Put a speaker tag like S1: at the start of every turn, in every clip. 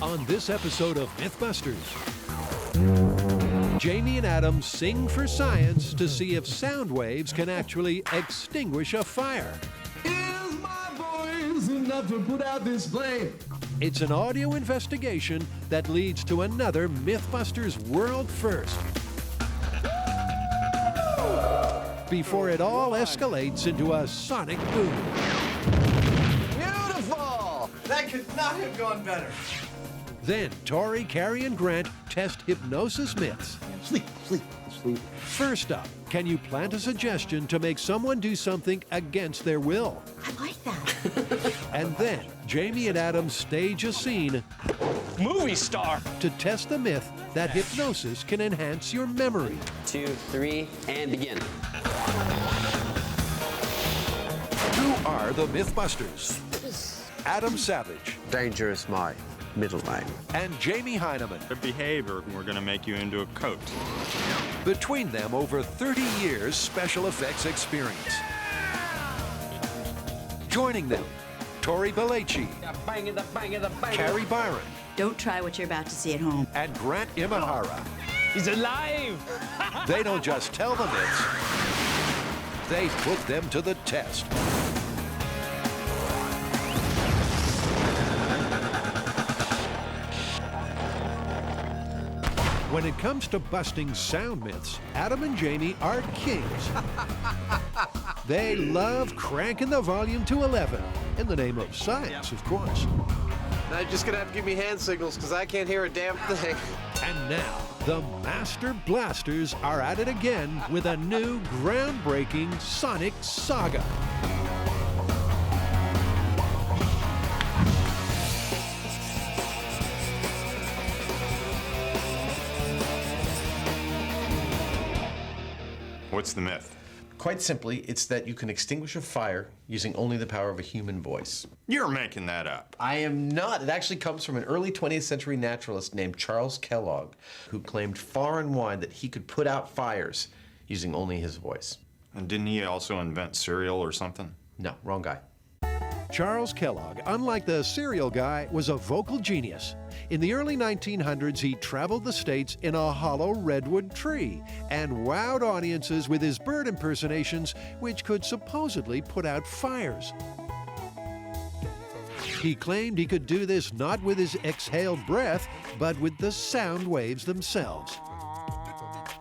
S1: On this episode of MythBusters, Jamie and Adam sing for science to see if sound waves can actually extinguish a fire.
S2: Is my voice enough to put out this flame?
S1: It's an audio investigation that leads to another MythBusters world first. Before it all escalates into a sonic boom.
S3: Beautiful! That could not have gone better.
S1: Then Tori, Carrie, and Grant test hypnosis myths.
S3: Sleep.
S1: First up, can you plant a suggestion to make someone do something against their will?
S4: I like that.
S1: And then Jamie and Adam stage a scene
S5: Movie star!
S1: to test the myth that hypnosis can enhance your memory.
S5: 2, 3, and begin.
S1: Who are the MythBusters? Adam Savage
S3: Danger is my middle name.
S1: and Jamie Heineman.
S6: The behavior, we're going to make you into a coat.
S1: Between them, over 30 years special effects experience. Joining them, Tori Belleci, Carrie Byron,
S4: Don't try what you're about to see at home.
S1: and Grant Imahara.
S5: He's alive!
S1: They don't just tell the myths, they put them to the test. When it comes to busting sound myths, Adam and Jamie are kings. They love cranking the volume to 11, in the name of science, of course.
S3: Now you're just gonna have to give me hand signals because I can't hear a damn thing.
S1: And now, the Master Blasters are at it again with a new groundbreaking sonic saga.
S6: What's the myth?
S7: Quite simply, it's that you can extinguish a fire using only the power of a human voice.
S6: You're making that up.
S7: I am not. It actually comes from an early 20th century naturalist named Charles Kellogg, who claimed far and wide that he could put out fires using only his voice.
S6: And didn't he also invent cereal or something?
S7: No, wrong guy.
S1: Charles Kellogg, unlike the cereal guy, was a vocal genius. In the early 1900s, he traveled the states in a hollow redwood tree and wowed audiences with his bird impersonations, which could supposedly put out fires. He claimed he could do this not with his exhaled breath, but with the sound waves themselves.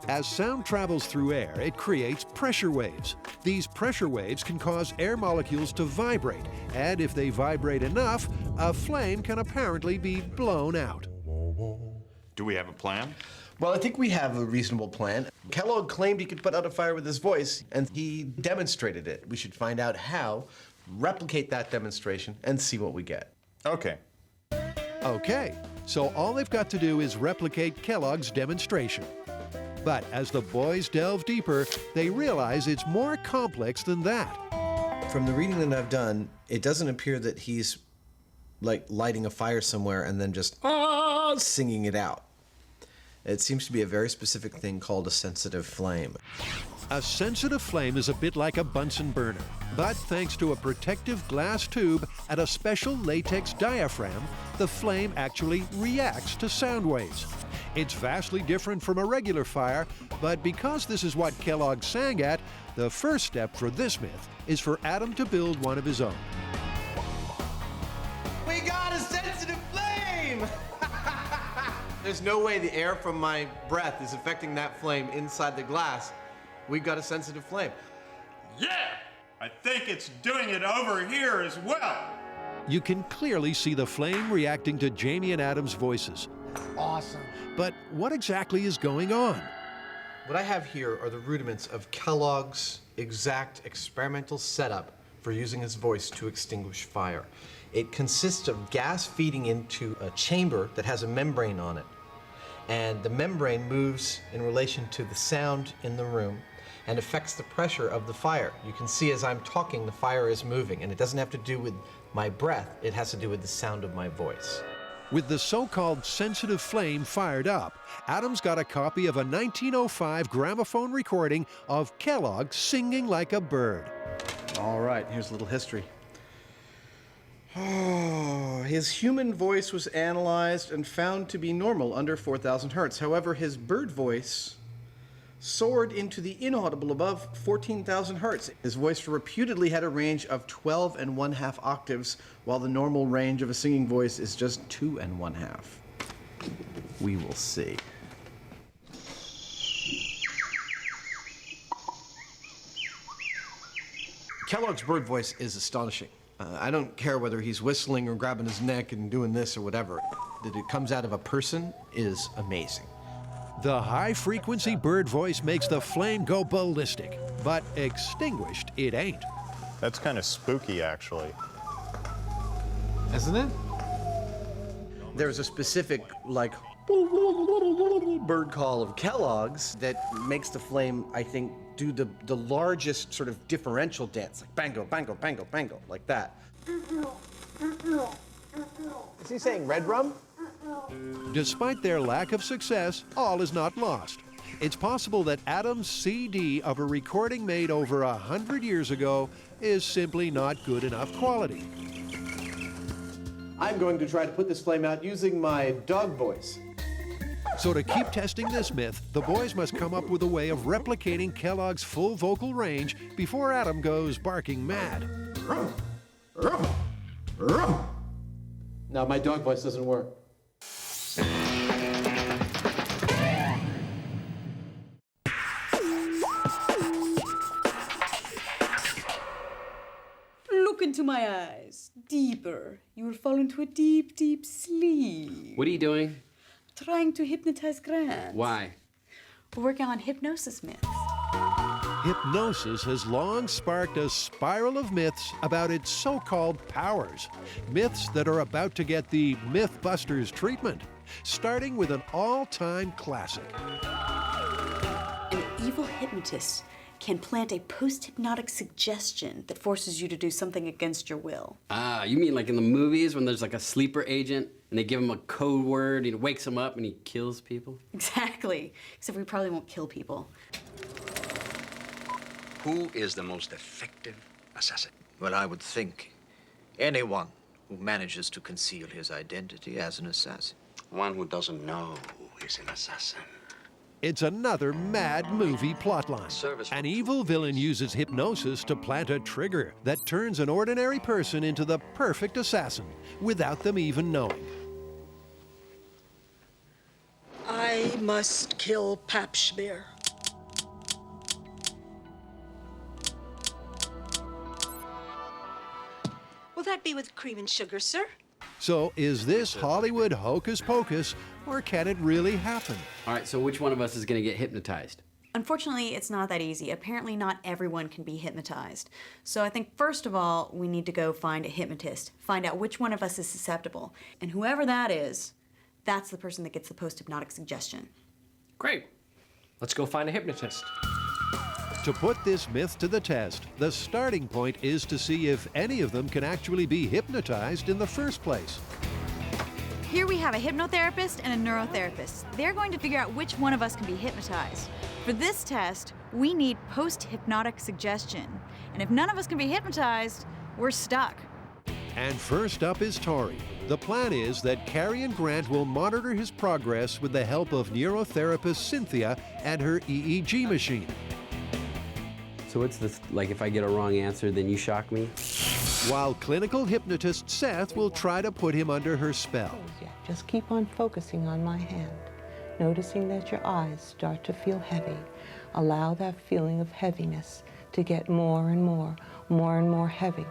S1: As sound travels through air, it creates pressure waves. These pressure waves can cause air molecules to vibrate, and if they vibrate enough, a flame can apparently be blown out.
S6: Do we have a plan?
S7: Well, I think we have a reasonable plan. Kellogg claimed he could put out a fire with his voice, and he demonstrated it. We should find out how, replicate that demonstration, and see what we get.
S6: Okay.
S1: Okay, so all they've got to do is replicate Kellogg's demonstration. But as the boys delve deeper, they realize it's more complex than that.
S7: From the reading that I've done, it doesn't appear that he's like lighting a fire somewhere and then just singing it out. It seems to be a very specific thing called a sensitive flame.
S1: A sensitive flame is a bit like a Bunsen burner, but thanks to a protective glass tube and a special latex diaphragm, the flame actually reacts to sound waves. It's vastly different from a regular fire, but because this is what Kellogg sang at, the first step for this myth is for Adam to build one of his own.
S3: We got a sensitive flame! There's no way the air from my breath is affecting that flame inside the glass. We got a sensitive flame.
S6: Yeah! I think it's doing it over here as well.
S1: You can clearly see the flame reacting to Jamie and Adam's voices.
S3: Awesome.
S1: But what exactly is going on?
S7: What I have here are the rudiments of Kellogg's exact experimental setup for using his voice to extinguish fire. It consists of gas feeding into a chamber that has a membrane on it. And the membrane moves in relation to the sound in the room and affects the pressure of the fire. You can see as I'm talking, the fire is moving, and it doesn't have to do with my breath, it has to do with the sound of my voice.
S1: With the so-called sensitive flame fired up, Adam's got a copy of a 1905 gramophone recording of Kellogg singing like a bird.
S7: All right, here's a little history.
S3: Oh, his human voice was analyzed and found to be normal under 4,000 hertz. However, his bird voice soared into the inaudible above 14,000 hertz. His voice reputedly had a range of 12½ octaves, while the normal range of a singing voice is just 2½ We will see. Kellogg's bird voice is astonishing. I don't care whether he's whistling or grabbing his neck and doing this or whatever. That it comes out of a person is amazing.
S1: The high-frequency bird voice makes the flame go ballistic, but extinguished it ain't.
S8: That's kind of spooky, actually.
S7: Isn't it?
S3: There's a specific, like, bird call of Kellogg's that makes the flame, I think, do the largest sort of differential dance, like bango, bango, bango, bango, like that. Is he saying red rum?
S1: Despite their lack of success, all is not lost. It's possible that Adam's CD of a recording made over 100 years ago is simply not good enough quality.
S3: I'm going to try to put this flame out using my dog voice.
S1: So to keep testing this myth, the boys must come up with a way of replicating Kellogg's full vocal range before Adam goes barking mad.
S3: No, my dog voice doesn't work.
S4: Look into my eyes. Deeper. You will fall into a deep, deep sleep.
S5: What are you doing?
S4: Trying to hypnotize Grant.
S5: Why?
S4: We're working on hypnosis myths.
S1: Hypnosis has long sparked a spiral of myths about its so-called powers. Myths that are about to get the MythBusters treatment, starting with an all-time classic.
S4: An evil hypnotist can plant a post-hypnotic suggestion that forces you to do something against your will.
S5: Ah, you mean like in the movies when there's like a sleeper agent and they give him a code word, he wakes him up and he kills people?
S4: Exactly. Except we probably won't kill people.
S9: Who is the most effective assassin? Well, I would think anyone who manages to conceal his identity as an assassin.
S10: One who doesn't know he's an assassin.
S1: It's another mad movie plotline. An evil villain uses hypnosis to plant a trigger that turns an ordinary person into the perfect assassin without them even knowing.
S11: I must kill Pap Schmier. Will that be with cream and sugar, sir?
S1: So is this Hollywood hocus pocus, or can it really happen?
S5: All right, so which one of us is going to get hypnotized?
S4: Unfortunately, it's not that easy. Apparently, not everyone can be hypnotized. So I think, first of all, we need to go find a hypnotist, find out which one of us is susceptible. And whoever that is, that's the person that gets the post-hypnotic suggestion.
S12: Great. Let's go find a hypnotist.
S1: To put this myth to the test, the starting point is to see if any of them can actually be hypnotized in the first place.
S13: Here we have a hypnotherapist and a neurotherapist. They're going to figure out which one of us can be hypnotized. For this test, we need post-hypnotic suggestion. And if none of us can be hypnotized, we're stuck.
S1: And first up is Tori. The plan is that Carrie and Grant will monitor his progress with the help of neurotherapist Cynthia and her EEG machine.
S5: So what's this, like if I get a wrong answer, then you shock me?
S1: While clinical hypnotist Seth will try to put him under her spell.
S14: Just keep on focusing on my hand, noticing that your eyes start to feel heavy. Allow that feeling of heaviness to get more and more heavy.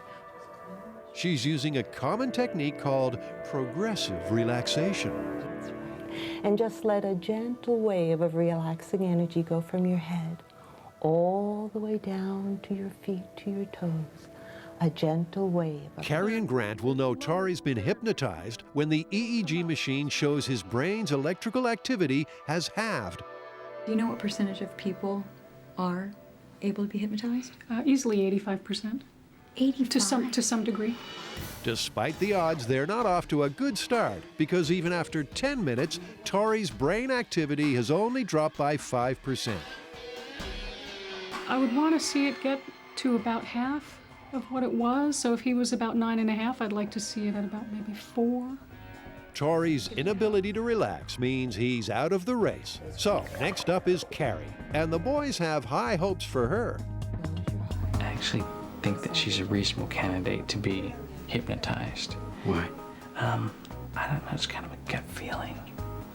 S1: She's using a common technique called progressive relaxation.
S14: That's right. And just let a gentle wave of relaxing energy go from your head all the way down to your feet, to your toes. A gentle wave.
S1: Carrie and Grant will know Tori's been hypnotized when the EEG machine shows his brain's electrical activity has halved.
S15: Do you know what percentage of people are able to be hypnotized?
S16: Easily 85%.
S15: 85?
S16: To some degree.
S1: Despite the odds, they're not off to a good start because even after 10 minutes, Tori's brain activity has only dropped by 5%.
S16: I would want to see it get to about half. of what it was. So if he was about 9.5, I'd like to see it at about maybe 4.
S1: Tori's inability to relax means he's out of the race. So next up is Carrie, and the boys have high hopes for her.
S17: I actually think that she's a reasonable candidate to be hypnotized.
S5: Why?
S17: I don't know, it's kind of a gut feeling.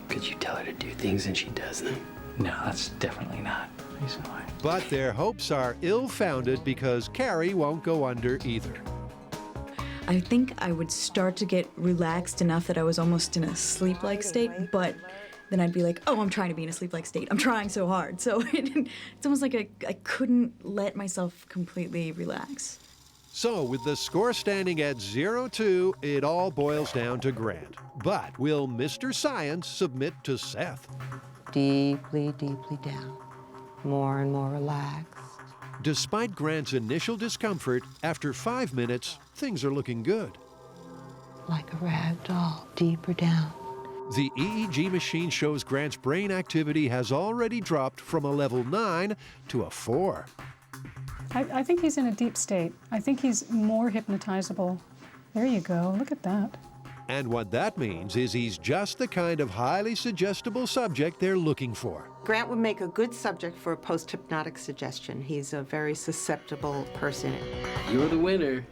S5: Could you tell her to do things and she does them?
S17: No, that's definitely not the reason why.
S1: But their hopes are ill-founded because Carrie won't go under either.
S4: I think I would start to get relaxed enough that I was almost in a sleep-like state, but then I'd be like, oh, I'm trying to be in a sleep-like state. I'm trying so hard. So it's almost like I couldn't let myself completely relax.
S1: So with the score standing at 0-2, it all boils down to Grant. But will Mr. Science submit to Seth?
S14: Deeply, deeply down. More and more relaxed.
S1: Despite Grant's initial discomfort, after 5 minutes, things are looking good.
S14: Like a rag doll, deeper down.
S1: The EEG machine shows Grant's brain activity has already dropped from a level 9 to a 4.
S16: I think he's in a deep state. I think he's more hypnotizable. There you go, look at that.
S1: And what that means is he's just the kind of highly suggestible subject they're looking for.
S18: Grant would make a good subject for a post-hypnotic suggestion. He's a very susceptible person.
S5: You're the winner.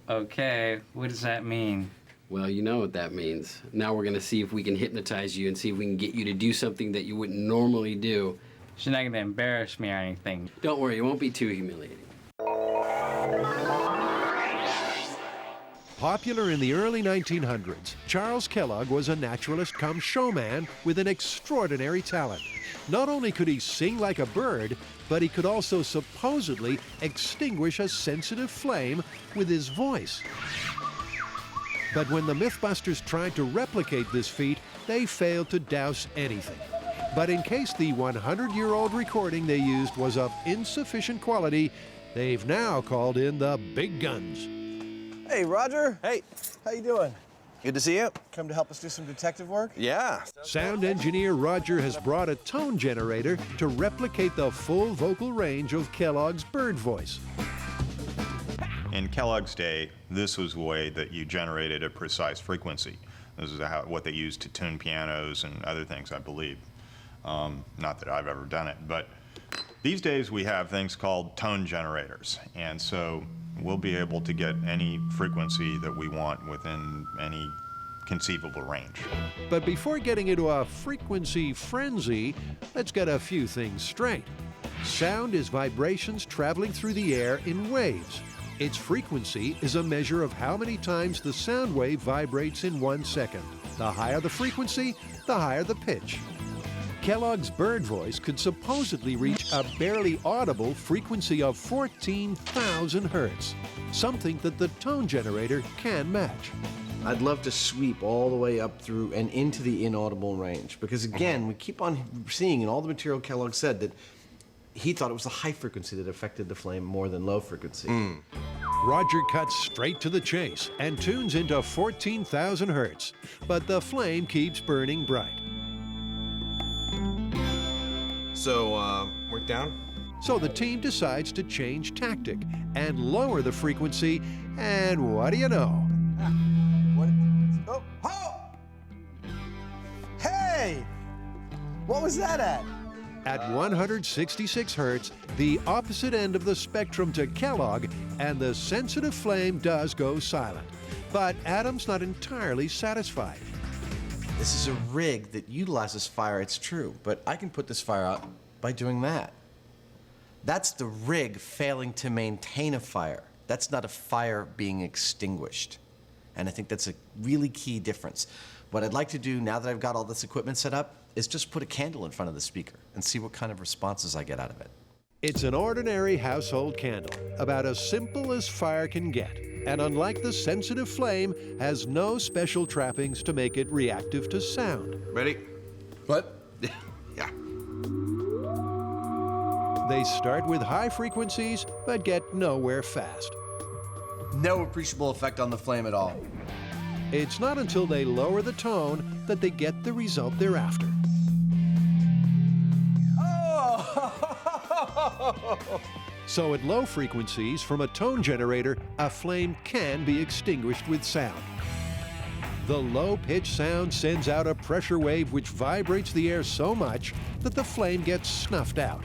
S17: Okay, what does that mean?
S5: Well, you know what that means. Now we're gonna see if we can hypnotize you and see if we can get you to do something that you wouldn't normally do.
S17: She's not gonna embarrass me or anything.
S5: Don't worry, it won't be too humiliating.
S1: Popular in the early 1900s, Charles Kellogg was a naturalist come showman with an extraordinary talent. Not only could he sing like a bird, but he could also supposedly extinguish a sensitive flame with his voice. But when the MythBusters tried to replicate this feat, they failed to douse anything. But in case the 100-year-old recording they used was of insufficient quality, they've now called in the big guns.
S19: Hey, Roger. Hey, how you doing? Good to see you.
S3: Come to help us do some detective work?
S19: Yeah.
S1: Sound engineer Roger has brought a tone generator to replicate the full vocal range of Kellogg's bird voice.
S8: In Kellogg's day, this was the way that you generated a precise frequency. This is what they used to tune pianos and other things, I believe. Not that I've ever done it, but these days we have things called tone generators, and so we'll be able to get any frequency that we want within any conceivable range.
S1: But before getting into a frequency frenzy, let's get a few things straight. Sound is vibrations traveling through the air in waves. Its frequency is a measure of how many times the sound wave vibrates in 1 second. The higher the frequency, the higher the pitch. Kellogg's bird voice could supposedly reach a barely audible frequency of 14,000 hertz, something that the tone generator can match.
S3: I'd love to sweep all the way up through and into the inaudible range, because again, we keep on seeing in all the material Kellogg said that he thought it was the high frequency that affected the flame more than low frequency.
S1: Roger cuts straight to the chase and tunes into 14,000 hertz, but the flame keeps burning bright.
S19: So, we're down?
S1: So the team decides to change tactic and lower the frequency, and what do you know?
S19: Hey! What was that at?
S1: At 166 hertz, the opposite end of the spectrum to Kellogg, and the sensitive flame does go silent. But Adam's not entirely satisfied.
S3: This is a rig that utilizes fire, it's true, but I can put this fire out by doing that. That's the rig failing to maintain a fire. That's not a fire being extinguished. And I think that's a really key difference. What I'd like to do now that I've got all this equipment set up is just put a candle in front of the speaker and see what kind of responses I get out of it.
S1: It's an ordinary household candle, about as simple as fire can get, and unlike the sensitive flame, has no special trappings to make it reactive to sound.
S19: Ready? What? Yeah.
S1: They start with high frequencies, but get nowhere fast.
S19: No appreciable effect on the flame at all.
S1: It's not until they lower the tone that they get the result they're after. So at low frequencies from a tone generator, a flame can be extinguished with sound. The low-pitched sound sends out a pressure wave which vibrates the air so much that the flame gets snuffed out.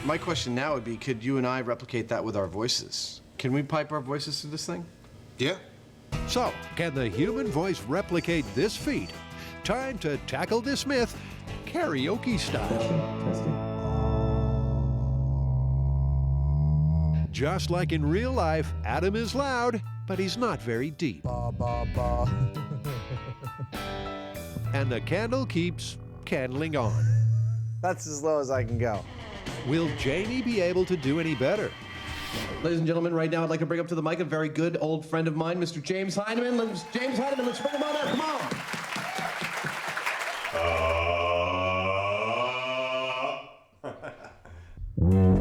S7: My question now would be, could you and I replicate that with our voices? Can we pipe our voices through this thing?
S8: Yeah.
S1: So, can the human voice replicate this feat? Time to tackle this myth karaoke style. Just like in real life, Adam is loud, but he's not very deep. And the candle keeps candling on.
S19: That's as low as I can go.
S1: Will Jamie be able to do any better?
S3: Ladies and gentlemen, right now I'd like to bring up to the mic a very good old friend of mine, Mr. James Heineman. Let's bring him on up. Come on.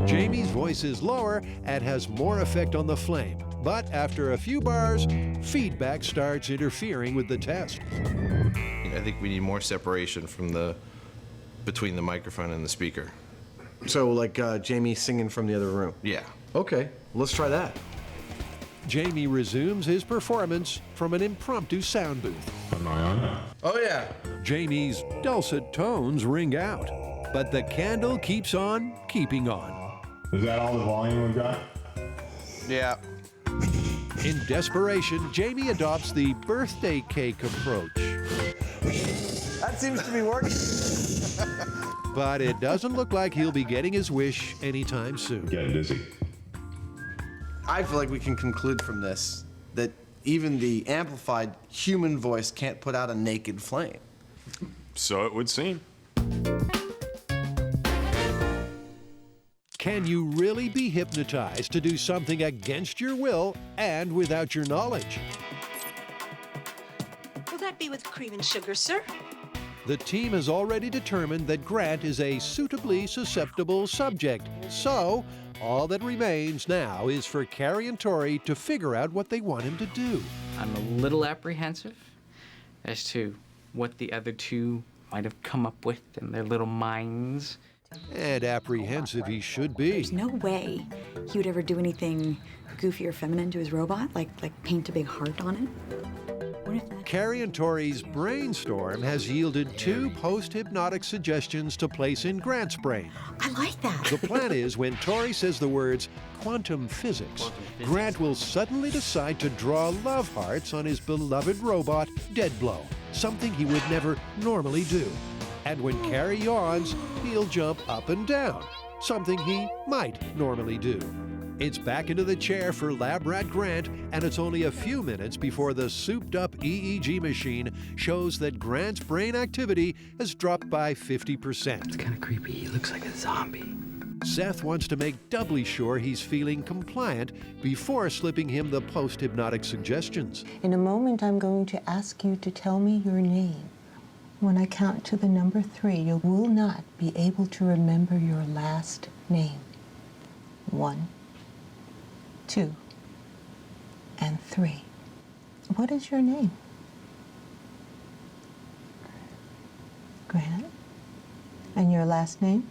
S1: Jamie's voice is lower and has more effect on the flame. But after a few bars, feedback starts interfering with the test.
S20: I think we need more separation from between the microphone and the speaker.
S7: So like Jamie singing from the other room?
S20: Yeah.
S7: Okay, let's try that.
S1: Jamie resumes his performance from an impromptu sound booth.
S8: Am I on?
S7: Oh yeah.
S1: Jamie's dulcet tones ring out, but the candle keeps on keeping on.
S8: Is that all the volume we've got?
S20: Yeah.
S1: In desperation, Jamie adopts the birthday cake approach.
S19: That seems to be working.
S1: But it doesn't look like he'll be getting his wish anytime soon.
S8: Getting dizzy.
S7: I feel like we can conclude from this that even the amplified human voice can't put out a naked flame.
S8: So it would seem.
S1: Can you really be hypnotized to do something against your will and without your knowledge?
S11: Will that be with cream and sugar, sir?
S1: The team has already determined that Grant is a suitably susceptible subject. So, all that remains now is for Carrie and Tori to figure out what they want him to do.
S17: I'm a little apprehensive as to what the other two might have come up with in their little minds.
S1: And apprehensive he should be.
S4: There's no way he would ever do anything goofy or feminine to his robot, like paint a big heart on it. What if that...
S1: Carrie and Tori's brainstorm has yielded 2 post-hypnotic suggestions to place in Grant's brain.
S4: I like that.
S1: The plan is when Tori says the words quantum physics, Grant will suddenly decide to draw love hearts on his beloved robot, Deadblow, something he would never normally do. And when Carrie yawns, he'll jump up and down, something he might normally do. It's back into the chair for Lab Rat Grant, and it's only a few minutes before the souped-up EEG machine shows that Grant's brain activity has dropped by 50%.
S17: It's kind of creepy. He looks like a zombie.
S1: Seth wants to make doubly sure he's feeling compliant before slipping him the post-hypnotic suggestions.
S14: In a moment, I'm going to ask you to tell me your name. When I count to the number 3, you will not be able to remember your last name. 1, 2, and 3. What is your name? Grant? And your last name?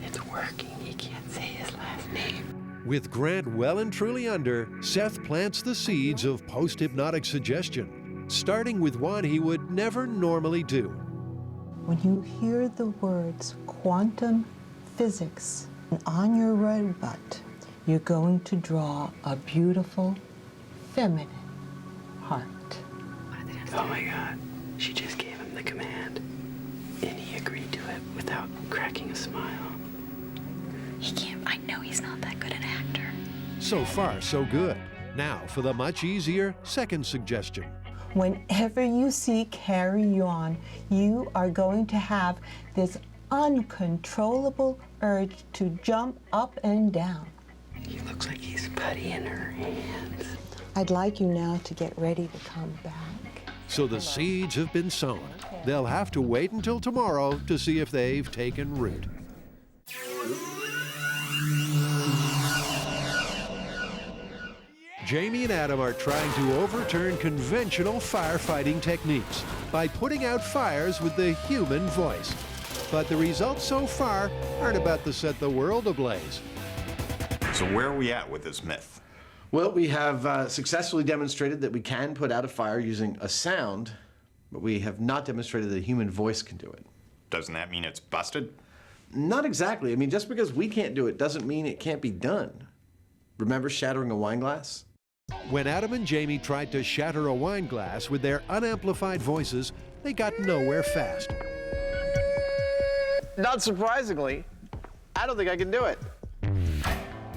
S17: It's working. He can't say his last name.
S1: With Grant well and truly under, Seth plants the seeds of post-hypnotic suggestion, starting with one he would never normally do.
S14: When you hear the words quantum physics on your robot, you're going to draw a beautiful, feminine heart.
S17: Oh my God. She just gave him the command, and he agreed to it without cracking a smile.
S4: He can't. I know he's not that good an actor.
S1: So far, so good. Now for the much easier second suggestion.
S14: Whenever you see Carrie yawn, you are going to have this uncontrollable urge to jump up and down.
S17: He looks like he's putty in her hands.
S14: I'd like you now to get ready to come back.
S1: So the seeds have been sown. They'll have to wait until tomorrow to see if they've taken root. Jamie and Adam are trying to overturn conventional firefighting techniques by putting out fires with the human voice. But the results so far aren't about to set the world ablaze.
S8: So where are we at with this myth?
S7: Well, we have successfully demonstrated that we can put out a fire using a sound, but we have not demonstrated that a human voice can do it.
S8: Doesn't that mean it's busted?
S7: Not exactly. I mean, just because we can't do it doesn't mean it can't be done. Remember shattering a wine glass?
S1: When Adam and Jamie tried to shatter a wine glass with their unamplified voices, they got nowhere fast.
S7: Not surprisingly, I don't think I can do it.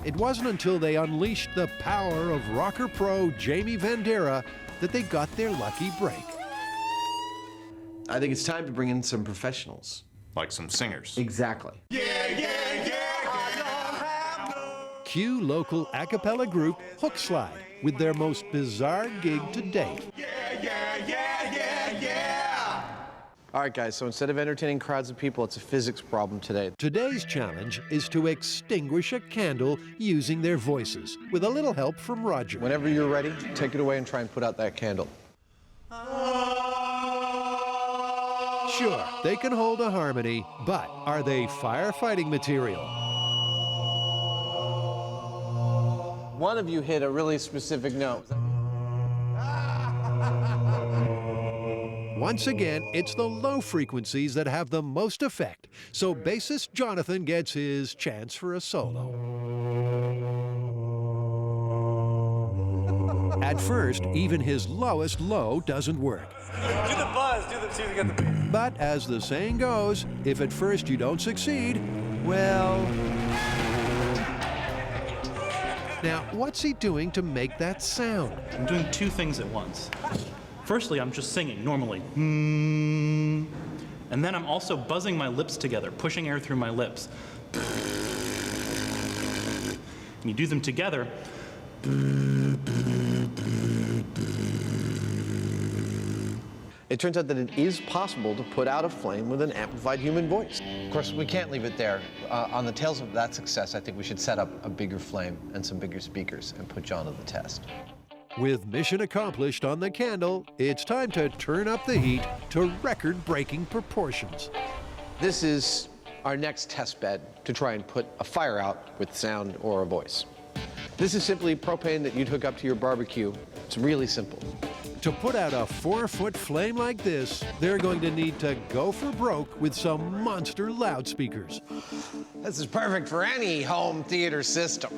S1: It wasn't until they unleashed the power of rocker pro Jamie Vandera that they got their lucky break.
S7: I think it's time to bring in some professionals.
S8: Like some singers.
S7: Exactly.
S1: Cue local a cappella group Hookslide with their most bizarre gig to date.
S7: All right, guys, so instead of entertaining crowds of people, it's a physics problem today.
S1: Today's challenge is to extinguish a candle using their voices, with a little help from Roger.
S7: Whenever you're ready, take it away and try and put out that candle.
S1: Sure, they can hold a harmony, but are they firefighting material?
S7: One of you hit a really specific note.
S1: Once again, it's the low frequencies that have the most effect, so bassist Jonathan gets his chance for a solo. At first, even his lowest low doesn't work.
S21: Do the buzz, see if you get the beat.
S1: But as the saying goes, if at first you don't succeed, well... Now, what's he doing to make that sound?
S22: I'm doing two things at once. Firstly, I'm just singing normally. And then I'm also buzzing my lips together, pushing air through my lips. And you do them together.
S7: It turns out that it is possible to put out a flame with an amplified human voice. Of course, we can't leave it there. On the tails of that success, I think we should set up a bigger flame and some bigger speakers and put John to the test.
S1: With mission accomplished on the candle, it's time to turn up the heat to record-breaking proportions.
S7: This is our next test bed to try and put a fire out with sound or a voice. This is simply propane that you'd hook up to your barbecue. It's really simple.
S1: To put out a 4-foot flame like this, they're going to need to go for broke with some monster loudspeakers.
S7: This is perfect for any home theater system.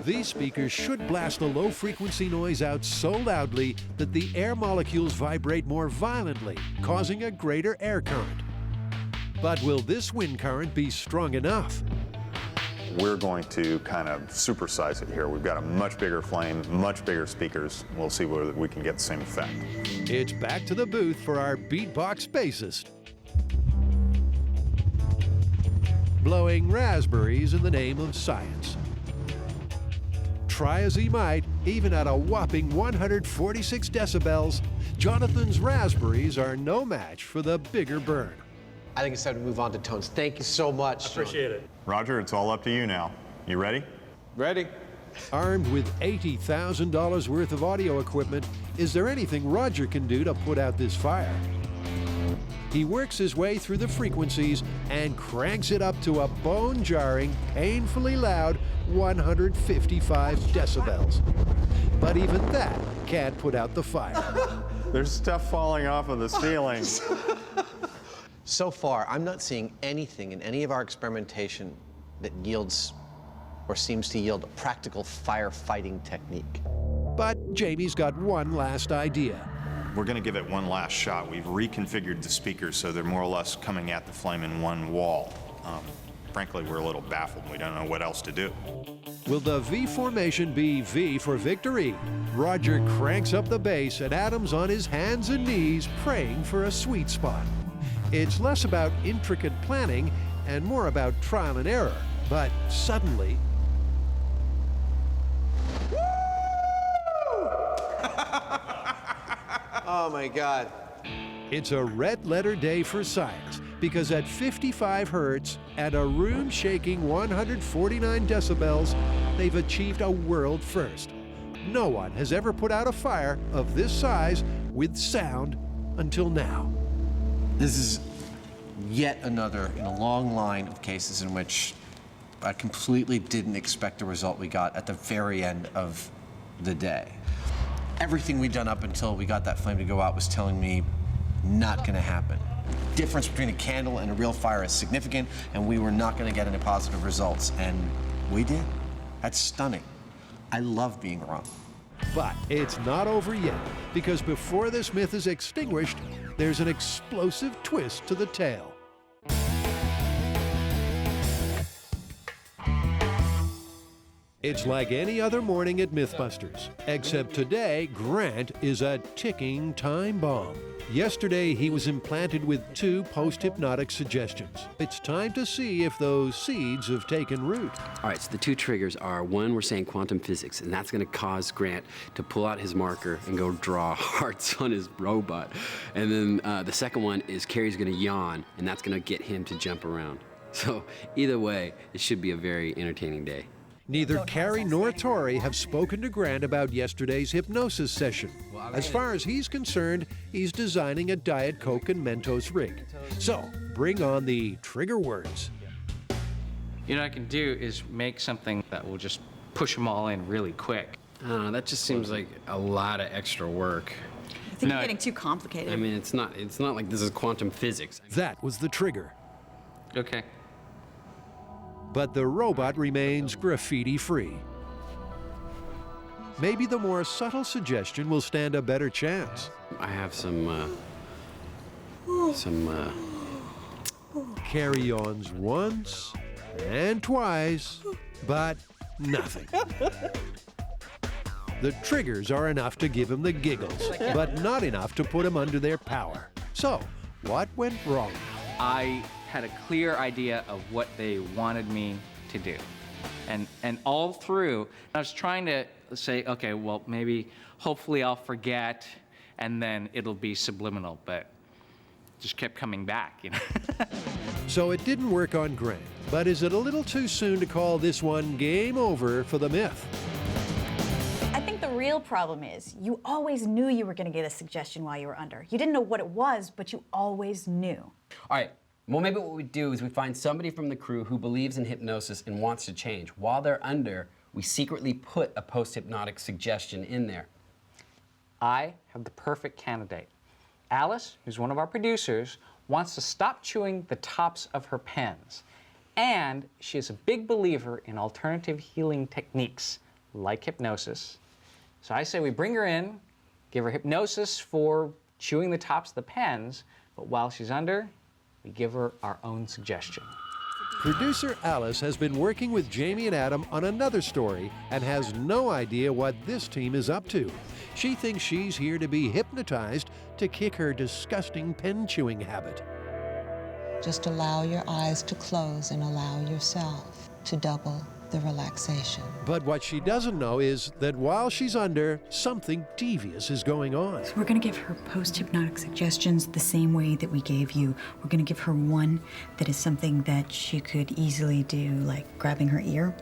S1: These speakers should blast the low-frequency noise out so loudly that the air molecules vibrate more violently, causing a greater air current. But will this wind current be strong enough?
S8: We're going to kind of supersize it here. We've got a much bigger flame, much bigger speakers. We'll see whether we can get the same effect.
S1: It's back to the booth for our beatbox bassist. Blowing raspberries in the name of science. Try as he might, even at a whopping 146 decibels, Jonathan's raspberries are no match for the bigger burn.
S7: I think it's time to move on to tones. Thank you so much.
S22: Appreciate it.
S8: Roger, it's all up to you now. You ready?
S7: Ready.
S1: Armed with $80,000 worth of audio equipment, is there anything Roger can do to put out this fire? He works his way through the frequencies and cranks it up to a bone-jarring, painfully loud 155 decibels. But even that can't put out the fire.
S8: There's stuff falling off of the ceiling.
S7: So far, I'm not seeing anything in any of our experimentation that yields or seems to yield a practical firefighting technique.
S1: But Jamie's got one last idea.
S8: We're going to give it one last shot. We've reconfigured the speakers so they're more or less coming at the flame in one wall. Frankly, we're a little baffled. We don't know what else to do.
S1: Will the V formation be V for victory? Roger cranks up the bass and Adam's on his hands and knees praying for a sweet spot. It's less about intricate planning and more about trial and error. But suddenly...
S7: Oh my God.
S1: It's a red-letter day for science, because at 55 hertz and a room-shaking 149 decibels, they've achieved a world first. No one has ever put out a fire of this size with sound until now.
S7: This is yet another in a long line of cases in which I completely didn't expect the result we got at the very end of the day. Everything we'd done up until we got that flame to go out was telling me not going to happen. Difference between a candle and a real fire is significant, and we were not going to get any positive results, and we did. That's stunning. I love being wrong.
S1: But it's not over yet, because before this myth is extinguished, there's an explosive twist to the tale. It's like any other morning at MythBusters, except today, Grant is a ticking time bomb. Yesterday, he was implanted with 2 post-hypnotic suggestions. It's time to see if those seeds have taken root.
S5: All right, so the 2 triggers are, one, we're saying quantum physics, and that's going to cause Grant to pull out his marker and go draw hearts on his robot. And then the second one is Carrie's going to yawn, and that's going to get him to jump around. So either way, it should be a very entertaining day.
S1: Neither Carrie nor Tori have spoken to Grant about yesterday's hypnosis session. As far as he's concerned, he's designing a Diet Coke and Mentos rig. So, bring on the trigger words.
S12: You know what I can do is make something that will just push them all in really quick.
S5: That just seems like a lot of extra work.
S4: I think you're getting too complicated.
S5: I mean, it's not like this is quantum physics.
S1: That was the trigger.
S12: Okay.
S1: But the robot remains graffiti-free. Maybe the more subtle suggestion will stand a better chance.
S5: I have some
S1: carry-ons once and twice, but nothing. The triggers are enough to give him the giggles, but not enough to put him under their power. So, what went wrong?
S2: I had a clear idea of what they wanted me to do. And all through, I was trying to say, okay, well, maybe, hopefully I'll forget, and then it'll be subliminal, but it just kept coming back, you know?
S1: So it didn't work on Grant, but is it a little too soon to call this one game over for the myth?
S13: I think the real problem is you always knew you were going to get a suggestion while you were under. You didn't know what it was, but you always knew.
S5: All right. Well, maybe what we do is we find somebody from the crew who believes in hypnosis and wants to change. While they're under, we secretly put a post-hypnotic suggestion in there.
S2: I have the perfect candidate. Alice, who's one of our producers, wants to stop chewing the tops of her pens. And she is a big believer in alternative healing techniques, like hypnosis. So I say we bring her in, give her hypnosis for chewing the tops of the pens, but while she's under, we give her our own suggestion.
S1: Producer Alice has been working with Jamie and Adam on another story and has no idea what this team is up to. She thinks she's here to be hypnotized to kick her disgusting pen-chewing habit.
S14: Just allow your eyes to close and allow yourself to double the relaxation.
S1: But what she doesn't know is that while she's under, something devious is going on.
S4: So we're going to give her post-hypnotic suggestions the same way that we gave you. We're going to give her one that is something that she could easily do, like grabbing her ear.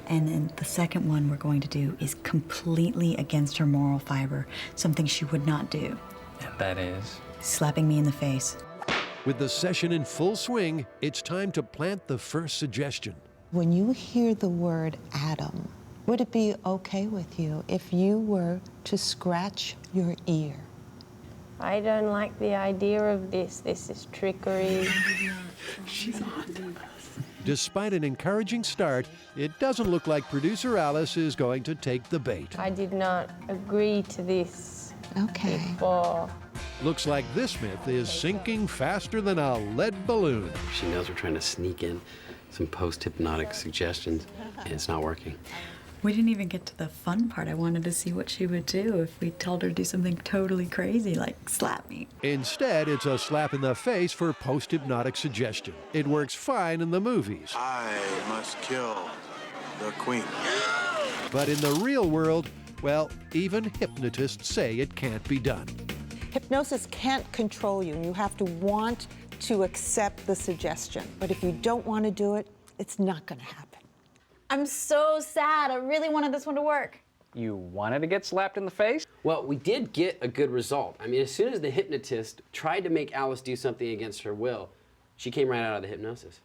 S4: And then the second one we're going to do is completely against her moral fiber, something she would not do.
S2: And that is?
S4: Slapping me in the face.
S1: With the session in full swing, it's time to plant the first suggestion.
S14: When you hear the word Adam, would it be okay with you if you were to scratch your ear?
S6: I don't like the idea of this. This is trickery.
S5: She's on.
S1: Despite an encouraging start, it doesn't look like producer Alice is going to take the bait.
S6: I did not agree to this before.
S1: Looks like this myth is sinking faster than a lead balloon.
S5: She knows we're trying to sneak in some post-hypnotic suggestions, and it's not working.
S4: We didn't even get to the fun part. I wanted to see what she would do if we told her to do something totally crazy, like slap me.
S1: Instead, it's a slap in the face for post-hypnotic suggestion. It works fine in the movies.
S23: I must kill the queen.
S1: But in the real world, well, even hypnotists say it can't be done.
S18: Hypnosis can't control you. You have to want to accept the suggestion. But if you don't want to do it, it's not going to happen.
S13: I'm so sad. I really wanted this one to work.
S2: You wanted to get slapped in the face?
S5: Well, we did get a good result. I mean, as soon as the hypnotist tried to make Alice do something against her will, She came right out of the hypnosis.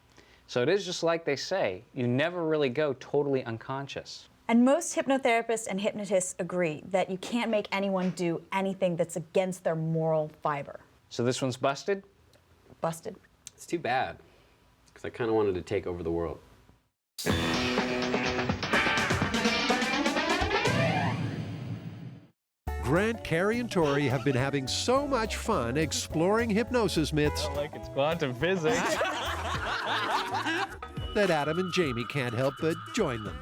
S2: So it is just like they say, you never really go totally unconscious.
S13: And most hypnotherapists and hypnotists agree that you can't make anyone do anything that's against their moral fiber.
S2: So this one's busted?
S13: Busted.
S5: It's too bad, because I kind of wanted to take over the world.
S1: Grant, Carrie, and Tori have been having so much fun exploring hypnosis myths
S12: Like it's quantum physics.
S1: that Adam and Jamie can't help but join them.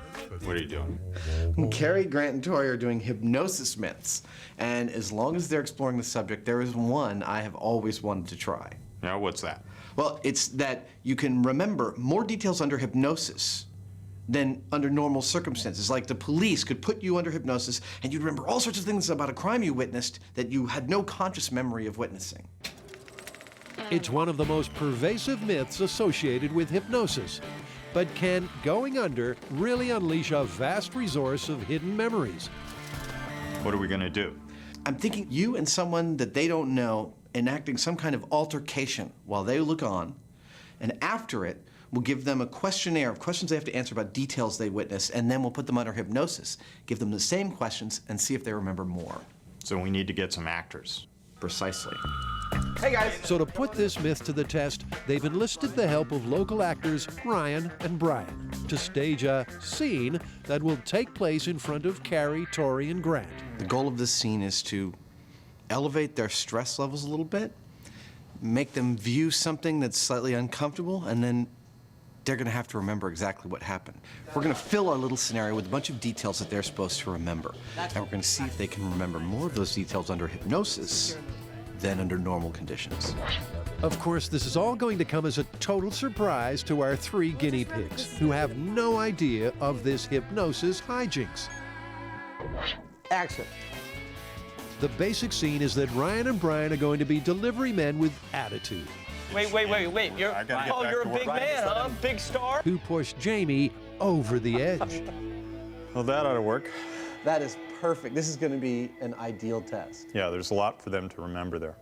S8: What are you doing?
S3: Carrie, Grant, and Tori are doing hypnosis myths. And as long as they're exploring the subject, there is one I have always wanted to try.
S8: Now, what's that?
S3: Well, it's that you can remember more details under hypnosis than under normal circumstances. Like the police could put you under hypnosis and you'd remember all sorts of things about a crime you witnessed that you had no conscious memory of witnessing.
S1: It's one of the most pervasive myths associated with hypnosis. But can going under really unleash a vast resource of hidden memories?
S8: What are we going to do?
S3: I'm thinking you and someone that they don't know enacting some kind of altercation while they look on, and after it, we'll give them a questionnaire of questions they have to answer about details they witnessed, and then we'll put them under hypnosis, give them the same questions, and see if they remember more.
S8: So we need to get some actors.
S3: Precisely.
S19: Hey, guys.
S1: So to put this myth to the test, they've enlisted the help of local actors Ryan and Brian to stage a scene that will take place in front of Carrie, Tori, and Grant.
S3: The goal of this scene is to elevate their stress levels a little bit, make them view something that's slightly uncomfortable, and then they're going to have to remember exactly what happened. We're going to fill our little scenario with a bunch of details that they're supposed to remember. And we're going to see if they can remember more of those details under hypnosis than under normal conditions.
S1: Of course, this is all going to come as a total surprise to our 3 guinea pigs, who have no idea of this hypnosis hijinks.
S19: Action.
S1: The basic scene is that Ryan and Brian are going to be delivery men with attitude,
S21: Wait. You're a big man, huh? Big star?
S1: who push Jamie over the edge.
S8: Well, that ought to work.
S19: That is perfect. This is going to be an ideal test.
S8: Yeah, there's a lot for them to remember there.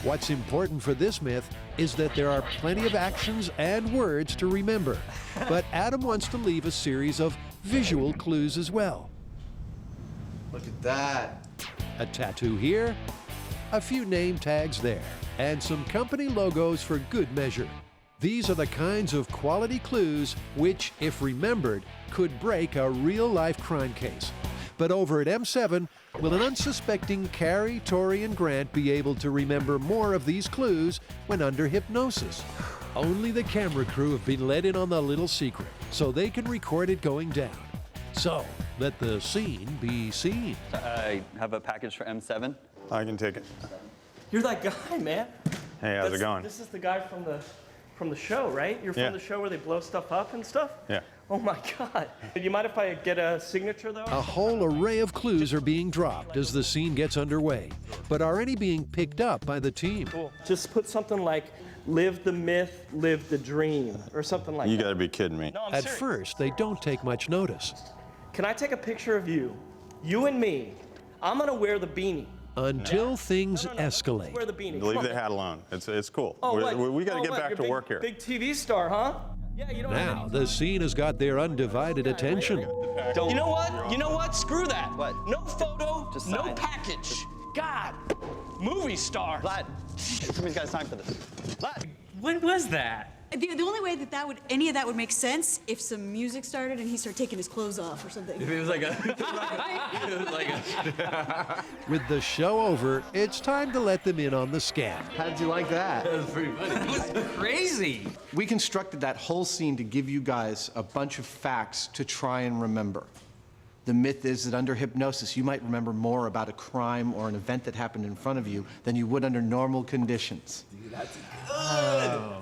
S1: What's important for this myth is that there are plenty of actions and words to remember, but Adam wants to leave a series of visual clues as well.
S3: Look at that.
S1: A tattoo here, a few name tags there, and some company logos for good measure. These are the kinds of quality clues which, if remembered, could break a real-life crime case. But over at M7, will an unsuspecting Carrie, Tori, and Grant be able to remember more of these clues when under hypnosis? Only the camera crew have been let in on the little secret, so they can record it going down. So, let the scene be seen.
S9: I have a package for M7.
S8: I can take it.
S21: You're that guy, man.
S8: Hey, how's it going?
S21: This is the guy from the show, right? You're from the show where they blow stuff up and stuff?
S8: Yeah.
S21: Oh my God. You mind if I get a signature though?
S1: A whole array of clues are being dropped as the scene gets underway, but are any being picked up by the team?
S21: Cool. Just put something like, live the myth, live the dream, or something like that.
S8: You gotta be kidding me.
S21: No, I'm
S1: At
S21: serious.
S1: first, they don't take much notice.
S21: Can I take a picture of you and me? I'm gonna wear the beanie.
S1: Until things escalate.
S21: Wear the beanie.
S8: Leave the hat alone. It's cool.
S21: Oh, what?
S8: We gotta get
S21: What?
S8: back
S21: You're
S8: to work here.
S21: Big TV star, huh? Yeah, you don't
S1: Now, the scene has got their undivided attention.
S21: You know what? You know what? Screw that.
S9: What?
S21: No photo,
S9: Just
S21: no
S9: sign.
S21: package. God, movie star.
S9: Vlad, somebody's got time for this. Vlad.
S12: When was that?
S4: The only way that any of that would make sense if some music started and he started taking his clothes off or something.
S12: If it was like a...
S1: With the show over, it's time to let them in on the scam.
S3: How did you like that?
S12: That was pretty funny. It was crazy.
S3: We constructed that whole scene to give you guys a bunch of facts to try and remember. The myth is that under hypnosis, you might remember more about a crime or an event that happened in front of you than you would under normal conditions.
S12: That's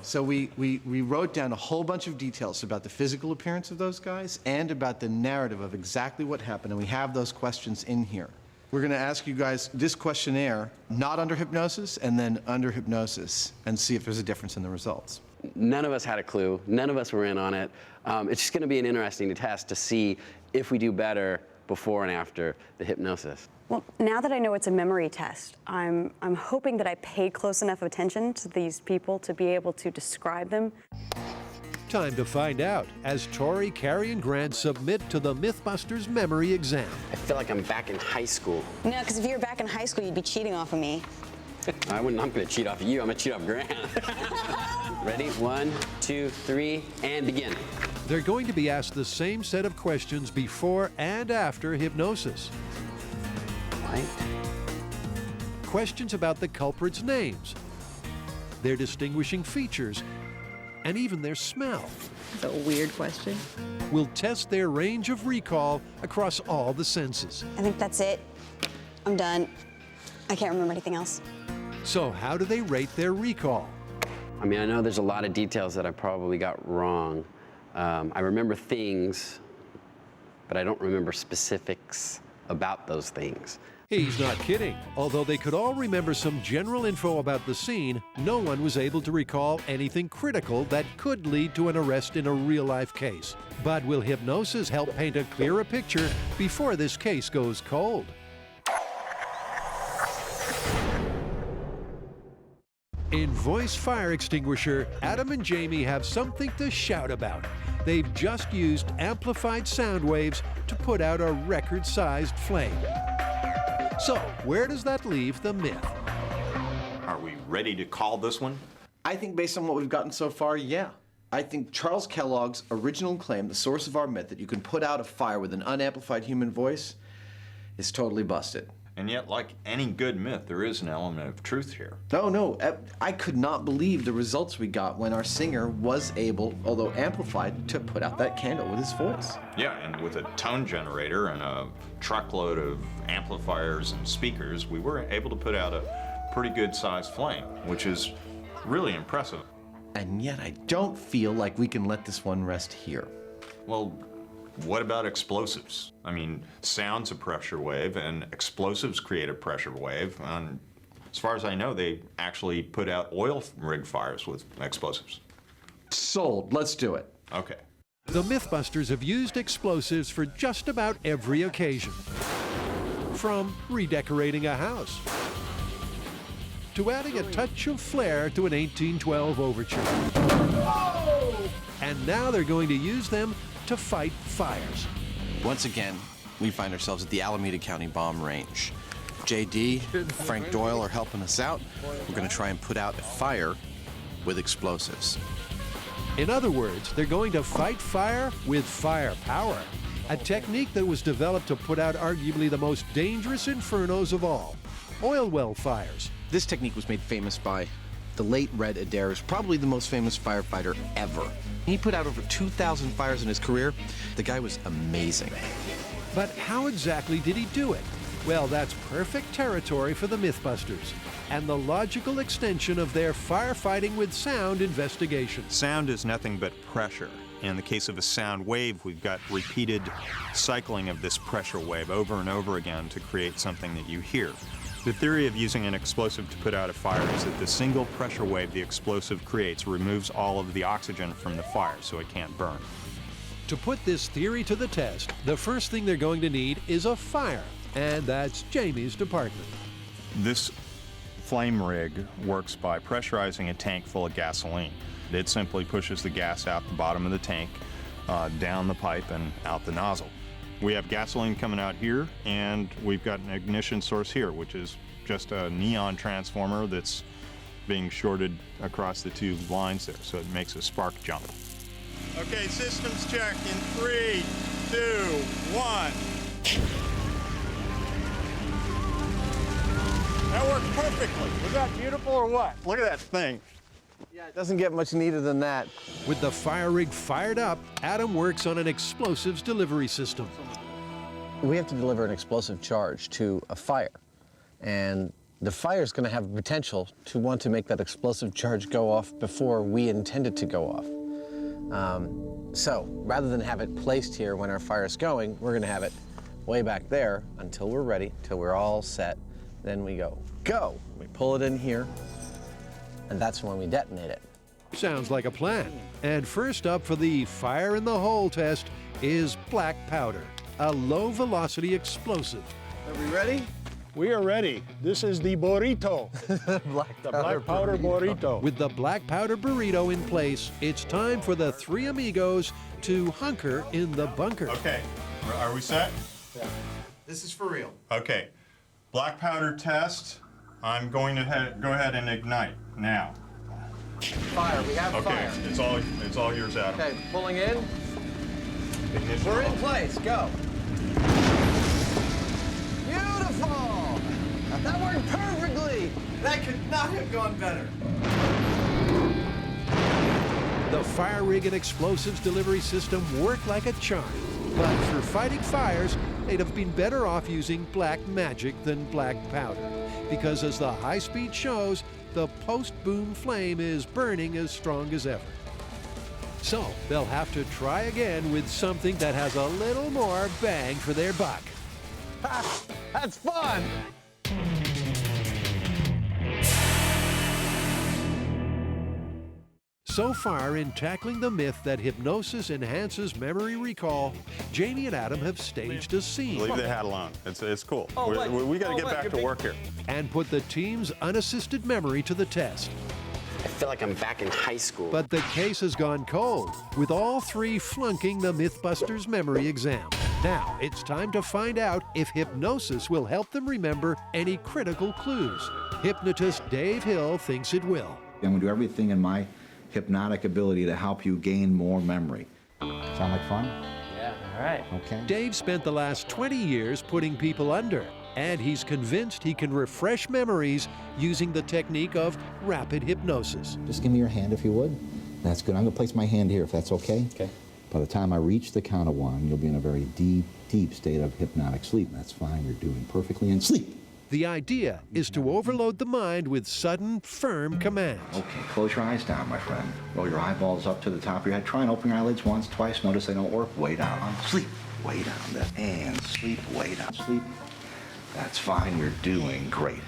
S3: So we wrote down a whole bunch of details about the physical appearance of those guys and about the narrative of exactly what happened, and we have those questions in here. We're going to ask you guys this questionnaire, not under hypnosis, and then under hypnosis, and see if there's a difference in the results.
S5: None of us had a clue. None of us were in on it. It's just going to be an interesting test to see if we do better before and after the hypnosis.
S10: Well, now that I know it's a memory test, I'm hoping that I paid close enough attention to these people to be able to describe them.
S1: Time to find out as Tori, Carrie, and Grant submit to the MythBusters memory exam.
S5: I feel like I'm back in high school.
S10: No, because if you were back in high school, you'd be cheating off of me.
S5: I'm going to cheat off of you. I'm going to cheat off Grant. Ready? 1, 2, 3, and begin.
S1: They're going to be asked the same set of questions before and after hypnosis.
S5: Right.
S1: Questions about the culprits' names, their distinguishing features, and even their smell.
S4: That's a weird question.
S1: We'll test their range of recall across all the senses.
S10: I think that's it. I'm done. I can't remember anything else.
S1: So how do they rate their recall?
S5: I mean, I know there's a lot of details that I probably got wrong. I remember things, but I don't remember specifics about those things.
S1: He's not kidding. Although they could all remember some general info about the scene, no one was able to recall anything critical that could lead to an arrest in a real-life case. But will hypnosis help paint a clearer picture before this case goes cold? In Voice Fire Extinguisher, Adam and Jamie have something to shout about. They've just used amplified sound waves to put out a record-sized flame. So, where does that leave the myth?
S8: Are we ready to call this one?
S3: I think based on what we've gotten so far, yeah. I think Charles Kellogg's original claim, the source of our myth, that you can put out a fire with an unamplified human voice, is totally busted.
S8: And yet, like any good myth, there is an element of truth here.
S3: No, I could not believe the results we got when our singer was able, although amplified, to put out that candle with his voice.
S8: Yeah, and with a tone generator and a truckload of amplifiers and speakers, we were able to put out a pretty good-sized flame, which is really impressive.
S3: And yet I don't feel like we can let this one rest here.
S8: Well, what about explosives? I mean, sound's a pressure wave, and explosives create a pressure wave. And as far as I know, they actually put out oil rig fires with explosives.
S3: Sold. Let's do it.
S8: Okay.
S1: The MythBusters have used explosives for just about every occasion. From redecorating a house to adding a touch of flair to an 1812 overture. And now they're going to use them to fight fires.
S7: Once again, we find ourselves at the Alameda County Bomb Range. JD, Frank Doyle are helping us out. We're going to try and put out a fire with explosives.
S1: In other words, they're going to fight fire with firepower, a technique that was developed to put out arguably the most dangerous infernos of all, oil well fires.
S7: This technique was made famous by the late Red Adair, probably the most famous firefighter ever. He put out over 2,000 fires in his career. The guy was amazing.
S1: But how exactly did he do it? Well, that's perfect territory for the MythBusters and the logical extension of their firefighting with sound investigation.
S8: Sound is nothing but pressure. In the case of a sound wave, we've got repeated cycling of this pressure wave over and over again to create something that you hear. The theory of using an explosive to put out a fire is that the single pressure wave the explosive creates removes all of the oxygen from the fire so it can't burn.
S1: To put this theory to the test, the first thing they're going to need is a fire, and that's Jamie's department.
S8: This flame rig works by pressurizing a tank full of gasoline. It simply pushes the gas out the bottom of the tank, down the pipe, and out the nozzle. We have gasoline coming out here, and we've got an ignition source here, which is just a neon transformer that's being shorted across the two lines there, so it makes a spark jump. Okay, systems check in 3, 2, 1. That worked perfectly. Was that beautiful or what? Look at that thing.
S7: Yeah, it doesn't get much neater than that.
S1: With the fire rig fired up, Adam works on an explosives delivery system.
S7: We have to deliver an explosive charge to a fire, and the fire is going to have a potential to want to make that explosive charge go off before we intend it to go off. So rather than have it placed here when our fire is going, we're going to have it way back there until we're ready, till we're all set. Then we go. We pull it in here, and that's when we detonate it.
S1: Sounds like a plan. And first up for the fire in the hole test is black powder. a low-velocity explosive.
S3: Are we ready?
S19: We are ready. This is the burrito. The black powder burrito.
S1: With the black powder burrito in place, it's time for the three amigos to hunker in the bunker.
S8: Okay, are we set?
S3: Yeah. This is for real.
S8: Okay, black powder test. I'm going to go ahead and ignite now.
S3: Fire, we have fire.
S8: Okay, it's all yours, Adam.
S3: Okay, pulling in.
S8: Ignition.
S3: We're in place, go. Beautiful! That worked perfectly! That could not have gone better.
S1: The fire rig and explosives delivery system worked like a charm. But for fighting fires, they'd have been better off using black magic than black powder. Because as the high speed shows, the post-boom flame is burning as strong as ever. So they'll have to try again with something that has a little more bang for their buck.
S3: Ha! That's fun!
S1: So far in tackling the myth that hypnosis enhances memory recall, Janie and Adam have staged a scene.
S8: Leave the hat alone. It's cool. We got to get back to work here.
S1: And put the team's unassisted memory to the test.
S5: I feel like I'm back in high school.
S1: But the case has gone cold, with all three flunking the MythBusters memory exam. Now, it's time to find out if hypnosis will help them remember any critical clues. Hypnotist Dave Hill thinks it will.
S15: I'm going to do everything in my hypnotic ability to help you gain more memory. Sound like fun?
S12: Yeah, all right.
S15: Okay.
S1: Dave spent the last 20 years putting people under, and he's convinced he can refresh memories using the technique of rapid hypnosis.
S15: Just give me your hand if you would. That's good. I'm going to place my hand here if that's okay.
S12: Okay.
S15: By the time I reach the count of 1, you'll be in a very deep, deep state of hypnotic sleep. That's fine. You're doing perfectly in sleep.
S1: The idea is to overload the mind with sudden, firm commands.
S15: Okay, close your eyes down, my friend. Roll your eyeballs up to the top of your head. Try and open your eyelids once, twice. Notice they don't work. Way down. Sleep. Way down. And sleep. Way down. Sleep. That's fine. You're doing great.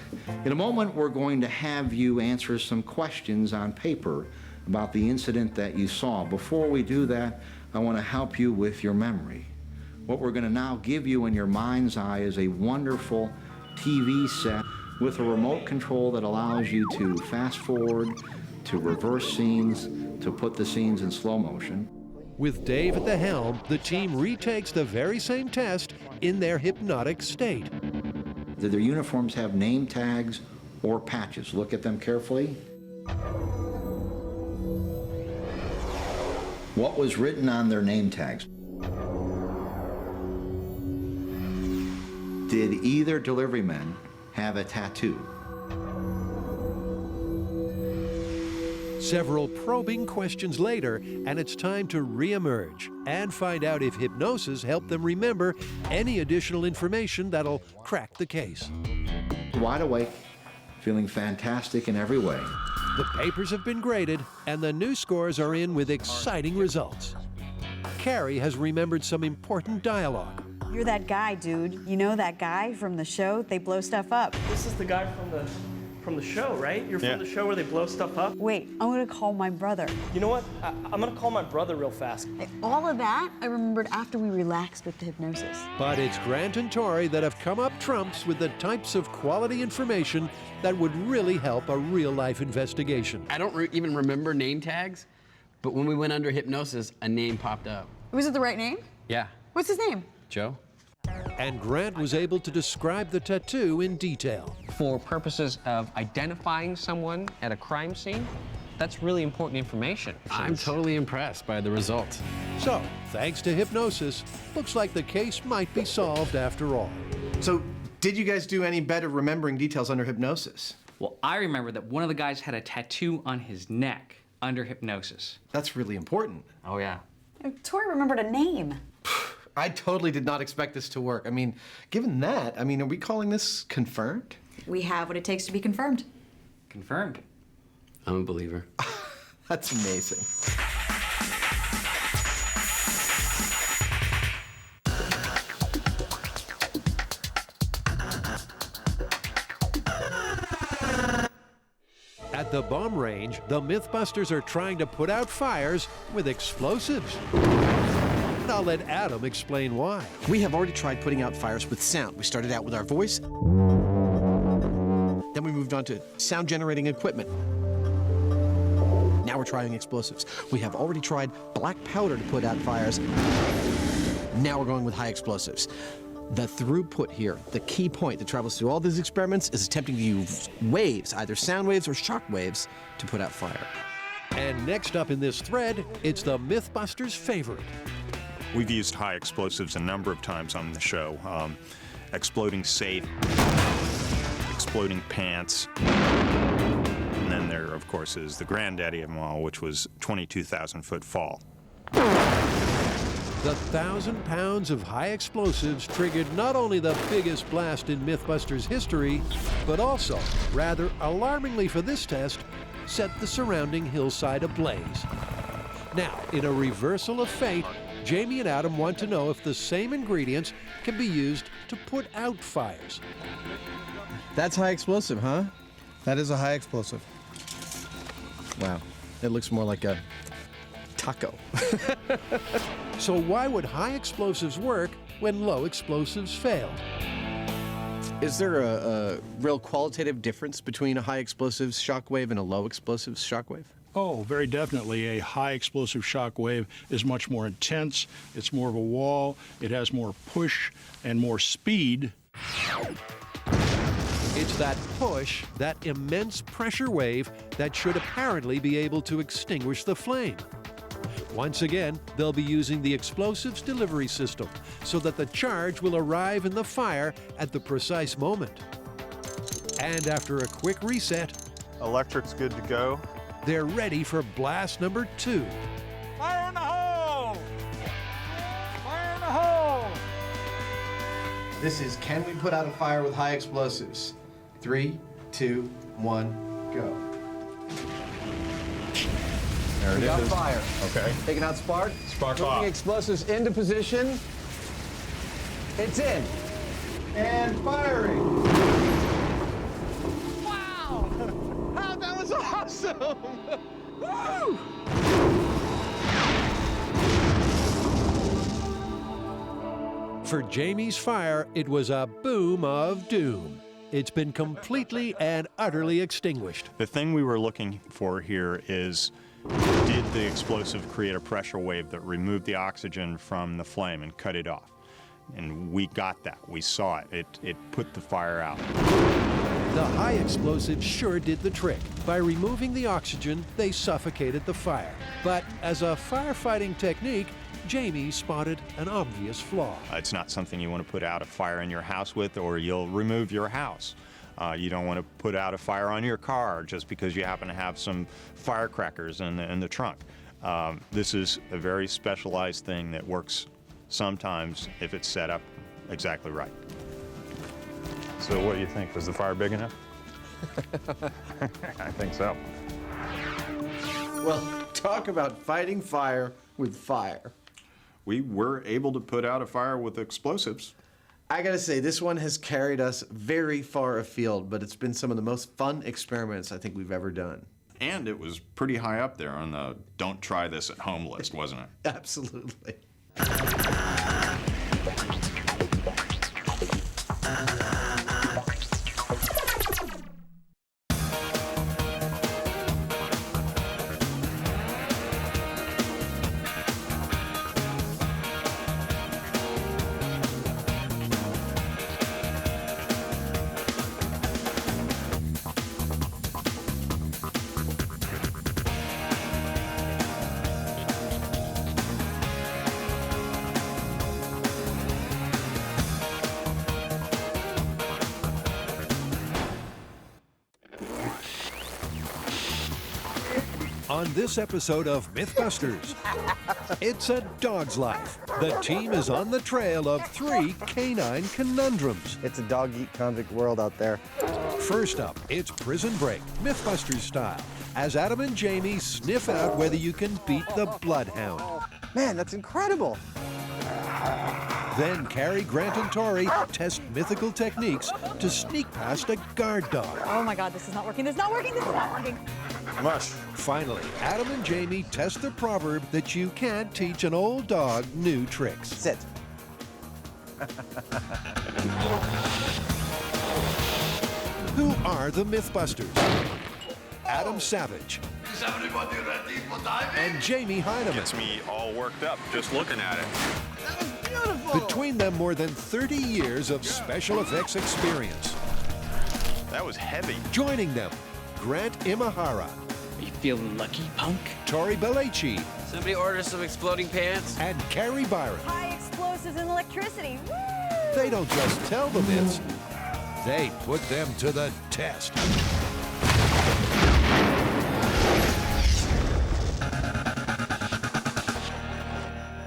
S15: In a moment, we're going to have you answer some questions on paper about the incident that you saw. Before we do that, I want to help you with your memory. What we're going to now give you in your mind's eye is a wonderful TV set with a remote control that allows you to fast forward, to reverse scenes, to put the scenes in slow motion.
S1: With Dave at the helm, the team retakes the very same test in their hypnotic state.
S15: Do their uniforms have name tags or patches? Look at them carefully. What was written on their name tags? Did either delivery man have a tattoo?
S1: Several probing questions later, and it's time to re-emerge and find out if hypnosis helped them remember any additional information that'll crack the case.
S15: Wide awake, feeling fantastic in every way.
S1: The papers have been graded, and the new scores are in with exciting results. Carrie has remembered some important dialogue.
S4: You're that guy, dude. You know that guy from the show? They blow stuff up.
S21: This is the guy from the show, right? You're from the show where they blow stuff up?
S4: Wait, I'm gonna call my brother.
S21: You know what? I'm gonna call my brother real fast.
S4: All of that I remembered after we relaxed with the hypnosis.
S1: But it's Grant and Tori that have come up trumps with the types of quality information that would really help a real-life investigation.
S5: I don't even remember name tags, but when we went under hypnosis, a name popped up.
S13: Was it the right name?
S5: Yeah.
S13: What's his name?
S5: Joe?
S1: And Grant was able to describe the tattoo in detail.
S2: For purposes of identifying someone at a crime scene, that's really important information.
S5: I'm totally impressed by the results.
S1: So, thanks to hypnosis, looks like the case might be solved after all.
S3: So, did you guys do any better remembering details under hypnosis?
S12: Well, I remember that one of the guys had a tattoo on his neck under hypnosis.
S3: That's really important.
S12: Oh, yeah.
S4: Tori remembered a name.
S3: I totally did not expect this to work. I mean, given that, are we calling this confirmed?
S4: We have what it takes to be confirmed.
S12: Confirmed.
S5: I'm a believer.
S3: That's amazing.
S1: At the bomb range, the MythBusters are trying to put out fires with explosives. A I'll let Adam explain why.
S7: We have already tried putting out fires with sound. We started out with our voice. Then we moved on to sound generating equipment. Now we're trying explosives. We have already tried black powder to put out fires. Now we're going with high explosives. The throughput here, the key point that travels through all these experiments, is attempting to use waves, either sound waves or shock waves, to put out fire.
S1: And next up in this thread, it's the MythBusters' favorite.
S8: We've used high explosives a number of times on the show. Exploding safe, exploding pants. And then there, of course, is the granddaddy of them all, which was 22,000-foot fall.
S1: The 1,000 pounds of high explosives triggered not only the biggest blast in MythBusters history, but also, rather alarmingly for this test, set the surrounding hillside ablaze. Now, in a reversal of fate, Jamie and Adam want to know if the same ingredients can be used to put out fires.
S3: That's high explosive, huh? That is a high explosive. Wow. It looks more like a taco.
S1: So why would high explosives work when low explosives fail?
S3: Is there a real qualitative difference between a high explosives shockwave and a low explosives shockwave?
S19: Oh, very definitely. A high explosive shock wave is much more intense. It's more of a wall. It has more push and more speed.
S1: It's that push, that immense pressure wave, that should apparently be able to extinguish the flame. Once again, they'll be using the explosives delivery system so that the charge will arrive in the fire at the precise moment. And after a quick reset,
S8: electric's good to go.
S1: They're ready for blast number 2.
S19: Fire in the hole! Fire in the hole!
S3: This is Can We Put Out a Fire with High Explosives? 3, 2, 1, go.
S11: There
S3: We
S11: it
S3: got
S11: is.
S3: fire.
S11: Okay.
S3: Taking out spark.
S11: Spark
S3: Moving
S11: off.
S3: explosives into position. It's in. And firing. Wow! Oh, that was awesome! Woo!
S1: For Jamie's fire, it was a boom of doom. It's been completely and utterly extinguished.
S8: The thing we were looking for here is, did the explosive create a pressure wave that removed the oxygen from the flame and cut it off? And we got that. We saw it. It put the fire out.
S1: The high explosives sure did the trick. By removing the oxygen, they suffocated the fire. But as a firefighting technique, Jamie spotted an obvious flaw.
S8: It's not something you want to put out a fire in your house with, or you'll remove your house. You don't want to put out a fire on your car just because you happen to have some firecrackers in the trunk. This is a very specialized thing that works sometimes if it's set up exactly right. So what do you think? Was the fire big enough? I think so.
S3: Well, talk about fighting fire with fire.
S8: We were able to put out a fire with explosives.
S3: I gotta say, this one has carried us very far afield, but it's been some of the most fun experiments I think we've ever done.
S8: And it was pretty high up there on the don't try this at home list, wasn't it?
S3: Absolutely.
S1: On this episode of MythBusters, it's a dog's life. The team is on the trail of 3 canine conundrums.
S16: It's a dog-eat convict world out there.
S1: First up, it's Prison Break, MythBusters style, as Adam and Jamie sniff out whether you can beat the bloodhound.
S16: Man, that's incredible.
S1: Then Carrie, Grant, and Tori test mythical techniques to sneak past a guard dog.
S13: Oh my God, this is not working. This is not working. This is not working.
S8: Mush.
S1: Finally, Adam and Jamie test the proverb that you can't teach an old dog new tricks.
S16: Sit.
S1: Who are the MythBusters? Adam Savage and Jamie Heineman.
S8: Gets me all worked up just looking at it.
S1: Between them, more than 30 years of special effects experience.
S8: That was heavy.
S1: Joining them, Grant Imahara.
S12: Are you feeling lucky, punk?
S1: Tori Belleci.
S5: Somebody order some exploding pants.
S1: And Carrie Byron.
S11: High explosives and electricity. Woo!
S1: They don't just tell the myths, they put them to the test.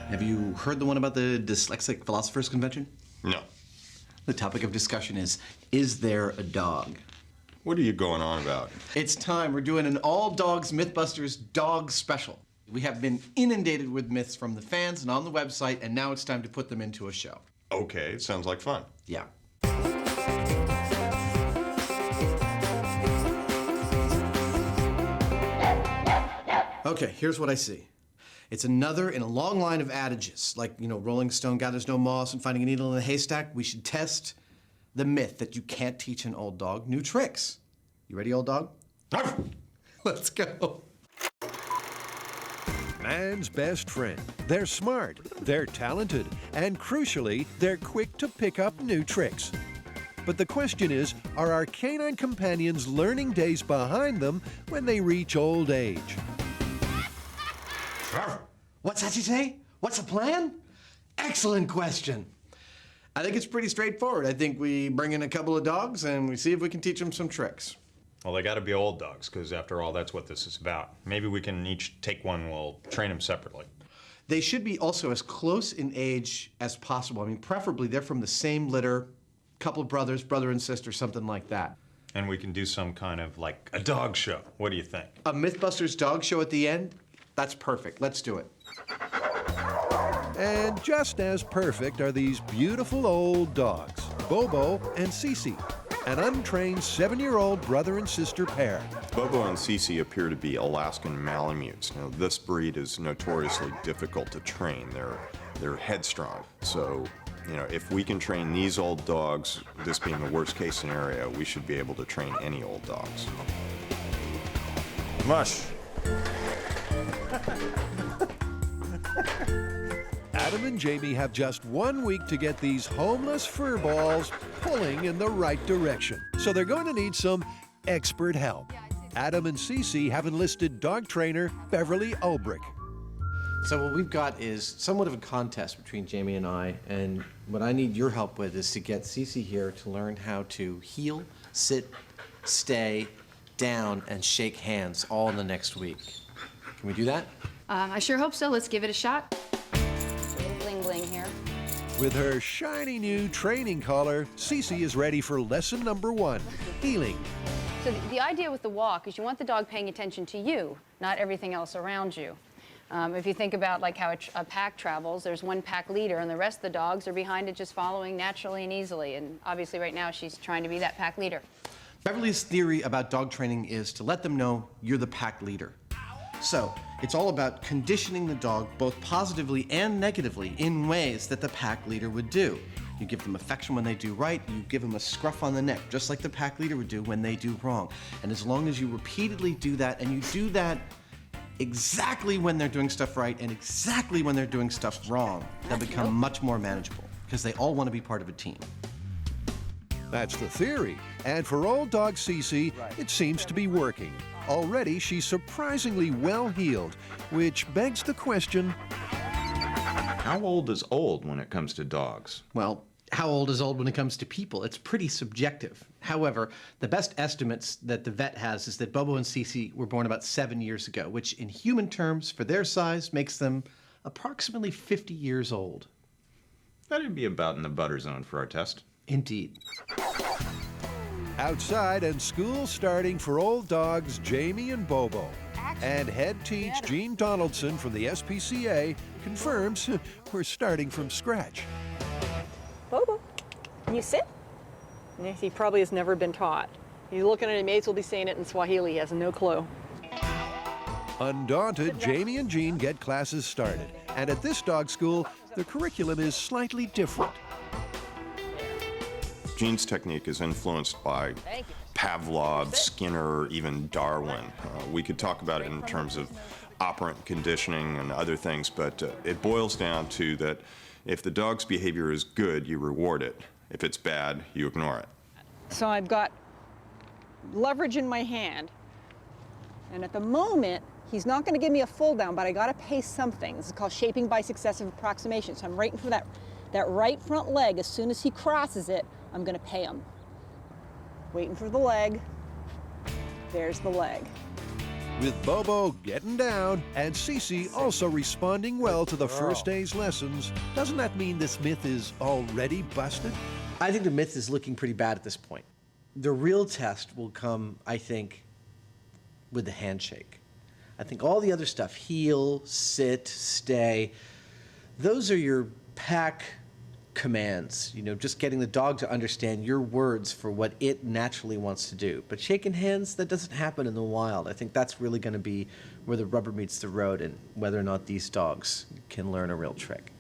S3: Have you heard the one about the Dyslexic Philosophers Convention?
S8: No.
S3: The topic of discussion is there a dog?
S8: What are you going on about?
S3: It's time. We're doing an all dogs MythBusters dog special. We have been inundated with myths from the fans and on the website, and now it's time to put them into a show.
S8: Okay, it sounds like fun.
S3: Yeah. Okay, here's what I see. It's another in a long line of adages, like, Rolling Stone gathers no moss and finding a needle in a haystack. We should test the myth that you can't teach an old dog new tricks. You ready, old dog? Let's go.
S1: Man's best friend. They're smart, they're talented, and crucially, they're quick to pick up new tricks. But the question is, are our canine companions learning days behind them when they reach old age?
S3: What's that you say? What's the plan? Excellent question. I think it's pretty straightforward. I think we bring in a couple of dogs and we see if we can teach them some tricks.
S8: Well, they got to be old dogs, because after all, that's what this is about. Maybe we can each take one, we'll train them separately.
S3: They should be also as close in age as possible. I mean, preferably they're from the same litter, couple of brothers, brother and sister, something like that.
S8: And we can do some kind of, like, a dog show. What do you think?
S3: A MythBusters dog show at the end? That's perfect. Let's do it.
S1: And just as perfect are these beautiful old dogs, Bobo and Cece, an untrained 7-year-old brother and sister pair.
S8: Bobo and Cece appear to be Alaskan Malamutes. Now, this breed is notoriously difficult to train. They're headstrong. So, if we can train these old dogs, this being the worst case scenario, we should be able to train any old dogs. Mush.
S1: Adam and Jamie have just 1 week to get these homeless fur balls pulling in the right direction. So they're going to need some expert help. Adam and Cece have enlisted dog trainer Beverly Ulbrich.
S3: So what we've got is somewhat of a contest between Jamie and I, and what I need your help with is to get Cece here to learn how to heel, sit, stay, down, and shake hands all in the next week. Can we do that?
S11: I sure hope so. Let's give it a shot.
S10: Bling bling here.
S1: With her shiny new training collar, Cece is ready for lesson number 1, healing.
S10: So the idea with the walk is you want the dog paying attention to you, not everything else around you. If you think about like how a pack travels, there's one pack leader and the rest of the dogs are behind it just following naturally and easily. And obviously right now she's trying to be that pack leader.
S3: Beverly's theory about dog training is to let them know you're the pack leader. So it's all about conditioning the dog both positively and negatively in ways that the pack leader would do. You give them affection when they do right, you give them a scruff on the neck, just like the pack leader would do when they do wrong. And as long as you repeatedly do that, and you do that exactly when they're doing stuff right and exactly when they're doing stuff wrong, they'll become much more manageable, because they all want to be part of a team.
S1: That's the theory. And for old dog Cece, it seems to be working. Already, she's surprisingly well-heeled, which begs the question,
S17: how old is old when it comes to dogs?
S3: Well, how old is old when it comes to people? It's pretty subjective. However, the best estimates that the vet has is that Bobo and Cece were born about 7 years ago, which in human terms, for their size, makes them approximately 50 years old.
S17: That'd be about in the butter zone for our test.
S3: Indeed.
S1: Outside and school starting for old dogs Jamie and Bobo. And head teach Gene Donaldson from the SPCA confirms we're starting from scratch.
S20: Bobo, can you sit? He probably has never been taught. He's looking at him, mates will be saying it in Swahili, he has no clue.
S1: Undaunted, Jamie and Jean get classes started. And at this dog school, the curriculum is slightly different.
S8: Jean's technique is influenced by Pavlov, Skinner, even Darwin. We could talk about it in terms of operant conditioning and other things, but it boils down to that if the dog's behavior is good, you reward it. If it's bad, you ignore it.
S20: So I've got leverage in my hand, and at the moment, he's not going to give me a full down, but I got to pay something. This is called shaping by successive approximation. So I'm waiting for that right front leg. As soon as he crosses it, I'm going to pay him. Waiting for the leg. There's the leg.
S1: With Bobo getting down and Cece also responding well to the first day's lessons, doesn't that mean this myth is already busted?
S3: I think the myth is looking pretty bad at this point. The real test will come, I think, with the handshake. I think all the other stuff, heel, sit, stay, those are your pack commands, you know, just getting the dog to understand your words for what it naturally wants to do. But shaking hands, that doesn't happen in the wild. I think that's really going to be where the rubber meets the road and whether or not these dogs can learn a real trick.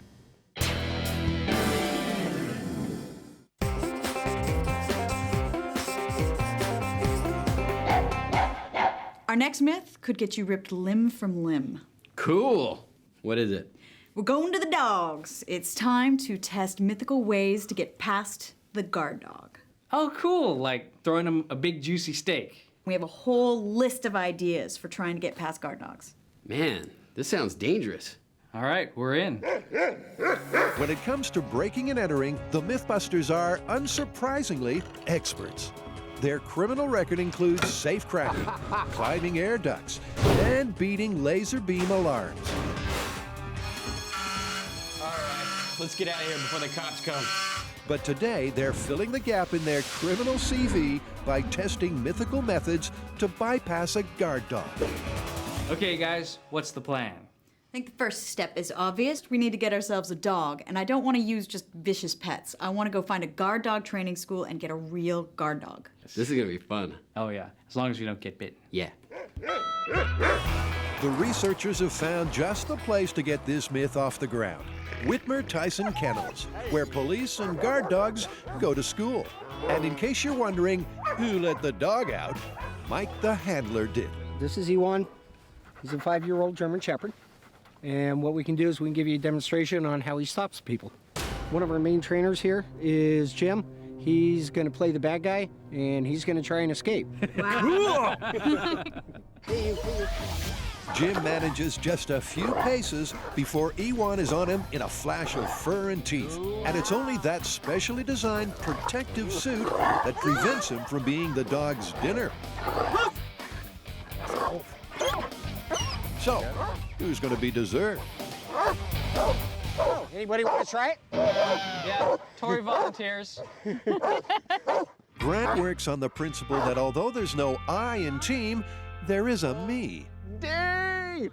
S4: Our next myth could get you ripped limb from limb.
S5: Cool. What is it?
S4: We're going to the dogs. It's time to test mythical ways to get past the guard dog.
S2: Oh, cool. Like throwing them a big juicy steak.
S4: We have a whole list of ideas for trying to get past guard dogs.
S5: Man, this sounds dangerous.
S2: All right, we're in.
S1: When it comes to breaking and entering, the MythBusters are, unsurprisingly, experts. Their criminal record includes safe cracking, climbing air ducts, and beating laser beam alarms.
S12: All right, let's get out of here before the cops come.
S1: But today, they're filling the gap in their criminal CV by testing mythical methods to bypass a guard dog.
S2: Okay, guys, what's the plan?
S4: I think the first step is obvious. We need to get ourselves a dog, and I don't want to use just vicious pets. I want to go find a guard dog training school and get a real guard dog.
S5: This is gonna be fun.
S2: Oh yeah, as long as we don't get bitten.
S5: Yeah.
S1: The researchers have found just the place to get this myth off the ground. Whitmer Tyson Kennels, where police and guard dogs go to school. And in case you're wondering who let the dog out, Mike the handler did.
S6: This is Iwan. He's a 5-year-old German Shepherd. And what we can do is we can give you a demonstration on how he stops people. One of our main trainers here is Jim. He's going to play the bad guy, and he's going to try and escape.
S1: Wow. Jim manages just a few paces before Ewan is on him in a flash of fur and teeth. And it's only that specially designed protective suit that prevents him from being the dog's dinner. So, who's going to be dessert?
S6: Oh, anybody want to try it?
S2: Yeah, Tori volunteers.
S1: Grant works on the principle that although there's no I in team, there is a me.
S5: Dang!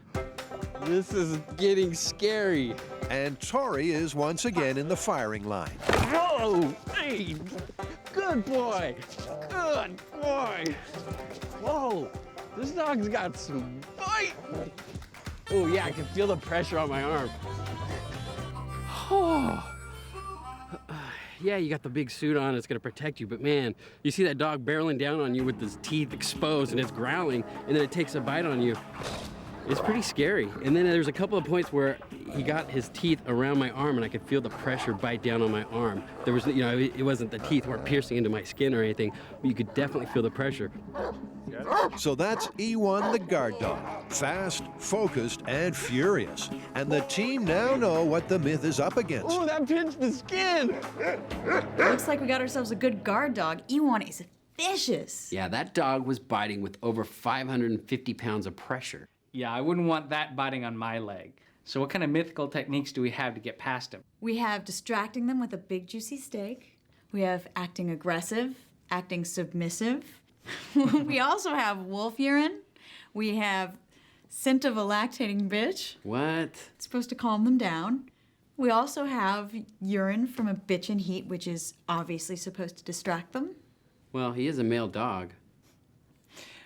S5: This is getting scary.
S1: And Tori is once again in the firing line.
S6: Whoa! Hey! Good boy! Good boy! Whoa! This dog's got some bite! Oh yeah, I can feel the pressure on my arm.
S5: Oh. Yeah, you got the big suit on, it's gonna protect you, but man, you see that dog barreling down on you with his teeth exposed and it's growling, and then it takes a bite on you. It's pretty scary. And then there's a couple of points where he got his teeth around my arm and I could feel the pressure bite down on my arm. There was, you know, it wasn't the teeth weren't piercing into my skin or anything, but you could definitely feel the pressure.
S1: So that's Ewan the guard dog. Fast, focused, and furious. And the team now know what the myth is up against.
S6: Oh, that pinched the skin!
S4: Looks like we got ourselves a good guard dog. Ewan is vicious.
S5: Yeah, that dog was biting with over 550 pounds of pressure.
S2: Yeah, I wouldn't want that biting on my leg. So what kind of mythical techniques do we have to get past him?
S4: We have distracting them with a big juicy steak. We have acting aggressive, acting submissive. We also have wolf urine. We have scent of a lactating bitch.
S5: What?
S4: It's supposed to calm them down. We also have urine from a bitch in heat, which is obviously supposed to distract them.
S5: Well, he is a male dog.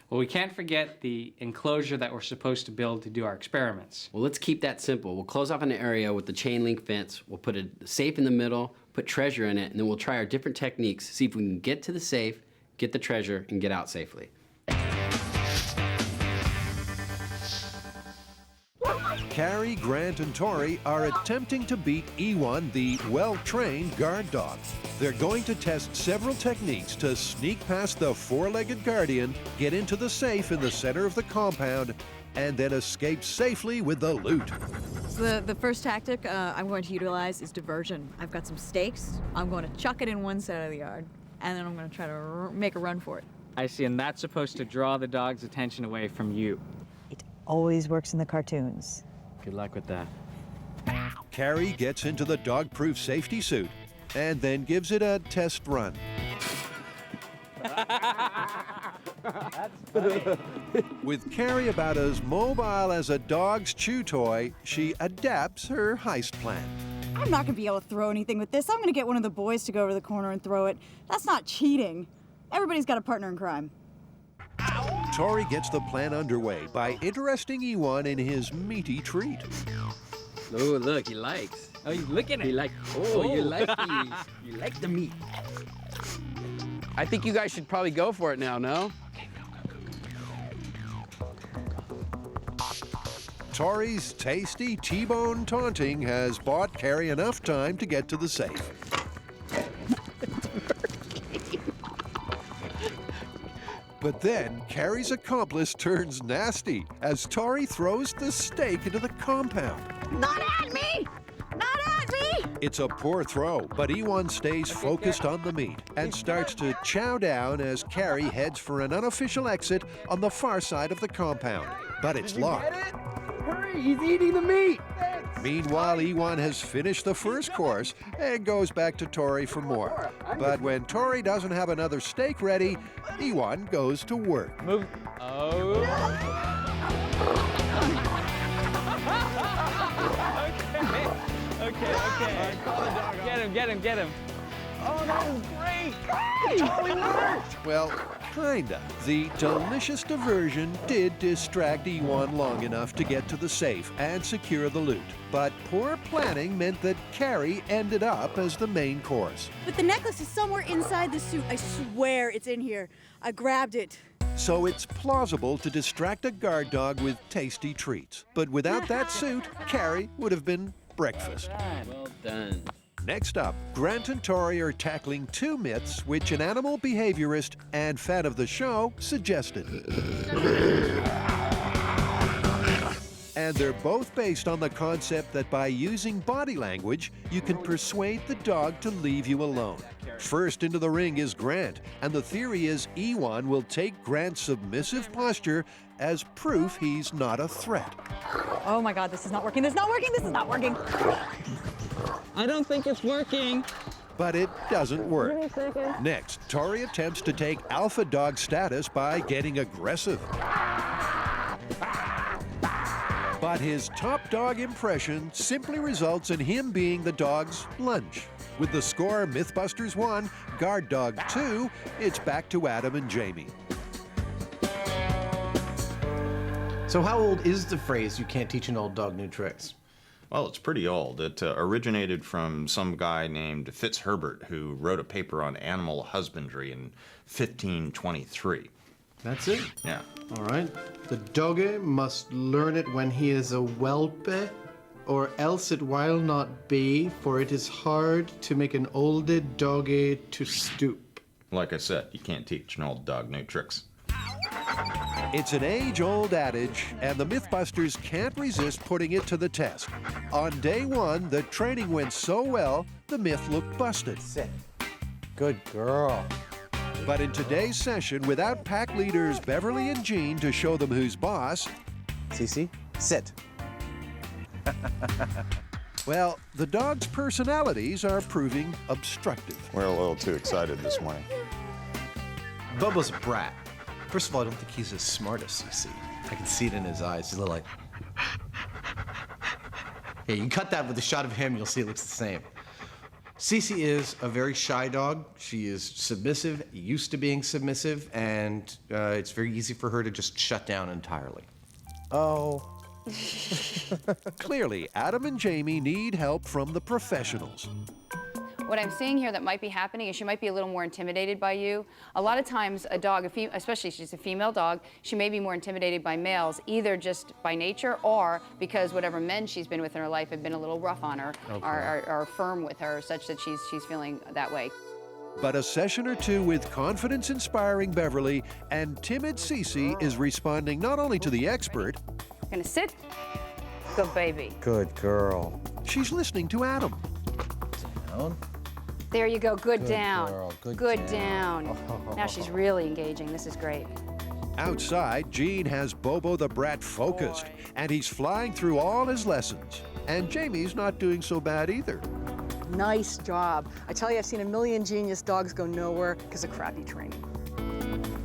S2: Well, we can't forget the enclosure that we're supposed to build to do our experiments.
S5: Well, let's keep that simple. We'll close off an area with the chain link fence. We'll put a safe in the middle, put treasure in it, and then we'll try our different techniques, see if we can get to the safe, get the treasure, and get out safely.
S1: Carrie, Grant, and Tori are attempting to beat Ewan, the well-trained guard dog. They're going to test several techniques to sneak past the four-legged guardian, get into the safe in the center of the compound, and then escape safely with the loot.
S13: So the first tactic I'm going to utilize is diversion. I've got some stakes. I'm going to chuck it in one side of the yard, and then I'm going to try to make a run for it.
S2: I see, and that's supposed to draw the dog's attention away from you.
S14: Always works in the cartoons.
S5: Good luck with that.
S1: Carrie gets into the dog-proof safety suit and then gives it a test run. With Carrie about as mobile as a dog's chew toy, she adapts her heist plan.
S13: I'm not going to be able to throw anything with this. I'm going to get one of the boys to go over to the corner and throw it. That's not cheating. Everybody's got a partner in crime.
S1: Tori gets the plan underway by interesting Ewan in his meaty treat.
S5: Oh, look, he likes.
S2: Oh, you looking at it?
S5: He like. Oh, you like these. You like the meat. I think you guys should probably go for it now, no?
S1: Tori's tasty T-bone taunting has bought Carrie enough time to get to the safe. But then, Carrie's accomplice turns nasty as Tori throws the stake into the compound.
S13: Not at me! Not at me!
S1: It's a poor throw, but Ewan stays focused on the meat and starts to chow down as Carrie heads for an unofficial exit on the far side of the compound. But it's locked.
S5: Hurry, he's eating the meat!
S1: Meanwhile, Ewan has finished the first course and goes back to Tori for more. But when Tori doesn't have another steak ready, Ewan goes to work.
S2: Move. Oh. Okay. Get him.
S21: Oh, that was great! It totally worked!
S1: Well, kinda. The delicious diversion did distract Ewan long enough to get to the safe and secure the loot. But poor planning meant that Carrie ended up as the main course.
S13: But the necklace is somewhere inside the suit. I swear it's in here. I grabbed it.
S1: So it's plausible to distract a guard dog with tasty treats. But without that suit, Carrie would have been breakfast.
S5: Well done.
S1: Next up, Grant and Tori are tackling two myths which an animal behaviorist and fan of the show suggested. And they're both based on the concept that by using body language, you can persuade the dog to leave you alone. First into the ring is Grant, and the theory is Ewan will take Grant's submissive posture as proof he's not a threat.
S13: Oh my God, this is not working. This is not working. This is not working.
S21: I don't think it's working.
S1: But it doesn't work. Next, Tori attempts to take alpha dog status by getting aggressive. But his top dog impression simply results in him being the dog's lunch. With the score MythBusters 1, Guard Dog 2, it's back to Adam and Jamie.
S3: So how old is the phrase, "you can't teach an old dog new tricks"?
S8: Well, it's pretty old. It originated from some guy named Fitzherbert who wrote a paper on animal husbandry in 1523.
S3: That's it?
S8: Yeah.
S3: All right. The dogge must learn it when he is a whelpe, or else it will not be, for it is hard to make an olde dogge to stoop.
S8: Like I said, you can't teach an old dog new tricks.
S1: It's an age-old adage, and the MythBusters can't resist putting it to the test. On day one, the training went so well, the myth looked busted.
S16: Sit. Good girl.
S1: But in today's session, without pack leaders Beverly and Jean to show them who's boss,
S16: Cece, sit.
S1: well, the dog's personalities are proving obstructive.
S8: We're a little too excited this morning.
S3: Bubba's a brat. First of all, I don't think he's as smart as CC. I can see it in his eyes. He's a little like... Yeah, you cut that with a shot of him, you'll see it looks the same.
S7: Cece is a very shy dog. She is submissive, used to being submissive, and it's very easy for her to just shut down entirely.
S16: Oh.
S1: Clearly, Adam and Jamie need help from the professionals.
S10: What I'm seeing here that might be happening is she might be a little more intimidated by you. A lot of times a dog, especially if she's a female dog, she may be more intimidated by males, either just by nature or because whatever men she's been with in her life have been a little rough on her, are firm with her, such that she's feeling that way.
S1: But a session or two with confidence-inspiring Beverly and timid Cece is responding not only to the expert.
S10: Gonna sit. Good baby.
S16: Good girl.
S1: She's listening to Adam.
S16: Down.
S10: There you go. Good down.
S16: Girl.
S10: Good down. Now she's really engaging. This is great.
S1: Outside, Gene has Bobo the brat focused, and he's flying through all his lessons. And Jamie's not doing so bad either.
S20: Nice job. I tell you, I've seen a million genius dogs go nowhere because of crappy training.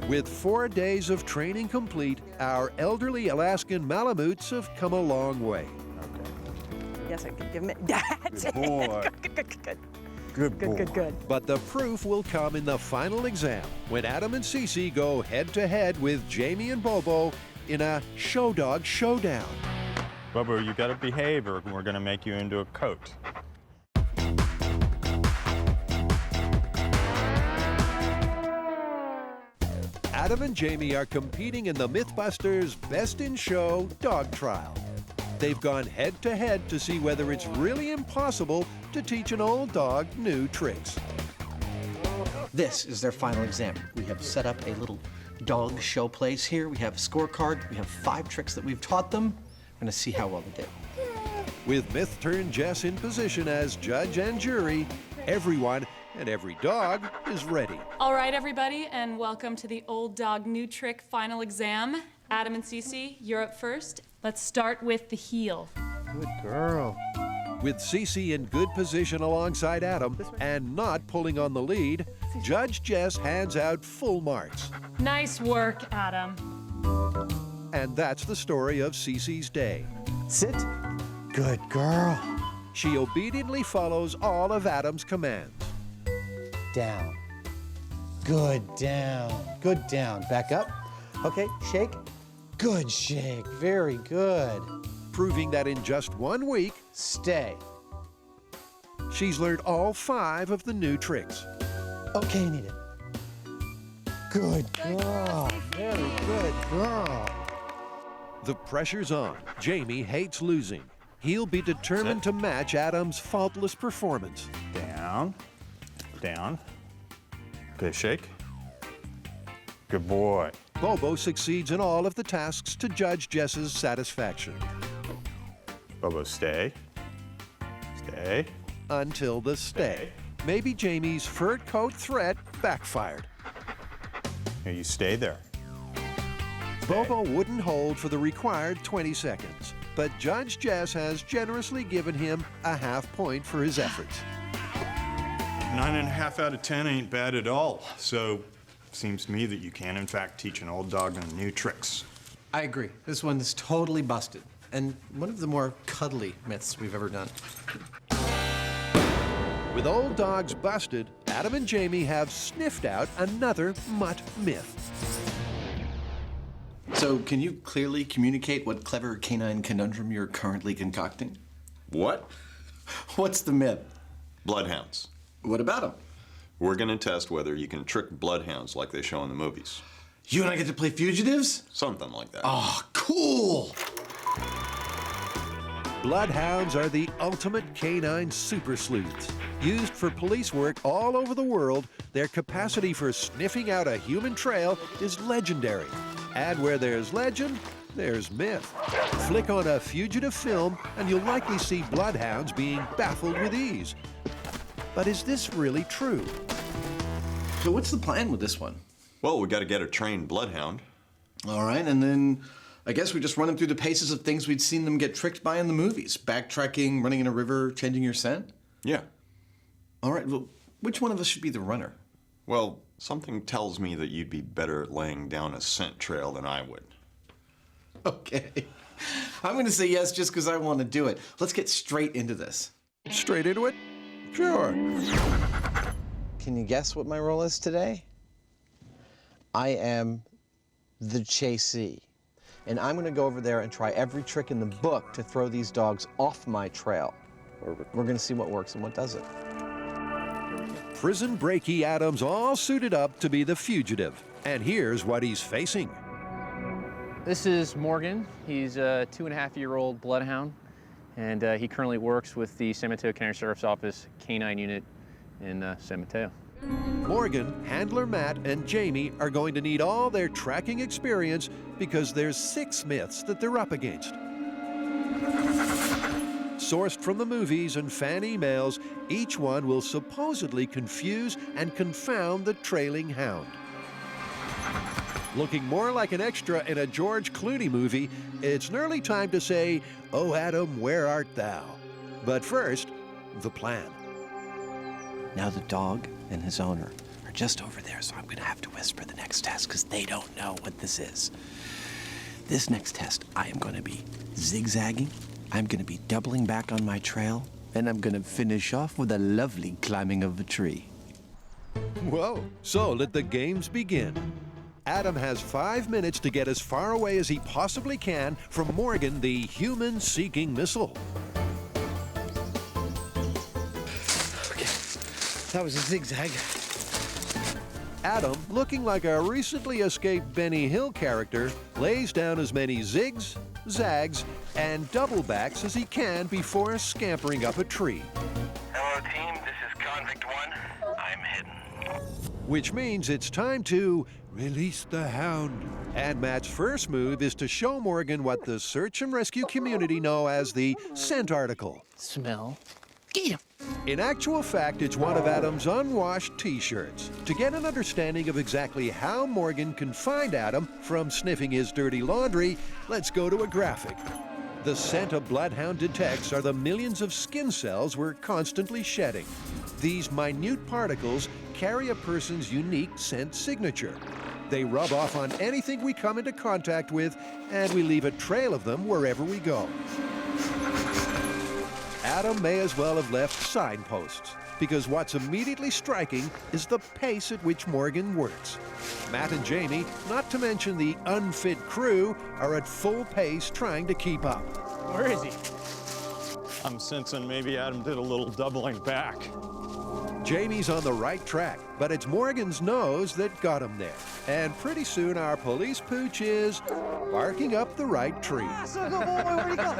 S1: With 4 days of training complete, our elderly Alaskan Malamutes have come a long way.
S20: Yes, I could give him it. That's it.
S16: boy.
S20: Good.
S1: But the proof will come in the final exam when Adam and Cece go head-to-head with Jamie and Bobo in a show dog showdown.
S8: Bobo, you gotta behave or we're gonna make you into a coat.
S1: Adam and Jamie are competing in the MythBusters Best in Show dog trial. They've gone head-to-head to see whether it's really impossible to teach an old dog new tricks.
S3: This is their final exam. We have set up a little dog show place here. We have a scorecard. We have 5 tricks that we've taught them. We're gonna see how well they did.
S1: With Myth-Turn Jess in position as judge and jury, everyone and every dog is ready.
S18: All right, everybody, and welcome to the Old Dog New Trick final exam. Adam and Cece, you're up first. Let's start with the heel.
S16: Good girl.
S1: With Cece in good position alongside Adam and not pulling on the lead, Judge Jess hands out full marks.
S18: Nice work, Adam.
S1: And that's the story of Cece's day.
S16: Sit. Good girl.
S1: She obediently follows all of Adam's commands.
S16: Down. Good down. Good down. Back up. Okay, shake. Good shake. Very good.
S1: Proving that in just 1 week,
S16: Stay.
S1: she's learned all 5 of the new tricks.
S16: Okay, need it. Good girl. Very good girl.
S1: The pressure's on. Jamie hates losing. He'll be determined to match Adam's faultless performance.
S8: Down. Down. Good shake. Good boy.
S1: Bobo succeeds in all of the tasks to Judge Jess's satisfaction.
S8: Bobo, stay. Stay.
S1: Until the stay. Maybe Jamie's fur coat threat backfired.
S8: Here, you stay there.
S1: Bobo wouldn't hold for the required 20 seconds, but Judge Jess has generously given him a half point for his efforts.
S8: 9.5 out of 10 ain't bad at all. So, seems to me that you can, in fact, teach an old dog new tricks.
S3: I agree. This one is totally busted. And one of the more cuddly myths we've ever done.
S1: With old dogs busted, Adam and Jamie have sniffed out another mutt myth.
S3: So, can you clearly communicate what clever canine conundrum you're currently concocting?
S17: What?
S3: What's the myth?
S17: Bloodhounds.
S3: What about them?
S17: We're going to test whether you can trick bloodhounds like they show in the movies.
S3: You and I get to play fugitives?
S17: Something like that.
S3: Oh, cool!
S1: Bloodhounds are the ultimate canine super sleuths. Used for police work all over the world, their capacity for sniffing out a human trail is legendary. And where there's legend, there's myth. Flick on a fugitive film, and you'll likely see bloodhounds being baffled with ease. But is this really true?
S3: So what's the plan with this one?
S17: Well, we got to get a trained bloodhound.
S3: All right, and then I guess we just run them through the paces of things we'd seen them get tricked by in the movies. Backtracking, running in a river, changing your scent?
S17: Yeah.
S3: All right, well, which one of us should be the runner?
S17: Well, something tells me that you'd be better at laying down a scent trail than I would.
S3: Okay. I'm going to say yes just because I want to do it. Let's get straight into this.
S1: Straight into it? Sure.
S16: Can you guess what my role is today? I am the chasee. And I'm going to go over there and try every trick in the book to throw these dogs off my trail. We're going to see what works and what doesn't.
S1: Prison breaky Adam's all suited up to be the fugitive. And here's what he's facing.
S9: This is Morgan. He's a 2.5-year-old bloodhound, and he currently works with the San Mateo County Sheriff's Office Canine Unit in San Mateo.
S1: Morgan, handler Matt, and Jamie are going to need all their tracking experience because there's 6 myths that they're up against. Sourced from the movies and fan emails, each one will supposedly confuse and confound the trailing hound. Looking more like an extra in a George Clooney movie, it's nearly time to say, "Oh, Adam, where art thou?" But first, the plan.
S16: Now the dog and his owner are just over there, so I'm going to have to whisper the next test because they don't know what this is. This next test, I am going to be zigzagging, I'm going to be doubling back on my trail, and I'm going to finish off with a lovely climbing of a tree.
S1: Whoa, so let the games begin. Adam has 5 minutes to get as far away as he possibly can from Morgan, the human-seeking missile.
S16: Okay, that was a zigzag.
S1: Adam, looking like a recently escaped Benny Hill character, lays down as many zigs, zags, and doublebacks as he can before scampering up a tree.
S22: Hello, team. This is Convict 1. I'm hidden.
S1: Which means it's time to release the hound. And Matt's first move is to show Morgan what the search and rescue community know as the scent article.
S9: Smell.
S1: In actual fact, it's one of Adam's unwashed T-shirts. To get an understanding of exactly how Morgan can find Adam from sniffing his dirty laundry, let's go to a graphic. The scent a bloodhound detects are the millions of skin cells we're constantly shedding. These minute particles carry a person's unique scent signature. They rub off on anything we come into contact with, and we leave a trail of them wherever we go. Adam may as well have left signposts, because what's immediately striking is the pace at which Morgan works. Matt and Jamie, not to mention the unfit crew, are at full pace trying to keep up.
S9: Where is he?
S8: I'm sensing maybe Adam did a little doubling back.
S1: Jamie's on the right track, but it's Morgan's nose that got him there. And pretty soon our police pooch is barking up the right tree.
S23: That's a good boy, where'd he go?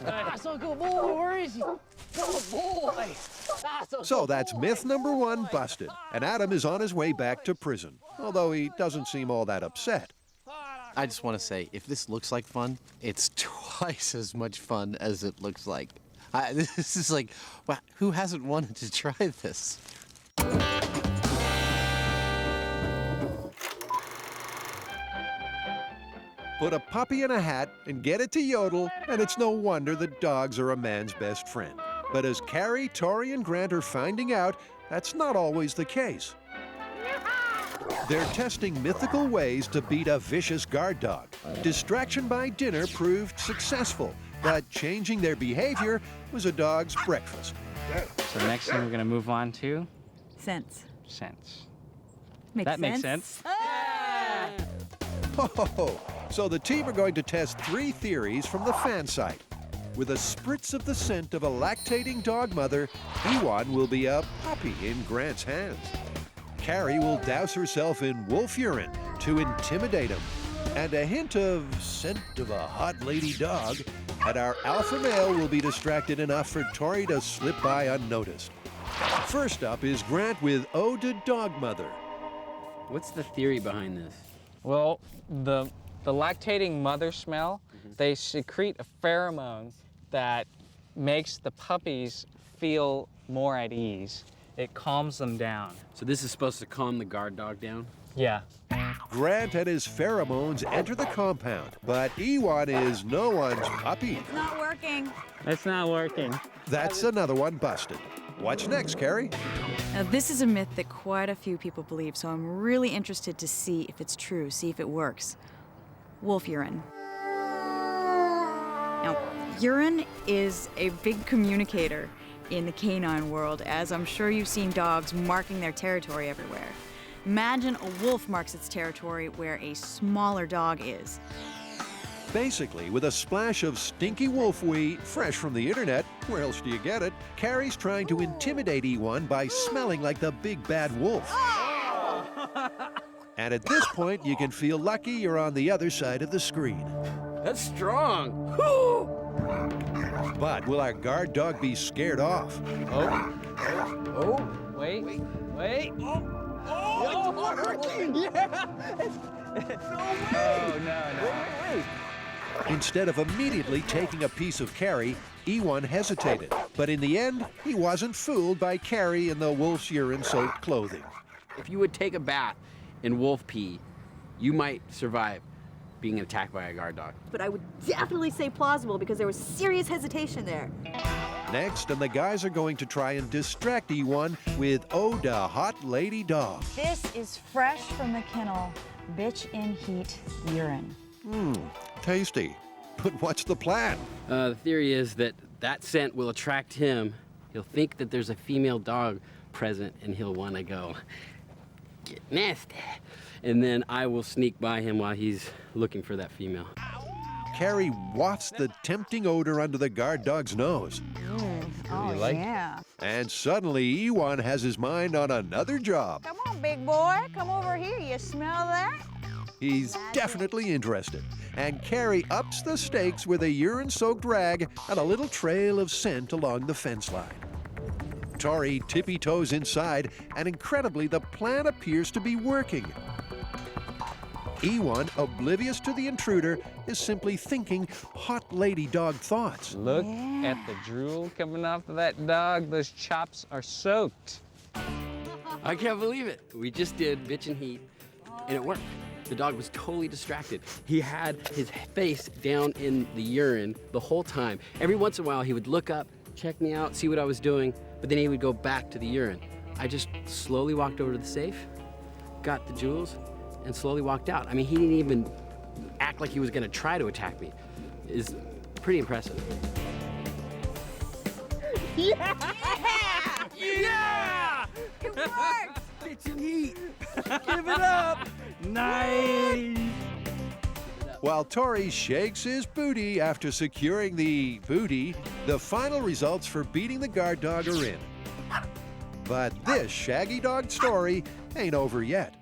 S23: That's a good boy, where is he? Good boy.
S1: So that's myth number 1 busted, and Adam is on his way back to prison, although he doesn't seem all that upset.
S16: I just want to say, if this looks like fun, it's twice as much fun as it looks like. This is like, wow, who hasn't wanted to try this?
S1: Put a puppy in a hat and get it to yodel, and it's no wonder that dogs are a man's best friend. But as Carrie, Tori, and Grant are finding out, that's not always the case. They're testing mythical ways to beat a vicious guard dog. Distraction by dinner proved successful, but changing their behavior was a dog's breakfast.
S2: So the next thing we're going to move on to?
S13: Scents.
S2: Scents.
S13: Makes
S2: Makes sense.
S1: Oh, so the team are going to test 3 theories from the fan site. With a spritz of the scent of a lactating dog mother, Ewan will be a puppy in Grant's hands. Carrie will douse herself in wolf urine to intimidate him. And a hint of scent of a hot lady dog, and our alpha male will be distracted enough for Tori to slip by unnoticed. First up is Grant with Ode to Dog Mother.
S5: What's the theory behind this?
S2: Well, the lactating mother smell, they secrete a pheromone that makes the puppies feel more at ease. It calms them down.
S5: So this is supposed to calm the guard dog down?
S2: Yeah.
S1: Grant and his pheromones enter the compound, but Ewan is no one's puppy.
S13: It's not working.
S2: It's not working.
S1: That's another one busted. What's next, Carrie?
S13: Now, this is a myth that quite a few people believe, so I'm really interested to see if it's true, see if it works. Wolf urine. Now, urine is a big communicator, in the canine world, as I'm sure you've seen dogs marking their territory everywhere. Imagine a wolf marks its territory where a smaller dog is.
S1: Basically, with a splash of stinky wolf wee, fresh from the internet, where else do you get it? Carrie's trying to intimidate E1 by smelling like the big bad wolf. And at this point, you can feel lucky you're on the other side of the screen.
S5: That's strong.
S1: But will our guard dog be scared off?
S2: Wait.
S1: Instead of immediately taking a piece of Carrie, E1 hesitated. But in the end, he wasn't fooled by Carrie in the wolf's urine-soaked clothing.
S5: If you would take a bath in wolf pee, you might survive being attacked by a guard dog.
S11: But I would definitely say plausible because there was serious hesitation there.
S1: Next, and the guys are going to try and distract E1 with Ode to Hot Lady Dog.
S14: This is fresh from the kennel, bitch in heat urine.
S1: Tasty. But what's the plan?
S5: The theory is that that scent will attract him. He'll think that there's a female dog present and he'll want to go get nasty. And then I will sneak by him while he's looking for that female.
S1: Carrie wafts the tempting odor under the guard dog's nose.
S13: Oh, yeah.
S1: And suddenly, E1 has his mind on another job.
S13: Come on, big boy. Come over here. You smell that?
S1: He's definitely interested. And Carrie ups the stakes with a urine-soaked rag and a little trail of scent along the fence line. Tori tippy-toes inside, and incredibly, the plan appears to be working. E1, oblivious to the intruder, is simply thinking hot lady dog thoughts.
S2: Look at the drool coming off of that dog. Those chops are soaked.
S5: I can't believe it. We just did bitch and heat, and it worked. The dog was totally distracted. He had his face down in the urine the whole time. Every once in a while, he would look up, check me out, see what I was doing, but then he would go back to the urine. I just slowly walked over to the safe, got the jewels, and slowly walked out. I mean, he didn't even act like he was gonna try to attack me. It's pretty impressive.
S23: Yeah!
S13: Yeah! It worked!
S5: Bitch and heat.
S23: Give it up!
S5: Nice!
S1: While Tori shakes his booty after securing the booty, the final results for beating the guard dog are in. But this shaggy dog story ain't over yet.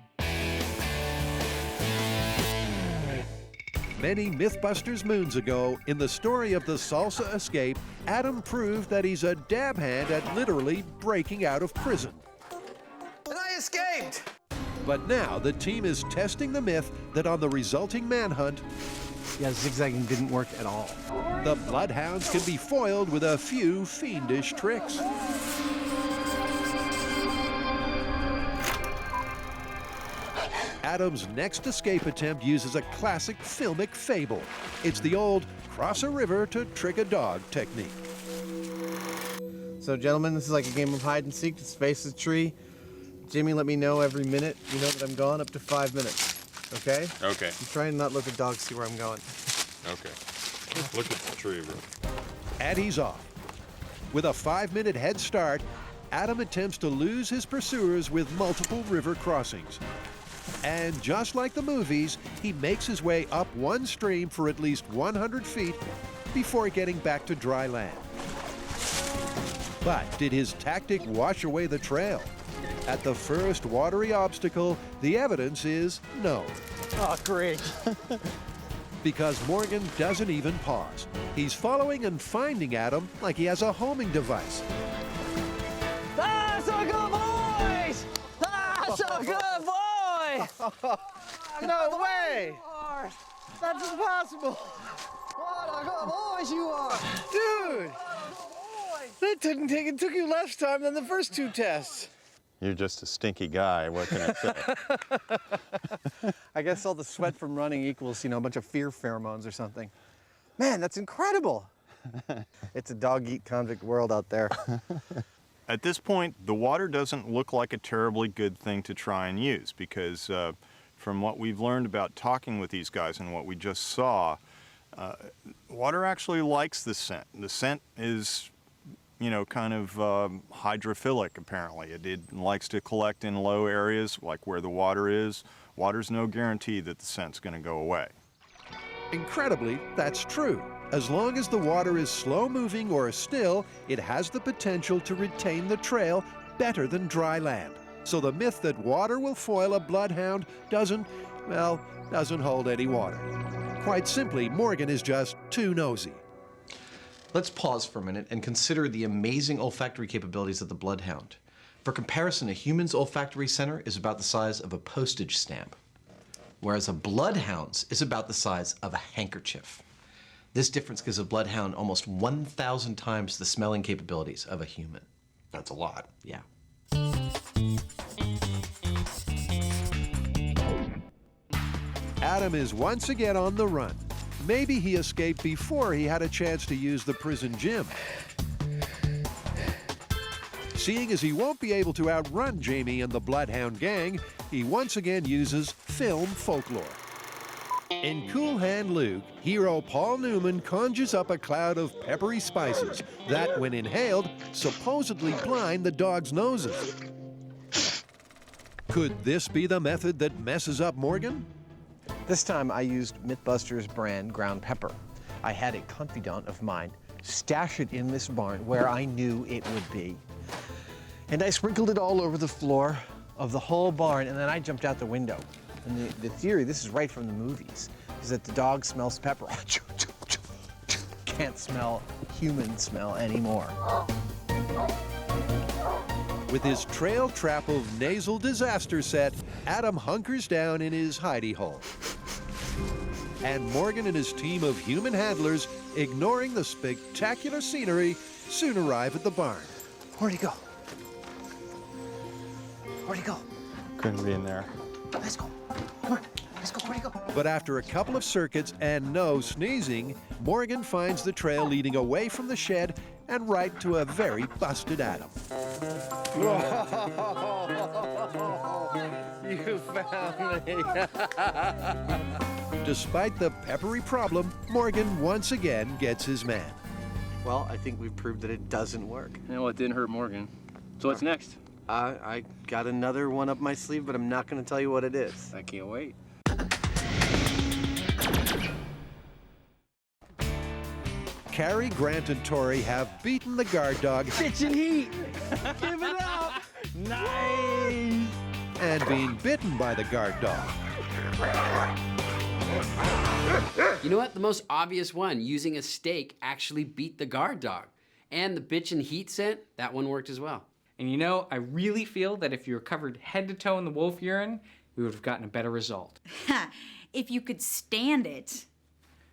S1: Many MythBusters moons ago, in the story of the salsa escape, Adam proved that he's a dab hand at literally breaking out of prison.
S23: And I escaped!
S1: But now the team is testing the myth that on the resulting manhunt,
S3: Yeah, zigzagging didn't work at all.
S1: the bloodhounds can be foiled with a few fiendish tricks. Adam's next escape attempt uses a classic filmic fable. It's the old cross a river to trick a dog technique.
S3: So, gentlemen, this is like a game of hide and seek to space the tree. Jimmy, let me know every minute. You know that I'm gone up to 5 minutes. Okay?
S8: Okay.
S3: I'm trying not to look at dogs, see where I'm going.
S8: Okay. Look at the tree, bro.
S1: And he's off. With a 5-minute head start, Adam attempts to lose his pursuers with multiple river crossings. And just like the movies, he makes his way up one stream for at least 100 feet before getting back to dry land. But did his tactic wash away the trail? At the first watery obstacle, the evidence is no.
S23: Oh, great.
S1: Because Morgan doesn't even pause. He's following and finding Adam like he has a homing device.
S23: Ah, so good, boys! Ah, so good, boy!
S3: No way!
S23: That's impossible! What a good boys you are!
S3: Dude! It took you less time than the first 2 tests.
S8: You're just a stinky guy. What can I say?
S3: I guess all the sweat from running equals, a bunch of fear pheromones or something. Man, that's incredible. It's a dog-eat-convict world out there.
S8: At this point, the water doesn't look like a terribly good thing to try and use because from what we've learned about talking with these guys and what we just saw, water actually likes the scent. The scent is you know, kind of hydrophilic, apparently. It likes to collect in low areas, like where the water is. Water's no guarantee that the scent's going to go away.
S1: Incredibly, that's true. As long as the water is slow-moving or still, it has the potential to retain the trail better than dry land. So the myth that water will foil a bloodhound doesn't hold any water. Quite simply, Morgan is just too nosy.
S7: Let's pause for a minute and consider the amazing olfactory capabilities of the bloodhound. For comparison, a human's olfactory center is about the size of a postage stamp, whereas a bloodhound's is about the size of a handkerchief. This difference gives a bloodhound almost 1,000 times the smelling capabilities of a human.
S8: That's a lot.
S7: Yeah.
S1: Adam is once again on the run. Maybe he escaped before he had a chance to use the prison gym. Seeing as he won't be able to outrun Jamie and the Bloodhound gang, he once again uses film folklore. In Cool Hand Luke, hero Paul Newman conjures up a cloud of peppery spices that, when inhaled, supposedly blind the dog's noses. Could this be the method that messes up Morgan?
S16: This time I used MythBusters brand ground pepper. I had a confidant of mine stash it in this barn where I knew it would be. And I sprinkled it all over the floor of the whole barn, and then I jumped out the window. And the theory, this is right from the movies, is that the dog smells pepper. Can't smell human smell anymore.
S1: With his trail trap of nasal disaster set, Adam hunkers down in his hidey hole. And Morgan and his team of human handlers, ignoring the spectacular scenery, soon arrive at the barn.
S16: Where'd he go? Where'd he go?
S8: Couldn't be in there.
S16: Let's go. Come on. Let's go. Where'd he go?
S1: But after a couple of circuits and no sneezing, Morgan finds the trail leading away from the shed and right to a very busted Adam.
S16: You found me.
S1: Despite the peppery problem, Morgan once again gets his man.
S16: Well, I think we've proved that it doesn't work.
S9: Yeah, well, it didn't hurt Morgan. So what's next?
S16: I got another one up my sleeve, but I'm not going to tell you what it is.
S9: I can't wait.
S1: Carrie, Grant, and Tori have beaten the guard dog.
S16: Bitch and heat! Give it up! Nice!
S1: And being bitten by the guard dog.
S5: You know what? The most obvious one, using a stake, actually beat the guard dog. And the bitch and heat scent, that one worked as well.
S2: And you know, I really feel that if you were covered head to toe in the wolf urine, we would have gotten a better result.
S4: If you could stand it.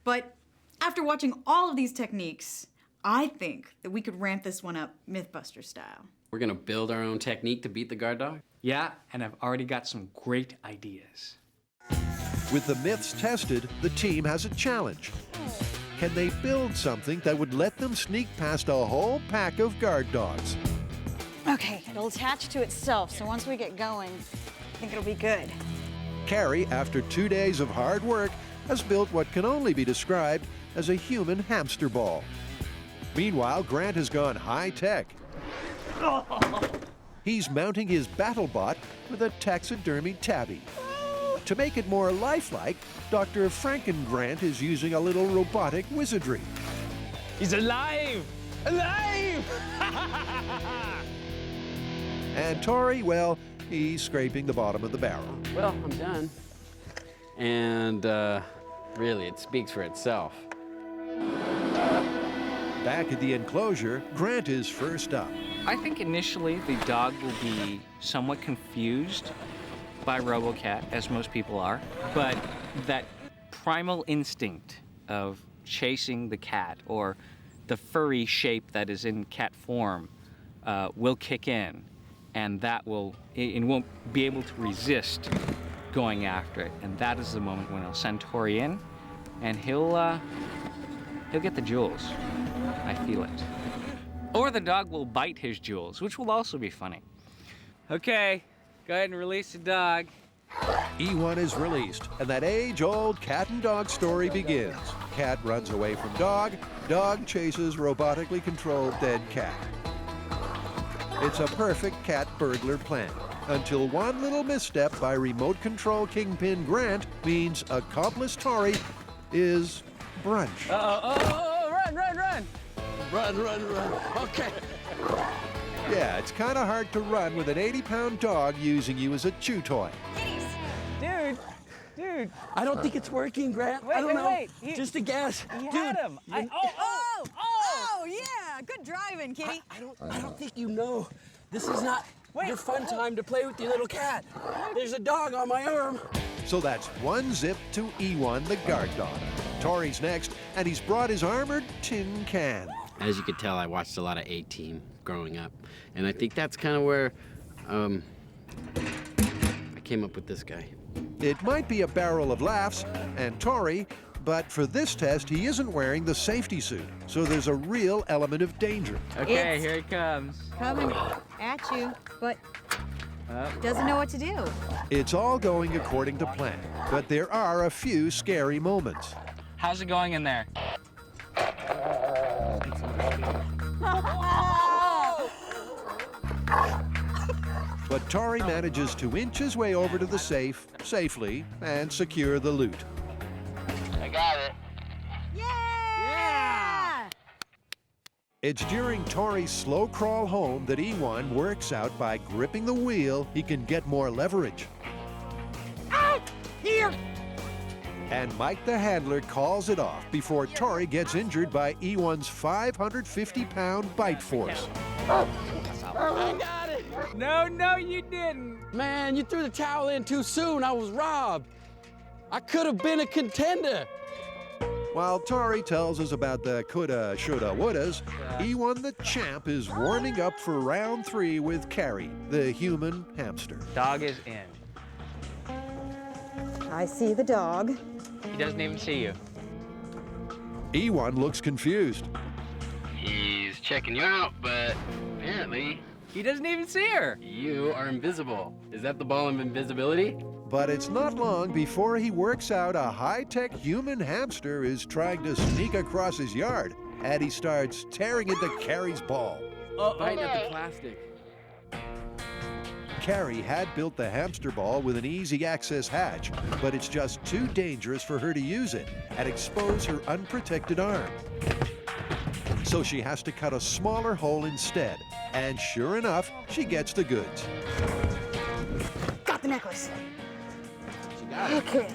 S4: But after watching all of these techniques, I think that we could ramp this one up MythBusters style.
S5: We're gonna build our own technique to beat the guard dog?
S2: Yeah, and I've already got some great ideas.
S1: With the myths tested, the team has a challenge. Can they build something that would let them sneak past a whole pack of guard dogs?
S13: Okay, it'll attach to itself, so once we get going, I think it'll be good.
S1: Carrie, after 2 days of hard work, has built what can only be described as a human hamster ball. Meanwhile, Grant has gone high-tech. He's mounting his battle bot with a taxidermy tabby. To make it more lifelike, Dr. Franken-Grant is using a little robotic wizardry.
S21: He's alive! Alive!
S1: And Tori, well, he's scraping the bottom of the barrel.
S5: Well, I'm done. And really, it speaks for itself.
S1: Back at the enclosure, Grant is first up.
S2: I think initially the dog will be somewhat confused by RoboCat, as most people are, but that primal instinct of chasing the cat, or the furry shape that is in cat form, will kick in, and that will, it won't be able to resist going after it. And that is the moment when I'll send Tori in, and he'll get the jewels. I feel it. Or the dog will bite his jewels, which will also be funny. Okay, go ahead and release the dog.
S1: E1 is released, and that age-old cat and dog story begins. Cat runs away from dog, dog chases robotically controlled dead cat. It's a perfect cat burglar plan. Until one little misstep by remote control kingpin Grant means accomplice Tori is brunch.
S23: Run, run, run!
S16: Run, run, run. Okay.
S1: Yeah, it's kind of hard to run with an 80-pound dog using you as a chew toy.
S23: Dude.
S16: I don't think it's working, Grant.
S23: Wait,
S16: I don't know.
S23: wait.
S16: Just a guess.
S23: He
S16: Dude,
S23: had him.
S13: Oh, yeah. Good driving, kitty.
S16: I don't think you know. This is not your fun time to play with your little cat. There's a dog on my arm.
S1: So that's one zip to Ewan the guard dog. Tori's next, and he's brought his armored tin can.
S5: As you could tell, I watched a lot of A-Team growing up, and I think that's kind of where I came up with this guy.
S1: It might be a barrel of laughs and Tori, but for this test, he isn't wearing the safety suit, so there's a real element of danger.
S23: Okay, here it comes.
S13: Coming at you, but doesn't know what to do.
S1: It's all going according to plan, but there are a few scary moments.
S2: How's it going in there?
S1: But Tori manages to inch his way over to the safe safely and secure the loot.
S23: I got it.
S13: Yeah!
S1: It's during Tori's slow crawl home that Ewan works out by gripping the wheel, he can get more leverage.
S23: Out! Here!
S1: And Mike the handler calls it off before Tori gets injured by Ewan's 550-pound bite force.
S23: I got it! No, you didn't.
S16: Man, you threw the towel in too soon. I was robbed. I could have been a contender.
S1: While Tori tells us about the coulda, shoulda, wouldas, Ewan the champ is warming up for round 3 with Carrie, the human hamster.
S2: Dog is in.
S11: I see the dog.
S2: He doesn't even see you.
S1: Ewan looks confused.
S5: He's checking you out, but apparently
S2: He doesn't even see her.
S5: you are invisible. Is that the ball of invisibility?
S1: But it's not long before he works out a high-tech human hamster is trying to sneak across his yard, and he starts tearing into Carrie's ball.
S5: Biting at the plastic.
S1: Carrie had built the hamster ball with an easy access hatch, but it's just too dangerous for her to use it and expose her unprotected arm. So she has to cut a smaller hole instead, and sure enough, she gets the goods.
S11: Got the necklace.
S5: She got it.
S11: Okay,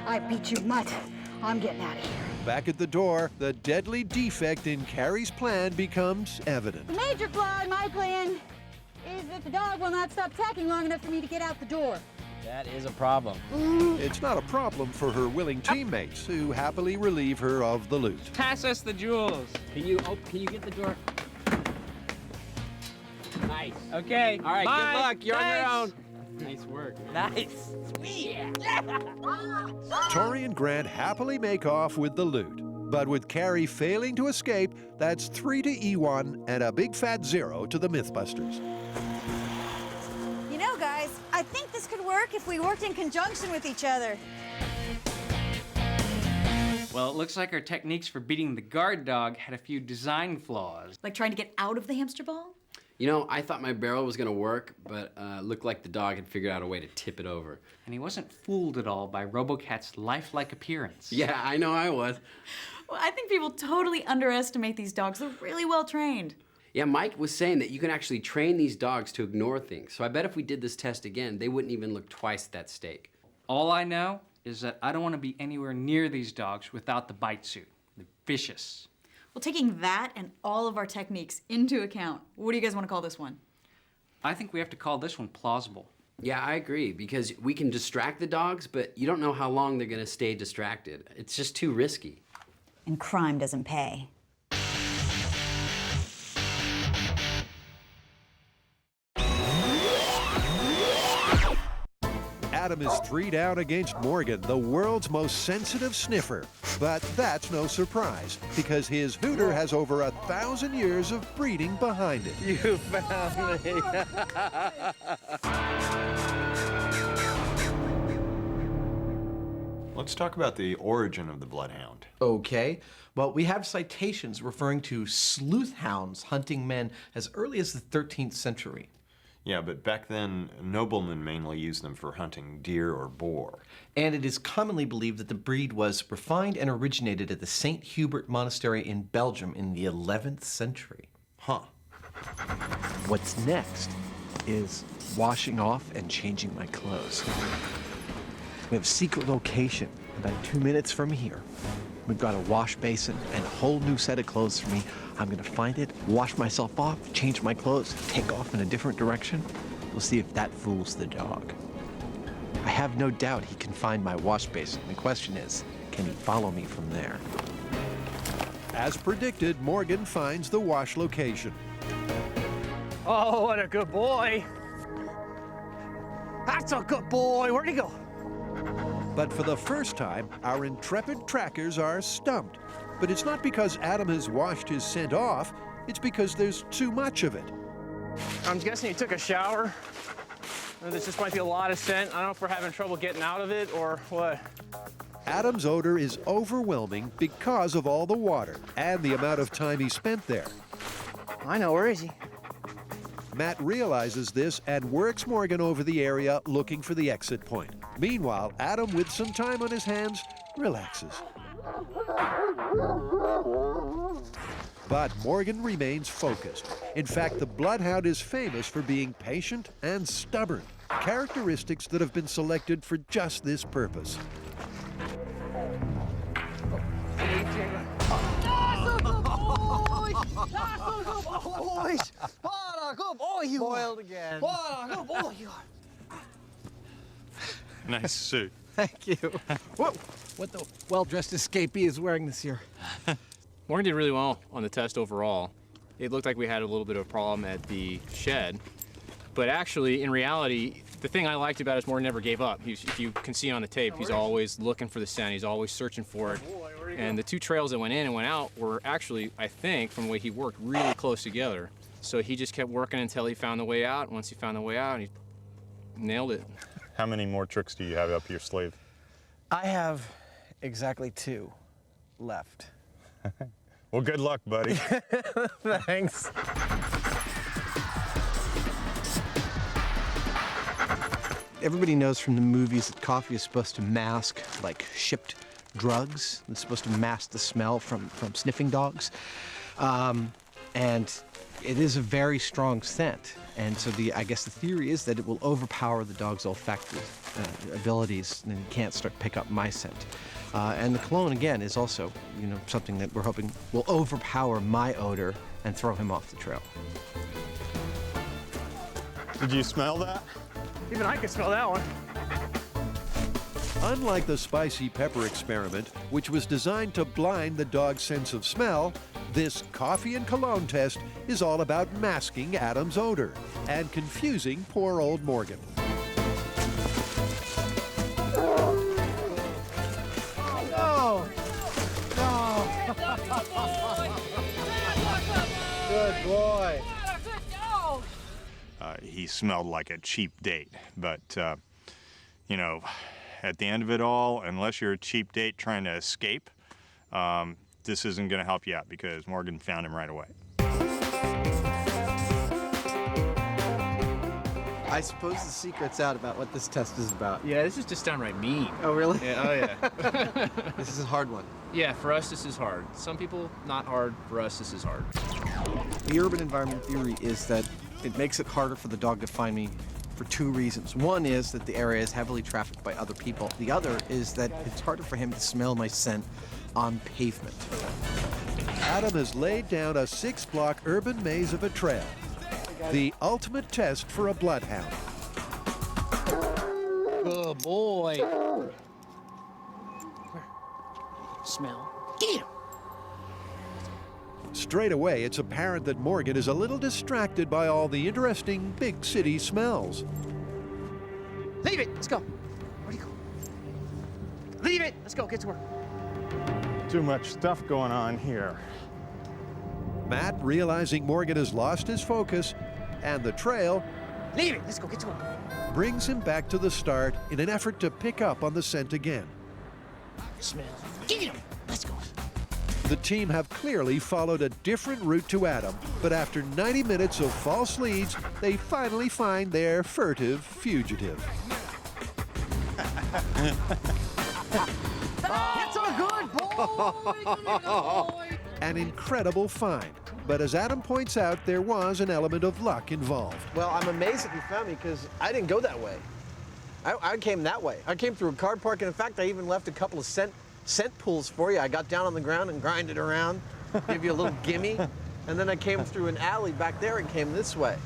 S11: I beat you, mutt. I'm getting out of here.
S1: Back at the door, the deadly defect in Carrie's plan becomes evident.
S11: The major flaw in my plan is that the dog will not stop tacking long enough for me to get out the door.
S2: That is a problem.
S1: It's not a problem for her willing teammates who happily relieve her of the loot.
S2: Pass us the jewels.
S5: Can you get the door? Nice.
S2: Okay.
S5: All right,
S2: bye.
S5: good luck. You're on your
S2: Thanks.
S5: own. Nice work.
S2: Nice. Sweet.
S1: Tori and Grant happily make off with the loot. But with Carrie failing to escape, that's 3 to Ewan and a big fat 0 to the MythBusters.
S13: You know, guys, I think this could work if we worked in conjunction with each other.
S2: Well, it looks like our techniques for beating the guard dog had a few design flaws.
S4: Like trying to get out of the hamster ball?
S5: You know, I thought my barrel was gonna work, but looked like the dog had figured out a way to tip it over.
S2: And he wasn't fooled at all by RoboCat's lifelike appearance.
S5: Yeah, I know I was.
S4: Well, I think people totally underestimate these dogs. They're really well trained.
S5: Yeah, Mike was saying that you can actually train these dogs to ignore things. So I bet if we did this test again, they wouldn't even look twice at that steak.
S2: All I know is that I don't want to be anywhere near these dogs without the bite suit. They're vicious.
S4: Well, taking that and all of our techniques into account, what do you guys want to call this one?
S2: I think we have to call this one plausible.
S5: Yeah, I agree, because we can distract the dogs, but you don't know how long they're gonna stay distracted. It's just too risky.
S13: And crime doesn't pay.
S1: Adam is 3 down against Morgan, the world's most sensitive sniffer. But that's no surprise, because his hooter has over 1,000 years of breeding behind it.
S23: You found me.
S17: Let's talk about the origin of the bloodhound.
S7: Okay. Well, we have citations referring to sleuth hounds hunting men as early as the 13th century.
S17: Yeah, but back then, noblemen mainly used them for hunting deer or boar.
S7: And it is commonly believed that the breed was refined and originated at the St. Hubert Monastery in Belgium in the 11th century.
S17: Huh.
S16: What's next is washing off and changing my clothes. We have a secret location about 2 minutes from here. We've got a wash basin and a whole new set of clothes for me. I'm gonna find it, wash myself off, change my clothes, take off in a different direction. We'll see if that fools the dog. I have no doubt he can find my wash basin. The question is, can he follow me from there?
S1: As predicted, Morgan finds the wash location.
S23: Oh, what a good boy. That's a good boy. Where'd he go?
S1: But for the first time, our intrepid trackers are stumped. But it's not because Adam has washed his scent off, it's because there's too much of it.
S9: I'm guessing he took a shower. This just might be a lot of scent. I don't know if we're having trouble getting out of it or what.
S1: Adam's odor is overwhelming because of all the water and the amount of time he spent there.
S23: I know, where is he?
S1: Matt realizes this and works Morgan over the area looking for the exit point. Meanwhile, Adam, with some time on his hands, relaxes. But Morgan remains focused. In fact, the bloodhound is famous for being patient and stubborn, characteristics that have been selected for just this purpose.
S23: Boys! What a good boy you
S6: Spoiled again.
S23: What a good boy you are.
S8: Nice suit.
S6: Thank you. Whoa! What the well-dressed escapee is wearing this year?
S9: Morgan did really well on the test overall. It looked like we had a little bit of a problem at the shed, but actually, in reality, the thing I liked about it is Morgan never gave up. If you can see on the tape, he's always looking for the scent. He's always searching for it. And the two trails that went in and went out were actually, I think, from the way he worked, really close together. So he just kept working until he found the way out. Once he found the way out, he nailed it.
S8: How many more tricks do you have up your sleeve?
S6: I have exactly 2 left.
S8: Well, good luck, buddy.
S6: Thanks. Everybody knows from the movies that coffee is supposed to mask, like, shipped drugs. It's supposed to mask the smell from sniffing dogs. And it is a very strong scent. And so I guess the theory is that it will overpower the dog's olfactory abilities and he can't start to pick up my scent. And the cologne, again, is also, something that we're hoping will overpower my odor and throw him off the trail.
S8: Did you smell that?
S23: Even I can smell that one.
S1: Unlike the spicy pepper experiment, which was designed to blind the dog's sense of smell, this coffee and cologne test is all about masking Adam's odor and confusing poor old Morgan.
S6: No! No! Good boy.
S8: He smelled like a cheap date, but, at the end of it all, unless you're a cheap date trying to escape, this isn't going to help you out because Morgan found him right away.
S6: I suppose the secret's out about what this test is about.
S9: Yeah, this is just downright mean.
S6: Oh, really?
S9: Yeah, oh, yeah.
S6: This is a hard one.
S9: Yeah, for us, this is hard. Some people, not hard. For us, this is hard.
S6: The urban environment theory is that it makes it harder for the dog to find me for 2 reasons. One is that the area is heavily trafficked by other people. The other is that it's harder for him to smell my scent on pavement.
S1: Adam has laid down a 6-block urban maze of a trail. The ultimate test for a bloodhound.
S6: Good boy.
S23: Smell. Get him.
S1: Straight away, it's apparent that Morgan is a little distracted by all the interesting big city smells.
S23: Leave it. Let's go. Where'd he go? Leave it. Let's go. Get to work.
S8: Too much stuff going on here.
S1: Matt, realizing Morgan has lost his focus and the trail,
S23: Leave it. Let's go. Get to work.
S1: brings him back to the start in an effort to pick up on the scent again.
S12: smell. Get him. Let's go.
S1: The team have clearly followed a different route to Adam, but after 90 minutes of false leads, they finally find their furtive fugitive.
S23: It's a good boy.
S1: An incredible find, but as Adam points out, there was an element of luck involved.
S3: Well, I'm amazed that you found me because I didn't go that way. I came that way. I came through a car park, and in fact, I even left a couple of scent pools for you. I got down on the ground and grinded around, give you a little gimme, and then I came through an alley back there and came this way.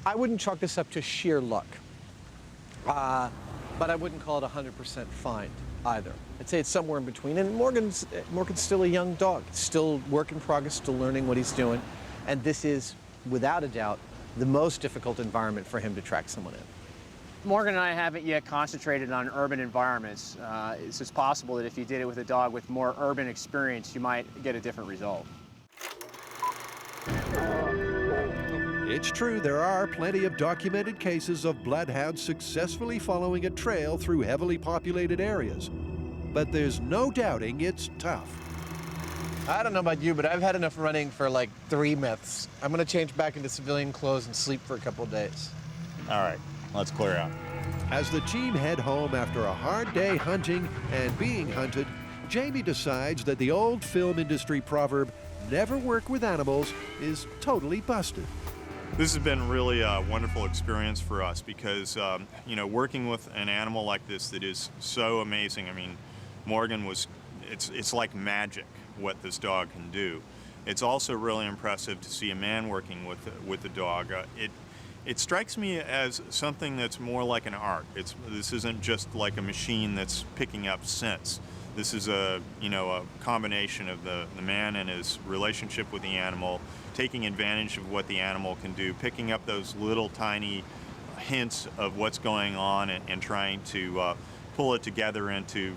S3: I wouldn't chalk this up to sheer luck, but I wouldn't call it 100% find either. I'd say it's somewhere in between, and Morgan's still a young dog, still work in progress, still learning what he's doing, and this is, without a doubt, the most difficult environment for him to track someone in.
S15: Morgan and I haven't yet concentrated on urban environments. It's just possible that if you did it with a dog with more urban experience, you might get a different result.
S1: It's true, there are plenty of documented cases of bloodhounds successfully following a trail through heavily populated areas. But there's no doubting it's tough.
S3: I don't know about you, but I've had enough running for like 3 myths. I'm gonna change back into civilian clothes and sleep for a couple of days.
S8: All right, let's clear out.
S1: As the team head home after a hard day hunting and being hunted, Jamie decides that the old film industry proverb, "never work with animals," is totally busted.
S8: This has been really a wonderful experience for us because, you know, working with an animal like this that is so amazing. I mean, Morgan was, it's like magic what this dog can do. It's also really impressive to see a man working with the dog. It strikes me as something that's more like an art. This isn't just like a machine that's picking up scents. This is a combination of the man and his relationship with the animal, taking advantage of what the animal can do, picking up those little tiny hints of what's going on and trying to pull it together into,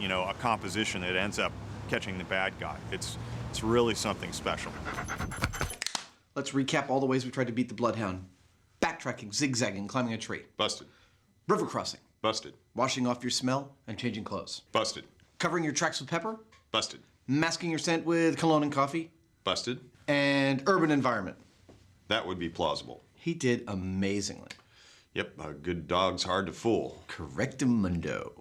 S8: a composition that ends up catching the bad guy. It's really something special.
S3: Let's recap all the ways we tried to beat the bloodhound. Backtracking, zigzagging, climbing a tree.
S17: Busted.
S3: River crossing.
S17: Busted.
S3: Washing off your smell and changing clothes.
S17: Busted.
S3: Covering your tracks with pepper.
S17: Busted.
S3: Masking your scent with cologne and coffee.
S17: Busted.
S3: And urban environment.
S17: That would be plausible.
S3: He did amazingly.
S17: Yep, a good dog's hard to fool.
S3: Correctamundo.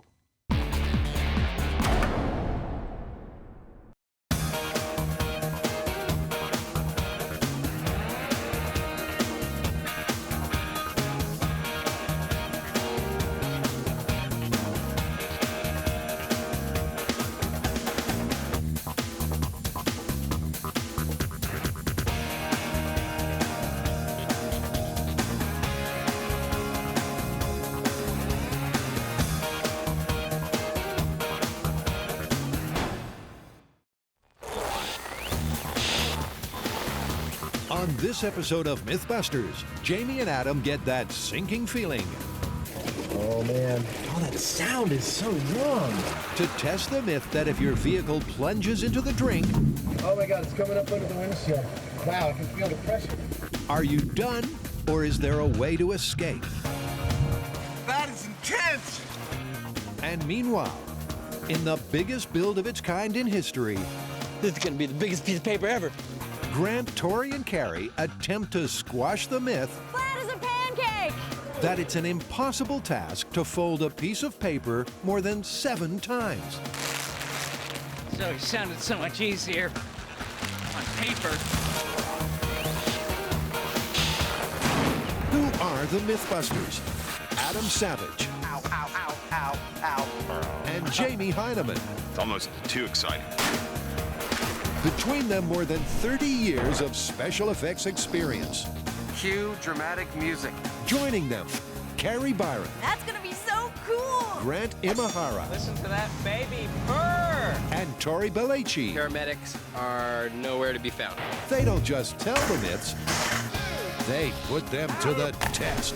S1: On this episode of MythBusters, Jamie and Adam get that sinking feeling.
S3: Oh man, that sound is so wrong.
S1: To test the myth that if your vehicle plunges into the drink...
S3: Oh my God, it's coming up under the windshield. Wow, I can feel the pressure.
S1: Are you done, or is there a way to escape?
S23: That is intense.
S1: And meanwhile, in the biggest build of its kind in history...
S12: This is gonna be the biggest piece of paper ever.
S1: Grant, Tori, and Carrie attempt to squash the myth
S13: Flat as a pancake!
S1: that it's an impossible task to fold a piece of paper more than 7 times.
S2: So it sounded so much easier on paper.
S1: Who are the MythBusters? Adam Savage.
S23: Ow, ow, ow, ow, ow.
S1: And Jamie Heineman.
S17: It's almost too exciting.
S1: Between them, more than 30 years of special effects experience.
S23: Cue dramatic music.
S1: Joining them, Carrie Byron.
S13: That's gonna be so cool!
S1: Grant Imahara.
S2: Listen to that baby purr!
S1: And Tori Belleci.
S5: Paramedics are nowhere to be found.
S1: They don't just tell the myths, they put them to the test.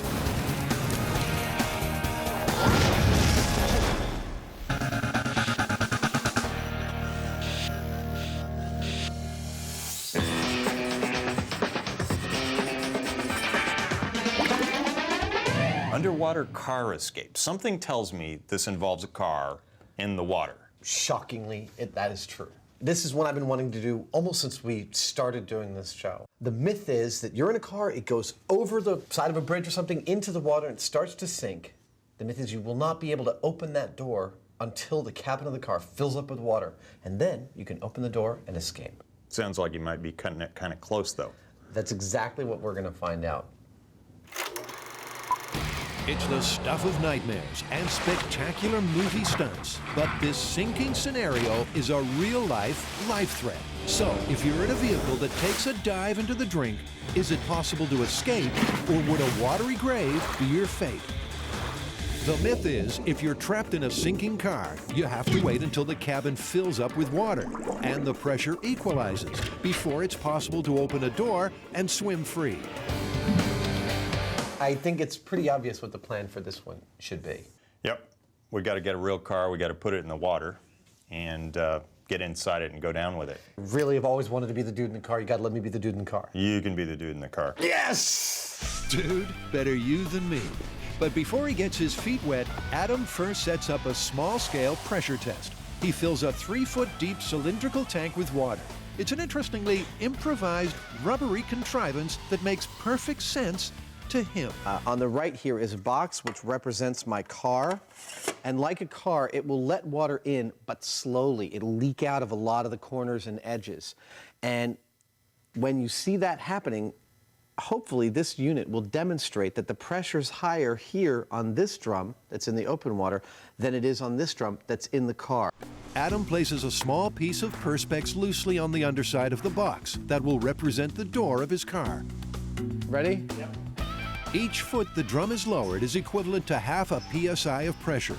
S8: Underwater car escape. Something tells me this involves a car in the water.
S7: shockingly, that is true. This is one I've been wanting to do almost since we started doing this show. The myth is that you're in a car, it goes over the side of a bridge or something into the water and it starts to sink. The myth is you will not be able to open that door until the cabin of the car fills up with water, and then you can open the door and escape.
S8: Sounds like you might be cutting it kind of close, though.
S7: That's exactly what we're going to find out.
S1: It's the stuff of nightmares and spectacular movie stunts. But this sinking scenario is a real-life life threat. So, if you're in a vehicle that takes a dive into the drink, is it possible to escape, or would a watery grave be your fate? The myth is, if you're trapped in a sinking car, you have to wait until the cabin fills up with water and the pressure equalizes before it's possible to open a door and swim free.
S7: I think it's pretty obvious what the plan for this one should be.
S8: Yep. We got to get a real car, we got to put it in the water, and get inside it and go down with it.
S7: Really have always wanted to be the dude in the car. You got to let me be the dude in the car.
S8: You can be the dude in the car.
S7: Yes!
S1: Dude, better you than me. But before he gets his feet wet, Adam first sets up a small-scale pressure test. He fills a 3-foot-deep cylindrical tank with water. It's an interestingly improvised, rubbery contrivance that makes perfect sense to him.
S7: On the right here is a box which represents my car. And like a car, it will let water in, but slowly. It'll leak out of a lot of the corners and edges. And when you see that happening, hopefully this unit will demonstrate that the pressure's higher here on this drum that's in the open water than it is on this drum that's in the car.
S1: Adam places a small piece of Perspex loosely on the underside of the box that will represent the door of his car.
S7: Ready?
S1: Yep. Each foot the drum is lowered is equivalent to half a PSI of pressure.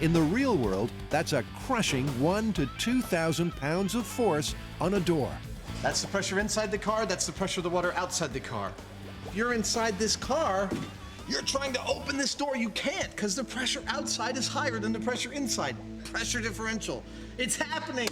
S1: In the real world, that's a crushing 1,000 to 2,000 pounds of force on a door.
S3: That's the pressure inside the car, that's the pressure of the water outside the car. If you're inside this car, you're trying to open this door, you can't, because the pressure outside is higher than the pressure inside. Pressure differential. It's happening.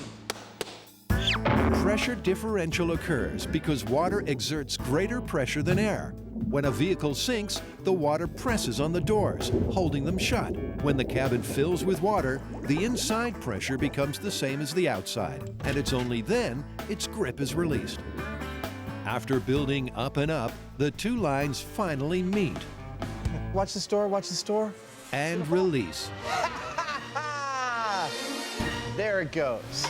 S1: Pressure differential occurs because water exerts greater pressure than air. When a vehicle sinks, the water presses on the doors, holding them shut. When the cabin fills with water, the inside pressure becomes the same as the outside, and it's only then its grip is released. After building up and up, the two lines finally meet.
S7: Watch this door, watch this door.
S1: And release.
S7: There it goes.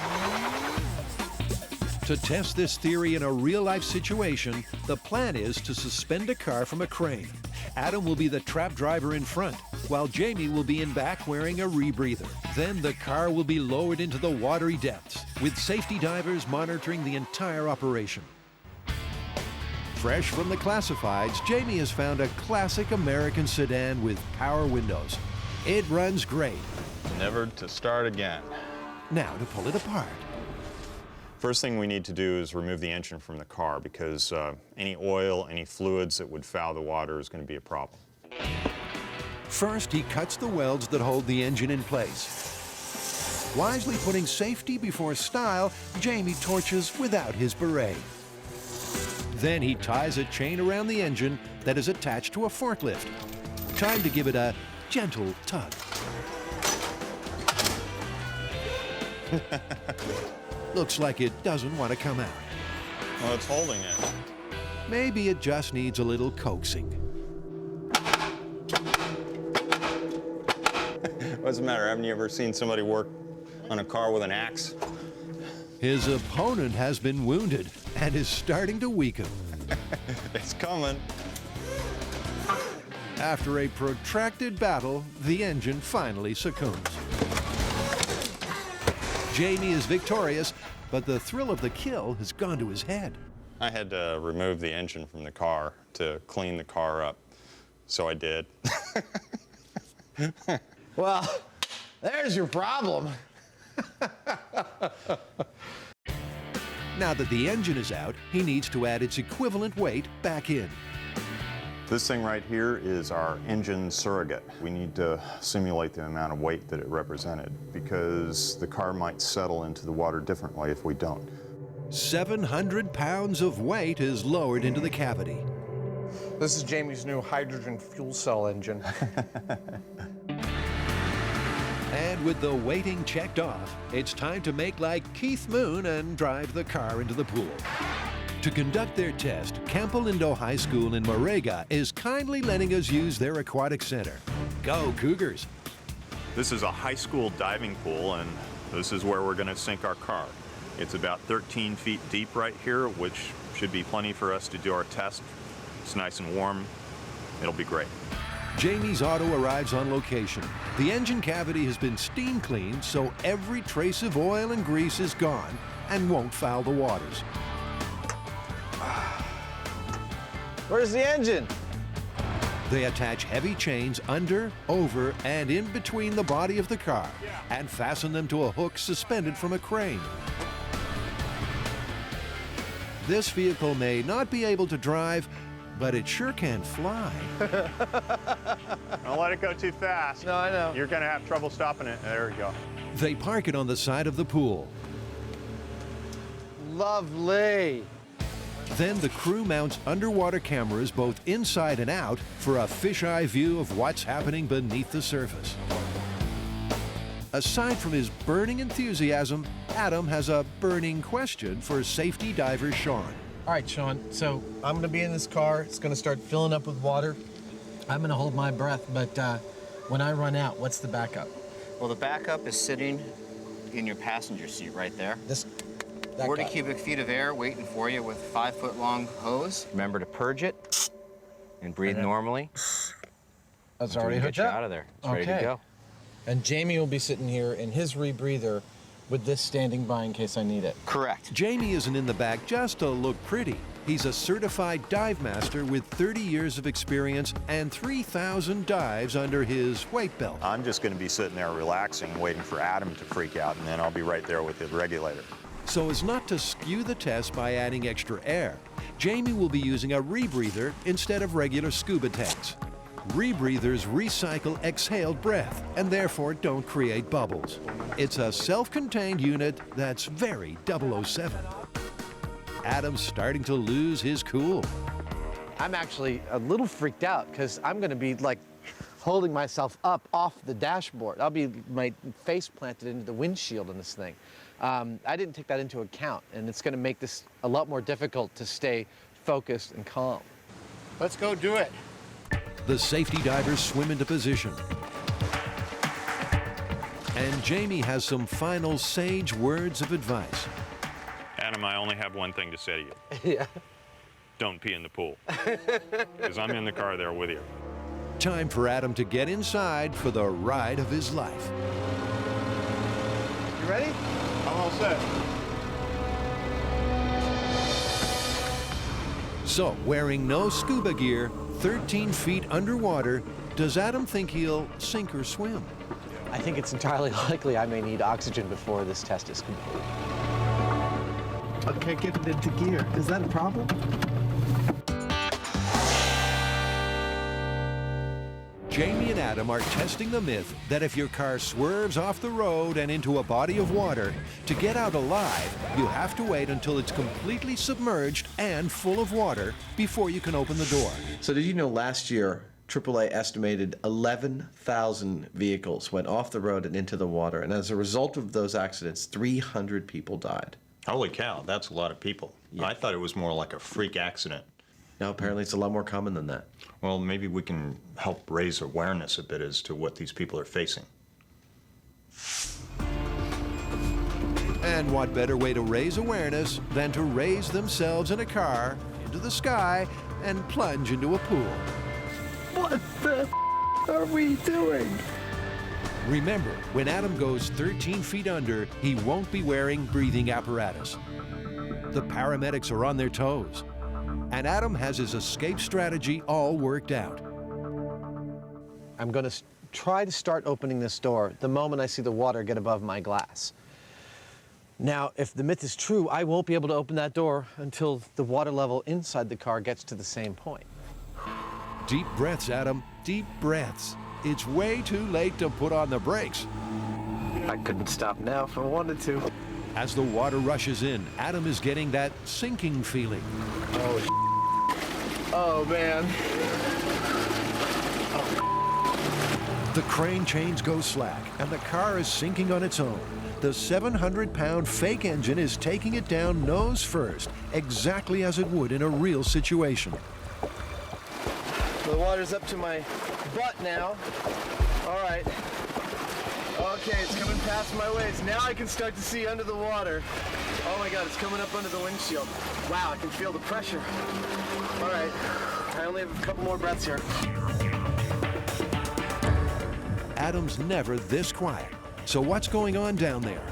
S1: To test this theory in a real-life situation, the plan is to suspend a car from a crane. Adam will be the trap driver in front, while Jamie will be in back wearing a rebreather. Then the car will be lowered into the watery depths, with safety divers monitoring the entire operation. Fresh from the classifieds, Jamie has found a classic American sedan with power windows. It runs great.
S8: Never to start again.
S1: Now to pull it apart.
S8: First thing we need to do is remove the engine from the car because any oil, any fluids that would foul the water is going to be a problem.
S1: First, he cuts the welds that hold the engine in place. Wisely putting safety before style, Jamie torches without his beret. Then he ties a chain around the engine that is attached to a forklift. Time to give it a gentle tug. Looks like it doesn't want to come out.
S8: Well, it's holding it.
S1: Maybe it just needs a little coaxing.
S8: What's the matter? Haven't you ever seen somebody work on a car with an axe?
S1: His opponent has been wounded and is starting to weaken.
S8: It's coming.
S1: After a protracted battle, the engine finally succumbs. Jamie is victorious, but the thrill of the kill has gone to his head.
S8: I had to remove the engine from the car to clean the car up, so I did.
S7: Well, there's your problem.
S1: Now that the engine is out, he needs to add its equivalent weight back in.
S8: This thing right here is our engine surrogate. We need to simulate the amount of weight that it represented because the car might settle into the water differently if we don't.
S1: 700 pounds of weight is lowered into the cavity.
S3: This is Jamie's new hydrogen fuel cell engine.
S1: And with the waiting checked off, it's time to make like Keith Moon and drive the car into the pool. To conduct their test, Campo Lindo High School in Moraga is kindly letting us use their aquatic center. Go Cougars!
S8: This is a high school diving pool, and this is where we're going to sink our car. It's about 13 feet deep right here, which should be plenty for us to do our test. It's nice and warm. It'll be great.
S1: Jamie's auto arrives on location. The engine cavity has been steam cleaned, so every trace of oil and grease is gone and won't foul the waters.
S23: Where's the engine?
S1: They attach heavy chains under, over, and in between the body of the car and fasten them to a hook suspended from a crane. This vehicle may not be able to drive, but it sure can fly.
S8: Don't let it go too fast.
S23: No, I know.
S8: You're going to have trouble stopping it. There we go.
S1: They park it on the side of the pool.
S23: Lovely.
S1: Then the crew mounts underwater cameras both inside and out for a fisheye view of what's happening beneath the surface. Aside from his burning enthusiasm, Adam has a burning question for safety diver Sean.
S7: All right, Sean, so I'm gonna be in this car. It's gonna start filling up with water. I'm gonna hold my breath, but when I run out, what's the backup?
S10: Well, the backup is sitting in your passenger seat right there.
S7: That
S10: 40
S7: guy.
S10: cubic feet of air waiting for you with a 5-foot-long hose. Remember to purge it and breathe normally.
S7: That's
S10: until
S7: already
S10: we
S7: hooked
S10: get you
S7: up?
S10: out of there. It's ready to go.
S7: And Jamie will be sitting here in his rebreather with this standing by in case I need it.
S10: Correct.
S1: Jamie isn't in the back just to look pretty. He's a certified dive master with 30 years of experience and 3,000 dives under his weight belt.
S8: I'm just going to be sitting there relaxing, waiting for Adam to freak out, and then I'll be right there with his regulator.
S1: So as not to skew the test by adding extra air, Jamie will be using a rebreather instead of regular scuba tanks. Rebreathers recycle exhaled breath and therefore don't create bubbles. It's a self-contained unit that's very 007. Adam's starting to lose his cool.
S23: I'm actually a little freaked out because I'm going to be like holding myself up off the dashboard. I'll be my face planted into the windshield in this thing. I didn't take that into account, and it's going to make this a lot more difficult to stay focused and calm.
S7: Let's go do it.
S1: The safety divers swim into position. And Jamie has some final sage words of advice.
S8: Adam, I only have one thing to say to you.
S23: Yeah.
S8: Don't pee in the pool. Because I'm in the car there with you.
S1: Time for Adam to get inside for the ride of his life.
S23: You ready?
S8: I'm all set.
S1: So, wearing no scuba gear, 13 feet underwater, does Adam think he'll sink or swim?
S23: I think it's entirely likely I may need oxygen before this test is complete.
S6: Okay, get it into gear. Is that a problem?
S1: Jamie and Adam are testing the myth that if your car swerves off the road and into a body of water, to get out alive, you have to wait until it's completely submerged and full of water before you can open the door.
S3: So did you know last year, AAA estimated 11,000 vehicles went off the road and into the water, and as a result of those accidents, 300 people died.
S8: Holy cow, that's a lot of people. Yeah. I thought it was more like a freak accident.
S3: No, apparently it's a lot more common than that.
S8: Well, maybe we can help raise awareness a bit as to what these people are facing.
S1: And what better way to raise awareness than to raise themselves in a car into the sky and plunge into a pool?
S6: What the are we doing?
S1: Remember, when Adam goes 13 feet under, he won't be wearing breathing apparatus. The paramedics are on their toes, and Adam has his escape strategy all worked out.
S23: I'm going to try to start opening this door the moment I see the water get above my glass. Now, if the myth is true, I won't be able to open that door until the water level inside the car gets to the same point.
S1: Deep breaths, Adam, deep breaths. It's way too late to put on the brakes.
S23: I couldn't stop now if I wanted to.
S1: As the water rushes in, Adam is getting that sinking feeling.
S23: Oh, man.
S1: The crane chains go slack, and the car is sinking on its own. The 700-pound fake engine is taking it down nose first, exactly as it would in a real situation.
S23: The water's up to my butt now. All right. Okay, it's coming past my waist. Now I can start to see under the water. Oh my God, it's coming up under the windshield. Wow, I can feel the pressure. All right, I only have a couple more breaths here.
S1: Adam's never this quiet. So what's going on down there?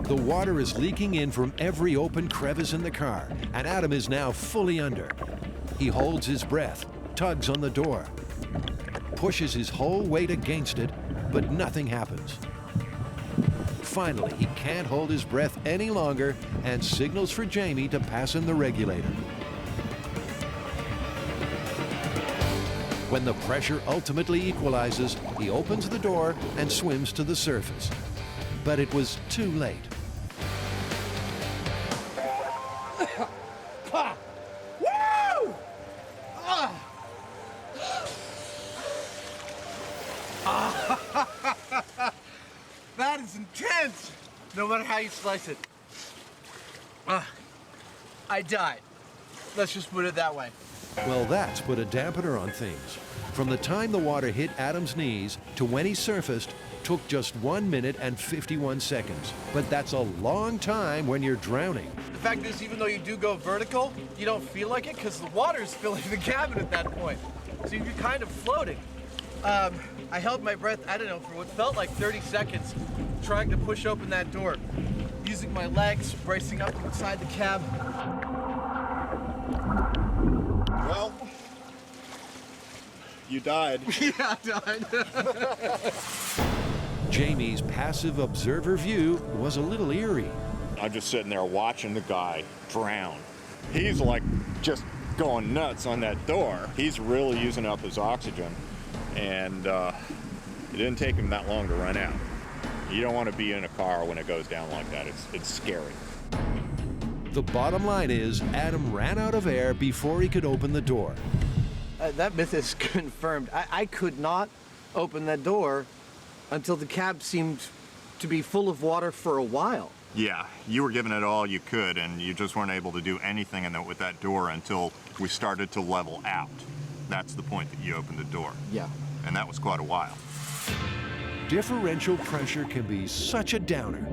S1: The water is leaking in from every open crevice in the car, and Adam is now fully under. He holds his breath, tugs on the door, pushes his whole weight against it, but nothing happens. Finally, he can't hold his breath any longer and signals for Jamie to pass him the regulator. When the pressure ultimately equalizes, he opens the door and swims to the surface. But it was too late.
S23: Woo! That is intense, no matter how you slice it. I died. Let's just put it that way.
S1: Well, that's put a dampener on things. From the time the water hit Adam's knees to when he surfaced took just 1 minute and 51 seconds. But that's a long time when you're drowning.
S23: The fact is, even though you do go vertical, you don't feel like it because the water is filling the cabin at that point. So you're kind of floating. I held my breath, I don't know, for what felt like 30 seconds, trying to push open that door, using my legs, bracing up inside the cab.
S17: Well, you died.
S23: Yeah, I died.
S1: Jamie's passive observer view was a little eerie.
S8: I'm just sitting there watching the guy drown. He's like just going nuts on that door. He's really using up his oxygen, and it didn't take him that long to run out. You don't want to be in a car when it goes down like that. It's scary.
S1: The bottom line is Adam ran out of air before he could open the door.
S23: That myth is confirmed. I could not open that door until the cab seemed to be full of water for a while.
S8: Yeah, you were giving it all you could, and you just weren't able to do anything with that door until we started to level out. That's the point that you opened the door.
S23: Yeah.
S8: And that was quite a while.
S1: Differential pressure can be such a downer.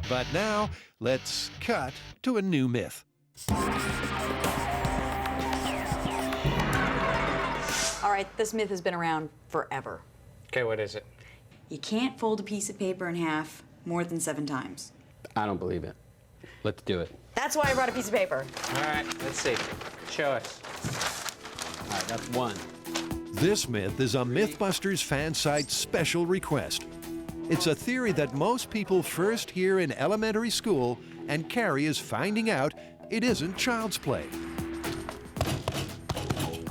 S1: But now, let's cut to a new myth.
S4: All right, this myth has been around forever.
S2: Okay, what is it?
S4: You can't fold a piece of paper in half more than 7 times.
S5: I don't believe it. Let's do it.
S4: That's why I brought a piece of paper.
S2: All right, let's see. Show us.
S5: All right, that's 1.
S1: This myth is a MythBusters fan site special request. It's a theory that most people first hear in elementary school, and Carrie is finding out it isn't child's play.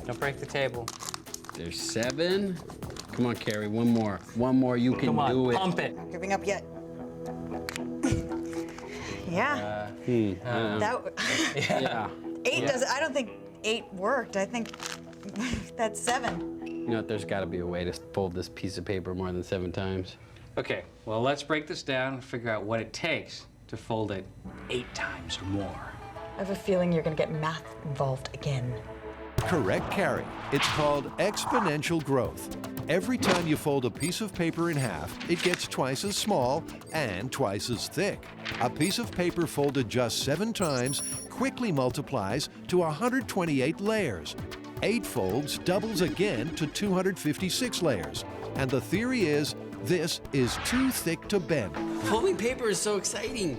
S2: Don't break the table.
S5: There's 7. Come on, Carrie, 1 more. 1 more, you can do it.
S2: Pump it.
S4: Not giving up yet. Yeah.
S5: Yeah.
S4: 8 does. I don't think 8 worked. I think that's 7.
S5: You know what, there's got to be a way to fold this piece of paper more than 7 times.
S2: Okay, well, let's break this down and figure out what it takes to fold it 8 times or more.
S4: I have a feeling you're going to get math involved again.
S1: Correct, Carrie. It's called exponential growth. Every time you fold a piece of paper in half, it gets twice as small and twice as thick. A piece of paper folded just 7 times quickly multiplies to 128 layers. 8 folds doubles again to 256 layers. And the theory is, this is too thick to bend.
S5: Folding paper is so exciting.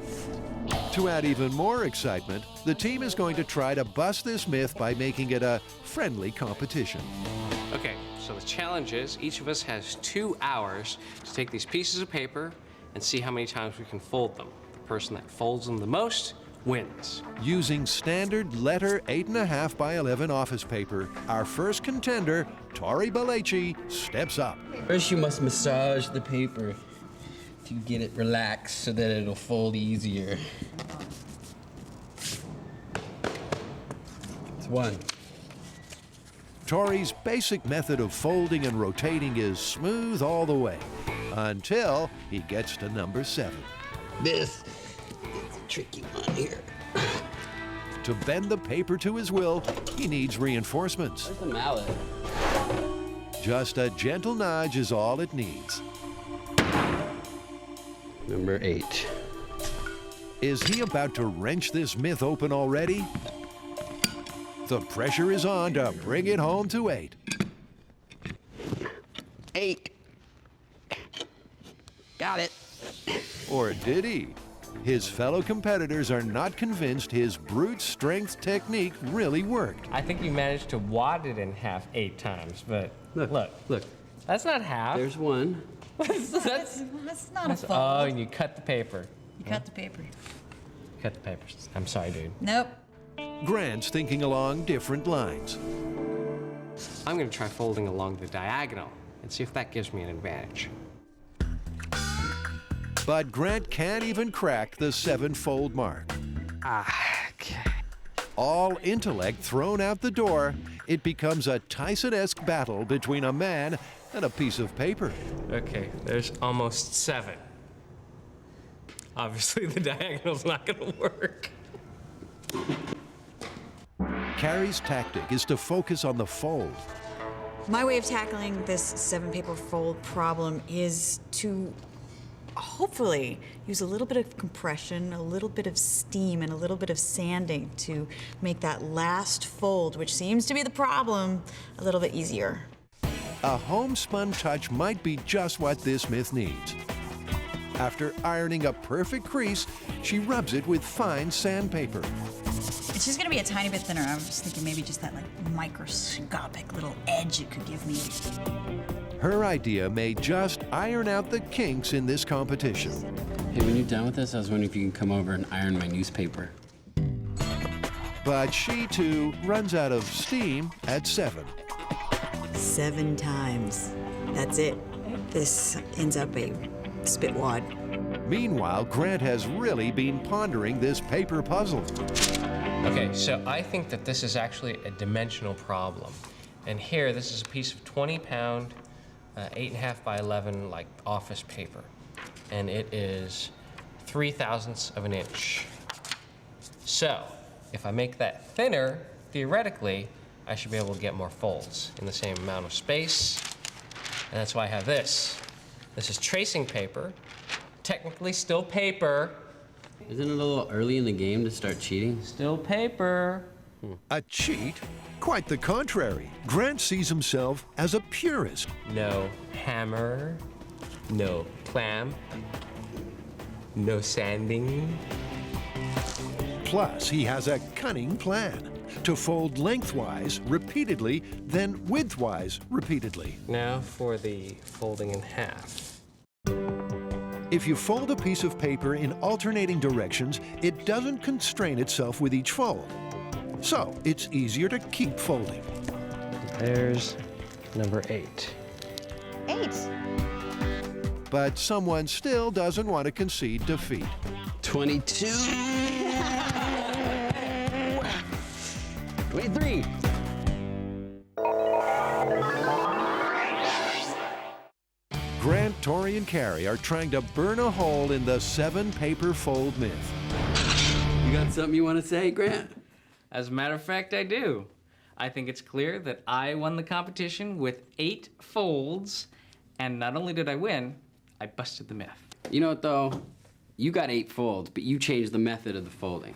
S1: To add even more excitement, the team is going to try to bust this myth by making it a friendly competition.
S2: Okay, so the challenge is each of us has 2 hours to take these pieces of paper and see how many times we can fold them. The person that folds them the most wins.
S1: Using standard letter 8.5 by 11 office paper, our first contender, Tori Balachi, steps up.
S5: First, you must massage the paper to get it relaxed so that it'll fold easier. It's 1.
S1: Tori's basic method of folding and rotating is smooth all the way, until he gets to number 7.
S12: This is a tricky one here.
S1: To bend the paper to his will, he needs reinforcements.
S5: Where's the mallet?
S1: Just a gentle nudge is all it needs.
S5: Number 8.
S1: Is he about to wrench this myth open already? The pressure is on to bring it home to 8.
S12: 8. Got it.
S1: Or did he? His fellow competitors are not convinced his brute strength technique really worked.
S18: I think you managed to wad it in half 8 times, but look. That's not half.
S5: There's one.
S18: that's
S13: not a fold.
S18: Oh, and you cut the paper.
S13: You cut the paper.
S18: Cut the papers. I'm sorry, dude.
S13: Nope.
S1: Grant's thinking along different lines.
S18: I'm going to try folding along the diagonal and see if that gives me an advantage.
S1: But Grant can't even crack the 7-fold mark.
S18: Okay.
S1: All intellect thrown out the door, it becomes a Tyson-esque battle between a man and a piece of paper.
S18: Okay, there's almost 7. Obviously, the diagonal's not going to work.
S1: Carrie's tactic is to focus on the fold.
S4: My way of tackling this 7-paper fold problem is to hopefully use a little bit of compression, a little bit of steam, and a little bit of sanding to make that last fold, which seems to be the problem, a little bit easier.
S1: A homespun touch might be just what this myth needs. After ironing a perfect crease, she rubs it with fine sandpaper.
S13: It's just gonna be a tiny bit thinner. I was just thinking maybe just that like microscopic little edge it could give me.
S1: Her idea may just iron out the kinks in this competition.
S5: Hey, when you're done with this, I was wondering if you can come over and iron my newspaper.
S1: But she, too, runs out of steam at 7.
S4: 7 times. That's it. This ends up a spit wad.
S1: Meanwhile, Grant has really been pondering this paper puzzle.
S18: Okay, so I think that this is actually a dimensional problem. And here, this is a piece of 20-pound, 8.5 by 11, like office paper. And it is 3/1000ths of an inch. So, if I make that thinner, theoretically, I should be able to get more folds in the same amount of space. And that's why I have this. This is tracing paper, technically still paper.
S5: Isn't it a little early in the game to start cheating?
S18: Still paper.
S1: A cheat? Quite the contrary. Grant sees himself as a purist.
S18: No hammer, no clamp, no sanding.
S1: Plus, he has a cunning plan to fold lengthwise repeatedly, then widthwise repeatedly.
S18: Now for the folding in half.
S1: If you fold a piece of paper in alternating directions, it doesn't constrain itself with each fold. So it's easier to keep folding.
S18: There's number 8.
S13: 8.
S1: But someone still doesn't want to concede defeat.
S5: 22. 23.
S1: Grant, Tori, and Carrie are trying to burn a hole in the 7-paper fold myth.
S5: You got something you want to say, Grant?
S18: As a matter of fact, I do. I think it's clear that I won the competition with 8 folds, and not only did I win, I busted the myth.
S5: You know what, though? You got 8 folds, but you changed the method of the folding.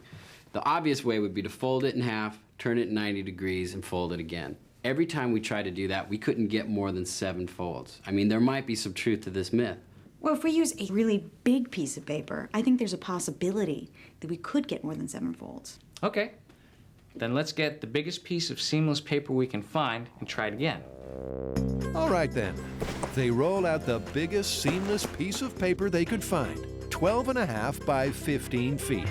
S5: The obvious way would be to fold it in half, turn it 90 degrees, and fold it again. Every time we tried to do that, we couldn't get more than 7 folds. I mean, there might be some truth to this myth.
S4: Well, if we use a really big piece of paper, I think there's a possibility that we could get more than 7 folds.
S18: Okay. Then let's get the biggest piece of seamless paper we can find and try it again.
S1: All right, then. They roll out the biggest seamless piece of paper they could find, 12.5 by 15 feet.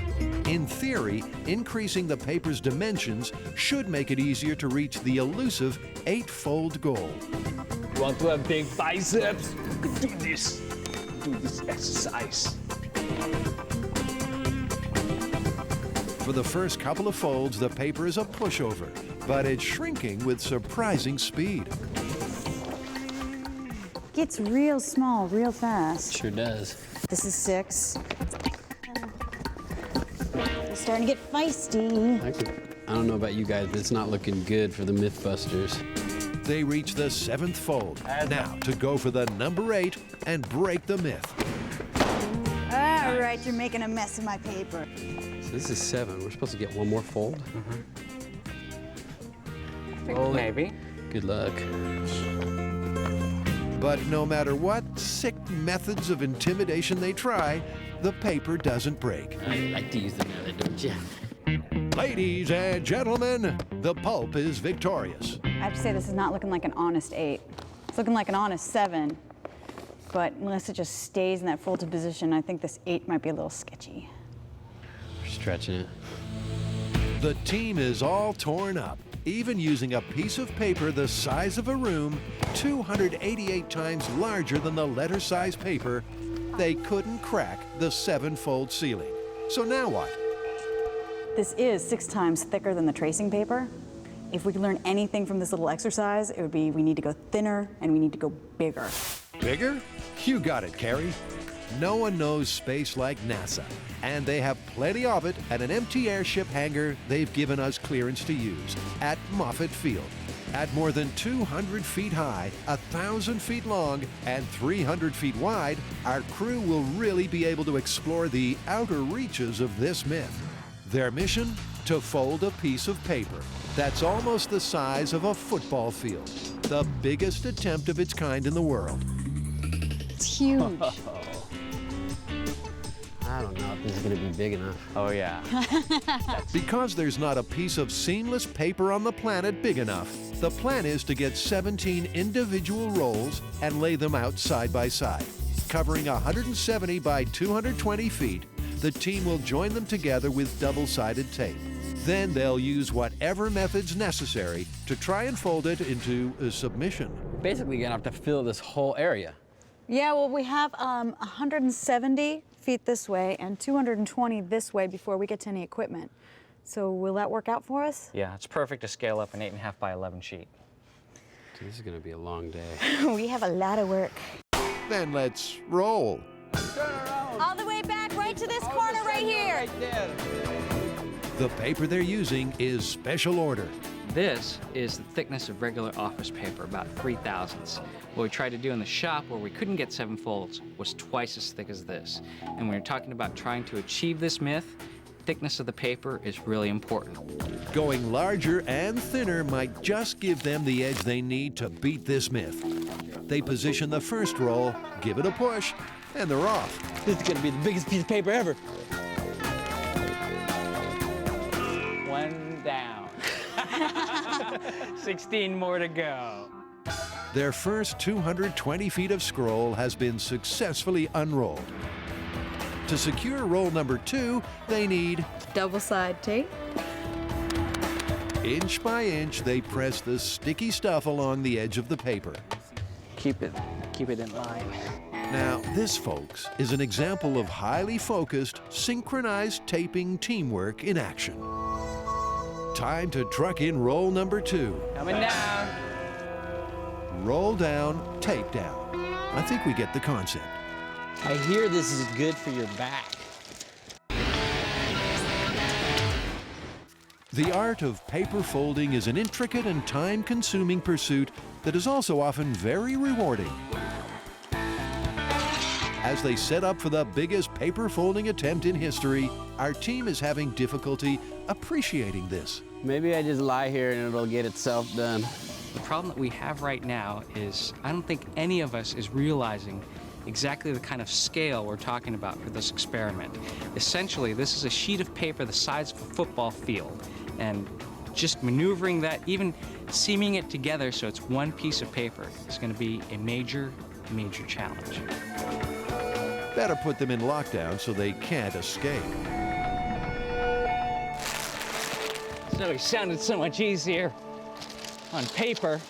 S1: In theory, increasing the paper's dimensions should make it easier to reach the elusive 8-fold goal.
S21: You want to have big biceps? Do this. Do this exercise.
S1: For the first couple of folds, the paper is a pushover. but it's shrinking with surprising speed.
S11: Gets real small real fast.
S5: Sure does.
S11: This is 6. It's starting to get feisty.
S5: I don't know about you guys, but it's not looking good for the MythBusters.
S1: They reach the 7th fold. Now to go for the number 8 and break the myth.
S11: All right, you're making a mess of my paper.
S5: So this is 7. We're supposed to get one more fold?
S2: Maybe.
S5: Good luck.
S1: But no matter what sick methods of intimidation they try, the paper doesn't break.
S5: I like to use the method, don't you?
S1: Ladies and gentlemen, the pulp is victorious.
S11: I have to say this is not looking like an honest 8. It's looking like an honest 7. But unless it just stays in that folded position, I think this 8 might be a little sketchy.
S5: We're stretching it.
S1: The team is all torn up, even using a piece of paper the size of a room, 288 times larger than the letter-size paper. They couldn't crack the 7-fold ceiling. So now what?
S11: This is 6 times thicker than the tracing paper. If we could learn anything from this little exercise, it would be we need to go thinner and we need to go bigger.
S1: Bigger? You got it, Carrie. No one knows space like NASA, and they have plenty of it at an empty airship hangar they've given us clearance to use at Moffett Field. At more than 200 feet high, 1,000 feet long, and 300 feet wide, our crew will really be able to explore the outer reaches of this myth. Their mission? To fold a piece of paper that's almost the size of a football field. The biggest attempt of its kind in the world.
S11: It's huge.
S5: I don't know if this is going to be big enough.
S2: Oh, yeah.
S1: Because there's not a piece of seamless paper on the planet big enough, the plan is to get 17 individual rolls and lay them out side by side. Covering 170 by 220 feet, the team will join them together with double-sided tape. Then they'll use whatever methods necessary to try and fold it into a submission.
S5: Basically, you're going to have to fill this whole area.
S11: Yeah, well, we have 170 feet this way and 220 this way before we get to any equipment. So will that work out for us?
S2: Yeah, it's perfect to scale up an 8.5 by 11 sheet.
S5: This is going to be a long day.
S11: We have a lot of work.
S1: Then let's roll.
S11: All the way back right to this corner right here.
S1: The paper they're using is special order.
S2: This is the thickness of regular office paper, about 3 thousandths. What we tried to do in the shop, where we couldn't get 7 folds, was twice as thick as this. And when you're talking about trying to achieve this myth, thickness of the paper is really important.
S1: Going larger and thinner might just give them the edge they need to beat this myth. They position the first roll, give it a push, and they're off.
S21: This is going to be the biggest piece of paper ever.
S2: One down. 16 more to go.
S1: Their first 220 feet of scroll has been successfully unrolled. To secure roll number 2, they need
S13: double-side tape.
S1: Inch by inch, they press the sticky stuff along the edge of the paper.
S2: Keep it in line.
S1: Now, this, folks, is an example of highly focused, synchronized taping teamwork in action. Time to truck in roll number 2.
S2: Coming down.
S1: Roll down, tape down. I think we get the concept.
S21: I hear this is good for your back.
S1: The art of paper folding is an intricate and time-consuming pursuit that is also often very rewarding. As they set up for the biggest paper folding attempt in history, our team is having difficulty appreciating this.
S5: Maybe I just lie here and it'll get itself done.
S2: The problem that we have right now is I don't think any of us is realizing exactly the kind of scale we're talking about for this experiment. Essentially, this is a sheet of paper the size of a football field, and just maneuvering that, even seaming it together so it's one piece of paper, is going to be a major, major challenge.
S1: Better put them in lockdown so they can't escape.
S2: So it sounded so much easier on paper.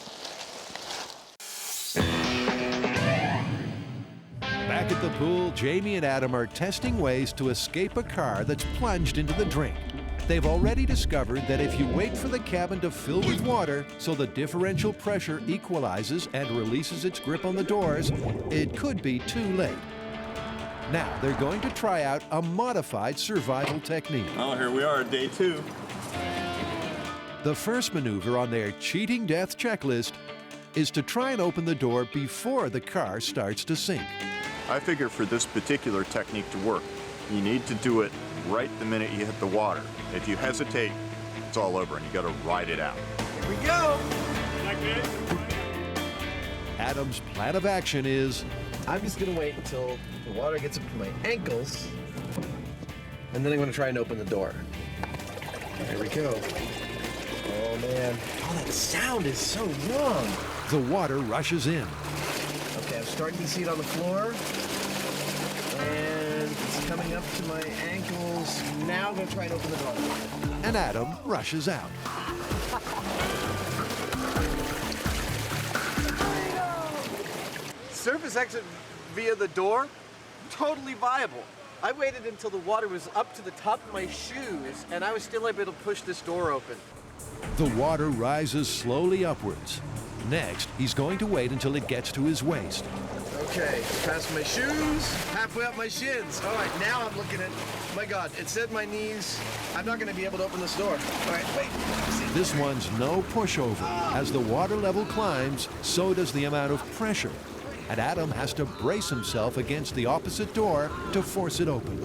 S1: Back at the pool, Jamie and Adam are testing ways to escape a car that's plunged into the drink. They've already discovered that if you wait for the cabin to fill with water so the differential pressure equalizes and releases its grip on the doors, it could be too late. Now they're going to try out a modified survival technique.
S8: Oh, here we are at day 2.
S1: The first maneuver on their cheating death checklist is to try and open the door before the car starts to sink.
S8: I figure for this particular technique to work, you need to do it right the minute you hit the water. If you hesitate, it's all over and you gotta ride it out.
S3: Here we go.
S1: Adam's plan of action is,
S23: I'm just gonna wait until the water gets up to my ankles, and then I'm gonna try and open the door. Here we go. Oh man. Oh, that sound is so wrong.
S1: the water rushes in.
S23: Okay, I'm starting to see it on the floor. And it's coming up to my ankles. Now I'm gonna try and open the door.
S1: And Adam rushes out.
S23: Surface exit via the door, totally viable. I waited until the water was up to the top of my shoes, and I was still able to push this door open.
S1: The water rises slowly upwards. Next, he's going to wait until it gets to his waist.
S23: Okay, past my shoes, halfway up my shins. All right, now I'm looking at, my God, it's at my knees. I'm not gonna be able to open this door. All right, wait.
S1: This one's no pushover. As the water level climbs, so does the amount of pressure. And Adam has to brace himself against the opposite door to force it open.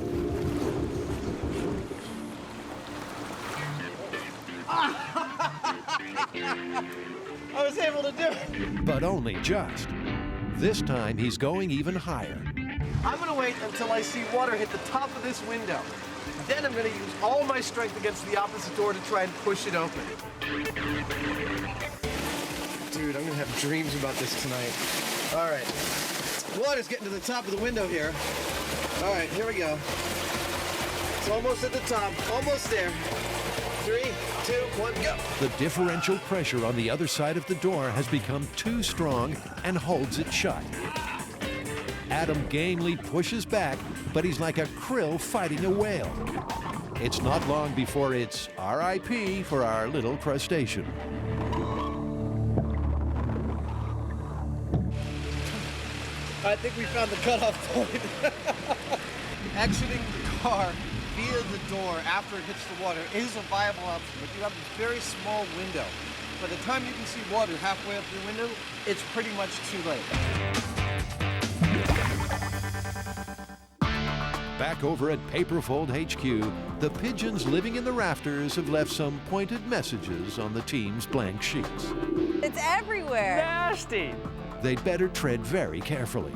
S23: I was able to do it.
S1: But only just. This time he's going even higher.
S23: I'm gonna wait until I see water hit the top of this window. Then I'm gonna use all my strength against the opposite door to try and push it open. Dude, I'm gonna have dreams about this tonight. All right, water's getting to the top of the window here. All right, here we go. It's almost at the top, almost there. 3, 2, 1, go.
S1: The differential pressure on the other side of the door has become too strong and holds it shut. Adam gamely pushes back, but he's like a krill fighting a whale. It's not long before it's R.I.P. for our little crustacean.
S23: I think we found the cutoff point. Exiting the car via the door after it hits the water is a viable option, but you have a very small window. By the time you can see water halfway up your window, it's pretty much too late.
S1: Back over at Paperfold HQ, the pigeons living in the rafters have left some pointed messages on the team's blank sheets.
S11: It's everywhere.
S21: Nasty.
S1: They'd better tread very carefully.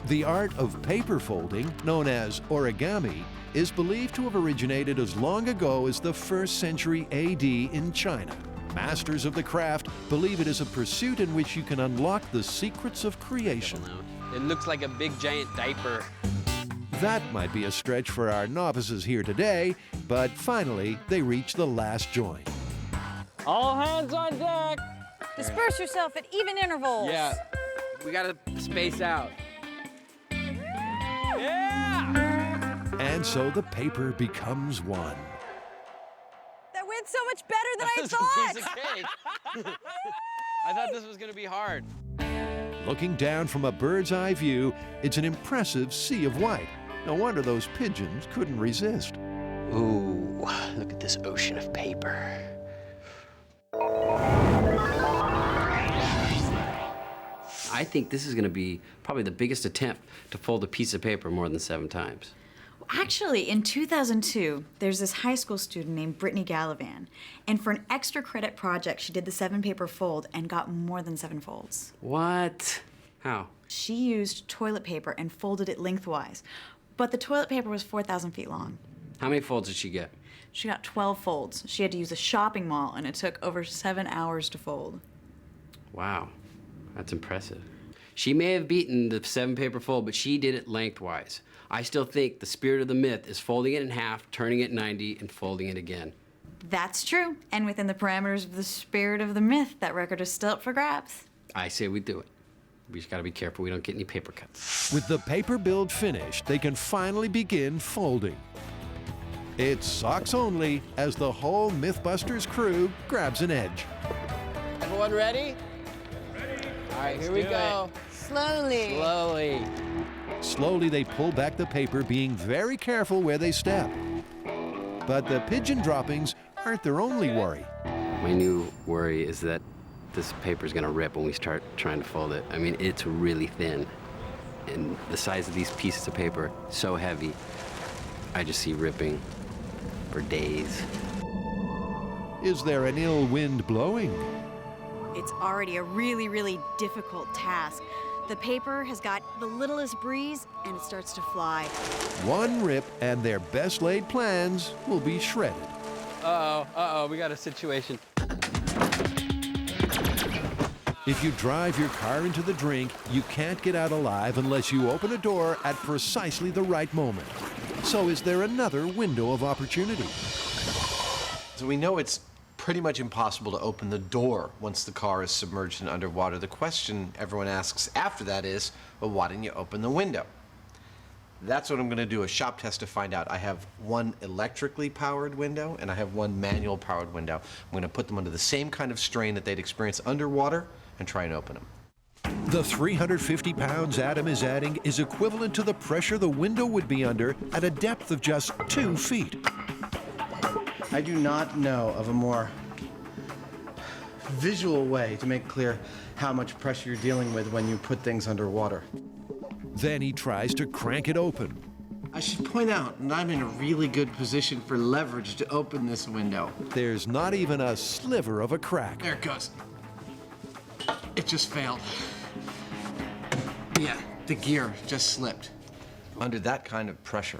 S1: The art of paper folding, known as origami, is believed to have originated as long ago as the 1st century AD in China. Masters of the craft believe it is a pursuit in which you can unlock the secrets of creation.
S5: It looks like a big giant diaper.
S1: That might be a stretch for our novices here today, but finally they reach the last joint.
S21: All hands on deck.
S11: Disperse yourself at even intervals.
S5: Yeah, we gotta space out.
S21: Yeah!
S1: And so the paper becomes one.
S11: That went so much better than I
S5: That's a
S11: thought.
S5: piece of cake. I thought this was gonna be hard.
S1: Looking down from a bird's eye view, it's an impressive sea of white. No wonder those pigeons couldn't resist.
S5: Ooh, look at this ocean of paper. I think this is going to be probably the biggest attempt to fold a piece of paper more than 7 times.
S4: Actually, in 2002, there's this high school student named Brittany Gallivan, and for an extra credit project, she did the 7-paper fold and got more than 7 folds.
S5: What? How?
S4: She used toilet paper and folded it lengthwise, but the toilet paper was 4,000 feet long.
S5: How many folds did she get?
S4: She got 12 folds. She had to use a shopping mall, and it took over 7 hours to fold.
S5: Wow, that's impressive. She may have beaten the 7-paper fold, but she did it lengthwise. I still think the spirit of the myth is folding it in half, turning it 90, and folding it again.
S4: That's true, and within the parameters of the spirit of the myth, that record is still up for grabs.
S5: I say we do it. We just gotta be careful we don't get any paper cuts.
S1: With the paper build finished, they can finally begin folding. It's socks only as the whole MythBusters crew grabs an edge.
S10: Everyone ready? Ready. All right, here we go.
S11: Slowly.
S10: Slowly.
S1: Slowly, they pull back the paper, being very careful where they step. But the pigeon droppings aren't their only worry.
S5: My new worry is that this paper's gonna rip when we start trying to fold it. I mean, it's really thin. And the size of these pieces of paper, so heavy, I just see ripping for days.
S1: Is there an ill wind blowing?
S13: It's already a really, really difficult task. The paper has got the littlest breeze and it starts to fly.
S1: One rip and their best laid plans will be shredded.
S5: Uh-oh, we got a situation.
S1: If you drive your car into the drink, you can't get out alive unless you open a door at precisely the right moment. So is there another window of opportunity?
S23: So we know it's pretty much impossible to open the door once the car is submerged and underwater. The question everyone asks after that is, well, why didn't you open the window? That's what I'm going to do a shop test to find out. I have one electrically powered window and I have one manual powered window. I'm going to put them under the same kind of strain that they'd experience underwater and try and open them.
S1: The 350 pounds Adam is adding is equivalent to the pressure the window would be under at a depth of just 2 feet.
S3: I do not know of a more visual way to make clear how much pressure you're dealing with when you put things underwater.
S1: Then he tries to crank it open.
S3: I should point out that I'm in a really good position for leverage to open this window.
S1: There's not even a sliver of a crack.
S3: There it goes. It just failed. Yeah, the gear just slipped.
S23: Under that kind of pressure,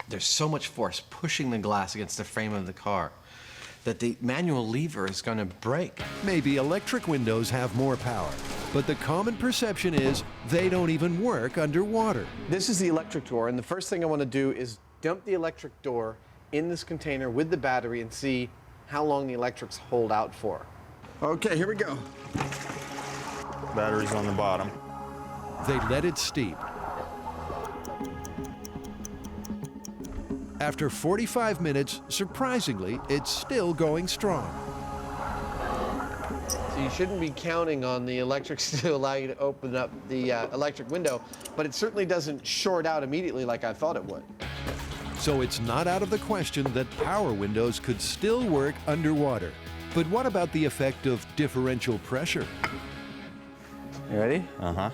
S23: there's so much force pushing the glass against the frame of the car that the manual lever is going to break.
S1: Maybe electric windows have more power, but the common perception is they don't even work underwater.
S23: This is the electric door, and the first thing I want to do is dump the electric door in this container with the battery and see how long the electrics hold out for.
S3: Okay, here we go.
S8: Battery's on the bottom.
S1: They let it steep. After 45 minutes, surprisingly, it's still going strong.
S23: So you shouldn't be counting on the electrics to allow you to open up the electric window, but it certainly doesn't short out immediately like I thought it would.
S1: So it's not out of the question that power windows could still work underwater. But what about the effect of differential pressure?
S23: You ready?
S8: Uh-huh.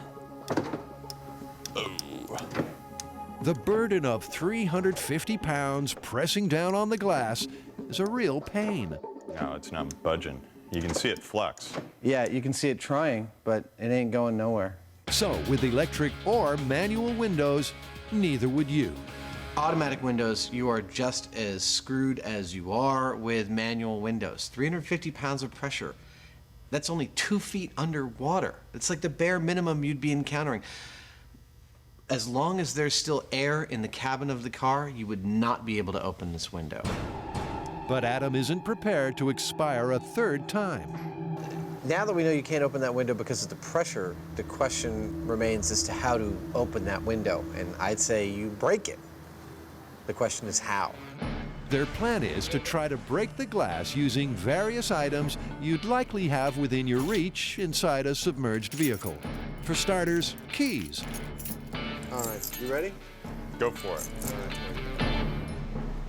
S1: The burden of 350 pounds pressing down on the glass is a real pain.
S8: No, it's not budging. You can see it flex.
S3: Yeah, you can see it trying, but it ain't going nowhere.
S1: So with electric or manual windows, neither would you.
S23: Automatic windows, you are just as screwed as you are with manual windows. 350 pounds of pressure. That's only 2 feet underwater. It's like the bare minimum you'd be encountering. As long as there's still air in the cabin of the car, you would not be able to open this window.
S1: But Adam isn't prepared to expire a third time.
S23: Now that we know you can't open that window because of the pressure, the question remains as to how to open that window. And I'd say you break it. The question is how.
S1: Their plan is to try to break the glass using various items you'd likely have within your reach inside a submerged vehicle. For starters, keys.
S23: All right, you ready?
S8: Go for it.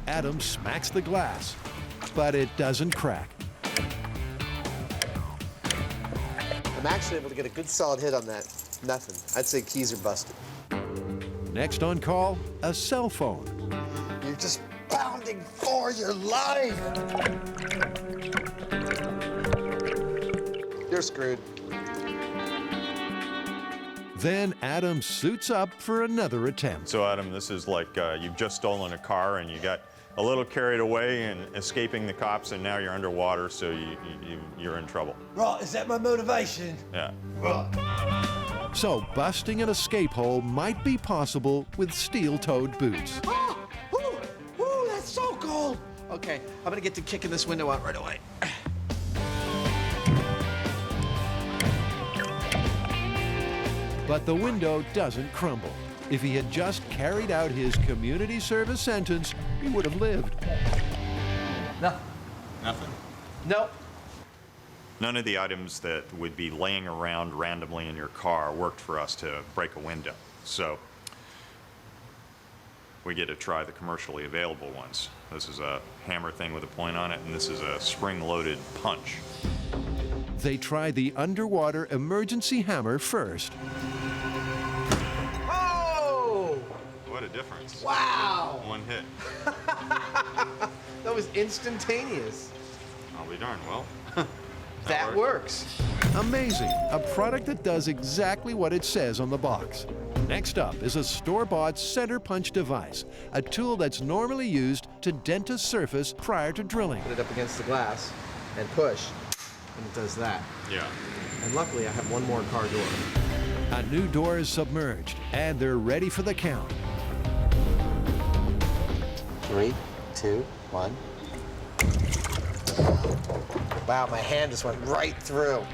S1: Adam smacks the glass, but it doesn't crack.
S23: I'm actually able to get a good solid hit on that. Nothing. I'd say keys are busted.
S1: Next on call, a cell phone.
S23: You're just pounding for your life. You're screwed.
S1: Then Adam suits up for another attempt.
S8: So Adam, this is like you've just stolen a car and you got a little carried away and escaping the cops, and now you're underwater, so you're in trouble.
S12: Right, is that my motivation?
S8: Yeah.
S12: Right.
S1: So busting an escape hole might be possible with steel-toed boots.
S23: Oh, ooh, that's so cold. Okay, I'm gonna get to kicking this window out right away.
S1: But the window doesn't crumble. If he had just carried out his community service sentence, he would have lived.
S23: No.
S8: Nothing?
S23: No.
S8: None of the items that would be laying around randomly in your car worked for us to break a window. So we get to try the commercially available ones. This is a hammer thing with a point on it, and this is a spring-loaded punch.
S1: They tried the underwater emergency hammer first.
S23: Oh!
S8: What a difference.
S23: Wow!
S8: One hit.
S23: That was instantaneous.
S8: I'll be darned. Well,
S23: that works.
S1: Amazing. A product that does exactly what it says on the box. Next up is a store-bought center punch device, a tool that's normally used to dent a surface prior to drilling.
S23: Put it up against the glass and push, and it does that.
S8: Yeah.
S23: And luckily, I have one more car door.
S1: A new door is submerged, and they're ready for the count.
S23: 3, 2, 1. Wow, my hand just went right through.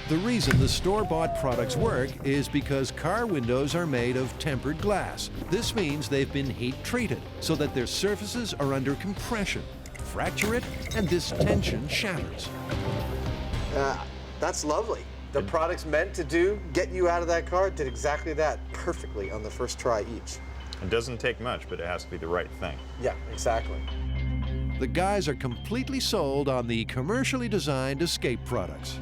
S1: The reason the store-bought products work is because car windows are made of tempered glass. This means they've been heat-treated so that their surfaces are under compression. Fracture it, and this tension shatters.
S23: That's lovely. The products meant to get you out of that car did exactly that perfectly on the first try each.
S8: It doesn't take much, but it has to be the right thing.
S23: Yeah, exactly.
S1: The guys are completely sold on the commercially designed escape products.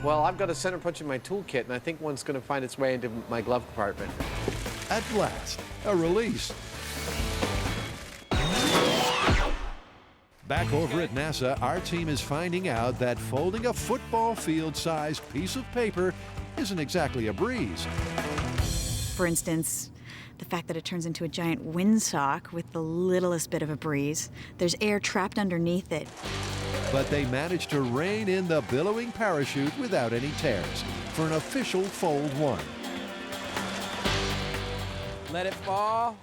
S23: Well, I've got a center punch in my toolkit, and I think one's going to find its way into my glove compartment.
S1: At last, a release. Back over at NASA, our team is finding out that folding a football field-sized piece of paper isn't exactly a breeze.
S13: For instance, the fact that it turns into a giant windsock with the littlest bit of a breeze. There's air trapped underneath it.
S1: But they managed to rein in the billowing parachute without any tears for an official Fold 1.
S19: Let it fall.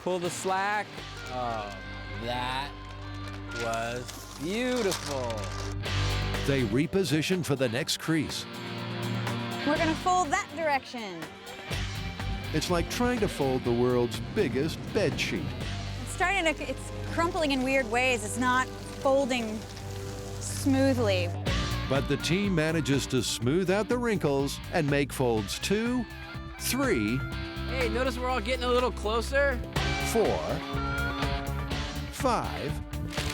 S19: Pull the slack. Oh, that was beautiful.
S1: They reposition for the next crease.
S11: We're gonna fold that direction.
S1: It's like trying to fold the world's biggest bed sheet.
S11: It's crumpling in weird ways. It's not folding smoothly.
S1: But the team manages to smooth out the wrinkles and make folds 2, 3,
S19: Hey, notice we're all getting a little closer?
S1: 4, 5,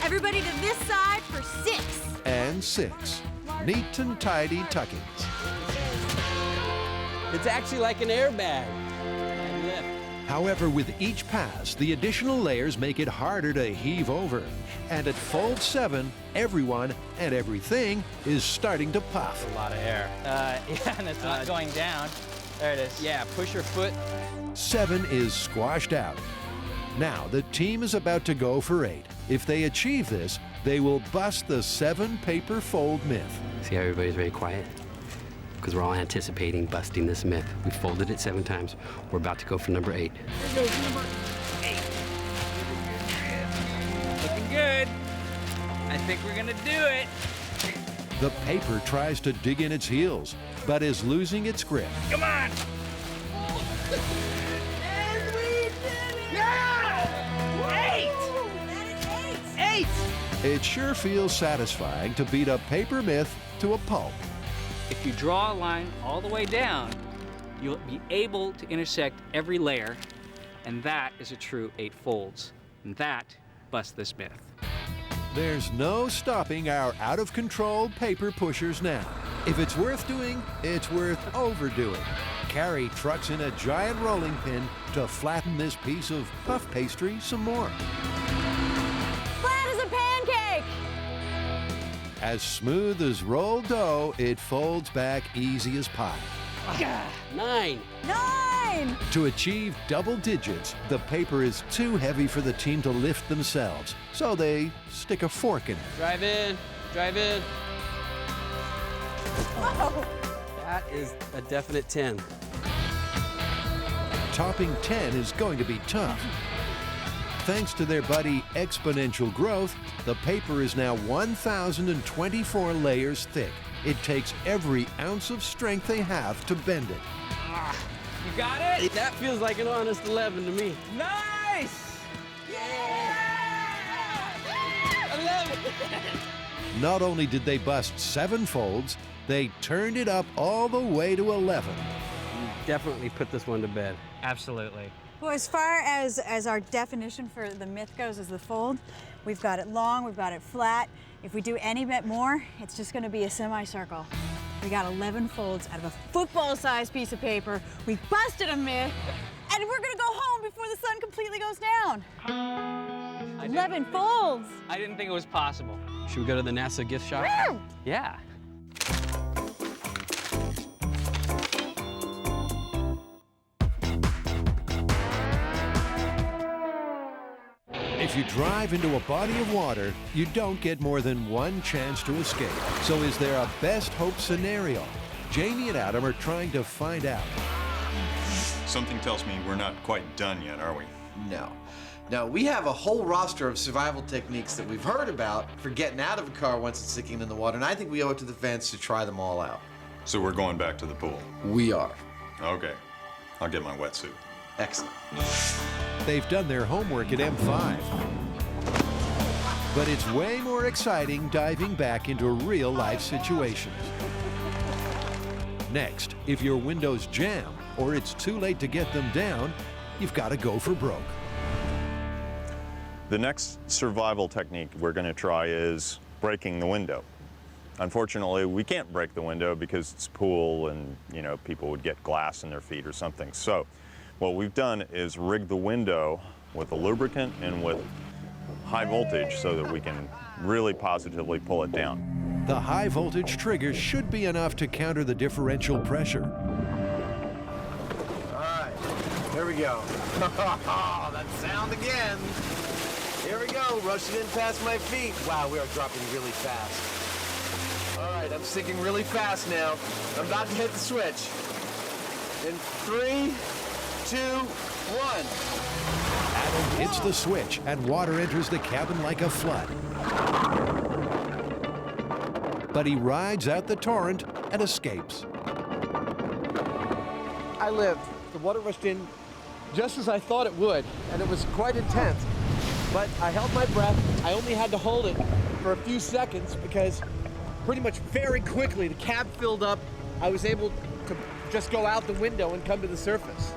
S13: Everybody to this side for 6.
S1: and 6. Neat and tidy tuckings.
S19: It's actually like an airbag.
S1: However, with each pass, the additional layers make it harder to heave over. And at Fold 7, everyone and everything is starting to puff.
S19: A lot of air.
S21: Yeah, and it's not going down. There it is.
S19: Yeah, push your foot.
S1: 7 is squashed out. Now, the team is about to go for 8. If they achieve this, they will bust the 7 paper fold myth.
S5: See how everybody's very quiet? Because we're all anticipating busting this myth. We folded it 7 times. We're about to go for number 8.
S19: Here goes number 8. Looking good. I think we're gonna do it.
S1: The paper tries to dig in its heels, but is losing its grip.
S19: Come on.
S13: And we did it!
S19: Yeah! 8! That is 8! 8!
S1: It sure feels satisfying to beat a paper myth to a pulp.
S2: If you draw a line all the way down, you'll be able to intersect every layer, and that is a true 8 folds. And that busts this myth.
S1: There's no stopping our out-of-control paper pushers now. If it's worth doing, it's worth overdoing. Carrie trucks in a giant rolling pin to flatten this piece of puff pastry some more.
S11: Flat as a pancake!
S1: As smooth as rolled dough, it folds back easy as pie.
S19: 9.
S11: 9!
S1: To achieve double digits, the paper is too heavy for the team to lift themselves, so they stick a fork in it.
S19: Drive in. Drive in.
S11: Whoa.
S19: That is a definite 10.
S1: Topping 10 is going to be tough. Thanks to their buddy Exponential Growth, the paper is now 1,024 layers thick. It takes every ounce of strength they have to bend it.
S19: You got it?
S21: That feels like an honest 11 to me.
S19: Nice! Yeah! 11!
S1: Not only did they bust 7 folds, they turned it up all the way to 11.
S21: You definitely put this one to bed.
S2: Absolutely.
S11: Well, as far as our definition for the myth goes as the fold, we've got it long, we've got it flat. If we do any bit more, it's just gonna be a semicircle. We got 11 folds out of a football-sized piece of paper. We busted a myth, and we're gonna go home before the sun completely goes down. 11 folds.
S19: I didn't think it was possible.
S21: Should we go to the NASA gift shop?
S19: Yeah.
S1: If you drive into a body of water, you don't get more than one chance to escape. So is there a best hope scenario? Jamie and Adam are trying to find out.
S8: Something tells me we're not quite done yet, are we?
S23: No. No, we have a whole roster of survival techniques that we've heard about for getting out of a car once it's sinking in the water, and I think we owe it to the fans to try them all out.
S8: So we're going back to the pool?
S23: We are.
S8: Okay. I'll get my wetsuit.
S23: Excellent.
S1: They've done their homework at M5. But it's way more exciting diving back into real-life situations. Next, if your windows jam or it's too late to get them down, you've got to go for broke.
S8: The next survival technique we're going to try is breaking the window. Unfortunately, we can't break the window because it's a pool and, you know, people would get glass in their feet or something. So what we've done is rig the window with a lubricant and with high voltage so that we can really positively pull it down.
S1: The high voltage trigger should be enough to counter the differential pressure.
S23: All right, here we go. That sound again. Here we go, rushing in past my feet. Wow, we are dropping really fast. All right, I'm sinking really fast now. I'm about to hit the switch. In 3, 2, 1.
S1: Adam hits the switch and water enters the cabin like a flood. But he rides out the torrent and escapes.
S23: I lived. The water rushed in just as I thought it would, and it was quite intense. But I held my breath. I only had to hold it for a few seconds because pretty much very quickly the cab filled up. I was able to just go out the window and come to the surface.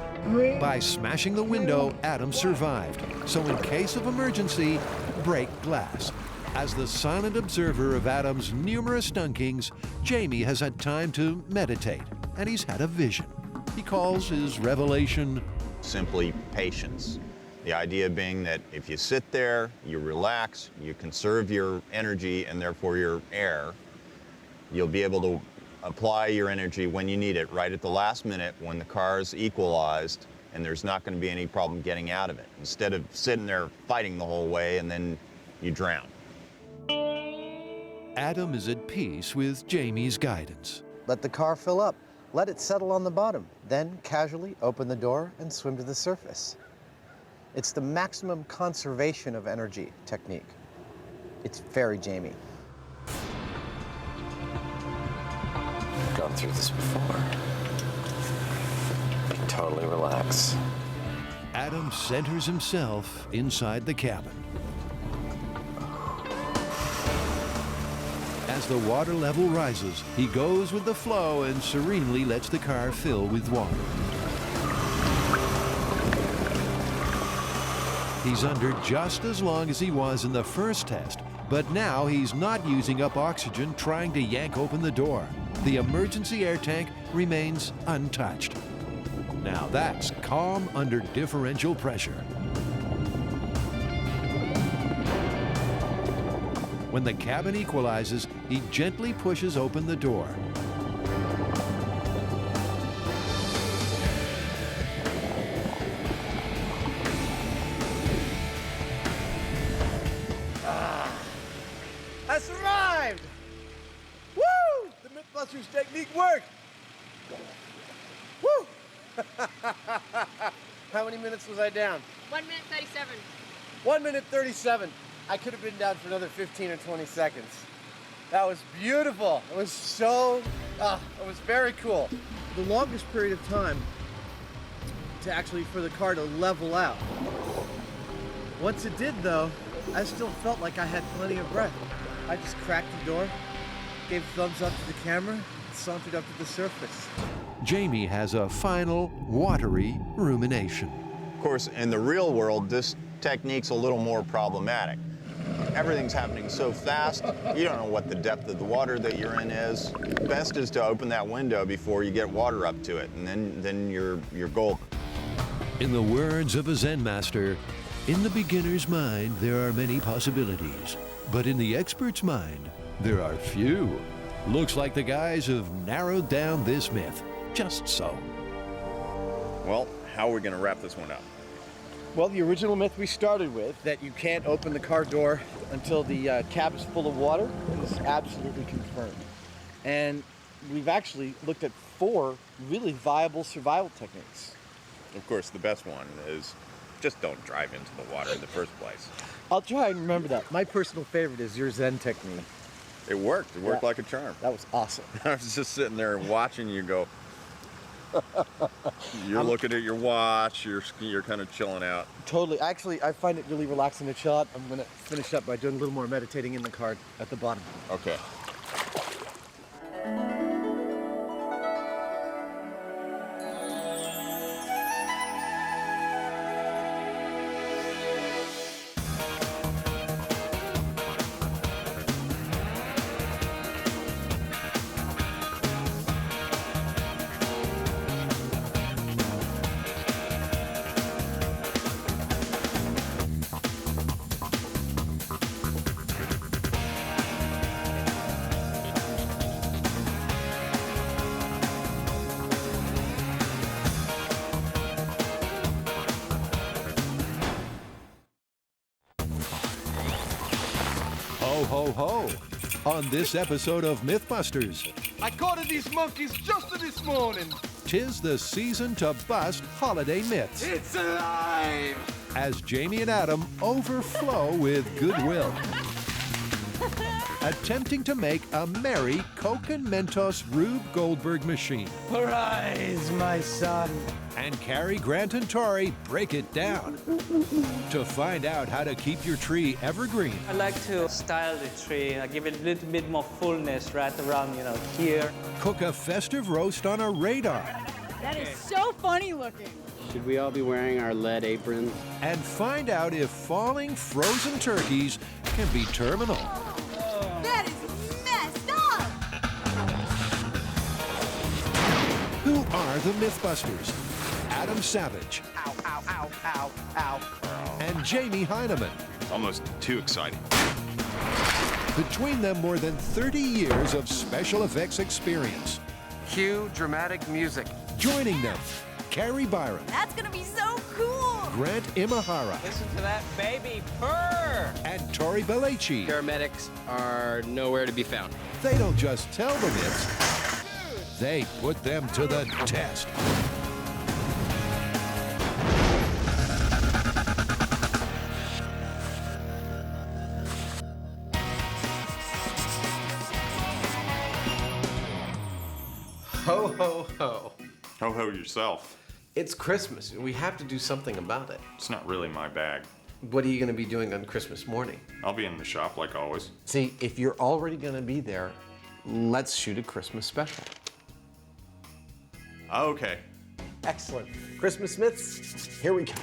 S1: By smashing the window, Adam survived. So in case of emergency, break glass. As the silent observer of Adam's numerous dunkings, Jamie has had time to meditate, and he's had a vision. He calls his revelation
S8: simply patience. The idea being that if you sit there, you relax, you conserve your energy and therefore your air, you'll be able to apply your energy when you need it, right at the last minute when the car's equalized and there's not going to be any problem getting out of it, instead of sitting there fighting the whole way and then you drown.
S1: Adam is at peace with Jamie's guidance.
S23: Let the car fill up. Let it settle on the bottom. Then casually open the door and swim to the surface. It's the maximum conservation of energy technique. It's very Jamie.
S16: I've gone through this before. You totally relax.
S1: Adam centers himself inside the cabin. As the water level rises, he goes with the flow and serenely lets the car fill with water. He's under just as long as he was in the first test, but now he's not using up oxygen trying to yank open the door. The emergency air tank remains untouched. Now that's calm under differential pressure. When the cabin equalizes, he gently pushes open the door.
S23: I survived! Woo! The MythBusters technique worked! Woo! How many minutes was I down?
S14: 1 minute 37.
S23: 1 minute 37. I could have been down for another 15 or 20 seconds. That was beautiful. It was so, it was very cool. The longest period of time actually for the car to level out. Once it did though, I still felt like I had plenty of breath. I just cracked the door, gave a thumbs up to the camera, and sauntered up to the surface.
S1: Jamie has a final, watery rumination.
S8: Of course, in the real world, this technique's a little more problematic. Everything's happening so fast, you don't know what the depth of the water that you're in is. Best is to open that window before you get water up to it, and then you're golden.
S1: In the words of a Zen master, in the beginner's mind, there are many possibilities, but in the expert's mind, there are few. Looks like the guys have narrowed down this myth, just so.
S8: Well, how are we going to wrap this one up?
S23: Well, the original myth we started with, that you can't open the car door until the cab is full of water, is absolutely confirmed. And we've actually looked at 4 really viable survival techniques.
S8: Of course, the best one is just don't drive into the water in the first place.
S23: I'll try and remember that. My personal favorite is your Zen technique.
S8: It worked. It worked like a charm.
S23: That was awesome.
S8: I was just sitting there watching you go. You're looking at your watch. You're kind of chilling out.
S23: Totally. Actually, I find it really relaxing to chill out. I'm going to finish up by doing a little more meditating in the car at the bottom.
S8: Okay.
S1: Ho, ho, ho! On this episode of MythBusters,
S23: I caught these monkeys just this morning.
S1: 'tis the season to bust holiday myths.
S23: It's alive!
S1: As Jamie and Adam overflow with goodwill. Attempting to make a merry Coke and Mentos Rube Goldberg machine.
S23: Arise, my son.
S1: And Carrie, Grant, and Tori break it down to find out how to keep your tree evergreen.
S14: I like to style the tree. I give it a little bit more fullness right around, here.
S1: Cook a festive roast on a radar.
S11: That is so funny looking.
S5: Should we all be wearing our lead aprons?
S1: And find out if falling frozen turkeys can be terminal.
S13: That is messed up!
S1: Who are the MythBusters? Adam Savage.
S23: Ow, ow, ow, ow, ow.
S1: And Jamie Heineman.
S8: It's almost too exciting.
S1: Between them, more than 30 years of special effects experience.
S23: Cue dramatic music.
S1: Joining them, Carrie Byron.
S13: That's gonna be so cool!
S1: Grant Imahara.
S19: Listen to that baby purr!
S1: And Tori Belleci.
S5: Paramedics are nowhere to be found.
S1: They don't just tell the myths, they put them to the test.
S23: Ho, ho, ho.
S8: Ho ho yourself.
S23: It's Christmas. We have to do something about it.
S8: It's not really my bag.
S23: What are you going to be doing on Christmas morning?
S8: I'll be in the shop like always.
S23: See, if you're already going to be there, let's shoot a Christmas special.
S8: Okay.
S23: Excellent. Christmas myths, here we go.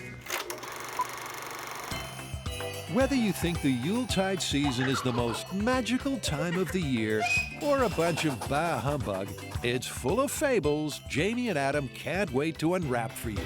S1: Whether you think the Yuletide season is the most magical time of the year or a bunch of bah humbug, it's full of fables Jamie and Adam can't wait to unwrap for you.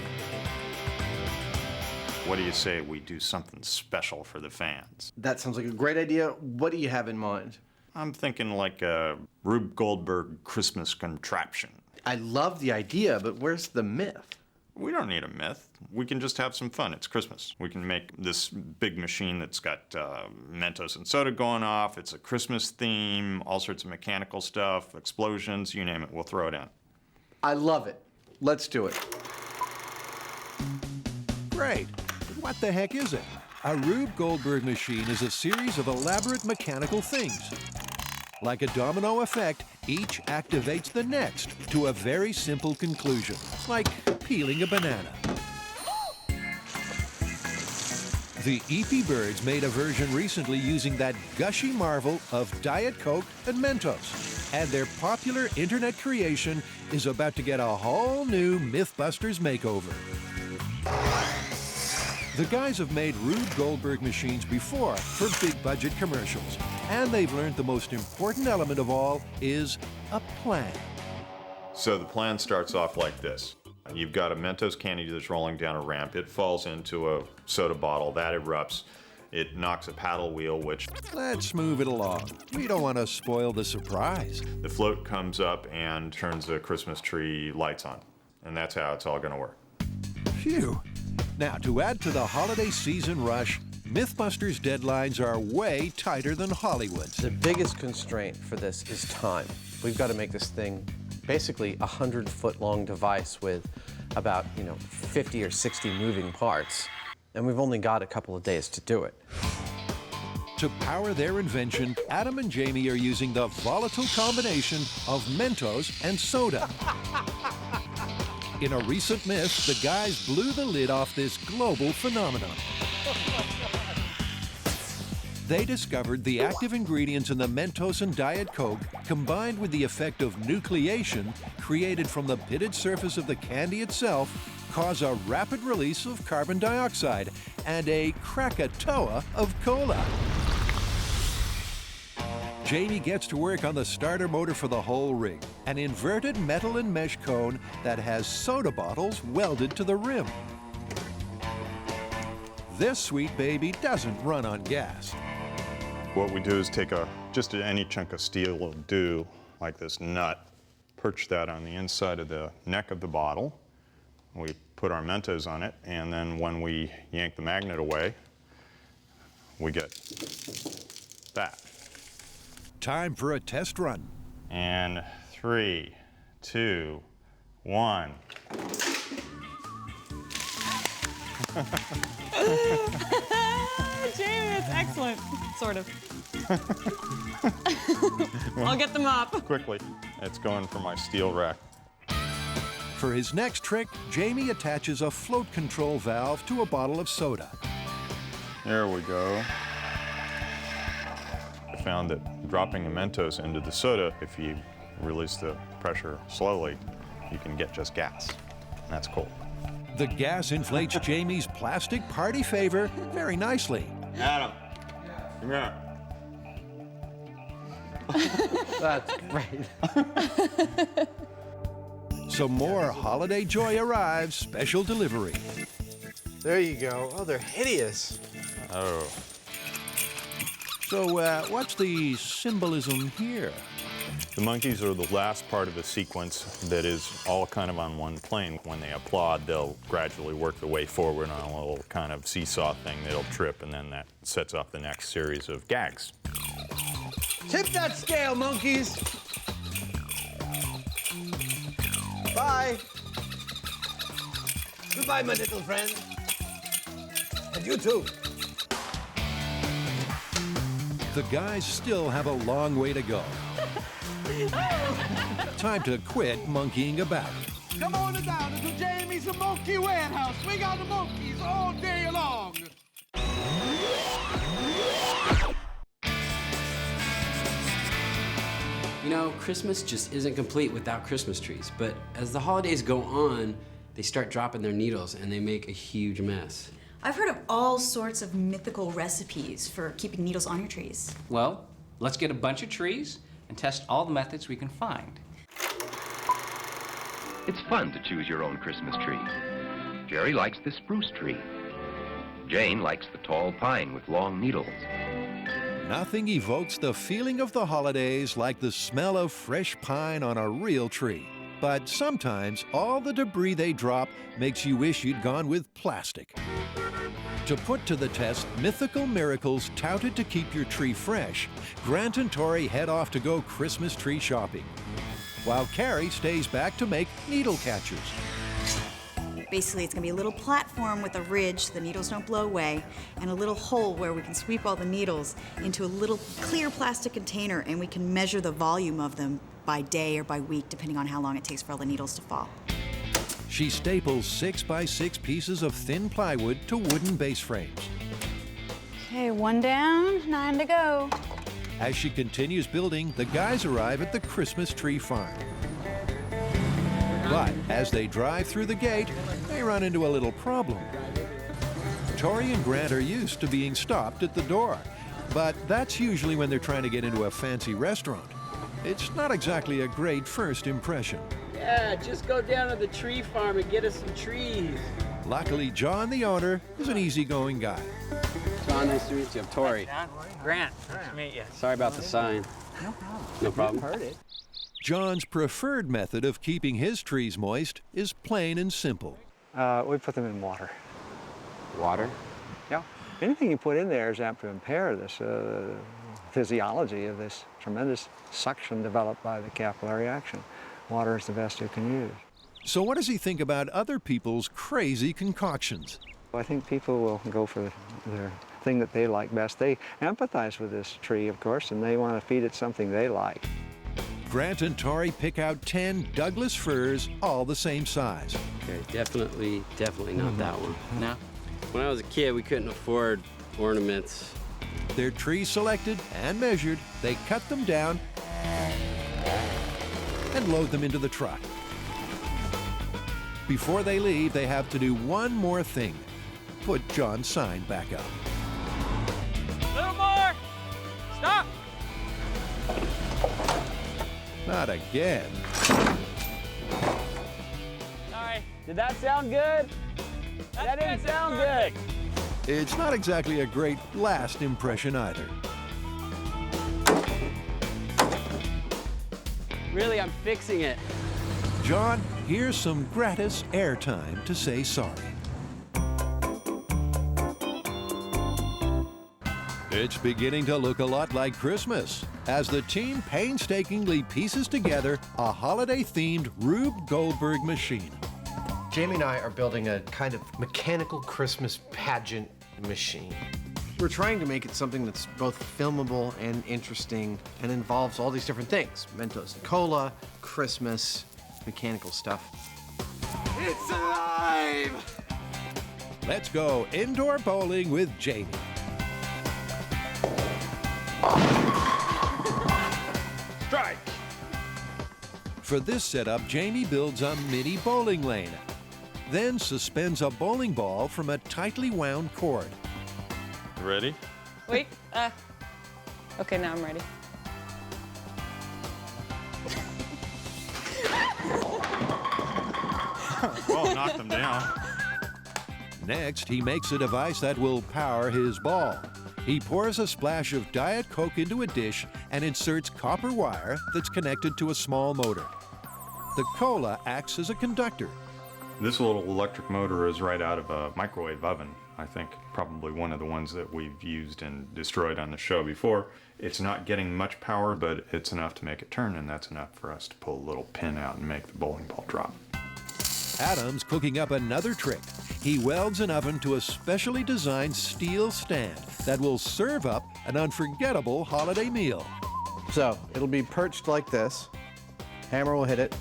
S8: What do you say we do something special for the fans?
S23: That sounds like a great idea. What do you have in mind?
S8: I'm thinking like a Rube Goldberg Christmas contraption.
S23: I love the idea, but where's the myth?
S8: We don't need a myth. We can just have some fun. It's Christmas. We can make this big machine that's got Mentos and soda going off. It's a Christmas theme, all sorts of mechanical stuff, explosions, you name it. We'll throw it in.
S23: I love it. Let's do it.
S1: Great. But what the heck is it? A Rube Goldberg machine is a series of elaborate mechanical things. Like a domino effect, each activates the next to a very simple conclusion, like peeling a banana. The EP Birds made a version recently using that gushy marvel of Diet Coke and Mentos. And their popular internet creation is about to get a whole new MythBusters makeover. The guys have made Rube Goldberg machines before for big budget commercials. And they've learned the most important element of all is a plan.
S8: So the plan starts off like this. You've got a Mentos candy that's rolling down a ramp. It falls into a soda bottle. That erupts. It knocks a paddle wheel, which...
S1: Let's move it along. We don't want to spoil the surprise.
S8: The float comes up and turns the Christmas tree lights on. And that's how it's all going to work.
S1: Phew. Now, to add to the holiday season rush, MythBusters deadlines are way tighter than Hollywood's.
S23: The biggest constraint for this is time. We've got to make this thing basically a 100-foot-long device with about, 50 or 60 moving parts. And we've only got a couple of days to do it.
S1: To power their invention, Adam and Jamie are using the volatile combination of Mentos and soda. In a recent myth, the guys blew the lid off this global phenomenon. They discovered the active ingredients in the Mentos and Diet Coke, combined with the effect of nucleation created from the pitted surface of the candy itself, cause a rapid release of carbon dioxide and a Krakatoa of cola. Jamie gets to work on the starter motor for the whole rig, an inverted metal and mesh cone that has soda bottles welded to the rim. This sweet baby doesn't run on gas.
S8: What we do is take just any chunk of steel will do, like this nut, perch that on the inside of the neck of the bottle. We put our Mentos on it, and then when we yank the magnet away, we get that.
S1: Time for a test run.
S8: And 3, 2, 1.
S9: Jamie, it's excellent. Sort of. I'll get them up.
S8: Quickly. It's going for my steel rack.
S1: For his next trick, Jamie attaches a float control valve to a bottle of soda.
S8: There we go. I found that dropping a Mentos into the soda, if you release the pressure slowly, you can get just gas. And that's cool.
S1: The gas inflates Jamie's plastic party favor very nicely.
S8: Adam, come here.
S23: That's great.
S1: Some more holiday joy arrives, special delivery.
S23: There you go. Oh, they're hideous.
S8: Oh.
S1: So, what's the symbolism here?
S8: The monkeys are the last part of a sequence that is all kind of on one plane. When they applaud, they'll gradually work their way forward on a little kind of seesaw thing that'll trip, and then that sets off the next series of gags.
S23: Tip that scale, monkeys. Bye. Goodbye, my little friend. And you too.
S1: The guys still have a long way to go. Time to quit monkeying about.
S20: Come on down to Jamie's Monkey Warehouse. We got the monkeys all day long.
S5: You know, Christmas just isn't complete without Christmas trees. But as the holidays go on, they start dropping their needles and they make a huge mess.
S4: I've heard of all sorts of mythical recipes for keeping needles on your trees.
S2: Well, let's get a bunch of trees and test all the methods we can find.
S22: It's fun to choose your own Christmas tree. Jerry likes the spruce tree. Jane likes the tall pine with long needles.
S1: Nothing evokes the feeling of the holidays like the smell of fresh pine on a real tree. But sometimes all the debris they drop makes you wish you'd gone with plastic. To put to the test mythical miracles touted to keep your tree fresh, Grant and Tori head off to go Christmas tree shopping, while Carrie stays back to make needle catchers.
S4: Basically, it's gonna be a little platform with a ridge so the needles don't blow away, and a little hole where we can sweep all the needles into a little clear plastic container, and we can measure the volume of them by day or by week, depending on how long it takes for all the needles to fall.
S1: She staples 6x6 pieces of thin plywood to wooden base frames.
S11: Okay, 1 down, 9 to go.
S1: As she continues building, the guys arrive at the Christmas tree farm. But as they drive through the gate, they run into a little problem. Tori and Grant are used to being stopped at the door, but that's usually when they're trying to get into a fancy restaurant. It's not exactly a great first impression.
S5: Yeah, just go down to the tree farm and get us some trees.
S1: Luckily, John, the owner, is an easygoing guy.
S5: John, nice to meet you. I'm Tori.
S2: Grant, nice to meet you.
S5: Sorry about the sign.
S2: No problem.
S5: No problem.
S2: Heard it.
S1: John's preferred method of keeping his trees moist is plain and simple.
S6: We put them in water.
S5: Water?
S6: Yeah. Anything you put in there is apt to impair this physiology of this tremendous suction developed by the capillary action. Water is the best you can use.
S1: So what does he think about other people's crazy concoctions?
S6: I think people will go for their thing that they like best. They empathize with this tree, of course, and they want to feed it something they like.
S1: Grant and Tori pick out 10 Douglas firs, all the same size.
S5: Okay, definitely not that one.
S2: No?
S5: When I was a kid, we couldn't afford ornaments.
S1: Their trees selected and measured, they cut them down and load them into the truck. Before they leave, they have to do one more thing. Put John's sign back up.
S2: A little more! Stop!
S1: Not again.
S21: Sorry. Did that sound good? That didn't sound good.
S1: It's not exactly a great last impression either.
S5: Really, I'm fixing it.
S1: John, here's some gratis airtime to say sorry. It's beginning to look a lot like Christmas as the team painstakingly pieces together a holiday-themed Rube Goldberg machine.
S23: Jamie and I are building a kind of mechanical Christmas pageant machine. We're trying to make it something that's both filmable and interesting and involves all these different things. Mentos and cola, Christmas, mechanical stuff.
S20: It's alive!
S1: Let's go indoor bowling with Jamie.
S20: Strike!
S1: For this setup, Jamie builds a mini bowling lane, then suspends a bowling ball from a tightly wound cord.
S8: Ready?
S9: Wait, okay, now I'm ready.
S8: Well, knocked them down.
S1: Next, he makes a device that will power his ball. He pours a splash of Diet Coke into a dish and inserts copper wire that's connected to a small motor. The cola acts as a conductor.
S8: This little electric motor is right out of a microwave oven. I think probably one of the ones that we've used and destroyed on the show before. It's not getting much power, but it's enough to make it turn, and that's enough for us to pull a little pin out and make the bowling ball drop.
S1: Adam's cooking up another trick. He welds an oven to a specially designed steel stand that will serve up an unforgettable holiday meal.
S23: So it'll be perched like this. Hammer will hit it.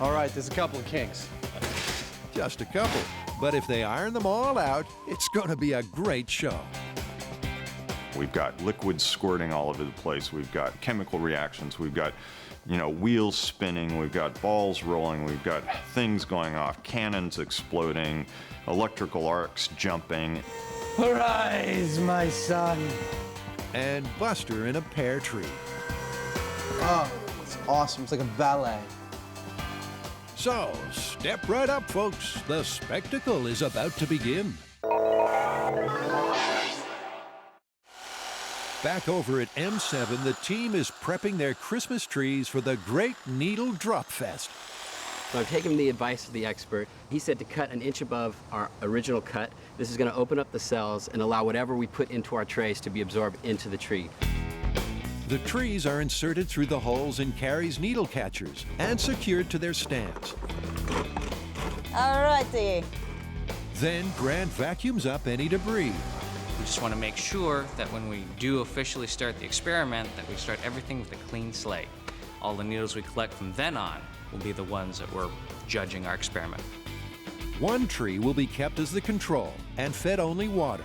S23: All right, there's a couple of kinks.
S1: Just a couple. But if they iron them all out, it's going to be a great show.
S8: We've got liquids squirting all over the place. We've got chemical reactions. We've got, wheels spinning. We've got balls rolling. We've got things going off, cannons exploding, electrical arcs jumping.
S20: Arise, my son.
S1: And Buster in a pear tree.
S23: Oh, it's awesome. It's like a ballet.
S1: So, step right up, folks. The spectacle is about to begin. Back over at M7, the team is prepping their Christmas trees for the Great Needle Drop Fest.
S5: So I've taken the advice of the expert. He said to cut an inch above our original cut. This is going to open up the cells and allow whatever we put into our trays to be absorbed into the tree.
S1: The trees are inserted through the holes in Carrie's needle catchers and secured to their stands.
S11: All righty.
S1: Then Grant vacuums up any debris.
S2: We just want to make sure that when we do officially start the experiment, that we start everything with a clean slate. All the needles we collect from then on will be the ones that we're judging our experiment.
S1: One tree will be kept as the control and fed only water.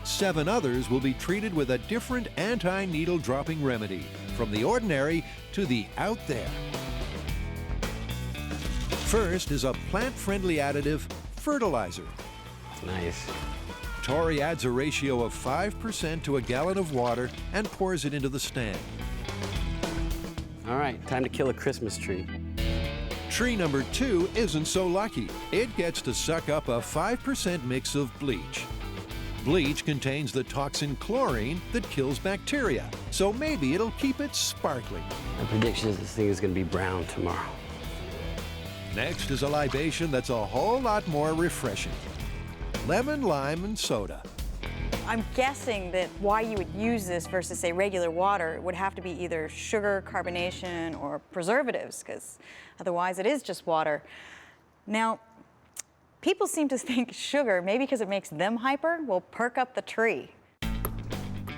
S1: 7 others will be treated with a different anti-needle dropping remedy, from the ordinary to the out there. First is a plant-friendly additive, fertilizer.
S5: Nice.
S1: Tori adds a ratio of 5% to a gallon of water and pours it into the stand.
S5: All right, time to kill a Christmas tree.
S1: Tree number 2 isn't so lucky. It gets to suck up a 5% mix of bleach. Bleach contains the toxin chlorine that kills bacteria, so maybe it'll keep it sparkling.
S5: My prediction is this thing is going to be brown tomorrow.
S1: Next is a libation that's a whole lot more refreshing. Lemon, lime, and soda.
S11: I'm guessing that why you would use this versus, say, regular water would have to be either sugar, carbonation, or preservatives, because otherwise it is just water. Now, people seem to think sugar, maybe because it makes them hyper, will perk up the tree.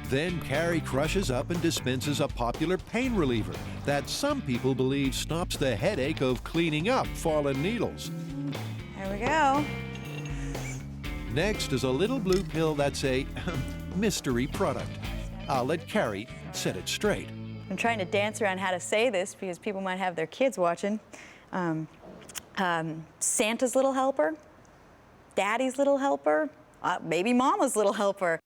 S1: Then Carrie crushes up and dispenses a popular pain reliever that some people believe stops the headache of cleaning up fallen needles.
S11: There we go.
S1: Next is a little blue pill that's a mystery product. I'll let Carrie set it straight.
S11: I'm trying to dance around how to say this because people might have their kids watching. Santa's little helper, Daddy's little helper, maybe Mama's little helper.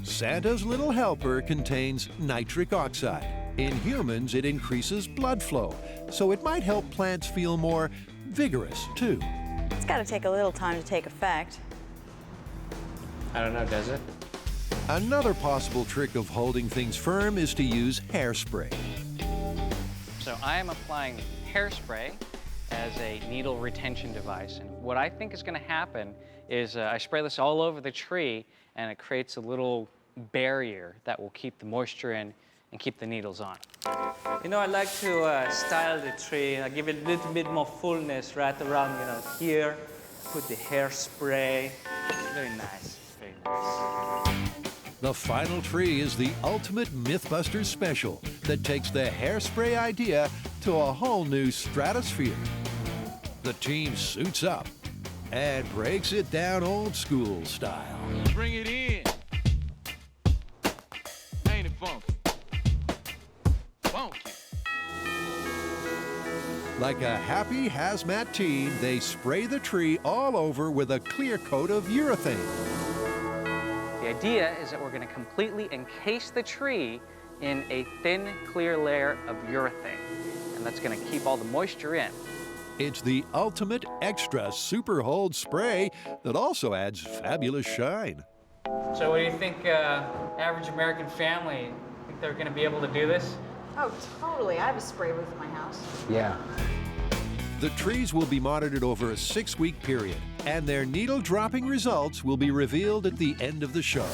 S1: Santa's little helper contains nitric oxide. In humans, it increases blood flow, so it might help plants feel more vigorous, too.
S11: It's got to take a little time to take effect.
S2: I don't know, does it?
S1: Another possible trick of holding things firm is to use hairspray.
S2: So I am applying hairspray as a needle retention device. And what I think is going to happen is I spray this all over the tree, and it creates a little barrier that will keep the moisture in and keep the needles on.
S14: You know, I like to style the tree. I give it a little bit more fullness right around, you know, here. Put the hairspray. Very nice, very nice.
S1: The final tree is the ultimate MythBusters special that takes the hairspray idea to a whole new stratosphere. The team suits up and breaks it down old school style.
S20: Bring it in. Ain't it funky? Funky.
S1: Like a happy hazmat team, they spray the tree all over with a clear coat of urethane.
S2: The idea is that we're going to completely encase the tree in a thin, clear layer of urethane, and that's going to keep all the moisture in.
S1: It's the ultimate extra super hold spray that also adds fabulous shine.
S2: So what do you think, average American family, think they're going to be able to do this?
S11: Oh, totally. I have a spray booth at my house.
S5: Yeah.
S1: The trees will be monitored over a 6-week period, and their needle-dropping results will be revealed at the end of the show.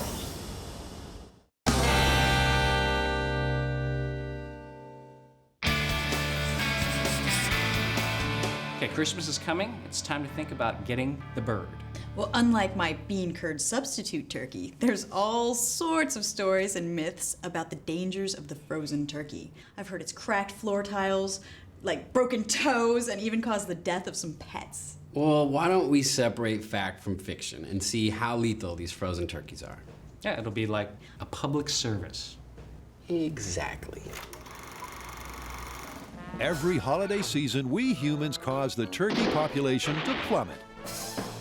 S2: Okay, Christmas is coming. It's time to think about getting the bird.
S4: Well, unlike my bean curd substitute turkey, there's all sorts of stories and myths about the dangers of the frozen turkey. I've heard it's cracked floor tiles, like broken toes, and even caused the death of some pets.
S5: Well, why don't we separate fact from fiction and see how lethal these frozen turkeys are?
S2: Yeah, it'll be like a public service.
S5: Exactly.
S1: Every holiday season, we humans cause the turkey population to plummet.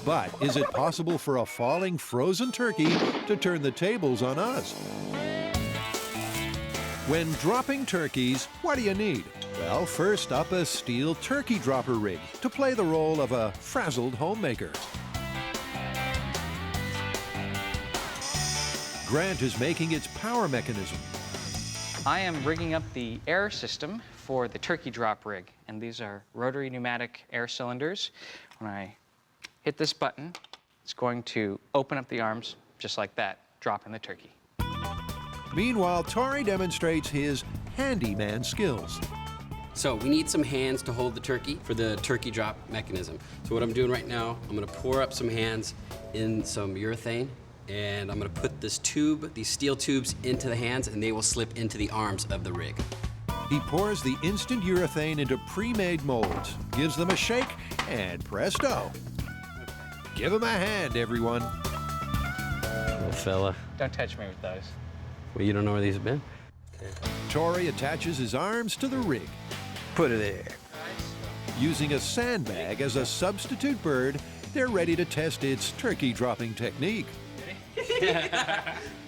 S1: But is it possible for a falling frozen turkey to turn the tables on us? When dropping turkeys, what do you need? Well, first up, a steel turkey dropper rig to play the role of a frazzled homemaker. Grant is making its power mechanism.
S2: I am rigging up the air system for the turkey drop rig, and these are rotary pneumatic air cylinders. When I hit this button, it's going to open up the arms just like that, dropping the turkey.
S1: Meanwhile, Tori demonstrates his handyman skills.
S5: So we need some hands to hold the turkey for the turkey drop mechanism. So what I'm doing right now, I'm gonna pour up some hands in some urethane, And I'm gonna put this tube, these steel tubes, into the hands, and they will slip into the arms of the rig.
S1: He pours the instant urethane into pre-made molds, gives them a shake, and presto. Give him a hand, everyone.
S5: Little fella.
S2: Don't touch me with those.
S5: Well, you don't know where these have been?
S1: Tori attaches his arms to the rig.
S5: Put it there.
S1: Using a sandbag as a substitute bird, they're ready to test its turkey dropping technique.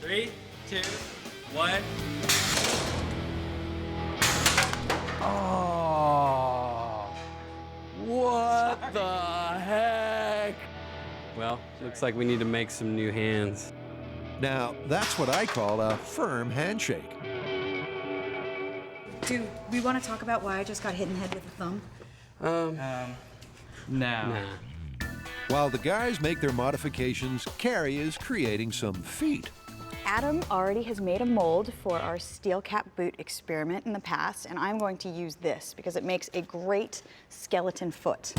S19: 3, 2, 1.
S5: Oh, what the heck? Well, looks like we need to make some new hands.
S1: Now, that's what I call a firm handshake.
S4: Do we want to talk about why I just got hit in the head with a thumb?
S19: No.
S1: While the guys make their modifications, Carrie is creating some feet.
S11: Adam already has made a mold for our steel cap boot experiment in the past, and I'm going to use this because it makes a great skeleton foot.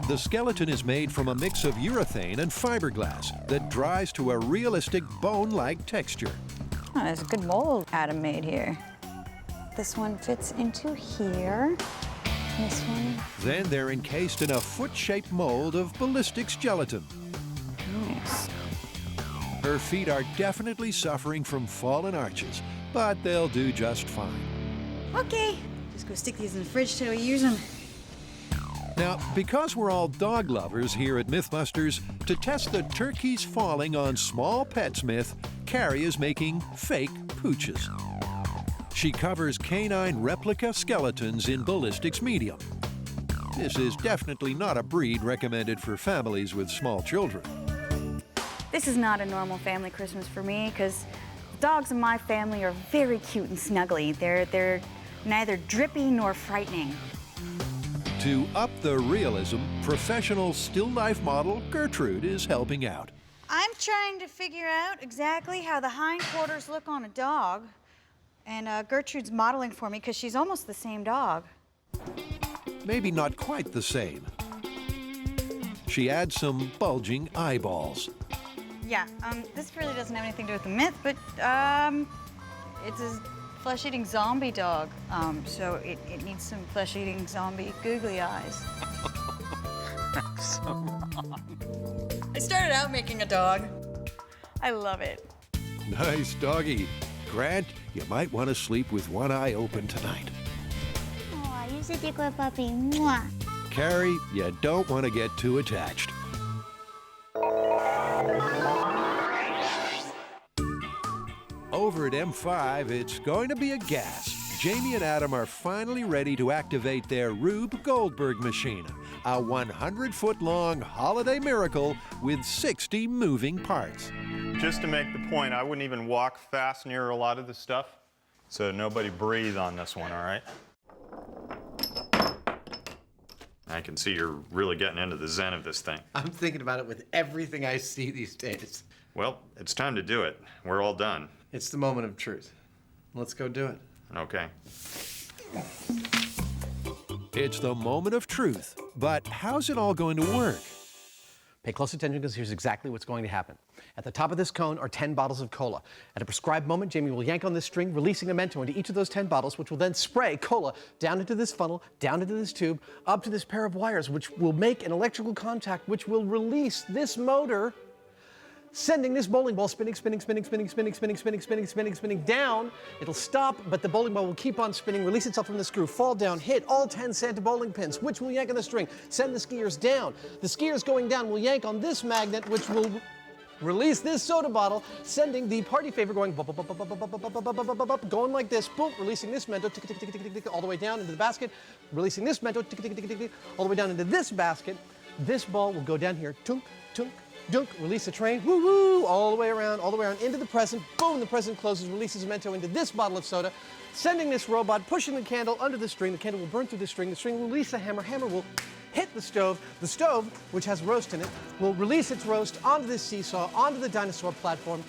S1: The skeleton is made from a mix of urethane and fiberglass that dries to a realistic bone-like texture.
S11: Oh, there's a good mold Adam made here. This one fits into here. This one.
S1: Then they're encased in a foot-shaped mold of ballistics gelatin.
S11: Nice.
S1: Her feet are definitely suffering from fallen arches, but they'll do just fine.
S4: Okay, just go stick these in the fridge till we use them.
S1: Now, because we're all dog lovers here at MythBusters, to test the turkeys falling on small pets myth, Carrie is making fake pooches. She covers canine replica skeletons in ballistics medium. This is definitely not a breed recommended for families with small children.
S11: This is not a normal family Christmas for me because dogs in my family are very cute and snuggly. They're neither drippy nor frightening.
S1: To up the realism, professional still life model Gertrude is helping out.
S11: I'm trying to figure out exactly how the hindquarters look on a dog. And Gertrude's modeling for me because she's almost the same dog.
S1: Maybe not quite the same. She adds some bulging eyeballs.
S11: Yeah, this really doesn't have anything to do with the myth, but it's a flesh-eating zombie dog. So it needs some flesh-eating zombie googly eyes.
S2: I'm so wrong.
S11: I started out making a dog. I love it.
S1: Nice doggy. Grant, you might want to sleep with one eye open tonight.
S7: Aw, you're such a good puppy. Mwah.
S1: Carrie, you don't want to get too attached. Over at M5, it's going to be a gas. Jamie and Adam are finally ready to activate their Rube Goldberg machine, a 100-foot-long holiday miracle with 60 moving parts.
S8: Just to make the point, I wouldn't even walk fast near a lot of this stuff, so nobody breathe on this one, all right? I can see you're really getting into the zen of this thing.
S23: I'm thinking about it with everything I see these days.
S8: Well, it's time to do it. We're all done.
S23: It's the moment of truth. Let's go do it.
S8: Okay.
S1: It's the moment of truth, but how's it all going to work?
S23: Pay close attention because here's exactly what's going to happen. At the top of this cone are 10 bottles of cola. At a prescribed moment, Jamie will yank on this string, releasing a Mento into each of those 10 bottles, which will then spray cola down into this funnel, down into this tube, up to this pair of wires, which will make an electrical contact, which will release this motor, sending this bowling ball spinning down. It'll stop, but the bowling ball will keep on spinning, release itself from the screw, fall down, hit all 10 Santa bowling pins, which will yank on the string, send the skiers down. The skiers going down will yank on this magnet, which will release this soda bottle, sending the party favor going going like this, boom, releasing this Mento all the way down into the basket, releasing this Mento all the way down into this basket. This ball will go down here, tunk, tunk, dunk, release the train, woo woo, all the way around into the present. Boom, the present closes, releases Mento into this bottle of soda, sending this robot, pushing the candle under the string. The candle will burn through the string will release the hammer will hit the stove, which has roast in it, will release its roast onto this seesaw, onto the dinosaur platform,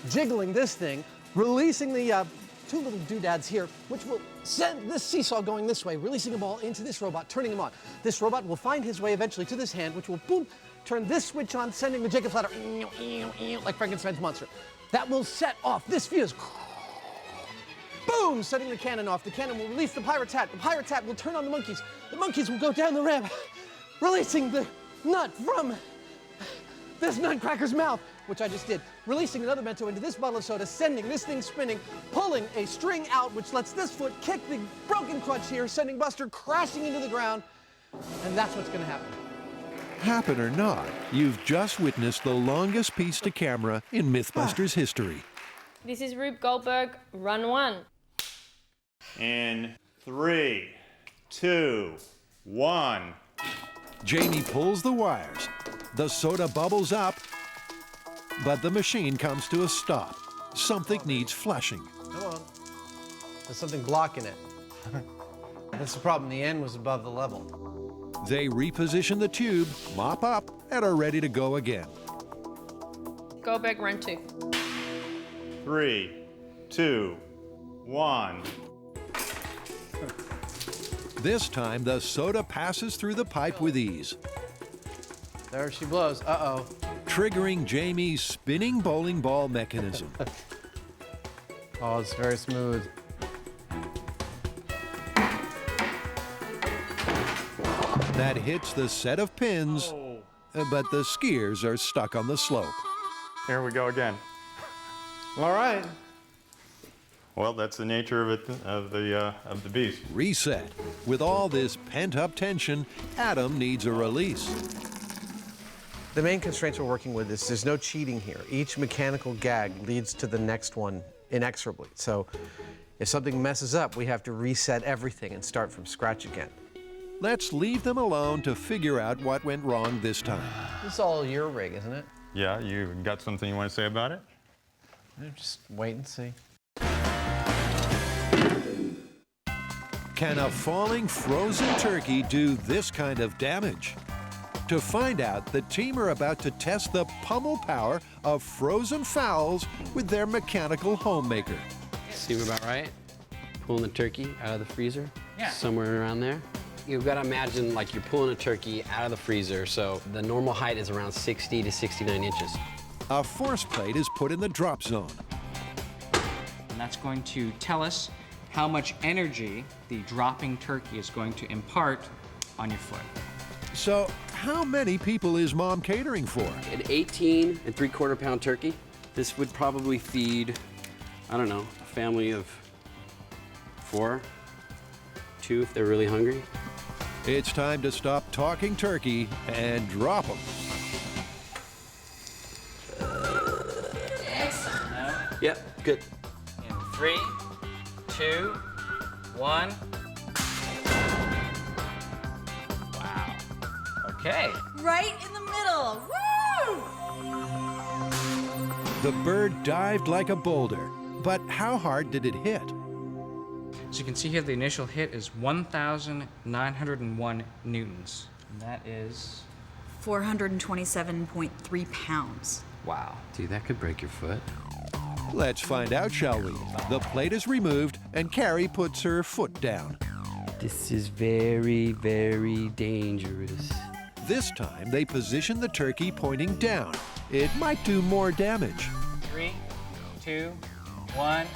S23: jiggling this thing, releasing the two little doodads here, which will send this seesaw going this way, releasing a ball into this robot, turning him on. This robot will find his way eventually to this hand, which will, boom, turn this switch on, sending the Jacob's ladder, like Frankenstein's monster. That will set off this fuse. Boom, setting the cannon off. The cannon will release the pirate's hat. The pirate's hat will turn on the monkeys. The monkeys will go down the ramp, releasing the nut from this nutcracker's mouth, which I just did, releasing another Mento into this bottle of soda, sending this thing spinning, pulling a string out, which lets this foot kick the broken crutch here, sending Buster crashing into the ground, and that's what's gonna happen.
S1: Happen or not, you've just witnessed the longest piece to camera in MythBusters history.
S9: This is Rube Goldberg, run 1.
S8: In 3, 2, 1.
S1: Jamie pulls the wires. The soda bubbles up, but the machine comes to a stop. Something needs flushing.
S23: Come on. There's something blocking it. That's the problem. The end was above the level.
S1: They reposition the tube, mop up, and are ready to go again.
S9: Goldberg, run 2.
S8: 3, 2, 1.
S1: This time, the soda passes through the pipe with ease.
S23: There she blows. Uh-oh.
S1: Triggering Jamie's spinning bowling ball mechanism.
S23: Oh, it's very smooth.
S1: That hits the set of pins, but the skiers are stuck on the slope.
S8: Here we go again.
S23: All right.
S8: Well, that's the nature of it, of the beast.
S1: Reset. With all this pent-up tension, Adam needs a release.
S23: The main constraints we're working with is there's no cheating here. Each mechanical gag leads to the next one inexorably. So if something messes up, we have to reset everything and start from scratch again.
S1: Let's leave them alone to figure out what went wrong this time.
S23: This is all your rig, isn't it?
S8: Yeah, you got something you want to say about it?
S23: Just wait and see.
S1: Can a falling frozen turkey do this kind of damage? To find out, the team are about to test the pummel power of frozen fowls with their mechanical homemaker.
S5: Seem about right? Pulling the turkey out of the freezer?
S2: Yeah.
S5: Somewhere around there? You've got to imagine like you're pulling a turkey out of the freezer, so the normal height is around 60 to 69 inches.
S1: A force plate is put in the drop zone.
S2: And that's going to tell us how much energy the dropping turkey is going to impart on your foot.
S1: So, how many people is Mom catering for?
S5: An 18 3/4 pound turkey. This would probably feed, I don't know, a family of 4, 2 if they're really hungry.
S1: It's time to stop talking turkey and drop them.
S2: Excellent.
S5: Yep, good.
S2: In 3, 2, 1. Wow. Okay.
S13: Right in the middle. Woo!
S1: The bird dived like a boulder, but how hard did it hit?
S2: So you can see here the initial hit is 1,901 newtons. And that is
S4: 427.3 pounds.
S2: wow.
S5: Dude, that could break your foot.
S1: Let's find out, shall we? The plate is removed, and Carrie puts her foot down.
S5: This is very, very dangerous.
S1: This time, they position the turkey pointing down. It might do more damage.
S2: 3, 2, 1.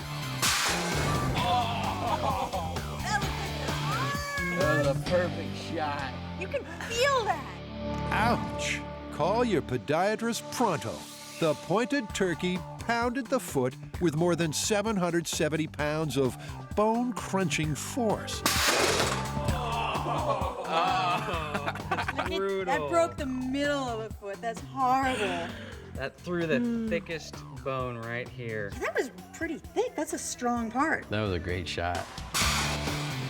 S23: That was a perfect shot.
S13: You can feel that.
S1: Ouch! Call your podiatrist pronto. The pointed turkey pounded the foot with more than 770 pounds of bone-crunching force.
S2: Brutal.
S11: That broke the middle of the foot. That's horrible.
S2: That threw the thickest bone right here.
S11: That was pretty thick. That's a strong part.
S5: That was a great shot.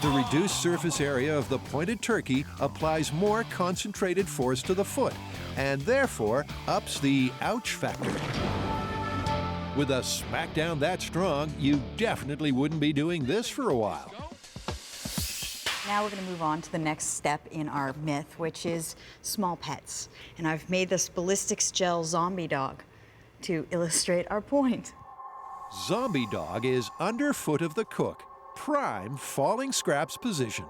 S1: The reduced surface area of the pointed turkey applies more concentrated force to the foot, and therefore ups the ouch factor. With a smackdown that strong, you definitely wouldn't be doing this for a while.
S4: Now we're going to move on to the next step in our myth, which is small pets. And I've made this ballistics gel zombie dog to illustrate our point.
S1: Zombie Dog is underfoot of the cook, prime falling scraps position.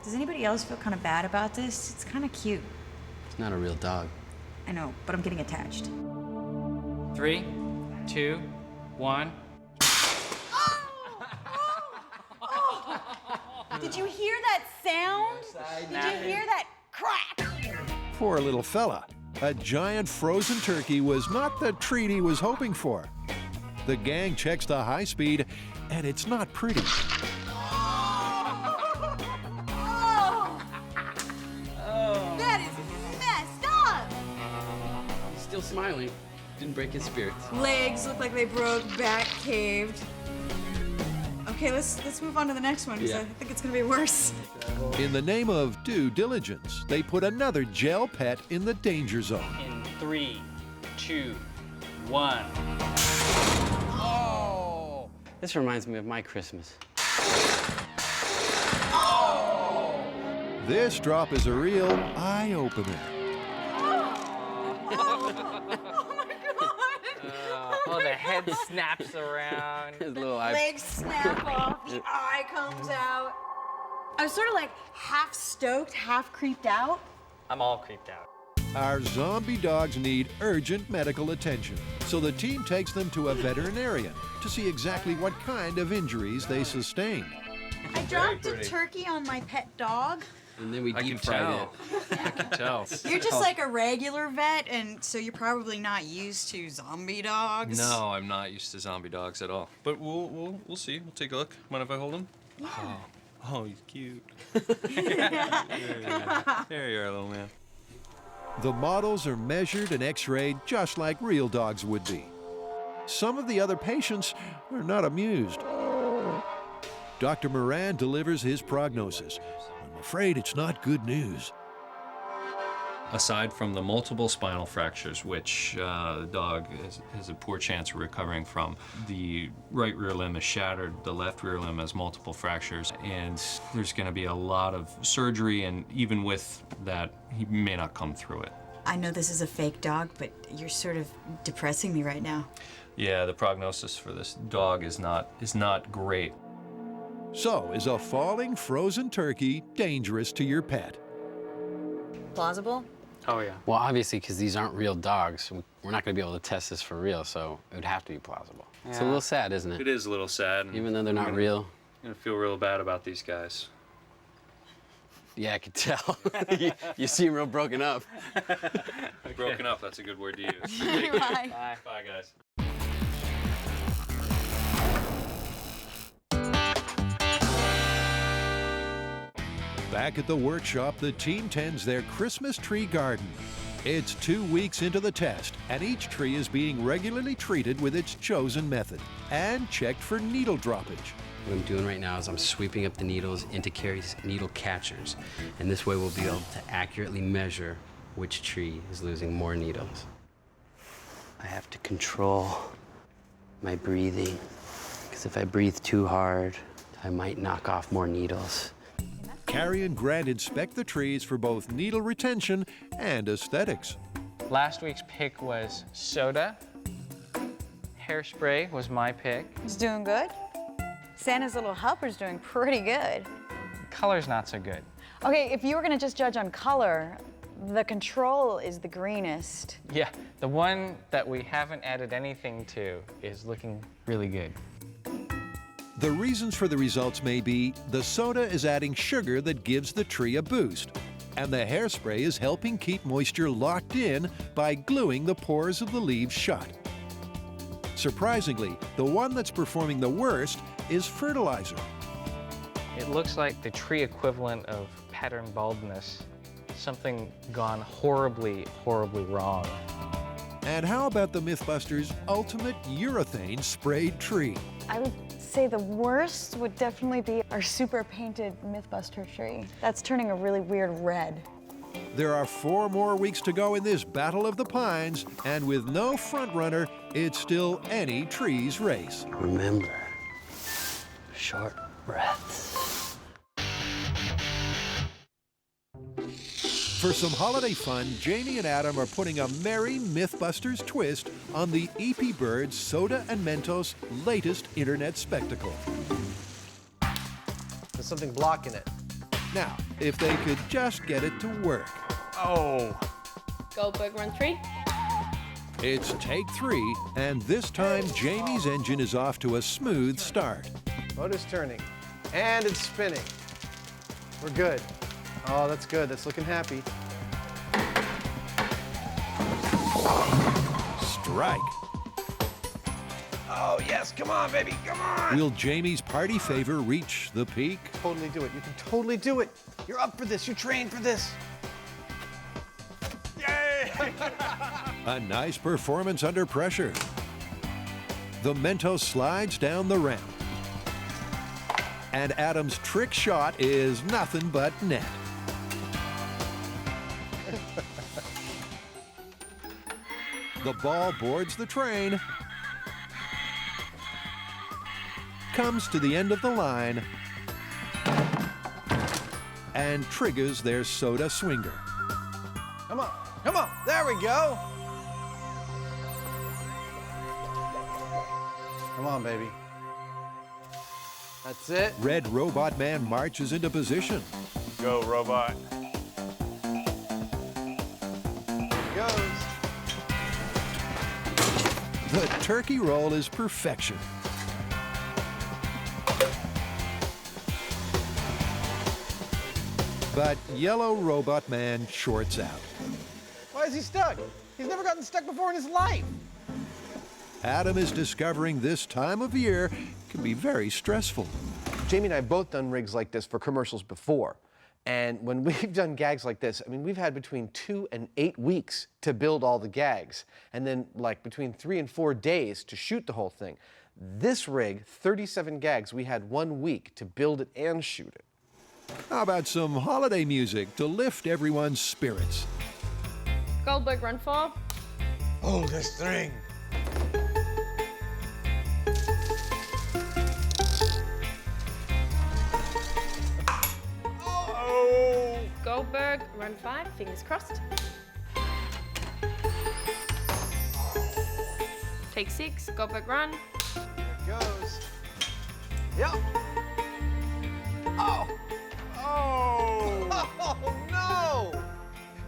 S4: Does anybody else feel kind of bad about this? It's kind of cute.
S5: It's not a real dog.
S4: I know, but I'm getting attached.
S2: 3, 2, 1.
S13: Did you hear that sound? Did you hear that crack?
S1: Poor little fella. A giant frozen turkey was not the treat he was hoping for. The gang checks the high speed, and it's not pretty.
S13: That is messed up.
S5: He's still smiling. Didn't break his spirits.
S4: Legs look like they broke, back caved. Okay, let's move on to the next one, because I think it's gonna be worse.
S1: In the name of due diligence, they put another gel pet in the danger zone.
S2: In 3, 2, 1.
S5: Oh! This reminds me of my Christmas.
S1: This drop is a real eye-opener.
S2: Oh, the head snaps around.
S5: His little eye.
S4: Legs snap off, the eye comes out. I was sort of like half stoked, half creeped out.
S2: I'm all creeped out.
S1: Our zombie dogs need urgent medical attention, so the team takes them to a veterinarian to see exactly what kind of injuries they sustained.
S4: I dropped a turkey on my pet dog.
S5: And then we deep fried it.
S21: I can tell.
S4: You're just like a regular vet, and so you're probably not used to zombie dogs.
S21: No, I'm not used to zombie dogs at all. But we'll see. We'll take a look. Mind if I hold him?
S4: Yeah.
S21: Oh, he's cute. There you are, little man.
S1: The models are measured and x-rayed just like real dogs would be. Some of the other patients are not amused. Dr. Moran delivers his prognosis. I'm afraid it's not good news.
S21: Aside from the multiple spinal fractures, which the dog has a poor chance of recovering from, the right rear limb is shattered, the left rear limb has multiple fractures, and there's going to be a lot of surgery, and even with that, he may not come through it.
S4: I know this is a fake dog, but you're sort of depressing me right now.
S21: Yeah, the prognosis for this dog is not great.
S1: So, is a falling frozen turkey dangerous to your pet?
S4: Plausible?
S2: Oh, yeah.
S5: Well, obviously, because these aren't real dogs, we're not going to be able to test this for real, so it would have to be plausible. It's a little sad, isn't it?
S21: It is a little sad.
S5: Even though they're not real.
S21: I'm going to feel real bad about these guys.
S5: Yeah, I could tell. you seem real broken up.
S21: Broken up, that's a good word to use.
S13: Bye.
S21: Bye. Bye, guys.
S1: Back at the workshop, the team tends their Christmas tree garden. It's 2 weeks into the test, and each tree is being regularly treated with its chosen method and checked for needle droppage.
S5: What I'm doing right now is I'm sweeping up the needles into Carrie's needle catchers, and this way we'll be able to accurately measure which tree is losing more needles. I have to control my breathing, because if I breathe too hard, I might knock off more needles.
S1: Carrie and Grant inspect the trees for both needle retention and aesthetics.
S2: Last week's pick was soda. Hairspray was my pick.
S11: He's doing good. Santa's little helper's doing pretty good.
S2: Color's not so good.
S11: Okay, if you were gonna just judge on color, the control is the greenest.
S2: Yeah, the one that we haven't added anything to is looking really good.
S1: The reasons for the results may be the soda is adding sugar that gives the tree a boost, and the hairspray is helping keep moisture locked in by gluing the pores of the leaves shut. Surprisingly, the one that's performing the worst is fertilizer.
S2: It looks like the tree equivalent of pattern baldness. Something gone horribly, horribly wrong.
S1: And how about the MythBusters' ultimate urethane sprayed tree?
S11: I would say the worst would definitely be our super painted MythBuster tree. That's turning a really weird red.
S1: There are 4 more weeks to go in this Battle of the Pines, and with no frontrunner, it's still any tree's race.
S5: Remember, short breaths.
S1: For some holiday fun, Jamie and Adam are putting a merry MythBusters twist on the EP Bird Soda and Mentos latest internet spectacle.
S23: There's something blocking it.
S1: Now, if they could just get it to work.
S9: Oh. Goldberg, run 3.
S1: It's take 3, and this time Jamie's engine is off to a smooth start.
S23: Motor's turning, and it's spinning. We're good. Oh, that's good. That's looking happy.
S1: Strike.
S23: Oh, yes. Come on, baby. Come on.
S1: Will Jamie's party favor reach the peak?
S23: Totally do it. You can totally do it. You're up for this. You trained for this.
S20: Yay!
S1: A nice performance under pressure. The Mentos slides down the ramp. And Adam's trick shot is nothing but net. The ball boards the train, comes to the end of the line, and triggers their soda swinger.
S23: Come on. Come on. There we go. Come on, baby. That's it.
S1: Red Robot Man marches into position.
S20: Go, robot.
S23: Goes.
S1: The turkey roll is perfection. But Yellow Robot Man shorts out.
S23: Why is he stuck? He's never gotten stuck before in his life.
S1: Adam is discovering this time of year can be very stressful.
S23: Jamie and I have both done rigs like this for commercials before. And when we've done gags like this, I mean, we've had between 2 and 8 weeks to build all the gags, and then like between 3 and 4 days to shoot the whole thing. This rig, 37 gags, we had 1 week to build it and shoot it.
S1: How about some holiday music to lift everyone's spirits?
S9: Goldberg, run 4.
S23: Oh, this thing.
S9: Goldberg, run 5. Fingers crossed. Take 6. Goldberg, run.
S23: There it goes. Yep. Oh. Oh. Oh, no.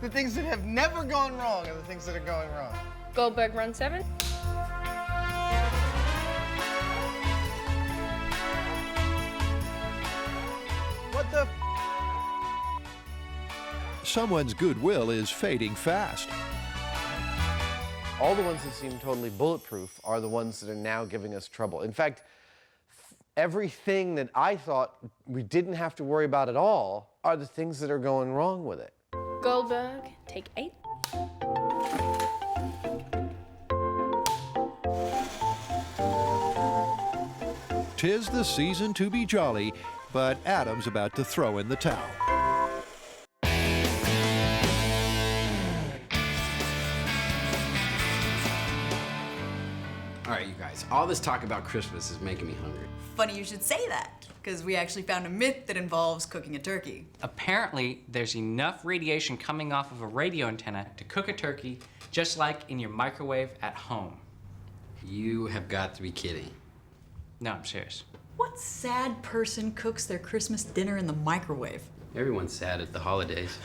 S23: The things that have never gone wrong are the things that are going wrong.
S9: Goldberg, run 7.
S23: What the?
S1: Someone's goodwill is fading fast.
S23: All the ones that seem totally bulletproof are the ones that are now giving us trouble. In fact, everything that I thought we didn't have to worry about at all are the things that are going wrong with it.
S9: Goldberg, take 8.
S1: Tis the season to be jolly, but Adam's about to throw in the towel.
S5: All right, you guys, all this talk about Christmas is making me hungry.
S4: Funny you should say that, because we actually found a myth that involves cooking a turkey.
S2: Apparently, there's enough radiation coming off of a radio antenna to cook a turkey just like in your microwave at home.
S5: You have got to be kidding.
S2: No, I'm serious.
S4: What sad person cooks their Christmas dinner in the microwave?
S5: Everyone's sad at the holidays.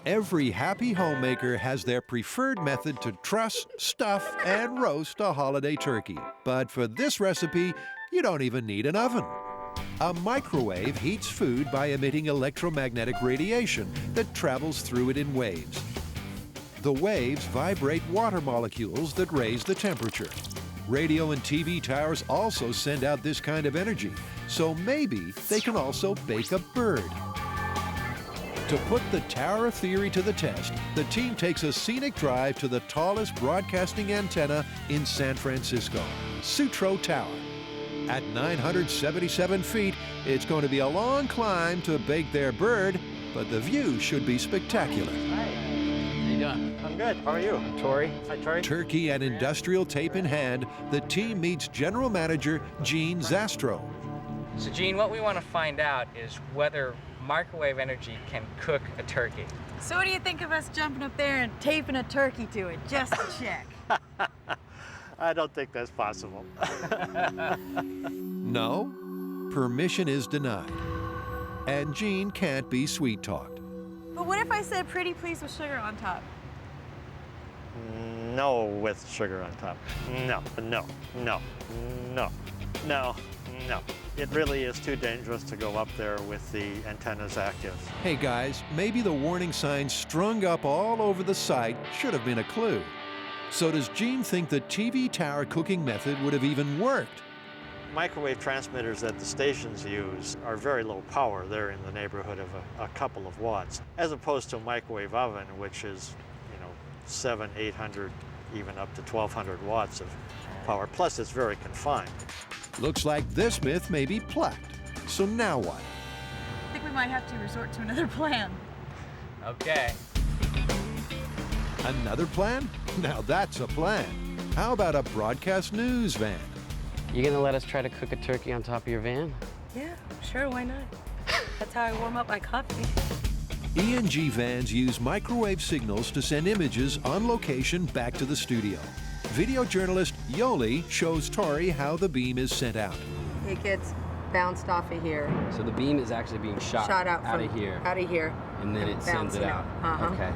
S1: Every happy homemaker has their preferred method to truss, stuff, and roast a holiday turkey. But for this recipe, you don't even need an oven. A microwave heats food by emitting electromagnetic radiation that travels through it in waves. The waves vibrate water molecules that raise the temperature. Radio and TV towers also send out this kind of energy, so maybe they can also bake a bird. To put the tower theory to the test, the team takes a scenic drive to the tallest broadcasting antenna in San Francisco, Sutro Tower. At 977 feet, it's going to be a long climb to bake their bird, but the view should be spectacular.
S10: Hi. How you doing?
S23: I'm good. How are you? I'm Tori. Hi, Tori.
S1: Turkey and industrial tape in hand, the team meets General Manager Gene Zastro.
S2: So, Gene, what we want to find out is whether microwave energy can cook a turkey.
S11: So what do you think of us jumping up there and taping a turkey to it just to check?
S15: I don't think that's possible.
S1: No, permission is denied. And Gene can't be sweet-talked.
S11: But what if I said pretty please with sugar on top?
S15: No with sugar on top. No, no, no, no, no, no. It really is too dangerous to go up there with the antennas active.
S1: Hey guys, maybe the warning signs strung up all over the site should have been a clue. So does Gene think the TV tower cooking method would have even worked?
S15: Microwave transmitters that the stations use are very low power. They're in the neighborhood of a couple of watts, as opposed to a microwave oven, which is, 700, 800, even up to 1,200 watts of power. Plus, it's very confined.
S1: Looks like this myth may be plucked. So now what?
S11: I think we might have to resort to another plan.
S2: Okay.
S1: Another plan? Now that's a plan. How about a broadcast news van?
S5: You gonna let us try to cook a turkey on top of your van?
S9: Yeah, sure, why not? That's how I warm up my coffee.
S1: E&G vans use microwave signals to send images on location back to the studio. Video journalist Yoli shows Tori how the beam is sent out.
S9: It gets bounced off of here.
S5: So the beam is actually being shot
S9: out
S5: of here.
S9: Out of here.
S5: And then it sends it out. Okay.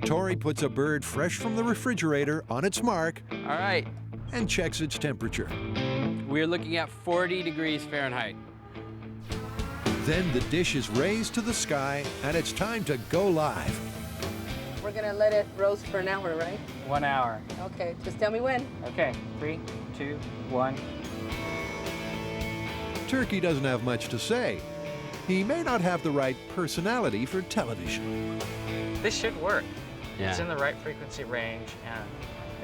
S1: Tori puts a bird fresh from the refrigerator on its mark.
S5: All right.
S1: And checks its temperature.
S5: We're looking at 40 degrees Fahrenheit.
S1: Then the dish is raised to the sky, and it's time to go live.
S9: We're gonna let it roast for an hour, right?
S2: 1 hour.
S9: Okay, just tell me when.
S2: Okay, 3, 2, 1.
S1: Turkey doesn't have much to say. He may not have the right personality for television.
S2: This should work.
S5: Yeah.
S2: It's in the right frequency range, and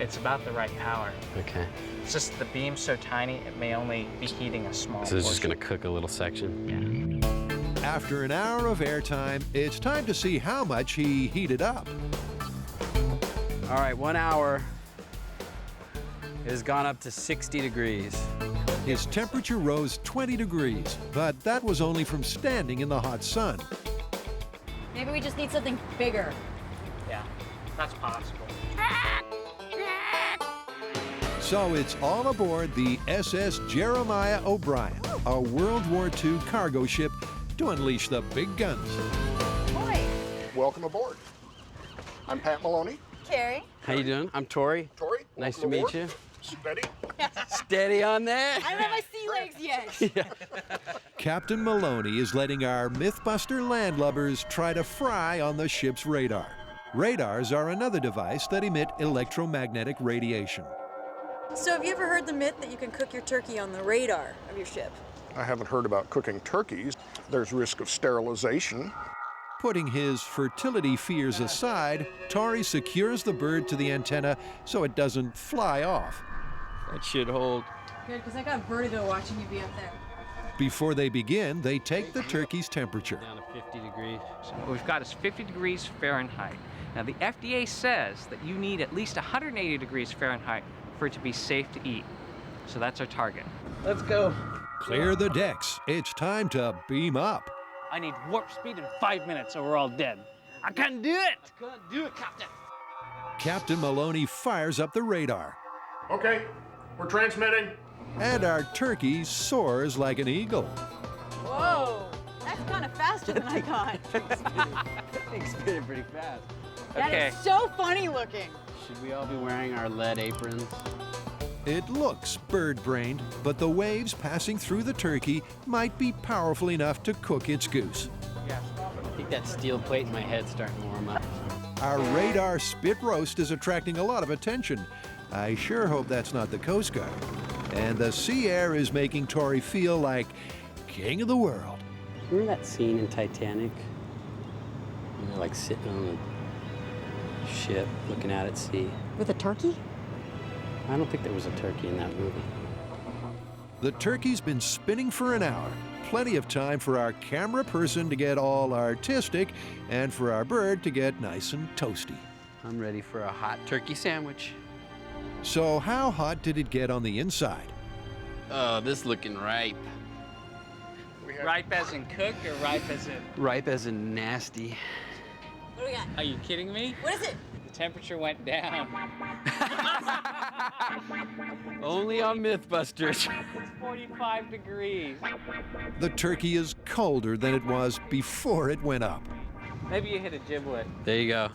S2: it's about the right power.
S5: Okay.
S2: It's just the beam's so tiny, it may only be heating a small
S5: So it's
S2: portion.
S5: just gonna cook a little section?
S2: Yeah.
S1: After an hour of airtime, it's time to see how much he heated up.
S5: All right, 1 hour. It has gone up to 60 degrees.
S1: His temperature rose 20 degrees, but that was only from standing in the hot sun.
S11: Maybe we just need something bigger.
S2: Yeah, that's possible.
S1: So it's all aboard the SS Jeremiah O'Brien, a World War II cargo ship to unleash the big guns.
S11: Boy.
S17: Welcome aboard. I'm Pat Maloney.
S11: Carrie.
S5: How you doing? I'm Tori.
S17: Tori.
S5: Nice to meet you.
S17: Steady.
S5: Steady on that.
S11: I don't have my sea legs yet.
S1: Captain Maloney is letting our MythBuster landlubbers try to fry on the ship's radar. Radars are another device that emit electromagnetic radiation.
S11: So have you ever heard the myth that you can cook your turkey on the radar of your ship?
S17: I haven't heard about cooking turkeys. There's risk of sterilization.
S1: Putting his fertility fears aside, Tori secures the bird to the antenna so it doesn't fly off.
S5: That should hold.
S11: Good, because I got vertigo watching you be up there.
S1: Before they begin, they take the turkey's temperature.
S5: Down to 50 degrees.
S2: So what we've got is 50 degrees Fahrenheit. Now the FDA says that you need at least 180 degrees Fahrenheit for it to be safe to eat. So that's our target. Let's go.
S1: Clear the decks. It's time to beam up.
S14: I need warp speed in 5 minutes or we're all dead. I can't do it!
S20: I can't do it, Captain.
S1: Captain Maloney fires up the radar.
S17: Okay, we're transmitting.
S1: And our turkey soars like an eagle.
S11: Whoa, that's kind of faster than I thought.
S5: Thing's spinning pretty fast.
S11: That is so funny looking.
S5: Should we all be wearing our lead aprons?
S1: It looks bird-brained, but the waves passing through the turkey might be powerful enough to cook its goose.
S2: Yeah, stop it.
S5: I think that steel plate in my head's starting to warm up.
S1: Our radar spit roast is attracting a lot of attention. I sure hope that's not the Coast Guard. And the sea air is making Tori feel like king of the world.
S5: Remember that scene in Titanic? You know, like sitting on a ship looking out at sea.
S11: With a turkey?
S5: I don't think there was a turkey in that movie.
S1: The turkey's been spinning for an hour. Plenty of time for our camera person to get all artistic and for our bird to get nice and toasty.
S5: I'm ready for a hot turkey sandwich.
S1: So how hot did it get on the inside?
S5: Oh, this looking ripe.
S15: We
S17: here.
S2: Ripe as in cooked or ripe as in?
S5: Ripe as in nasty.
S13: What do we got?
S2: Are you kidding me?
S13: What is it?
S2: The temperature went down.
S5: Only on MythBusters.
S2: It's 45 degrees.
S1: The turkey is colder than it was before it went up.
S2: Maybe you hit a giblet.
S5: There you go.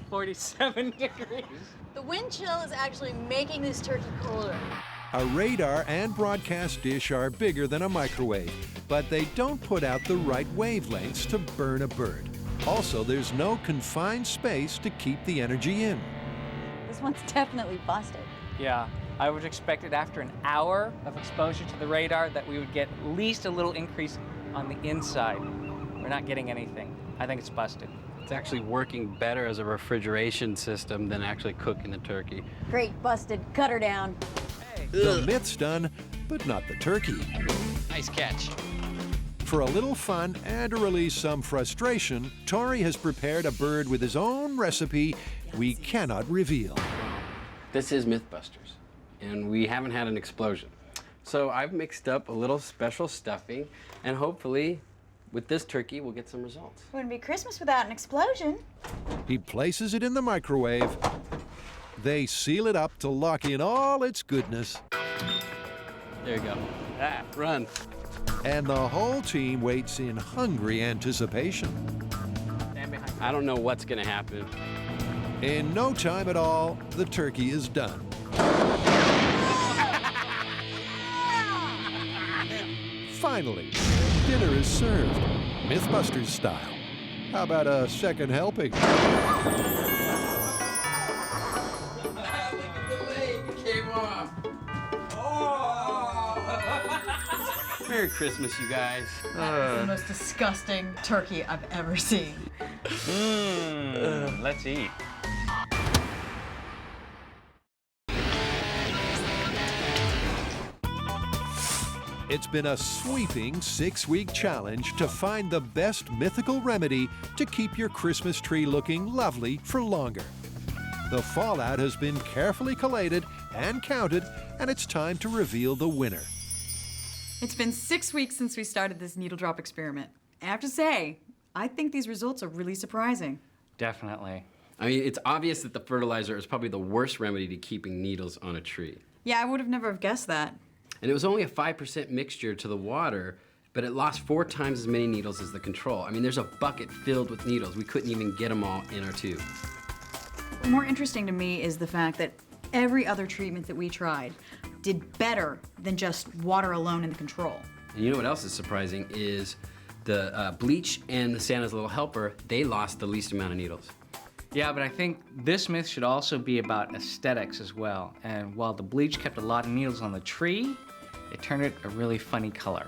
S2: 47 degrees.
S13: The wind chill is actually making this turkey colder.
S1: A radar and broadcast dish are bigger than a microwave, but they don't put out the right wavelengths to burn a bird. Also, there's no confined space to keep the energy in.
S11: This one's definitely busted.
S2: Yeah, I would expect it after an hour of exposure to the radar that we would get at least a little increase on the inside. We're not getting anything. I think it's busted.
S5: It's actually working better as a refrigeration system than actually cooking the turkey.
S11: Great, busted. Cut her down.
S1: The myth's done, but not the turkey.
S5: Nice catch.
S1: For a little fun and to release some frustration, Tori has prepared a bird with his own recipe we cannot reveal.
S5: This is MythBusters, and we haven't had an explosion. So I've mixed up a little special stuffing, and hopefully, with this turkey, we'll get some results.
S13: Wouldn't be Christmas without an explosion.
S1: He places it in the microwave. They seal it up to lock in all its goodness.
S5: There you go. Run.
S1: And the whole team waits in hungry anticipation.
S2: Stand behind.
S5: I don't know what's gonna happen.
S1: In no time at all, the turkey is done. Finally, dinner is served, MythBusters style. How about a second helping?
S5: Merry Christmas, you guys.
S4: That is the most disgusting turkey I've ever seen.
S2: Let's eat.
S1: It's been a sweeping 6-week challenge to find the best mythical remedy to keep your Christmas tree looking lovely for longer. The fallout has been carefully collated and counted, and it's time to reveal the winner.
S4: It's been 6 weeks since we started this needle drop experiment. I have to say, I think these results are really surprising.
S2: Definitely.
S5: I mean, it's obvious that the fertilizer is probably the worst remedy to keeping needles on a tree.
S4: Yeah, I would have never have guessed that.
S5: And it was only a 5% mixture to the water, but it lost 4 times as many needles as the control. I mean, there's a bucket filled with needles. We couldn't even get them all in our tube.
S4: More interesting to me is the fact that every other treatment that we tried did better than just water alone in the control.
S5: And you know what else is surprising is the bleach and the Santa's Little Helper, they lost the least amount of needles.
S2: Yeah, but I think this myth should also be about aesthetics as well. And while the bleach kept a lot of needles on the tree, it turned it a really funny color.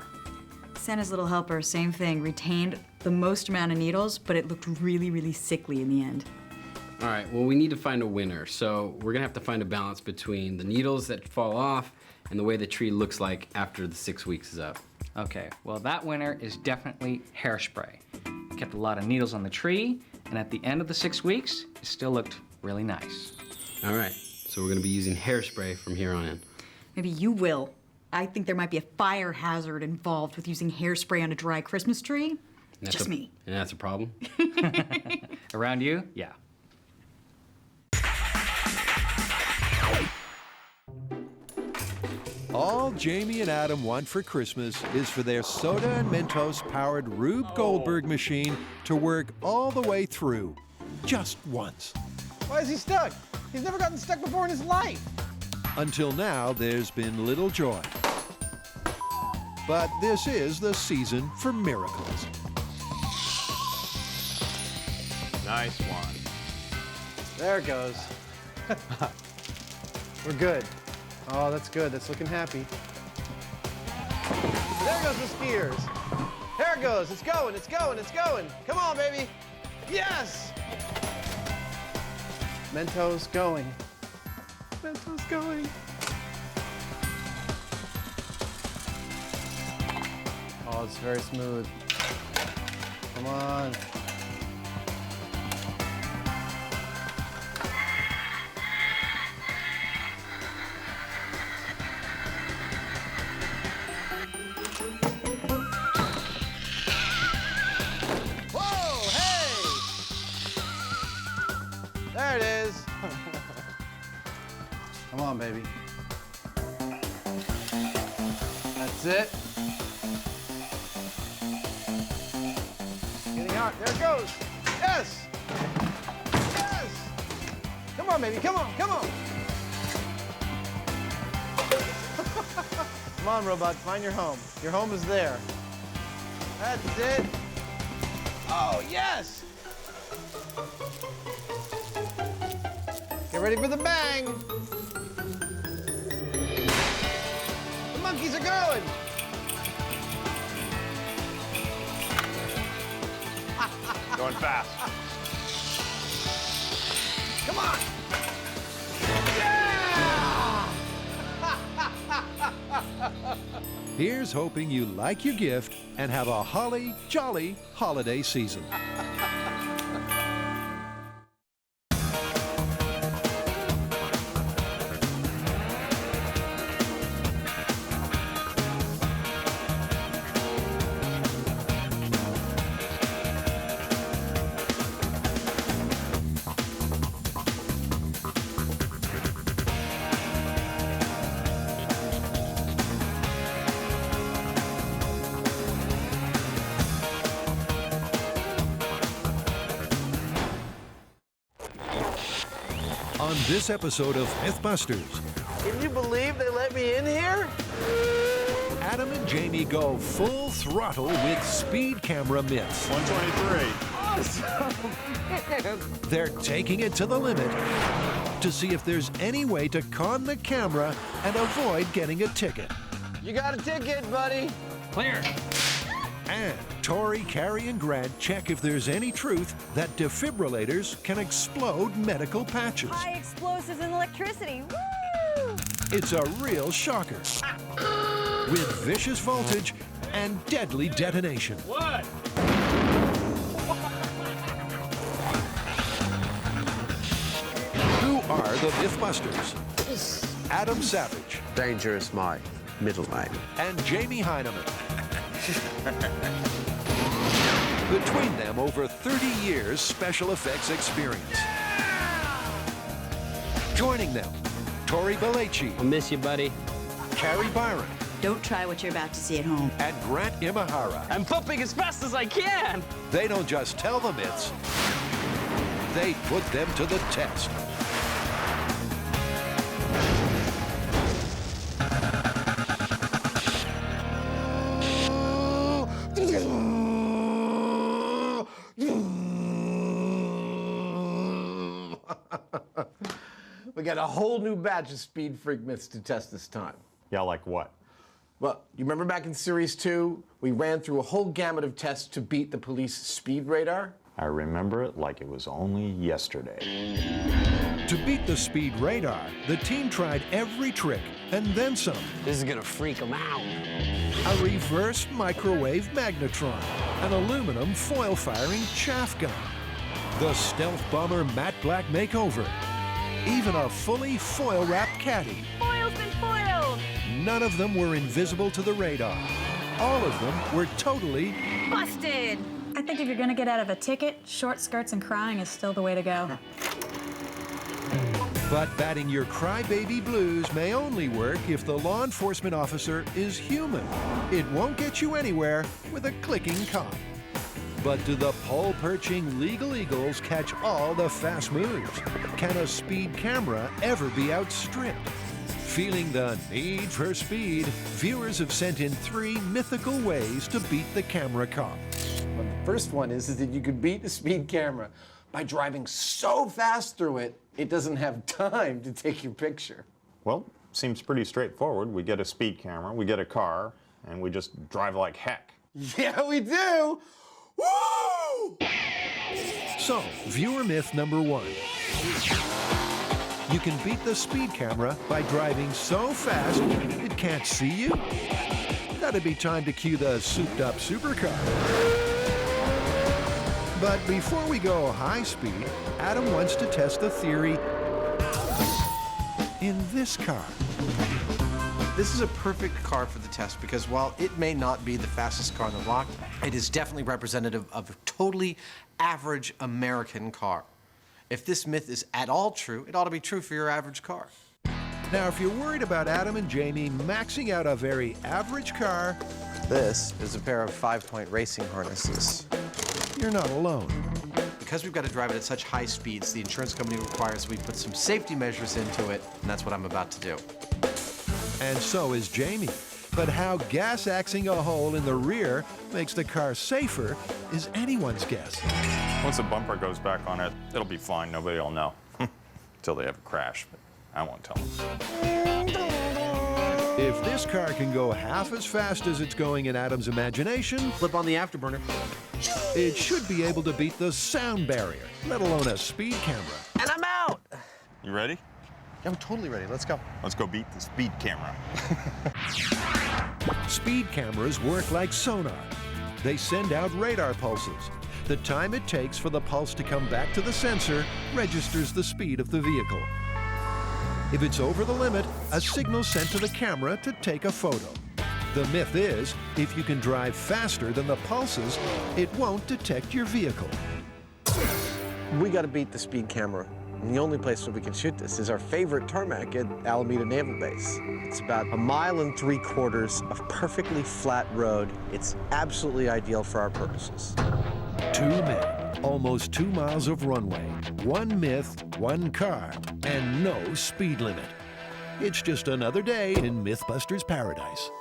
S4: Santa's Little Helper, same thing, retained the most amount of needles, but it looked really, really sickly in the end.
S5: All right, well, we need to find a winner. So we're gonna have to find a balance between the needles that fall off and the way the tree looks like after the 6 weeks is up.
S2: Okay, well, that winner is definitely hairspray. It kept a lot of needles on the tree, and at the end of the 6 weeks, it still looked really nice.
S5: All right, so we're gonna be using hairspray from here on in.
S4: Maybe you will. I think there might be a fire hazard involved with using hairspray on a dry Christmas tree. Just me.
S5: And that's a problem?
S2: Around you? Yeah.
S1: All Jamie and Adam want for Christmas is for their soda and Mentos-powered Rube Goldberg machine to work all the way through, just once.
S23: Why is he stuck? He's never gotten stuck before in his life.
S1: Until now, there's been little joy. But this is the season for miracles.
S8: Nice one.
S23: There it goes. We're good. Oh, that's good. That's looking happy. There goes the skiers. There it goes. It's going. It's going. It's going. Come on, baby. Yes! Mentos going. Mentos going. Oh, it's very smooth. Come on. There it is. Come on, baby. That's it. Getting out. There it goes. Yes. Yes. Come on, baby. Come on. Come on. Come on, robot. Find your home. Your home is there. That's it. Oh, yes. Get ready for the bang. The monkeys are going.
S8: Going fast.
S23: Come on.
S1: Here's hoping you like your gift and have a holly jolly holiday season. On this episode of MythBusters,
S23: Can you believe they let me in here?
S1: Adam and Jamie go full throttle with speed camera myths.
S23: 123. Awesome.
S1: They're taking it to the limit to see if there's any way to con the camera and avoid getting a ticket.
S23: You got a ticket, buddy.
S21: Clear.
S1: And Tori, Carrie, and Grant check if there's any truth that defibrillators can explode medical patches.
S11: High explosives and electricity. Woo!
S1: It's a real shocker. With vicious voltage and deadly detonation.
S21: What?
S1: Who are the MythBusters? Adam Savage.
S23: Danger is my middle name.
S1: And Jamie Heineman. Between them, over 30 years special effects experience. Joining them, Tori Belleci.
S5: I'll miss you, buddy.
S1: Carrie Byron.
S4: Don't try what you're about to see at home.
S1: And Grant Imahara.
S19: I'm pumping as fast as I can.
S1: They don't just tell the myths, they put them to the test.
S23: We got a whole new batch of Speed Freak myths to test this time.
S8: Yeah, like what?
S23: Well, you remember back in Series 2, we ran through a whole gamut of tests to beat the police speed radar?
S8: I remember it like it was only yesterday.
S1: To beat the speed radar, the team tried every trick and then some.
S5: This is gonna freak them out.
S1: A reverse microwave magnetron, an aluminum foil-firing chaff gun, the stealth bomber matte black makeover, even a fully foil-wrapped caddy.
S13: Foil's been foiled!
S1: None of them were invisible to the radar. All of them were totally
S13: Busted!
S11: I think if you're gonna get out of a ticket, short skirts and crying is still the way to go.
S1: But batting your crybaby blues may only work if the law enforcement officer is human. It won't get you anywhere with a clicking cop. But do the pole-perching legal eagles catch all the fast moves? Can a speed camera ever be outstripped? Feeling the need for speed, viewers have sent in 3 mythical ways to beat the camera cop.
S23: Well, the first one is that you could beat the speed camera by driving so fast through it, it doesn't have time to take your picture.
S8: Well, seems pretty straightforward. We get a speed camera, we get a car, and we just drive like heck.
S23: Yeah, we do! Woo!
S1: So, viewer myth number 1. You can beat the speed camera by driving so fast it can't see you? That'd be time to cue the souped-up supercar. But before we go high speed, Adam wants to test the theory in this car.
S23: This is a perfect car for the test because while it may not be the fastest car on the block, it is definitely representative of a totally average American car. If this myth is at all true, it ought to be true for your average car.
S1: Now, if you're worried about Adam and Jamie maxing out a very average car,
S23: this is a pair of 5-point racing harnesses.
S1: You're not alone.
S23: Because we've got to drive it at such high speeds, the insurance company requires we put some safety measures into it, and that's what I'm about to do.
S1: And so is Jamie. But how gas-axing a hole in the rear makes the car safer is anyone's guess.
S8: Once the bumper goes back on it, it'll be fine. Nobody will know until they have a crash. But I won't tell them.
S1: If this car can go half as fast as it's going in Adam's imagination,
S23: flip on the afterburner.
S1: It should be able to beat the sound barrier, let alone a speed camera.
S23: And I'm out!
S8: You ready?
S23: Yeah, I'm totally ready. Let's go.
S8: Let's go beat the speed camera.
S1: Speed cameras work like sonar. They send out radar pulses. The time it takes for the pulse to come back to the sensor registers the speed of the vehicle. If it's over the limit, a signal's sent to the camera to take a photo. The myth is, if you can drive faster than the pulses, it won't detect your vehicle.
S23: We got to beat the speed camera. And the only place where we can shoot this is our favorite tarmac at Alameda Naval Base. It's about 1.75 miles of perfectly flat road. It's absolutely ideal for our purposes.
S1: 2 men, almost 2 miles of runway, 1 myth, 1 car, and no speed limit. It's just another day in MythBusters paradise.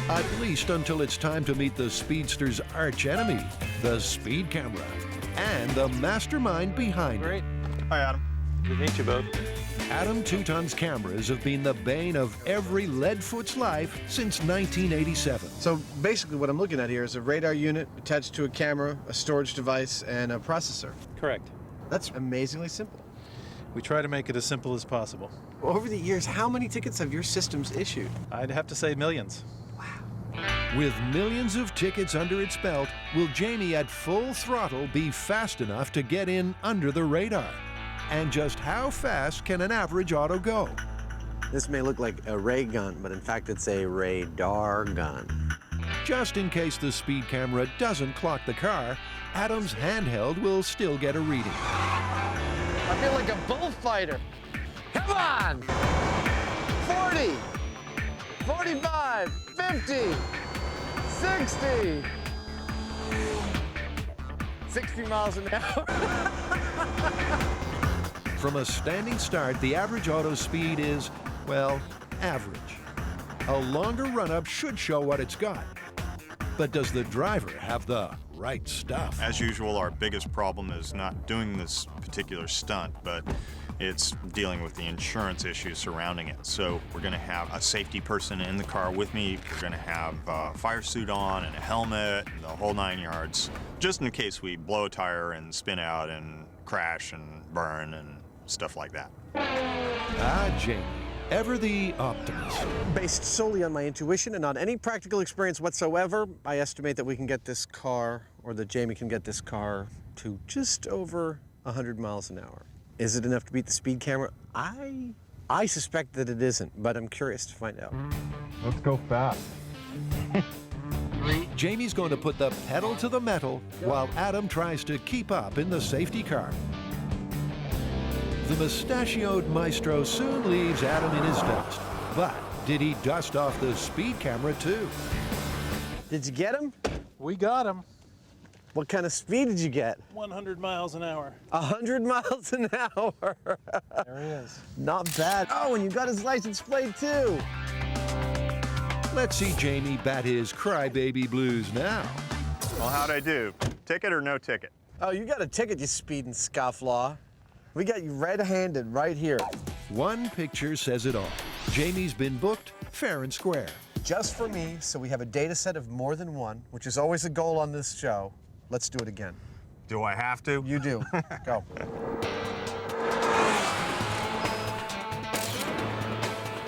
S1: At least until it's time to meet the speedster's arch enemy, the speed camera, and the mastermind behind it.
S8: Hi, Adam. Good to meet you both.
S1: Adam Teuton's cameras have been the bane of every leadfoot's life since 1987.
S23: So basically what I'm looking at here is a radar unit attached to a camera, a storage device, and a processor.
S3: Correct.
S23: That's amazingly simple.
S3: We try to make it as simple as possible.
S23: Over the years, how many tickets have your systems issued?
S3: I'd have to say millions.
S1: With millions of tickets under its belt, will Jamie at full throttle be fast enough to get in under the radar? And just how fast can an average auto go?
S23: This may look like a ray gun, but in fact it's a radar gun.
S1: Just in case the speed camera doesn't clock the car, Adam's handheld will still get a reading.
S23: I feel like a bullfighter. Come on! 40, 45, 50, 60, 60 miles an hour.
S1: From a standing start, the average auto speed is, well, average. A longer run-up should show what it's got. But does the driver have the right stuff?
S8: As usual, our biggest problem is not doing this particular stunt, but it's dealing with the insurance issues surrounding it. So we're going to have a safety person in the car with me. We're going to have a fire suit on and a helmet and the whole 9 yards, just in case we blow a tire and spin out and crash and burn and stuff like that.
S1: Ah, Jamie, ever the optimist.
S23: Based solely on my intuition and not any practical experience whatsoever, I estimate that we can get this car, or that Jamie can get this car, to just over 100 miles an hour. Is it enough to beat the speed camera? I suspect that it isn't, but I'm curious to find out.
S3: Let's go fast.
S1: Jamie's going to put the pedal to the metal while Adam tries to keep up in the safety car. The mustachioed maestro soon leaves Adam in his dust. But did he dust off the speed camera too?
S23: Did you get him?
S3: We got him.
S23: What kind of speed did you get?
S3: 100 miles an hour.
S23: 100 miles an hour.
S3: There he is.
S23: Not bad. Oh, and you got his license plate too.
S1: Let's see Jamie bat his crybaby blues now.
S8: Well, how'd I do? Ticket or no ticket?
S23: Oh, you got a ticket, you speeding scofflaw. We got you red-handed right here.
S1: One picture says it all. Jamie's been booked fair and square.
S23: Just for me, so we have a data set of more than one, which is always a goal on this show. Let's do it again.
S8: Do I have to?
S23: You do. Go.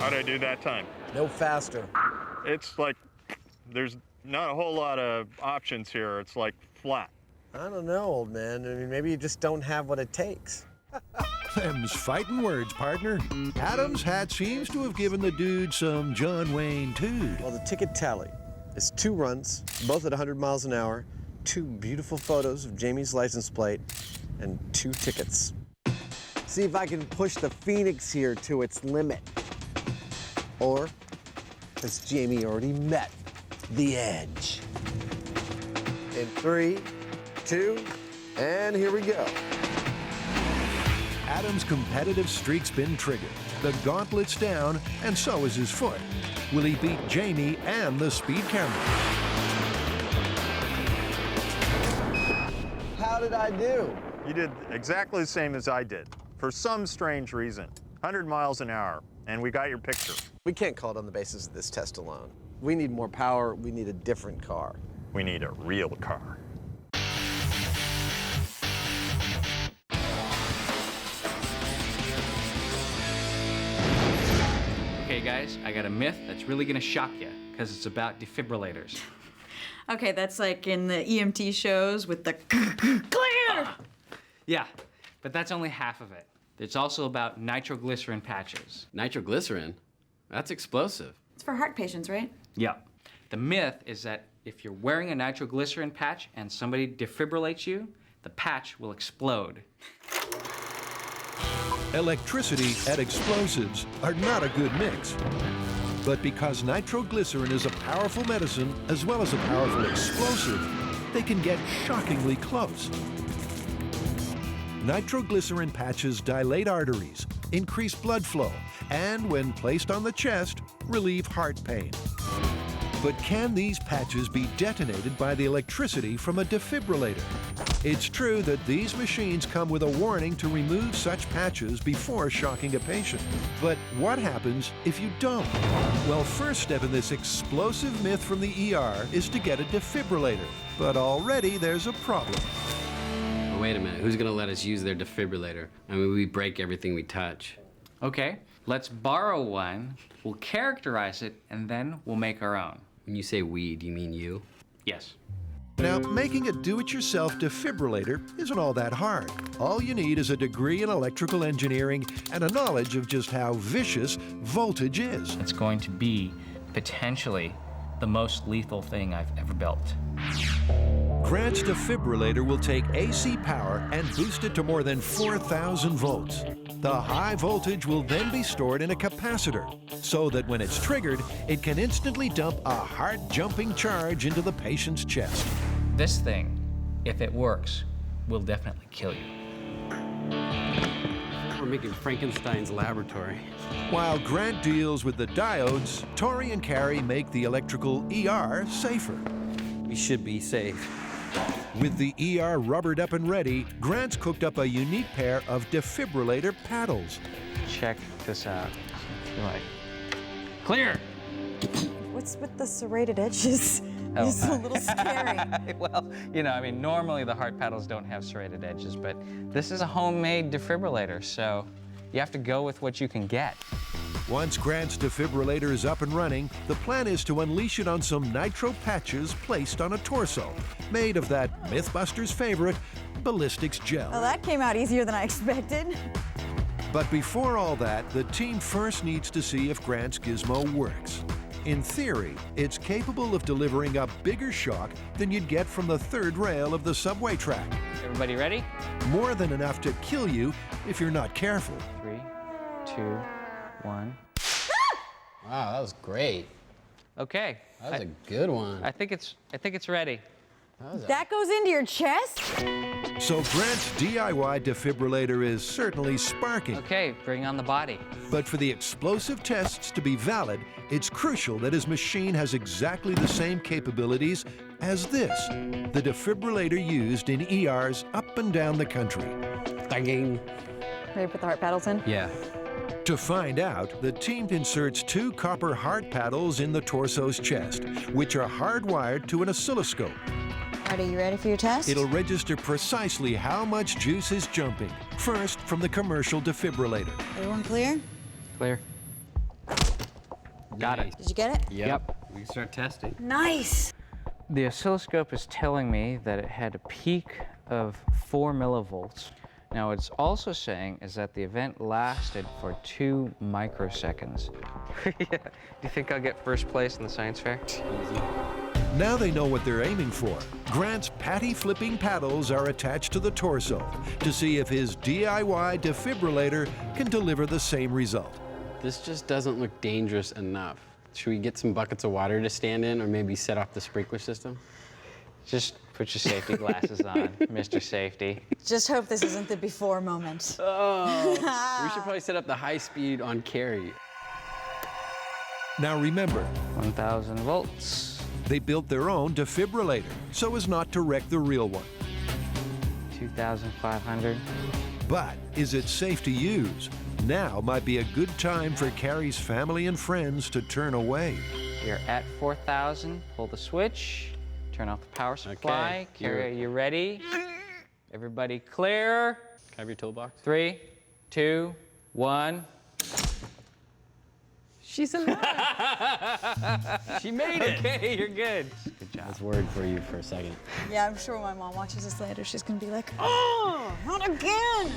S8: How'd I do that time?
S23: No faster.
S8: It's like there's not a whole lot of options here. It's like flat.
S23: I don't know, old man. I mean, maybe you just don't have what it takes.
S1: Them's fighting words, partner. Adam's hat seems to have given the dude some John Wayne tood.
S23: Well, the ticket tally is 2 runs, both at 100 miles an hour, 2 beautiful photos of Jamie's license plate, and 2 tickets. See if I can push the Phoenix here to its limit. Or has Jamie already met the edge? In 3, 2, and here we go.
S1: Adam's competitive streak's been triggered. The gauntlet's down, and so is his foot. Will he beat Jamie and the speed camera?
S23: How did I do?
S8: You did exactly the same as I did, for some strange reason. 100 miles an hour, and we got your picture.
S23: We can't call it on the basis of this test alone. We need more power. We need a different car.
S8: We need a real car.
S2: Okay, guys, I got a myth that's really gonna shock you, because it's about defibrillators.
S4: Okay, that's like in the EMT shows with the clear.
S2: Yeah, but that's only half of it. It's also about nitroglycerin patches.
S5: Nitroglycerin? That's explosive.
S4: It's for heart patients, right?
S2: Yeah. The myth is that if you're wearing a nitroglycerin patch and somebody defibrillates you, the patch will explode.
S1: Electricity and explosives are not a good mix. But because nitroglycerin is a powerful medicine as well as a powerful explosive, they can get shockingly close. Nitroglycerin patches dilate arteries, increase blood flow, and when placed on the chest, relieve heart pain. But can these patches be detonated by the electricity from a defibrillator? It's true that these machines come with a warning to remove such patches before shocking a patient. But what happens if you don't? Well, first step in this explosive myth from the ER is to get a defibrillator. But already there's a problem.
S5: But wait a minute, who's gonna let us use their defibrillator? I mean, we break everything we touch.
S2: Okay, let's borrow one, we'll characterize it, and then we'll make our own.
S5: When you say we, do you mean you?
S2: Yes.
S1: Now, making a do-it-yourself defibrillator isn't all that hard. All you need is a degree in electrical engineering and a knowledge of just how vicious voltage is.
S2: It's going to be potentially the most lethal thing I've ever built.
S1: Grant's defibrillator will take AC power and boost it to more than 4,000 volts. The high voltage will then be stored in a capacitor, so that when it's triggered, it can instantly dump a heart-jumping charge into the patient's chest.
S2: This thing, if it works, will definitely kill you.
S5: We're making Frankenstein's laboratory.
S1: While Grant deals with the diodes, Tori and Carrie make the electrical ER safer.
S5: We should be safe.
S1: With the ER rubbered up and ready, Grant's cooked up a unique pair of defibrillator paddles.
S2: Check this out. Like, clear!
S11: What's with the serrated edges?
S2: Oh.
S11: It's a little scary.
S2: Well, you know, I mean, normally the heart paddles don't have serrated edges, but this is a homemade defibrillator, so you have to go with what you can get.
S1: Once Grant's defibrillator is up and running, the plan is to unleash it on some nitro patches placed on a torso, made of that MythBusters favorite, ballistics gel.
S11: Well, that came out easier than I expected.
S1: But before all that, the team first needs to see if Grant's gizmo works. In theory, it's capable of delivering a bigger shock than you'd get from the third rail of the subway track.
S2: Everybody ready?
S1: More than enough to kill you if you're not careful.
S2: 3, 2, 1.
S5: Wow, that was great.
S2: Okay.
S5: That was a good one.
S2: I think it's ready.
S11: That goes into your chest?
S1: So Grant's DIY defibrillator is certainly sparking.
S2: Okay, bring on the body.
S1: But for the explosive tests to be valid, it's crucial that his machine has exactly the same capabilities as this, the defibrillator used in ERs up and down the country.
S5: Dang.
S11: Ready to put the heart paddles in?
S5: Yeah.
S1: To find out, the team inserts 2 copper heart paddles in the torso's chest, which are hardwired to an oscilloscope.
S11: All right, are you ready for your test?
S1: It'll register precisely how much juice is jumping, first from the commercial defibrillator.
S11: Everyone clear?
S2: Clear. Got it.
S11: Did you get it?
S5: Yep. We can start testing.
S11: Nice.
S2: The oscilloscope is telling me that it had a peak of 4 millivolts. Now, it's also saying is that the event lasted for 2 microseconds. Yeah. Do you think I'll get first place in the science fair?
S5: Easy.
S1: Now they know what they're aiming for. Grant's patty-flipping paddles are attached to the torso to see if his DIY defibrillator can deliver the same result.
S5: This just doesn't look dangerous enough. Should we get some buckets of water to stand in, or maybe set off the sprinkler system?
S2: Just put your safety glasses on, Mr. Safety.
S11: Just hope this isn't the before moment.
S5: Oh, we should probably set up the high speed on Carrie.
S1: Now remember,
S2: 1,000 volts.
S1: They built their own defibrillator so as not to wreck the real one.
S2: 2,500.
S1: But is it safe to use? Now might be a good time for Carrie's family and friends to turn away.
S2: You're at 4,000. Pull the switch. Turn off the power supply.
S5: Okay,
S2: Carrie, are you ready? Everybody clear?
S5: Can I have your toolbox?
S2: 3, 2, 1.
S5: She's alive. She made it.
S2: Okay, you're good. Good job.
S5: I was worried for you for a second.
S11: Yeah, I'm sure when my mom watches this later, she's gonna be like, oh, not again.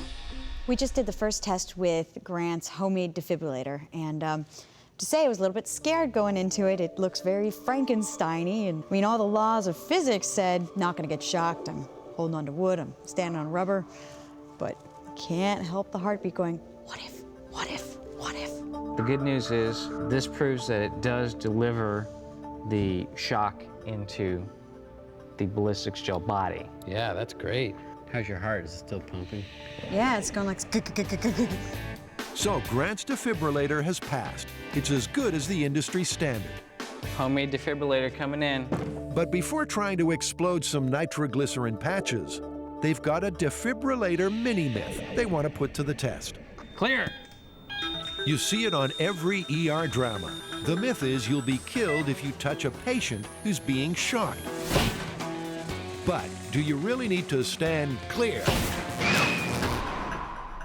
S11: We just did the first test with Grant's homemade defibrillator, and to say I was a little bit scared going into it. It looks very Frankenstein-y, and I mean, all the laws of physics said not gonna get shocked. I'm holding on to wood, I'm standing on rubber, but can't help the heartbeat going, what if, what if, what if?
S2: The good news is this proves that it does deliver the shock into the ballistics gel body.
S5: Yeah, that's great. How's your heart? Is it still pumping?
S11: Yeah, it's going like.
S1: So Grant's defibrillator has passed. It's as good as the industry standard.
S2: Homemade defibrillator coming in.
S1: But before trying to explode some nitroglycerin patches, they've got a defibrillator mini-myth they want to put to the test.
S2: Clear.
S1: You see it on every ER drama. The myth is you'll be killed if you touch a patient who's being shocked. But do you really need to stand clear?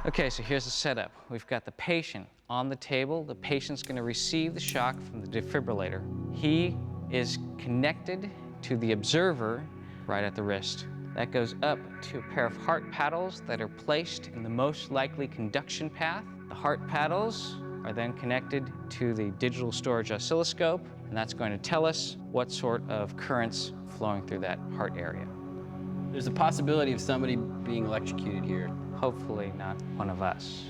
S2: Okay, so here's the setup. We've got the patient on the table. The patient's going to receive the shock from the defibrillator. He is connected to the observer right at the wrist. That goes up to a pair of heart paddles that are placed in the most likely conduction path. The heart paddles are then connected to the digital storage oscilloscope, and that's going to tell us what sort of currents flowing through that heart area.
S5: There's a possibility of somebody being electrocuted here.
S2: Hopefully not one of us.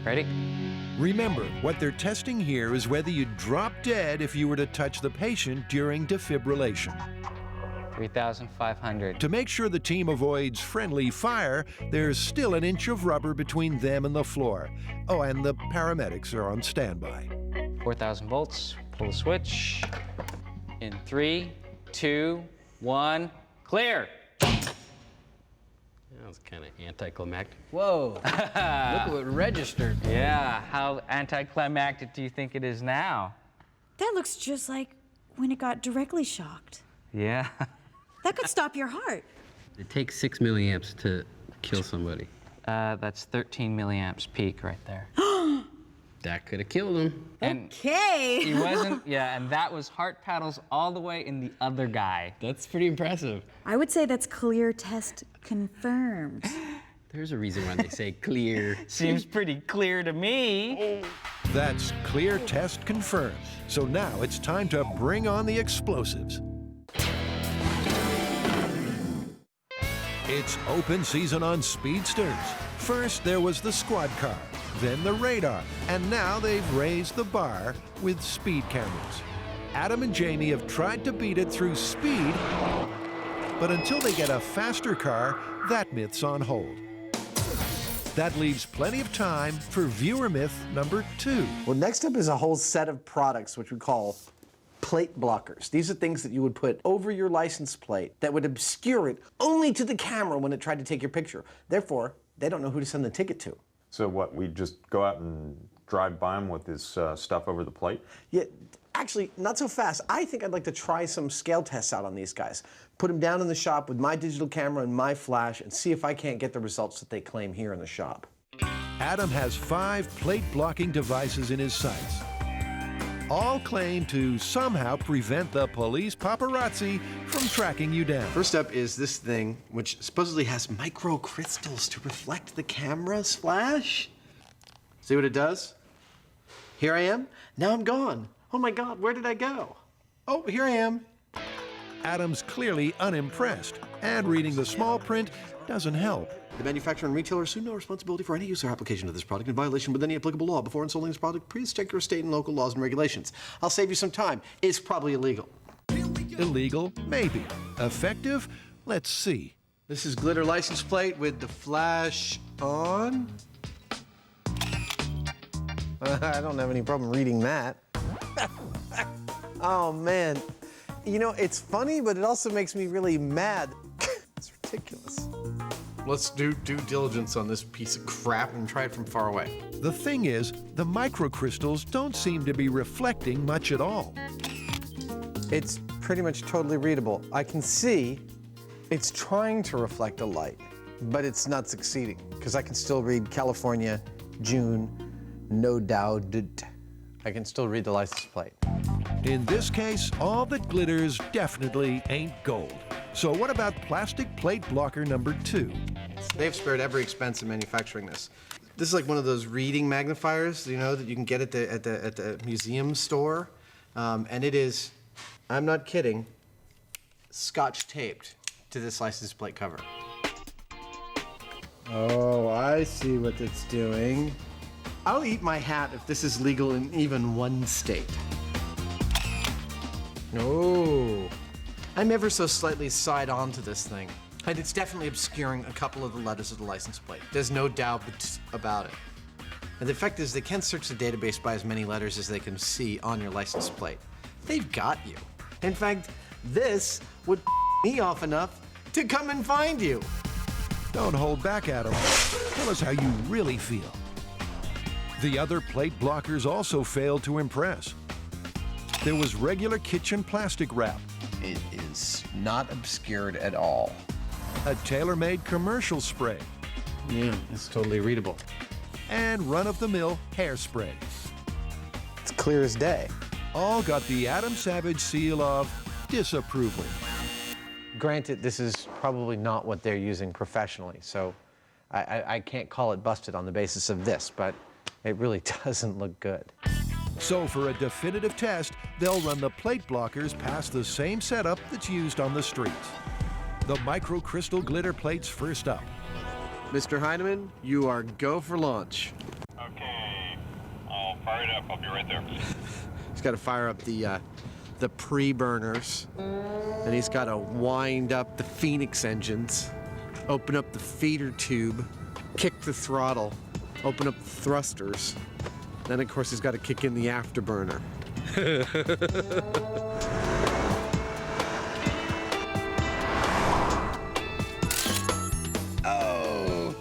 S2: Ready?
S1: Remember, what they're testing here is whether you'd drop dead if you were to touch the patient during defibrillation.
S2: 3,500.
S1: To make sure the team avoids friendly fire, there's still an inch of rubber between them and the floor. Oh, and the paramedics are on standby.
S2: 4,000 volts. Pull the switch. In 3, 2, 1, clear.
S5: That was kind of anticlimactic. Whoa, look at what registered.
S2: Yeah, how anticlimactic do you think it is now?
S11: That looks just like when it got directly shocked.
S2: Yeah.
S11: That could stop your heart.
S5: It takes 6 milliamps to kill somebody.
S2: That's 13 milliamps peak right there.
S5: That could have killed him.
S2: And
S11: okay.
S2: He wasn't, yeah, and that was heart paddles all the way in the other guy.
S5: That's pretty impressive.
S11: I would say that's clear test confirmed.
S5: There's a reason why they say clear.
S2: Seems pretty clear to me.
S1: That's clear test confirmed. So now it's time to bring on the explosives. It's open season on speedsters. First, there was the squad car, then the radar, and now they've raised the bar with speed cameras. Adam and Jamie have tried to beat it through speed, but until they get a faster car, that myth's on hold. That leaves plenty of time for viewer myth number 2.
S12: Well, next up is a whole set of products which we call plate blockers. These are things that you would put over your license plate that would obscure it only to the camera when it tried to take your picture. Therefore, they don't know who to send the ticket to.
S8: So what, we just go out and drive by them with this stuff over the plate?
S12: Yeah, actually, not so fast. I think I'd like to try some scale tests out on these guys. Put them down in the shop with my digital camera and my flash and see if I can't get the results that they claim here in the shop.
S1: Adam has 5 plate blocking devices in his sights. All claim to somehow prevent the police paparazzi from tracking you down.
S12: First up is this thing, which supposedly has microcrystals to reflect the camera's flash. See what it does? Here I am. Now I'm gone. Oh my God, where did I go? Oh, here I am.
S1: Adam's clearly unimpressed, and reading the small print doesn't help.
S12: The manufacturer and retailer assume no responsibility for any use or application of this product in violation with any applicable law. Before installing this product, please check your state and local laws and regulations. I'll save you some time. It's probably illegal.
S1: Illegal? Maybe. Effective? Let's see.
S23: This is glitter license plate with the flash on. I don't have any problem reading that. Oh, man. You know, it's funny, but it also makes me really mad. It's ridiculous. Let's do due diligence on this piece of crap and try it from far away.
S1: The thing is, the microcrystals don't seem to be reflecting much at all.
S23: It's pretty much totally readable. I can see it's trying to reflect a light, but it's not succeeding because I can still read California, June, no doubt. I can still read the license plate.
S1: In this case, all that glitters definitely ain't gold. So what about plastic plate blocker number 2?
S23: They've spared every expense in manufacturing this. This is like one of those reading magnifiers, you know, that you can get at the museum store. And it is, I'm not kidding, scotch taped to this license plate cover. Oh, I see what it's doing. I'll eat my hat if this is legal in even one state. Oh, I'm ever so slightly side on to this thing. And it's definitely obscuring a couple of the letters of the license plate. There's no doubt about it. And the fact is, they can't search the database by as many letters as they can see on your license plate. They've got you. In fact, this would me off enough to come and find you.
S1: Don't hold back, Adam. Tell us how you really feel. The other plate blockers also failed to impress. There was regular kitchen plastic wrap.
S23: It is not obscured at all.
S1: A tailor-made commercial spray.
S23: Yeah, it's totally readable.
S1: And run-of-the-mill hairspray.
S23: It's clear as day.
S1: All got the Adam Savage seal of disapproval.
S23: Granted, this is probably not what they're using professionally, so I can't call it busted on the basis of this, but it really doesn't look good.
S1: So for a definitive test, they'll run the plate blockers past the same setup that's used on the streets. The microcrystal glitter plates first up.
S23: Mr. Heineman, you are go for launch.
S8: Okay, I'll fire it up. I'll be right there.
S23: He's got to fire up the pre-burners, and he's got to wind up the Phoenix engines, open up the feeder tube, kick the throttle, open up the thrusters. Then, of course, he's got to kick in the afterburner.
S16: Oh!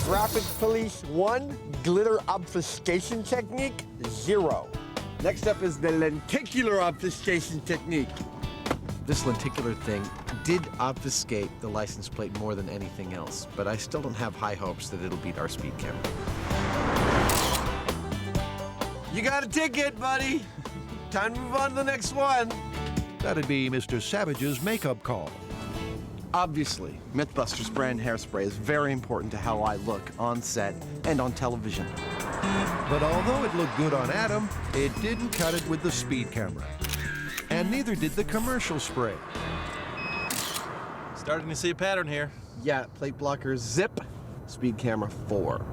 S16: Traffic Police 1, glitter obfuscation technique 0. Next up is the lenticular obfuscation technique.
S23: This lenticular thing did obfuscate the license plate more than anything else, but I still don't have high hopes that it'll beat our speed camera. You got a ticket, buddy. Time to move on to the next one.
S1: That'd be Mr. Savage's makeup call.
S23: Obviously, MythBusters brand hairspray is very important to how I look on set and on television.
S1: But although it looked good on Adam, it didn't cut it with the speed camera. And neither did the commercial spray.
S3: Starting to see a pattern here.
S23: Yeah, plate blocker zip, speed camera 4.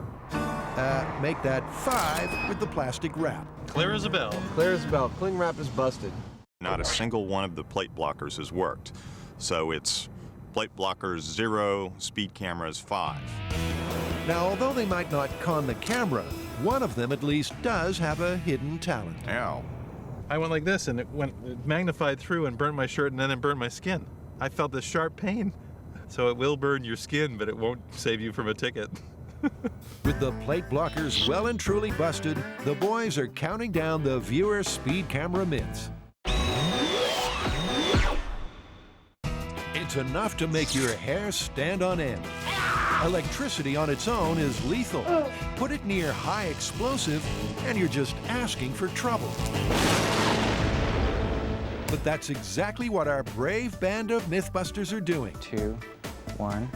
S1: Make that 5 with the plastic wrap.
S3: Clear as a bell.
S23: Clear as a bell. Cling wrap is busted.
S8: Not a single one of the plate blockers has worked. So it's plate blockers 0, speed cameras 5.
S1: Now, although they might not con the camera, one of them at least does have a hidden talent.
S8: Ow.
S3: I went like this, and it magnified through and burnt my shirt, and then it burned my skin. I felt this sharp pain. So it will burn your skin, but it won't save you from a ticket.
S1: With the plate blockers well and truly busted, the boys are counting down the viewer speed camera minutes. It's enough to make your hair stand on end. Electricity on its own is lethal. Put it near high explosive, and you're just asking for trouble. But that's exactly what our brave band of MythBusters are doing.
S2: 2, 1.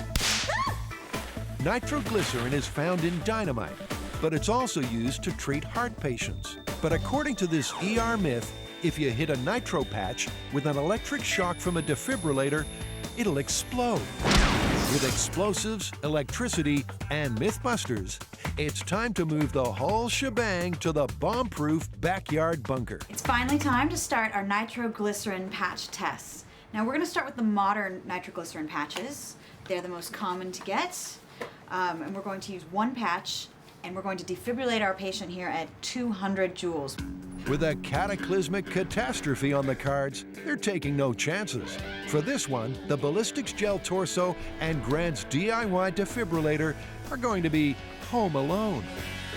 S1: Nitroglycerin is found in dynamite, but it's also used to treat heart patients. But according to this ER myth, if you hit a nitro patch with an electric shock from a defibrillator, it'll explode. With explosives, electricity, and MythBusters, it's time to move the whole shebang to the bomb-proof backyard bunker.
S13: It's finally time to start our nitroglycerin patch tests. Now we're going to start with the modern nitroglycerin patches. They're the most common to get. And we're going to use one patch, and we're going to defibrillate our patient here at 200 joules.
S1: With a cataclysmic catastrophe on the cards, they're taking no chances. For this one, the Ballistics Gel Torso and Grant's DIY defibrillator are going to be home alone.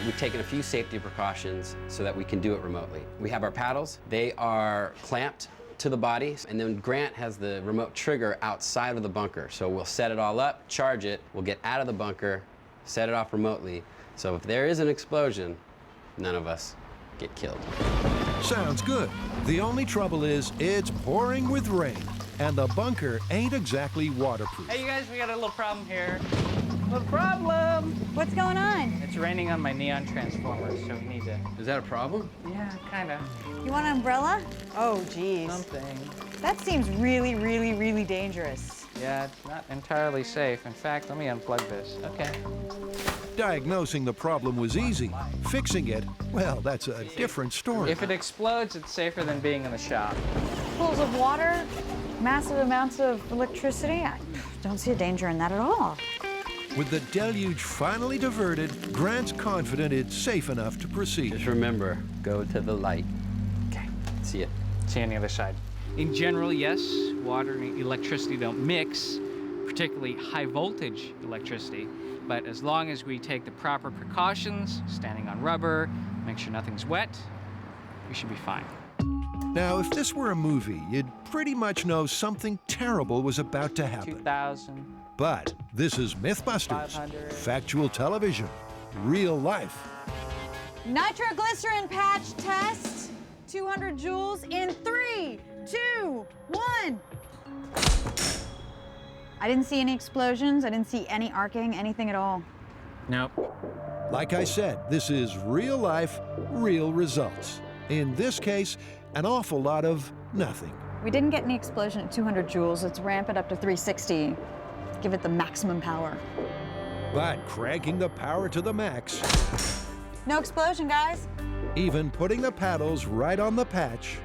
S5: We've taken a few safety precautions so that we can do it remotely. We have our paddles. They are clamped to the body, and then Grant has the remote trigger outside of the bunker. So we'll set it all up, charge it, we'll get out of the bunker, set it off remotely. So if there is an explosion, none of us get killed.
S1: Sounds good. The only trouble is it's pouring with rain, and the bunker ain't exactly waterproof.
S14: Hey, you guys, we got a little problem here. Little problem.
S11: What's going on?
S14: It's raining on my neon transformers, so we need to...
S5: Is that a problem?
S14: Yeah, kind of.
S11: You want an umbrella? Oh, geez.
S14: Something.
S11: That seems really, really, really dangerous.
S14: Yeah, it's not entirely safe. In fact, let me unplug this. Okay.
S1: Diagnosing the problem was easy. Fixing it, well, that's a different story.
S14: If it explodes, it's safer than being in the shop.
S11: Pools of water, massive amounts of electricity. I don't see a danger in that at all.
S1: With the deluge finally diverted, Grant's confident it's safe enough to proceed.
S5: Just remember, go to the light. Okay, see it.
S14: See you on the other side. In general, yes, water and electricity don't mix, particularly high voltage electricity. But as long as we take the proper precautions, standing on rubber, make sure nothing's wet, we should be fine.
S1: Now, if this were a movie, you'd pretty much know something terrible was about to happen.
S14: 2,000.
S1: But this is MythBusters,
S14: 500.
S1: factual television, real life.
S11: Nitroglycerin patch test. 200 joules in 3, 2, 1. I didn't see any explosions. I didn't see any arcing, anything at all.
S14: Nope.
S1: Like I said, this is real life, real results. In this case, an awful lot of nothing.
S11: We didn't get any explosion at 200 joules. Let's ramp it up to 360. Give it the maximum power.
S1: But cranking the power to the max,
S11: No explosion, guys.
S1: even putting the paddles right on the patch,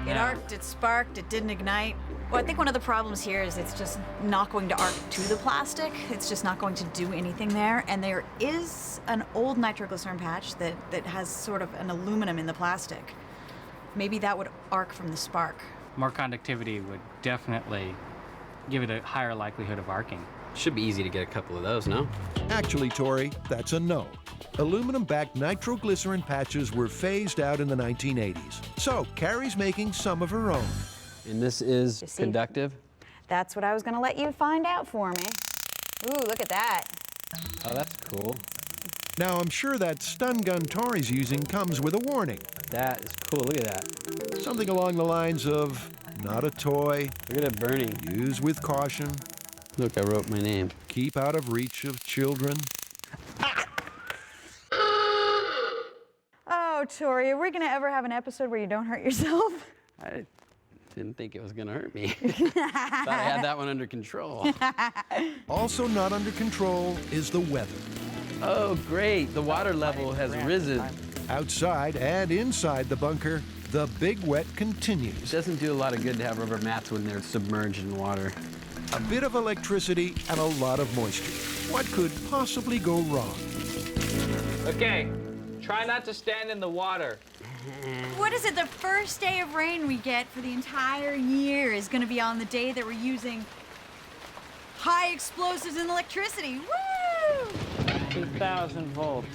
S13: It arced, it sparked, it didn't ignite. Well, I think one of the problems here is it's just not going to arc to the plastic. It's just not going to do anything there. And there is an old nitroglycerin patch that has sort of an aluminum in the plastic. Maybe that would arc from the spark.
S14: More conductivity would definitely give it a higher likelihood of arcing.
S5: Should be easy to get a couple of those, no?
S1: Actually, Tori, that's a no. Aluminum-backed nitroglycerin patches were phased out in the 1980s. So Carrie's making some of her own.
S5: And this is
S11: You see?
S5: conductive?
S11: That's what I was gonna let you find out for me. Ooh, look at that.
S5: Oh, that's cool.
S1: Now, I'm sure that stun gun Tori's using comes with a warning.
S5: That is cool, look at that.
S1: Something along the lines of, not a toy.
S5: Look at it burning.
S1: Use with caution.
S5: Look, I wrote my name.
S1: Keep out of reach of children.
S11: Oh, Tori, are we gonna ever have an episode where you don't hurt yourself?
S5: I didn't think it was gonna hurt me. Thought I had that one under control.
S1: Also not under control is the weather.
S5: Oh, great. The water level has risen.
S1: Outside and inside the bunker, the big wet continues.
S5: It doesn't do a lot of good to have rubber mats when they're submerged in water.
S1: A bit of electricity and a lot of moisture. What could possibly go wrong?
S14: Okay, try not to stand in the water.
S13: What is it? The first day of rain we get for the entire year is going to be on the day that we're using high explosives and electricity. Woo!
S14: 2,000 volts.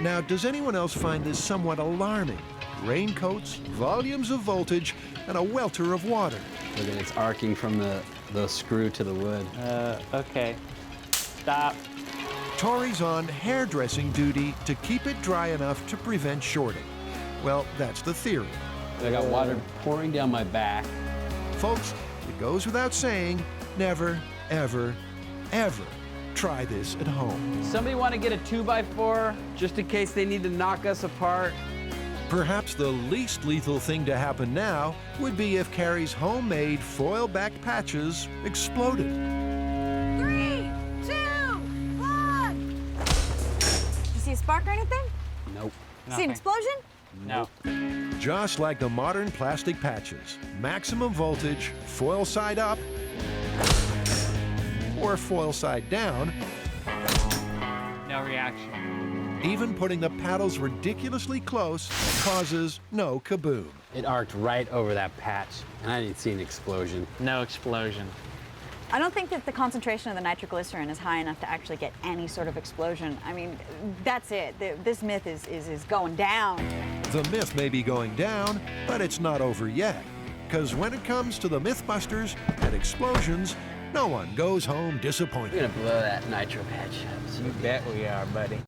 S1: Now, does anyone else find this somewhat alarming? Raincoats, volumes of voltage, and a welter of water.
S5: Look at it, it's arcing from the screw to the wood.
S14: Okay. Stop.
S1: Tori's on hairdressing duty to keep it dry enough to prevent shorting. Well, that's the theory.
S5: I got water pouring down my back.
S1: Folks, it goes without saying, never, ever, ever try this at home.
S5: Somebody want to get a 2x4 just in case they need to knock us apart?
S1: Perhaps the least lethal thing to happen now would be if Carrie's homemade foil-backed patches exploded.
S11: 3, 2, 1. You see a spark or anything?
S5: Nope.
S11: See an explosion?
S2: No.
S1: Just like the modern plastic patches, maximum voltage, foil side up, or foil side down.
S14: No reaction.
S1: Even putting the paddles ridiculously close causes no kaboom.
S5: It arced right over that patch, and I didn't see an explosion.
S14: No explosion.
S11: I don't think that the concentration of the nitroglycerin is high enough to actually get any sort of explosion. I mean, that's it. This myth is going down.
S1: The myth may be going down, but it's not over yet. Because when it comes to the MythBusters and explosions, no one goes home disappointed.
S5: We're gonna blow that nitro patch up.
S2: You bet we are, buddy.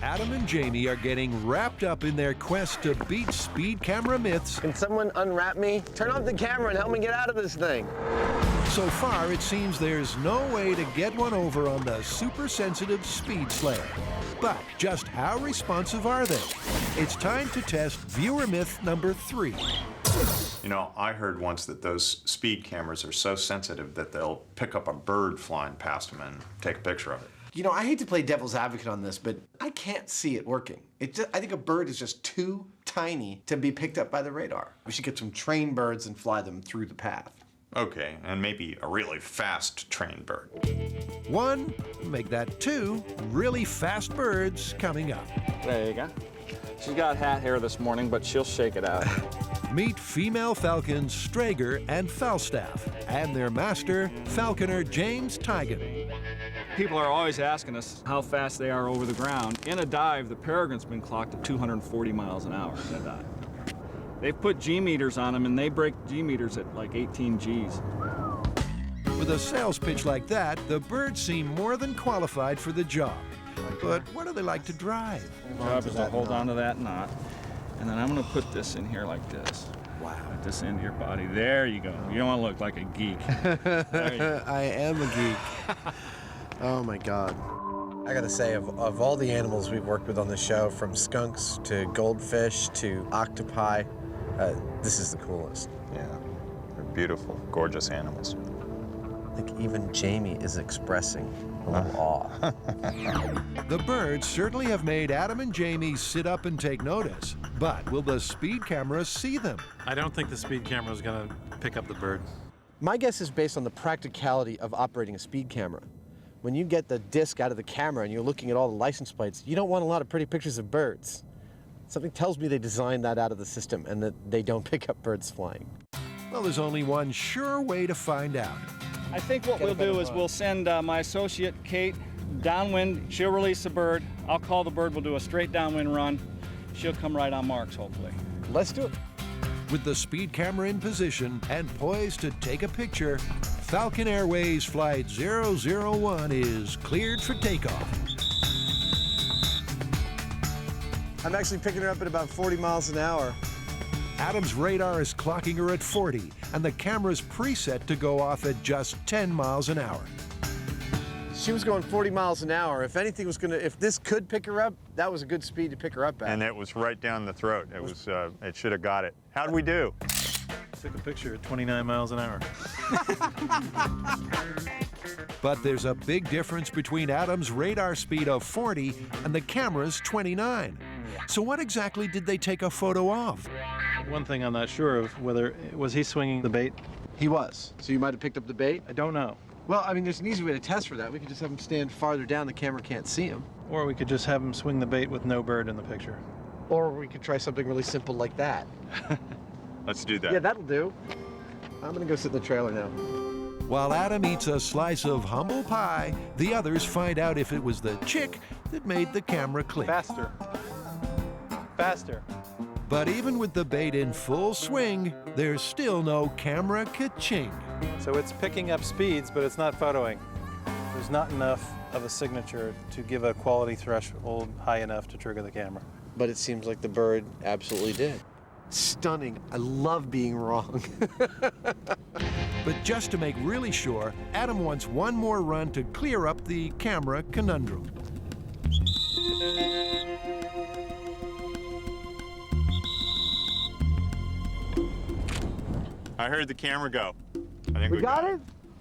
S1: Adam and Jamie are getting wrapped up in their quest to beat speed camera myths.
S23: Can someone unwrap me? Turn off the camera and help me get out of this thing.
S1: So far, it seems there's no way to get one over on the super sensitive Speed Slayer. But just how responsive are they? It's time to test viewer myth number 3.
S8: You know, I heard once that those speed cameras are so sensitive that they'll pick up a bird flying past them and take a picture of it.
S12: You know, I hate to play devil's advocate on this, but I can't see it working. I think a bird is just too tiny to be picked up by the radar. We should get some trained birds and fly them through the path.
S8: Okay, and maybe a really fast trained bird.
S1: 1, make that 2 really fast birds coming up.
S6: There you go. She's got hat hair this morning, but she'll shake it out.
S1: Meet female falcons Strager and Falstaff, and their master, falconer James Tigan.
S6: People are always asking us how fast they are over the ground. In a dive, the peregrine's been clocked at 240 miles an hour in a dive. They've put G meters on them, and they break G meters at like 18 Gs.
S1: With a sales pitch like that, the birds seem more than qualified for the job. But what do they like to drive?
S6: The job is to hold on to that knot, and then I'm going to put this in here like this.
S12: Wow.
S6: Put this into your body. There you go. You don't want to look like a geek. There you go.
S23: I am a geek. Oh my God. I gotta say, of all the animals we've worked with on the show, from skunks to goldfish to octopi, this is the coolest.
S8: Yeah, they're beautiful, gorgeous animals.
S23: I think even Jamie is expressing a little awe.
S1: The birds certainly have made Adam and Jamie sit up and take notice. But will the speed camera see them?
S3: I don't think the speed camera is going to pick up the bird.
S23: My guess is based on the practicality of operating a speed camera. When you get the disc out of the camera and you're looking at all the license plates, you don't want a lot of pretty pictures of birds. Something tells me they designed that out of the system and that they don't pick up birds flying.
S1: Well, there's only one sure way to find out.
S6: I think what we'll do is we'll send my associate, Kate, downwind. She'll release the bird. I'll call the bird. We'll do a straight downwind run. She'll come right on marks, hopefully.
S23: Let's do it.
S1: With the speed camera in position and poised to take a picture, Falcon Airways Flight 001 is cleared for takeoff.
S23: I'm actually picking her up at about 40 miles an hour.
S1: Adam's radar is clocking her at 40, and the camera's preset to go off at just 10 miles an hour.
S23: She was going 40 miles an hour. If anything was gonna, if this could pick her up, that was a good speed to pick her up at.
S8: And it was right down the throat. It was, it should have got it. How'd we do?
S3: Took a picture at 29 miles an hour.
S1: But there's a big difference between Adam's radar speed of 40 and the camera's 29. So what exactly did they take a photo of?
S3: One thing I'm not sure of, whether, was he swinging the bait?
S23: He was. So you might have picked up the bait?
S3: I don't know.
S23: Well, I mean, there's an easy way to test for that. We could just have him stand farther down, the camera can't see him.
S3: Or we could just have him swing the bait with no bird in the picture.
S23: Or we could try something really simple like that.
S8: Let's do that.
S23: Yeah, that'll do. I'm gonna go sit in the trailer now.
S1: While Adam eats a slice of humble pie, the others find out if it was the chick that made the camera click.
S3: Faster. Faster.
S1: But even with the bait in full swing, there's still no camera ka-ching.
S3: So it's picking up speeds, but it's not photoing. There's not enough of a signature to give a quality threshold high enough to trigger the camera.
S23: But it seems like the bird absolutely did. Stunning. I love being wrong.
S1: But just to make really sure, Adam wants one more run to clear up the camera conundrum.
S8: I heard the camera go. I think
S12: We got it?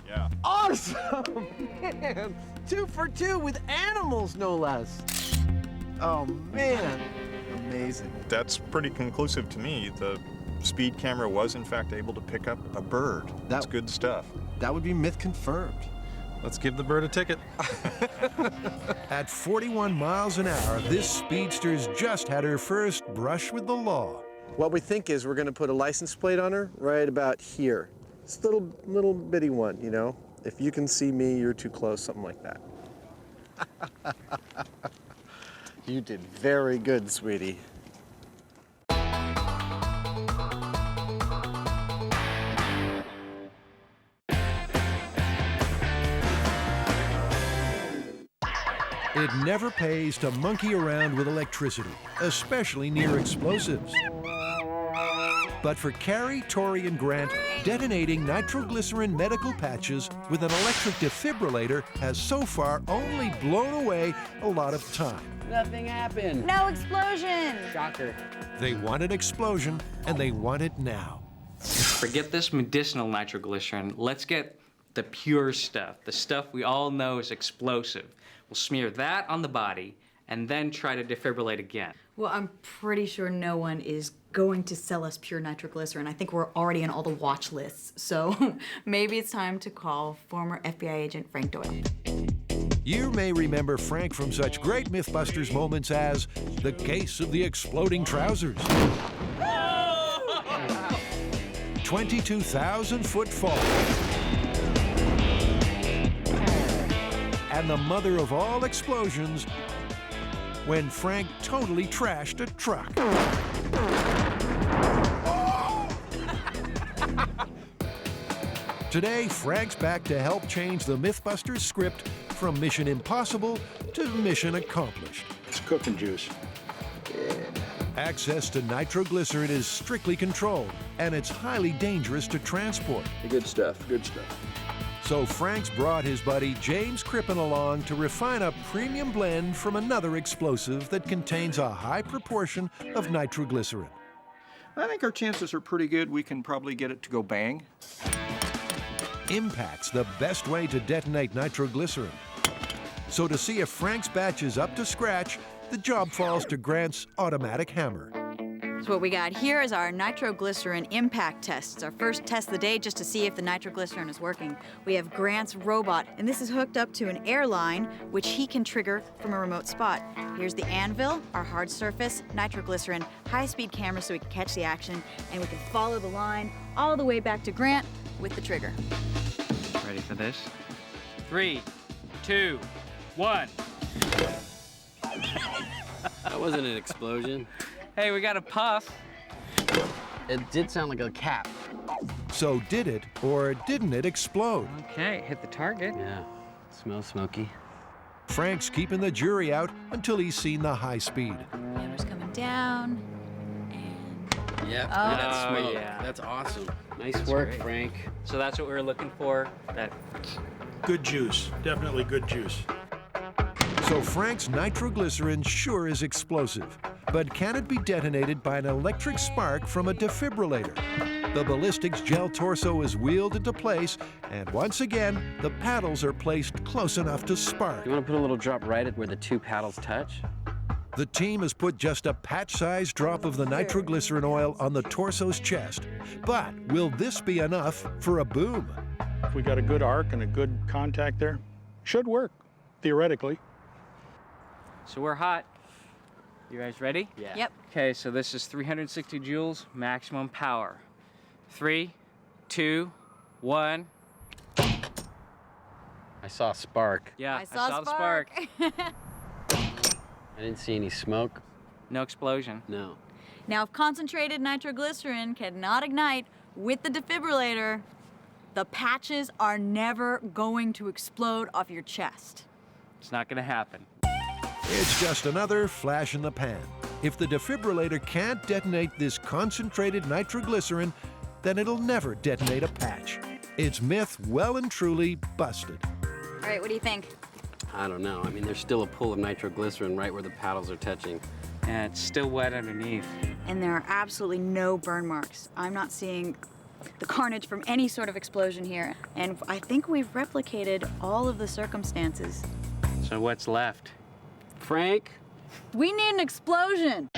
S8: Yeah.
S12: Awesome! Man, 2 for 2 with animals, no less. Oh, man. Amazing.
S8: That's pretty conclusive to me. The speed camera was, in fact, able to pick up a bird. That's good stuff.
S12: That would be myth confirmed.
S3: Let's give the bird a ticket.
S1: At 41 miles an hour, this speedster's just had her first brush with the law.
S12: What we think is we're going to put a license plate on her right about here. It's a little bitty one, you know? If you can see me, you're too close, something like that. You did very good, sweetie.
S1: It never pays to monkey around with electricity, especially near explosives. But for Carrie, Tori, and Grant, detonating nitroglycerin medical patches with an electric defibrillator has so far only blown away a lot of time.
S5: Nothing happened.
S13: No explosion.
S5: Shocker.
S1: They want an explosion, and they want it now.
S14: Forget this medicinal nitroglycerin. Let's get the pure stuff, the stuff we all know is explosive. We'll smear that on the body and then try to defibrillate again.
S4: Well, I'm pretty sure no one is going to sell us pure nitroglycerin. I think we're already on all the watch lists. So maybe it's time to call former FBI agent Frank Doyle.
S1: You may remember Frank from such great MythBusters moments as the case of the exploding trousers, 22,000-foot fall, and the mother of all explosions when Frank totally trashed a truck. Today, Frank's back to help change the MythBusters script from Mission Impossible to Mission Accomplished.
S17: It's cooking juice.
S1: Access to nitroglycerin is strictly controlled, and it's highly dangerous to transport.
S17: Good stuff, good stuff.
S1: So Frank's brought his buddy James Crippen along to refine a premium blend from another explosive that contains a high proportion of nitroglycerin.
S7: I think our chances are pretty good. We can probably get it to go bang.
S1: Impact's the best way to detonate nitroglycerin. So to see if Frank's batch is up to scratch, the job falls to Grant's automatic hammer.
S13: So what we got here is our nitroglycerin impact test. It's our first test of the day just to see if the nitroglycerin is working. We have Grant's robot, and this is hooked up to an air line, which he can trigger from a remote spot. Here's the anvil, our hard surface, nitroglycerin, high-speed camera so we can catch the action, and we can follow the line all the way back to Grant with the trigger.
S14: Ready for this? 3, 2, 1.
S5: That wasn't an explosion.
S14: Hey, we got a puff.
S5: It did sound like a cap.
S1: So did it, or didn't it explode?
S14: Okay, hit the target.
S5: Yeah, smells smoky.
S1: Frank's keeping the jury out until he's seen the high speed.
S13: Camera's coming down, and...
S5: Yep,
S13: Oh.
S5: that's smoke.
S14: Yeah.
S5: That's awesome. Nice
S14: That's
S5: work,
S14: great.
S5: Frank.
S14: So that's what we were looking for. That
S17: Good juice, definitely good juice.
S1: So Frank's nitroglycerin sure is explosive, but can it be detonated by an electric spark from a defibrillator? The ballistics gel torso is wheeled into place, and once again, the paddles are placed close enough to spark.
S5: You want to put a little drop right at where the two paddles touch?
S1: The team has put just a patch-sized drop of the nitroglycerin oil on the torso's chest. But will this be enough for a boom?
S17: If we got a good arc and a good contact there, should work, theoretically.
S14: So we're hot. You guys ready?
S5: Yeah.
S13: Yep.
S14: Okay, so this is 360 joules, maximum power. 3, 2, 1.
S5: I saw a spark.
S14: Yeah,
S13: I saw
S14: the spark.
S5: I didn't see any smoke.
S14: No explosion.
S5: No.
S13: Now, if concentrated nitroglycerin cannot ignite with the defibrillator, the patches are never going to explode off your chest.
S14: It's not gonna happen.
S1: It's just another flash in the pan. If the defibrillator can't detonate this concentrated nitroglycerin, then it'll never detonate a patch. It's myth well and truly busted.
S13: All right, what do you think?
S5: I don't know. I mean, there's still a pool of nitroglycerin right where the paddles are touching.
S14: And it's still wet underneath.
S13: And there are absolutely no burn marks. I'm not seeing the carnage from any sort of explosion here. And I think we've replicated all of the circumstances.
S14: So what's left?
S5: Frank?
S13: We need an explosion.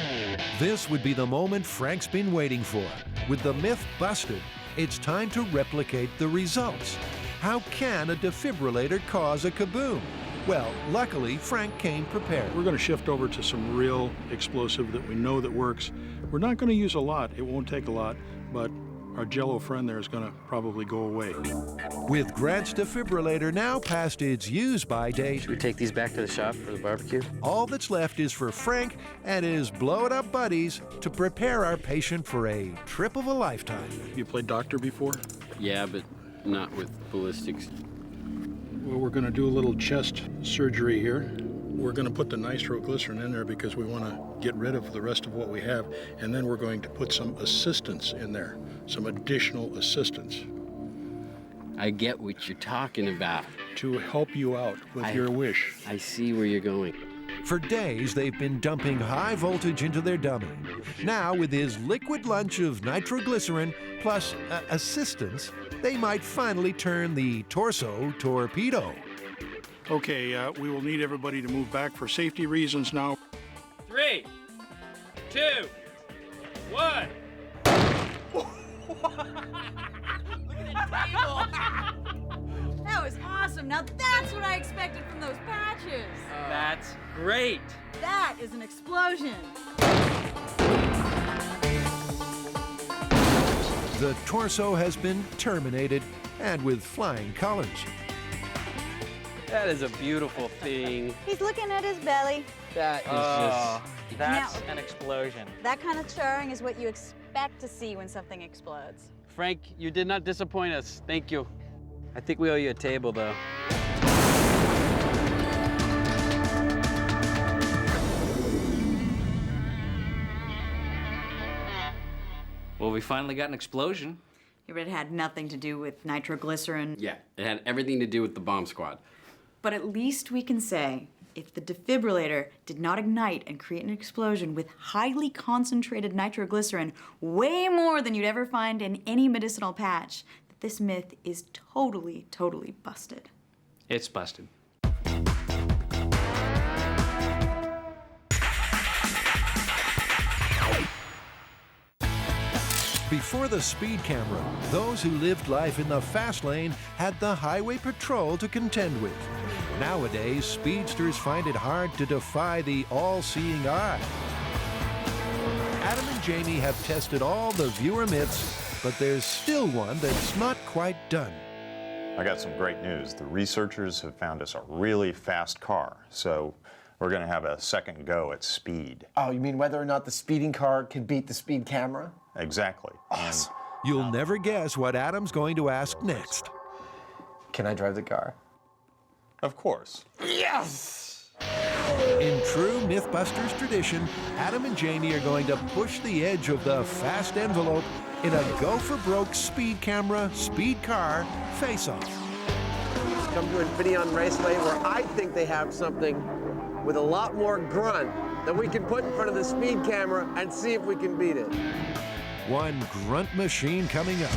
S1: This would be the moment Frank's been waiting for. With the myth busted, it's time to replicate the results. How can a defibrillator cause a kaboom? Well, luckily, Frank came prepared.
S17: We're going to shift over to some real explosive that we know that works. We're not going to use a lot. It won't take a lot, but our Jello friend there is going to probably go away.
S1: With Grant's defibrillator now past its use-by date,
S5: Should we take these back to the shop for the barbecue?
S1: all that's left is for Frank and his blow-it-up buddies to prepare our patient for a trip of a lifetime.
S17: You played doctor before?
S5: Yeah, but not with ballistics.
S17: Well, we're going to do a little chest surgery here. We're going to put the nitroglycerin in there because we want to get rid of the rest of what we have, and then we're going to put some assistance in there, some additional assistance.
S5: I get what you're talking about.
S17: To help you out with your wish.
S5: I see where you're going.
S1: For days, they've been dumping high voltage into their dummy. Now, with his liquid lunch of nitroglycerin plus assistance, they might finally turn the torso torpedo.
S17: Okay, we will need everybody to move back for safety reasons now.
S19: 3, 2, 1.
S13: That was awesome. Now that's what I expected from those patches.
S19: That's great.
S13: That is an explosion.
S1: The torso has been terminated, and with flying colors.
S5: That is a beautiful thing.
S11: He's looking at his belly.
S5: That is
S2: That's an explosion.
S11: That kind of charring is what you expect to see when something explodes.
S5: Frank, you did not disappoint us. Thank you. I think we owe you a table, though.
S14: Well, we finally got an explosion.
S4: It had nothing to do with nitroglycerin.
S5: Yeah, it had everything to do with the bomb squad.
S4: But at least we can say, if the defibrillator did not ignite and create an explosion with highly concentrated nitroglycerin, way more than you'd ever find in any medicinal patch, that this myth is totally, totally busted.
S14: It's busted.
S1: Before the speed camera, those who lived life in the fast lane had the highway patrol to contend with. Nowadays, speedsters find it hard to defy the all-seeing eye. Adam and Jamie have tested all the viewer myths, but there's still one that's not quite done.
S8: I got some great news. The researchers have found us a really fast car, so we're going to have a second go at speed.
S12: Oh, you mean whether or not the speeding car can beat the speed camera?
S8: Exactly.
S12: Awesome.
S1: You'll never guess what Adam's going to ask next.
S12: Can I drive the car?
S8: Of course.
S12: Yes!
S1: In true MythBusters tradition, Adam and Jamie are going to push the edge of the fast envelope in a go-for-broke speed camera, speed car face-off.
S23: Let's come to Infineon Raceway, where I think they have something with a lot more grunt that we can put in front of the speed camera and see if we can beat it.
S1: One grunt machine coming up.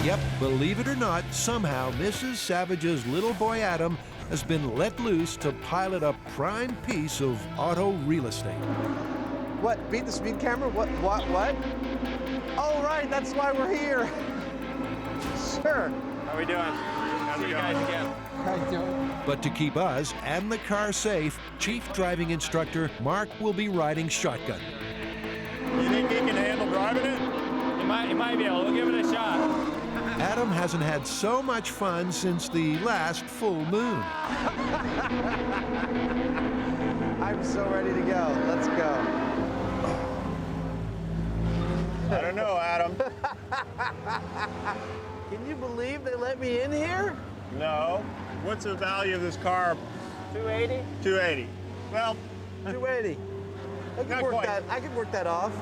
S1: Yep, believe it or not, somehow Mrs. Savage's little boy Adam has been let loose to pilot a prime piece of auto real estate.
S23: What, beat the speed camera? What? Oh, right, that's why we're here. Sure.
S6: How we doing? How's it going? Again.
S23: How you doing?
S1: But to keep us and the car safe, Chief Driving Instructor Mark will be riding shotgun.
S6: You think he can handle driving it? He might be able. We'll give it a shot.
S1: Adam hasn't had so much fun since the last full moon.
S23: I'm so ready to go. Let's go.
S8: I don't know, Adam.
S23: Can you believe they let me in here?
S8: No. What's the value of this car?
S23: 280?
S8: 280. Well,
S23: 280. I can work that off.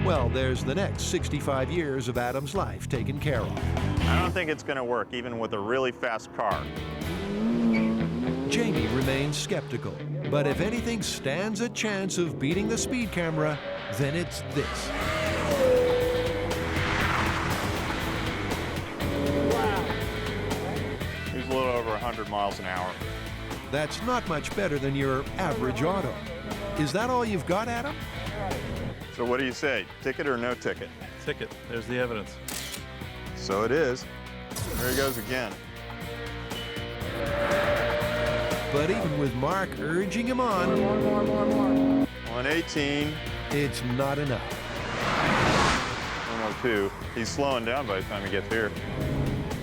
S1: Well, there's the next 65 years of Adam's life taken care of.
S8: I don't think it's going to work, even with a really fast car.
S1: Jamie remains skeptical, but if anything stands a chance of beating the speed camera, then it's this.
S8: 100 miles an hour.
S1: That's not much better than your average auto. Is that all you've got, Adam?
S8: So what do you say, ticket or no ticket?
S3: Ticket. There's the evidence.
S8: So it is. There he goes again.
S1: But even with Mark urging him on,
S8: 118.
S1: It's not enough.
S8: 102. He's slowing down by the time he gets here.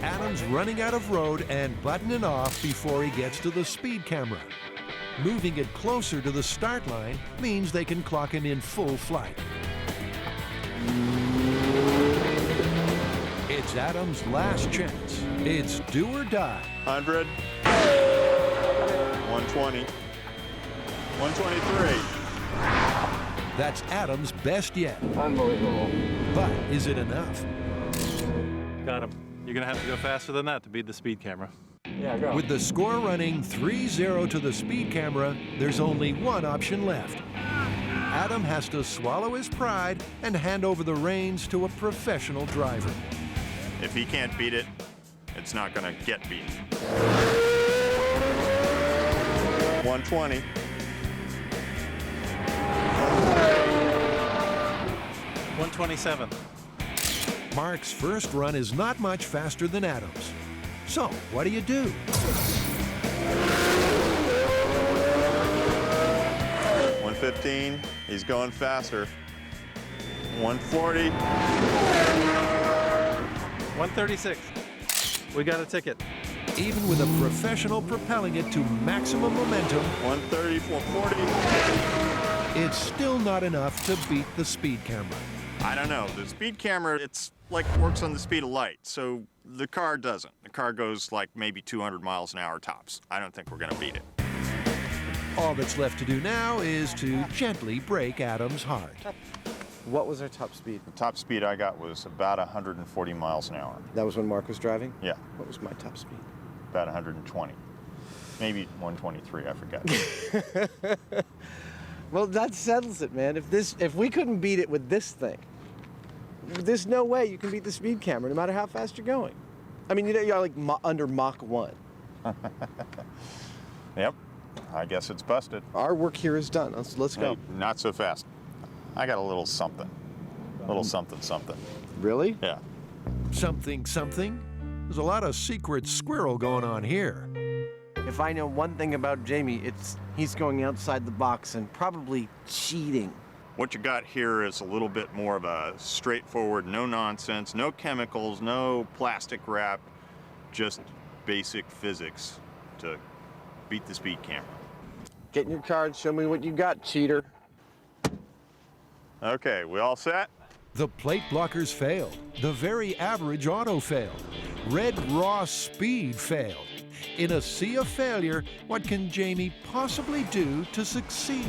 S1: Adam's running out of road and buttoning off before he gets to the speed camera. Moving it closer to the start line means they can clock him in full flight. It's Adam's last chance. It's do or die.
S8: 100. 120. 123.
S1: That's Adam's best yet.
S3: Unbelievable.
S1: But is it enough?
S3: Got him. You're gonna have to go faster than that to beat the speed camera.
S16: Yeah, go.
S1: With the score running 3-0 to the speed camera, there's only one option left. Adam has to swallow his pride and hand over the reins to a professional driver.
S8: If he can't beat it, it's not gonna get beat. 120.
S3: 127.
S1: Mark's first run is not much faster than Adam's. So, what do you do?
S8: 115. He's going faster. 140.
S3: 136. We got a ticket.
S1: Even with a professional propelling it to maximum momentum,
S8: 130, 440.
S1: It's still not enough to beat the speed camera.
S8: I don't know. The speed camera, it's like works on the speed of light, so the car doesn't. The car goes like maybe 200 miles an hour tops. I don't think we're gonna beat it.
S1: All that's left to do now is to gently break Adam's heart.
S23: What was our top speed?
S8: The top speed I got was about 140 miles an hour.
S23: That was when Mark was driving?
S8: Yeah.
S23: What was my top speed?
S8: About 120. Maybe 123, I forget.
S23: Well, that settles it, man. If we couldn't beat it with this thing, there's no way you can beat the speed camera, no matter how fast you're going. I mean, you're like under Mach 1.
S8: Yep. I guess it's busted.
S23: Our work here is done. Let's go.
S8: Hey, not so fast. I got a little something. A little something, something.
S23: Really?
S8: Yeah.
S1: Something, something? There's a lot of secret squirrel going on here.
S23: If I know one thing about Jamie, it's he's going outside the box and probably cheating.
S8: What you got here is a little bit more of a straightforward, no nonsense, no chemicals, no plastic wrap, just basic physics to beat the speed camera.
S23: Get in your car and show me what you got, cheater.
S8: Okay, we all set?
S1: The plate blockers failed. The very average auto failed. Red raw speed failed. In a sea of failure, what can Jamie possibly do to succeed?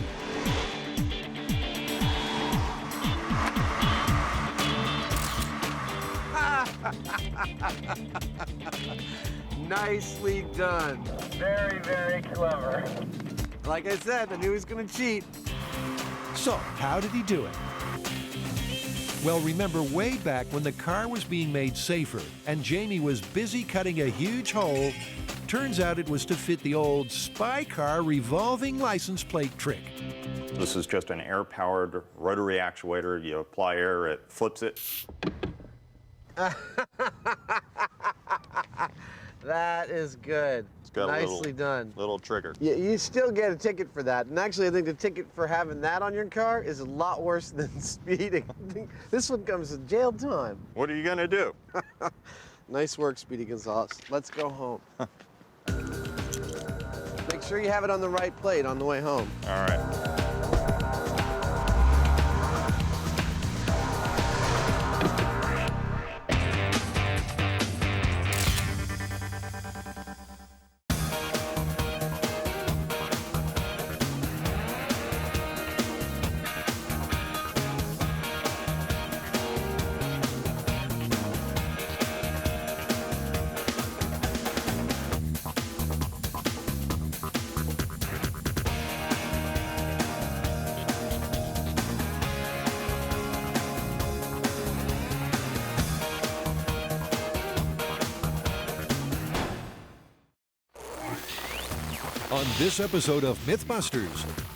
S23: Nicely done.
S16: Very, very clever.
S23: Like I said, I knew he was going to cheat.
S1: So, how did he do it? Well, remember way back when the car was being made safer and Jamie was busy cutting a huge hole, turns out it was to fit the old spy car revolving license plate trick.
S8: This is just an air-powered rotary actuator. You apply air, it flips it.
S23: That is good.
S8: It's got
S23: Nicely done.
S8: Little trigger.
S23: You still get a ticket for that. And actually, I think the ticket for having that on your car is a lot worse than speeding. This one comes with jail time.
S8: What are you gonna do?
S23: Nice work, Speedy Gonzales. Let's go home. Make sure you have it on the right plate on the way home.
S8: All right.
S1: On this episode of MythBusters,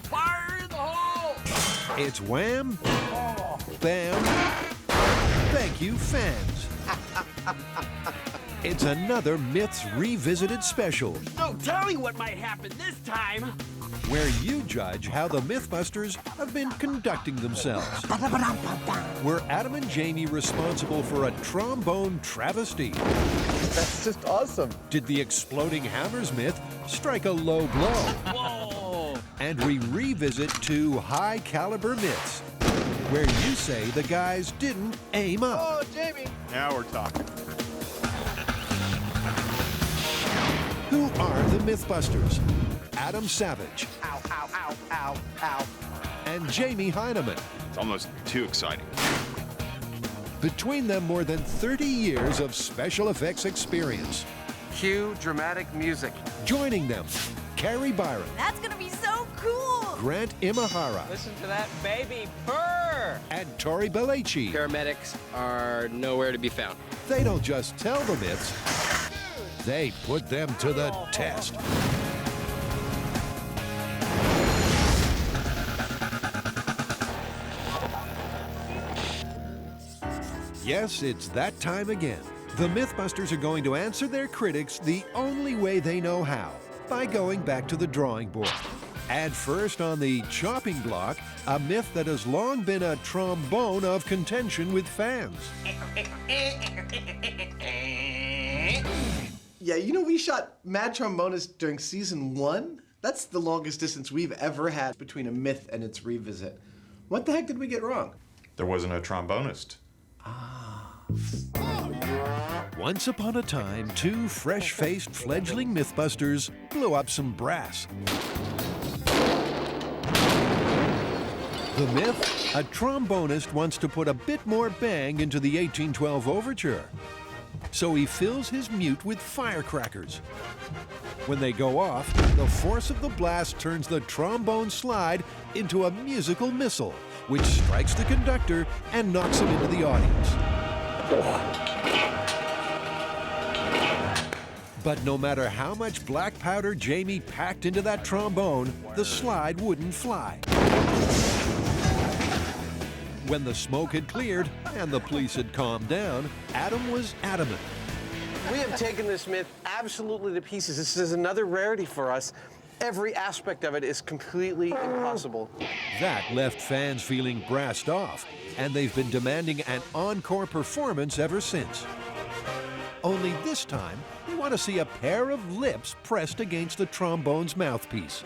S20: Fire in the hole!
S1: it's wham, bam, thank you, fans. It's another Myths Revisited special,
S20: No telling what might happen this time.
S1: where you judge how the MythBusters have been conducting themselves. Were Adam and Jamie responsible for a trombone travesty?
S23: That's just awesome.
S1: Did the exploding hammers myth strike a low blow?
S20: Whoa!
S1: And we revisit 2 high-caliber myths, where you say the guys didn't aim up.
S23: Oh, Jamie.
S8: Now we're talking.
S1: Who are the MythBusters? Adam Savage.
S20: Ow, ow, ow, ow, ow.
S1: And Jamie Heineman.
S8: It's almost too exciting.
S1: Between them, more than 30 years of special effects experience.
S23: Cue dramatic music.
S1: Joining them, Carrie Byron,
S13: That's gonna be so cool!
S1: Grant Imahara,
S19: Listen to that baby purr.
S1: and Tori Belleci.
S5: Paramedics are nowhere to be found.
S1: They don't just tell the myths, they put them to the test. Yes, it's that time again. The MythBusters are going to answer their critics the only way they know how, by going back to the drawing board. And first on the chopping block, a myth that has long been a trombone of contention with fans.
S12: Yeah, you know, we shot Mad Trombonist during season 1. That's the longest distance we've ever had between a myth and its revisit. What the heck did we get wrong?
S8: There wasn't a trombonist.
S1: Once upon a time, 2 fresh-faced fledgling MythBusters blew up some brass. The myth, a trombonist wants to put a bit more bang into the 1812 overture. So he fills his mute with firecrackers. When they go off, the force of the blast turns the trombone slide into a musical missile, which strikes the conductor and knocks him into the audience. But no matter how much black powder Jamie packed into that trombone, the slide wouldn't fly. When the smoke had cleared and the police had calmed down, Adam was adamant.
S23: We have taken this myth absolutely to pieces. This is another rarity for us. Every aspect of it is completely impossible.
S1: That left fans feeling brassed off, and they've been demanding an encore performance ever since. Only this time, they want to see a pair of lips pressed against the trombone's mouthpiece.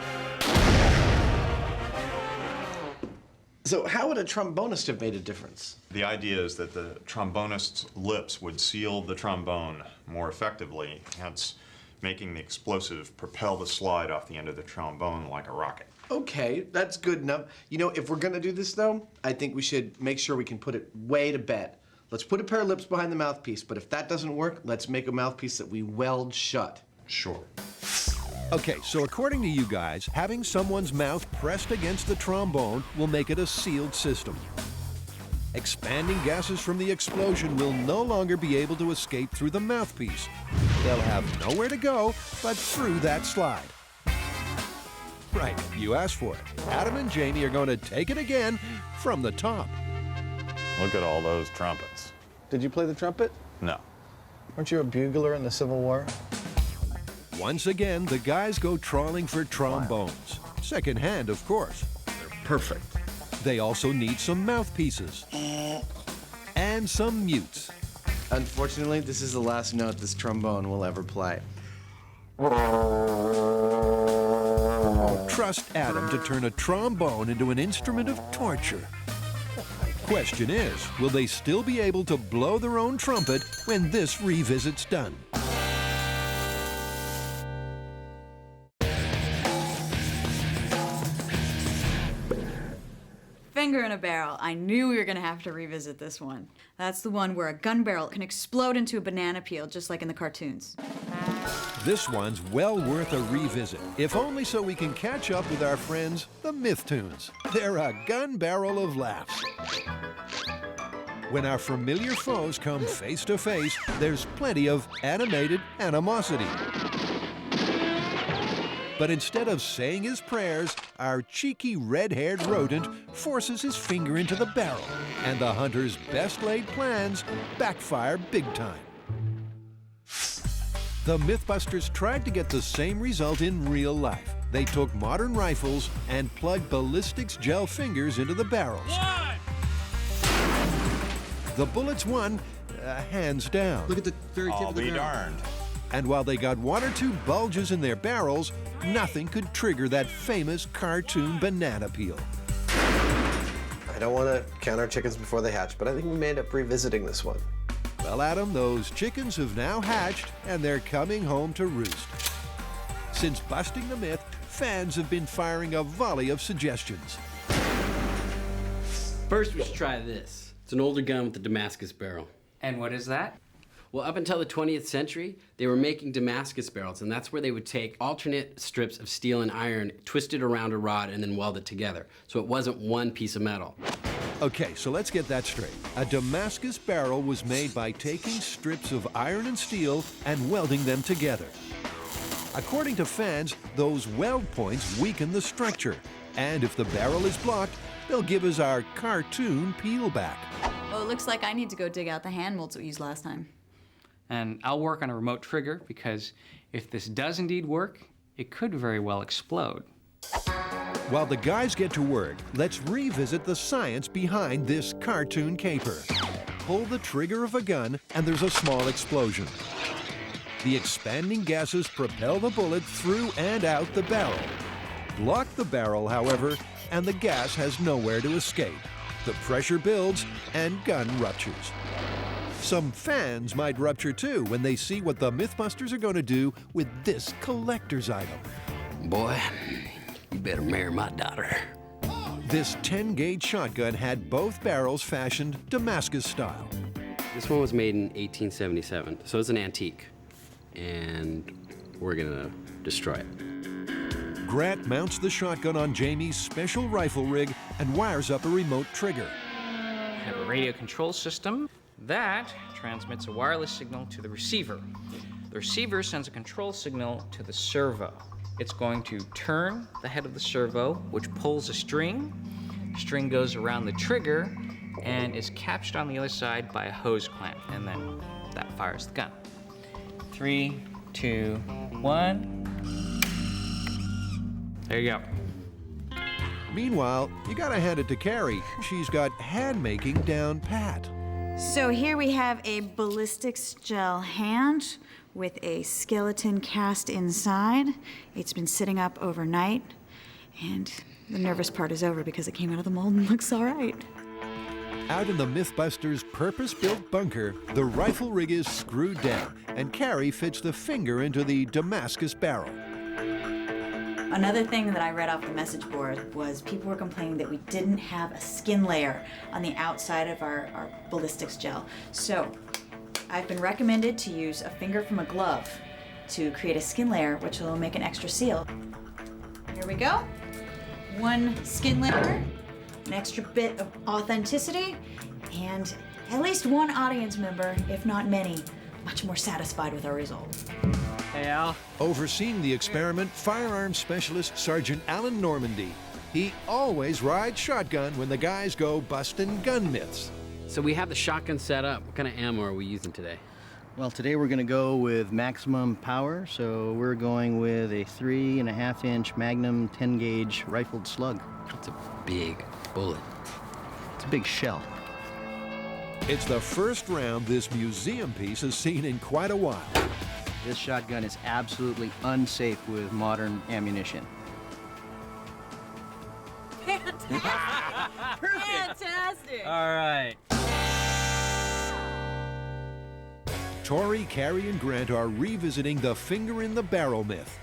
S12: So how would a trombonist have made a difference?
S8: The idea is that the trombonist's lips would seal the trombone more effectively, hence making the explosive propel the slide off the end of the trombone like a rocket.
S12: Okay, that's good enough. You know, if we're gonna do this though, I think we should make sure we can put it way to bed. Let's put a pair of lips behind the mouthpiece, but if that doesn't work, let's make a mouthpiece that we weld shut.
S8: Sure.
S1: Okay, so according to you guys, having someone's mouth pressed against the trombone will make it a sealed system. Expanding gases from the explosion will no longer be able to escape through the mouthpiece. They'll have nowhere to go but through that slide. Right, you asked for it. Adam and Jamie are going to take it again from the top.
S8: Look at all those trumpets.
S23: Did you play the trumpet?
S8: No.
S23: Weren't you a bugler in the Civil War?
S1: Once again, the guys go trawling for trombones. Second hand, of course.
S12: They're perfect.
S1: They also need some mouthpieces. And some mutes.
S12: Unfortunately, this is the last note this trombone will ever play.
S1: Trust Adam to turn a trombone into an instrument of torture. Question is, will they still be able to blow their own trumpet when this revisit's done?
S4: Finger in a barrel. I knew we were gonna have to revisit this one. That's the one where a gun barrel can explode into a banana peel, just like in the cartoons.
S1: This one's well worth a revisit, if only so we can catch up with our friends, the Mythtoons. They're a gun barrel of laughs. When our familiar foes come face to face, there's plenty of animated animosity. But instead of saying his prayers, our cheeky red-haired rodent forces his finger into the barrel, and the hunter's best-laid plans backfire big time. The MythBusters tried to get the same result in real life. They took modern rifles and plugged ballistics gel fingers into the barrels. The bullets won, hands down.
S10: Look at the very tip of the barrel.
S8: Darned.
S1: And while they got one or two bulges in their barrels, nothing could trigger that famous cartoon banana peel.
S12: I don't want to count our chickens before they hatch, but I think we may end up revisiting this one.
S1: Well, Adam, those chickens have now hatched, and they're coming home to roost. Since busting the myth, fans have been firing a volley of suggestions.
S5: First, we should try this. It's an older gun with a Damascus barrel.
S2: And what is that?
S5: Well, up until the 20th century, they were making Damascus barrels, and that's where they would take alternate strips of steel and iron, twist it around a rod, and then weld it together. So it wasn't one piece of metal.
S1: Okay, so let's get that straight. A Damascus barrel was made by taking strips of iron and steel and welding them together. According to fans, those weld points weaken the structure, and if the barrel is blocked, they'll give us our cartoon peel back.
S4: Well, it looks like I need to go dig out the hand molds we used last time.
S2: And I'll work on a remote trigger, because if this does indeed work, it could very well explode.
S1: While the guys get to work, let's revisit the science behind this cartoon caper. Pull the trigger of a gun, and there's a small explosion. The expanding gases propel the bullet through and out the barrel. Block the barrel, however, and the gas has nowhere to escape. The pressure builds, and gun ruptures. Some fans might rupture too when they see what the MythBusters are going to do with this collector's item.
S5: Boy, you better marry my daughter.
S1: This 10-gauge shotgun had both barrels fashioned Damascus style.
S5: This one was made in 1877, so it's an antique. And we're gonna destroy it.
S1: Grant mounts the shotgun on Jamie's special rifle rig and wires up a remote trigger.
S14: I have a radio control system. That transmits a wireless signal to the receiver. The receiver sends a control signal to the servo. It's going to turn the head of the servo, which pulls a string. The string goes around the trigger and is captured on the other side by a hose clamp, and then that fires the gun. 3, 2, 1. There you go.
S1: Meanwhile, you gotta hand it to Carrie. She's got hand making down pat.
S4: So here we have a ballistics gel hand with a skeleton cast inside. It's been sitting up overnight, and the nervous part is over because it came out of the mold and looks all right.
S1: Out in the MythBusters' purpose-built bunker, the rifle rig is screwed down, and Carrie fits the finger into the Damascus barrel.
S4: Another thing that I read off the message board was people were complaining that we didn't have a skin layer on the outside of our ballistics gel. So I've been recommended to use a finger from a glove to create a skin layer, which will make an extra seal. Here we go. One skin layer, an extra bit of authenticity, and at least one audience member, if not many, much more satisfied with our result.
S14: Hey, Al.
S1: Overseeing the experiment, firearms specialist Sergeant Alan Normandy. He always rides shotgun when the guys go busting gun myths.
S5: So we have the shotgun set up. What kind of ammo are we using today?
S10: Well, today we're going to go with maximum power, so we're going with a 3.5-inch Magnum 10-gauge rifled slug.
S5: That's a big bullet.
S10: It's a big shell.
S1: It's the first round this museum piece has seen in quite a while.
S10: This shotgun is absolutely unsafe with modern ammunition.
S13: Fantastic!
S14: All right.
S1: Tori, Carrie, and Grant are revisiting the finger-in-the-barrel myth.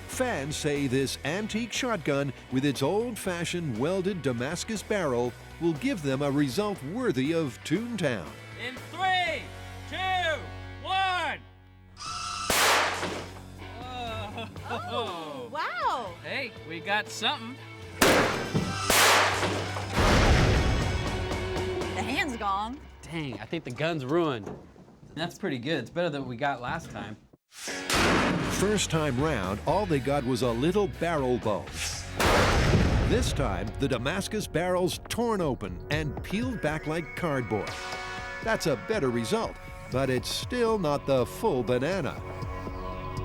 S1: Fans say this antique shotgun with its old-fashioned welded Damascus barrel will give them a result worthy of Toontown.
S19: In 3, 2, 1.
S13: Oh, wow!
S14: Hey, we got something.
S13: The hand's gone.
S5: Dang, I think the gun's ruined. That's pretty good. It's better than we got last time.
S1: first time round, all they got was a little barrel bone. This time, the Damascus barrel's torn open and peeled back like cardboard. That's a better result, but it's still not the full banana.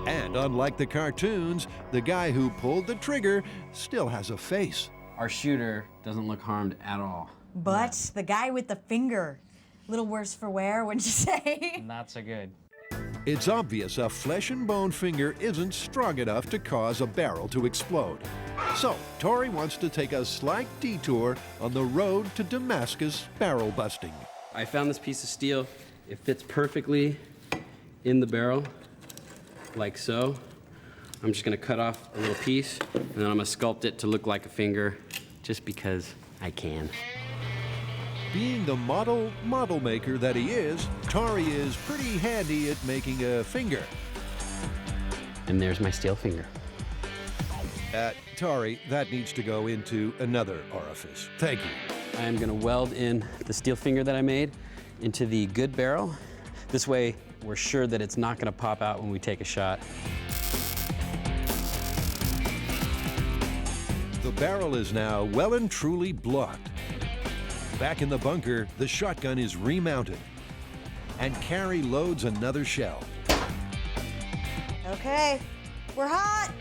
S1: And unlike the cartoons, the guy who pulled the trigger still has a face.
S5: Our shooter doesn't look harmed at all.
S11: But the guy with the finger, a little worse for wear, wouldn't you say?
S2: Not so good.
S1: It's obvious a flesh and bone finger isn't strong enough to cause a barrel to explode. So, Tori wants to take a slight detour on the road to Damascus barrel busting.
S5: I found this piece of steel. It fits perfectly in the barrel, like so. I'm just gonna cut off a little piece, and then I'm gonna sculpt it to look like a finger, just because I can.
S1: Being the model maker that he is, Tori is pretty handy at making a finger.
S5: And there's my steel finger.
S1: Tori, that needs to go into another orifice. Thank you.
S5: I am gonna weld in the steel finger that I made into the good barrel. This way, we're sure that it's not gonna pop out when we take a shot.
S1: The barrel is now well and truly blocked. Back in the bunker, the shotgun is remounted. And Carrie loads another shell.
S11: Okay, we're hot.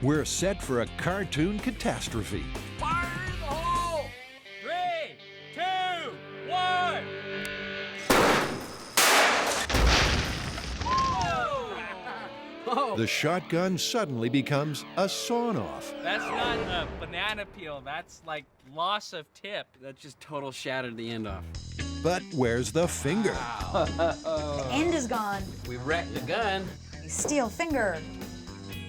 S1: We're set for a cartoon catastrophe.
S19: Fire in the hole! 3, 2, 1!
S14: Oh.
S1: The shotgun suddenly becomes a sawn-off.
S14: That's not a banana peel. That's like loss of tip.
S5: That just total shattered the end off.
S1: But where's the finger?
S11: The end is gone.
S5: We wrecked the gun.
S11: Steel finger.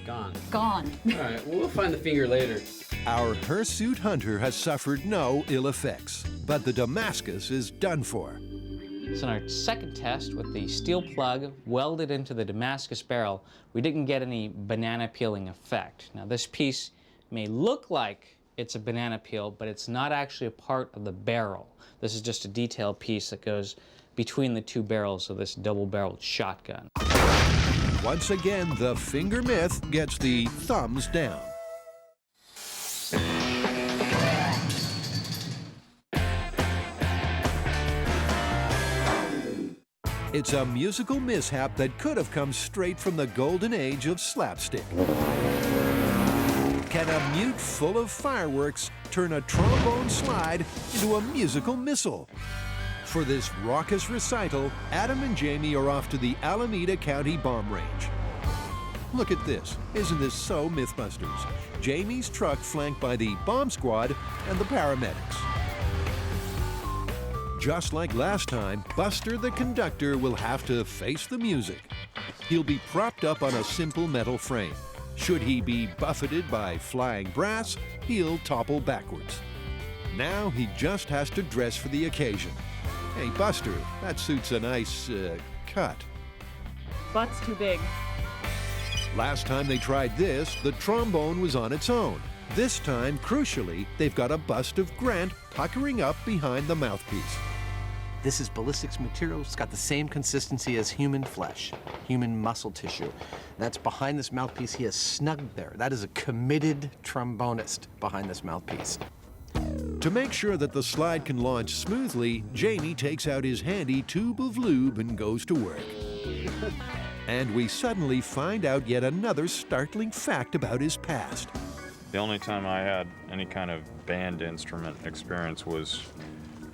S5: Gone.
S11: Gone.
S5: All right, well, we'll find the finger later.
S1: Our hirsute hunter has suffered no ill effects, but the Damascus is done for.
S2: So in our second test with the steel plug welded into the Damascus barrel, we didn't get any banana peeling effect. Now this piece may look like it's a banana peel, but it's not actually a part of the barrel. This is just a detail piece that goes between the two barrels of this double-barreled shotgun.
S1: Once again, the finger myth gets the thumbs down. It's a musical mishap that could have come straight from the golden age of slapstick. Can a mute full of fireworks turn a trombone slide into a musical missile? For this raucous recital, Adam and Jamie are off to the Alameda County Bomb Range. Look at this. Isn't this so MythBusters? Jamie's truck flanked by the bomb squad and the paramedics. Just like last time, Buster the conductor will have to face the music. He'll be propped up on a simple metal frame. Should he be buffeted by flying brass, he'll topple backwards. Now he just has to dress for the occasion. Hey, Buster, that suit's a nice, cut.
S9: Butt's too big.
S1: Last time they tried this, the trombone was on its own. This time, crucially, they've got a bust of Grant puckering up behind the mouthpiece.
S12: This is ballistics material. It's got the same consistency as human flesh, human muscle tissue. That's behind this mouthpiece. He is snugged there. That is a committed trombonist behind this mouthpiece.
S1: To make sure that the slide can launch smoothly, Jamie takes out his handy tube of lube and goes to work. And we suddenly find out yet another startling fact about his past.
S8: The only time I had any kind of band instrument experience was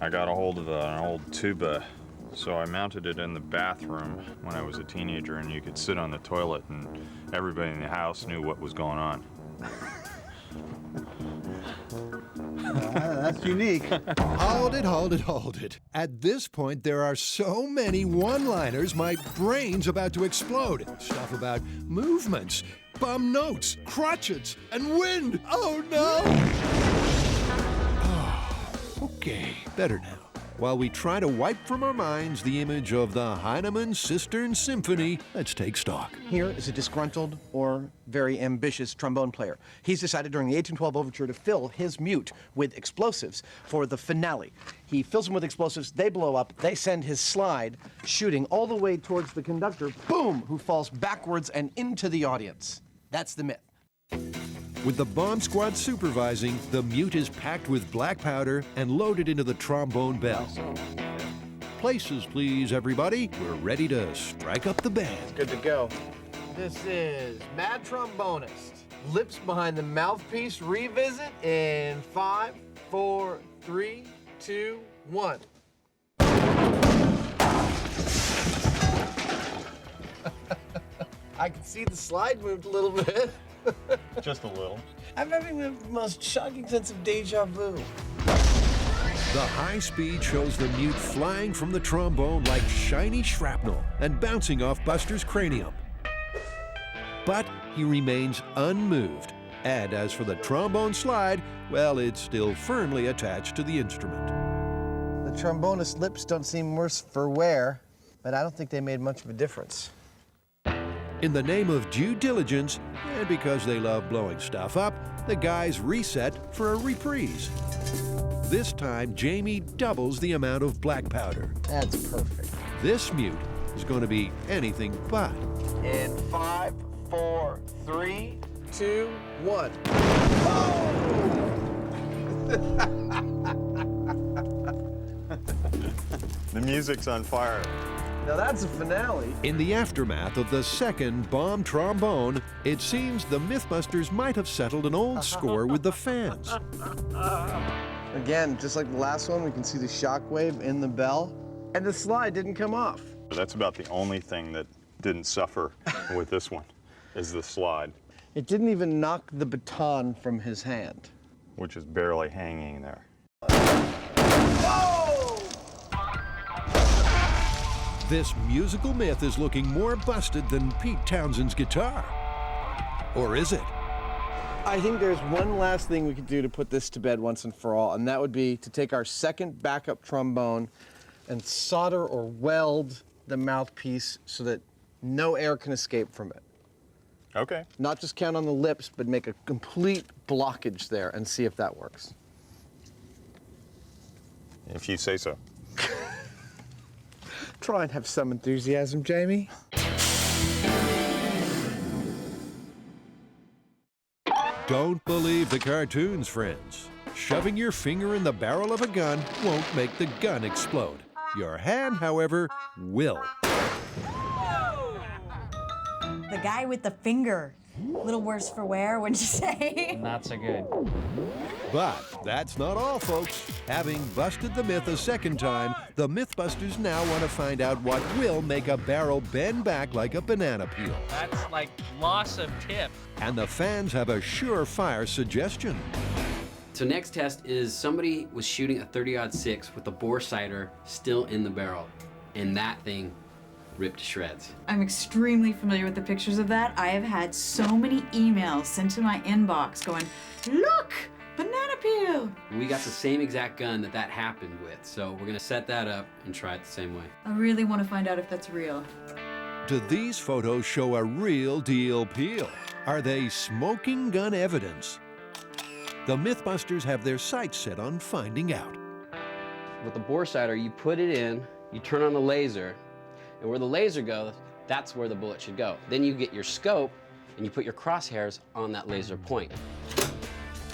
S8: I got a hold of an old tuba, so I mounted it in the bathroom when I was a teenager, and you could sit on the toilet and everybody in the house knew what was going on.
S7: That's unique.
S1: Hold it. At this point, there are so many one-liners, my brain's about to explode. Stuff about movements, bum notes, crotchets, and wind. Oh, no! Oh, okay, better now. while we try to wipe from our minds the image of the Heinemann Cistern Symphony, let's take stock.
S12: Here is a disgruntled or very ambitious trombone player. He's decided during the 1812 overture to fill his mute with explosives for the finale. He fills them with explosives, they blow up, they send his slide shooting all the way towards the conductor, boom, who falls backwards and into the audience. That's the myth.
S1: With the bomb squad supervising, the mute is packed with black powder and loaded into the trombone bell. Places, please, everybody. We're ready to strike up the band.
S23: Good to go. This is Mad Trombonist. Lips behind the mouthpiece revisit in 5, 4, 3, 2, 1. I can see the slide moved a little bit.
S8: Just a little.
S23: I'm having the most shocking sense of deja vu.
S1: The high speed shows the mute flying from the trombone like shiny shrapnel and bouncing off Buster's cranium. But he remains unmoved. And as for the trombone slide, well, it's still firmly attached to the instrument.
S23: The trombonist's lips don't seem worse for wear, but I don't think they made much of a difference.
S1: In the name of due diligence, and because they love blowing stuff up, the guys reset for a reprise. This time, Jamie doubles the amount of black powder.
S23: That's perfect.
S1: This mute is going to be anything but.
S23: In 5, 4, 3, 2, 1.
S8: The music's on fire.
S23: Now that's a finale.
S1: In the aftermath of the second bomb trombone, it seems the MythBusters might have settled an old score with the fans.
S23: Again, just like the last one, we can see the shockwave in the bell, and the slide didn't come off.
S8: That's about the only thing that didn't suffer with this one, is the slide.
S23: It didn't even knock the baton from his hand.
S8: Which is barely hanging there.
S1: This musical myth is looking more busted than Pete Townshend's guitar. Or is it?
S23: I think there's one last thing we could do to put this to bed once and for all, and that would be to take our second backup trombone and solder or weld the mouthpiece so that no air can escape from it.
S8: Okay.
S23: Not just count on the lips, but make a complete blockage there and see if that works.
S8: If you say so.
S23: Try and have some enthusiasm, Jamie.
S1: Don't believe the cartoons, friends. Shoving your finger in the barrel of a gun won't make the gun explode. Your hand, however, will.
S11: The guy with the finger. A little worse for wear, wouldn't you say?
S2: Not so good.
S1: But that's not all, folks. Having busted the myth a second time, the MythBusters now want to find out what will make a barrel bend back like a banana peel.
S14: That's like loss of tip.
S1: And the fans have a surefire suggestion.
S5: So next test is somebody was shooting a 30-06 with the bore sighter still in the barrel, and that thing ripped to shreds.
S4: I'm extremely familiar with the pictures of that. I have had so many emails sent to my inbox going, look, banana peel.
S5: We got the same exact gun that happened with, so we're gonna set that up and try it the same way.
S4: I really want to find out if that's real.
S1: Do these photos show a real deal peel? Are they smoking gun evidence? The MythBusters have their sights set on finding out.
S5: With the bore sighter, you put it in, you turn on the laser, and where the laser goes, that's where the bullet should go. Then you get your scope, and you put your crosshairs on that laser point.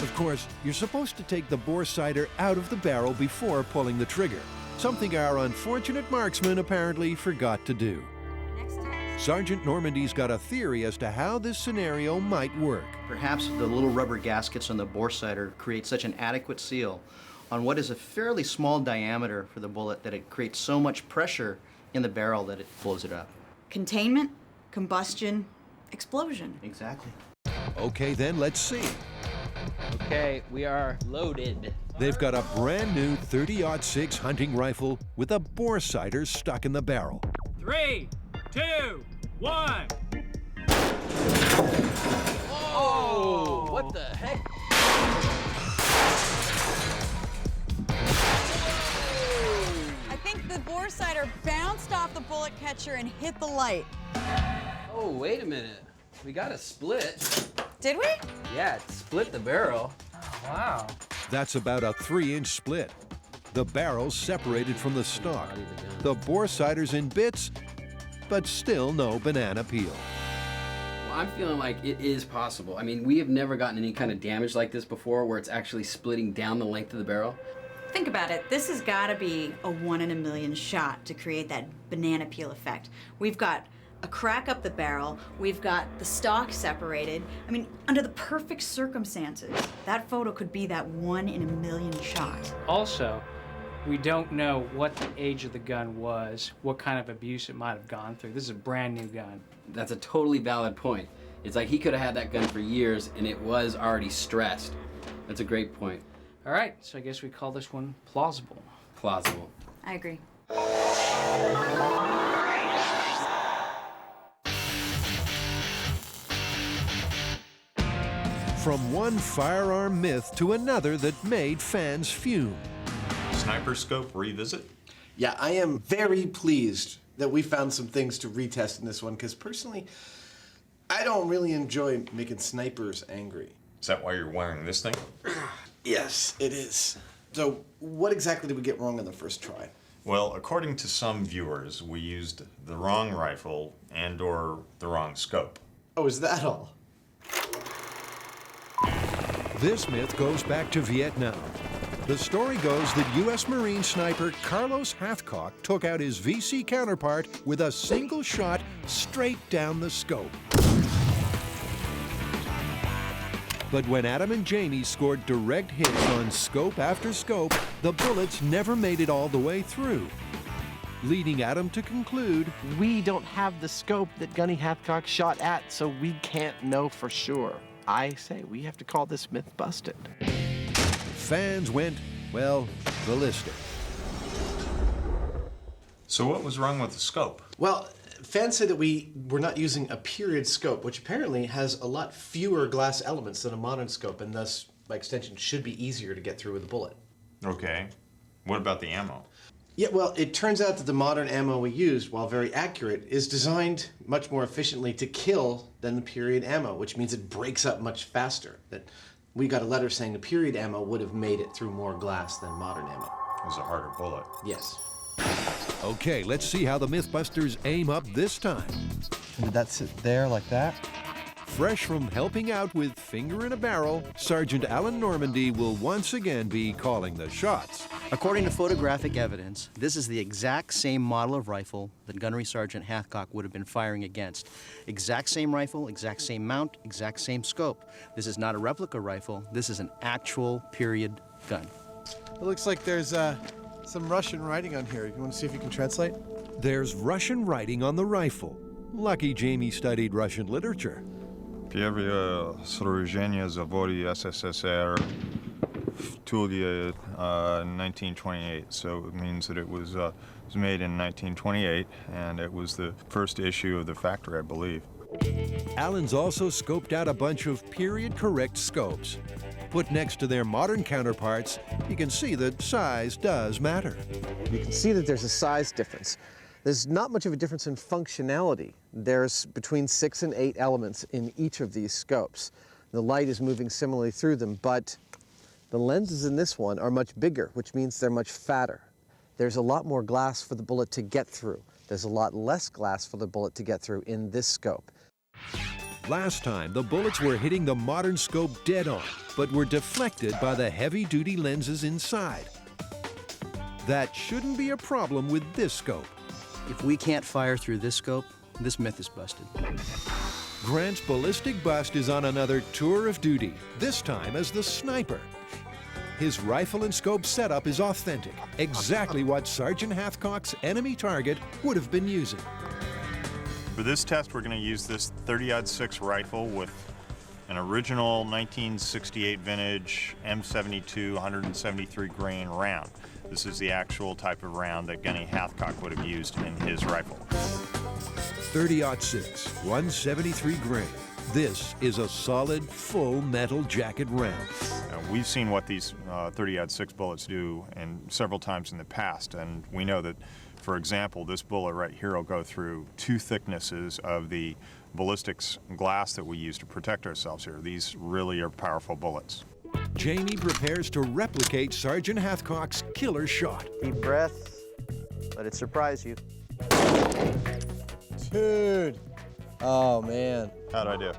S1: Of course, you're supposed to take the bore sighter out of the barrel before pulling the trigger, something our unfortunate marksman apparently forgot to do. Sergeant Normandy's got a theory as to how this scenario might work.
S10: Perhaps the little rubber gaskets on the bore sighter create such an adequate seal on what is a fairly small diameter for the bullet that it creates so much pressure in the barrel that it blows it up.
S4: Containment, combustion, explosion.
S10: Exactly.
S1: Okay, then let's see.
S5: Okay, we are loaded.
S1: They've got a brand new 30-06 hunting rifle with a bore sighter stuck in the barrel.
S19: 3, 2, 1.
S5: Oh, what the heck?
S11: powder bounced off the bullet catcher and hit the light.
S5: Oh, wait a minute. We got a split.
S11: Did we?
S5: Yeah, it split the barrel.
S2: Wow.
S1: That's about a 3-inch split. The barrel's separated from the stock. The bore cider's in bits, but still no banana peel.
S5: Well, I'm feeling like it is possible. I mean, we have never gotten any kind of damage like this before where it's actually splitting down the length of the barrel.
S4: Think about it. This has got to be a 1 in a million shot to create that banana peel effect. We've got a crack up the barrel. We've got the stock separated. I mean, under the perfect circumstances, that photo could be that 1 in a million shot.
S2: Also, we don't know what the age of the gun was, what kind of abuse it might have gone through. This is a brand new gun.
S5: That's a totally valid point. It's like he could have had that gun for years and it was already stressed. That's a great point.
S2: All right, so I guess we call this one plausible.
S5: Plausible.
S4: I agree.
S1: From one firearm myth to another that made fans fume.
S8: Sniper scope revisit?
S12: Yeah, I am very pleased that we found some things to retest in this one, because personally, I don't really enjoy making snipers angry.
S8: Is that why you're wearing this thing?
S12: Yes, it is. So what exactly did we get wrong on the first try?
S8: Well, according to some viewers, we used the wrong rifle and/or the wrong scope.
S12: Oh, is that all?
S1: This myth goes back to Vietnam. The story goes that U.S. Marine sniper Carlos Hathcock took out his VC counterpart with a single shot straight down the scope. But when Adam and Jamie scored direct hits on scope after scope, the bullets never made it all the way through, leading Adam to conclude,
S23: We don't have the scope that Gunny Hathcock shot at, so we can't know for sure. I say we have to call this myth busted.
S1: Fans went, well, ballistic.
S8: So what was wrong with the scope?
S12: Well, fans say that we were not using a period scope, which apparently has a lot fewer glass elements than a modern scope, and thus, by extension, should be easier to get through with a bullet.
S8: Okay. What about the ammo?
S12: Yeah, well, it turns out that the modern ammo we used, while very accurate, is designed much more efficiently to kill than the period ammo, which means it breaks up much faster. That we got a letter saying the period ammo would have made it through more glass than modern ammo.
S8: It was a harder bullet.
S12: Yes.
S1: Okay, let's see how the Mythbusters aim up this time.
S23: Did that sit there like that?
S1: Fresh from helping out with Finger in a Barrel, Sergeant Alan Normandy will once again be calling the shots.
S10: According to photographic evidence, this is the exact same model of rifle that Gunnery Sergeant Hathcock would have been firing against. Exact same rifle, exact same mount, exact same scope. This is not a replica rifle. This is an actual period gun.
S23: It looks like there's some Russian writing on here. You want to see if you can translate?
S1: There's Russian writing on the rifle. Lucky Jamie studied Russian literature.
S8: Первое сражение заводе СССР в Tule, 1928. So it means that it was made in 1928, and it was the first issue of the factory, I believe.
S1: Alan's also scoped out a bunch of period-correct scopes. Put next to their modern counterparts, you can see that size does matter.
S23: You can see that there's a size difference. There's not much of a difference in functionality. There's between 6 and 8 elements in each of these scopes. The light is moving similarly through them, but the lenses in this one are much bigger, which means they're much fatter. There's a lot more glass for the bullet to get through. There's a lot less glass for the bullet to get through in this scope.
S1: Last time, the bullets were hitting the modern scope dead on, but were deflected by the heavy-duty lenses inside. That shouldn't be a problem with this scope.
S10: If we can't fire through this scope, this myth is busted.
S1: Grant's ballistic bust is on another tour of duty, this time as the sniper. His rifle and scope setup is authentic, exactly what Sergeant Hathcock's enemy target would have been using.
S8: For this test, we're going to use this 30-06 rifle with an original 1968 vintage M72 173 grain round. This is the actual type of round that Gunny Hathcock would have used in his rifle.
S1: 30-06, 173 grain. This is a solid, full metal jacket round.
S8: We've seen what these 30-06 bullets do and several times in the past, and we know that For example, this bullet right here will go through 2 thicknesses of the ballistics glass that we use to protect ourselves here. These really are powerful bullets.
S1: Jamie prepares to replicate Sergeant Hathcock's killer shot.
S10: Deep breath. Let it surprise you.
S23: Dude. Oh, man.
S8: How'd I do?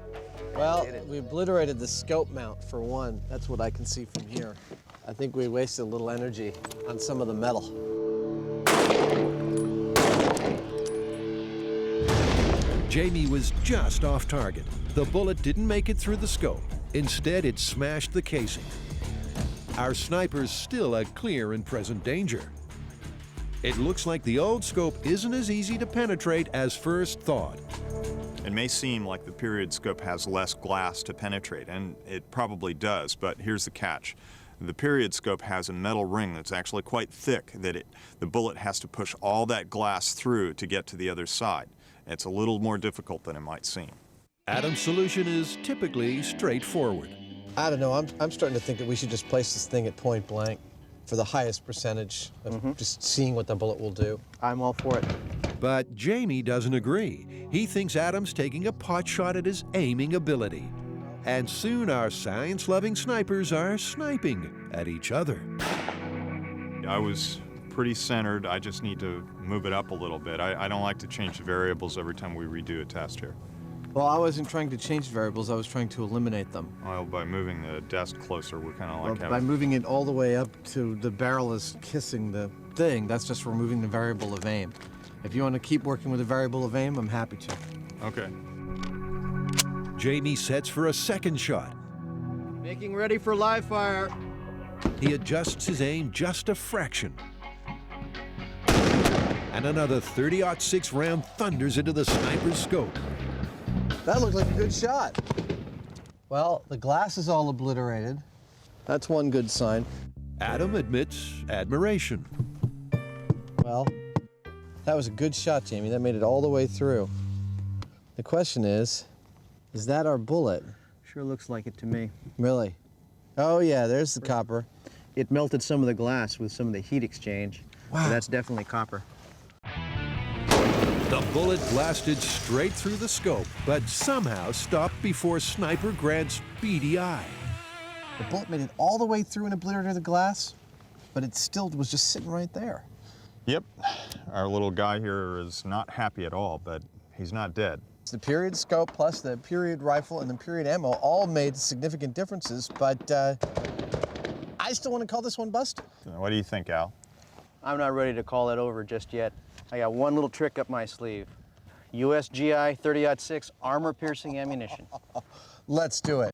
S23: Well, we obliterated the scope mount for one. That's what I can see from here. I think we wasted a little energy on some of the metal.
S1: Jamie was just off target. The bullet didn't make it through the scope. Instead, it smashed the casing. Our sniper's still a clear and present danger. It looks like the old scope isn't as easy to penetrate as first thought.
S8: It may seem like the period scope has less glass to penetrate, and it probably does, but here's the catch. The period scope has a metal ring that's actually quite thick that the bullet has to push all that glass through to get to the other side. It's a little more difficult than it might seem.
S1: Adam's solution is typically straightforward.
S23: I don't know, I'm starting to think that we should just place this thing at point blank for the highest percentage of just seeing what the bullet will do.
S10: I'm all for it.
S1: But Jamie doesn't agree. He thinks Adam's taking a pot shot at his aiming ability. And soon our science-loving snipers are sniping at each other.
S8: I was pretty centered. I just need to move it up a little bit. I don't like to change the variables every time we redo a test here.
S23: Well, I wasn't trying to change variables, I was trying to eliminate them.
S8: Well, by moving the desk closer, we're kind of like
S23: By moving it all the way up to the barrel is kissing the thing, that's just removing the variable of aim. If you want to keep working with the variable of aim, I'm happy to.
S8: Okay.
S1: Jamie sets for a second shot.
S10: Making ready for live fire.
S1: He adjusts his aim just a fraction. And another .30-06 round thunders into the sniper's scope.
S23: That looked like a good shot. Well, the glass is all obliterated. That's one good sign.
S1: Adam admits admiration.
S23: Well, that was a good shot, Jamie. That made it all the way through. The question is that our bullet?
S10: Sure looks like it to me.
S23: Really? Oh, yeah, there's the copper.
S10: It melted some of the glass with some of the heat exchange.
S23: Wow.
S10: So that's definitely copper.
S1: The bullet blasted straight through the scope, but somehow stopped before Sniper Grant's beady eye.
S23: The bullet made it all the way through and obliterated the glass, but it still was just sitting right there.
S8: Yep. Our little guy here is not happy at all, but he's not dead.
S23: The period scope plus the period rifle and the period ammo all made significant differences, but I still want to call this one busted.
S8: What do you think, Al?
S10: I'm not ready to call it over just yet. I got one little trick up my sleeve. USGI 30-06 armor-piercing ammunition.
S23: Let's do it.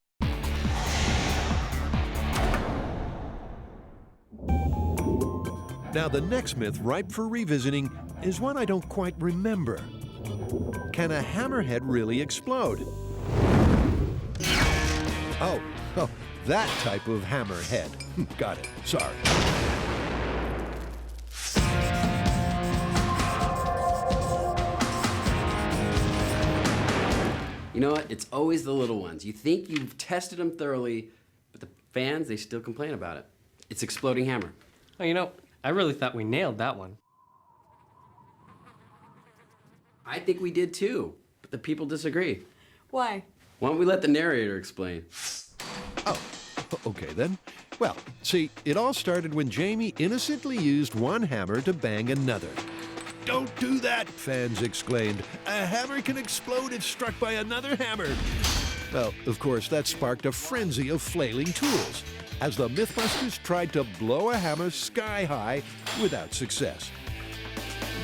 S1: Now, the next myth ripe for revisiting is one I don't quite remember. Can a hammerhead really explode? Oh, that type of hammerhead. Got it. Sorry.
S5: You know what? It's always the little ones. You think you've tested them thoroughly, but the fans, they still complain about it. It's exploding hammer.
S15: Oh, you know, I really thought we nailed that one.
S5: I think we did too, but the people disagree.
S4: Why?
S5: Why don't we let the narrator explain?
S1: Oh, okay then. Well, see, it all started when Jamie innocently used one hammer to bang another. Don't do that, fans exclaimed. A hammer can explode if struck by another hammer. Well, of course, that sparked a frenzy of flailing tools as the MythBusters tried to blow a hammer sky high without success.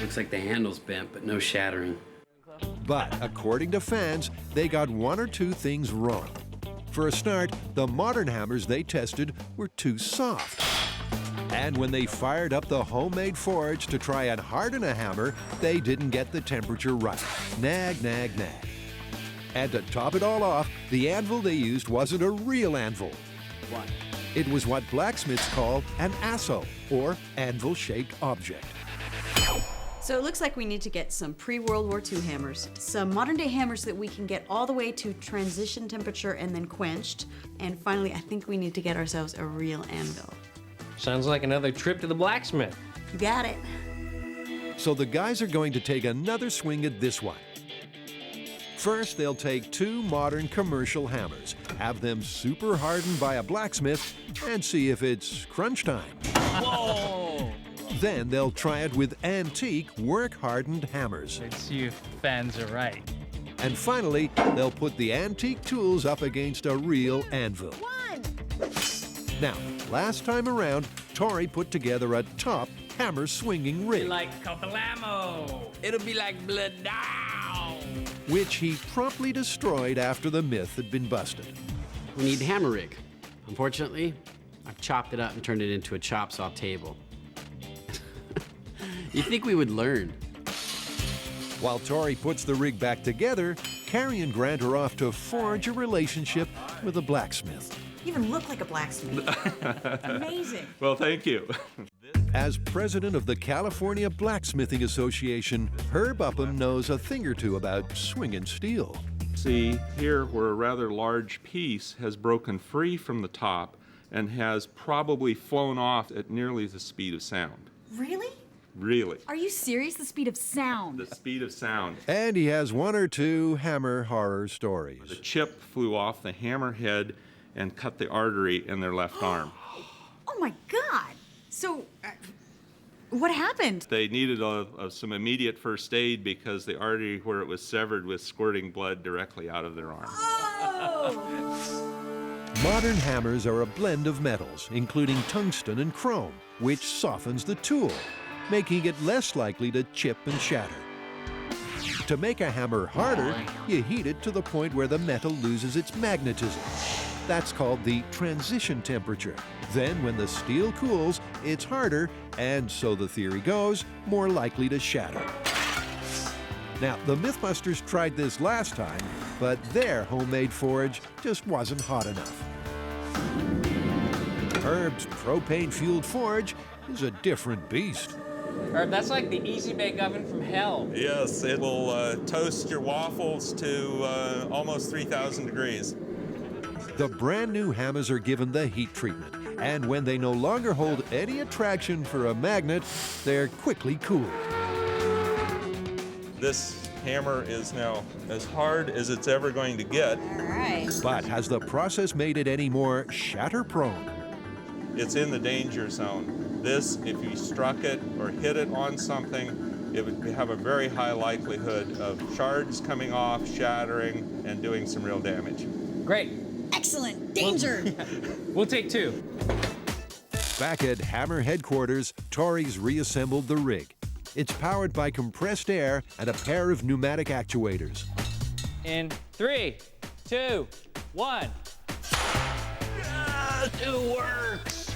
S5: Looks like the handle's bent, but no shattering.
S1: But according to fans, they got one or two things wrong. For a start, the modern hammers they tested were too soft. And when they fired up the homemade forge to try and harden a hammer, they didn't get the temperature right. Nag, nag, nag. And to top it all off, the anvil they used wasn't a real anvil.
S5: What?
S1: It was what blacksmiths call an asso, or anvil-shaped object.
S4: So it looks like we need to get some pre-World War II hammers, some modern-day hammers that we can get all the way to transition temperature and then quenched, and finally, I think we need to get ourselves a real anvil.
S15: Sounds like another trip to the blacksmith.
S4: You got it.
S1: So the guys are going to take another swing at this one. First, they'll take 2 modern commercial hammers, have them super hardened by a blacksmith, and see if it's crunch time.
S14: Whoa!
S1: Then they'll try it with antique, work-hardened hammers.
S14: Let's see if fans are right.
S1: And finally, they'll put the antique tools up against a real anvil. Now, last time around, Tori put together a top hammer-swinging rig,
S14: Like Coppolamo. It'll be like blood down.
S1: which he promptly destroyed after the myth had been busted.
S5: We need the hammer rig. Unfortunately, I've chopped it up and turned it into a chop saw table. You'd think we would learn.
S1: While Tori puts the rig back together, Carrie and Grant are off to forge a relationship with a blacksmith.
S4: You even look like a blacksmith. Amazing.
S3: Well, thank you.
S1: As president of the California Blacksmithing Association, Herb Upham knows a thing or two about swinging steel.
S3: See here where a rather large piece has broken free from the top and has probably flown off at nearly the speed of sound.
S4: Really?
S3: Really.
S13: Are you serious? The speed of sound.
S3: The speed of sound.
S1: And he has 1 or 2 hammer horror stories.
S3: The chip flew off the hammer head and cut the artery in their left arm.
S13: Oh my God. So, what happened?
S3: They needed some immediate first aid because the artery where it was severed was squirting blood directly out of their arm.
S1: Modern hammers are a blend of metals, including tungsten and chrome, which softens the tool, making it less likely to chip and shatter. To make a hammer harder, you heat it to the point where the metal loses its magnetism. That's called the transition temperature. Then when the steel cools, it's harder, and so the theory goes, more likely to shatter. Now, the MythBusters tried this last time, but their homemade forge just wasn't hot enough. Herb's propane-fueled forge is a different beast.
S14: Herb, that's like the Easy Bake Oven from hell.
S3: Yes, it will toast your waffles to almost 3,000 degrees.
S1: The brand new hammers are given the heat treatment, and when they no longer hold any attraction for a magnet, they're quickly cooled.
S3: This hammer is now as hard as it's ever going to get.
S13: All right.
S1: But has the process made it any more shatter-prone?
S3: It's in the danger zone. This, if you struck it or hit it on something, it would have a very high likelihood of shards coming off, shattering, and doing some real damage.
S14: Great.
S13: Excellent. Danger.
S14: We'll take 2.
S1: Back at Hammer headquarters, Tori's reassembled the rig. It's powered by compressed air and a pair of pneumatic actuators.
S14: In 3, 2, 1. Yes, it works.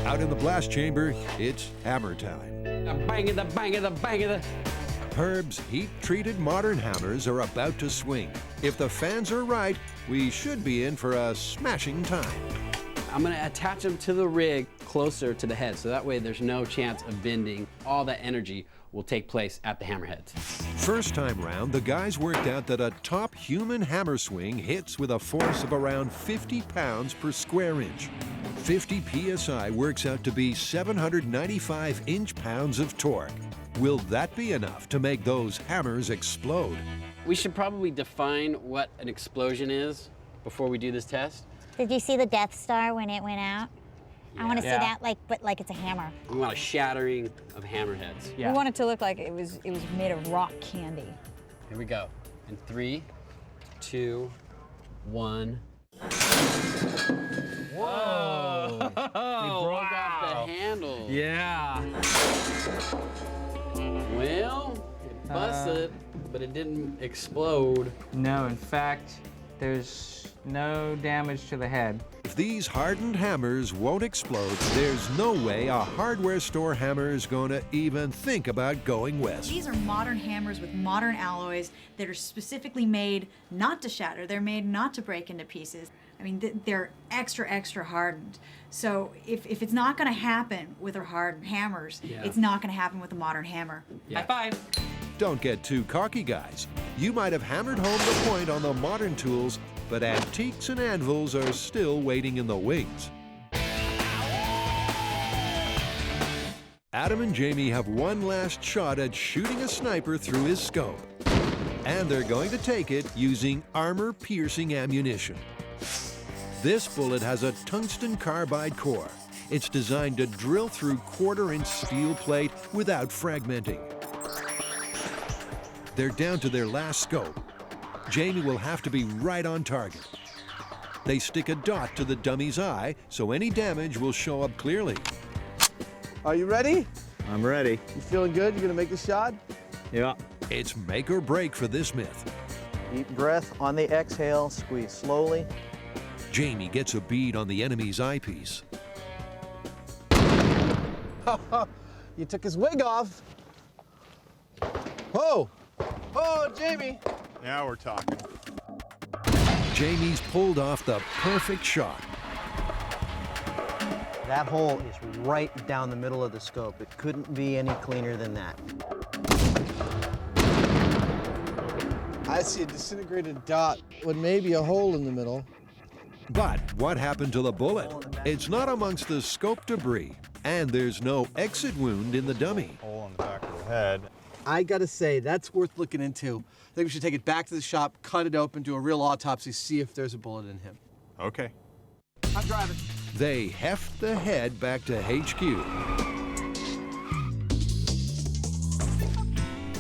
S1: Out in the blast chamber, it's hammer time.
S5: The bang of the bang of the bang of the.
S1: Herb's heat-treated modern hammers are about to swing. If the fans are right, we should be in for a smashing time.
S5: I'm gonna attach them to the rig closer to the head, so that way there's no chance of bending. All that energy will take place at the hammerheads.
S1: First time round, the guys worked out that a top human hammer swing hits with a force of around 50 pounds per square inch. 50 psi works out to be 795 inch-pounds of torque. Will that be enough to make those hammers explode?
S5: We should probably define what an explosion is before we do this test.
S18: Did you see the Death Star when it went out? I want to see that, but like it's a hammer.
S5: We want a shattering of hammerheads.
S11: We want it to look like it was made of rock candy.
S5: Here we go. In 3, 2, 1. Whoa! It broke off the handle.
S14: Yeah.
S5: Well, it busted, but it didn't explode.
S2: No, in fact, there's no damage to the head.
S1: If these hardened hammers won't explode, there's no way a hardware store hammer is going to even think about going west.
S4: These are modern hammers with modern alloys that are specifically made not to shatter. They're made not to break into pieces. I mean, they're extra hardened. So if it's not going to happen with our hardened hammers, it's not going to happen with a modern hammer.
S14: High five.
S1: Don't get too cocky, guys. You might have hammered home the point on the modern tools, but antiques and anvils are still waiting in the wings. Adam and Jamie have one last shot at shooting a sniper through his scope. And they're going to take it using armor-piercing ammunition. This bullet has a tungsten carbide core. It's designed to drill through quarter-inch steel plate without fragmenting. They're down to their last scope. Jamie will have to be right on target. They stick a dot to the dummy's eye so any damage will show up clearly.
S12: Are you ready?
S17: I'm ready.
S12: You feeling good? You gonna make the shot?
S17: Yeah.
S1: It's make or break for this myth.
S10: Deep breath on the exhale, squeeze slowly.
S1: Jamie gets a bead on the enemy's eyepiece.
S12: You took his wig off. Oh! Oh, Jamie!
S8: Now we're talking.
S1: Jamie's pulled off the perfect shot.
S10: That hole is right down the middle of the scope. It couldn't be any cleaner than that.
S12: I see a disintegrated dot with maybe a hole in the middle.
S1: But what happened to the bullet? It's not amongst the scope debris, and there's no exit wound in the dummy.
S8: Hole on the back of the head.
S12: I gotta say, that's worth looking into. I think we should take it back to the shop, cut it open, do a real autopsy, see if there's a bullet in him.
S8: Okay.
S12: I'm driving.
S1: They heft the head back to HQ.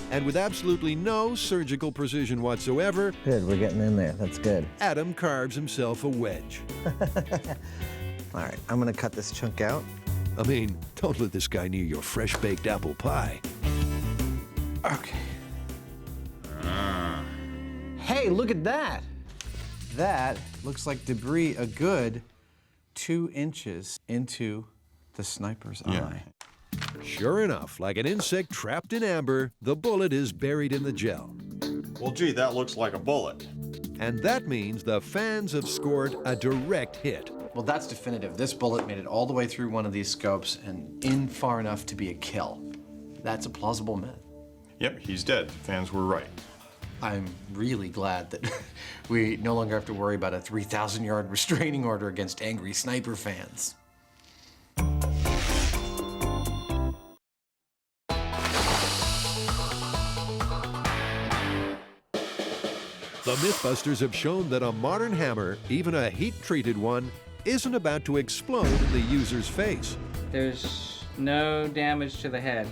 S1: And with absolutely no surgical precision whatsoever,
S10: Good, we're getting in there. That's good.
S1: Adam carves himself a wedge.
S10: All right, I'm gonna cut this chunk out.
S1: I mean, don't let this guy near your fresh-baked apple pie.
S12: Okay.
S10: Hey, look at that!
S12: That looks like debris a good 2 inches into the sniper's eye.
S1: Sure enough, like an insect trapped in amber, the bullet is buried in the gel.
S8: Well, gee, that looks like a bullet.
S1: And that means the fans have scored a direct hit.
S12: Well, that's definitive. This bullet made it all the way through one of these scopes and in far enough to be a kill. That's a plausible myth.
S8: Yep, he's dead. The fans were right.
S12: I'm really glad that we no longer have to worry about a 3,000-yard restraining order against angry sniper fans.
S1: The MythBusters have shown that a modern hammer, even a heat-treated one, isn't about to explode in the user's face.
S2: There's no damage to the head.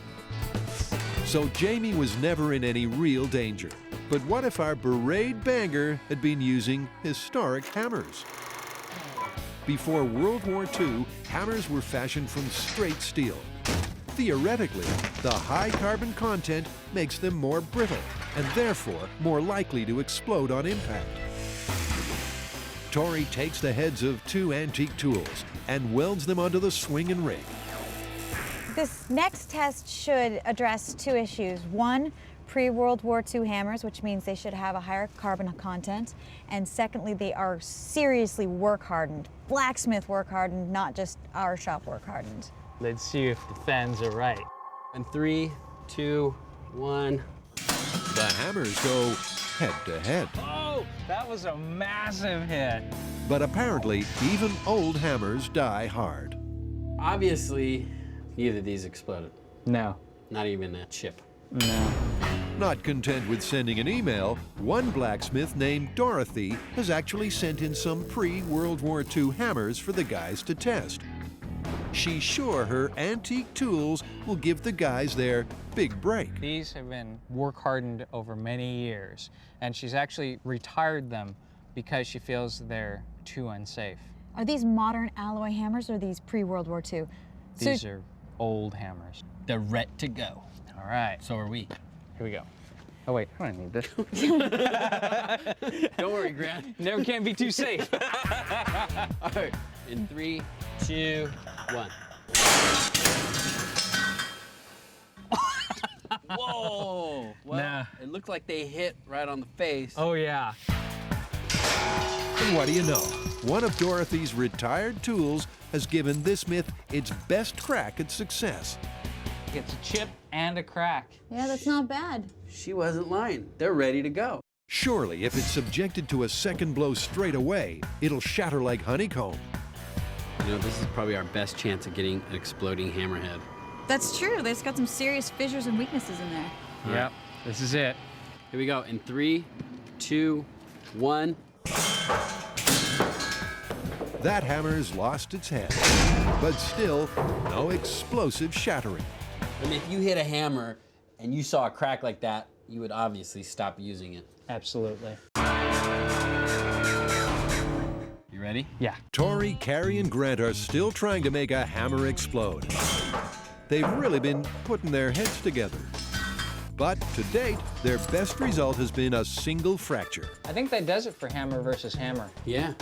S1: So Jamie was never in any real danger. But what if our Berate banger had been using historic hammers? Before World War II, hammers were fashioned from straight steel. Theoretically, the high carbon content makes them more brittle and therefore more likely to explode on impact. Tori takes the heads of 2 antique tools and welds them onto the swinging rig.
S11: This next test should address 2 issues. One, pre-World War II hammers, which means they should have a higher carbon content. And secondly, they are seriously work-hardened. Blacksmith work-hardened, not just our shop work-hardened.
S15: Let's see if the fans are right.
S5: And 3, 2, 1.
S1: The hammers go head-to-head.
S2: Oh, that was a massive hit.
S1: But apparently, even old hammers die hard.
S5: Obviously, neither of these exploded.
S2: No.
S5: Not even a chip.
S2: No.
S1: Not content with sending an email, one blacksmith named Dorothy has actually sent in some pre-World War II hammers for the guys to test. She's sure her antique tools will give the guys their big break.
S2: These have been work-hardened over many years, and she's actually retired them because she feels they're too unsafe.
S11: Are these modern alloy hammers or are these pre-World War II?
S2: These are old hammers.
S15: They're ready to go.
S2: All right.
S15: So are we.
S2: Here we go. Oh wait, I don't need this.
S5: Don't worry, Grant.
S2: Never can be too safe.
S5: All right, in 3, 2, 1. Whoa! Well,
S2: Nah.
S5: It looked like they hit right on the face.
S2: Oh yeah.
S1: And what do you know? One of Dorothy's retired tools has given this myth its best crack at success.
S2: It's a chip and a crack.
S11: Yeah, that's not bad.
S5: She wasn't lying. They're ready to go.
S1: Surely, if it's subjected to a second blow straight away, it'll shatter like honeycomb.
S5: You know, this is probably our best chance of getting an exploding hammerhead.
S13: That's true. There's got some serious fissures and weaknesses in there.
S14: Yep, this is it.
S5: Here we go. In 3, 2, 1.
S1: That hammer's lost its head, but still no explosive shattering.
S5: I mean, if you hit a hammer and you saw a crack like that, you would obviously stop using it.
S14: Absolutely.
S5: You ready?
S14: Yeah.
S1: Tori, Carrie, and Grant are still trying to make a hammer explode. They've really been putting their heads together. But to date, their best result has been a single fracture.
S2: I think that does it for hammer versus hammer.
S5: Yeah.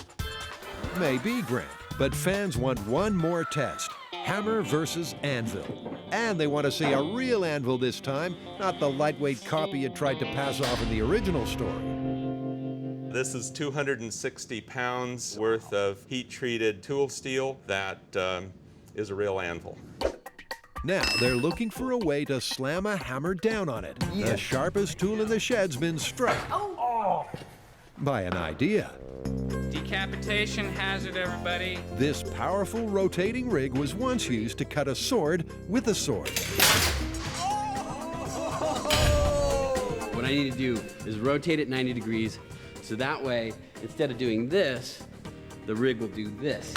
S1: Maybe, Grant, but fans want one more test. Hammer versus anvil. And they want to see a real anvil this time, not the lightweight copy you tried to pass off in the original story.
S3: This is 260 pounds worth of heat-treated tool steel that is a real anvil.
S1: Now they're looking for a way to slam a hammer down on it.
S3: Yeah.
S1: The sharpest tool in the shed's been struck by an idea.
S14: Decapitation hazard, everybody.
S1: This powerful rotating rig was once used to cut a sword with a sword.
S5: What I need to do is rotate it 90 degrees, so that way, instead of doing this, the rig will do this.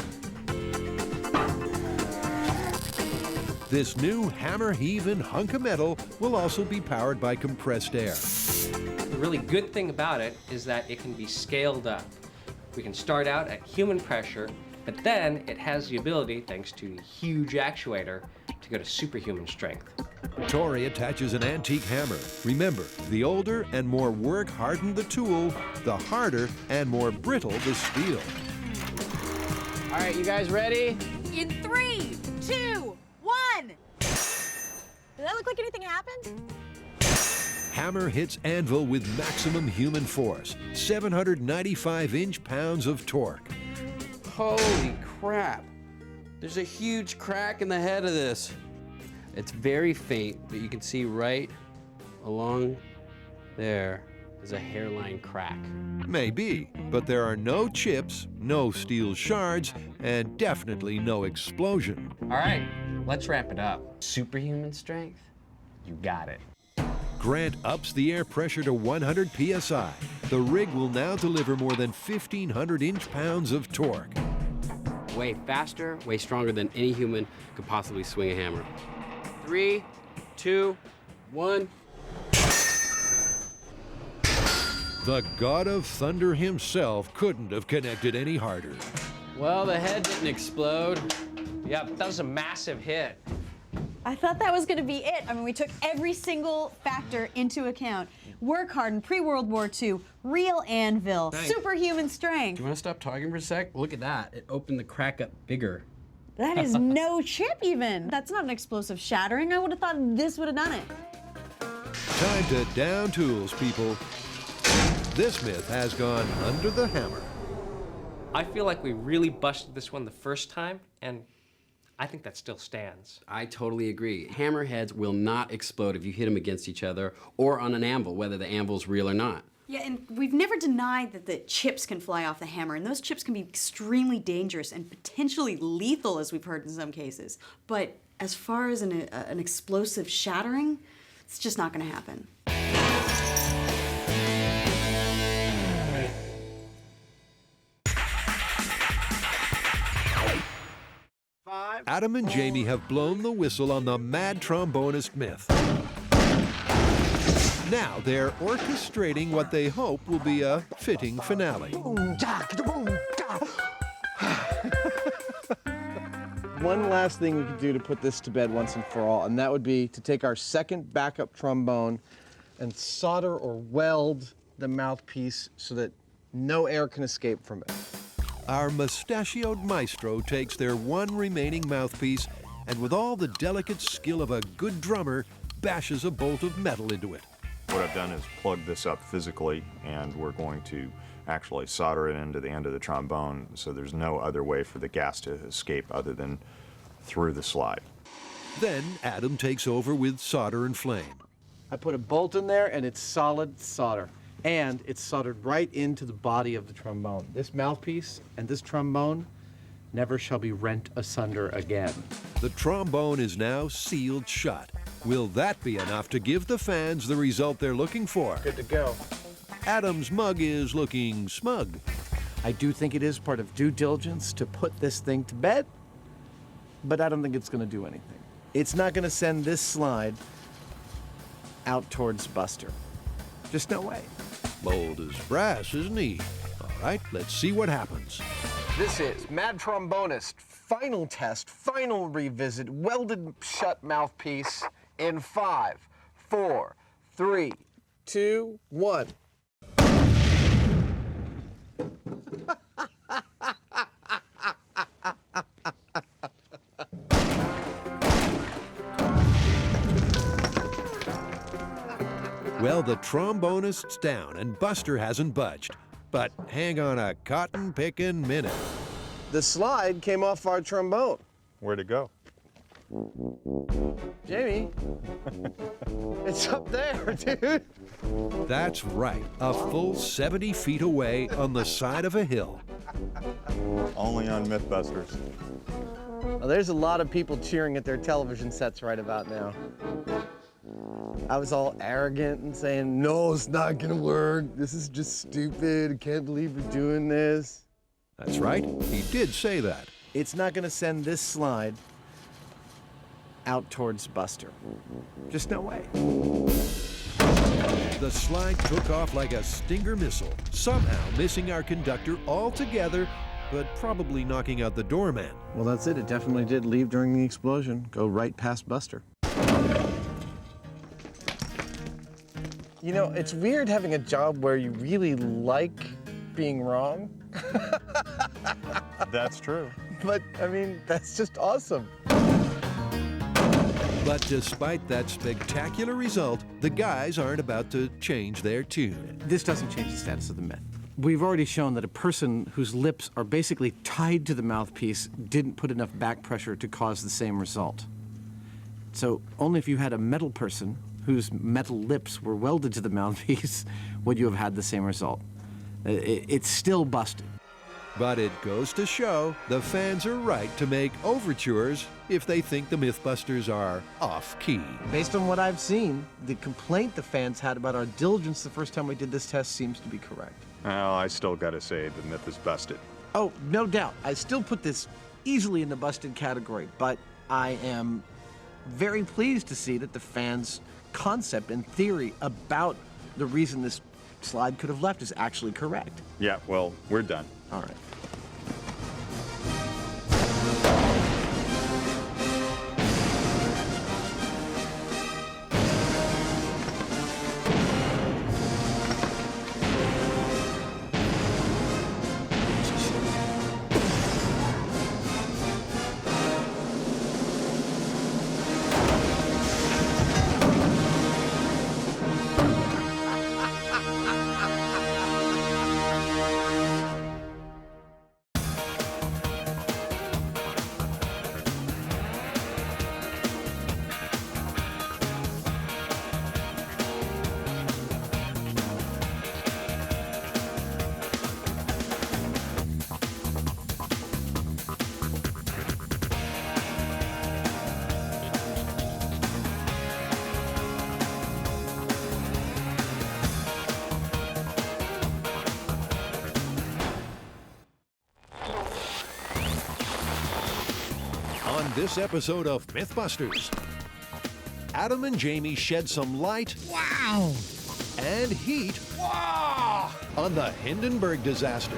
S1: This new hammer-heaving hunk of metal will also be powered by compressed air.
S15: The really good thing about it is that it can be scaled up. We can start out at human pressure, but then it has the ability, thanks to the huge actuator, to go to superhuman strength.
S1: Tori attaches an antique hammer. Remember, the older and more work-hardened the tool, the harder and more brittle the steel.
S5: All right, you guys ready?
S11: In 3, 2, 1. Does that look like anything happened?
S1: Hammer hits anvil with maximum human force, 795 inch-pounds of torque.
S5: Holy crap. There's a huge crack in the head of this. It's very faint, but you can see right along there is a hairline crack.
S1: Maybe, but there are no chips, no steel shards, and definitely no explosion.
S15: All right, let's wrap it up. Superhuman strength? You got it.
S1: Grant ups the air pressure to 100 psi. The rig will now deliver more than 1,500 inch-pounds of torque.
S5: Way faster, way stronger than any human could possibly swing a hammer. 3, 2, 1.
S1: The god of thunder himself couldn't have connected any harder.
S5: Well, the head didn't explode.
S15: Yep, that was a massive hit.
S11: I thought that was going to be it. I mean, we took every single factor into account. Work hardened, pre-World War II, real anvil,
S5: Thanks.
S11: superhuman strength.
S5: Do you want to stop talking for a sec? Look at that. It opened the crack up bigger.
S11: That is no chip even. That's not an explosive shattering. I would have thought this would have done it.
S1: Time to down tools, people. This myth has gone under the hammer.
S15: I feel like we really busted this one the first time, and I think that still stands.
S5: I totally agree. Hammerheads will not explode if you hit them against each other or on an anvil, whether the anvil's real or not.
S4: Yeah, and we've never denied that the chips can fly off the hammer, and those chips can be extremely dangerous and potentially lethal, as we've heard in some cases. But as far as an explosive shattering, it's just not going to happen.
S1: Adam and Jamie have blown the whistle on the mad trombonist myth. Now they're orchestrating what they hope will be a fitting finale.
S12: One last thing we could do to put this to bed once and for all, and that would be to take our second backup trombone and solder or weld the mouthpiece so that no air can escape from it.
S1: Our mustachioed maestro takes their one remaining mouthpiece and with all the delicate skill of a good drummer, bashes a bolt of metal into it.
S8: What I've done is plug this up physically, and we're going to actually solder it into the end of the trombone so there's no other way for the gas to escape other than through the slide.
S1: Then Adam takes over with solder and flame.
S12: I put a bolt in there and it's solid solder. And it's soldered right into the body of the trombone. This mouthpiece and this trombone
S23: never shall be rent asunder again.
S1: The trombone is now sealed shut. Will that be enough to give the fans the result they're looking for?
S12: Good to go.
S1: Adam's mug is looking smug.
S23: I do think it is part of due diligence to put this thing to bed, but I don't think it's going to do anything. It's not going to send this slide out towards Buster. Just no way.
S1: Bold as brass, isn't he? All right, let's see what happens.
S12: This is Mad Trombonist, final test, final revisit, welded shut mouthpiece in 5, 4, 3, 2, 1.
S1: Well, the trombonist's down and Buster hasn't budged. But hang on a cotton-picking minute.
S12: The slide came off our trombone.
S3: Where'd it go?
S12: Jamie, it's up there, dude.
S1: That's right, a full 70 feet away on the side of a hill.
S3: Only on MythBusters.
S12: Well, there's a lot of people cheering at their television sets right about now. I was all arrogant and saying, no, it's not gonna work. This is just stupid. I can't believe we're doing this.
S1: That's right, he did say that.
S23: It's not going to send this slide out towards Buster. Just no way.
S1: The slide took off like a Stinger missile, somehow missing our conductor altogether, but probably knocking out the doorman.
S23: Well, that's it. It definitely did leave during the explosion. Go right past Buster.
S12: You know, it's weird having a job where you really like being wrong.
S3: That's true.
S12: But, I mean, that's just awesome.
S1: But despite that spectacular result, the guys aren't about to change their tune.
S23: This doesn't change the status of the myth. We've already shown that a person whose lips are basically tied to the mouthpiece didn't put enough back pressure to cause the same result. So only if you had a metal person whose metal lips were welded to the mouthpiece would you have had the same result. It's still busted.
S1: But it goes to show the fans are right to make overtures if they think the MythBusters are off-key.
S23: Based on what I've seen, the complaint the fans had about our diligence the first time we did this test seems to be correct.
S8: Well, I still gotta say the myth is busted.
S23: Oh, no doubt. I still put this easily in the busted category, but I am very pleased to see that the fans' concept and theory about the reason this slide could have left is actually correct.
S8: Yeah, well, we're done.
S23: All right.
S1: On this episode of MythBusters, Adam and Jamie shed some light and heat on the Hindenburg disaster.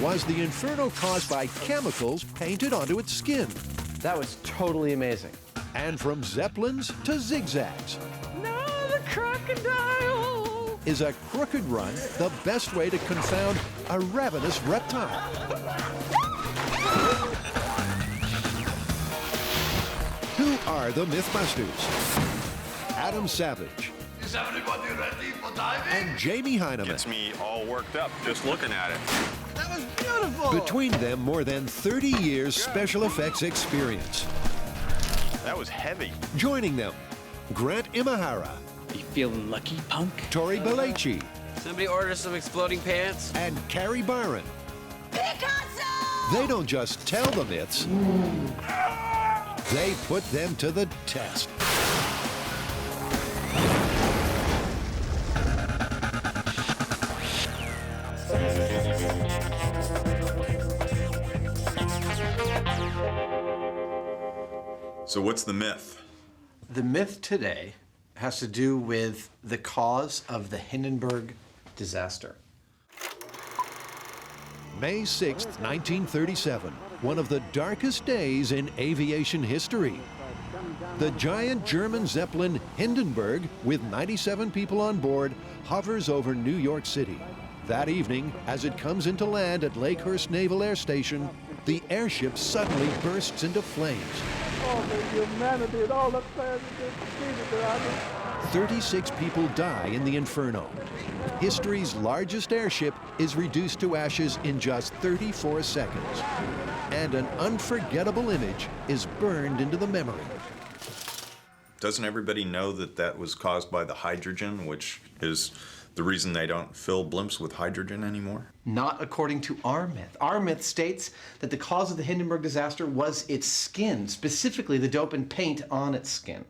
S1: Was the inferno caused by chemicals painted onto its skin?
S12: That was totally amazing.
S1: And from zeppelins to zigzags.
S19: No, the crocodile!
S1: Is a crooked run the best way to confound a ravenous reptile? Who are the MythBusters? Adam Savage.
S20: Is everybody ready for diving?
S1: And Jamie Heineman.
S8: Gets me all worked up just looking at it.
S20: That was beautiful!
S1: Between them, more than 30 years special effects experience.
S8: That was heavy.
S1: Joining them, Grant Imahara.
S17: You feeling lucky, punk?
S1: Tori Belleci.
S17: Somebody order some exploding pants?
S1: And Carrie Byron.
S11: Picasso!
S1: They don't just tell the myths, they put them to the test.
S8: So what's the myth?
S23: The myth today has to do with the cause of the Hindenburg disaster.
S1: May 6th, 1937, one of the darkest days in aviation history. The giant German Zeppelin Hindenburg, with 97 people on board, hovers over New York City. That evening, as it comes into land at Lakehurst Naval Air Station, the airship suddenly bursts into flames.
S20: All the humanity and all the plans that
S1: 36 people die in the inferno. History's largest airship is reduced to ashes in just 34 seconds. And an unforgettable image is burned into the memory.
S8: Doesn't everybody know that that was caused by the hydrogen, which is the reason they don't fill blimps with hydrogen anymore?
S23: Not according to our myth. Our myth states that the cause of the Hindenburg disaster was its skin, specifically the dope and paint on its skin.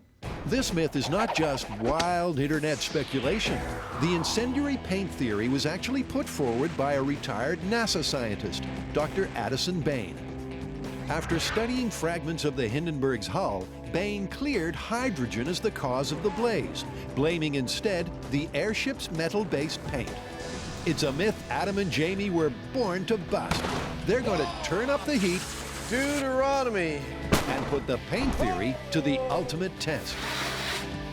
S1: This myth is not just wild internet speculation. The incendiary paint theory was actually put forward by a retired NASA scientist, Dr. Addison Bain. After studying fragments of the Hindenburg's hull, Bain cleared hydrogen as the cause of the blaze, blaming instead the airship's metal-based paint. It's a myth Adam and Jamie were born to bust. They're going to turn up the heat,
S23: Deuteronomy,
S1: and put the paint theory to the ultimate test.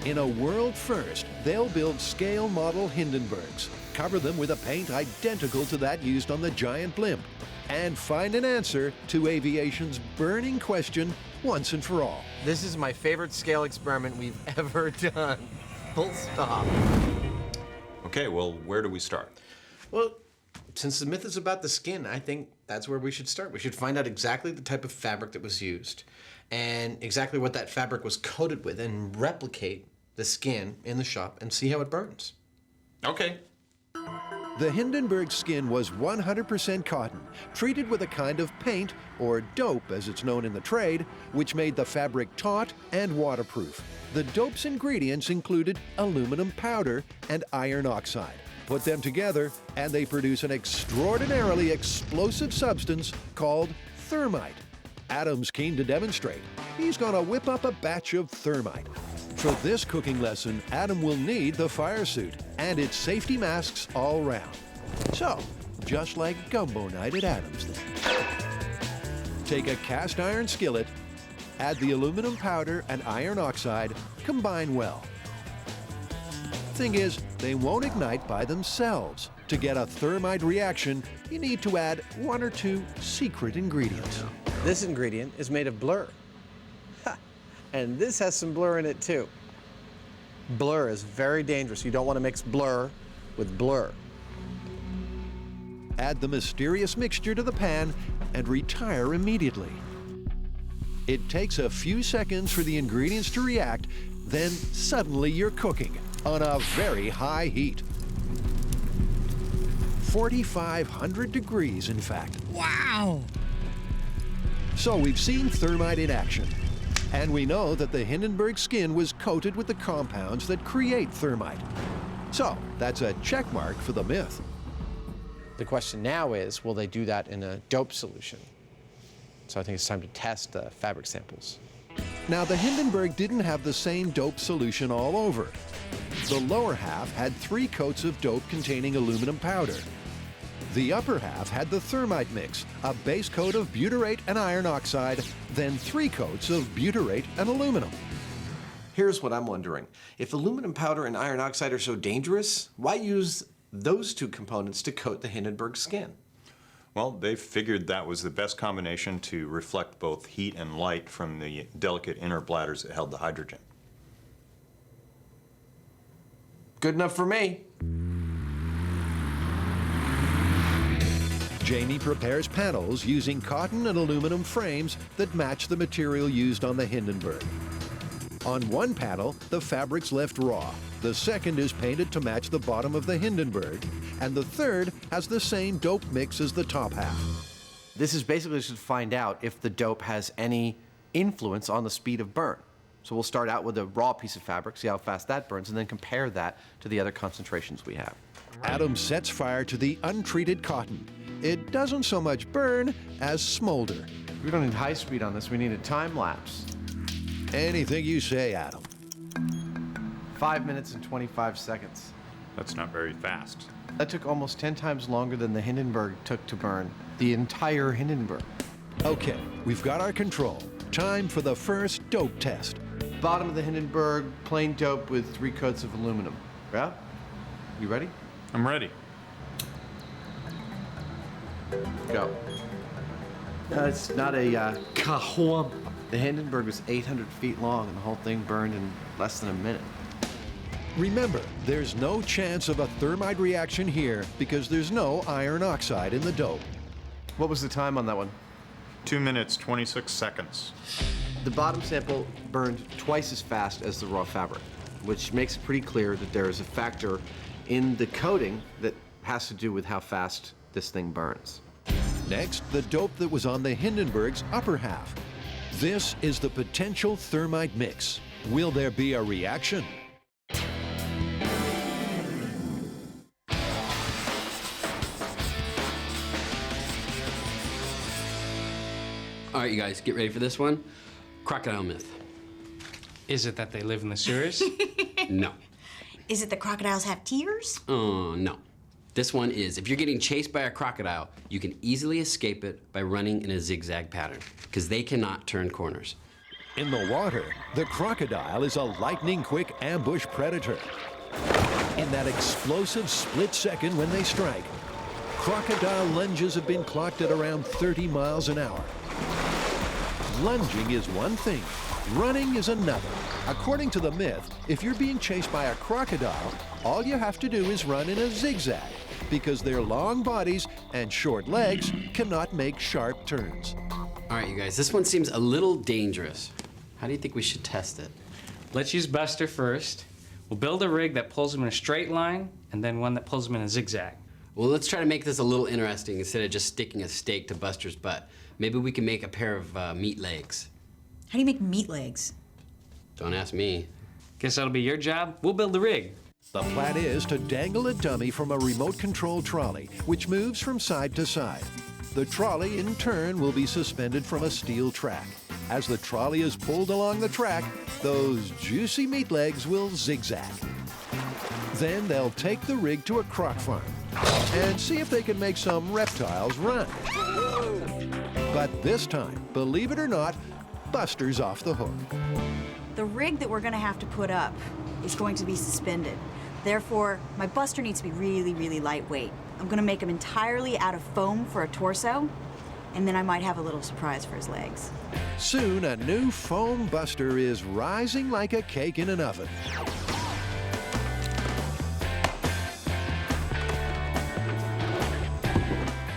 S1: In a world first, they'll build scale model Hindenburgs, cover them with a paint identical to that used on the giant blimp, and find an answer to aviation's burning question once and for all.
S23: This is my favorite scale experiment we've ever done. Full stop.
S8: Okay, well, where do we start?
S23: Well, since the myth is about the skin, I think that's where we should start. We should find out exactly the type of fabric that was used and exactly what that fabric was coated with and replicate the skin in the shop and see how it burns.
S8: Okay.
S1: The Hindenburg skin was 100% cotton, treated with a kind of paint, or dope as it's known in the trade, which made the fabric taut and waterproof. The dope's ingredients included aluminum powder and iron oxide. Put them together, and they produce an extraordinarily explosive substance called thermite. Adam's keen to demonstrate. He's gonna whip up a batch of thermite. For this cooking lesson, Adam will need the fire suit and its safety masks all round. So, just like gumbo night at Adam's then. Take a cast iron skillet, add the aluminum powder and iron oxide, combine well. Thing is, they won't ignite by themselves. To get a thermite reaction, you need to add 1 or 2 secret ingredients.
S23: This ingredient is made of blur. And this has some blur in it too. Blur is very dangerous. You don't want to mix blur with blur.
S1: Add the mysterious mixture to the pan and retire immediately. It takes a few seconds for the ingredients to react, then suddenly you're cooking on a very high heat. 4,500 degrees, in fact.
S23: Wow!
S1: So we've seen thermite in action. And we know that the Hindenburg skin was coated with the compounds that create thermite. So that's a check mark for the myth.
S23: The question now is, will they do that in a dope solution? So I think it's time to test the fabric samples.
S1: Now, the Hindenburg didn't have the same dope solution all over. The lower half had 3 coats of dope containing aluminum powder. The upper half had the thermite mix, a base coat of butyrate and iron oxide, then 3 coats of butyrate and aluminum.
S23: Here's what I'm wondering. If aluminum powder and iron oxide are so dangerous, why use those 2 components to coat the Hindenburg skin?
S8: Well, they figured that was the best combination to reflect both heat and light from the delicate inner bladders that held the hydrogen.
S23: Good enough for me.
S1: Jamie prepares panels using cotton and aluminum frames that match the material used on the Hindenburg. On one panel, the fabric's left raw. The second is painted to match the bottom of the Hindenburg, and the third has the same dope mix as the top half.
S23: This is basically just to find out if the dope has any influence on the speed of burn. So we'll start out with a raw piece of fabric, see how fast that burns, and then compare that to the other concentrations we have.
S1: Adam sets fire to the untreated cotton. It doesn't so much burn as smolder.
S23: We don't need high speed on this, we need a time lapse.
S1: Anything you say, Adam.
S23: 5 minutes and 25 seconds.
S8: That's not very fast.
S23: That took almost 10 times longer than the Hindenburg took to burn. The entire Hindenburg.
S1: Okay, we've got our control. Time for the first dope test.
S23: Bottom of the Hindenburg, plain dope with 3 coats of aluminum. Yeah? You ready?
S8: I'm ready.
S23: Go. No, it's not a cajon. The Hindenburg was 800 feet long and the whole thing burned in less than a minute.
S1: Remember, there's no chance of a thermite reaction here because there's no iron oxide in the dope.
S23: What was the time on that one?
S8: 2 minutes, 26 seconds.
S23: The bottom sample burned twice as fast as the raw fabric, which makes it pretty clear that there is a factor in the coating that has to do with how fast this thing burns.
S1: Next, the dope that was on the Hindenburg's upper half. This is the potential thermite mix. Will there be a reaction?
S5: All right, you guys, get ready for this one. Crocodile myth.
S14: Is it that they live in the sewers?
S5: No.
S4: Is it the crocodiles have tears?
S5: No. This one is, if you're getting chased by a crocodile, you can easily escape it by running in a zigzag pattern, because they cannot turn corners.
S1: In the water, the crocodile is a lightning-quick ambush predator. In that explosive split second when they strike, crocodile lunges have been clocked at around 30 miles an hour. Lunging is one thing, running is another. According to the myth, if you're being chased by a crocodile, all you have to do is run in a zigzag, because their long bodies and short legs cannot make sharp turns.
S5: All right, you guys, this one seems a little dangerous. How do you think we should test it?
S14: Let's use Buster first. We'll build a rig that pulls him in a straight line, and then one that pulls him in a zigzag.
S5: Well, let's try to make this a little interesting instead of just sticking a stake to Buster's butt. Maybe we can make a pair of meat legs.
S4: How do you make meat legs?
S5: Don't ask me.
S14: Guess that'll be your job. We'll build the rig.
S1: The plan is to dangle a dummy from a remote-controlled trolley, which moves from side to side. The trolley, in turn, will be suspended from a steel track. As the trolley is pulled along the track, those juicy meat legs will zigzag. Then they'll take the rig to a croc farm and see if they can make some reptiles run. But this time, believe it or not, Buster's off the hook.
S4: The rig that we're gonna have to put up is going to be suspended. Therefore, my Buster needs to be really, really lightweight. I'm gonna make him entirely out of foam for a torso, and then I might have a little surprise for his legs.
S1: Soon, a new foam Buster is rising like a cake in an oven.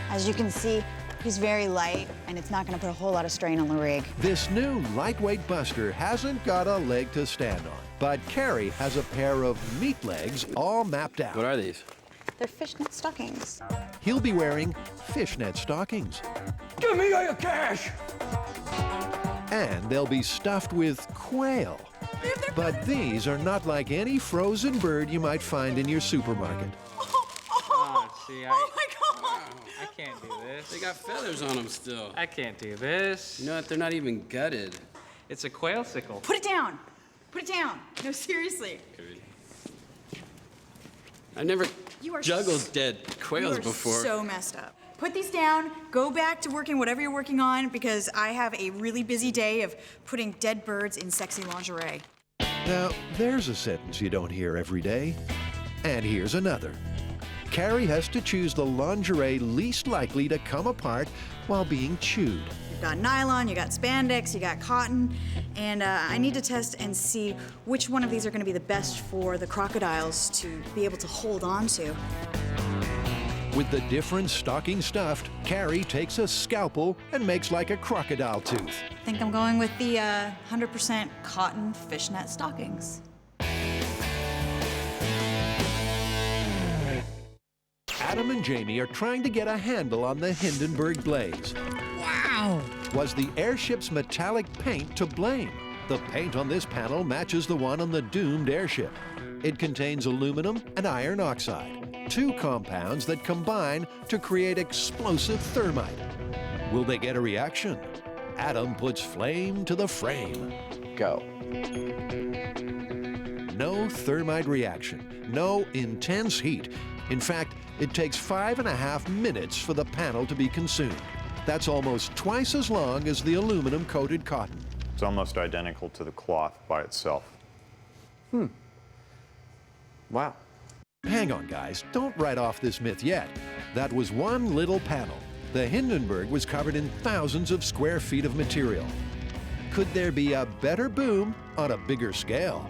S11: As you can see, he's very light, and it's not going to put a whole lot of strain on the rig.
S1: This new lightweight Buster hasn't got a leg to stand on, but Carrie has a pair of meat legs all mapped out.
S5: What are these?
S11: They're fishnet stockings.
S1: He'll be wearing fishnet stockings.
S19: Give me all your cash!
S1: And they'll be stuffed with quail. But these are not like any frozen bird you might find in your supermarket.
S14: See,
S4: Oh my God!
S14: I can't do this.
S5: They got feathers on them still.
S14: I can't do this.
S5: You know what? They're not even gutted.
S14: It's a quail sickle.
S4: Put it down! Put it down! No, seriously.
S5: I've never
S4: You are
S5: juggled dead quails
S4: You are
S5: before.
S4: so messed up. Put these down, go back to working whatever you're working on, because I have a really busy day of putting dead birds in sexy lingerie.
S1: Now, there's a sentence you don't hear every day. And here's another. Carrie has to choose the lingerie least likely to come apart while being chewed.
S4: You've got nylon, you got spandex, you got cotton, and I need to test and see which one of these are gonna be the best for the crocodiles to be able to hold on to.
S1: With the different stocking stuffed, Carrie takes a scalpel and makes like a crocodile tooth.
S4: I think I'm going with the 100% cotton fishnet stockings.
S1: Adam and Jamie are trying to get a handle on the Hindenburg blaze.
S19: Wow!
S1: Was the airship's metallic paint to blame? The paint on this panel matches the one on the doomed airship. It contains aluminum and iron oxide, two compounds that combine to create explosive thermite. Will they get a reaction? Adam puts flame to the frame.
S23: Go.
S1: No thermite reaction, no intense heat. In fact, it takes 5.5 minutes for the panel to be consumed. That's almost twice as long as the aluminum-coated cotton.
S8: It's almost identical to the cloth by itself.
S23: Wow.
S1: Hang on, guys. Don't write off this myth yet. That was one little panel. The Hindenburg was covered in thousands of square feet of material. Could there be a better boom on a bigger scale?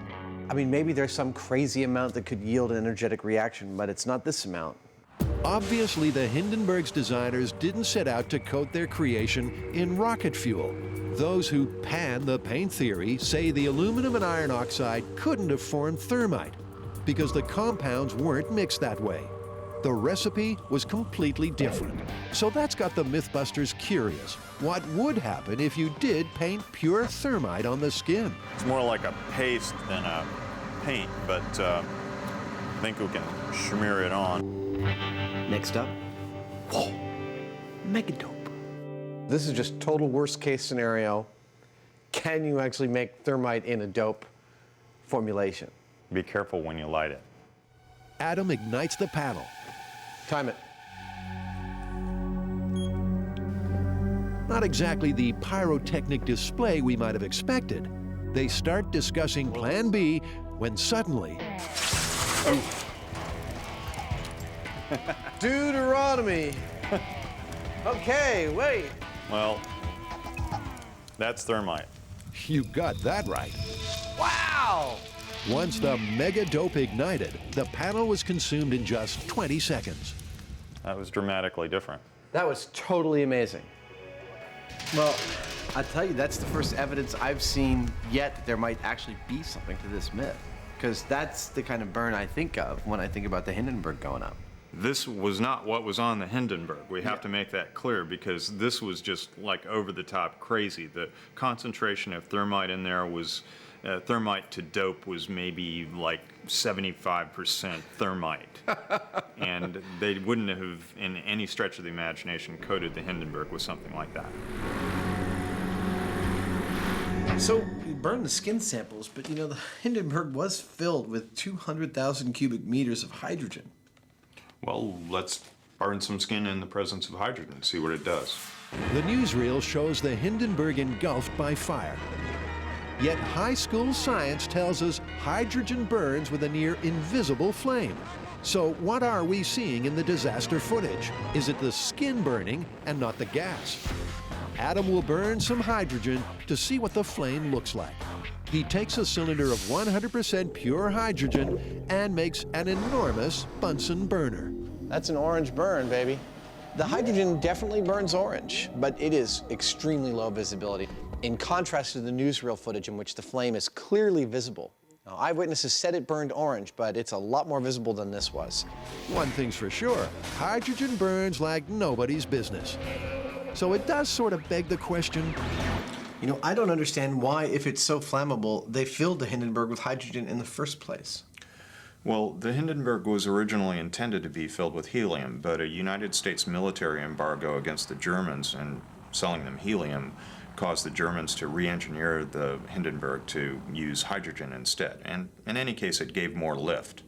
S23: I mean, maybe there's some crazy amount that could yield an energetic reaction, but it's not this amount.
S1: Obviously, the Hindenburg's designers didn't set out to coat their creation in rocket fuel. Those who pan the paint theory say the aluminum and iron oxide couldn't have formed thermite because the compounds weren't mixed that way. The recipe was completely different. So that's got the MythBusters curious. What would happen if you did paint pure thermite on the skin?
S8: It's more like a paste than a paint, but I think we can smear it on.
S5: Next up.
S23: Whoa. Mega dope. This is just total worst case scenario. Can you actually make thermite in a dope formulation?
S8: Be careful when you light it.
S1: Adam ignites the panel.
S23: Time it.
S1: Not exactly the pyrotechnic display we might have expected. They start discussing Plan B when suddenly...
S23: Deuteronomy. Okay, wait.
S8: Well, that's thermite.
S1: You got that right.
S23: Wow!
S1: Once the mega dope ignited, the panel was consumed in just 20 seconds.
S8: That was dramatically different.
S23: That was totally amazing.
S10: Well, I tell you, that's the first evidence I've seen yet that there might actually be something to this myth. Because that's the kind of burn I think of when I think about the Hindenburg going up.
S8: This was not what was on the Hindenburg. We have to make that clear because this was just like over the top crazy. The concentration of thermite in there was, thermite to dope was maybe like 75% thermite. And they wouldn't have, in any stretch of the imagination, coated the Hindenburg with something like that.
S10: So you burned the skin samples, but you know, the Hindenburg was filled with 200,000 cubic meters of hydrogen.
S8: Well, let's burn some skin in the presence of hydrogen and see what it does.
S1: The newsreel shows the Hindenburg engulfed by fire. Yet high school science tells us hydrogen burns with a near invisible flame. So what are we seeing in the disaster footage? Is it the skin burning and not the gas? Adam will burn some hydrogen to see what the flame looks like. He takes a cylinder of 100% pure hydrogen and makes an enormous Bunsen burner.
S23: That's an orange burn, baby. The hydrogen definitely burns orange, but it is extremely low visibility, in contrast to the newsreel footage in which the flame is clearly visible. Now, eyewitnesses said it burned orange, but it's a lot more visible than this was.
S1: One thing's for sure, hydrogen burns like nobody's business. So it does sort of beg the question,
S10: You know, I don't understand why, if it's so flammable, they filled the Hindenburg with hydrogen in the first place.
S8: Well, the Hindenburg was originally intended to be filled with helium, but a United States military embargo against the Germans and selling them helium caused the Germans to re-engineer the Hindenburg to use hydrogen instead. And in any case, it gave more lift.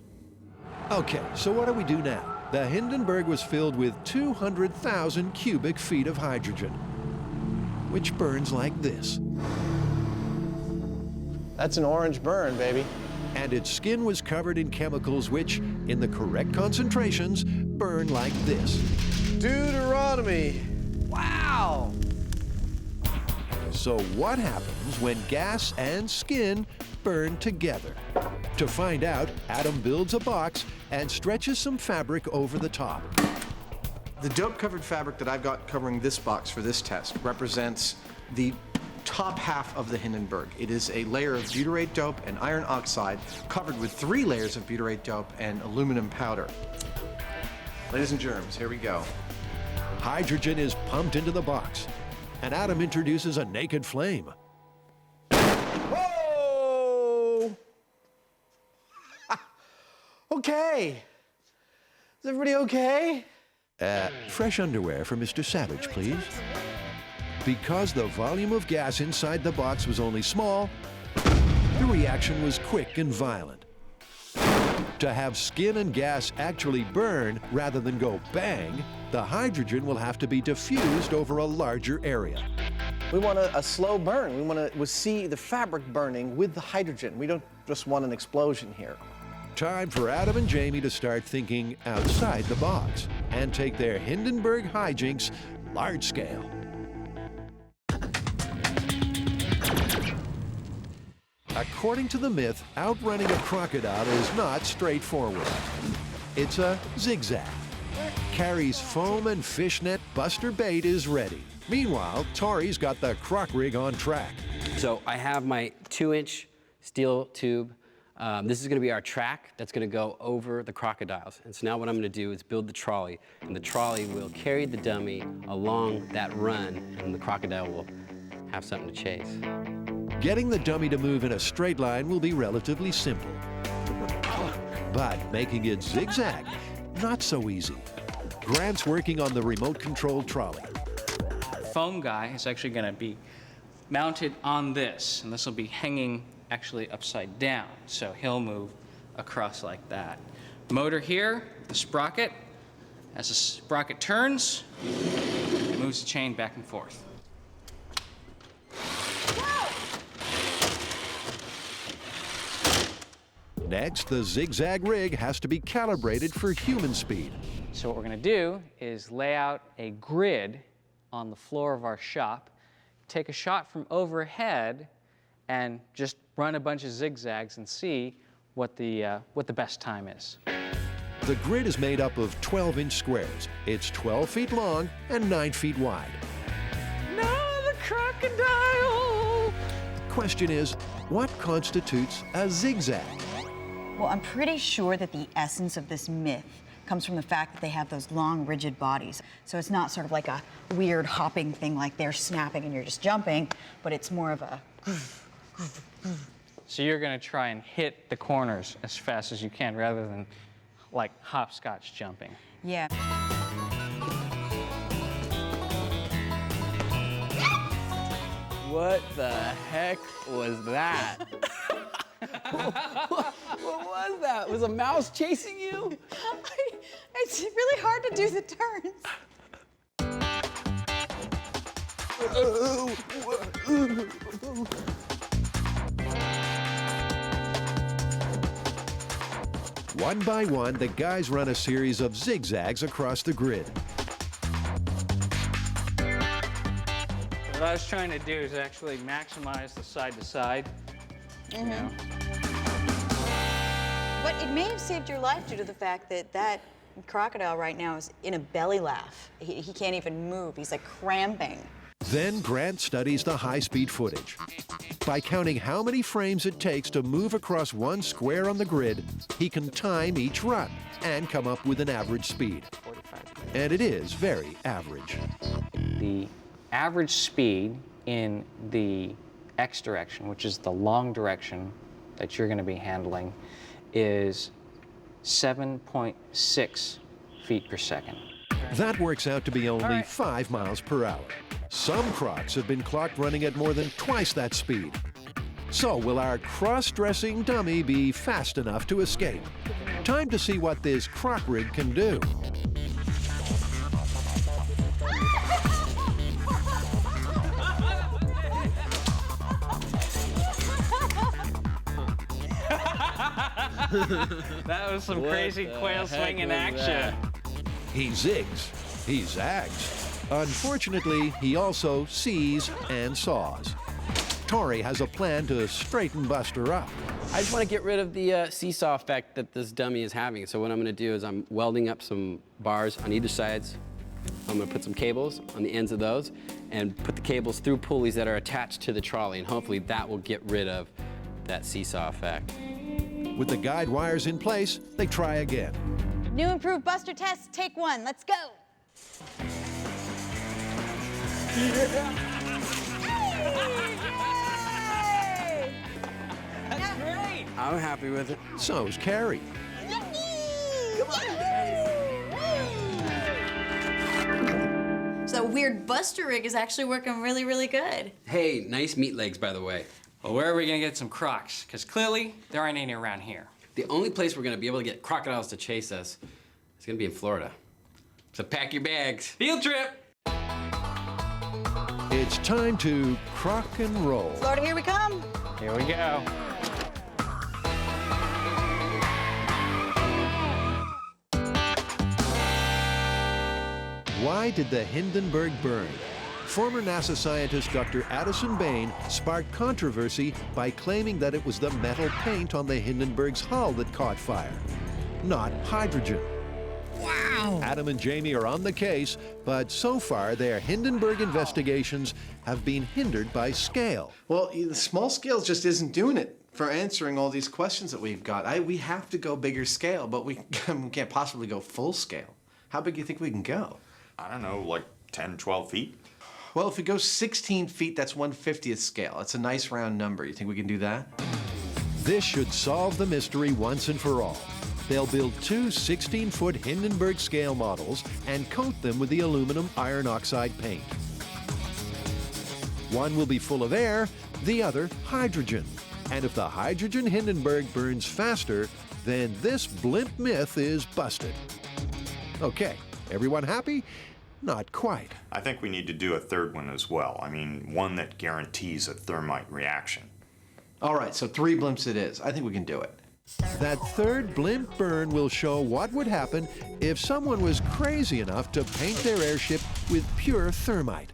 S1: Okay, so what do we do now? The Hindenburg was filled with 200,000 cubic feet of hydrogen, which burns like this.
S23: That's an orange burn, baby.
S1: And its skin was covered in chemicals which, in the correct concentrations, burn like this.
S23: Deuteronomy! Wow!
S1: So what happens when gas and skin burn together? To find out, Adam builds a box and stretches some fabric over the top.
S10: The dope-covered fabric that I've got covering this box for this test represents the top half of the Hindenburg. It is a layer of butyrate dope and iron oxide covered with 3 layers of butyrate dope and aluminum powder.
S23: Ladies and germs, here we go.
S1: Hydrogen is pumped into the box, and Adam introduces a naked flame.
S23: Whoa! Okay. Is everybody okay?
S1: Fresh underwear for Mr. Savage, please. Because the volume of gas inside the box was only small, the reaction was quick and violent. To have skin and gas actually burn rather than go bang, the hydrogen will have to be diffused over a larger area.
S23: We want a slow burn. We want to see the fabric burning with the hydrogen. We don't just want an explosion here.
S1: Time for Adam and Jamie to start thinking outside the box and take their Hindenburg hijinks large scale. According to the myth, outrunning a crocodile is not straightforward. It's a zigzag. Carrie's foam and fishnet buster bait is ready. Meanwhile, Tori's got the croc rig on track.
S5: So I have my 2-inch steel tube. This is going to be our track that's going to go over the crocodiles. And so now what I'm going to do is build the trolley, and the trolley will carry the dummy along that run, and the crocodile will have something to chase.
S1: Getting the dummy to move in a straight line will be relatively simple. But making it zigzag, not so easy. Grant's working on the remote-controlled trolley.
S14: Foam guy is actually going to be mounted on this, and this will be hanging actually upside down, so he'll move across like that. Motor here, the sprocket. As the sprocket turns, it moves the chain back and forth.
S1: Next, the zigzag rig has to be calibrated for human speed.
S14: So what we're going to do is lay out a grid on the floor of our shop, take a shot from overhead, and just run a bunch of zigzags and see what the best time is.
S1: The grid is made up of 12-inch squares. It's 12 feet long and 9 feet wide.
S14: No, the crocodile!
S1: Question is, what constitutes a zigzag?
S4: Well, I'm pretty sure that the essence of this myth comes from the fact that they have those long, rigid bodies. So it's not sort of like a weird hopping thing like they're snapping and you're just jumping, but it's more of a...
S14: So you're going to try and hit the corners as fast as you can rather than like hopscotch jumping.
S4: Yeah.
S5: What the heck was that? What was that? Was a mouse chasing you?
S11: It's really hard to do the turns.
S1: One by one, the guys run a series of zigzags across the grid.
S14: What I was trying to do is actually maximize the side-to-side. You know?
S4: But it may have saved your life due to the fact that that crocodile right now is in a belly laugh. He can't even move. He's like cramping.
S1: Then Grant studies the high-speed footage. By counting how many frames it takes to move across one square on the grid, he can time each run and come up with an average speed. And it is very average.
S14: The average speed in the X direction, which is the long direction that you're going to be handling, is 7.6 feet per second.
S1: That works out to be only 5 miles per hour. Some crocs have been clocked running at more than twice that speed. So will our cross-dressing dummy be fast enough to escape? Time to see what this croc rig can do.
S14: That was some crazy quail swing in action.
S1: He zigs, he zags. Unfortunately, he also sees and saws. Tori has a plan to straighten Buster up.
S5: I just want to get rid of the seesaw effect that this dummy is having. So what I'm going to do is I'm welding up some bars on either sides. I'm going to put some cables on the ends of those and put the cables through pulleys that are attached to the trolley, and hopefully that will get rid of that seesaw effect.
S1: With the guide wires in place, they try again.
S11: New improved Buster test, take one. Let's go.
S14: That's great.
S5: I'm happy with it.
S1: So's Carrie.
S4: So that weird Buster rig is actually working really, really good.
S5: Hey, nice meat legs, by the way.
S14: Well, where are we gonna get some crocs? Because clearly, there aren't any around here.
S5: The only place we're gonna be able to get crocodiles to chase us is gonna be in Florida. So pack your bags.
S14: Field trip!
S1: It's time to crock and roll.
S11: Florida, here we come.
S14: Here we go.
S1: Why did the Hindenburg burn? Former NASA scientist Dr. Addison Bain sparked controversy by claiming that it was the metal paint on the Hindenburg's hull that caught fire, not hydrogen. Wow! Adam and Jamie are on the case, but so far their Hindenburg investigations have been hindered by scale.
S12: Well, the small scale just isn't doing it for answering all these questions that we've got. We have to go bigger scale, but we can't possibly go full scale. How big do you think we can go?
S8: I don't know, like 10, 12 feet?
S12: Well, if we go 16 feet, that's 1/50th scale. That's a nice round number. You think we can do that?
S1: This should solve the mystery once and for all. They'll build two 16-foot Hindenburg scale models and coat them with the aluminum iron oxide paint. One will be full of air, the other hydrogen. And if the hydrogen Hindenburg burns faster, then this blimp myth is busted. Okay, everyone happy? Not quite.
S8: I think we need to do a third one as well. I mean, one that guarantees a thermite reaction.
S12: All right, so 3 blimps it is. I think we can do it.
S1: That third blimp burn will show what would happen if someone was crazy enough to paint their airship with pure thermite.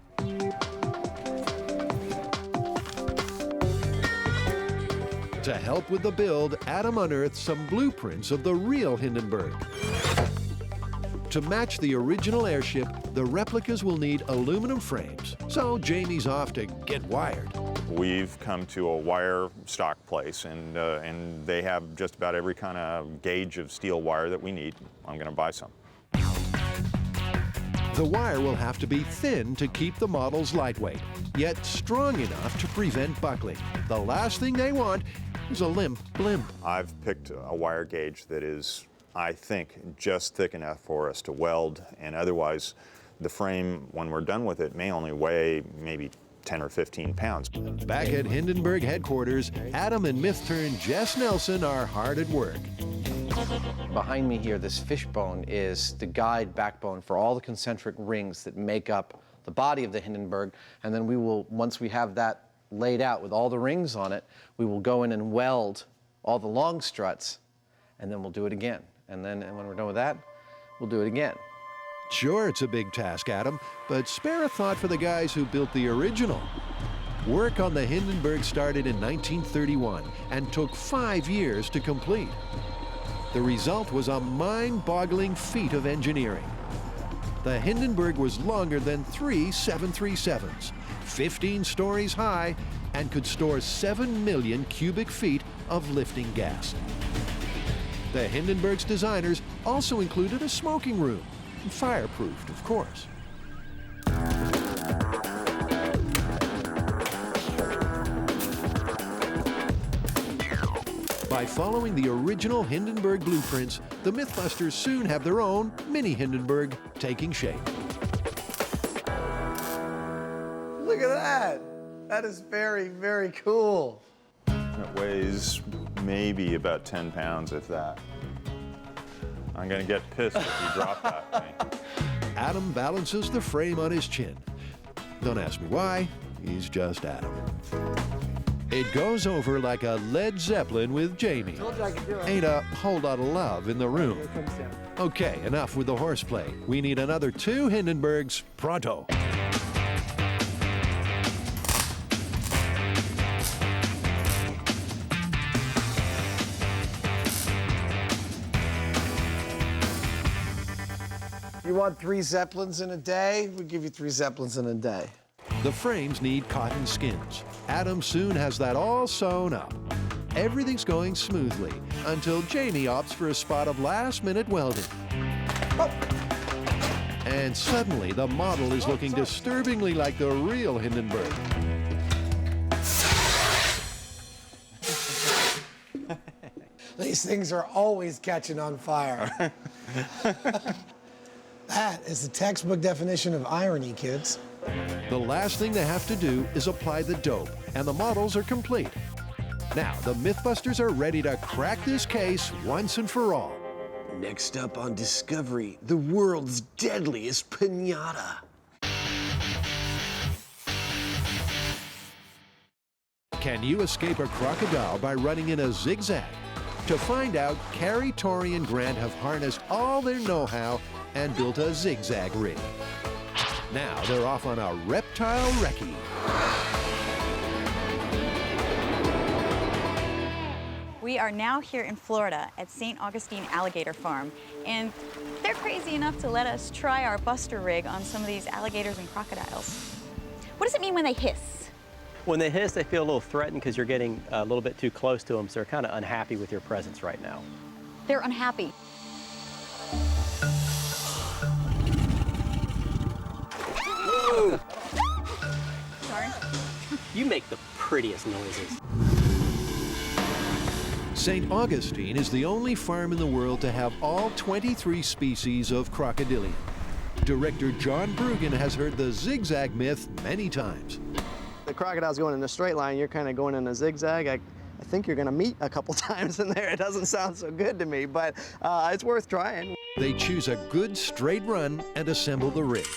S1: To help with the build, Adam unearthed some blueprints of the real Hindenburg. To match the original airship, the replicas will need aluminum frames, so Jamie's off to get wired.
S8: We've come to a wire stock place, and they have just about every kind of gauge of steel wire that we need. I'm going to buy some.
S1: The wire will have to be thin to keep the models lightweight, yet strong enough to prevent buckling. The last thing they want is a limp blimp.
S8: I've picked a wire gauge that is, I think, just thick enough for us to weld, and otherwise the frame, when we're done with it, may only weigh maybe 10 or 15 pounds.
S1: Back at Hindenburg headquarters, Adam and myth-turned Jess Nelson are hard at work.
S23: Behind me here, this fishbone is the guide backbone for all the concentric rings that make up the body of the Hindenburg, and then we will, once we have that laid out with all the rings on it, we will go in and weld all the long struts, and then we'll do it again. And then when we're done with that, we'll do it again.
S1: Sure, it's a big task, Adam, but spare a thought for the guys who built the original. Work on the Hindenburg started in 1931 and took 5 years to complete. The result was a mind-boggling feat of engineering. The Hindenburg was longer than 3 737s, 15 stories high, and could store 7 million cubic feet of lifting gas. The Hindenburg's designers also included a smoking room, fireproofed, of course. By following the original Hindenburg blueprints, the MythBusters soon have their own mini Hindenburg taking shape.
S23: Look at that. That is very, very cool.
S8: It weighs maybe about 10 pounds, if that. I'm going to get pissed if you drop that at me.
S1: Adam balances the frame on his chin. Don't ask me why, he's just Adam. It goes over like a Led Zeppelin with Jamie.
S23: Told you I could do it.
S1: Ain't a whole lot of love in the room. Okay, enough with the horseplay. We need another 2 Hindenburgs pronto.
S23: You want 3 Zeppelins in a day? We'll give you 3 Zeppelins in a day.
S1: The frames need cotton skins. Adam soon has that all sewn up. everything's going smoothly until Jamie opts for a spot of last-minute welding. And suddenly, the model is looking disturbingly like the real Hindenburg.
S6: These things are always catching on fire. That is the textbook definition of irony, kids.
S1: The last thing they have to do is apply the dope, and the models are complete. Now, the MythBusters are ready to crack this case once and for all.
S12: Next up on Discovery, the world's deadliest piñata.
S1: Can you escape a crocodile by running in a zigzag? To find out, Carrie, Tori, and Grant have harnessed all their know-how and built a zigzag rig. Now they're off on a reptile recce.
S13: We are now here in Florida at St. Augustine Alligator Farm, and they're crazy enough to let us try our buster rig on some of these alligators and crocodiles. What does it mean when they hiss?
S21: When they hiss, they feel a little threatened because you're getting a little bit too close to them, so they're kind of unhappy with your presence right now.
S13: They're unhappy.
S21: Whoa!
S13: Sorry.
S21: You make the prettiest noises.
S1: St. Augustine is the only farm in the world to have all 23 species of crocodilian. Director John Brugan has heard the zigzag myth many times.
S22: The crocodile's going in a straight line, you're kind of going in a zigzag. I think you're going to meet a couple times in there. It doesn't sound so good to me, but it's worth trying.
S1: They choose a good straight run and assemble the rig.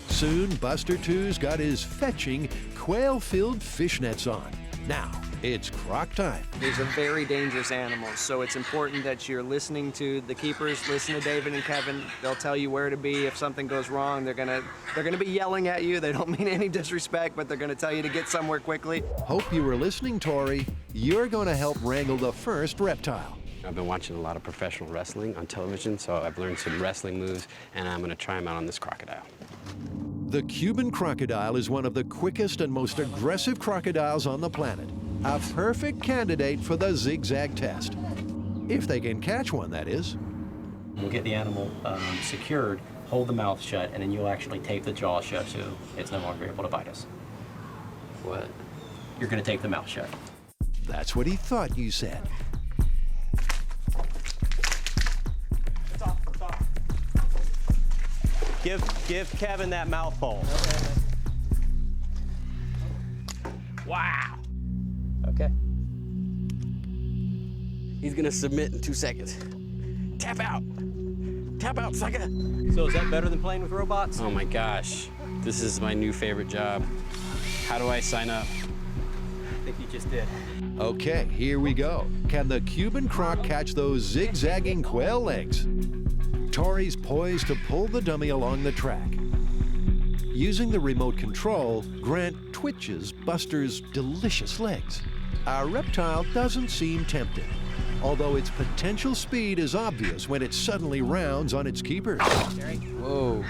S1: Soon, Buster 2's got his fetching, quail-filled fishnets on. Now, it's croc time.
S22: These are very dangerous animals, so it's important that you're listening to the keepers. Listen to David and Kevin. They'll tell you where to be if something goes wrong. They're gonna be yelling at you. They don't mean any disrespect, but they're gonna tell you to get somewhere quickly.
S1: Hope you were listening, Tori. You're gonna help wrangle the first reptile.
S5: I've been watching a lot of professional wrestling on television, so I've learned some wrestling moves, and I'm gonna try them out on this crocodile.
S1: The Cuban crocodile is one of the quickest and most aggressive crocodiles on the planet. A perfect candidate for the zigzag test. If they can catch one, that is.
S21: We'll get the animal secured, hold the mouth shut, and then you'll actually tape the jaw shut so it's no longer able to bite us.
S5: What?
S21: You're gonna tape the mouth shut.
S1: That's what he thought you said.
S21: Give Kevin that mouth hole.
S5: Wow.
S21: Okay.
S5: He's gonna submit in 2 seconds. Tap out. Tap out, sucker.
S21: So is that better than playing with robots?
S5: Oh my gosh. This is my new favorite job. How do I sign up?
S21: I think you just did.
S1: Okay, here we go. Can the Cuban croc catch those zigzagging quail legs? Tori's poised to pull the dummy along the track. Using the remote control, Grant twitches Buster's delicious legs. Our reptile doesn't seem tempted, although its potential speed is obvious when it suddenly rounds on its keepers.
S5: Whoa.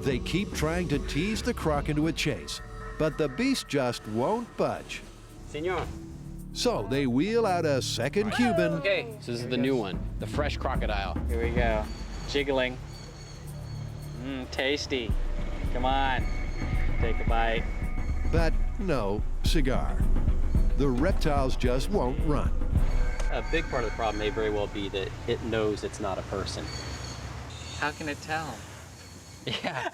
S1: They keep trying to tease the croc into a chase, but the beast just won't budge.
S5: Senor.
S1: So they wheel out a second Cuban.
S5: Okay, so this is the new one, the fresh crocodile.
S14: Here we go. Jiggling. Tasty. Come on. Take a bite.
S1: But no cigar. The reptiles just won't run.
S21: A big part of the problem may very well be that it knows it's not a person.
S14: How can it tell?
S5: Yeah.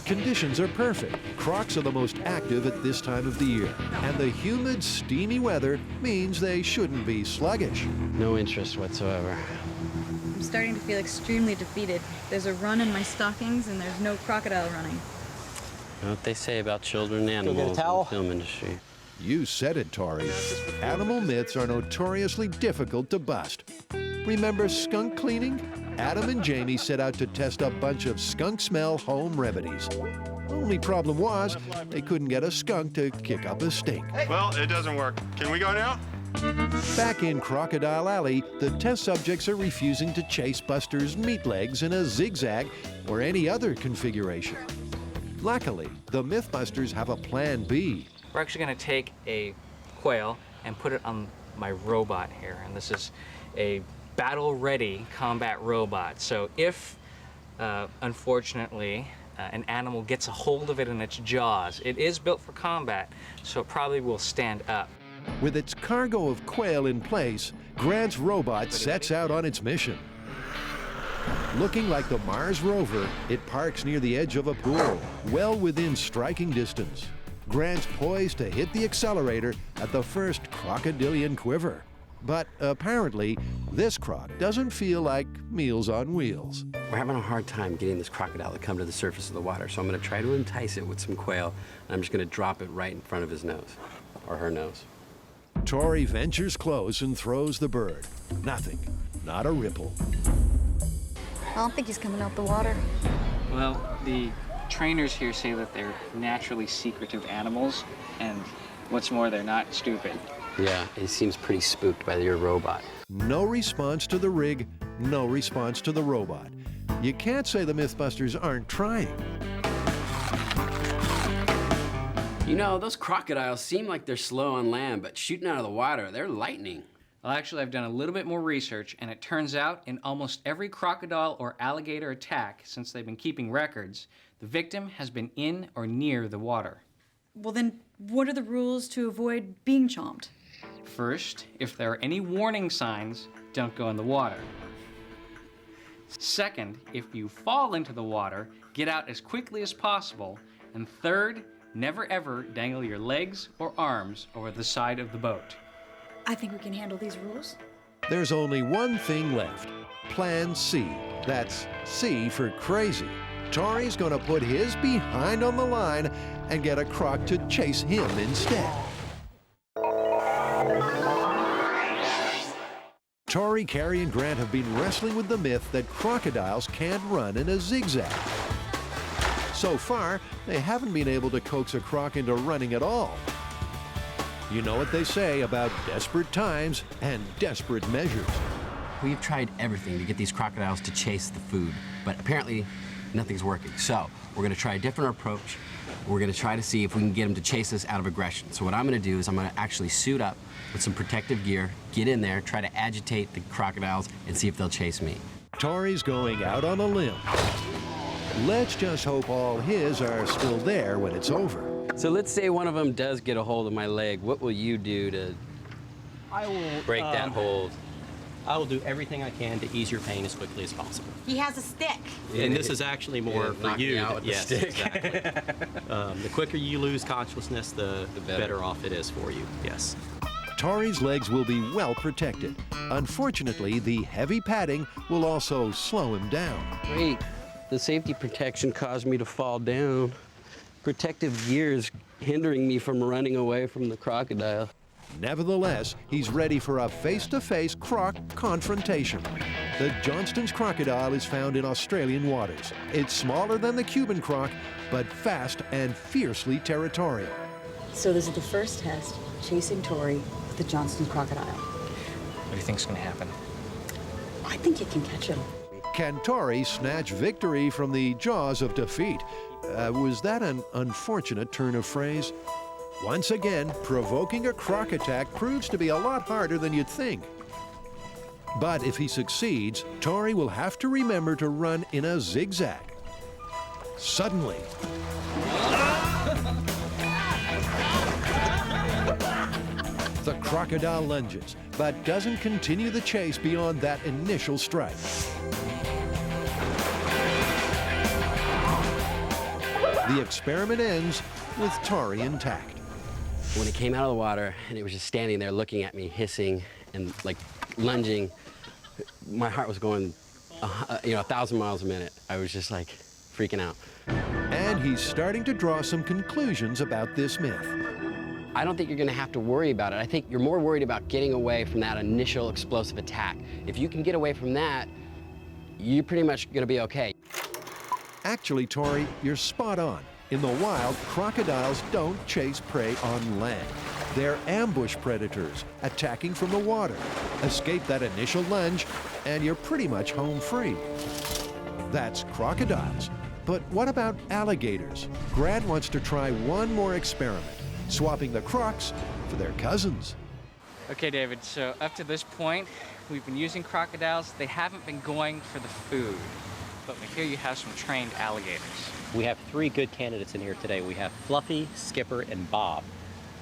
S1: Conditions are perfect. Crocs are the most active at this time of the year, and the humid, steamy weather means they shouldn't be sluggish.
S5: No interest whatsoever.
S13: I'm starting to feel extremely defeated. There's a run in my stockings, and there's no crocodile running.
S5: You know what they say about children and animals in the film industry.
S1: You said it, Tori. Animal myths are notoriously difficult to bust. Remember skunk cleaning? Adam and Jamie set out to test a bunch of skunk smell home remedies. Only problem was, they couldn't get a skunk to kick up a stink.
S8: Well, it doesn't work. Can we go now?
S1: Back in Crocodile Alley, the test subjects are refusing to chase Buster's meat legs in a zigzag or any other configuration. Luckily, the MythBusters have a plan B.
S14: We're actually going to take a quail and put it on my robot here, and this is a battle-ready combat robot. So if, unfortunately, an animal gets a hold of it in its jaws, it is built for combat, so it probably will stand up.
S1: With its cargo of quail in place, Grant's robot sets out on its mission. Looking like the Mars rover, it parks near the edge of a pool, well within striking distance. Grant's poised to hit the accelerator at the first crocodilian quiver. But apparently, this croc doesn't feel like Meals on Wheels.
S5: We're having a hard time getting this crocodile to come to the surface of the water, so I'm going to try to entice it with some quail, and I'm just going to drop it right in front of his nose, or her nose.
S1: Tori ventures close and throws the bird. Nothing, not a ripple.
S13: I don't think he's coming out the water.
S14: Well, the trainers here say that they're naturally secretive animals, and what's more, they're not stupid.
S5: Yeah, he seems pretty spooked by your robot.
S1: No response to the rig, no response to the robot. You can't say the MythBusters aren't trying.
S5: You know, those crocodiles seem like they're slow on land, but shooting out of the water, they're lightning.
S14: Well, actually, I've done a little bit more research, and it turns out in almost every crocodile or alligator attack, since they've been keeping records, the victim has been in or near the water.
S4: Well, then what are the rules to avoid being chomped?
S14: First, if there are any warning signs, don't go in the water. Second, if you fall into the water, get out as quickly as possible. And third, never ever dangle your legs or arms over the side of the boat.
S4: I think we can handle these rules.
S1: There's only one thing left. Plan C. That's C for crazy. Tori's gonna put his behind on the line and get a croc to chase him instead. Tori, Carrie, and Grant have been wrestling with the myth that crocodiles can't run in a zigzag. So far, they haven't been able to coax a croc into running at all. You know what they say about desperate times and desperate measures.
S5: We've tried everything to get these crocodiles to chase the food, but apparently nothing's working. So we're going to try a different approach. We're going to try to see if we can get them to chase us out of aggression. So what I'm going to do is I'm going to actually suit up with some protective gear, get in there, try to agitate the crocodiles, and see if they'll chase me.
S1: Tori's going out on a limb. Let's just hope all his are still there when it's over.
S5: So let's say one of them does get a hold of my leg. What will you do to break that hold?
S21: I will do everything I can to ease your pain as quickly as possible.
S13: He has a stick.
S21: And this is actually more for
S5: knock
S21: you.
S5: me out with the
S21: Yes,
S5: stick.
S21: exactly. The quicker you lose consciousness, the better off it is for you. Yes.
S1: Tori's legs will be well protected. Unfortunately, the heavy padding will also slow him down.
S5: Wait, the safety protection caused me to fall down. Protective gear is hindering me from running away from the crocodile.
S1: Nevertheless, he's ready for a face-to-face croc confrontation. The Johnston's crocodile is found in Australian waters. It's smaller than the Cuban croc, but fast and fiercely territorial.
S4: So this is the first test, chasing Tori with the Johnston's crocodile.
S2: What do you think's going to happen?
S4: I think you can catch him.
S1: Can Tori snatch victory from the jaws of defeat? Was that an unfortunate turn of phrase? Once again, provoking a croc attack proves to be a lot harder than you'd think. But if he succeeds, Tori will have to remember to run in a zigzag. Suddenly, the crocodile lunges, but doesn't continue the chase beyond that initial strike. The experiment ends with Tori intact.
S5: When it came out of the water and it was just standing there looking at me, hissing and like lunging, my heart was going, 1,000 miles a minute. I was just like freaking out.
S1: And he's starting to draw some conclusions about this myth.
S5: I don't think you're gonna have to worry about it. I think you're more worried about getting away from that initial explosive attack. If you can get away from that, you're pretty much gonna be okay.
S1: Actually, Tori, you're spot on. In the wild, crocodiles don't chase prey on land. They're ambush predators, attacking from the water. Escape that initial lunge, and you're pretty much home free. That's crocodiles. But what about alligators? Grant wants to try one more experiment, swapping the crocs for their cousins.
S14: Okay, David, so up to this point, we've been using crocodiles. They haven't been going for the food. But we hear you have some trained alligators.
S21: We have 3 good candidates in here today. We have Fluffy, Skipper, and Bob.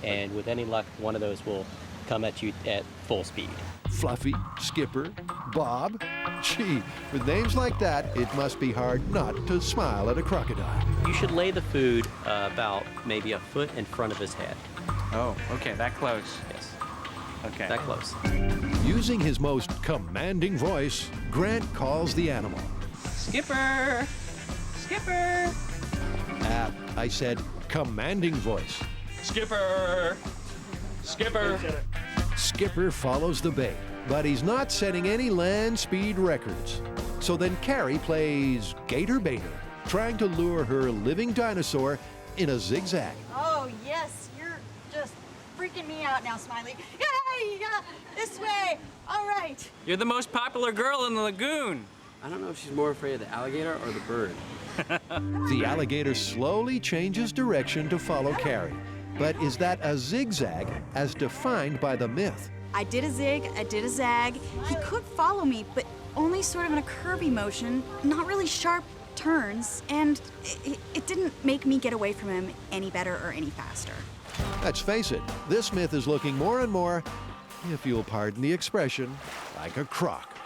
S21: And with any luck, one of those will come at you at full speed.
S1: Fluffy, Skipper, Bob. Gee, with names like that, it must be hard not to smile at a crocodile.
S21: You should lay the food about maybe a foot in front of his head.
S14: Oh, okay, that close.
S21: Yes.
S14: Okay.
S21: That close.
S1: Using his most commanding voice, Grant calls the animal.
S14: Skipper! Skipper!
S1: I said commanding voice.
S14: Skipper! Skipper!
S1: Skipper follows the bait, but he's not setting any land speed records. So then Carrie plays Gator Baiter, trying to lure her living dinosaur in a zigzag.
S11: Oh, yes, you're just freaking me out now, Smiley. Yay! This way! All right.
S14: You're the most popular girl in the lagoon.
S5: I don't know if she's more afraid of the alligator or the bird.
S1: The alligator slowly changes direction to follow Carrie. But is that a zigzag as defined by the myth?
S13: I did a zig, I did a zag. He could follow me, but only sort of in a curvy motion, not really sharp turns, and it didn't make me get away from him any better or any faster.
S1: Let's face it, this myth is looking more and more, if you'll pardon the expression, like a croc.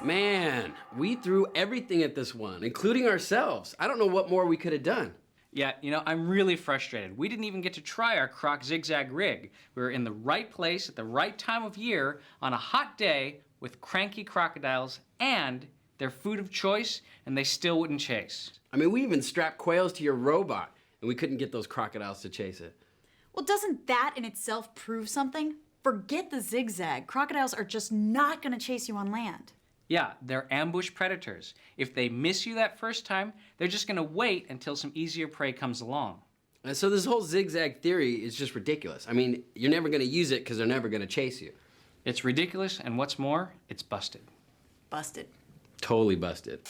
S5: Man, we threw everything at this one, including ourselves. I don't know what more we could have done.
S14: Yeah, you know, I'm really frustrated. We didn't even get to try our croc zigzag rig. We were in the right place at the right time of year on a hot day with cranky crocodiles and their food of choice, and they still wouldn't chase.
S5: I mean, we even strapped quails to your robot, and we couldn't get those crocodiles to chase it.
S13: Well, doesn't that in itself prove something? Forget the zigzag. Crocodiles are just not gonna chase you on land.
S14: Yeah, they're ambush predators. If they miss you that first time, they're just gonna wait until some easier prey comes along.
S5: And so this whole zigzag theory is just ridiculous. I mean, you're never gonna use it because they're never gonna chase you.
S14: It's ridiculous, and what's more, it's busted.
S13: Busted.
S5: Totally busted.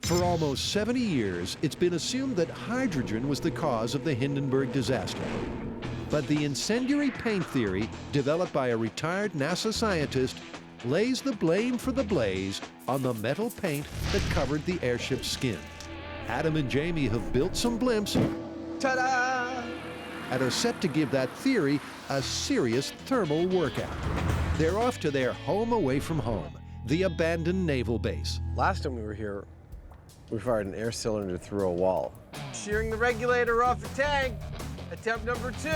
S1: For almost 70 years, it's been assumed that hydrogen was the cause of the Hindenburg disaster. But the incendiary paint theory, developed by a retired NASA scientist, lays the blame for the blaze on the metal paint that covered the airship's skin. Adam and Jamie have built some blimps, ta-da, and are set to give that theory a serious thermal workout. They're off to their home away from home, the abandoned naval base.
S23: Last time we were here, we fired an air cylinder through a wall. Shearing the regulator off the tank. Attempt number 2.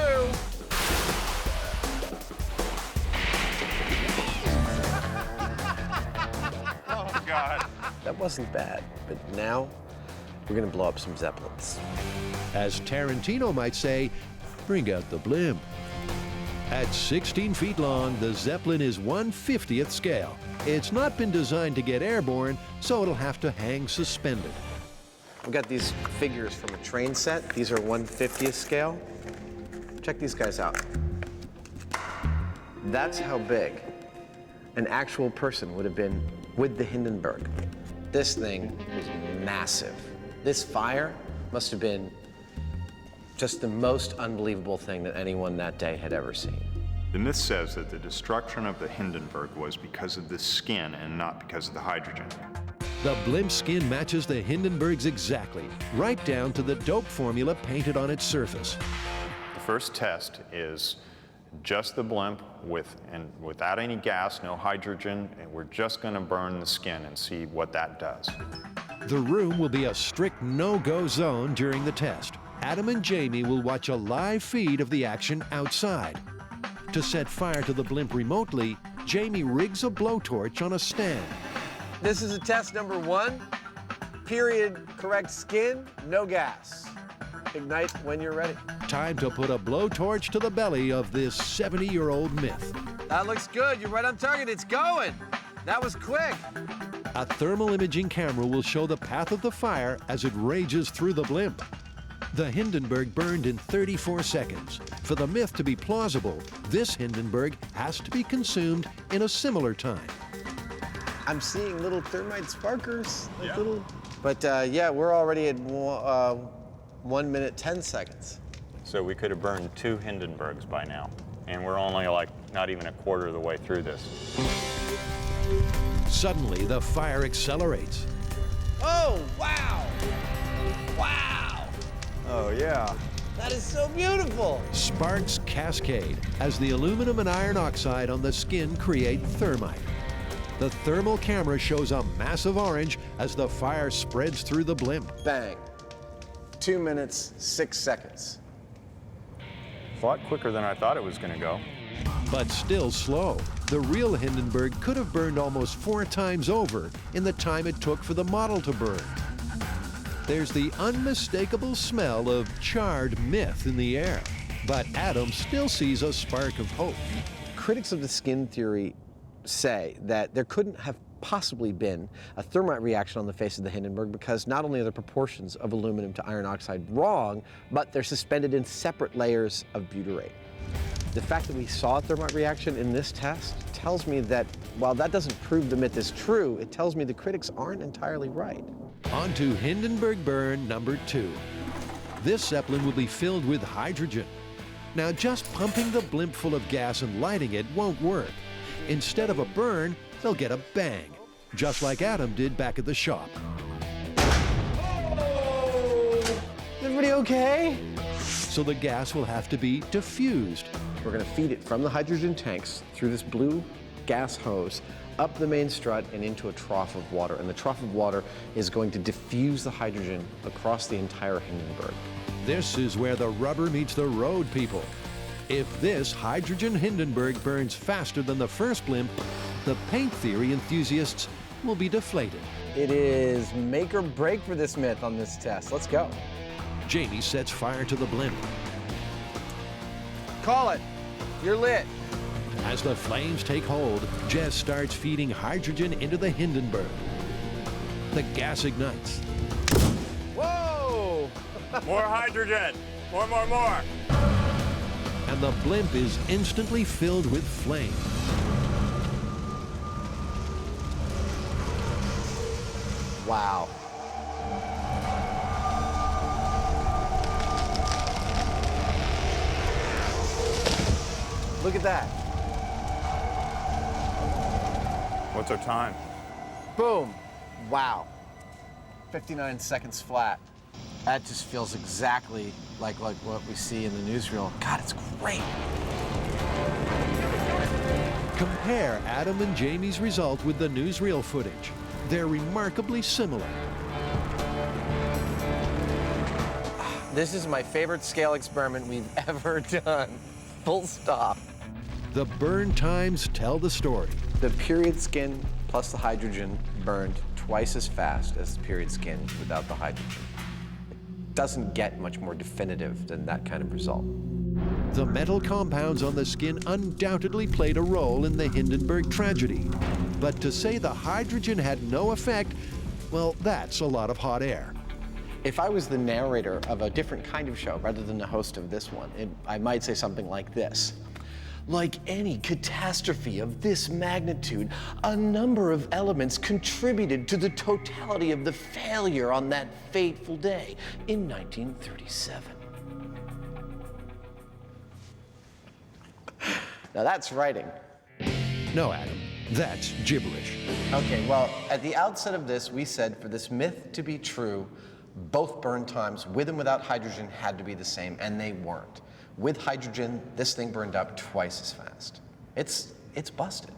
S8: Oh, God.
S23: That wasn't bad, but now we're gonna blow up some Zeppelins.
S1: As Tarantino might say, bring out the blimp. At 16 feet long, the Zeppelin is 1/50th scale. It's not been designed to get airborne, so it'll have to hang suspended.
S23: We've got these figures from a train set. These are 1/50th scale. Check these guys out. That's how big an actual person would have been with the Hindenburg. This thing was massive. This fire must have been just the most unbelievable thing that anyone that day had ever seen.
S8: The myth says that the destruction of the Hindenburg was because of the skin and not because of the hydrogen.
S1: The blimp skin matches the Hindenburg's exactly, right down to the dope formula painted on its surface.
S8: The first test is just the blimp without any gas, no hydrogen, and we're just going to burn the skin and see what that does.
S1: The room will be a strict no-go zone during the test. Adam and Jamie will watch a live feed of the action outside. To set fire to the blimp remotely, Jamie rigs a blowtorch on a stand.
S23: This is a test number 1. Period, correct skin, no gas. Ignite when you're ready.
S1: Time to put a blowtorch to the belly of this 70-year-old myth.
S23: That looks good. You're right on target. It's going. That was quick.
S1: A thermal imaging camera will show the path of the fire as it rages through the blimp. The Hindenburg burned in 34 seconds. For the myth to be plausible, this Hindenburg has to be consumed in a similar time.
S12: I'm seeing little thermite sparkers, like little. But yeah, we're already at 1 minute 10 seconds.
S7: So we could have burned 2 Hindenburgs by now, and we're only like not even a quarter of the way through this.
S1: Suddenly, the fire accelerates.
S12: Oh, wow! Wow!
S7: Oh, yeah.
S12: That is so beautiful!
S1: Sparks cascade as the aluminum and iron oxide on the skin create thermite. The thermal camera shows a massive orange as the fire spreads through the blimp.
S12: Bang. 2 minutes, 6 seconds.
S7: A lot quicker than I thought it was going to go.
S1: But still slow. The real Hindenburg could have burned almost 4 times over in the time it took for the model to burn. There's the unmistakable smell of charred myth in the air, but Adam still sees a spark of hope.
S12: Critics of the skin theory say that there couldn't have possibly been a thermite reaction on the face of the Hindenburg because not only are the proportions of aluminum to iron oxide wrong, but they're suspended in separate layers of butyrate. The fact that we saw a thermite reaction in this test tells me that while that doesn't prove the myth is true, it tells me the critics aren't entirely right.
S1: On to Hindenburg burn number 2. This Zeppelin will be filled with hydrogen. Now, just pumping the blimp full of gas and lighting it won't work. Instead of a burn, they'll get a bang, just like Adam did back at the shop.
S12: Is everybody okay?
S1: So the gas will have to be diffused.
S12: We're going to feed it from the hydrogen tanks through this blue gas hose up the main strut and into a trough of water. And the trough of water is going to diffuse the hydrogen across the entire Hindenburg.
S1: This is where the rubber meets the road, people. If this hydrogen Hindenburg burns faster than the first blimp, the paint theory enthusiasts will be deflated.
S12: It is make or break for this myth on this test. Let's go.
S1: Jamie sets fire to the blimp.
S12: Call it. You're lit.
S1: As the flames take hold, Jess starts feeding hydrogen into the Hindenburg. The gas ignites.
S12: Whoa!
S7: More hydrogen! More!
S1: And the blimp is instantly filled with flame.
S12: Wow. Look at that.
S7: What's our time?
S12: Boom. Wow. 59 seconds flat. That just feels exactly like what we see in the newsreel. God, it's great.
S1: Compare Adam and Jamie's result with the newsreel footage. They're remarkably similar.
S12: This is my favorite scale experiment we've ever done. Full stop.
S1: The burn times tell the story.
S12: The period skin plus the hydrogen burned twice as fast as the period skin without the hydrogen. It doesn't get much more definitive than that kind of result.
S1: The metal compounds on the skin undoubtedly played a role in the Hindenburg tragedy. But to say the hydrogen had no effect, well, that's a lot of hot air.
S12: If I was the narrator of a different kind of show rather than the host of this one, I might say something like this. Like any catastrophe of this magnitude, a number of elements contributed to the totality of the failure on that fateful day in 1937. Now that's writing.
S1: No, Adam, that's gibberish.
S12: Okay, well, at the outset of this, we said for this myth to be true, both burn times with and without hydrogen had to be the same, and they weren't. With hydrogen, this thing burned up twice as fast. It's busted.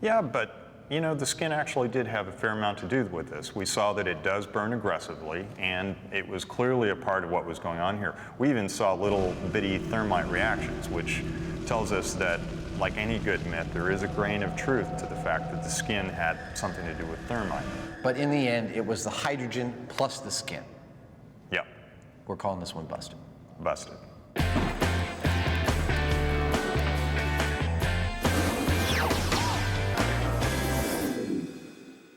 S7: Yeah, but you know, the skin actually did have a fair amount to do with this. We saw that it does burn aggressively, and it was clearly a part of what was going on here. We even saw little bitty thermite reactions, which tells us that, like any good myth, there is a grain of truth to the fact that the skin had something to do with thermite.
S12: But in the end, it was the hydrogen plus the skin.
S7: Yep.
S12: We're calling this one busted.
S7: Busted.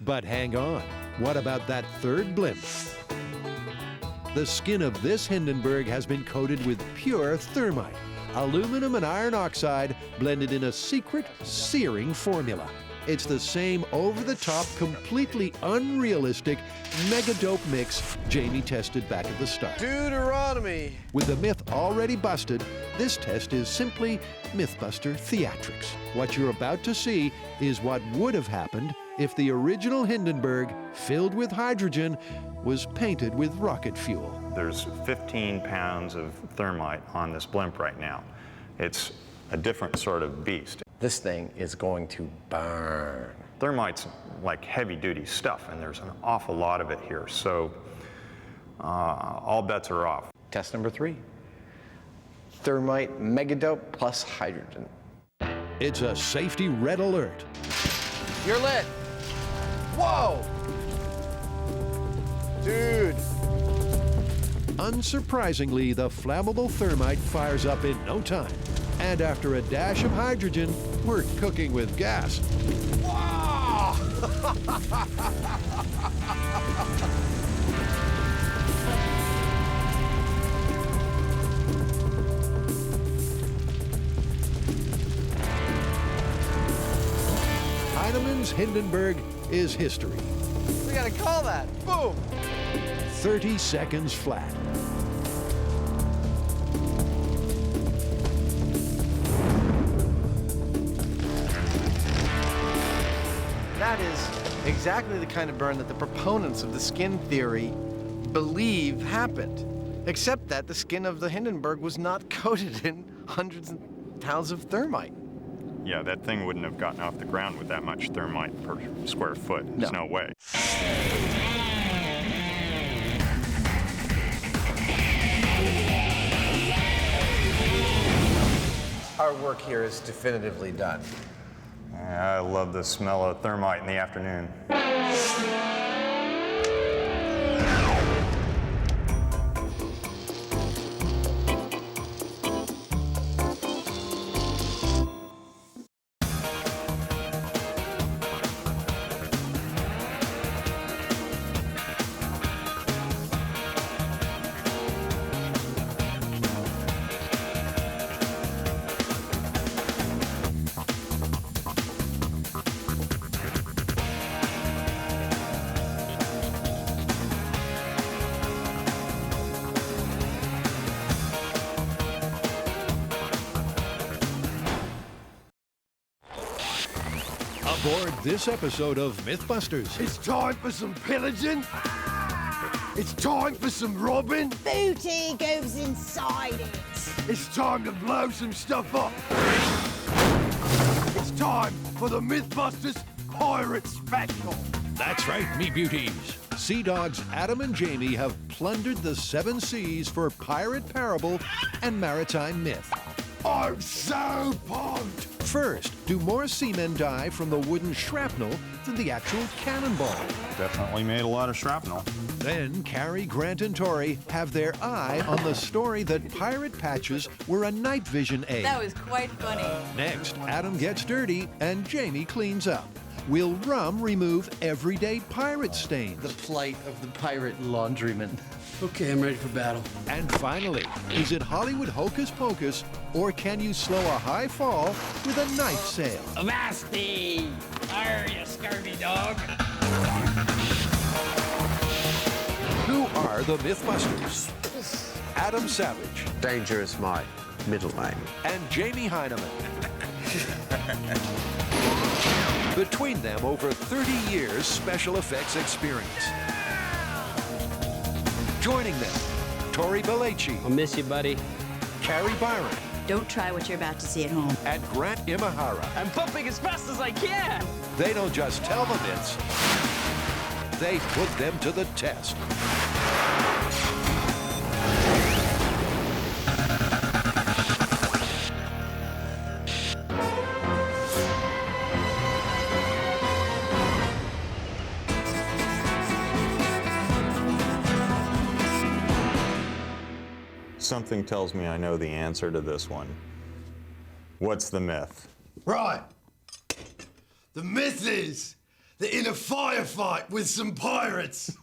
S7: But
S1: hang on, what about that third blimp? The skin of this Hindenburg has been coated with pure thermite, aluminum and iron oxide blended in a secret, searing formula. It's the same over-the-top, completely unrealistic mega-dope mix Jamie tested back at the start.
S6: Deuteronomy.
S1: With the myth already busted, this test is simply Mythbuster theatrics. What you're about to see is what would have happened if the original Hindenburg, filled with hydrogen, was painted with rocket fuel.
S7: There's 15 pounds of thermite on this blimp right now. It's a different sort of beast.
S12: This thing is going to burn.
S7: Thermite's like heavy-duty stuff, and there's an awful lot of it here, so all bets are off.
S12: Test number 3. Thermite megadope plus hydrogen.
S1: It's a safety red alert.
S6: You're lit. Whoa! Dude.
S1: Unsurprisingly, the flammable thermite fires up in no time. And after a dash of hydrogen, we're cooking with gas.
S6: Wow!
S1: Heinemann's Hindenburg is history.
S6: We gotta call that. Boom!
S1: 30 seconds flat.
S23: That is exactly the kind of burn that the proponents of the skin theory believe happened, except that the skin of the Hindenburg was not coated in hundreds of pounds of thermite.
S7: Yeah, that thing wouldn't have gotten off the ground with that much thermite per square foot. There's no way.
S12: Our work here is definitively done.
S7: I love the smell of thermite in the afternoon.
S1: Aboard this episode of Mythbusters.
S20: It's time for some pillaging. It's time for some robbing.
S11: Booty goes inside it.
S20: It's time to blow some stuff up. It's time for the Mythbusters Pirate Special.
S1: That's right, me beauties. Sea Dogs Adam and Jamie have plundered the 7 seas for pirate parable and maritime myth.
S20: I'm so pumped!
S1: First, do more seamen die from the wooden shrapnel than the actual cannonball?
S8: Definitely made a lot of shrapnel.
S1: Then Carrie, Grant, and Tori have their eye on the story that pirate patches were a night vision aid.
S13: That was quite funny.
S1: Next, Adam gets dirty and Jamie cleans up. Will rum remove everyday pirate stains?
S10: The plight of the pirate laundryman.
S17: Okay, I'm ready for battle.
S1: And finally, is it Hollywood hocus pocus, or can you slow a high fall with a knife sale?
S19: Avasti! Arr, you scurvy dog!
S1: Who are the Mythbusters? Adam Savage.
S5: Danger is my middle name.
S1: And Jamie Heinemann. Between them, over 30 years special effects experience. Joining them, Tori Belleci.
S21: I'll miss you, buddy.
S1: Carrie Byron.
S4: Don't try what you're about to see at home.
S1: And Grant Imahara.
S19: I'm pumping as fast as I can!
S1: They don't just tell the myths, they put them to the test.
S7: Something tells me I know the answer to this one. What's the myth?
S20: Right. The myth is that in a firefight with some pirates,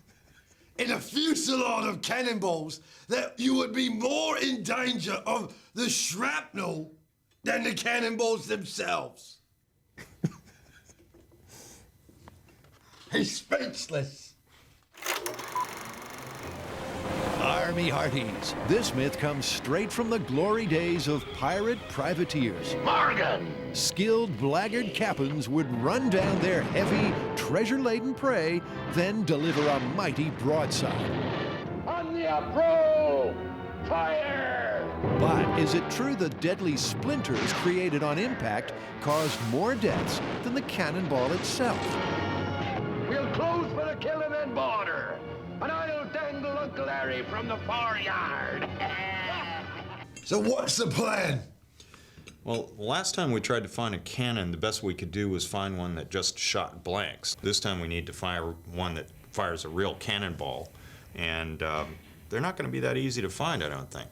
S9: in a fusillade of cannonballs that you would be more in danger of the shrapnel than the cannonballs themselves. He's speechless.
S1: Army hearties, this myth comes straight from the glory days of pirate privateers.
S9: Morgan!
S1: Skilled blackguard captains would run down their heavy, treasure-laden prey, then deliver a mighty broadside.
S9: On the approach! Fire!
S1: But is it true the deadly splinters created on impact caused more deaths than the cannonball itself?
S9: We'll close for the killing and border, and I'll dangle Uncle Harry from the far yard. So what's the plan?
S8: Well, last time we tried to find a cannon, the best we could do was find one that just shot blanks. This time we need to fire one that fires a real cannonball, and they're not going to be that easy to find, I don't think.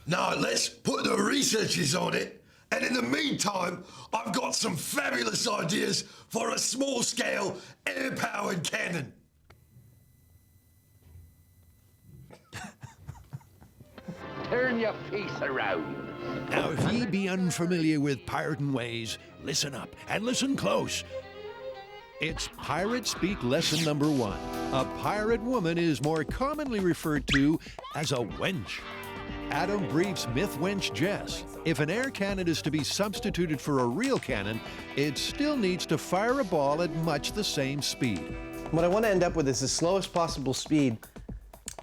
S9: Now, let's put the researchers on it, and in the meantime, I've got some fabulous ideas for a small-scale, air-powered cannon. Turn your face around.
S1: Now, if ye be unfamiliar with pirating ways, listen up and listen close. It's Pirate Speak lesson number 1. A pirate woman is more commonly referred to as a wench. Adam briefs myth wench Jess. If an air cannon is to be substituted for a real cannon, it still needs to fire a ball at much the same speed.
S12: What I want to end up with is the slowest possible speed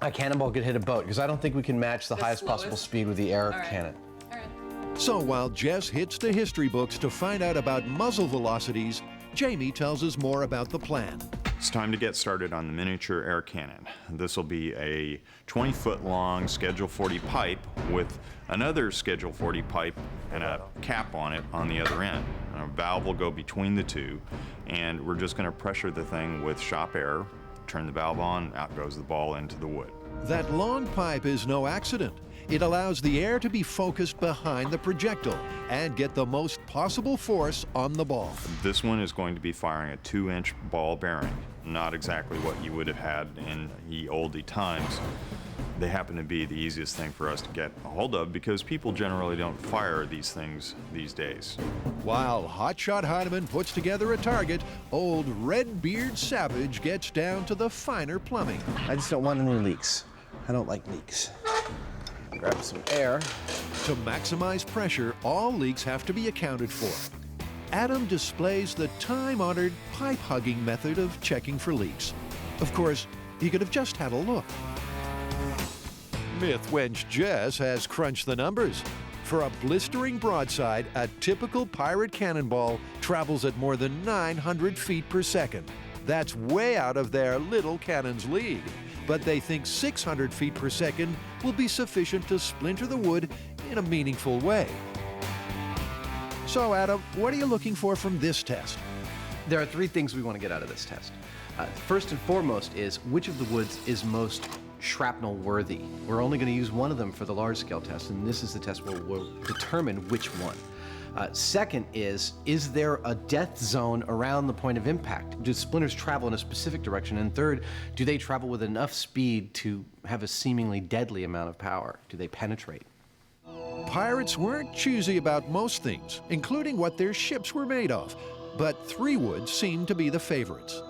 S12: a cannonball could hit a boat, because I don't think we can match the highest possible speed with the air cannon.
S1: So while Jess hits the history books to find out about muzzle velocities, Jamie tells us more about the plan.
S8: It's time to get started on the miniature air cannon. This will be a 20-foot long Schedule 40 pipe with another Schedule 40 pipe and a cap on it on the other end. And a valve will go between the two, and we're just going to pressure the thing with shop air, turn the valve on, out goes the ball into the wood.
S1: That long pipe is no accident. It allows the air to be focused behind the projectile and get the most possible force on the ball.
S8: This one is going to be firing a 2-inch ball bearing, not exactly what you would have had in ye olde times. They happen to be the easiest thing for us to get a hold of because people generally don't fire these things these days.
S1: While Hotshot Heineman puts together a target, old Redbeard Savage gets down to the finer plumbing.
S12: I just don't want any leaks. I don't like leaks. Grab some air.
S1: To maximize pressure, all leaks have to be accounted for. Adam displays the time-honored pipe-hugging method of checking for leaks. Of course, he could have just had a look. Myth wench Jess has crunched the numbers. For a blistering broadside, a typical pirate cannonball travels at more than 900 feet per second. That's way out of their little cannon's league. But they think 600 feet per second will be sufficient to splinter the wood in a meaningful way. So, Adam, what are you looking for from this test?
S12: There are 3 things we want to get out of this test. First and foremost is which of the woods is most shrapnel worthy. We're only going to use one of them for the large scale test, and this is the test where we'll determine which one. Second is there a death zone around the point of impact? Do splinters travel in a specific direction? And third, do they travel with enough speed to have a seemingly deadly amount of power? Do they penetrate?
S1: Pirates weren't choosy about most things, including what their ships were made of, but 3 woods seemed to be the favorites.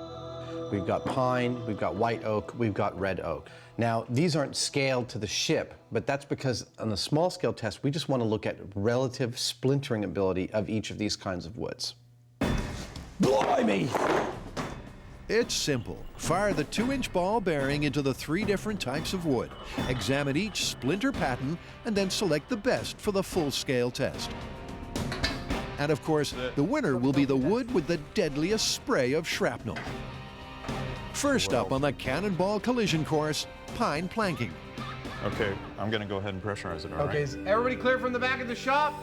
S12: We've got pine, we've got white oak, we've got red oak. Now, these aren't scaled to the ship, but that's because on the small scale test, we just want to look at relative splintering ability of each of these kinds of woods.
S1: Blimey! It's simple. Fire the 2-inch ball bearing into the 3 different types of wood. Examine each splinter pattern and then select the best for the full-scale test. And of course, the winner will be the wood with the deadliest spray of shrapnel. First up on the Cannonball collision course, pine planking.
S8: Okay, I'm going to go ahead and pressurize it, all right?
S23: Okay, is everybody clear from the back of the shop?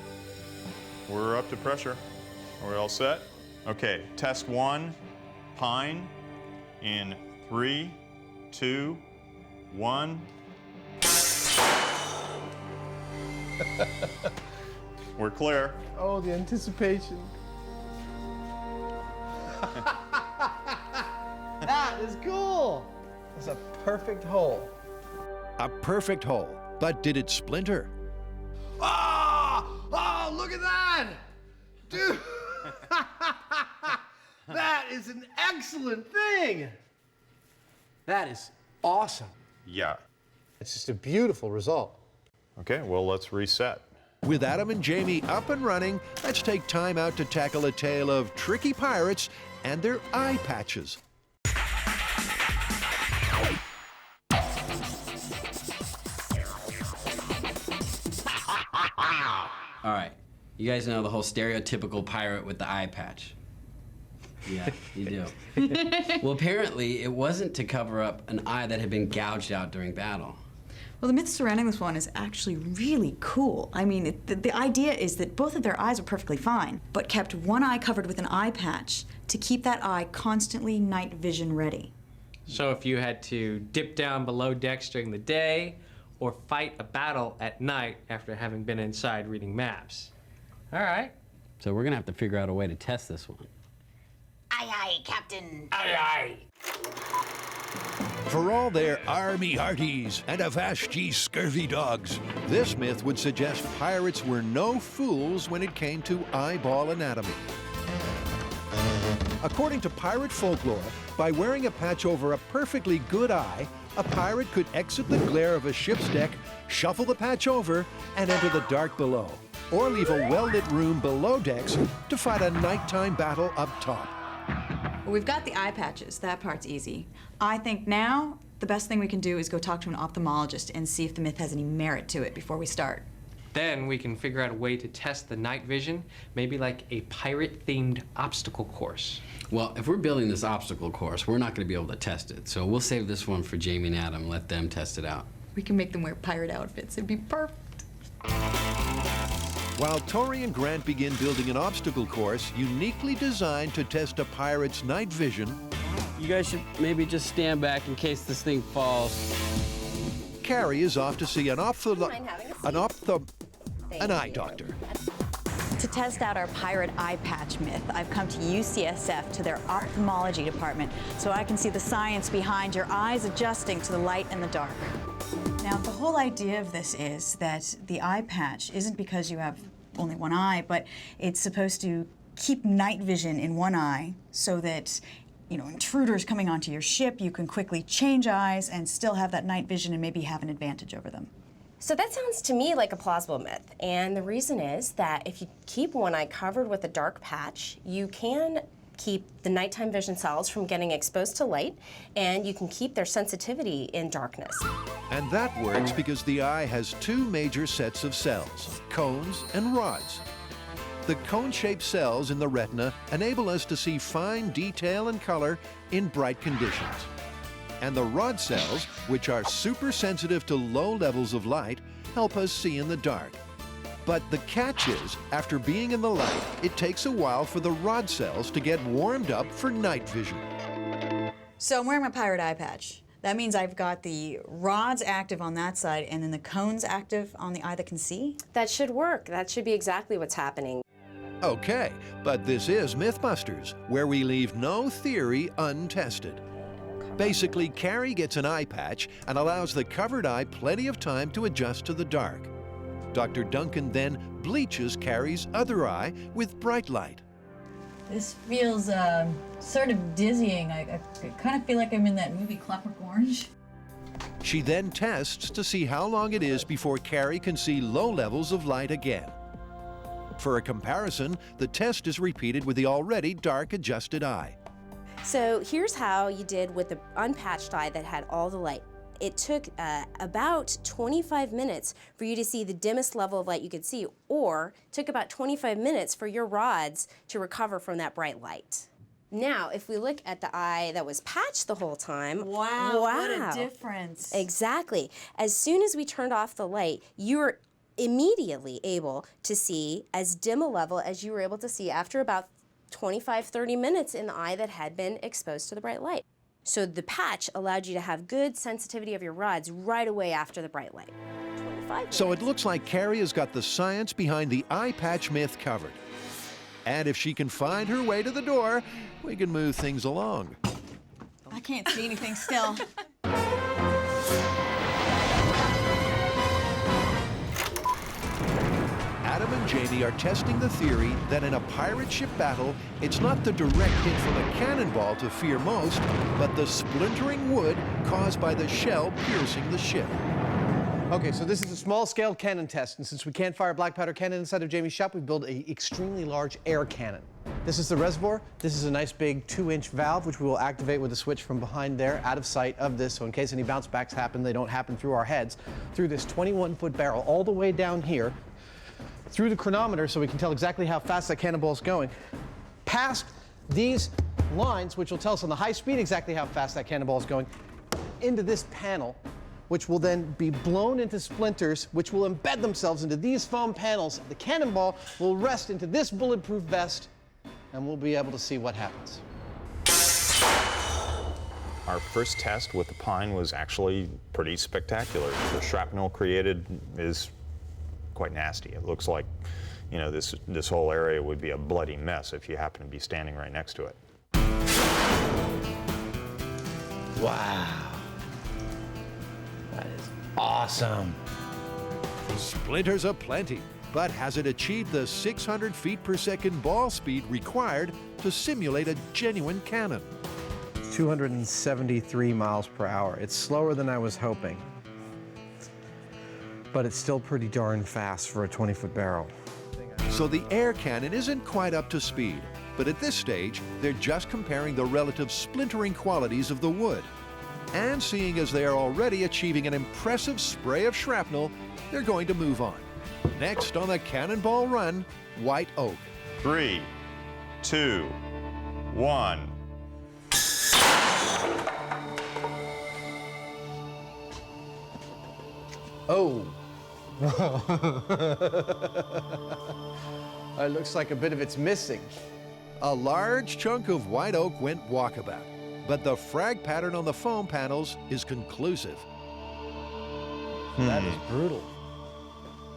S8: We're up to pressure. Are we all set? Okay, test 1, pine, in 3, 2, 1. We're clear.
S23: Oh, the anticipation. That is cool.
S12: It's a perfect hole.
S1: A perfect hole, but did it splinter?
S6: Oh, look at that! Dude, that is an excellent thing.
S12: That is awesome.
S8: Yeah.
S23: It's just a beautiful result.
S7: Okay, well, let's reset.
S1: With Adam and Jamie up and running, let's take time out to tackle a tale of tricky pirates and their eye patches.
S5: All right, you guys know the whole stereotypical pirate with the eye patch. Yeah, you do. Well, apparently it wasn't to cover up an eye that had been gouged out during battle.
S4: Well, the myth surrounding this one is actually really cool. I mean, the idea is that both of their eyes are perfectly fine, but kept one eye covered with an eye patch to keep that eye constantly night vision ready.
S14: So if you had to dip down below decks during the day, or fight a battle at night after having been inside reading maps. All right.
S5: So we're gonna have to figure out a way to test this one.
S15: Aye, aye, Captain.
S19: Aye, aye.
S1: For all their army hearties and avast ye scurvy dogs, this myth would suggest pirates were no fools when it came to eyeball anatomy. According to pirate folklore, by wearing a patch over a perfectly good eye, a pirate could exit the glare of a ship's deck, shuffle the patch over, and enter the dark below, or leave a well-lit room below decks to fight a nighttime battle up top.
S4: Well, we've got the eye patches. That part's easy. I think now the best thing we can do is go talk to an ophthalmologist and see if the myth has any merit to it before we start.
S14: Then we can figure out a way to test the night vision, maybe like a pirate-themed obstacle course.
S5: Well, if we're building this obstacle course, we're not gonna be able to test it. So we'll save this one for Jamie and Adam, let them test it out.
S4: We can make them wear pirate outfits. It'd be perfect.
S1: While Tori and Grant begin building an obstacle course uniquely designed to test a pirate's night vision,
S5: you guys should maybe just stand back in case this thing falls.
S1: Carrie is off to see an eye doctor.
S11: To test out our pirate eye patch myth, I've come to UCSF to their ophthalmology department so I can see the science behind your eyes adjusting to the light and the dark.
S4: Now, the whole idea of this is that the eye patch isn't because you have only one eye, but it's supposed to keep night vision in one eye so that, you know, intruders coming onto your ship, you can quickly change eyes and still have that night vision and maybe have an advantage over them.
S15: So that sounds to me like a plausible myth, and the reason is that if you keep one eye covered with a dark patch, you can keep the nighttime vision cells from getting exposed to light, and you can keep their sensitivity in darkness.
S1: And that works because the eye has two major sets of cells, cones and rods. The cone-shaped cells in the retina enable us to see fine detail and color in bright conditions. And the rod cells, which are super sensitive to low levels of light, help us see in the dark. But the catch is, after being in the light, it takes a while for the rod cells to get warmed up for night vision.
S4: So I'm wearing my pirate eye patch. That means I've got the rods active on that side and then the cones active on the eye that can see?
S15: That should work. That should be exactly what's happening.
S1: Okay, but this is MythBusters, where we leave no theory untested. Basically, Carrie gets an eye patch and allows the covered eye plenty of time to adjust to the dark. Dr. Duncan then bleaches Carrie's other eye with bright light.
S11: This feels sort of dizzying. I kind of feel like I'm in that movie Clockwork Orange.
S1: She then tests to see how long it is before Carrie can see low levels of light again. For a comparison, the test is repeated with the already dark adjusted eye.
S15: So here's how you did with the unpatched eye that had all the light. It took about 25 minutes for you to see the dimmest level of light you could see, or took about 25 minutes for your rods to recover from that bright light. Now, if we look at the eye that was patched the whole time,
S4: wow. What a difference.
S15: Exactly. As soon as we turned off the light, you were immediately able to see as dim a level as you were able to see after about 25-30 minutes in the eye that had been exposed to the bright light. So the patch allowed you to have good sensitivity of your rods right away after the bright light.
S1: So it looks like Carrie has got the science behind the eye patch myth covered. And if she can find her way to the door, we can move things along.
S4: I can't see anything still.
S1: and Jamie are testing the theory that in a pirate ship battle, it's not the direct hit from a cannonball to fear most, but the splintering wood caused by the shell piercing the ship.
S12: Okay, so this is a small-scale cannon test, and since we can't fire black powder cannon inside of Jamie's shop, we built an extremely large air cannon. This is the reservoir. This is a nice big 2-inch valve, which we will activate with a switch from behind there, out of sight of this, so in case any bounce backs happen, they don't happen through our heads, through this 21-foot barrel, all the way down here, through the chronometer, so we can tell exactly how fast that cannonball is going, past these lines, which will tell us on the high speed exactly how fast that cannonball is going, into this panel, which will then be blown into splinters, which will embed themselves into these foam panels. The cannonball will rest into this bulletproof vest, and we'll be able to see what happens.
S8: Our first test with the pine was actually pretty spectacular. The shrapnel created is quite nasty. It looks like, you know, this whole area would be a bloody mess if you happen to be standing right next to it.
S12: Wow. That is awesome.
S1: Splinters aplenty, but has it achieved the 600 feet per second ball speed required to simulate a genuine cannon?
S12: 273 miles per hour. It's slower than I was hoping, but it's still pretty darn fast for a 20-foot barrel.
S1: So the air cannon isn't quite up to speed, but at this stage, they're just comparing the relative splintering qualities of the wood. And seeing as they are already achieving an impressive spray of shrapnel, they're going to move on. Next on the Cannonball Run, white oak.
S8: 3, 2, 1.
S12: Oh. It looks like a bit of it's missing.
S1: A large chunk of white oak went walkabout, but the frag pattern on the foam panels is conclusive.
S12: That is brutal.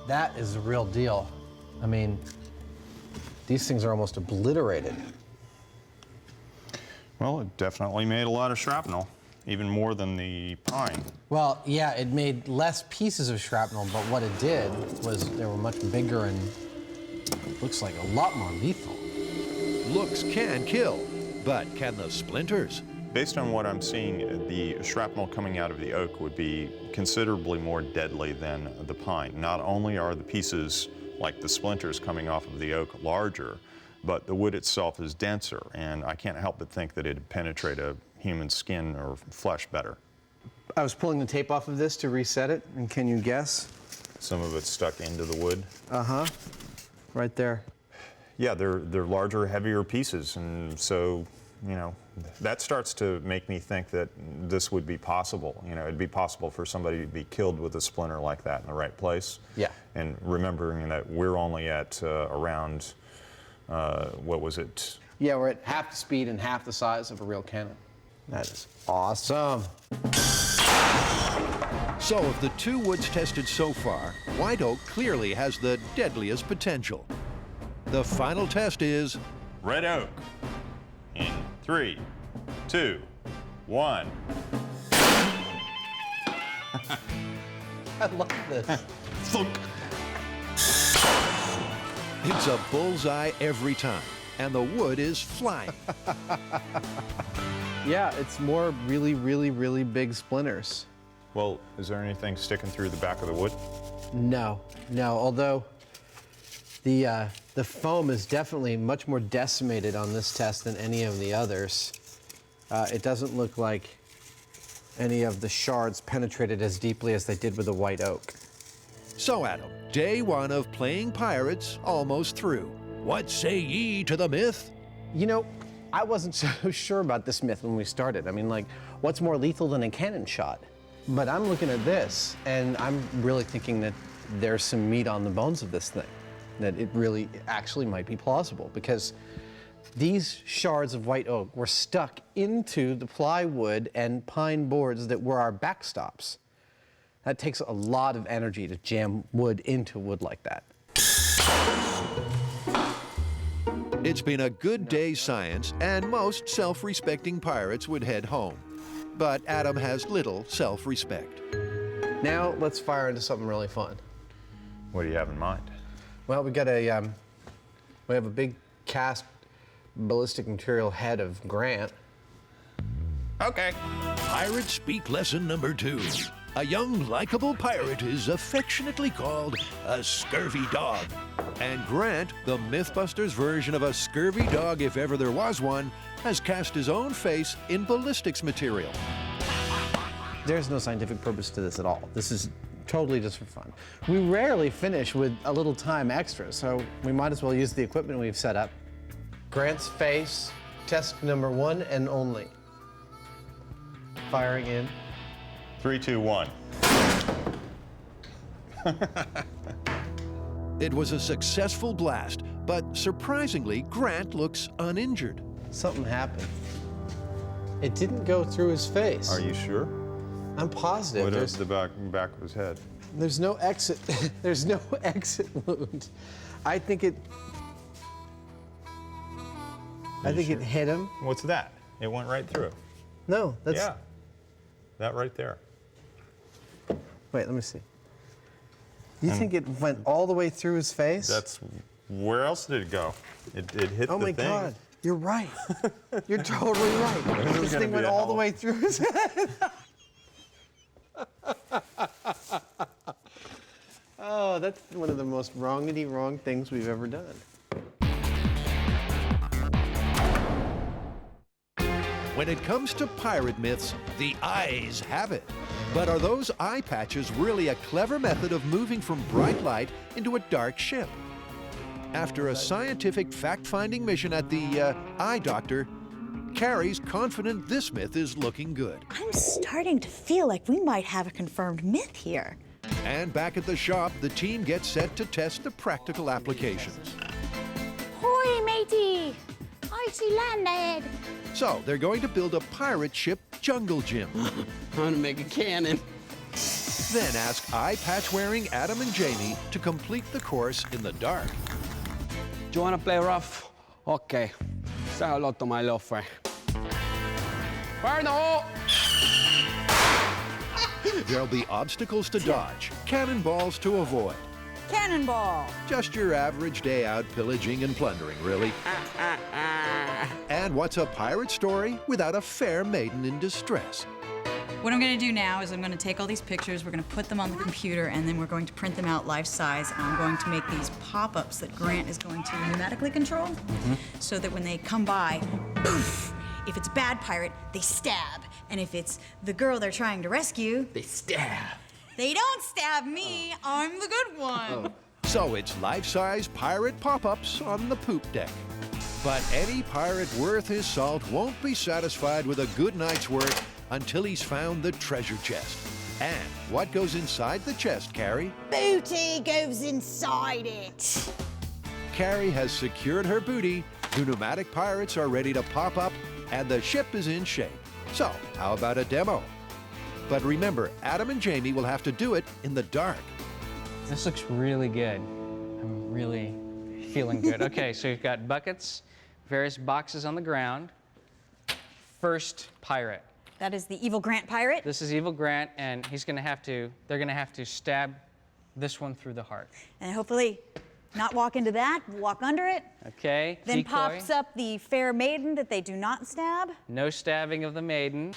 S12: That is the real deal. I mean, these things are almost obliterated.
S8: Well, it definitely made a lot of shrapnel, even more than the pine.
S12: Well, yeah, it made less pieces of shrapnel, but what it did was they were much bigger and looks like a lot more lethal.
S1: Looks can kill, but can the splinters?
S8: Based on what I'm seeing, the shrapnel coming out of the oak would be considerably more deadly than the pine. Not only are the pieces, like the splinters coming off of the oak, larger, but the wood itself is denser, and I can't help but think that it'd penetrate a human skin or flesh better.
S12: I was pulling the tape off of this to reset it, and can you guess?
S8: Some of it's stuck into the wood.
S12: Uh-huh, right there.
S8: Yeah, they're larger, heavier pieces, and so, you know, that starts to make me think that this would be possible. You know, it'd be possible for somebody to be killed with a splinter like that in the right place.
S12: Yeah.
S8: And remembering that we're only at around, what was it?
S12: Yeah, we're at half the speed and half the size of a real cannon. That is awesome.
S1: So of the two woods tested so far, white oak clearly has the deadliest potential. The final test is
S8: red oak. In 3, 2, 1.
S12: I love this.
S8: Thunk.
S1: It's a bullseye every time, and the wood is flying.
S12: Yeah, it's more really, really, really big splinters.
S8: Well, is there anything sticking through the back of the wood?
S12: No, although the foam is definitely much more decimated on this test than any of the others. It doesn't look like any of the shards penetrated as deeply as they did with the white oak.
S1: So Adam, day one of playing pirates almost through. What say ye to the myth?
S12: You know, I wasn't so sure about this myth when we started. I mean, like, what's more lethal than a cannon shot? But I'm looking at this, and I'm really thinking that there's some meat on the bones of this thing, that it really actually might be plausible, because these shards of white oak were stuck into the plywood and pine boards that were our backstops. That takes a lot of energy to jam wood into wood like that.
S1: It's been a good day's science, and most self-respecting pirates would head home. But Adam has little self-respect.
S12: Now let's fire into something really fun.
S8: What do you have in mind?
S23: Well, we got a, we have a big cast ballistic material head of Grant.
S1: Okay. Pirate Speak Lesson number 2. A young, likable pirate is affectionately called a scurvy dog. And Grant, the MythBusters version of a scurvy dog if ever there was one, has cast his own face in ballistics material.
S12: There's no scientific purpose to this at all. This is totally just for fun. We rarely finish with a little time extra, so we might as well use the equipment we've set up.
S23: Grant's face, test number 1 and only. Firing in.
S8: 3, 2, 1.
S1: It was a successful blast, but surprisingly, Grant looks uninjured.
S23: Something happened. It didn't go through his face.
S8: Are you sure?
S23: I'm positive.
S8: What is the back of his head?
S23: There's no exit. There's no exit wound. I think it. I think it hit him.
S8: What's that? It went right through.
S23: No, that's.
S8: Yeah. That right there.
S23: Wait, let me see. You think it went all the way through his face?
S8: That's. Where else did it go? It hit the thing.
S23: Oh my God. You're right. You're totally right. This thing went all the way through his head. Oh, that's one of the most wrong things we've ever done.
S1: When it comes to pirate myths, the eyes have it. But are those eye patches really a clever method of moving from bright light into a dark ship? After a scientific fact-finding mission at the eye doctor, Carrie's confident this myth is looking good.
S11: I'm starting to feel like we might have a confirmed myth here.
S1: And back at the shop, the team gets set to test the practical applications.
S11: Hoi, matey! Icy landed!
S1: So they're going to build a pirate ship jungle gym.
S5: I'm gonna make a cannon.
S1: Then ask eye patch-wearing Adam and Jamie to complete the course in the dark.
S5: Do you wanna play rough? Okay. Say hello to my little friend. Fire in the hole!
S1: There'll be obstacles to dodge, cannonballs to avoid.
S11: Cannonball!
S1: Just your average day out pillaging and plundering, really. And what's a pirate story without a fair maiden in distress?
S4: What I'm going to do now is I'm going to take all these pictures, we're going to put them on the computer, and then we're going to print them out life-size, and I'm going to make these pop-ups that Grant is going to pneumatically control, so that when they come by, poof! If it's a bad pirate, they stab. And if it's the girl they're trying to rescue,
S5: they stab.
S4: They don't stab me, I'm the good one.
S1: So it's life-size pirate pop-ups on the poop deck. But any pirate worth his salt won't be satisfied with a good night's work until he's found the treasure chest. And what goes inside the chest, Carrie?
S11: Booty goes inside it.
S1: Carrie has secured her booty, the pneumatic pirates are ready to pop up, and the ship is in shape. So, how about a demo? But remember, Adam and Jamie will have to do it in the dark.
S2: This looks really good. I'm really feeling good. Okay, so you've got buckets, various boxes on the ground. First pirate.
S11: That is the evil Grant pirate?
S2: This is evil Grant, and he's gonna have to, they're gonna have to stab this one through the heart.
S11: And hopefully not walk into that, walk under it.
S2: Okay,
S11: Then
S2: decoy.
S11: pops up the fair maiden that they do not stab.
S2: No stabbing of the maiden.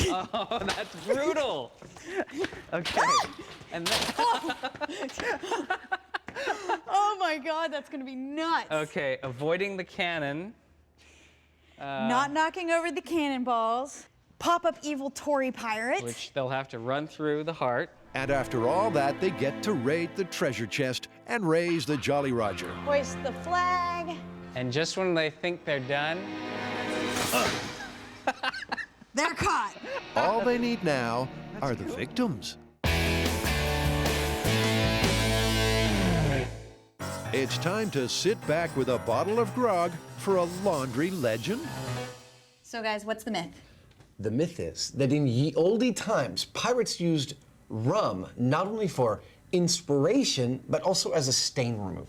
S2: Oh, that's brutal. Okay, and then...
S11: Oh my God, that's gonna be nuts.
S2: Okay, avoiding the cannon.
S11: Not knocking over the cannonballs. Pop up evil Tory pirate.
S2: Which they'll have to run through the heart.
S1: And after all that, they get to raid the treasure chest and raise the Jolly Roger.
S11: Hoist the flag.
S2: And just when they think they're done...
S11: They're caught.
S1: All they need now are the victims. It's time to sit back with a bottle of grog for a laundry legend.
S4: So guys, what's the myth?
S12: The myth is that in ye olde times, pirates used rum not only for inspiration, but also as a stain remover.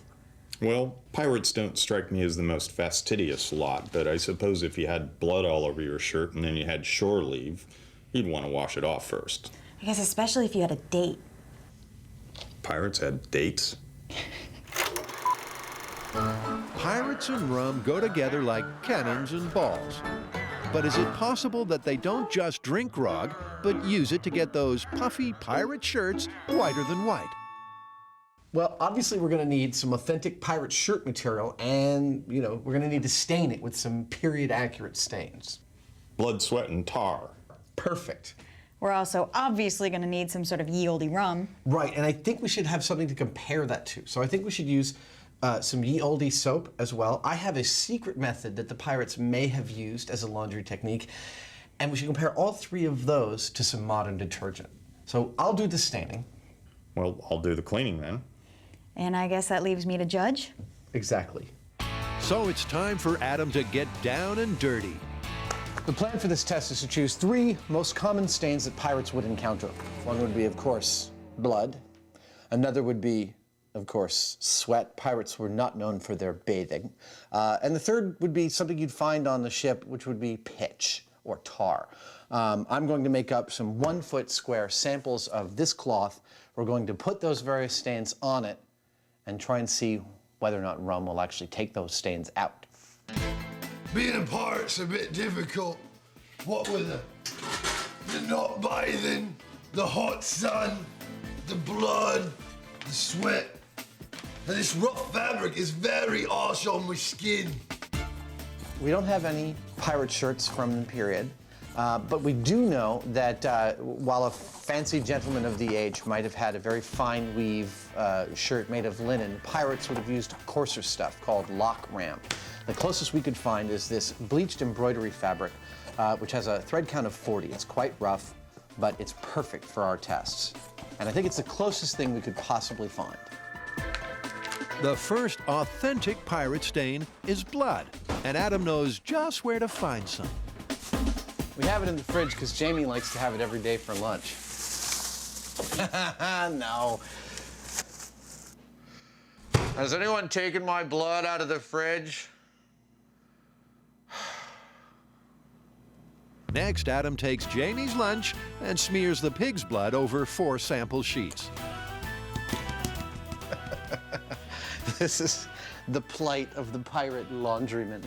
S8: Well, pirates don't strike me as the most fastidious lot, but I suppose if you had blood all over your shirt and then you had shore leave, you'd want to wash it off first.
S4: I guess especially if you had a date.
S8: Pirates had dates?
S1: Pirates and rum go together like cannons and balls. But is it possible that they don't just drink grog, but use it to get those puffy pirate shirts whiter than white?
S12: Well, obviously we're going to need some authentic pirate shirt material, and, you know, we're going to need to stain it with some period-accurate stains.
S8: Blood, sweat, and tar.
S12: Perfect.
S11: We're also obviously going to need some sort of ye olde rum.
S12: Right, and I think we should have something to compare that to. So I think we should use some ye olde soap as well. I have a secret method that the pirates may have used as a laundry technique, and we should compare all three of those to some modern detergent. So I'll do the staining.
S8: Well, I'll do the cleaning then.
S11: And I guess that leaves me to judge.
S12: Exactly.
S1: So it's time for Adam to get down and dirty.
S12: The plan for this test is to choose three most common stains that pirates would encounter. One would be, of course, blood. Another would be, of course, sweat. Pirates were not known for their bathing. And the third would be something you'd find on the ship, which would be pitch or tar. I'm going to make up some 1 foot square samples of this cloth. We're going to put those various stains on it and try and see whether or not rum will actually take those stains out.
S9: Being a pirate's a bit difficult. What with the not bathing, the hot sun, the blood, the sweat. And this rough fabric is very harsh on my skin.
S12: We don't have any pirate shirts from the period, but we do know that while a fancy gentleman of the age might have had a very fine weave shirt made of linen, pirates would have used coarser stuff called lock ram. The closest we could find is this bleached embroidery fabric, which has a thread count of 40. It's quite rough, but it's perfect for our tests. And I think it's the closest thing we could possibly find.
S1: The first authentic pirate stain is blood, and Adam knows just where to find some.
S12: We have it in the fridge because Jamie likes to have it every day for lunch. No. Has anyone taken my blood out of the fridge?
S1: Next, Adam takes Jamie's lunch and smears the pig's blood over 4 sample sheets.
S12: This is the plight of the pirate laundryman.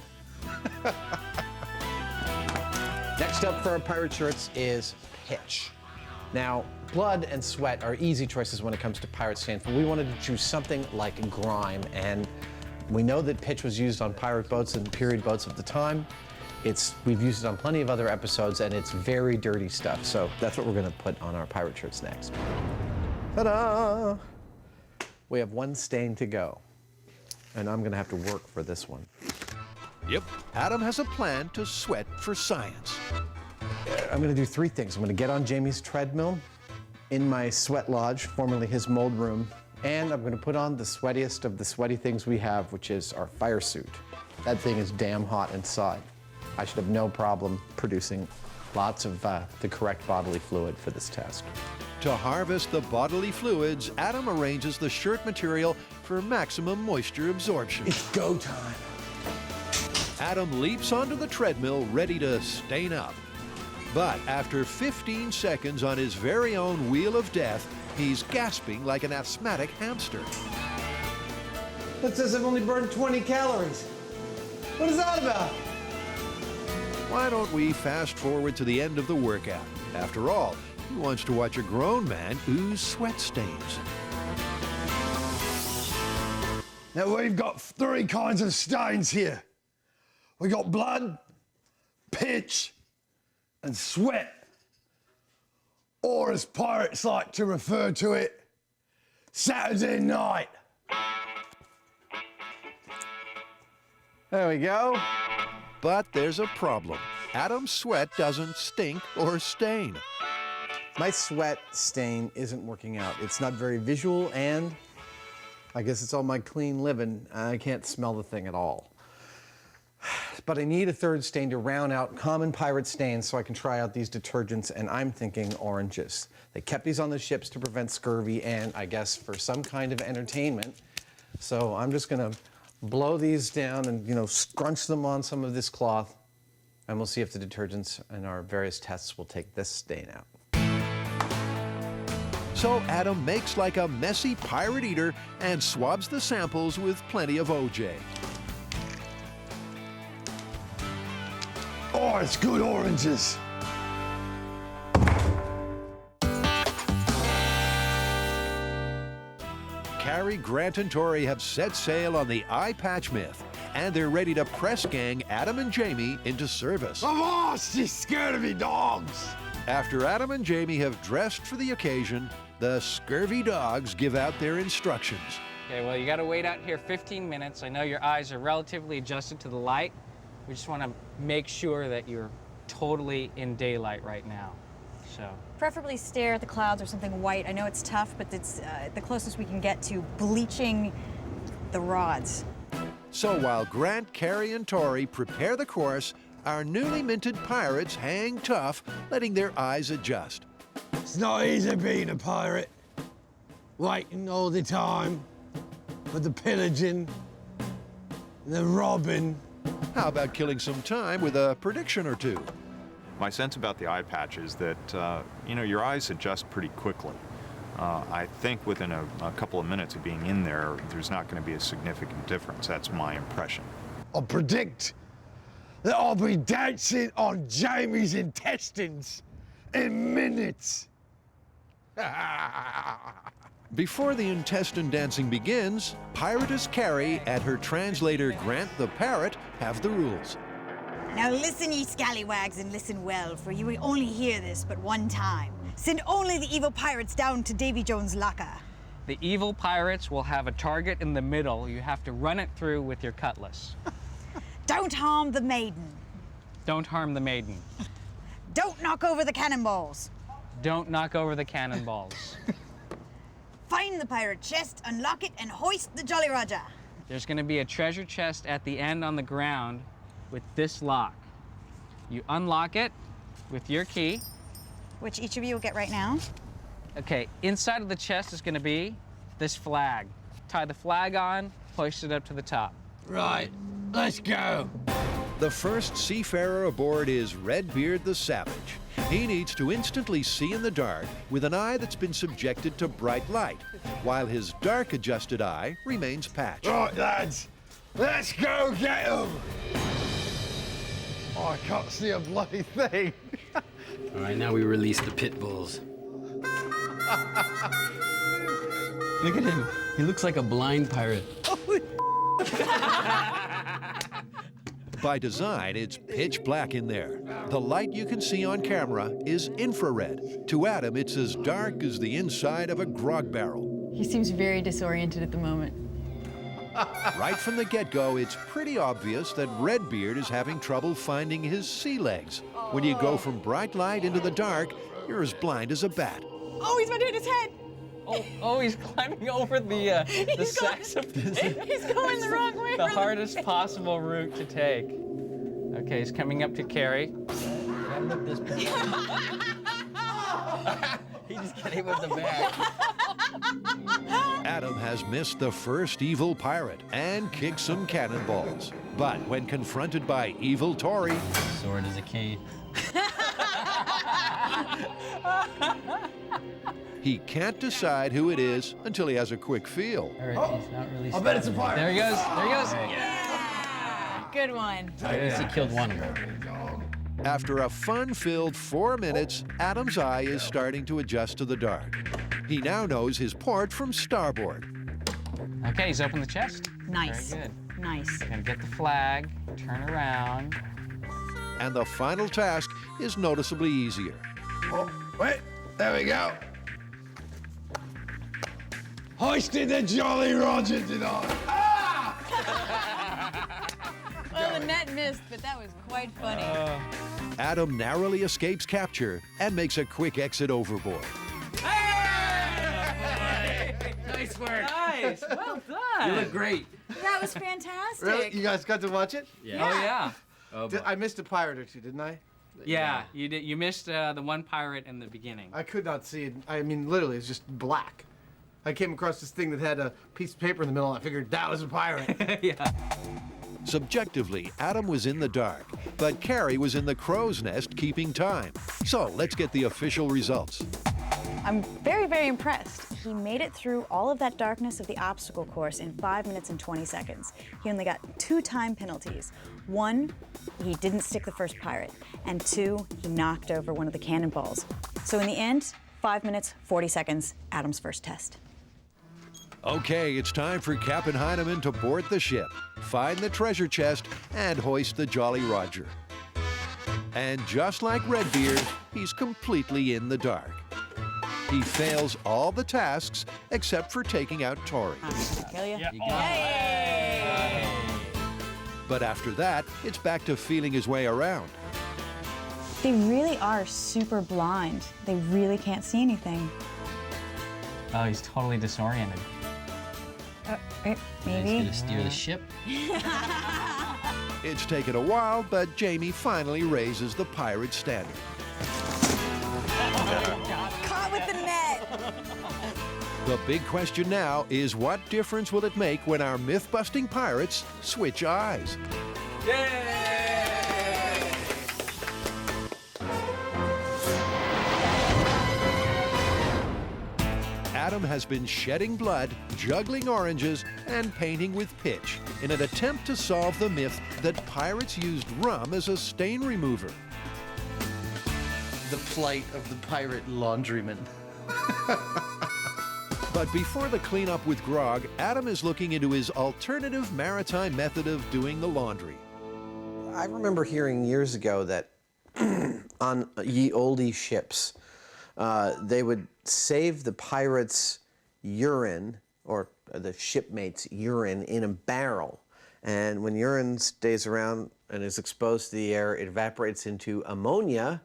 S12: Next up for our pirate shirts is pitch. Now, blood and sweat are easy choices when it comes to pirate stains, but we wanted to choose something like grime, and we know that pitch was used on pirate boats and period boats of the time. We've used it on plenty of other episodes, and it's very dirty stuff, so that's what we're gonna put on our pirate shirts next. Ta-da! We have 1 stain to go, and I'm gonna have to work for this one.
S1: Yep, Adam has a plan to sweat for science.
S12: I'm gonna do 3 things. I'm gonna get on Jamie's treadmill in my sweat lodge, formerly his mold room, and I'm gonna put on the sweatiest of the sweaty things we have, which is our fire suit. That thing is damn hot inside. I should have no problem producing lots of the correct bodily fluid for this test.
S1: To harvest the bodily fluids, Adam arranges the shirt material for maximum moisture absorption.
S12: It's go time.
S1: Adam leaps onto the treadmill, ready to stain up. But after 15 seconds on his very own wheel of death, he's gasping like an asthmatic hamster.
S12: That says I've only burned 20 calories. What is that about?
S1: Why don't we fast forward to the end of the workout? After all, who wants to watch a grown man ooze sweat stains?
S9: Now we've got 3 kinds of stains here. We got blood, pitch, and sweat. Or as pirates like to refer to it, Saturday night.
S12: There we go.
S1: But there's a problem. Adam's sweat doesn't stink or stain.
S12: My sweat stain isn't working out. It's not very visual, and I guess it's all my clean living. I can't smell the thing at all. But I need a 3rd stain to round out common pirate stains so I can try out these detergents, and I'm thinking oranges. They kept these on the ships to prevent scurvy and, I guess, for some kind of entertainment. So I'm just gonna blow these down and, you know, scrunch them on some of this cloth, and we'll see if the detergents in our various tests will take this stain out.
S1: So Adam makes like a messy pirate eater and swabs the samples with plenty of OJ.
S9: Oh, it's good oranges.
S1: Carrie, Grant, and Tori have set sail on the eye patch myth, and they're ready to press gang Adam and Jamie into service.
S9: Oh, she's scared of me dogs.
S1: After Adam and Jamie have dressed for the occasion, the scurvy dogs give out their instructions.
S2: Okay, well, you got to wait out here 15 minutes. I know your eyes are relatively adjusted to the light. We just want to make sure that you're totally in daylight right now. So.
S11: Preferably stare at the clouds or something white. I know it's tough, but it's the closest we can get to bleaching the rods.
S1: So while Grant, Carrie, and Tori prepare the course, our newly minted pirates hang tough, letting their eyes adjust.
S9: It's not easy being a pirate. Waiting all the time for the pillaging, the robbing.
S1: How about killing some time with a prediction or two?
S8: My sense about the eye patch is that, you know, your eyes adjust pretty quickly. I think within a couple of minutes of being in there, there's not going to be a significant difference. That's my impression.
S9: I predict that I'll be dancing on Jamie's intestines in minutes.
S1: Before the intestine dancing begins, Piratess Carrie and her translator Grant the Parrot have the rules.
S11: Now listen, ye scallywags, and listen well, for you will only hear this but one time. Send only the evil pirates down to Davy Jones' locker.
S2: The evil pirates will have a target in the middle. You have to run it through with your cutlass.
S11: Don't harm the maiden.
S2: Don't harm the maiden.
S11: Don't knock over the cannonballs.
S2: Don't knock over the cannonballs.
S11: Find the pirate chest, unlock it, and hoist the Jolly Roger.
S2: There's going to be a treasure chest at the end on the ground with this lock. You unlock it with your key.
S11: Which each of you will get right now.
S2: Okay, inside of the chest is going to be this flag. Tie the flag on, hoist it up to the top.
S9: Right, let's go.
S1: The first seafarer aboard is Redbeard the Savage. He needs to instantly see in the dark with an eye that's been subjected to bright light, while his dark-adjusted eye remains patched.
S9: Right, lads, let's go get him. Oh, I can't see a bloody thing.
S5: All right, now we release the pit bulls. Look at him. He looks like a blind pirate.
S1: By design, it's pitch black in there. The light you can see on camera is infrared. To Adam, it's as dark as the inside of a grog barrel.
S13: He seems very disoriented at the moment.
S1: Right from the get-go, it's pretty obvious that Redbeard is having trouble finding his sea legs. When you go from bright light into the dark, you're as blind as a bat.
S11: Oh, he's about to hit his head.
S2: Oh, he's climbing over the sacks of potatoes.
S11: He's going the wrong way.
S2: The hardest possible route to take. Okay, he's coming up to Carrie.
S5: He just got hit with the bag.
S1: Adam has missed the first evil pirate and kicked some cannonballs. But when confronted by evil Tori...
S5: Sword is a key.
S1: He can't decide who it is until he has a quick feel.
S5: All right, he's not really
S9: I bet it's a pirate.
S2: There he goes. There he goes.
S11: Good one.
S5: At least he killed one of them.
S1: After a fun-filled 4 minutes, Adam's eye is starting to adjust to the dark. He now knows his port from starboard.
S2: Okay, he's opened the chest.
S11: Nice.
S2: Very good.
S11: Nice.
S2: Gonna get the flag, turn around.
S1: And the final task is noticeably easier.
S9: Oh, wait, there we go. Hoisted the Jolly Roger tonight.
S11: Well, the net missed, but that was quite funny.
S1: Adam narrowly escapes capture and makes a quick exit overboard.
S5: Nice work.
S2: Nice. Well done.
S5: You look great.
S11: That was fantastic.
S23: Really? You guys got to watch it?
S5: Yeah.
S2: Oh, yeah.
S5: Oh,
S23: I missed a pirate or two, didn't I?
S2: Yeah, you did. You missed the one pirate in the beginning.
S23: I could not see it. I mean, literally, it's just black. I came across this thing that had a piece of paper in the middle, and I figured that was a pirate.
S2: Yeah.
S1: Subjectively, Adam was in the dark, but Carrie was in the crow's nest keeping time. So let's get the official results.
S11: I'm very, very impressed. He made it through all of that darkness of the obstacle course in 5 minutes and 20 seconds. He only got 2 time penalties. 1, he didn't stick the first pirate, and 2, he knocked over one of the cannonballs. So in the end, 5 minutes, 40 seconds, Adam's first test.
S1: Okay, it's time for Captain Heineman to board the ship, find the treasure chest, and hoist the Jolly Roger. And just like Redbeard, he's completely in the dark. He fails all the tasks except for taking out Tori.
S11: Kill you?
S14: Yep.
S1: But after that, it's back to feeling his way around.
S11: They really are super blind. They really can't see anything.
S14: Oh, he's totally disoriented.
S11: Maybe.
S21: He's gonna steer the ship.
S1: It's taken a while, but Jamie finally raises the pirate standard.
S11: Caught with the net.
S1: The big question now is, what difference will it make when our myth-busting pirates switch eyes? Adam has been shedding blood, juggling oranges, and painting with pitch in an attempt to solve the myth that pirates used rum as a stain remover.
S12: The plight of the pirate laundryman.
S1: But before the cleanup with grog, Adam is looking into his alternative maritime method of doing the laundry.
S12: I remember hearing years ago that on ye olde ships, they would save the pirates' urine, or the shipmates' urine, in a barrel. And when urine stays around and is exposed to the air, it evaporates into ammonia,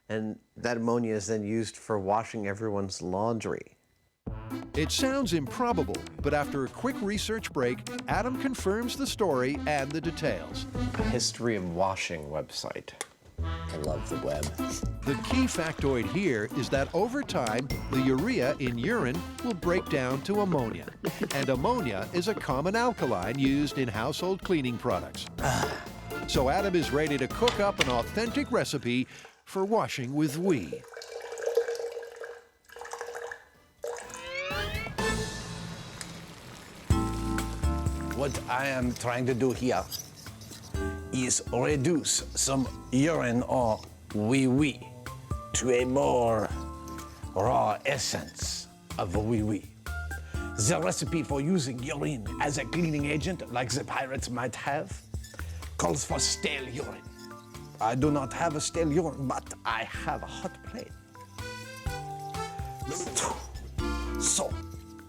S12: and that ammonia is then used for washing everyone's laundry.
S1: It sounds improbable, but after a quick research break, Adam confirms the story and the details.
S12: History of washing website. I love the web.
S1: The key factoid here is that over time, the urea in urine will break down to ammonia. And ammonia is a common alkaline used in household cleaning products. So Adam is ready to cook up an authentic recipe for washing with we.
S3: What I am trying to do here is reduce some urine or wee-wee to a more raw essence of wee-wee. The recipe for using urine as a cleaning agent, like the pirates might have, calls for stale urine. I do not have a stale urine, but I have a hot plate. So,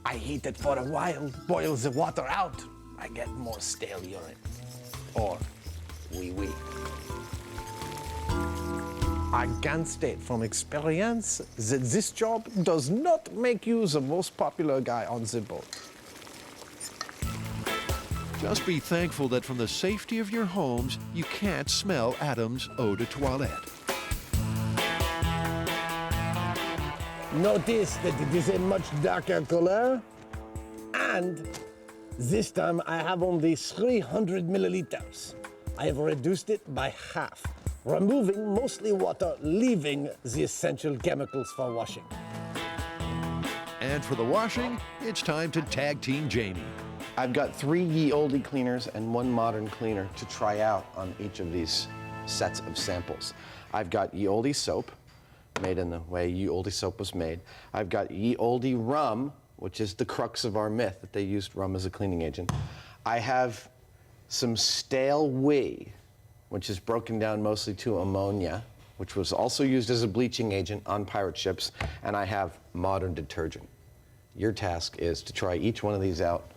S3: I heat it for a while, boil the water out, I get more stale urine, or wee-wee. I can state from experience that this job does not make you the most popular guy on the boat.
S1: Just be thankful that from the safety of your homes, you can't smell Adam's eau de toilette.
S3: Notice that it is a much darker color, and this time I have only 300 milliliters. I have reduced it by half, removing mostly water, leaving the essential chemicals for washing.
S1: And for the washing, it's time to tag team Jamie.
S12: I've got 3 ye olde cleaners and 1 modern cleaner to try out on each of these sets of samples. I've got ye olde soap, made in the way ye olde soap was made. I've got ye olde rum, which is the crux of our myth, that they used rum as a cleaning agent. I have some stale wee, which is broken down mostly to ammonia, which was also used as a bleaching agent on pirate ships, and I have modern detergent. Your task is to try each one of these out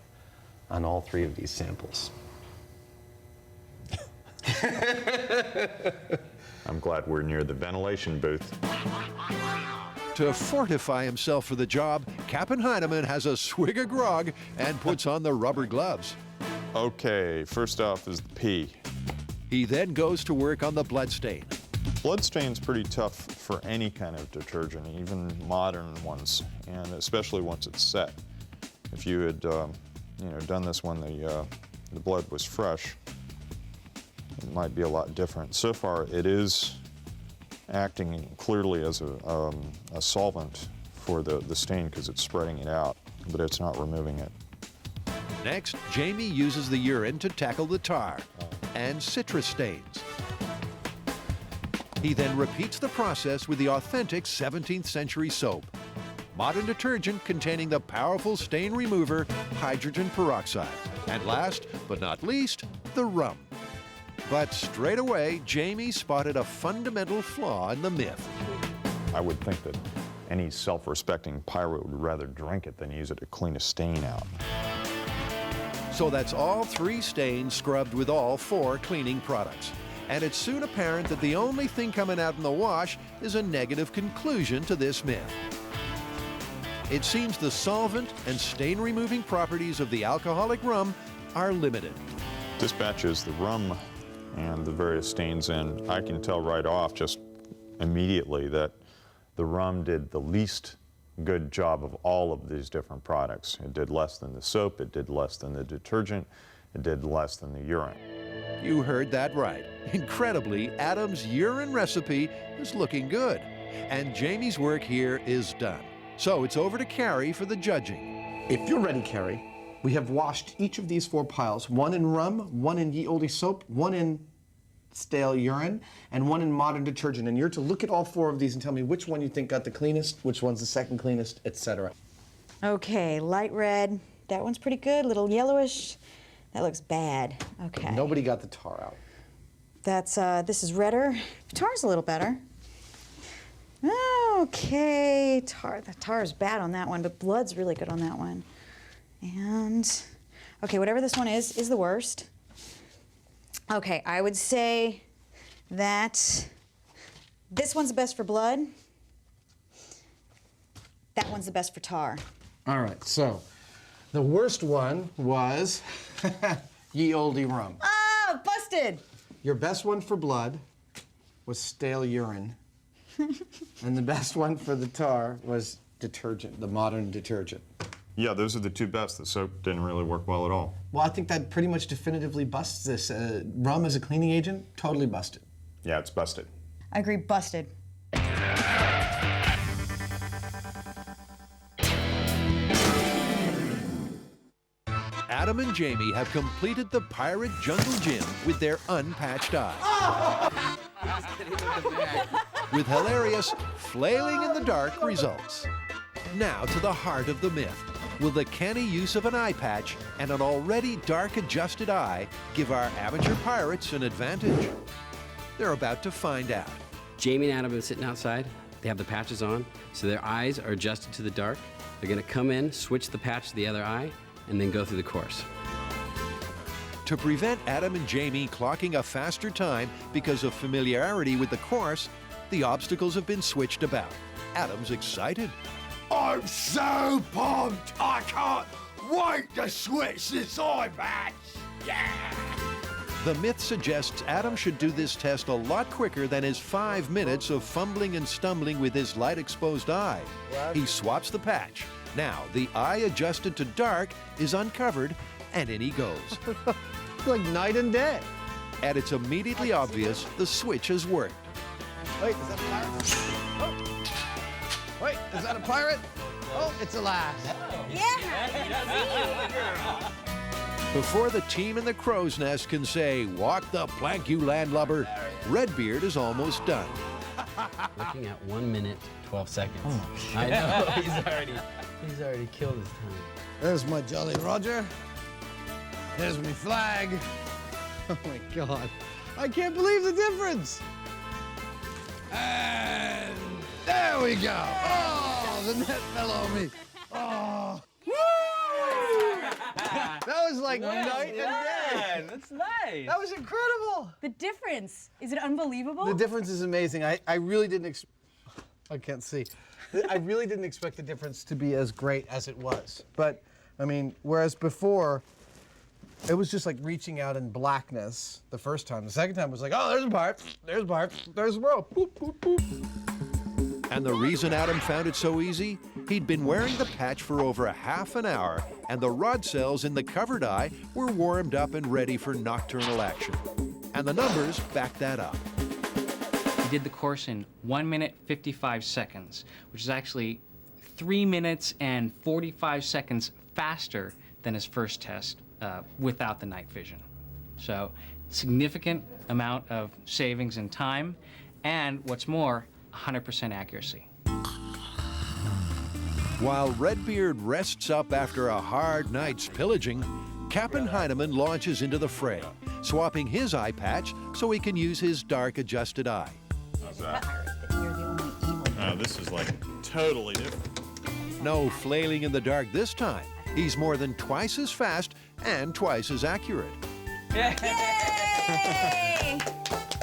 S12: on all 3 of these samples.
S8: I'm glad we're near the ventilation booth.
S1: To fortify himself for the job, Captain Heineman has a swig of grog and puts on the rubber gloves.
S8: Okay, first off is the pee.
S1: He then goes to work on the bloodstain.
S8: Bloodstain's pretty tough for any kind of detergent, even modern ones, and especially once it's set. If you had, done this when the blood was fresh, it might be a lot different. So far, it is acting clearly as a solvent for the stain because it's spreading it out, but it's not removing it.
S1: Next, Jamie uses the urine to tackle the tar and citrus stains. He then repeats the process with the authentic 17th century soap, modern detergent containing the powerful stain remover hydrogen peroxide, and last but not least, the rum. But straight away, Jamie spotted a fundamental flaw in the myth.
S8: I would think that any self-respecting pirate would rather drink it than use it to clean a stain out.
S1: So that's all 3 stains scrubbed with all 4 cleaning products. And it's soon apparent that the only thing coming out in the wash is a negative conclusion to this myth. It seems the solvent and stain-removing properties of the alcoholic rum are limited.
S8: Dispatches the rum and the various stains in. I can tell right off just immediately that the rum did the least good job of all of these different products. It did less than the soap, it did less than the detergent, it did less than the urine.
S1: You heard that right. Incredibly, Adam's urine recipe is looking good. And Jamie's work here is done. So it's over to Carrie for the judging.
S12: If you're ready, Carrie, we have washed each of these 4 piles, 1 in rum, 1 in ye olde soap, 1 in stale urine, and 1 in modern detergent. And you're to look at all 4 of these and tell me which one you think got the cleanest, which one's the second cleanest, etc.
S11: Okay, light red. That one's pretty good. Little yellowish. That looks bad. Okay.
S12: Nobody got the tar out.
S11: That's, this is redder. Tar's a little better. Okay, the tar is bad on that one, but blood's really good on that one. And, okay, whatever this one is the worst. Okay, I would say that this one's the best for blood. That one's the best for tar.
S12: All right, so the worst one was ye olde rum.
S11: Ah, busted!
S12: Your best one for blood was stale urine. And the best one for the tar was detergent, the modern detergent.
S8: Yeah, those are the 2 best. The soap didn't really work well at all.
S12: Well, I think that pretty much definitively busts this. Rum as a cleaning agent, totally busted.
S8: Yeah, it's busted.
S11: I agree, busted.
S1: Adam and Jamie have completed the Pirate Jungle Gym with their unpatched eye. With hilarious, flailing in the dark results. Now to the heart of the myth. Will the canny use of an eye patch and an already dark adjusted eye give our amateur pirates an advantage? They're about to find out.
S5: Jamie and Adam are sitting outside. They have the patches on, so their eyes are adjusted to the dark. They're gonna come in, switch the patch to the other eye, and then go through the course.
S1: To prevent Adam and Jamie clocking a faster time because of familiarity with the course, the obstacles have been switched about. Adam's excited.
S9: I'm so pumped! I can't wait to switch this eye patch! Yeah!
S1: The myth suggests Adam should do this test a lot quicker than his 5 minutes of fumbling and stumbling with his light-exposed eye. He swaps the patch. Now, the eye adjusted to dark is uncovered, and in he goes.
S23: Like night and day.
S1: And it's immediately obvious the switch has worked.
S23: Wait, is that a pirate? Oh. Wait, is that a pirate? Oh, it's a lass.
S11: Yeah!
S1: Before the team in the crow's nest can say, "Walk the plank, you landlubber," Redbeard is almost done.
S5: Looking at 1 minute, 12 seconds.
S23: Oh,
S5: I know, he's already killed his time.
S23: There's my Jolly Roger. There's my flag. Oh my God. I can't believe the difference. And there we go. Oh, the net fell on me. Oh. That was like night and day.
S14: That's nice.
S23: That was incredible.
S11: The difference, is it unbelievable?
S23: The difference is amazing. I really didn't I can't see. I really didn't expect the difference to be as great as it was. But, I mean, whereas before, it was just like reaching out in blackness the first time. The second time was like, oh, there's a part, there's a part, there's a rope. Boop, boop, boop.
S1: And the reason Adam found it so easy? He'd been wearing the patch for over a half an hour, and the rod cells in the covered eye were warmed up and ready for nocturnal action. And the numbers back that up.
S14: He did the course in 1 minute, 55 seconds, which is actually 3 minutes and 45 seconds faster than his first test without the night vision. So significant amount of savings in time, and what's more, 100% accuracy.
S1: While Redbeard rests up after a hard night's pillaging, Captain Heinemann launches into the fray, swapping his eye patch so he can use his dark adjusted eye.
S8: How's that? Oh, this is like totally different.
S1: No flailing in the dark this time. He's more than twice as fast and twice as accurate.
S13: Yay!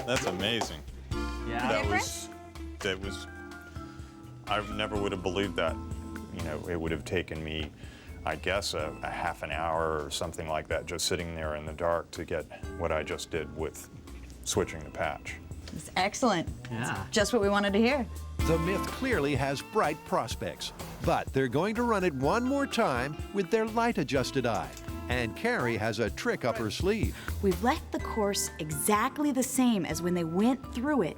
S8: That's amazing.
S14: Yeah.
S8: That was, I never would have believed that. You know, it would have taken me, I guess, a half an hour or something like that, just sitting there in the dark to get what I just did with switching the patch.
S13: It's excellent.
S14: Yeah.
S13: It's just what we wanted to hear.
S1: The myth clearly has bright prospects, but they're going to run it one more time with their light-adjusted eye. And Carrie has a trick up her sleeve.
S4: We've left the course exactly the same as when they went through it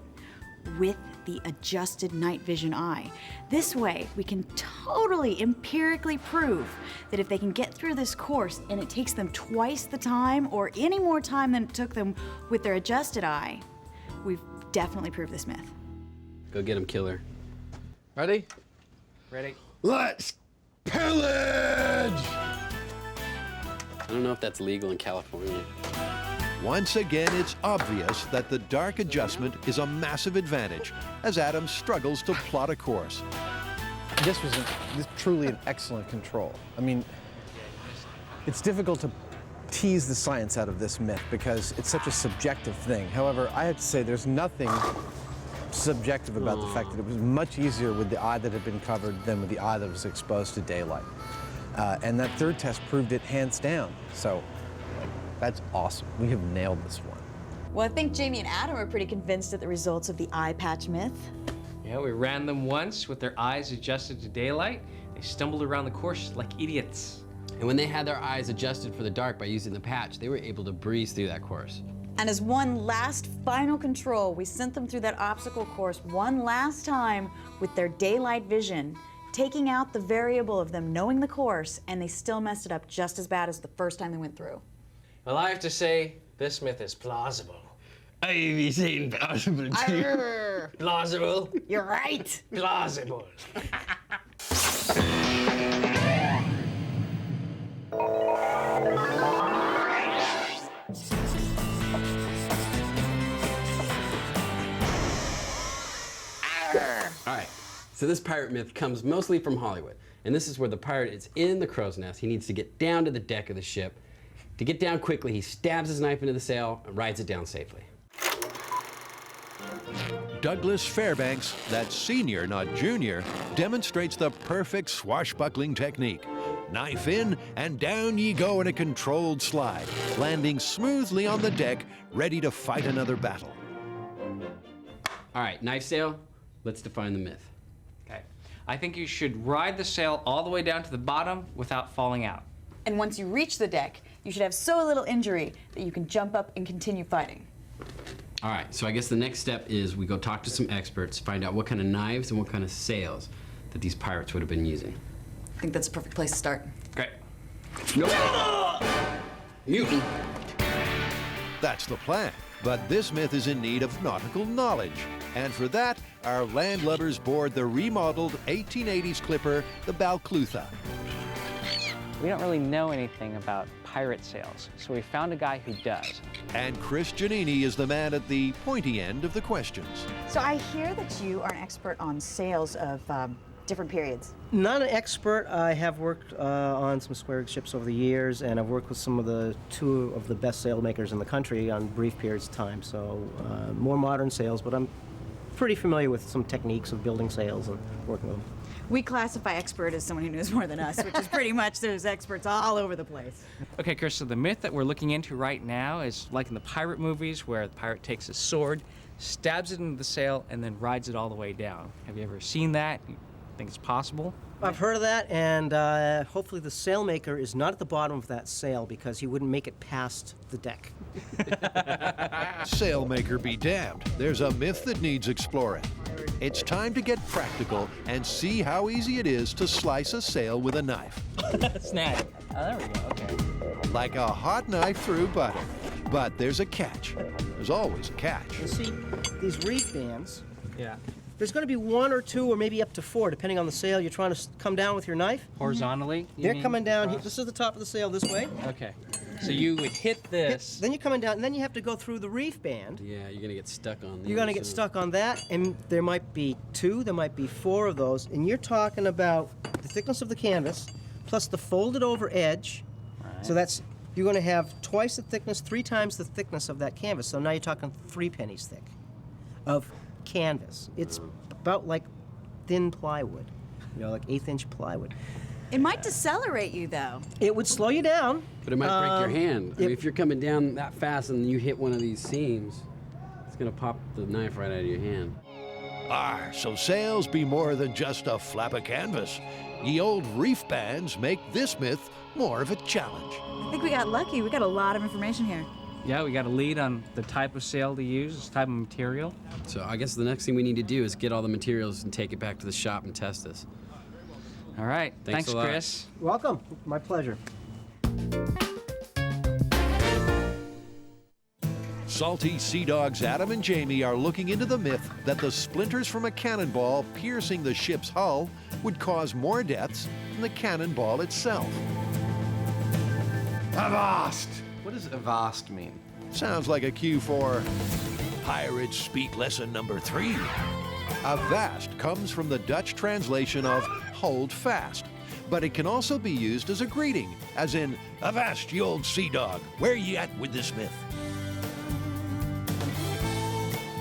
S4: with the adjusted night vision eye. This way, we can totally empirically prove that if they can get through this course and it takes them twice the time or any more time than it took them with their adjusted eye, we've definitely proved this myth.
S5: Go get him, killer.
S23: Ready?
S14: Ready?
S9: Let's pillage!
S5: I don't know if that's legal in California.
S1: Once again, it's obvious that the dark adjustment is a massive advantage as Adam struggles to plot a course.
S23: This was truly an excellent control. I mean, it's difficult to tease the science out of this myth because it's such a subjective thing. However, I have to say there's nothing subjective about the fact that it was much easier with the eye that had been covered than with the eye that was exposed to daylight. And that third test proved it hands down. So that's awesome. We have nailed this one.
S13: Well, I think Jamie and Adam are pretty convinced at the results of the eye patch myth.
S14: Yeah, we ran them once with their eyes adjusted to daylight. They stumbled around the course like idiots.
S5: And when they had their eyes adjusted for the dark by using the patch, they were able to breeze through that course.
S13: And as one last final control, we sent them through that obstacle course one last time with their daylight vision, taking out the variable of them knowing the course, and they still messed it up just as bad as the first time they went through.
S16: Well, I have to say, this myth is plausible.
S17: I've seen plausible too.
S16: Plausible?
S13: You're right.
S16: Plausible.
S5: All right, so this pirate myth comes mostly from Hollywood. And this is where the pirate is in the crow's nest. He needs to get down to the deck of the ship. To get down quickly, he stabs his knife into the sail and rides it down safely.
S1: Douglas Fairbanks, that's senior, not junior, demonstrates the perfect swashbuckling technique. Knife in, and down ye go in a controlled slide, landing smoothly on the deck, ready to fight another battle.
S5: All right, knife sail, let's define the myth.
S14: Okay. I think you should ride the sail all the way down to the bottom without falling out.
S13: And once you reach the deck, you should have so little injury that you can jump up and continue fighting.
S5: All right, so I guess the next step is we go talk to some experts, find out what kind of knives and what kind of sails that these pirates would have been using.
S13: I think that's a perfect place to start.
S14: Great.
S5: Mutant.
S1: That's the plan. But this myth is in need of nautical knowledge. And for that, our landlubbers board the remodeled 1880s clipper, the Balclutha.
S2: We don't really know anything about pirate sails, so we found a guy who does.
S1: And Chris Giannini is the man at the pointy end of the questions.
S11: So I hear that you are an expert on sails of different periods.
S10: Not an expert. I have worked on some square rig ships over the years, and I've worked with two of the best sail makers in the country on brief periods of time. So more modern sails, but I'm pretty familiar with some techniques of building sails and working with them.
S13: We classify expert as someone who knows more than us, which is pretty much there's experts all over the place.
S14: Okay, Chris, so the myth that we're looking into right now is like in the pirate movies where the pirate takes his sword, stabs it into the sail, and then rides it all the way down. Have you ever seen that? You think it's possible?
S10: I've heard of that, and hopefully the sailmaker is not at the bottom of that sail because he wouldn't make it past the deck.
S1: Sailmaker be damned. There's a myth that needs exploring. It's time to get practical and see how easy it is to slice a sail with a knife.
S14: Snap. Oh, there we go. Okay.
S1: Like a hot knife through butter. But there's a catch. There's always a catch.
S18: You see, these reef bands,
S14: Yeah.
S18: there's going to be 1 or 2 or maybe up to 4, depending on the sail you're trying to come down with your knife.
S14: Horizontally? you
S18: They're
S14: mean?
S18: coming down.
S14: Across?
S18: This is the top of the sail this way.
S14: Okay. So you would hit this.
S18: Then you're coming down, and then you have to go through the reef band.
S5: Yeah, you're gonna get stuck on these.
S18: You're going to get stuck on that, and there might be 2, there might be 4 of those, and you're talking about the thickness of the canvas plus the folded over edge.
S14: Right.
S18: So that's, you're going to have twice the thickness, 3 times the thickness of that canvas. So now you're talking 3 pennies thick of canvas. It's about like thin plywood, like 1/8-inch plywood.
S13: It might decelerate you, though.
S18: It would slow you down.
S5: But it might break your hand. I mean, if you're coming down that fast and you hit one of these seams, it's gonna pop the knife right out of your hand.
S1: So sails be more than just a flap of canvas. Ye old reef bands make this myth more of a challenge.
S13: I think we got lucky. We got a lot of information here.
S14: Yeah, we got a lead on the type of sail to use, this type of material.
S5: So I guess the next thing we need to do is get all the materials and take it back to the shop and test this.
S14: All right.
S5: Thanks a lot.
S14: Chris.
S18: Welcome. My pleasure.
S1: Salty Sea Dogs Adam and Jamie are looking into the myth that the splinters from a cannonball piercing the ship's hull would cause more deaths than the cannonball itself.
S12: Avast! What does avast mean?
S1: Sounds like a cue for Pirates Speak Lesson number 3. Avast comes from the Dutch translation of hold fast, but it can also be used as a greeting, as in, Avast, you old sea dog, where ye at with this myth?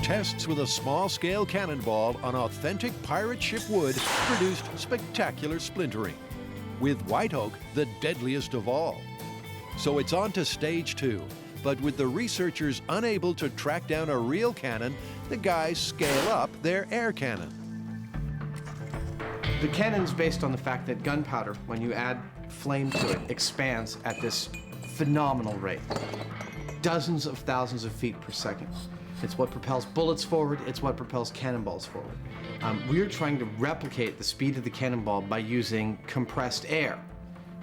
S1: Tests with a small-scale cannonball on authentic pirate ship wood produced spectacular splintering, with white oak the deadliest of all. So it's on to stage 2, but with the researchers unable to track down a real cannon, the guys scale up their air cannon.
S12: The cannon's based on the fact that gunpowder, when you add flame to it, expands at this phenomenal rate. Dozens of thousands of feet per second. It's what propels bullets forward, it's what propels cannonballs forward. We're trying to replicate the speed of the cannonball by using compressed air,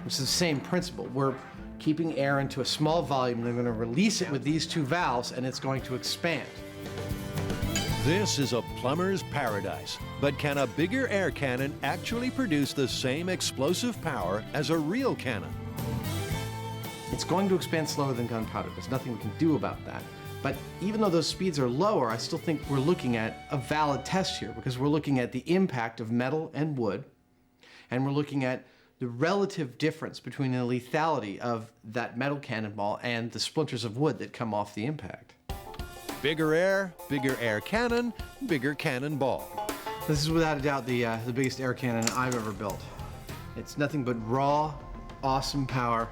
S12: which is the same principle. We're keeping air into a small volume, and they're going to release it with these 2 valves, and it's going to expand.
S1: This is a plumber's paradise, but can a bigger air cannon actually produce the same explosive power as a real cannon?
S12: It's going to expand slower than gunpowder. There's nothing we can do about that. But even though those speeds are lower, I still think we're looking at a valid test here, because we're looking at the impact of metal and wood, and we're looking at the relative difference between the lethality of that metal cannonball and the splinters of wood that come off the impact.
S1: Bigger air cannon, bigger cannonball.
S12: This is without a doubt the biggest air cannon I've ever built. It's nothing but raw, awesome power,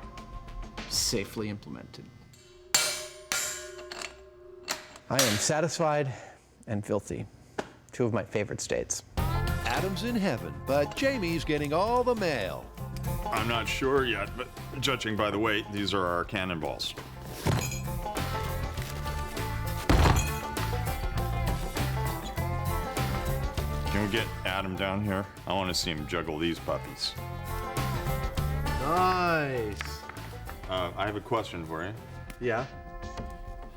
S12: safely implemented. I am satisfied and filthy. 2 of my favorite states.
S1: Adam's in heaven, but Jamie's getting all the mail.
S8: I'm not sure yet, but judging by the weight, these are our cannonballs. Can we get Adam down here? I want to see him juggle these puppies.
S12: Nice.
S8: I have a question for you.
S12: Yeah.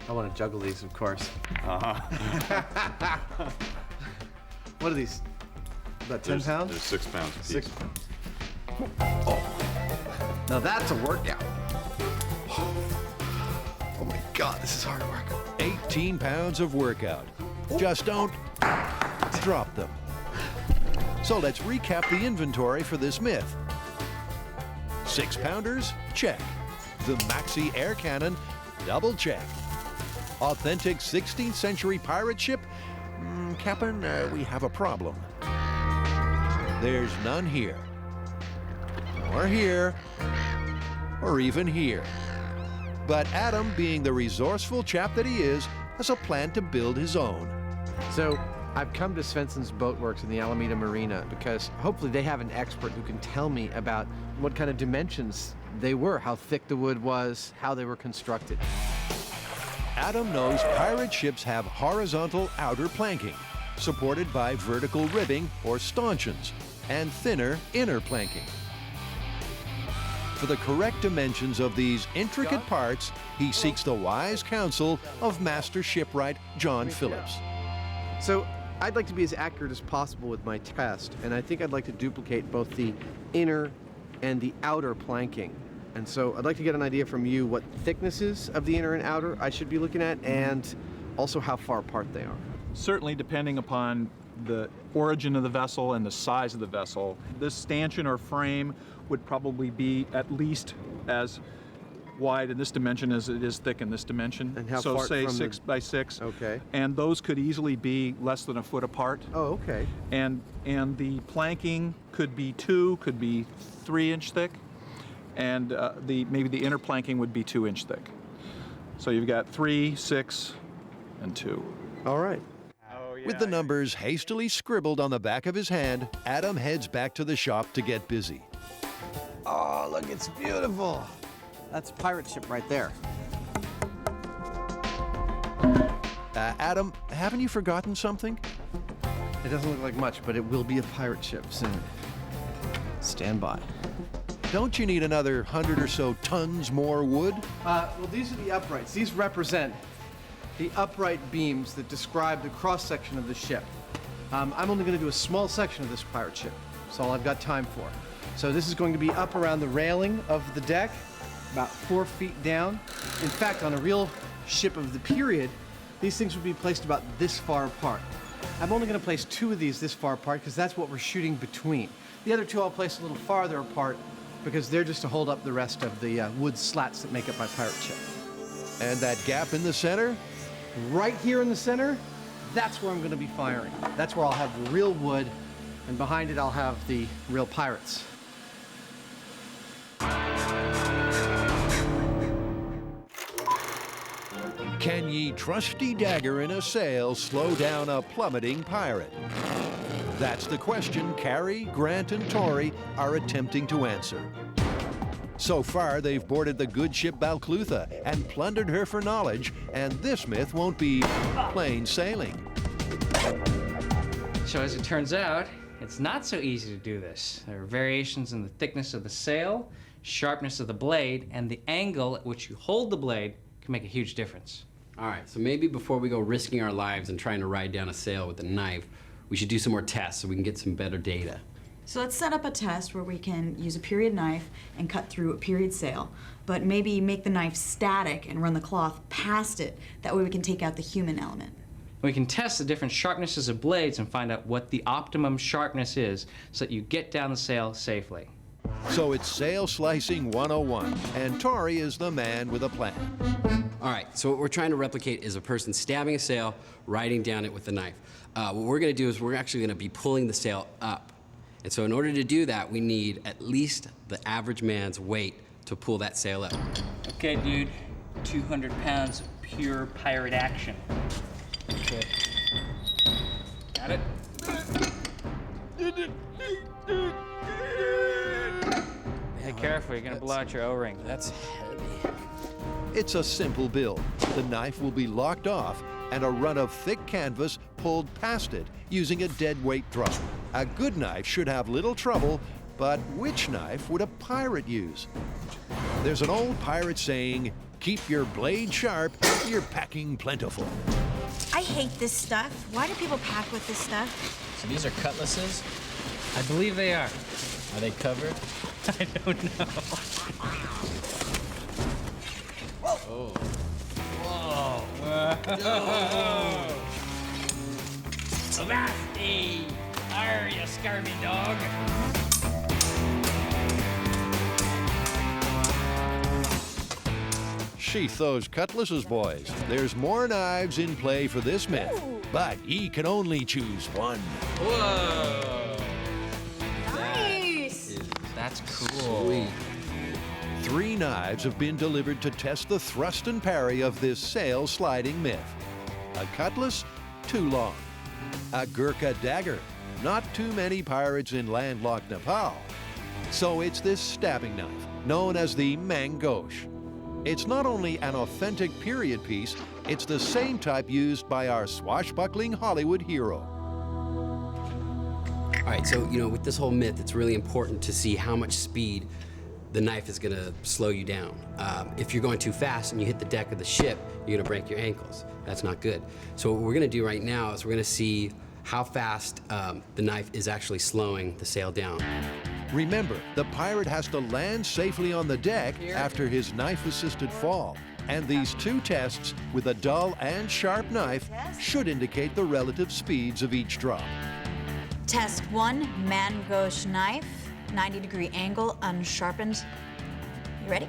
S12: I want to juggle these, of course. What are these? About 10 pounds?
S8: They're 6 pounds a piece.
S12: 6 pounds. Oh. Now that's a workout. Oh my God, this is hard work.
S1: 18 pounds of workout. Just don't drop them. So let's recap the inventory for this myth. 6-pounders, check. The Maxi air cannon, double check. Authentic 16th century pirate ship, Captain, we have a problem. There's none here, or here, or even here. But Adam, being the resourceful chap that he is, has a plan to build his own.
S12: So I've come to Svensson's Boatworks in the Alameda Marina because hopefully they have an expert who can tell me about what kind of dimensions they were, how thick the wood was, how they were constructed.
S1: Adam knows pirate ships have horizontal outer planking, supported by vertical ribbing or stanchions, and thinner inner planking. For the correct dimensions of these intricate parts, he seeks the wise counsel of master shipwright John Phillips.
S12: So I'd like to be as accurate as possible with my test, and I think I'd like to duplicate both the inner and the outer planking. And so I'd like to get an idea from you what thicknesses of the inner and outer I should be looking at, and also how far apart they are.
S6: Certainly depending upon the origin of the vessel and the size of the vessel. This stanchion or frame would probably be at least as wide in this dimension as it is thick in this dimension.
S12: And how
S6: so
S12: far
S6: say
S12: from
S6: 6 by 6.
S12: Okay.
S6: And those could easily be less than a foot apart.
S12: Oh, okay.
S6: And the planking could be 2, could be 3-inch thick, and maybe the inner planking would be 2-inch thick. So you've got 3, 6, and 2.
S12: All right.
S1: With the numbers hastily scribbled on the back of his hand, Adam heads back to the shop to get busy.
S12: Oh, look, it's beautiful. That's a pirate ship right there.
S1: Adam, haven't you forgotten something?
S12: It doesn't look like much, but it will be a pirate ship soon. Stand by.
S1: Don't you need another 100 or so tons more wood?
S12: Well, these are the uprights. These represent the upright beams that describe the cross-section of the ship. I'm only going to do a small section of this pirate ship. That's all I've got time for. So this is going to be up around the railing of the deck, about 4 feet down. In fact, on a real ship of the period, these things would be placed about this far apart. I'm only going to place 2 of these this far apart because that's what we're shooting between. The other 2 I'll place a little farther apart because they're just to hold up the rest of the wood slats that make up my pirate ship.
S1: And that gap in the center?
S12: Right here in the center, that's where I'm going to be firing. That's where I'll have the real wood, and behind it I'll have the real pirates.
S1: Can ye trusty dagger in a sail slow down a plummeting pirate? That's the question Carrie, Grant, and Tori are attempting to answer. So far, they've boarded the good ship Balclutha and plundered her for knowledge, and this myth won't be plain sailing.
S2: So as it turns out, it's not so easy to do this. There are variations in the thickness of the sail, sharpness of the blade, and the angle at which you hold the blade can make a huge difference.
S5: All right, so maybe before we go risking our lives and trying to ride down a sail with a knife, we should do some more tests so we can get some better data.
S4: So let's set up a test where we can use a period knife and cut through a period sail, but maybe make the knife static and run the cloth past it. That way we can take out the human element.
S2: We can test the different sharpnesses of blades and find out what the optimum sharpness is so that you get down the sail safely.
S1: So it's sail slicing 101, and Tori is the man with a plan.
S5: All right, so what we're trying to replicate is a person stabbing a sail, riding down it with a knife. What we're gonna do is we're actually gonna be pulling the sail up. And so in order to do that, we need at least the average man's weight to pull that sail up.
S14: Okay, dude. 200 pounds of pure pirate action. Okay. Got it? Hey, careful, you're gonna blow out your O-ring.
S5: That's heavy.
S1: It's a simple build. The knife will be locked off and a run of thick canvas pulled past it using a dead weight drum. A good knife should have little trouble, but which knife would a pirate use? There's an old pirate saying, keep your blade sharp, you're packing plentiful.
S13: I hate this stuff. Why do people pack with this stuff?
S16: So these are cutlasses?
S14: I believe they are.
S16: Are they covered?
S14: I don't know.
S16: Oh. Whoa.
S14: Avasti! Arr, you scurvy dog!
S1: Sheath those cutlasses, boys. There's more knives in play for this myth, but ye can only choose one.
S14: Whoa!
S13: Nice!
S2: That's cool.
S5: Sweet.
S1: 3 knives have been delivered to test the thrust and parry of this sail sliding myth. A cutlass, too long. A Gurkha dagger, not too many pirates in landlocked Nepal. So it's this stabbing knife, known as the mangosh. It's not only an authentic period piece, it's the same type used by our swashbuckling Hollywood hero.
S5: All right, so, with this whole myth, it's really important to see how much speed the knife is gonna slow you down. If you're going too fast and you hit the deck of the ship, you're gonna break your ankles. That's not good. So what we're gonna do right now is we're gonna see how fast the knife is actually slowing the sail down.
S1: Remember, the pirate has to land safely on the deck after his knife-assisted fall. And these two tests with a dull and sharp knife should indicate the relative speeds of each drop.
S13: Test 1, man gauche knife, 90-degree angle, unsharpened. You ready?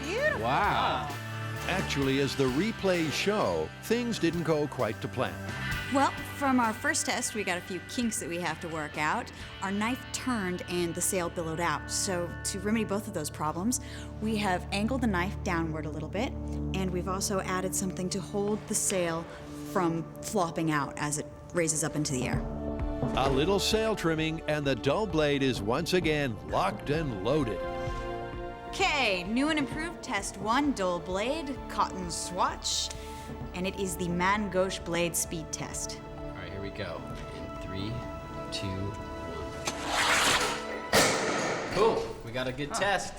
S13: Beautiful.
S5: Wow.
S1: Actually, as the replays show, things didn't go quite to plan.
S13: Well, from our first test, we got a few kinks that we have to work out. Our knife turned and the sail billowed out. So to remedy both of those problems, we have angled the knife downward a little bit, and we've also added something to hold the sail from flopping out as it raises up into the air.
S1: A little sail trimming, and the dull blade is once again locked and loaded.
S13: Okay, new and improved test 1, dull blade, cotton swatch, and it is the man gauche blade speed test.
S5: All right, here we go. In 3, 2, 1. Cool, we got a good test.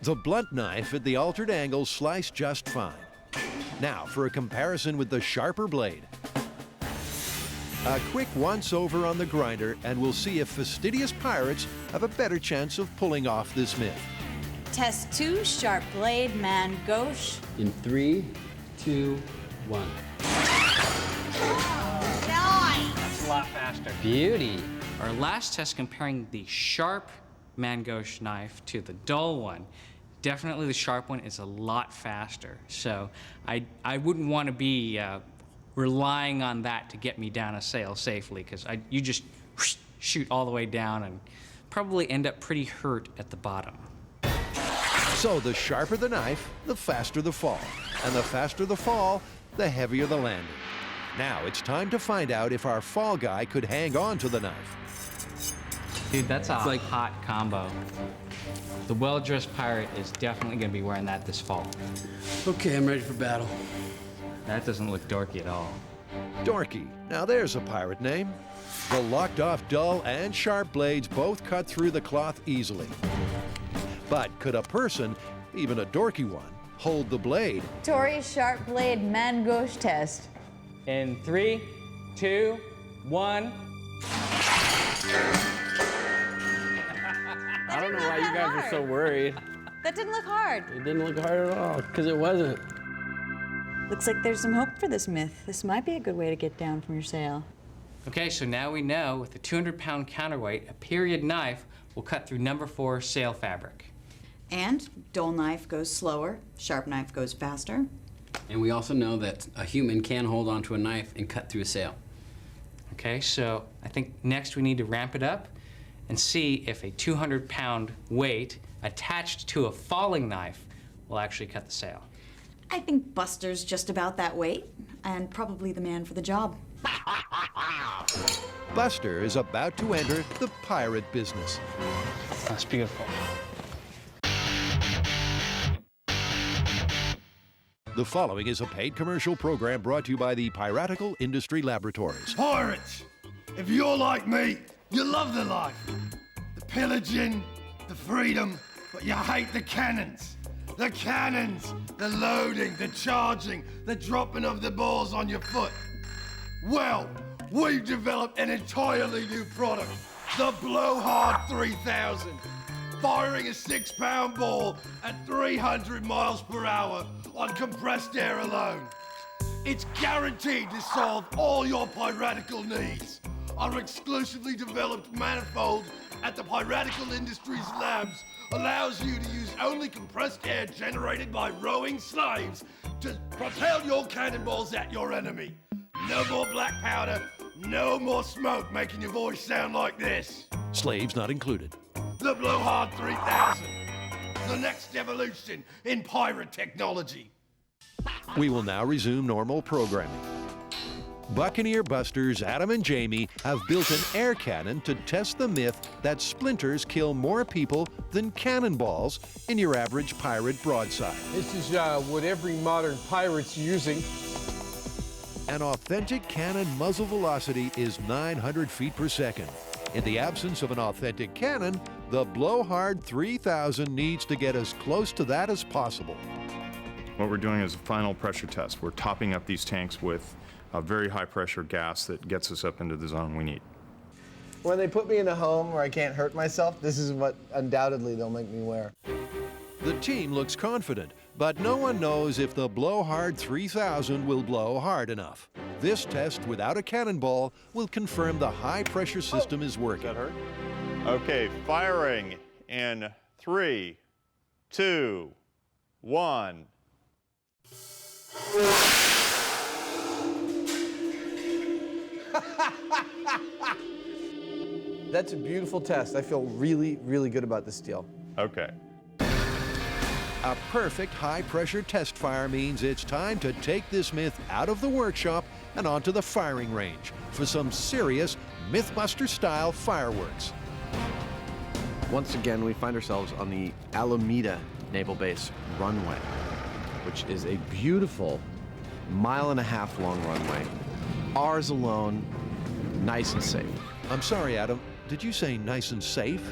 S1: The blunt knife at the altered angle sliced just fine. Now for a comparison with the sharper blade. A quick once-over on the grinder, and we'll see if fastidious pirates have a better chance of pulling off this myth.
S13: Test 2, sharp blade, man gauche.
S5: In 3, 2, 1.
S14: That's a lot faster.
S5: Beauty.
S14: Our last test comparing the sharp man gauche knife to the dull one, definitely the sharp one is a lot faster. So I wouldn't want to be relying on that to get me down a sail safely, because you just shoot all the way down and probably end up pretty hurt at the bottom.
S1: So the sharper the knife, the faster the fall. And the faster the fall, the heavier the landing. Now it's time to find out if our fall guy could hang on to the knife.
S14: Dude, that's a hot combo. The well-dressed pirate is definitely going to be wearing that this fall.
S5: Okay, I'm ready for battle.
S14: That doesn't look dorky at all.
S1: Dorky. Now there's a pirate name. The locked-off dull and sharp blades both cut through the cloth easily. But could a person, even a dorky one, hold the blade?
S13: Tori's sharp blade man gauche test.
S14: In 3, 2, 1.
S17: I don't know why you guys are so worried.
S13: That didn't look hard.
S17: It didn't look hard at all, because it wasn't.
S11: Looks like there's some hope for this myth. This might be a good way to get down from your sail.
S14: Okay, so now we know with a 200-pound counterweight, a period knife will cut through number 4 sail fabric.
S4: And dull knife goes slower, sharp knife goes faster.
S5: And we also know that a human can hold onto a knife and cut through a sail.
S14: Okay, so I think next we need to ramp it up and see if a 200-pound weight attached to a falling knife will actually cut the sail.
S4: I think Buster's just about that weight, and probably the man for the job.
S1: Buster is about to enter the pirate business.
S14: That's beautiful.
S1: The following is a paid commercial program brought to you by the Piratical Industry Laboratories.
S9: Pirates! If you're like me, you love the life. The pillaging, the freedom, but you hate the cannons. The cannons, the loading, the charging, the dropping of the balls on your foot. Well, we've developed an entirely new product, the Blowhard 3000. Firing a 6-pound ball at 300 miles per hour on compressed air alone. It's guaranteed to solve all your piratical needs. Our exclusively developed manifold at the Piratical Industries Labs allows you to use only compressed air generated by rowing slaves to propel your cannonballs at your enemy. No more black powder, no more smoke making your voice sound like this.
S1: Slaves not included.
S9: The Blowhard 3000, the next evolution in pirate technology.
S1: We will now resume normal programming. Buccaneer Busters Adam and Jamie have built an air cannon to test the myth that splinters kill more people than cannonballs in your average pirate broadside.
S7: This is what every modern pirate's using.
S1: An authentic cannon muzzle velocity is 900 feet per second. In the absence of an authentic cannon, the Blowhard 3000 needs to get as close to that as possible.
S8: What we're doing is a final pressure test. We're topping up these tanks with a very high pressure gas that gets us up into the zone we need.
S23: When they put me in a home where I can't hurt myself, this is what undoubtedly they'll make me wear.
S1: The team looks confident, but no one knows if the Blowhard 3000 will blow hard enough. This test without a cannonball will confirm the high-pressure system is working.
S8: That hurt? Okay, firing in 3, 2, 1.
S23: That's a beautiful test. I feel really, really good about this deal.
S8: Okay.
S1: A perfect high-pressure test fire means it's time to take this myth out of the workshop and onto the firing range for some serious MythBusters-style fireworks.
S12: Once again, we find ourselves on the Alameda Naval Base runway, which is a beautiful 1.5 mile long runway. Ours alone, nice and safe.
S1: I'm sorry, Adam. Did you say nice and safe?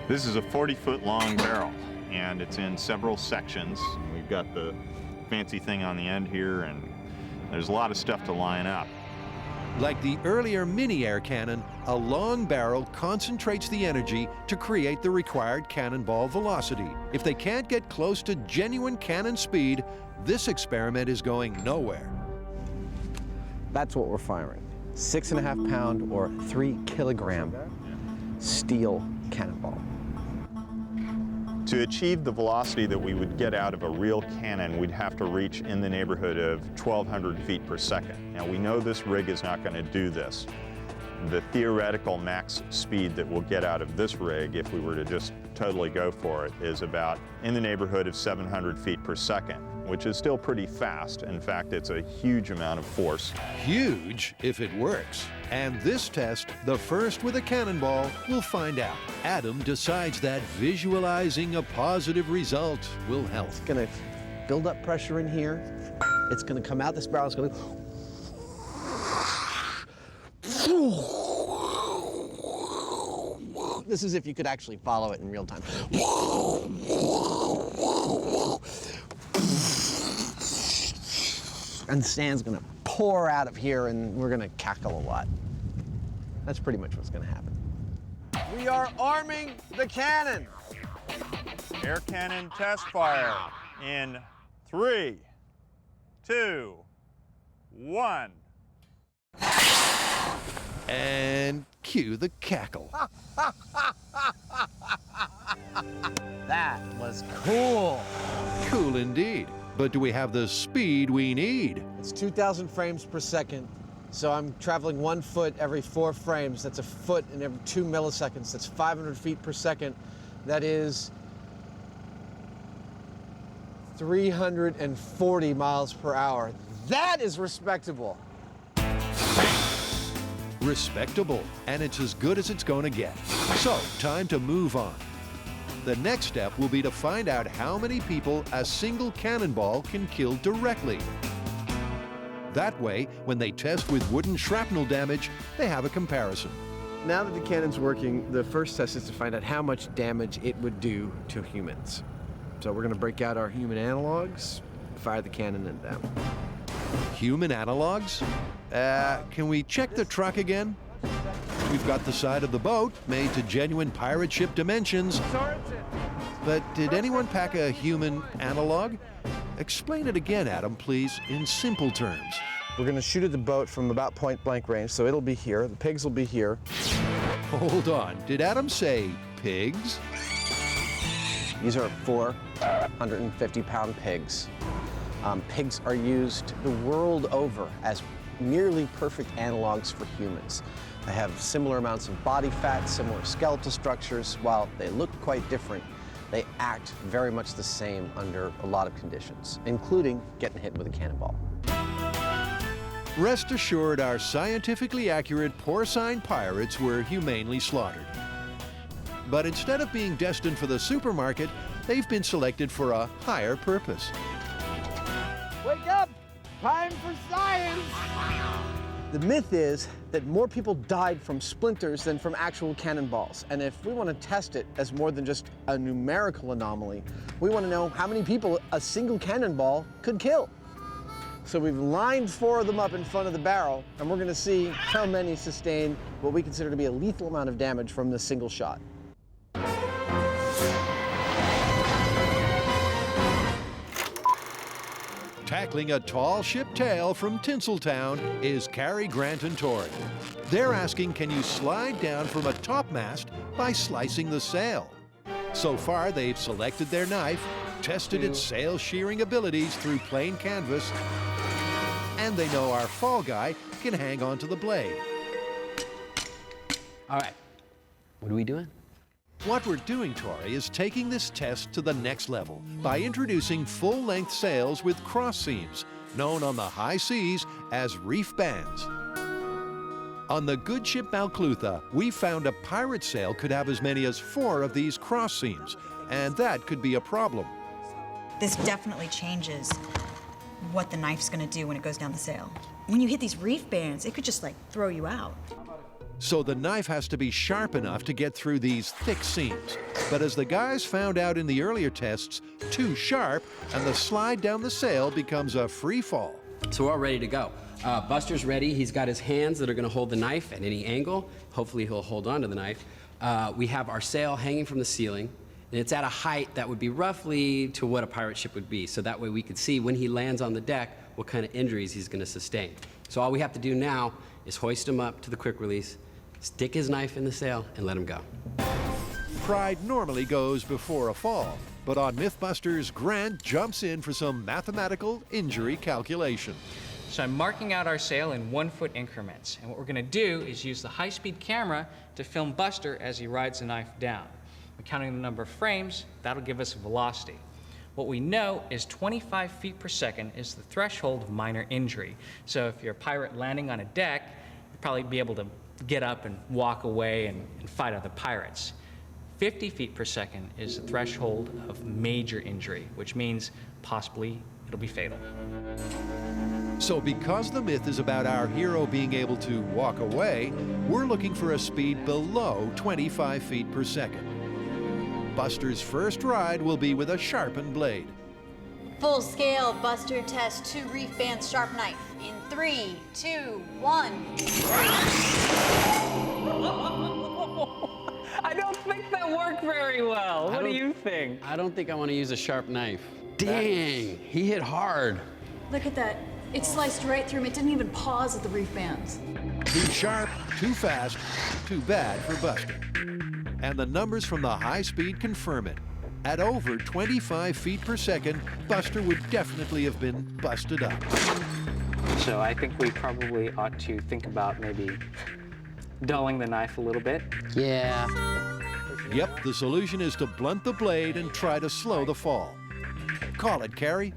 S8: This is a 40-foot long barrel, and it's in several sections. We've got the fancy thing on the end here, and there's a lot of stuff to line up.
S1: Like the earlier mini air cannon, a long barrel concentrates the energy to create the required cannonball velocity. If they can't get close to genuine cannon speed, this experiment is going nowhere.
S12: That's what we're firing. 6.5 pound or 3 kilogram steel cannonball.
S8: To achieve the velocity that we would get out of a real cannon, we'd have to reach in the neighborhood of 1,200 feet per second. Now, we know this rig is not going to do this. The theoretical max speed that we'll get out of this rig, if we were to just totally go for it, is about in the neighborhood of 700 feet per second, which is still pretty fast. In fact, it's a huge amount of force.
S1: Huge if it works. And this test, the first with a cannonball, will find out. Adam decides that visualizing a positive result will help.
S12: It's gonna build up pressure in here. It's gonna come out this barrel, it's gonna... This is if you could actually follow it in real time. And sand's gonna pour out of here and we're gonna cackle a lot. That's pretty much what's gonna happen.
S23: We are arming the cannon.
S8: Air cannon test fire in 3, 2, 1.
S1: And cue the cackle.
S23: That was cool.
S1: Cool indeed. But do we have the speed we need?
S23: It's 2,000 frames per second. So I'm traveling 1 foot every 4 frames. That's a foot in every 2 milliseconds. That's 500 feet per second. That is 340 miles per hour. That is respectable.
S1: Respectable, and it's as good as it's going to get. So, time to move on. The next step will be to find out how many people a single cannonball can kill directly. That way, when they test with wooden shrapnel damage, they have a comparison.
S12: Now that the cannon's working, the first test is to find out how much damage it would do to humans. So we're gonna break out our human analogs, fire the cannon at them.
S1: Human analogs? Can we check the truck again? We've got the side of the boat made to genuine pirate ship dimensions. But did anyone pack a human analog? Explain it again, Adam, please, in simple terms.
S23: We're gonna shoot at the boat from about point blank range, so it'll be here. The pigs will be here.
S1: Hold on, did Adam say pigs?
S12: These are 450-pound pigs. Pigs are used the world over as nearly perfect analogs for humans. They have similar amounts of body fat, similar skeletal structures. While they look quite different, they act very much the same under a lot of conditions, including getting hit with a cannonball.
S1: Rest assured, our scientifically accurate porcine pirates were humanely slaughtered. But instead of being destined for the supermarket, they've been selected for a higher purpose.
S23: Wake up! Time for science!
S12: The myth is that more people died from splinters than from actual cannonballs. And if we want to test it as more than just a numerical anomaly, we want to know how many people a single cannonball could kill. So we've lined 4 of them up in front of the barrel, and we're going to see how many sustain what we consider to be a lethal amount of damage from this single shot.
S1: Tackling a tall ship tail from Tinseltown is Carrie, Grant, and Tori. They're asking, can you slide down from a topmast by slicing the sail? So far, they've selected their knife, tested its sail shearing abilities through plain canvas, and they know our fall guy can hang on to the blade.
S5: All right, what are we doing?
S1: What we're doing, Tori, is taking this test to the next level by introducing full-length sails with cross seams, known on the high seas as reef bands. On the good ship Balclutha, we found a pirate sail could have as many as 4 of these cross seams, and that could be a problem.
S4: This definitely changes what the knife's gonna do when it goes down the sail. When you hit these reef bands, it could just like throw you out.
S1: So the knife has to be sharp enough to get through these thick seams. But as the guys found out in the earlier tests, too sharp, and the slide down the sail becomes a free fall.
S5: So we're all ready to go. Buster's ready. He's got his hands that are going to hold the knife at any angle. Hopefully he'll hold on to the knife. We have our sail hanging from the ceiling. And it's at a height that would be roughly to what a pirate ship would be. So that way we could see when he lands on the deck what kind of injuries he's going to sustain. So all we have to do now is hoist him up to the quick release, stick his knife in the sail, and let him go.
S1: Pride normally goes before a fall, but on MythBusters, Grant jumps in for some mathematical injury calculation.
S2: So I'm marking out our sail in 1-foot increments, and what we're gonna do is use the high-speed camera to film Buster as he rides the knife down. We're counting the number of frames, that'll give us a velocity. What we know is 25 feet per second is the threshold of minor injury. So if you're a pirate landing on a deck, you'll probably be able to get up and walk away and fight other pirates. 50 feet per second is the threshold of major injury, which means possibly it'll be fatal.
S1: So because the myth is about our hero being able to walk away, we're looking for a speed below 25 feet per second. Buster's first ride will be with a sharpened blade.
S13: Full scale Buster test 2 reef band sharp knife in 3, 2, 1.
S14: I don't think that worked very well. What do you think?
S5: I don't think I want to use a sharp knife. Dang, he hit hard.
S13: Look at that. It sliced right through him. It didn't even pause at the reef bands.
S1: Too sharp, too fast, too bad for Buster. And the numbers from the high speed confirm it. At over 25 feet per second, Buster would definitely have been busted up.
S2: So I think we probably ought to think about maybe dulling the knife a little bit.
S5: Yeah.
S1: Yep, the solution is to blunt the blade and try to slow the fall. Call it, Carrie.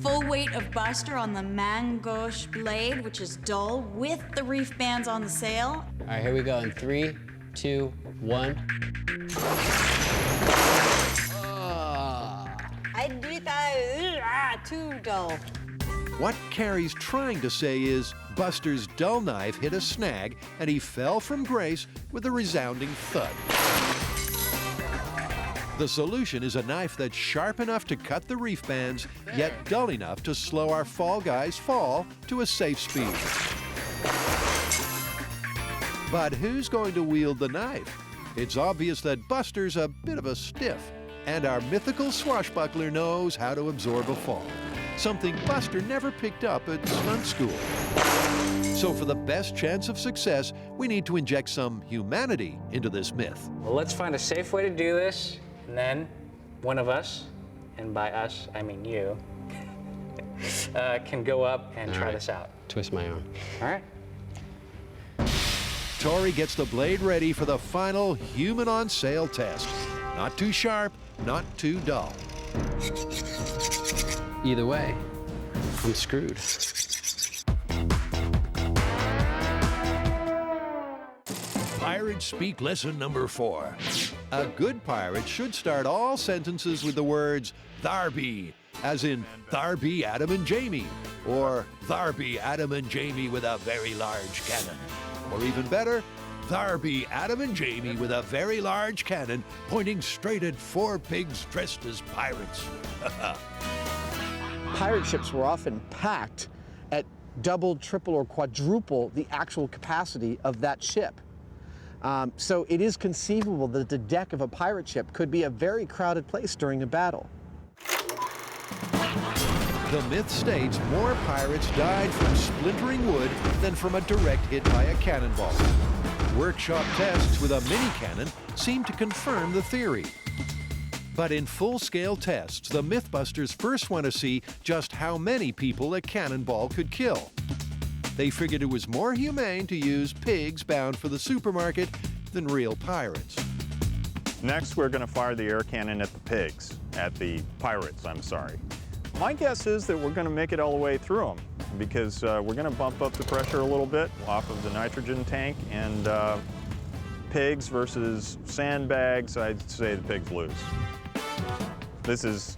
S4: Full weight of Buster on the main gauche blade, which is dull, with the reef bands on the sail.
S5: All right, here we go in 3, 2, 1.
S13: Too dull.
S1: What Carrie's trying to say is Buster's dull knife hit a snag and he fell from grace with a resounding thud. The solution is a knife that's sharp enough to cut the reef bands, yet dull enough to slow our fall guy's fall to a safe speed. But who's going to wield the knife? It's obvious that Buster's a bit of a stiff, and our mythical swashbuckler knows how to absorb a fall, something Buster never picked up at stunt school. So for the best chance of success, we need to inject some humanity into this myth.
S2: Well, let's find a safe way to do this, and then one of us, and by us, I mean you, can go up and try this out.
S5: Twist my arm.
S2: All right.
S1: Tori gets the blade ready for the final human on sail test. Not too sharp, not too dull.
S5: Either way, I'm screwed.
S1: Pirate speak lesson number 4. A good pirate should start all sentences with the words "thar be," as in "Thar be Adam and Jamie," or "Thar be Adam and Jamie with a very large cannon," or even better, "Thar be Adam and Jamie with a very large cannon pointing straight at 4 pigs dressed as pirates."
S12: Pirate ships were often packed at double, triple, or quadruple the actual capacity of that ship. So it is conceivable that the deck of a pirate ship could be a very crowded place during a battle.
S1: The myth states more pirates died from splintering wood than from a direct hit by a cannonball. Workshop tests with a mini cannon seem to confirm the theory. But in full-scale tests, the MythBusters first want to see just how many people a cannonball could kill. They figured it was more humane to use pigs bound for the supermarket than real pirates.
S8: Next, we're going to fire the air cannon at the pigs, at the pirates, I'm sorry. My guess is that we're going to make it all the way through them because we're going to bump up the pressure a little bit off of the nitrogen tank, and pigs versus sandbags, I'd say the pigs lose. This is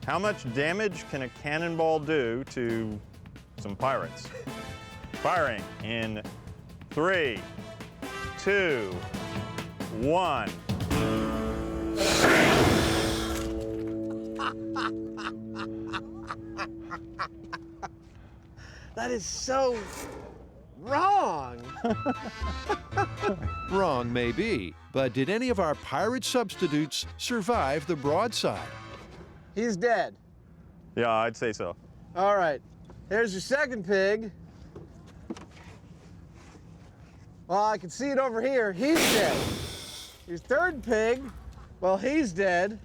S8: how much damage can a cannonball do to some pirates? Firing in 3, 2, 1.
S12: That is so wrong.
S1: Wrong maybe, but did any of our pirate substitutes survive the broadside?
S12: He's dead.
S8: Yeah, I'd say so.
S12: All right, here's your second pig. Well, I can see it over here. He's dead. Your third pig, well, he's dead.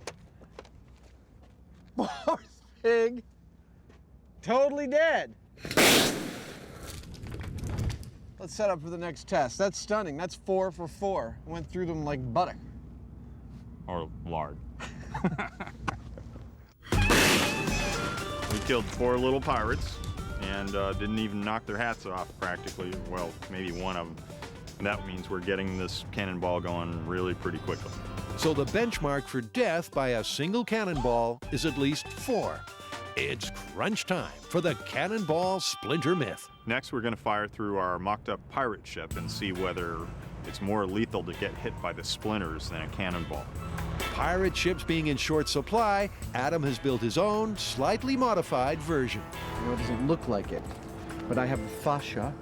S12: Fourth pig, totally dead. Let's set up for the next test. That's stunning. That's 4 for 4. Went through them like butter.
S8: Or lard. We killed 4 little pirates and didn't even knock their hats off practically. Well, maybe one of them. That means we're getting this cannonball going really pretty quickly.
S1: So the benchmark for death by a single cannonball is at least 4. It's crunch time for the Cannonball Splinter myth.
S8: Next, we're going to fire through our mocked-up pirate ship and see whether it's more lethal to get hit by the splinters than a cannonball.
S1: Pirate ships being in short supply, Adam has built his own, slightly modified version.
S12: You know, it doesn't look like it, but I have a fascia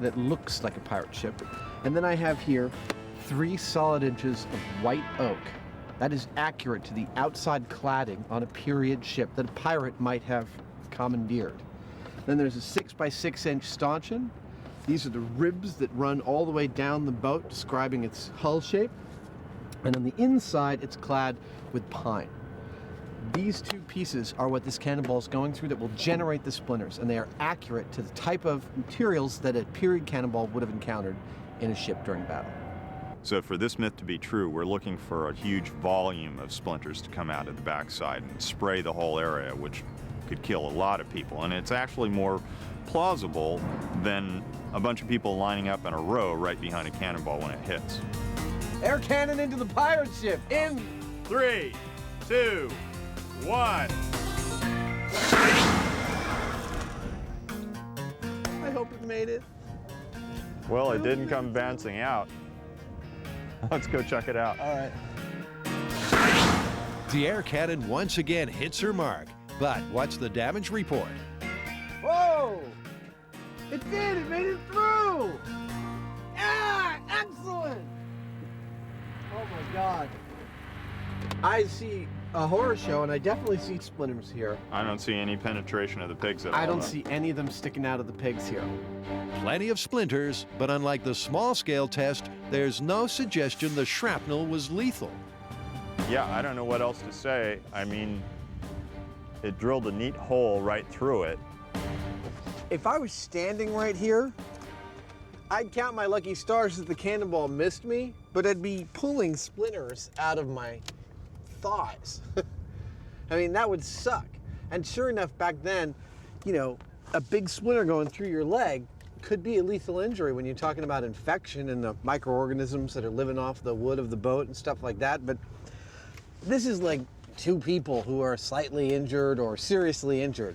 S12: that looks like a pirate ship. And then I have here 3 solid inches of white oak. That is accurate to the outside cladding on a period ship that a pirate might have commandeered. Then there's a 6 by 6 inch stanchion. These are the ribs that run all the way down the boat, describing its hull shape. And on the inside, it's clad with pine. These 2 pieces are what this cannonball is going through that will generate the splinters, and they are accurate to the type of materials that a period cannonball would have encountered in a ship during battle.
S8: So for this myth to be true, we're looking for a huge volume of splinters to come out of the backside and spray the whole area, which could kill a lot of people. And it's actually more plausible than a bunch of people lining up in a row right behind a cannonball when it hits.
S12: Air cannon into the pirate ship in
S8: 3, 2, 1.
S12: I hope it made it.
S8: Well, it didn't come bouncing out. Let's go check it out.
S12: All right.
S1: The air cannon once again hits her mark, but what's the damage report?
S12: Whoa! It did! It made it through! Yeah! Excellent! Oh my God. I see a horror show, and I definitely see splinters here.
S8: I don't see any penetration of the pigs at all.
S12: I don't see any of them sticking out of the pigs here.
S1: Plenty of splinters, but unlike the small-scale test, there's no suggestion the shrapnel was lethal.
S8: Yeah, I don't know what else to say. I mean, it drilled a neat hole right through it.
S12: If I was standing right here, I'd count my lucky stars that the cannonball missed me, but I'd be pulling splinters out of my thighs. I mean, that would suck. And sure enough, back then, you know, a big splinter going through your leg could be a lethal injury when you're talking about infection and the microorganisms that are living off the wood of the boat and stuff like that. But this is like
S23: 2 people who are slightly injured or seriously injured.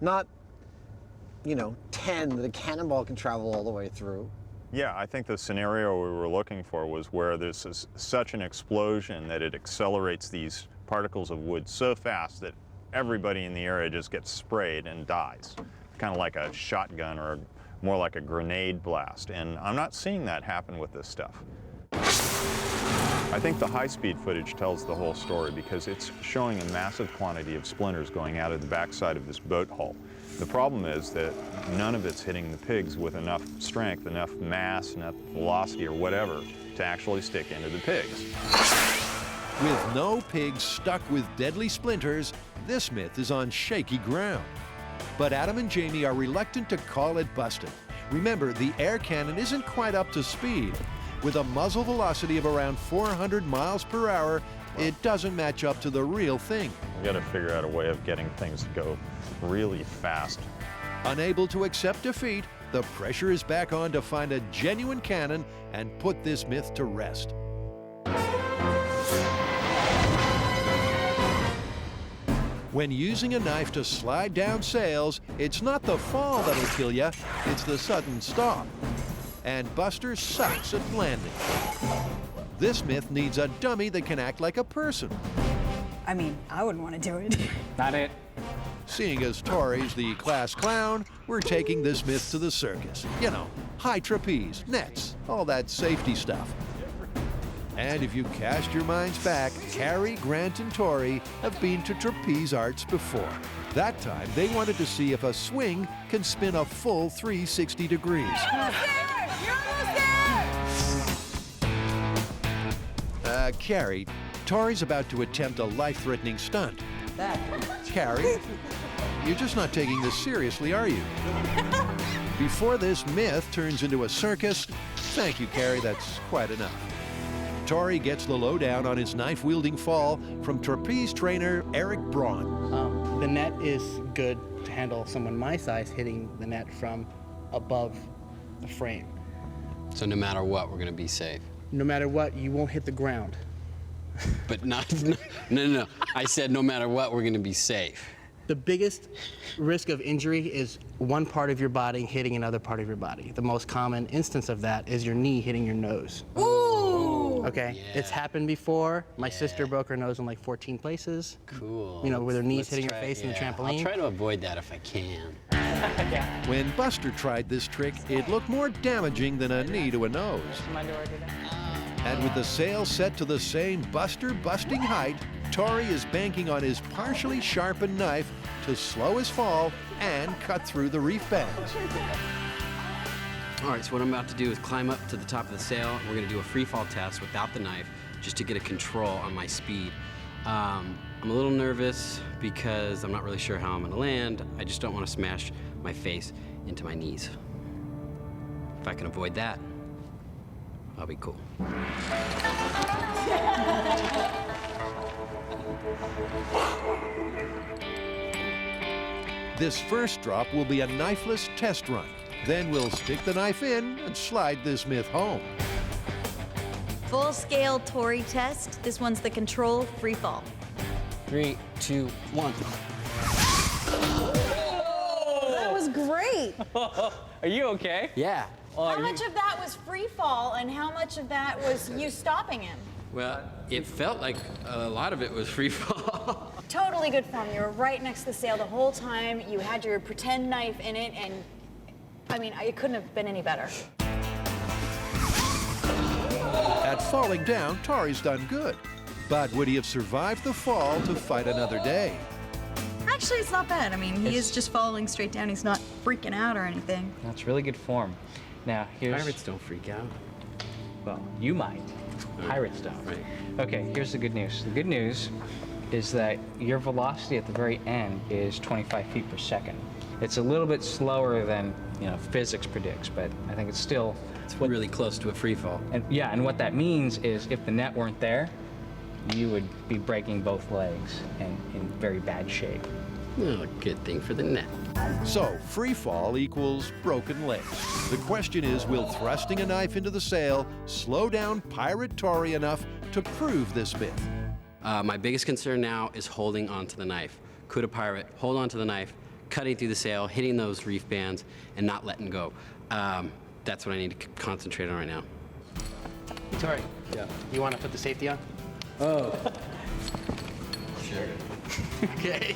S23: Not, 10 that a cannonball can travel all the way through.
S8: Yeah, I think the scenario we were looking for was where this is such an explosion that it accelerates these particles of wood so fast that everybody in the area just gets sprayed and dies. Kind of like a shotgun or more like a grenade blast. And I'm not seeing that happen with this stuff. I think the high-speed footage tells the whole story because it's showing a massive quantity of splinters going out of the backside of this boat hull. The problem is that none of it's hitting the pigs with enough strength, enough mass, enough velocity or whatever to actually stick into the pigs.
S1: With no pigs stuck with deadly splinters, this myth is on shaky ground. But Adam and Jamie are reluctant to call it busted. Remember, the air cannon isn't quite up to speed. With a muzzle velocity of around 400 miles per hour, it doesn't match up to the real thing.
S8: We've got to figure out a way of getting things to go really fast.
S1: Unable to accept defeat, the pressure is back on to find a genuine cannon and put this myth to rest. When using a knife to slide down sails, it's not the fall that'll kill you, it's the sudden stop. And Buster sucks at landing. This myth needs a dummy that can act like a person.
S11: I mean, I wouldn't want to do it.
S2: Not it.
S1: Seeing as Tori's the class clown, we're taking this myth to the circus. High trapeze, nets, all that safety stuff. And if you cast your minds back, Carrie, Grant, and Tori have been to trapeze arts before. That time, they wanted to see if a swing can spin a full 360 degrees. Carrie, Tori's about to attempt a life-threatening stunt. Carrie, you're just not taking this seriously, are you? Before this myth turns into a circus, thank you, Carrie, that's quite enough. Tori gets the lowdown on his knife-wielding fall from trapeze trainer Eric Braun.
S7: The net is good to handle someone my size hitting the net from above the frame.
S5: So no matter what, we're gonna be safe.
S7: No matter what, you won't hit the ground.
S5: But no. I said no matter what, we're gonna be safe.
S7: The biggest risk of injury is one part of your body hitting another part of your body. The most common instance of that is your knee hitting your nose.
S11: Ooh!
S7: Okay,
S5: Yeah.
S7: it's happened before. My sister broke her nose in like 14 places.
S5: Cool.
S7: With her knees
S5: Let's
S7: hitting her
S5: try-
S7: face in the
S5: yeah,
S7: trampoline.
S5: I'll try to avoid that if I can.
S1: When Buster tried this trick, it looked more damaging than a knee to a nose. And with the sail set to the same Buster-busting height, Tori is banking on his partially sharpened knife to slow his fall and cut through the reef bands.
S5: All right, so what I'm about to do is climb up to the top of the sail. We're gonna do a free fall test without the knife, just to get a control on my speed. I'm a little nervous because I'm not really sure how I'm gonna land. I just don't wanna smash my face into my knees. If I can avoid that, I'll be cool.
S1: This first drop will be a knifeless test run. Then we'll stick the knife in and slide this myth home.
S13: Full-scale Tori test. This one's the control free fall.
S7: 3, 2, 1.
S11: That was great.
S14: Are you okay?
S5: Yeah.
S11: How much of that was free fall and how much of that was you stopping him?
S5: Well, it felt like a lot of it was free fall.
S11: Totally good form. You were right next to the sail the whole time. You had your pretend knife in it, and I mean, it couldn't have been any better.
S1: At falling down, Tori's done good. But would he have survived the fall to fight another day?
S4: Actually, it's not bad. I mean, he is just falling straight down. He's not freaking out or anything.
S2: That's really good form. Now, here's...
S5: Pirates don't freak out.
S2: Well, you might. Pirates don't.
S5: Right.
S2: Okay, here's the good news. The good news is that your velocity at the very end is 25 feet per second. It's a little bit slower than, physics predicts, but I think it's still...
S5: It's really close to a free fall.
S2: And yeah, and what that means is if the net weren't there, you would be breaking both legs and in very bad shape.
S5: Well, good thing for the net.
S1: So, free fall equals broken legs. The question is, will thrusting a knife into the sail slow down Pirate Tori enough to prove this myth?
S5: My biggest concern now is holding onto the knife. Could a pirate hold onto the knife, cutting through the sail, hitting those reef bands, and not letting go? That's what I need to concentrate on right now.
S7: Tori, you want to put the safety on?
S5: Oh. Sure.
S7: Okay.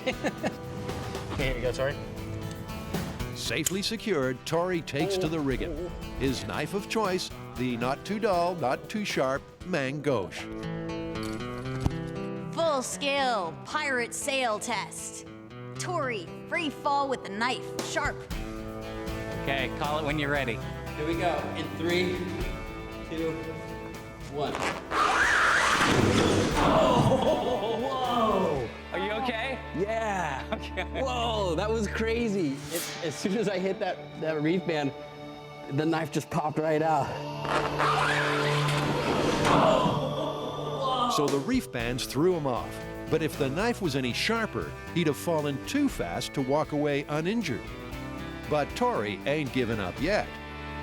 S7: Okay, here you go, Tori.
S1: Safely secured, Tori takes to the rigging. His knife of choice, the not too dull, not too sharp Mangosh.
S13: Full-scale pirate sail test. Tori, free fall with the knife, sharp.
S14: Okay, call it when you're ready.
S5: Here we go. In 3, 2, 1.
S14: Oh, whoa! Are you okay?
S5: Yeah.
S14: Okay.
S5: Whoa, that was crazy. As soon as I hit that reef band, the knife just popped right out.
S1: So the reef bands threw him off. But if the knife was any sharper, he'd have fallen too fast to walk away uninjured. But Tori ain't given up yet.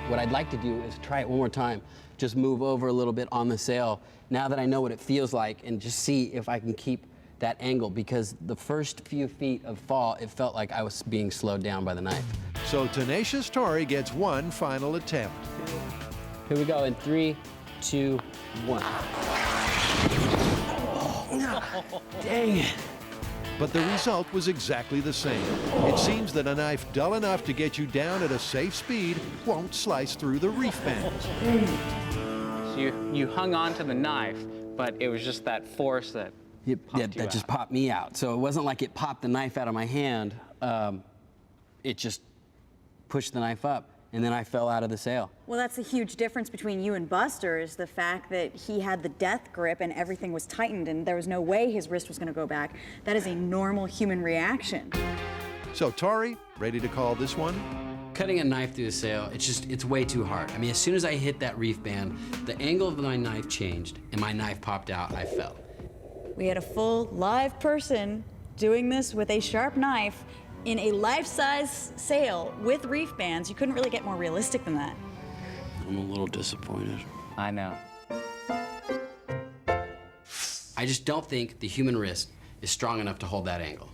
S5: What I'd like to do is try it one more time. Just move over a little bit on the sail, now that I know what it feels like, and just see if I can keep that angle, because the first few feet of fall, it felt like I was being slowed down by the knife.
S1: So tenacious Tori gets one final attempt.
S5: Here we go in 3, 2, 1. Dang it.
S1: But the result was exactly the same. It seems that a knife dull enough to get you down at a safe speed won't slice through the reef bands.
S14: So you hung on to the knife, but it was just that force that
S5: that just popped me out. So it wasn't like it popped the knife out of my hand. It just pushed the knife up, and then I fell out of the sail.
S11: Well, that's the huge difference between you and Buster, is the fact that he had the death grip and everything was tightened and there was no way his wrist was going to go back. That is a normal human reaction.
S1: So Tori, ready to call this one?
S5: Cutting a knife through the sail, it's way too hard. I mean, as soon as I hit that reef band, the angle of my knife changed and my knife popped out, I fell.
S11: We had a full live person doing this with a sharp knife in a life-size sail with reef bands. You couldn't really get more realistic than that.
S5: I'm a little disappointed.
S14: I know.
S5: I just don't think the human wrist is strong enough to hold that angle.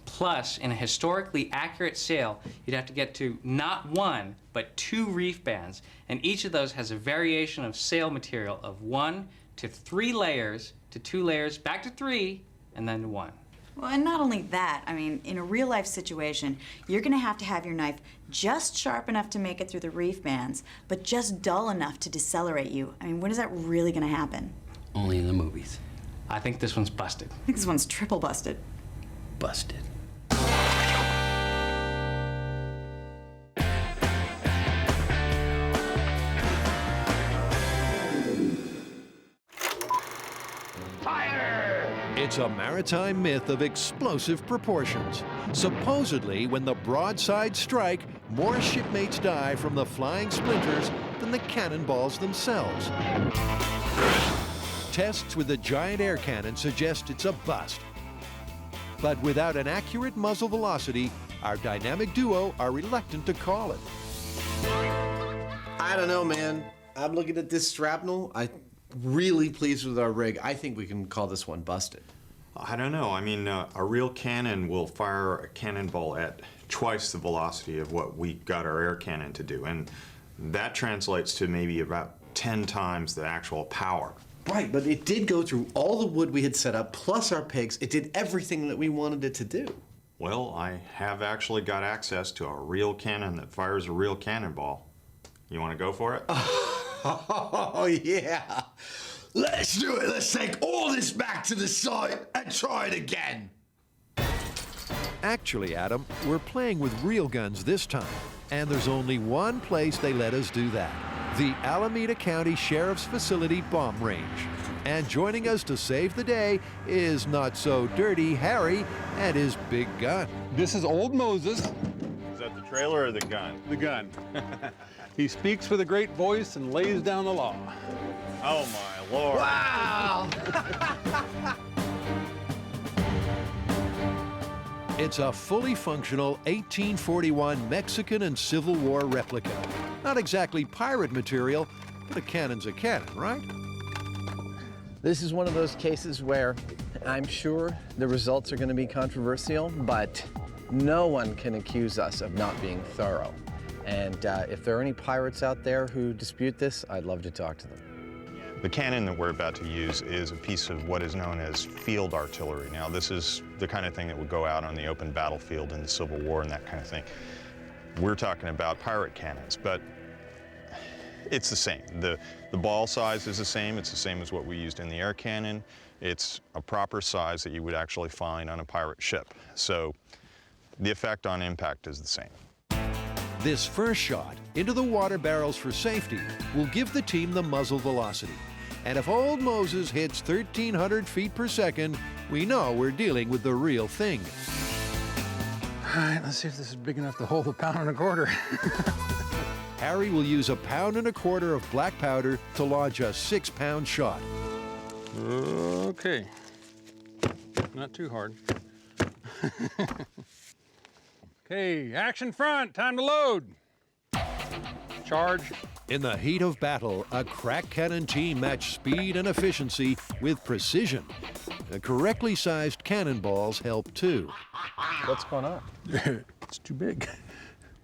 S14: Plus, in a historically accurate sail, you'd have to get to not 1, but 2 reef bands, and each of those has a variation of sail material of 1 to 3 layers, to 2 layers, back to 3, and then to 1.
S4: Well, and not only that, I mean, in a real-life situation, you're gonna have your knife just sharp enough to make it through the reef bands, but just dull enough to decelerate you. I mean, when is that really gonna happen?
S5: Only in the movies.
S14: I think this one's busted.
S4: I think this one's triple busted.
S5: Busted.
S1: It's a maritime myth of explosive proportions. Supposedly, when the broadsides strike, more shipmates die from the flying splinters than the cannonballs themselves. Tests with the giant air cannon suggest it's a bust. But without an accurate muzzle velocity, our dynamic duo are reluctant to call it.
S12: I don't know, man. I'm looking at this shrapnel. I'm really pleased with our rig. I think we can call this one busted.
S8: I don't know. I mean, a real cannon will fire a cannonball at twice the velocity of what we got our air cannon to do, and that translates to maybe about 10 times the actual power.
S12: Right, but it did go through all the wood we had set up, plus our pegs. It did everything that we wanted it to do.
S8: Well, I have actually got access to a real cannon that fires a real cannonball. You want to go for it?
S9: Oh, yeah. Let's do it. Let's take all this back to the site and try it again.
S1: Actually, Adam, we're playing with real guns this time, and there's only one place they let us do that. The Alameda County Sheriff's Facility Bomb Range. And joining us to save the day is not so dirty Harry and his big gun.
S19: This is Old Moses.
S8: Is that the trailer or the gun?
S19: The gun. He speaks with a great voice and lays down the law.
S8: Oh my Lord.
S12: Wow!
S1: It's a fully functional 1841 Mexican and Civil War replica. Not exactly pirate material, but a cannon's a cannon, right?
S23: This is one of those cases where I'm sure the results are going to be controversial, but no one can accuse us of not being thorough. And if there are any pirates out there who dispute this, I'd love to talk to them.
S8: The cannon that we're about to use is a piece of what is known as field artillery. Now, this is the kind of thing that would go out on the open battlefield in the Civil War and that kind of thing. We're talking about pirate cannons, but it's the same. The ball size is the same. It's the same as what we used in the air cannon. It's a proper size that you would actually find on a pirate ship. So the effect on impact is the same.
S1: This first shot into the water barrels for safety will give the team the muzzle velocity. And if old Moses hits 1,300 feet per second, we know we're dealing with the real thing.
S19: All right, let's see if this is big enough to hold a 1.25 pounds.
S1: Harry will use a 1.25 pounds of black powder to launch a 6-pound shot.
S19: Okay, not too hard. Okay, action front, time to load. Charge.
S1: In the heat of battle, a crack cannon team match speed and efficiency with precision. Correctly sized cannonballs help too.
S23: What's going on?
S19: It's too big.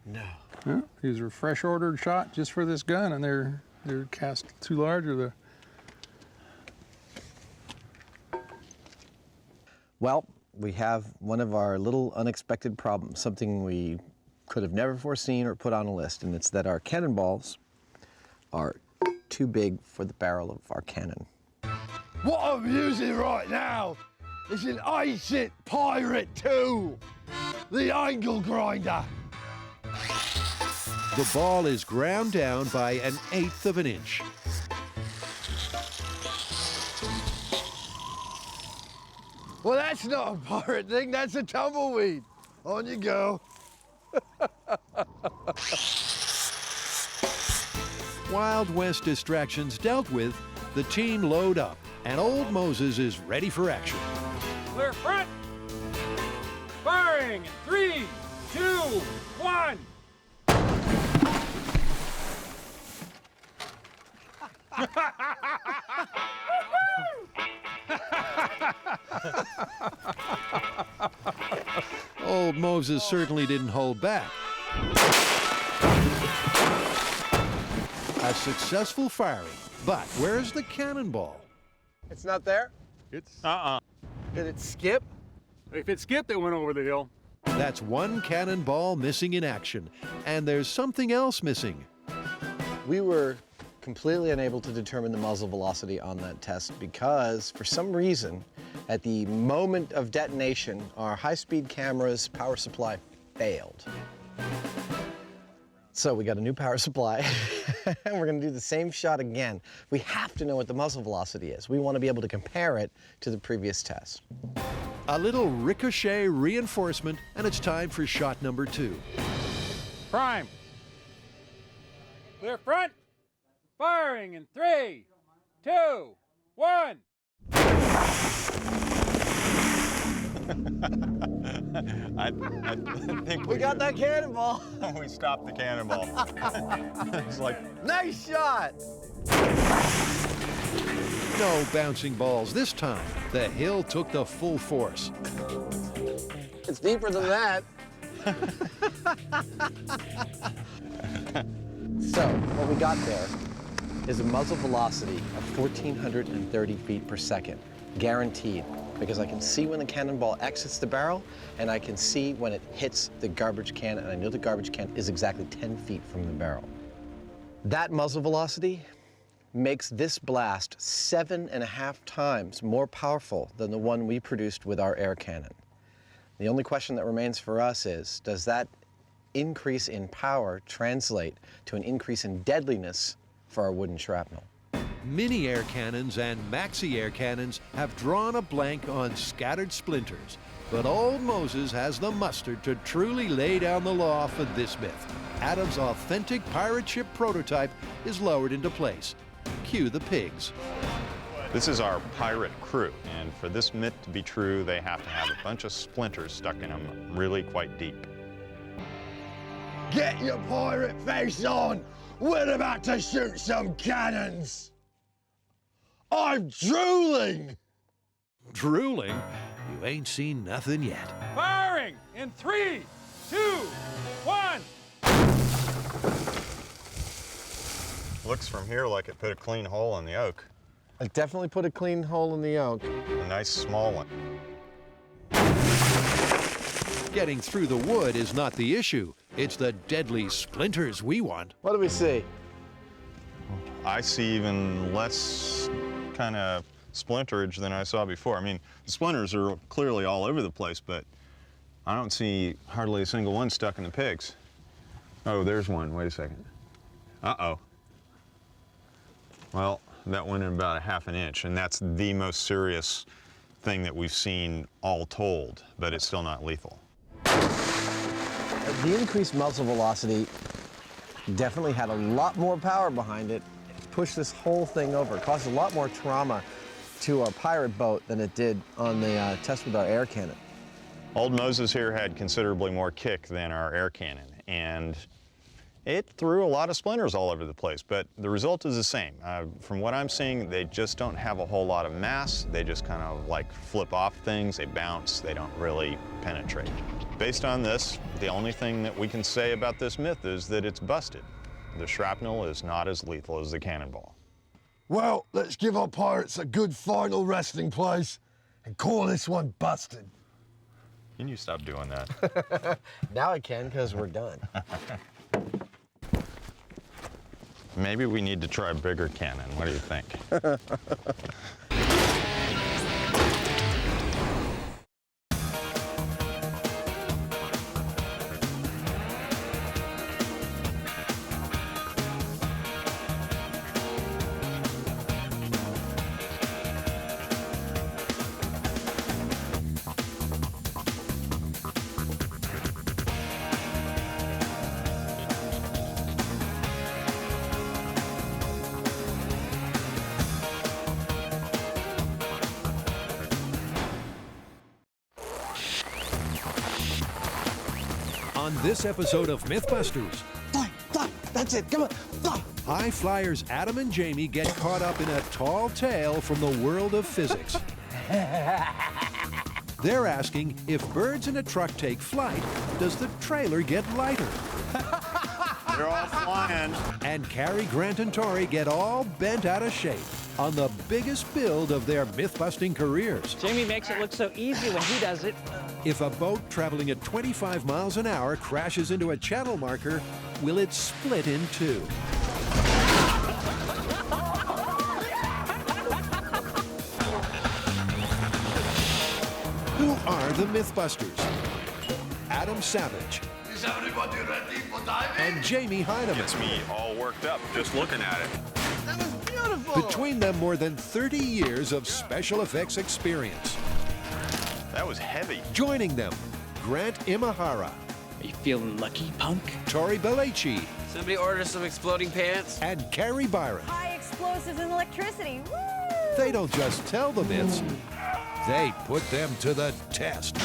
S23: No.
S19: Huh? These are fresh ordered shot just for this gun, and they're cast too large, or the.
S23: Well, we have one of our little unexpected problems, something we could have never foreseen or put on a list, and it's that our cannonballs are too big for the barrel of our cannon.
S9: What I'm using right now is an ancient pirate tool, the angle grinder.
S1: The ball is ground down by 1/8 of an inch.
S9: Well, that's not a pirate thing, that's a tumbleweed. On you go.
S1: Wild West distractions dealt with, the team load up, and old Moses is ready for action.
S19: Clear front. Firing in 3, 2, 1.
S1: Old Moses certainly didn't hold back. A successful firing, but where's the cannonball?
S23: It's not there?
S19: It's
S23: Did it skip?
S19: If it skipped, it went over the hill.
S1: That's one cannonball missing in action, and there's something else missing.
S23: We were completely unable to determine the muzzle velocity on that test because, for some reason, at the moment of detonation, our high-speed camera's power supply failed. So we got a new power supply, and we're gonna do the same shot again. We have to know what the muzzle velocity is. We want to be able to compare it to the previous test.
S1: A little ricochet reinforcement, and it's time for shot number 2.
S19: Prime. Clear front. Firing in 3, 2, 1.
S8: I think
S23: We got that cannonball.
S8: we stopped the cannonball. It's like,
S23: Nice shot.
S1: No bouncing balls this time. The hill took the full force.
S23: It's deeper than that. So, what we got there is a muzzle velocity of 1,430 feet per second, guaranteed, because I can see when the cannonball exits the barrel, and I can see when it hits the garbage can, and I know the garbage can is exactly 10 feet from the barrel. That muzzle velocity makes this blast 7.5 times more powerful than the one we produced with our air cannon. The only question that remains for us is, does that increase in power translate to an increase in deadliness for our wooden shrapnel?
S1: Mini air cannons and maxi air cannons have drawn a blank on scattered splinters, but old Moses has the mustard to truly lay down the law for this myth. Adam's authentic pirate ship prototype is lowered into place. Cue the pigs.
S8: this is our pirate crew, and for this myth to be true, they have to have a bunch of splinters stuck in them really quite deep.
S9: Get your pirate face on! We're about to shoot some cannons! I'm drooling!
S1: Drooling? You ain't seen nothing yet.
S6: Firing in 3, 2, 1.
S8: Looks from here like it put a clean hole in the oak.
S23: It definitely put a clean hole in the oak.
S8: A nice small one.
S1: Getting through the wood is not the issue. It's the deadly splinters we want.
S23: What do we see?
S8: I see even less kind of splinterage than I saw before. I mean, the splinters are clearly all over the place, but I don't see hardly a single one stuck in the pigs. Oh, there's one. Wait a second. Uh-oh. Well, that went in about a ½ an inch, and that's the most serious thing that we've seen all told, but it's still not lethal.
S23: The increased muzzle velocity definitely had a lot more power behind it. It pushed this whole thing over. It caused a lot more trauma to our pirate boat than it did on the test with our air cannon.
S8: Old Moses here had considerably more kick than our air cannon, and it threw a lot of splinters all over the place, but the result is the same. From what I'm seeing, they just don't have a whole lot of mass. They just kind of like flip off things, they bounce, they don't really penetrate. Based on this, the only thing that we can say about this myth is that it's busted. The shrapnel is not as lethal as the Cannonball.
S9: Well, let's give our pirates a good final resting place and call this one busted.
S8: Can you stop doing that?
S23: Now I can, because we're done.
S8: Maybe we need to try a bigger cannon. What do you think?
S1: On this episode of MythBusters,
S23: Fly, that's it, come on, fly.
S1: high flyers Adam and Jamie get caught up in a tall tale from the world of physics. They're asking, if birds in a truck take flight, does the trailer get lighter?
S8: They're all flying.
S1: And Cary, Grant, and Tori get all bent out of shape on the biggest build of their myth-busting careers.
S14: Jamie makes it look so easy when he does it.
S1: If a boat traveling at 25 miles an hour crashes into a channel marker, will it split in two? Who are the Mythbusters? Adam Savage
S9: Is everybody ready for diving?
S1: and Jamie Heineman.
S8: Gets me all worked up just looking at it.
S23: That was beautiful.
S1: Between them, more than 30 years of special effects experience.
S8: That was heavy.
S1: Joining them, Grant Imahara.
S14: Are you feeling lucky, punk?
S1: Tori Belleci.
S17: Somebody order some exploding pants.
S1: And Carrie Byron.
S11: High explosives and electricity. Woo!
S1: They don't just tell the myths, they put them to the test.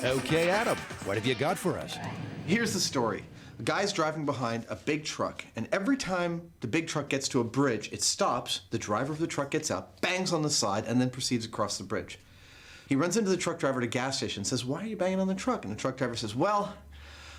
S1: Okay, Adam, what have you got for us?
S12: Here's the story. A guy's driving behind a big truck, and every time the big truck gets to a bridge, it stops, the driver of the truck gets out, bangs on the side, and then proceeds across the bridge. He runs into the truck driver at a gas station and says, "Why are you banging on the truck?" And the truck driver says, "Well,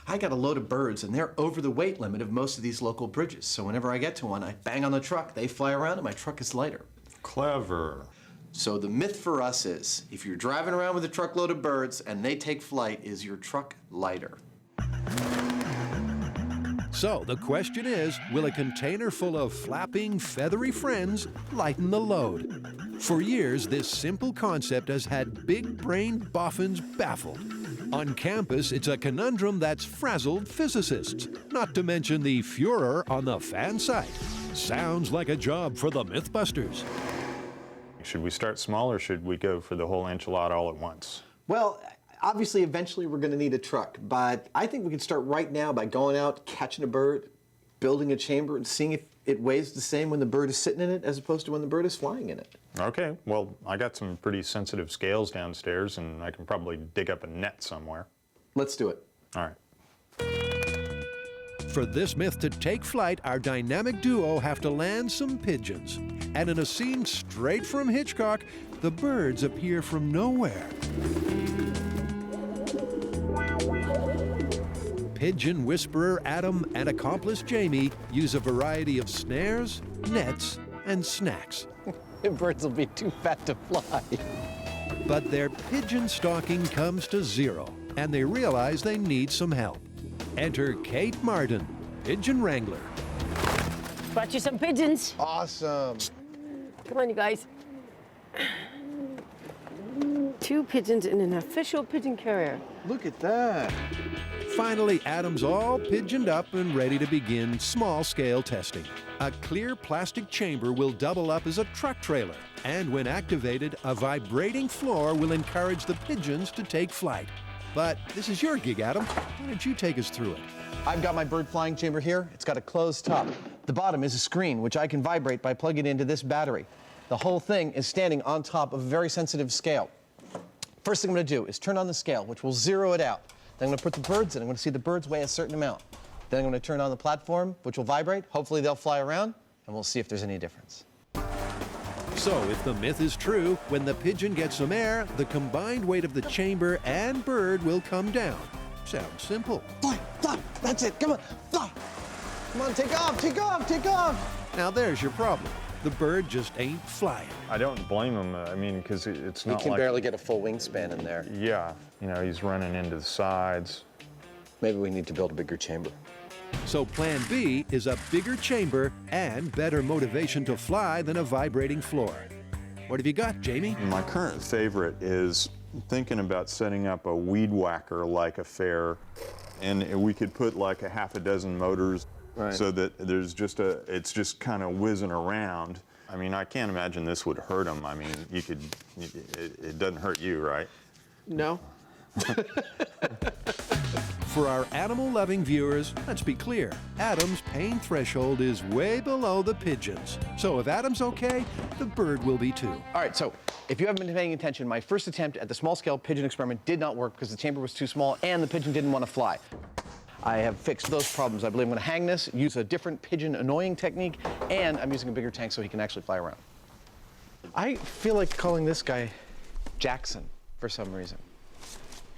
S12: I got a load of birds, and they're over the weight limit of most of these local bridges. So whenever I get to one, I bang on the truck, they fly around, and my truck is lighter."
S8: Clever.
S12: So the myth for us is, if you're driving around with a truckload of birds and they take flight, is your truck lighter?
S1: So the question is, will a container full of flapping, feathery friends lighten the load? For years, this simple concept has had big-brained boffins baffled. On campus, it's a conundrum that's frazzled physicists, not to mention the furor on the fan site. Sounds like a job for the Mythbusters.
S8: Should we start small or should we go for the whole enchilada all at once?
S12: Well, obviously, eventually we're going to need a truck, but I think we can start right now by going out, catching a bird, building a chamber, and seeing if it weighs the same when the bird is sitting in it as opposed to when the bird is flying in it.
S8: Okay, well, I got some pretty sensitive scales downstairs and I can probably dig up a net somewhere.
S12: Let's do it.
S8: All right.
S1: For this myth to take flight, our dynamic duo have to land some pigeons. And in a scene straight from Hitchcock, the birds appear from nowhere. Pigeon whisperer Adam and accomplice Jamie use a variety of snares, nets, and snacks.
S23: The birds will be too fat to fly.
S1: But their pigeon stalking comes to zero, and they realize they need some help. Enter Kate Martin, pigeon wrangler.
S15: Brought you some pigeons.
S23: Awesome.
S15: Come on, you guys. 2 pigeons in an official pigeon carrier.
S23: Look at that.
S1: Finally, Adam's all pigeoned up and ready to begin small-scale testing. A clear plastic chamber will double up as a truck trailer, and when activated, a vibrating floor will encourage the pigeons to take flight. But this is your gig, Adam. Why don't you take us through it?
S23: I've got my bird flying chamber here. It's got a closed top. The bottom is a screen, which I can vibrate by plugging it into this battery. The whole thing is standing on top of a very sensitive scale. First thing I'm gonna do is turn on the scale, which will zero it out. Then I'm gonna put the birds in. I'm gonna see the birds weigh a certain amount. Then I'm gonna turn on the platform, which will vibrate. Hopefully they'll fly around, and we'll see if there's any difference.
S1: So, if the myth is true, when the pigeon gets some air, the combined weight of the chamber and bird will come down. Sounds simple.
S23: Fly, fly, that's it, come on, fly. Come on, take off, take off, take off.
S1: Now there's your problem. The bird just ain't flying.
S8: I don't blame him. I mean, because it's not
S23: He can
S8: like...
S23: barely get a full wingspan in there.
S8: Yeah, you know, he's running into the sides.
S23: Maybe we need to build a bigger chamber.
S1: So plan B is a bigger chamber and better motivation to fly than a vibrating floor. What have you got, Jamie?
S8: My current favorite is thinking about setting up a weed whacker-like affair, and we could put like a half a dozen motors so that there's just it's just kind of whizzing around. I mean, I can't imagine this would hurt him. I mean, it doesn't hurt you, right?
S23: No.
S1: For our animal-loving viewers, let's be clear. Adam's pain threshold is way below the pigeon's. So if Adam's okay, the bird will be too.
S23: All right, so if you haven't been paying attention, my first attempt at the small-scale pigeon experiment did not work because the chamber was too small and the pigeon didn't want to fly. I have fixed those problems. I believe I'm going to hang this, use a different pigeon annoying technique, and I'm using a bigger tank so he can actually fly around. I feel like calling this guy Jackson for some reason.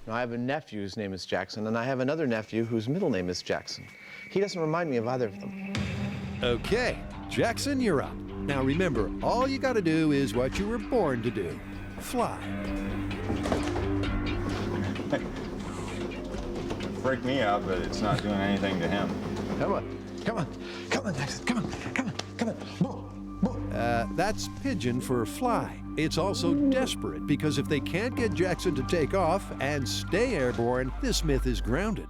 S23: Now, I have a nephew whose name is Jackson, and I have another nephew whose middle name is Jackson. He doesn't remind me of either of them.
S1: Okay, Jackson, you're up. Now remember, all you gotta do is what you were born to do. Fly.
S8: Freak me out, but it's not doing anything to him.
S23: Come on, come on, come on, Jackson, come on, come on, come on.
S1: That's pigeon for fly. It's also desperate because if they can't get Jackson to take off and stay airborne, this myth is grounded.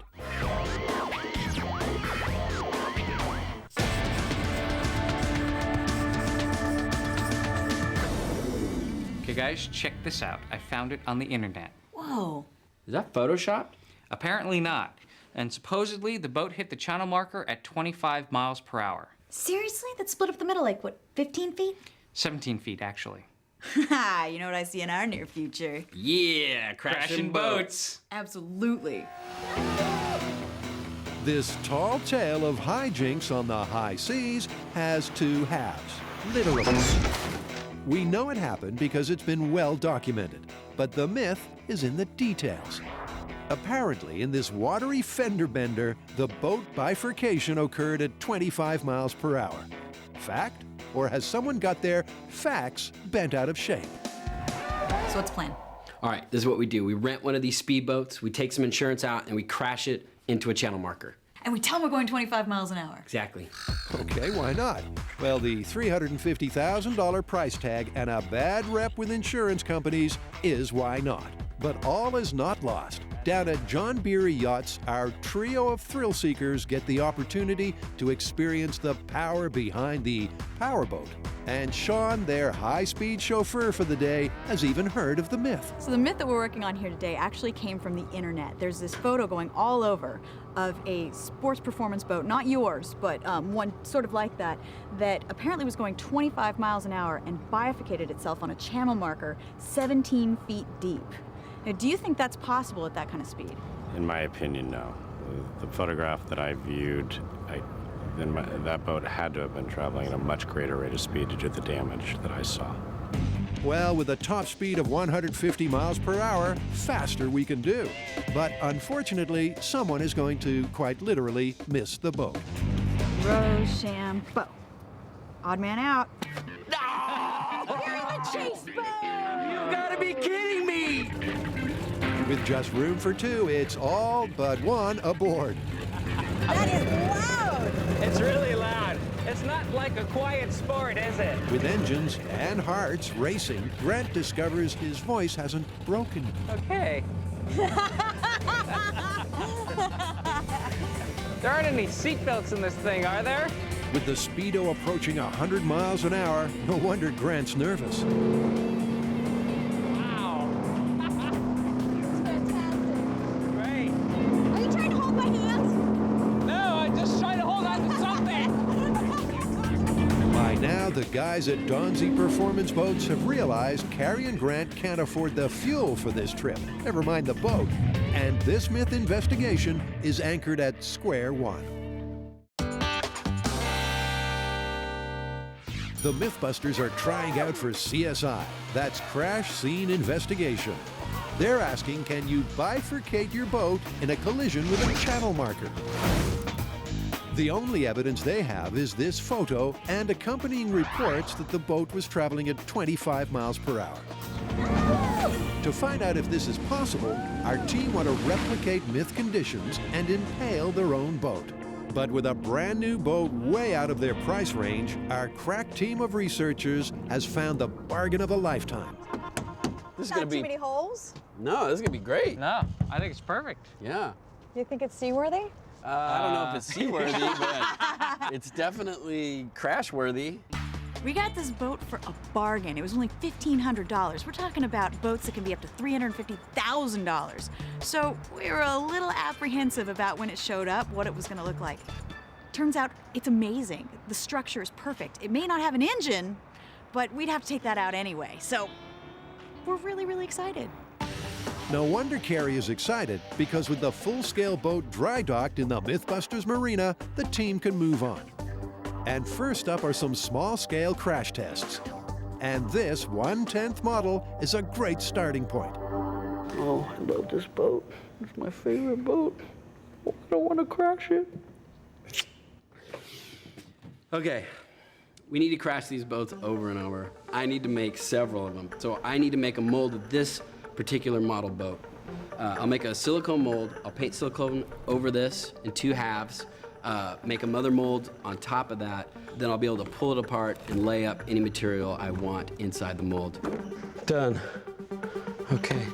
S2: Okay, guys, check this out. I found it on the internet.
S4: Whoa.
S5: Is that photoshopped?
S2: Apparently not. And supposedly, the boat hit the channel marker at 25 miles per hour.
S4: Seriously? That's split up the middle, like what, 15 feet?
S2: 17 feet, actually.
S4: Ha! You know what I see in our near future?
S2: Yeah, crashing boats.
S4: Absolutely.
S1: This tall tale of hijinks on the high seas has two halves, literally. We know it happened because it's been well documented, but the myth is in the details. Apparently, in this watery fender bender, the boat bifurcation occurred at 25 miles per hour. Fact? Or has someone got their facts bent out of shape?
S4: So what's the plan?
S5: All right, this is what we do. We rent one of these speedboats, we take some insurance out, and we crash it into a channel marker.
S4: And we tell them we're going 25 miles an hour.
S5: Exactly.
S1: Okay, why not? Well, the $350,000 price tag and a bad rep with insurance companies is why not. But all is not lost. Down at John Beery Yachts, our trio of thrill seekers get the opportunity to experience the power behind the powerboat. And Sean, their high-speed chauffeur for the day, has even heard of the myth.
S13: So the myth that we're working on here today actually came from the internet. There's this photo going all over of a sports performance boat, not yours, but one sort of like that, that apparently was going 25 miles an hour and bifurcated itself on a channel marker 17 feet deep. Now, do you think that's possible at that kind of speed?
S20: In my opinion, no. The photograph that I viewed, that boat had to have been traveling at a much greater rate of speed to do the damage that I saw.
S1: Well, with a top speed of 150 miles per hour, faster we can do. But unfortunately, someone is going to quite literally miss the boat.
S13: Rochambeau. Odd man out.
S15: You're in the chase boat!
S17: You gotta be kidding me!
S1: With just room for two, it's all but one aboard.
S11: That is loud!
S2: It's really loud. It's not like a quiet sport, is it?
S1: With engines and hearts racing, Grant discovers his voice hasn't broken.
S2: Okay. There aren't any seatbelts in this thing, are there?
S1: With the speedo approaching 100 miles an hour, no wonder Grant's nervous.
S2: Wow. Great.
S11: Are you trying to hold my hands?
S2: No, I'm just trying to hold on to something.
S1: By now, the guys at Donzi Performance Boats have realized Carrie and Grant can't afford the fuel for this trip, never mind the boat. And this myth investigation is anchored at square one. The MythBusters are trying out for CSI. That's Crash Scene Investigation. They're asking, can you bifurcate your boat in a collision with a channel marker? The only evidence they have is this photo and accompanying reports that the boat was traveling at 25 miles per hour. To find out if this is possible, our team want to replicate myth conditions and impale their own boat. But with a brand new boat way out of their price range, our crack team of researchers has found the bargain of a lifetime.
S11: This is gonna be too many holes?
S5: No, this is gonna be great.
S2: No, I think it's perfect.
S5: Yeah.
S11: You think it's seaworthy?
S5: I don't know if it's seaworthy, but it's definitely crash-worthy.
S13: We got this boat for a bargain. It was only $1,500. We're talking about boats that can be up to $350,000. So we were a little apprehensive about when it showed up, what it was gonna look like. Turns out it's amazing. The structure is perfect. It may not have an engine, but we'd have to take that out anyway. So we're really, really excited.
S1: No wonder Carrie is excited, because with the full-scale boat dry docked in the MythBusters Marina, the team can move on. And first up are some small-scale crash tests. And this 1/10 model is a great starting point.
S21: Oh, I love this boat. It's my favorite boat. I don't want to crash it.
S5: Okay, we need to crash these boats over and over. I need to make several of them. So I need to make a mold of this particular model boat. I'll make a silicone mold. I'll paint silicone over this in 2 halves. Make a mother mold on top of that. Then I'll be able to pull it apart and lay up any material I want inside the mold.
S21: Done. Okay.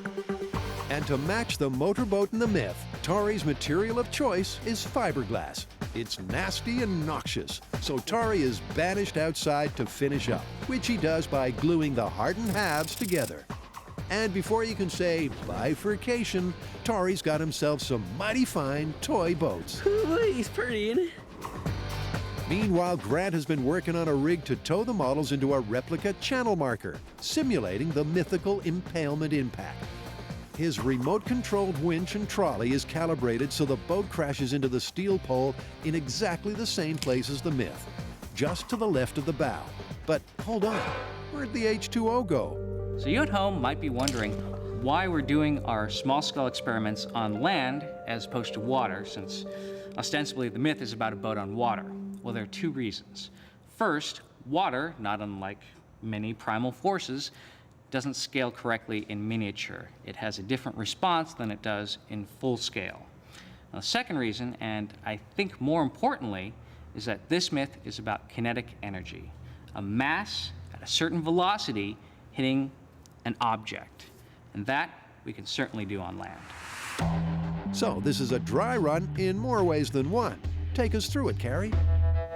S1: And to match the motorboat in the myth, Tari's material of choice is fiberglass. It's nasty and noxious, so Tari is banished outside to finish up, which he does by gluing the hardened halves together. And before you can say bifurcation, Tari's got himself some mighty fine toy boats.
S5: He's pretty, isn't it?
S1: Meanwhile, Grant has been working on a rig to tow the models into a replica channel marker, simulating the mythical impalement impact. His remote-controlled winch and trolley is calibrated so the boat crashes into the steel pole in exactly the same place as the myth, just to the left of the bow. But hold on, where'd the H2O go?
S14: So you at home might be wondering why we're doing our small-scale experiments on land as opposed to water, since ostensibly the myth is about a boat on water. Well, there are 2 reasons. First, water, not unlike many primal forces, doesn't scale correctly in miniature. It has a different response than it does in full scale. Now, the second reason, and I think more importantly, is that this myth is about kinetic energy, a mass at a certain velocity hitting an object. And that we can certainly do on land.
S1: So this is a dry run in more ways than one. Take us through it, Carrie.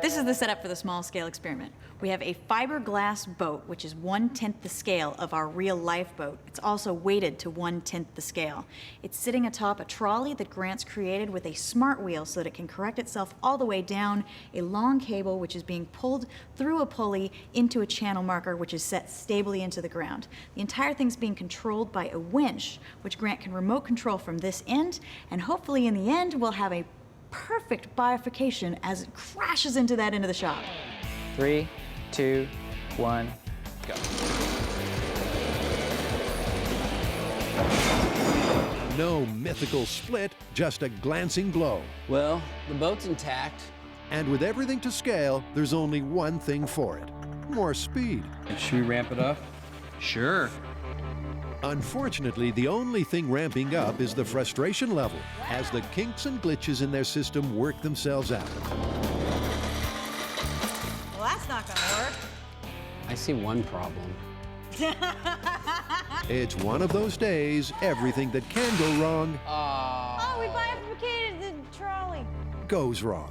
S13: This is the setup for the small scale experiment. We have a fiberglass boat, which is 1/10 the scale of our real life boat. It's also weighted to 1/10 the scale. It's sitting atop a trolley that Grant's created with a smart wheel so that it can correct itself all the way down a long cable which is being pulled through a pulley into a channel marker which is set stably into the ground. The entire thing's being controlled by a winch, which Grant can remote control from this end, and hopefully in the end we'll have a perfect bifurcation as it crashes into that end of the shop.
S2: 3, 2, 1, go.
S1: No mythical split, just a glancing blow.
S5: Well, the boat's intact.
S1: And with everything to scale, there's only one thing for it. More speed.
S5: Should we ramp it up?
S14: Sure.
S1: Unfortunately, the only thing ramping up is the frustration level, as the kinks and glitches in their system work themselves out.
S13: Well, that's not gonna work.
S5: I see one problem.
S1: It's one of those days, everything that can go wrong
S11: Oh, we bifurcated the trolley.
S1: goes wrong.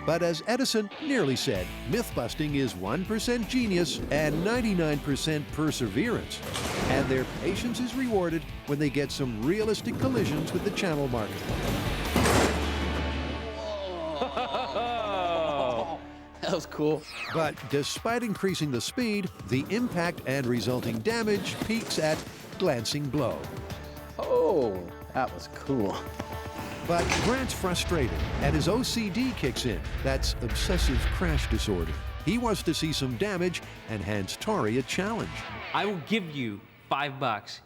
S1: But as Edison nearly said, myth-busting is 1% genius and 99% perseverance. And their patience is rewarded when they get some realistic collisions with the channel marker.
S5: That was cool.
S1: But despite increasing the speed, the impact and resulting damage peaks at glancing blow.
S5: Oh, that was cool.
S1: But Grant's frustrated, and his OCD kicks in. That's obsessive crash disorder. He wants to see some damage and hands Tori a challenge.
S14: I will give you $5,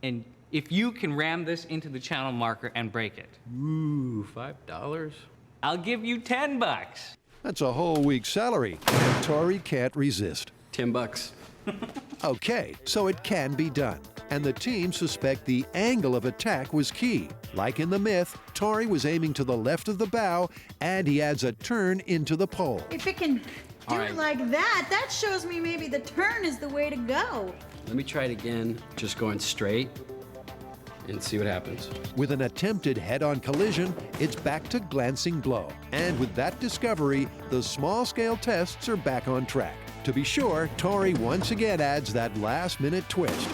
S14: and if you can ram this into the channel marker and break it.
S5: Ooh, $5?
S14: I'll give you $10.
S1: That's a whole week's salary, and Tori can't resist.
S5: $10.
S1: Okay, so it can be done. And the team suspect the angle of attack was key. Like in the myth, Tori was aiming to the left of the bow, and he adds a turn into the pole.
S13: If it can do
S5: right.
S13: it like that, that shows me maybe the turn is the way to go.
S5: Let me try it again, just going straight, and see what happens.
S1: With an attempted head-on collision, it's back to glancing blow. And with that discovery, the small-scale tests are back on track. To be sure, Tori once again adds that last-minute twist.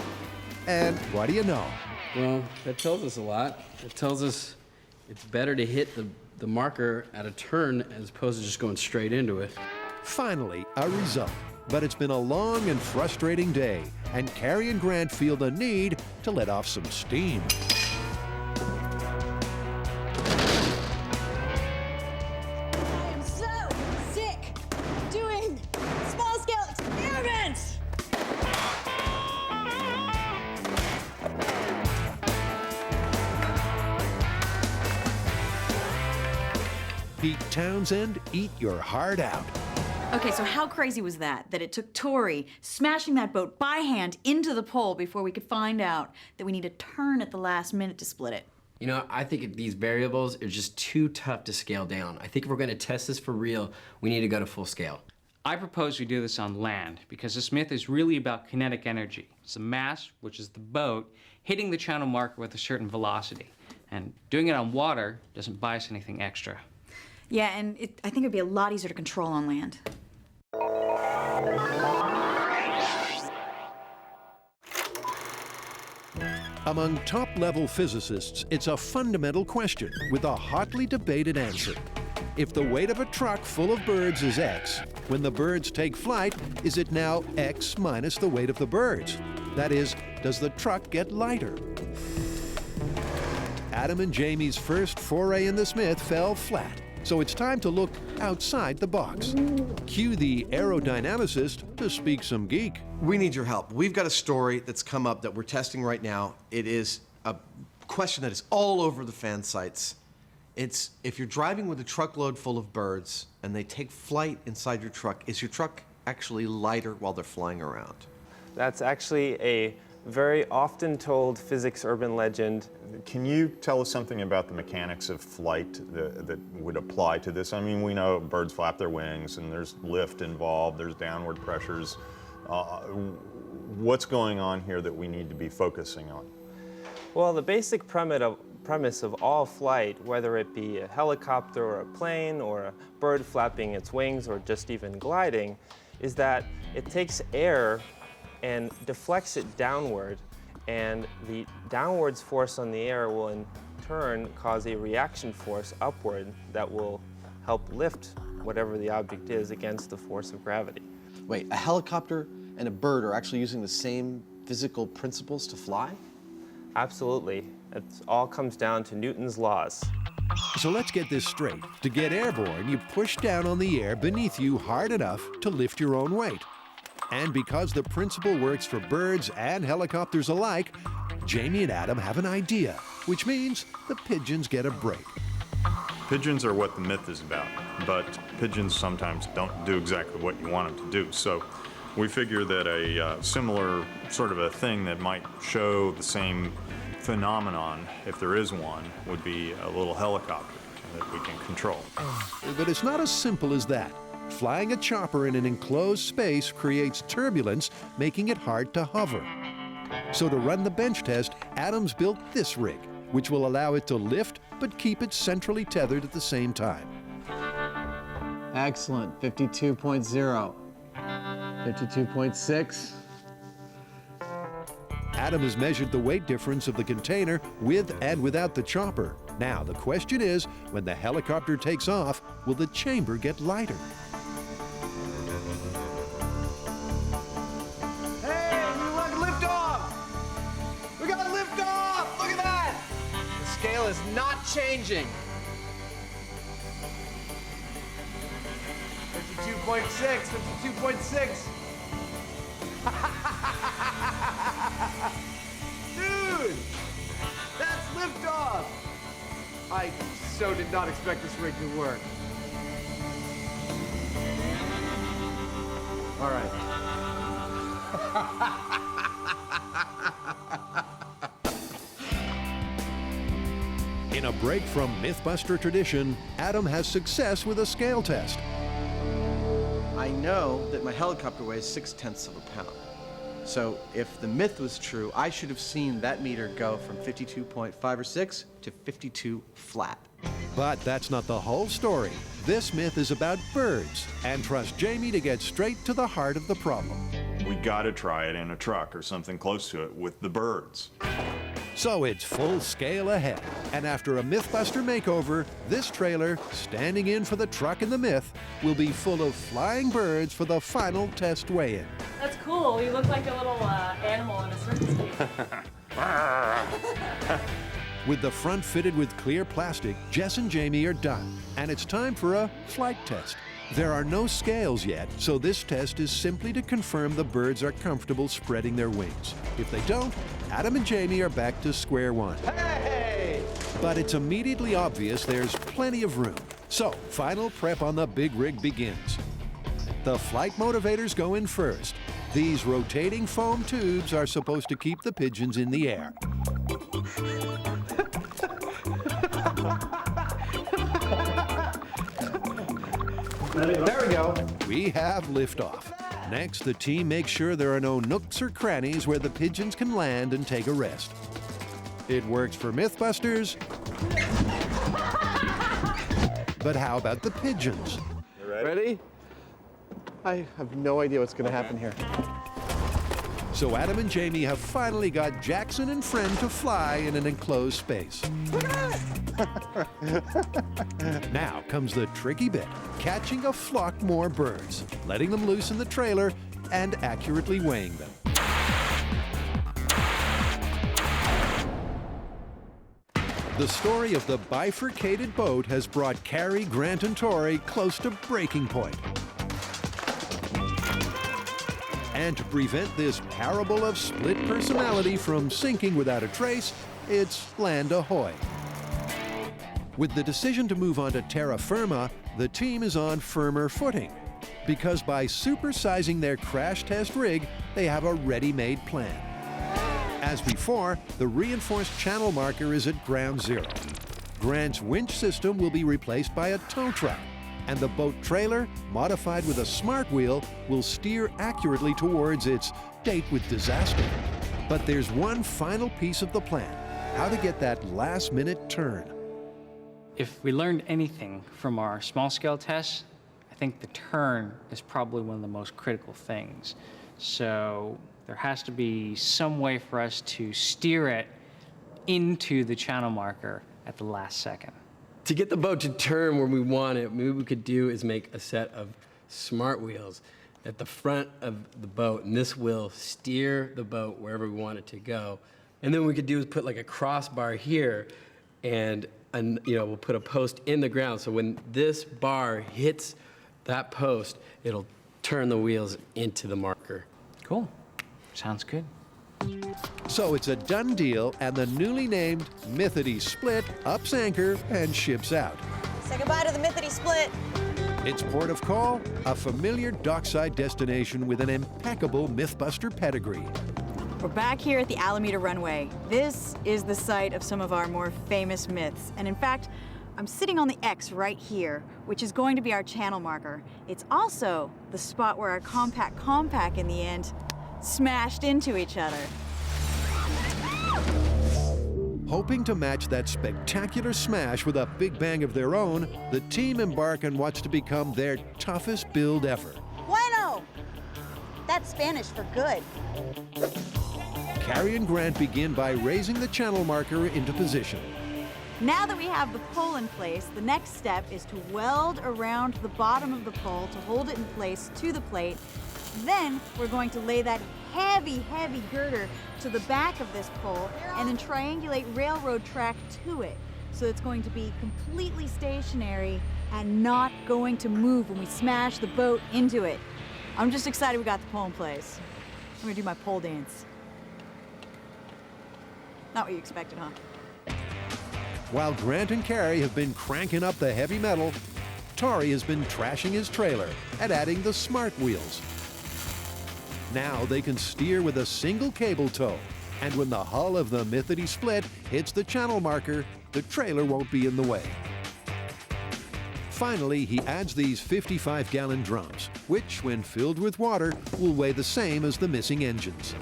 S1: And what do you know?
S5: Well, that tells us a lot. It tells us it's better to hit the marker at a turn as opposed to just going straight into it.
S1: Finally, a result. But it's been a long and frustrating day, and Carrie and Grant feel the need to let off some steam.
S11: I am so sick doing small scale experiments.
S1: Pete Townsend, eat your heart out.
S4: Okay, so how crazy was that it took Tori smashing that boat by hand into the pole before we could find out that we need to turn at the last minute to split it?
S5: You know, I think these variables are just too tough to scale down. I think if we're going to test this for real, we need to go to full scale.
S14: I propose we do this on land because this myth is really about kinetic energy. It's the mass, which is the boat, hitting the channel marker with a certain velocity. And doing it on water doesn't buy us anything extra.
S4: Yeah, and I think it'd be a lot easier to control on land.
S1: Among top-level physicists, it's a fundamental question with a hotly debated answer. If the weight of a truck full of birds is X, when the birds take flight, is it now X minus the weight of the birds? That is, does the truck get lighter? Adam and Jamie's first foray in this myth fell flat. So it's time to look outside the box. Cue the aerodynamicist to speak some geek.
S12: We need your help. We've got a story that's come up that we're testing right now. It is a question that is all over the fan sites. It's if you're driving with a truckload full of birds and they take flight inside your truck, is your truck actually lighter while they're flying around?
S3: That's actually a very often told physics urban legend.
S8: Can you tell us something about the mechanics of flight that would apply to this? I mean, we know birds flap their wings and there's lift involved, there's downward pressures. what's going on here that we need to be focusing on?
S3: Well, the basic premise of all flight, whether it be a helicopter or a plane or a bird flapping its wings or just even gliding, is that it takes air and deflects it downward, and the downwards force on the air will in turn cause a reaction force upward that will help lift whatever the object is against the force of gravity.
S12: Wait, a helicopter and a bird are actually using the same physical principles to fly?
S3: Absolutely. It all comes down to Newton's laws.
S1: So let's get this straight. To get airborne, you push down on the air beneath you hard enough to lift your own weight. And because the principle works for birds and helicopters alike, Jamie and Adam have an idea, which means the pigeons get a break.
S8: Pigeons are what the myth is about, but pigeons sometimes don't do exactly what you want them to do. So we figure that a similar sort of a thing that might show the same phenomenon, if there is one, would be a little helicopter that we can control.
S1: But it's not as simple as that. Flying a chopper in an enclosed space creates turbulence, making it hard to hover. So to run the bench test, Adam's built this rig, which will allow it to lift but keep it centrally tethered at the same time.
S23: Excellent. 52.0. 52.6.
S1: Adam has measured the weight difference of the container with and without the chopper. Now, the question is, when the helicopter takes off, will the chamber get lighter?
S23: Hey, look, lift off! We got lift off! Look at that! The scale is not changing. 52.6, 52.6. Dude, that's liftoff. I so did not expect this rig to work. All right.
S1: In a break from Mythbuster tradition, Adam has success with a scale test.
S12: I know that my helicopter weighs 0.6 pounds. So if the myth was true, I should have seen that meter go from 52.5 or 6 to 52 flat.
S1: But that's not the whole story. This myth is about birds, and trust Jamie to get straight to the heart of the problem.
S8: We gotta try it in a truck or something close to it with the birds.
S1: So it's full scale ahead. And after a Mythbuster makeover, this trailer, standing in for the truck and the myth, will be full of flying birds for the final test weigh-in.
S10: That's cool. You look like a little animal in a circus cage.
S1: With the front fitted with clear plastic, Jess and Jamie are done. And it's time for a flight test. There are no scales yet, so this test is simply to confirm the birds are comfortable spreading their wings. If they don't, Adam and Jamie are back to square one.
S23: Hey!
S1: But it's immediately obvious there's plenty of room. So, final prep on the big rig begins. The flight motivators go in first. These rotating foam tubes are supposed to keep the pigeons in the air.
S23: There we go.
S1: We have liftoff. Next, the team makes sure there are no nooks or crannies where the pigeons can land and take a rest. It works for Mythbusters. But how about the pigeons?
S23: You ready? I have no idea what's going to happen here.
S1: So Adam and Jamie have finally got Jackson and Friend to fly in an enclosed space. Now comes the tricky bit, catching a flock more birds, letting them loose in the trailer, and accurately weighing them. The story of the bifurcated boat has brought Carrie, Grant, and Tori close to breaking point. And to prevent this parable of split personality from sinking without a trace, it's land ahoy. With the decision to move on to terra firma, the team is on firmer footing, because by supersizing their crash test rig, they have a ready-made plan. As before, the reinforced channel marker is at ground zero. Grant's winch system will be replaced by a tow truck, and the boat trailer, modified with a smart wheel, will steer accurately towards its date with disaster. But there's one final piece of the plan, how to get that last-minute turn.
S14: If we learned anything from our small-scale tests, I think the turn is probably one of the most critical things. So there has to be some way for us to steer it into the channel marker at the last second.
S5: To get the boat to turn where we want it, maybe we could do is make a set of smart wheels at the front of the boat, and this will steer the boat wherever we want it to go. And then what we could do is put like a crossbar here, and we'll put a post in the ground, so when this bar hits that post, it'll turn the wheels into the marker.
S14: Cool. Sounds good.
S1: So it's a done deal, and the newly named Mythity Split ups anchor and ships out.
S13: Say goodbye to the Mythity Split.
S1: Its port of call, a familiar dockside destination with an impeccable MythBuster pedigree.
S13: We're back here at the Alameda runway. This is the site of some of our more famous myths. And in fact, I'm sitting on the X right here, which is going to be our channel marker. It's also the spot where our compact in the end smashed into each other.
S1: Hoping to match that spectacular smash with a big bang of their own, the team embark on what's to become their toughest build ever.
S13: Bueno! That's Spanish for good.
S1: Carrie and Grant begin by raising the channel marker into position.
S13: Now that we have the pole in place, the next step is to weld around the bottom of the pole to hold it in place to the plate. Then we're going to lay that heavy, heavy girder to the back of this pole and then triangulate railroad track to it. So it's going to be completely stationary and not going to move when we smash the boat into it. I'm just excited we got the pole in place. I'm gonna do my pole dance. Not what you expected, huh?
S1: While Grant and Carrie have been cranking up the heavy metal, Tori has been trashing his trailer and adding the smart wheels. Now they can steer with a single cable tow, and when the hull of the Mythity Split hits the channel marker, the trailer won't be in the way. Finally, he adds these 55-gallon drums, which, when filled with water, will weigh the same as the missing engines.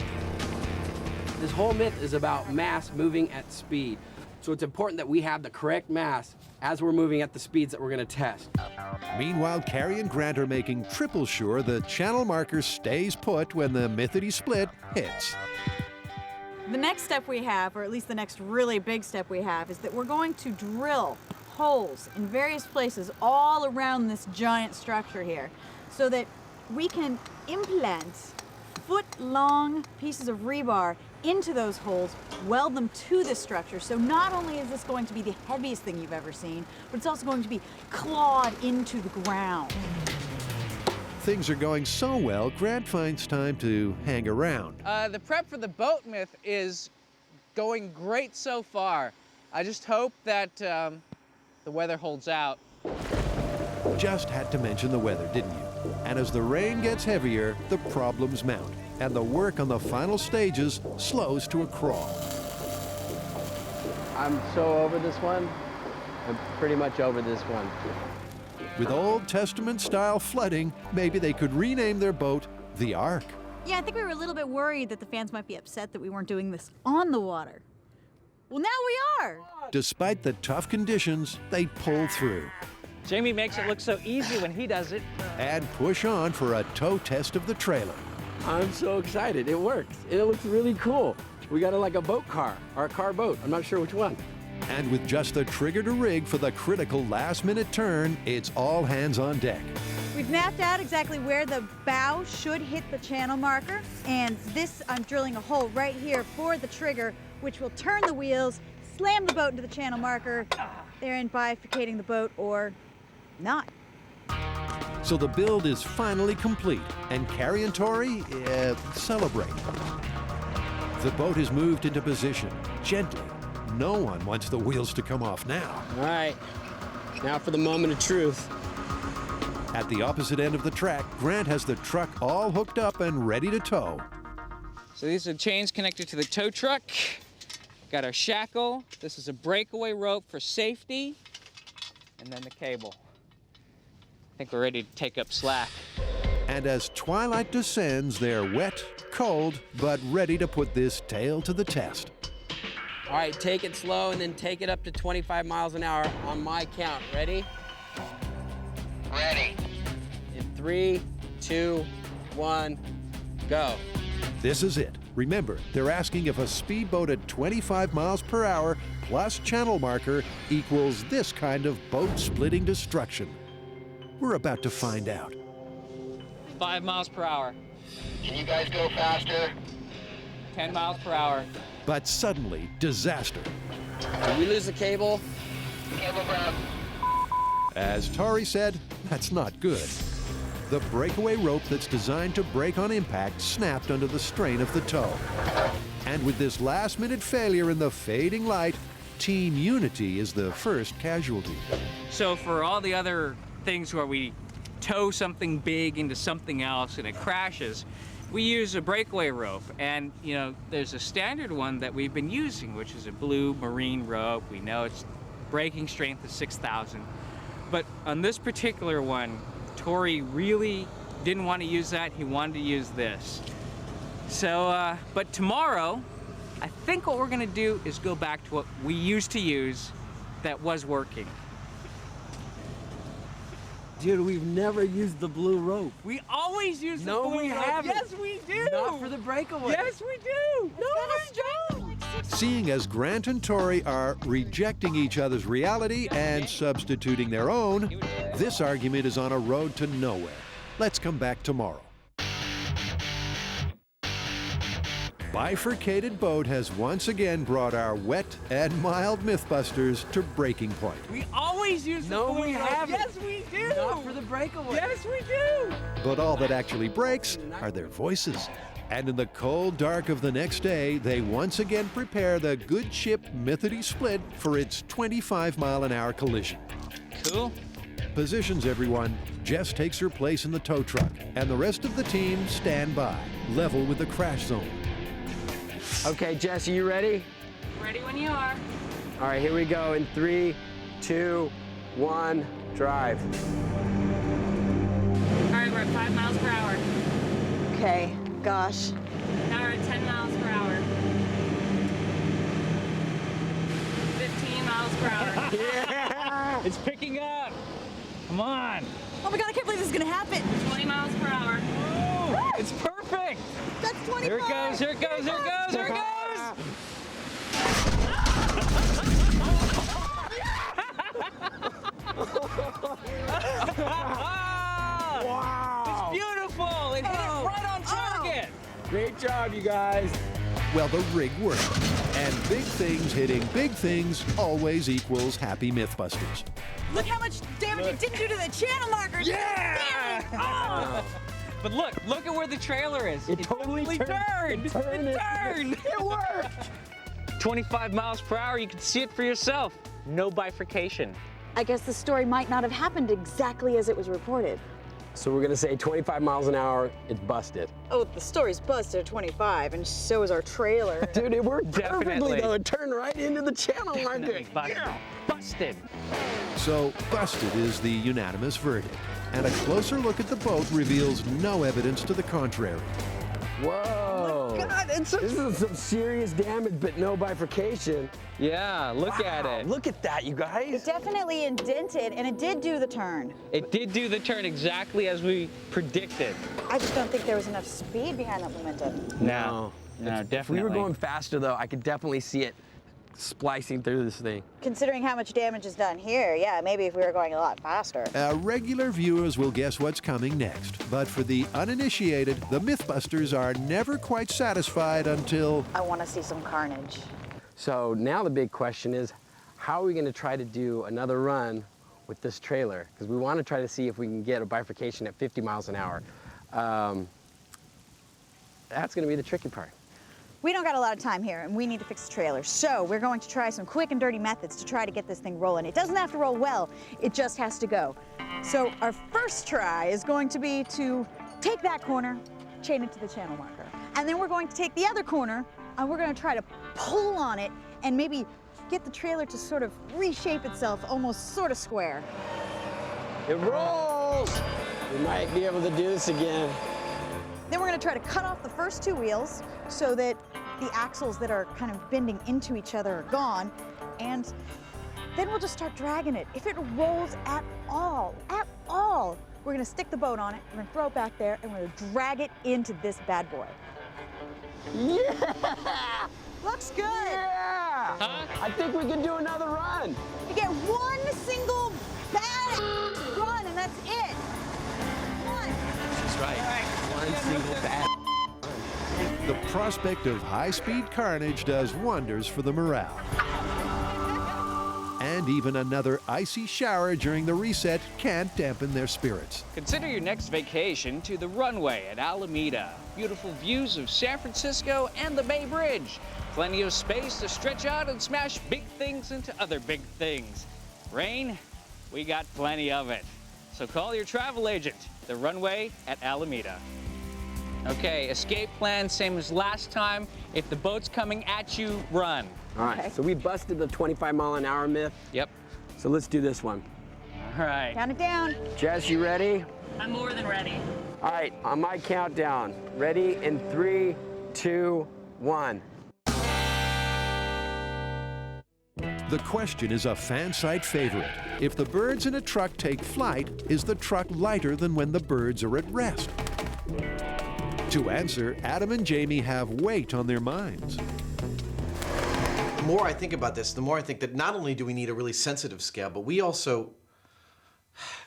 S5: This whole myth is about mass moving at speed. So it's important that we have the correct mass as we're moving at the speeds that we're going to test.
S1: Meanwhile, Carrie and Grant are making triple sure the channel marker stays put when the Mythity Split hits.
S13: The next step we have, or at least the next really big step we have, is that we're going to drill holes in various places all around this giant structure here so that we can implant foot-long pieces of rebar into those holes, weld them to this structure. So not only is this going to be the heaviest thing you've ever seen, but it's also going to be clawed into the ground.
S1: Things are going so well, Grant finds time to hang around.
S16: The prep for the boat myth is going great so far. I just hope that the weather holds out.
S1: Just had to mention the weather, didn't you? And as the rain gets heavier, the problems mount, and the work on the final stages slows to a crawl.
S5: I'm so over this one. I'm pretty much over this one.
S1: With Old Testament-style flooding, maybe they could rename their boat the Ark.
S13: Yeah, I think we were a little bit worried that the fans might be upset that we weren't doing this on the water. Well, now we are.
S1: Despite the tough conditions, they pull through.
S14: Jamie makes it look so easy when he does it.
S1: And push on for a tow test of the trailer.
S5: I'm so excited. It works. It looks really cool. We got like a boat car, or a car boat. I'm not sure which one.
S1: And with just the trigger to rig for the critical last-minute turn, it's all hands on deck.
S13: We've mapped out exactly where the bow should hit the channel marker, and this, I'm drilling a hole right here for the trigger, which will turn the wheels, slam the boat into the channel marker, therein bifurcating the boat, or not.
S1: So the build is finally complete, and Carrie and Tori celebrate. The boat is moved into position, gently. No one wants the wheels to come off now.
S5: All right, now for the moment of truth.
S1: At the opposite end of the track, Grant has the truck all hooked up and ready to tow.
S14: So these are chains connected to the tow truck. Got our shackle. This is a breakaway rope for safety. And then the cable. I think we're ready to take up slack.
S1: And as twilight descends, their wet, cold, but ready to put this tail to the test.
S7: All right, take it slow and then take it up to 25 miles an hour on my count. Ready?
S17: Ready.
S7: In 3, 2, 1, go.
S1: This is it. Remember, they're asking if a speedboat at 25 miles per hour plus channel marker equals this kind of boat-splitting destruction. We're about to find out.
S14: 5 miles per hour.
S17: Can you guys go faster?
S14: 10 miles per hour.
S1: But suddenly, disaster.
S7: Did we lose the cable?
S17: Cable broke.
S1: As Tori said, that's not good. The breakaway rope that's designed to break on impact snapped under the strain of the tow. And with this last-minute failure in the fading light, Team Unity is the first casualty.
S14: So for all the other things where we tow something big into something else and it crashes, we use a breakaway rope. And, you know, there's a standard one that we've been using, which is a blue marine rope. We know its breaking strength is 6,000. But on this particular one, Tori really didn't want to use that. He wanted to use this. So, but tomorrow, I think what we're going to do is go back to what we used to use that was working.
S7: Dude, we've never used the blue rope.
S14: We always use the
S7: No,
S14: blue
S7: we
S14: rope.
S7: haven't.
S14: Yes, we do.
S7: Not for the breakaway.
S14: Yes, we do. No, we don't.
S1: Seeing as Grant and Tori are rejecting each other's reality and substituting their own, this argument is on a road to nowhere. Let's come back tomorrow. Bifurcated Boat has once again brought our wet and mild Mythbusters to breaking point.
S14: We always use the blue
S7: we
S14: rope.
S7: haven't.
S14: Yes, we do.
S7: Not for the breakaway.
S14: Yes, we do.
S1: But all that actually breaks are their voices. And in the cold dark of the next day, they once again prepare the good ship Mythity Split for its 25-mile-an-hour collision.
S14: Cool.
S1: Positions, everyone. Jess takes her place in the tow truck, and the rest of the team stand by, level with the crash zone.
S7: Okay, Jess, are you ready?
S10: Ready when you are.
S7: All right, here we go in 3, 2, 1, drive.
S10: All right, we're at 5 miles per hour.
S11: Okay, gosh.
S10: Now we're at 10 miles per hour. 15 miles per hour.
S14: Yeah! It's picking up. Come on.
S11: Oh my God, I can't believe this is gonna happen.
S10: 20 miles per hour.
S14: Oh, it's perfect.
S11: That's 25.
S14: Here it goes, here it goes, here it goes, here it goes.
S7: Wow.
S14: It's beautiful. It hit it right on target.
S7: Great job, you guys.
S1: Well, the rig worked. And big things hitting big things always equals happy Mythbusters.
S11: Look how much damage it didn't do to the channel markers.
S14: Yeah!
S11: Damn it. Oh.
S14: But look at where the trailer is. It totally turned. It turned.
S7: It worked.
S14: 25 miles per hour, you can see it for yourself. No bifurcation.
S13: I guess the story might not have happened exactly as it was reported.
S7: So we're gonna say 25 miles an hour, it's busted.
S11: Oh, the story's busted at 25, and so is our trailer.
S7: Dude, it worked perfectly
S14: Definitely.
S7: though. It turned right into the channel marker.
S14: Busted.
S1: So, busted is the unanimous verdict. And a closer look at the boat reveals no evidence to the contrary.
S7: Whoa.
S11: God, it's such...
S7: This is some serious damage, but no bifurcation.
S14: Yeah, look at it.
S7: Look at that, you guys.
S11: It definitely indented, and it did do the turn.
S14: It did do the turn exactly as we predicted.
S11: I just don't think there was enough speed behind that momentum.
S14: No, definitely.
S7: If we were going faster, though, I could definitely see it splicing through this thing.
S11: Considering how much damage is done here, yeah, maybe if we were going a lot faster.
S1: Regular viewers will guess what's coming next. But for the uninitiated, the Mythbusters are never quite satisfied until...
S11: I want to see some carnage.
S7: So now the big question is, how are we going to try to do another run with this trailer? Because we want to try to see if we can get a bifurcation at 50 miles an hour. That's going to be the tricky part.
S11: We don't got a lot of time here, and we need to fix the trailer. So we're going to try some quick and dirty methods to try to get this thing rolling. It doesn't have to roll well, it just has to go. So our first try is going to be to take that corner, chain it to the channel marker. And then we're going to take the other corner, and we're going to try to pull on it and maybe get the trailer to sort of reshape itself, almost sort of square.
S7: It rolls! We might be able to do this again.
S11: Then we're gonna try to cut off the first 2 wheels so that the axles that are kind of bending into each other are gone. And then we'll just start dragging it. If it rolls at all, we're gonna stick the boat on it, we're gonna throw it back there, and we're gonna drag it into this bad boy.
S7: Yeah!
S11: Looks good.
S7: Yeah!
S14: Huh?
S7: I think we can do another run.
S11: You get one single bad run, and that's it. One.
S7: She's right. One single bad.
S1: The prospect of high-speed carnage does wonders for the morale. And even another icy shower during the reset can't dampen their spirits.
S14: Consider your next vacation to the runway at Alameda. Beautiful views of San Francisco and the Bay Bridge. Plenty of space to stretch out and smash big things into other big things. Rain, we got plenty of it. So call your travel agent, the runway at Alameda. Okay, escape plan, same as last time. If the boat's coming at you, run.
S7: All right, so we busted the 25-mile-an-hour myth.
S14: Yep.
S7: So let's do this one.
S14: All right.
S11: Count it down.
S7: Jess, you ready?
S10: I'm more than ready.
S7: All right, on my countdown. Ready in 3, 2, 1.
S1: The question is a fan site favorite. If the birds in a truck take flight, is the truck lighter than when the birds are at rest? To answer, Adam and Jamie have weight on their minds.
S12: The more I think about this, the more I think that not only do we need a really sensitive scale, but we also,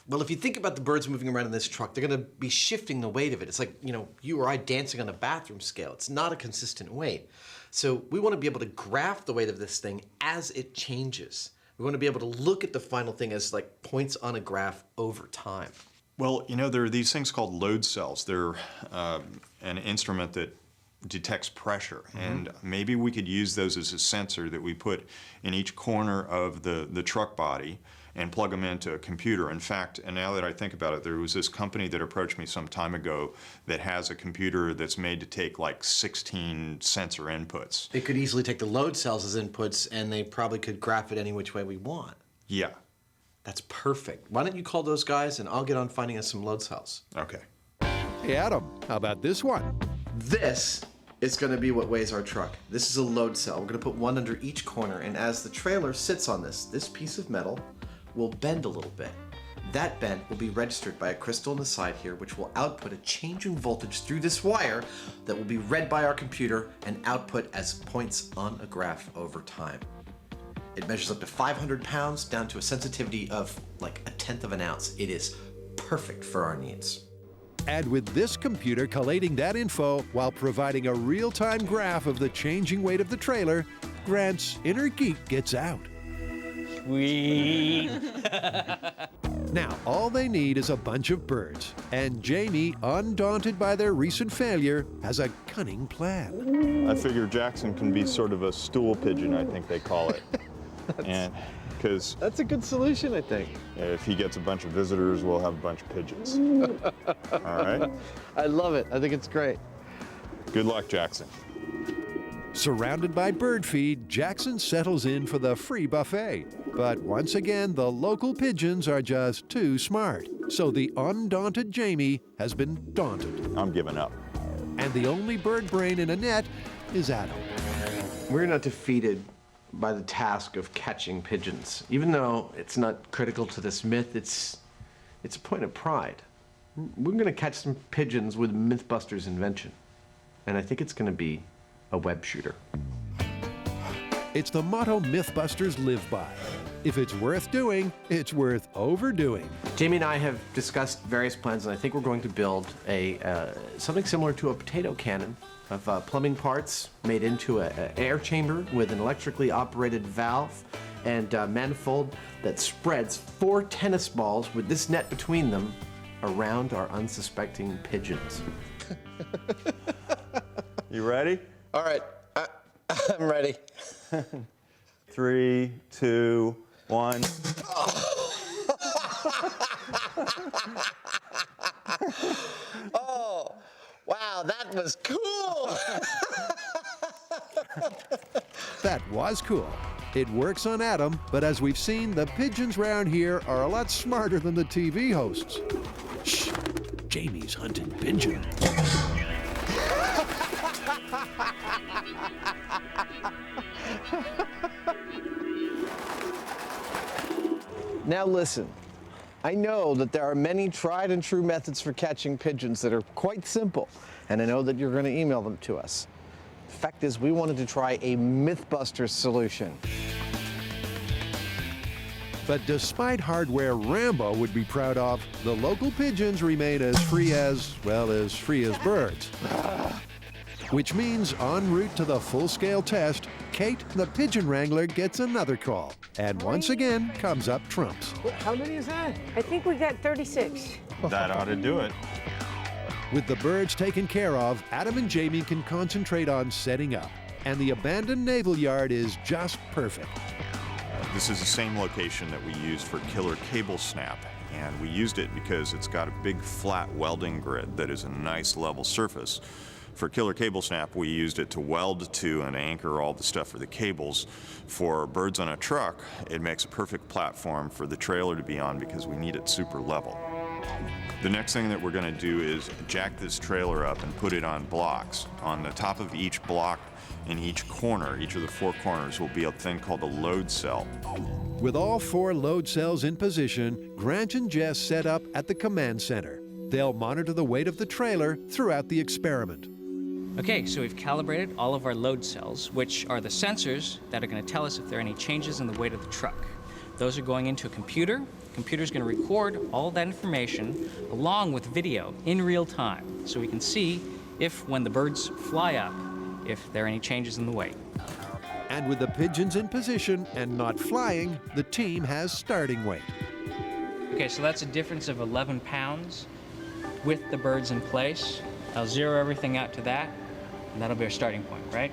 S12: well, if you think about the birds moving around in this truck, they're going to be shifting the weight of it. It's like, you know, you or I dancing on a bathroom scale. It's not a consistent weight. So we want to be able to graph the weight of this thing as it changes. We want to be able to look at the final thing as like points on a graph over time.
S8: Well, you know, there are these things called load cells. They're an instrument that detects pressure, and maybe we could use those as a sensor that we put in each corner of the truck body and plug them into a computer. In fact, and now that I think about it, there was this company that approached me some time ago that has a computer that's made to take like 16 sensor inputs.
S12: It could easily take the load cells as inputs, and they probably could graph it any which way we want.
S8: Yeah.
S12: That's perfect. Why don't you call those guys, and I'll get on finding us some load cells.
S8: Okay.
S1: Hey, Adam, how about this one?
S12: This is going to be what weighs our truck. This is a load cell. We're going to put one under each corner, and as the trailer sits on this piece of metal will bend a little bit. That bend will be registered by a crystal on the side here, which will output a change in voltage through this wire that will be read by our computer and output as points on a graph over time. It measures up to 500 pounds down to a sensitivity of like 1/10 of an ounce. It is perfect for our needs.
S1: And with this computer collating that info while providing a real-time graph of the changing weight of the trailer, Grant's inner geek gets out.
S14: Sweet.
S1: Now, all they need is a bunch of birds. And Jamie, undaunted by their recent failure, has a cunning plan.
S8: I figure Jackson can be sort of a stool pigeon, I think they call it. And because
S23: that's a good solution, I think.
S8: If he gets a bunch of visitors, we'll have a bunch of pigeons. All right?
S23: I love it. I think it's great.
S8: Good luck, Jackson.
S1: Surrounded by bird feed, Jackson settles in for the free buffet. But once again, the local pigeons are just too smart. So the undaunted Jamie has been daunted.
S8: I'm giving up.
S1: And the only bird brain in a net is Adam.
S12: We're not defeated by the task of catching pigeons. Even though it's not critical to this myth, it's a point of pride. We're going to catch some pigeons with MythBusters' invention. And I think it's going to be a web shooter.
S1: It's the motto MythBusters live by. If it's worth doing, it's worth overdoing.
S12: Jamie and I have discussed various plans, and I think we're going to build something similar to a potato cannon of plumbing parts made into an air chamber with an electrically operated valve and manifold that spreads 4 tennis balls with this net between them around our unsuspecting pigeons.
S8: You ready?
S23: All right, I'm ready.
S8: 3, 2, 1.
S23: Oh, wow, that was cool.
S1: That was cool. It works on Adam, but as we've seen, the pigeons round here are a lot smarter than the TV hosts. Shh, Jamie's hunting pigeons.
S23: Now listen, I know that there are many tried and true methods for catching pigeons that are quite simple, and I know that you're going to email them to us. The fact is, we wanted to try a MythBusters solution.
S1: But despite hardware Rambo would be proud of, the local pigeons remain as free as, well, as free as birds. Which means en route to the full-scale test, Kate, the pigeon wrangler, gets another call. And once again, comes up trumps.
S15: How many is that? I think we got 36.
S8: That ought to do it.
S1: With the birds taken care of, Adam and Jamie can concentrate on setting up. And the abandoned naval yard is just perfect.
S8: This is the same location that we used for killer cable snap. And we used it because it's got a big flat welding grid that is a nice level surface. For killer cable snap, we used it to weld to and anchor all the stuff for the cables. For birds on a truck, it makes a perfect platform for the trailer to be on because we need it super level. The next thing that we're going to do is jack this trailer up and put it on blocks. On the top of each block, in each corner, each of the 4 corners, will be a thing called a load cell.
S1: With all 4 load cells in position, Grant and Jess set up at the command center. They'll monitor the weight of the trailer throughout the experiment.
S14: Okay, so we've calibrated all of our load cells, which are the sensors that are going to tell us if there are any changes in the weight of the truck. Those are going into a computer. The computer's going to record all that information along with video in real time, so we can see if, when the birds fly up, if there are any changes in the weight.
S1: And with the pigeons in position and not flying, the team has starting weight.
S14: Okay, so that's a difference of 11 pounds with the birds in place. I'll zero everything out to that, and that'll be our starting point, right?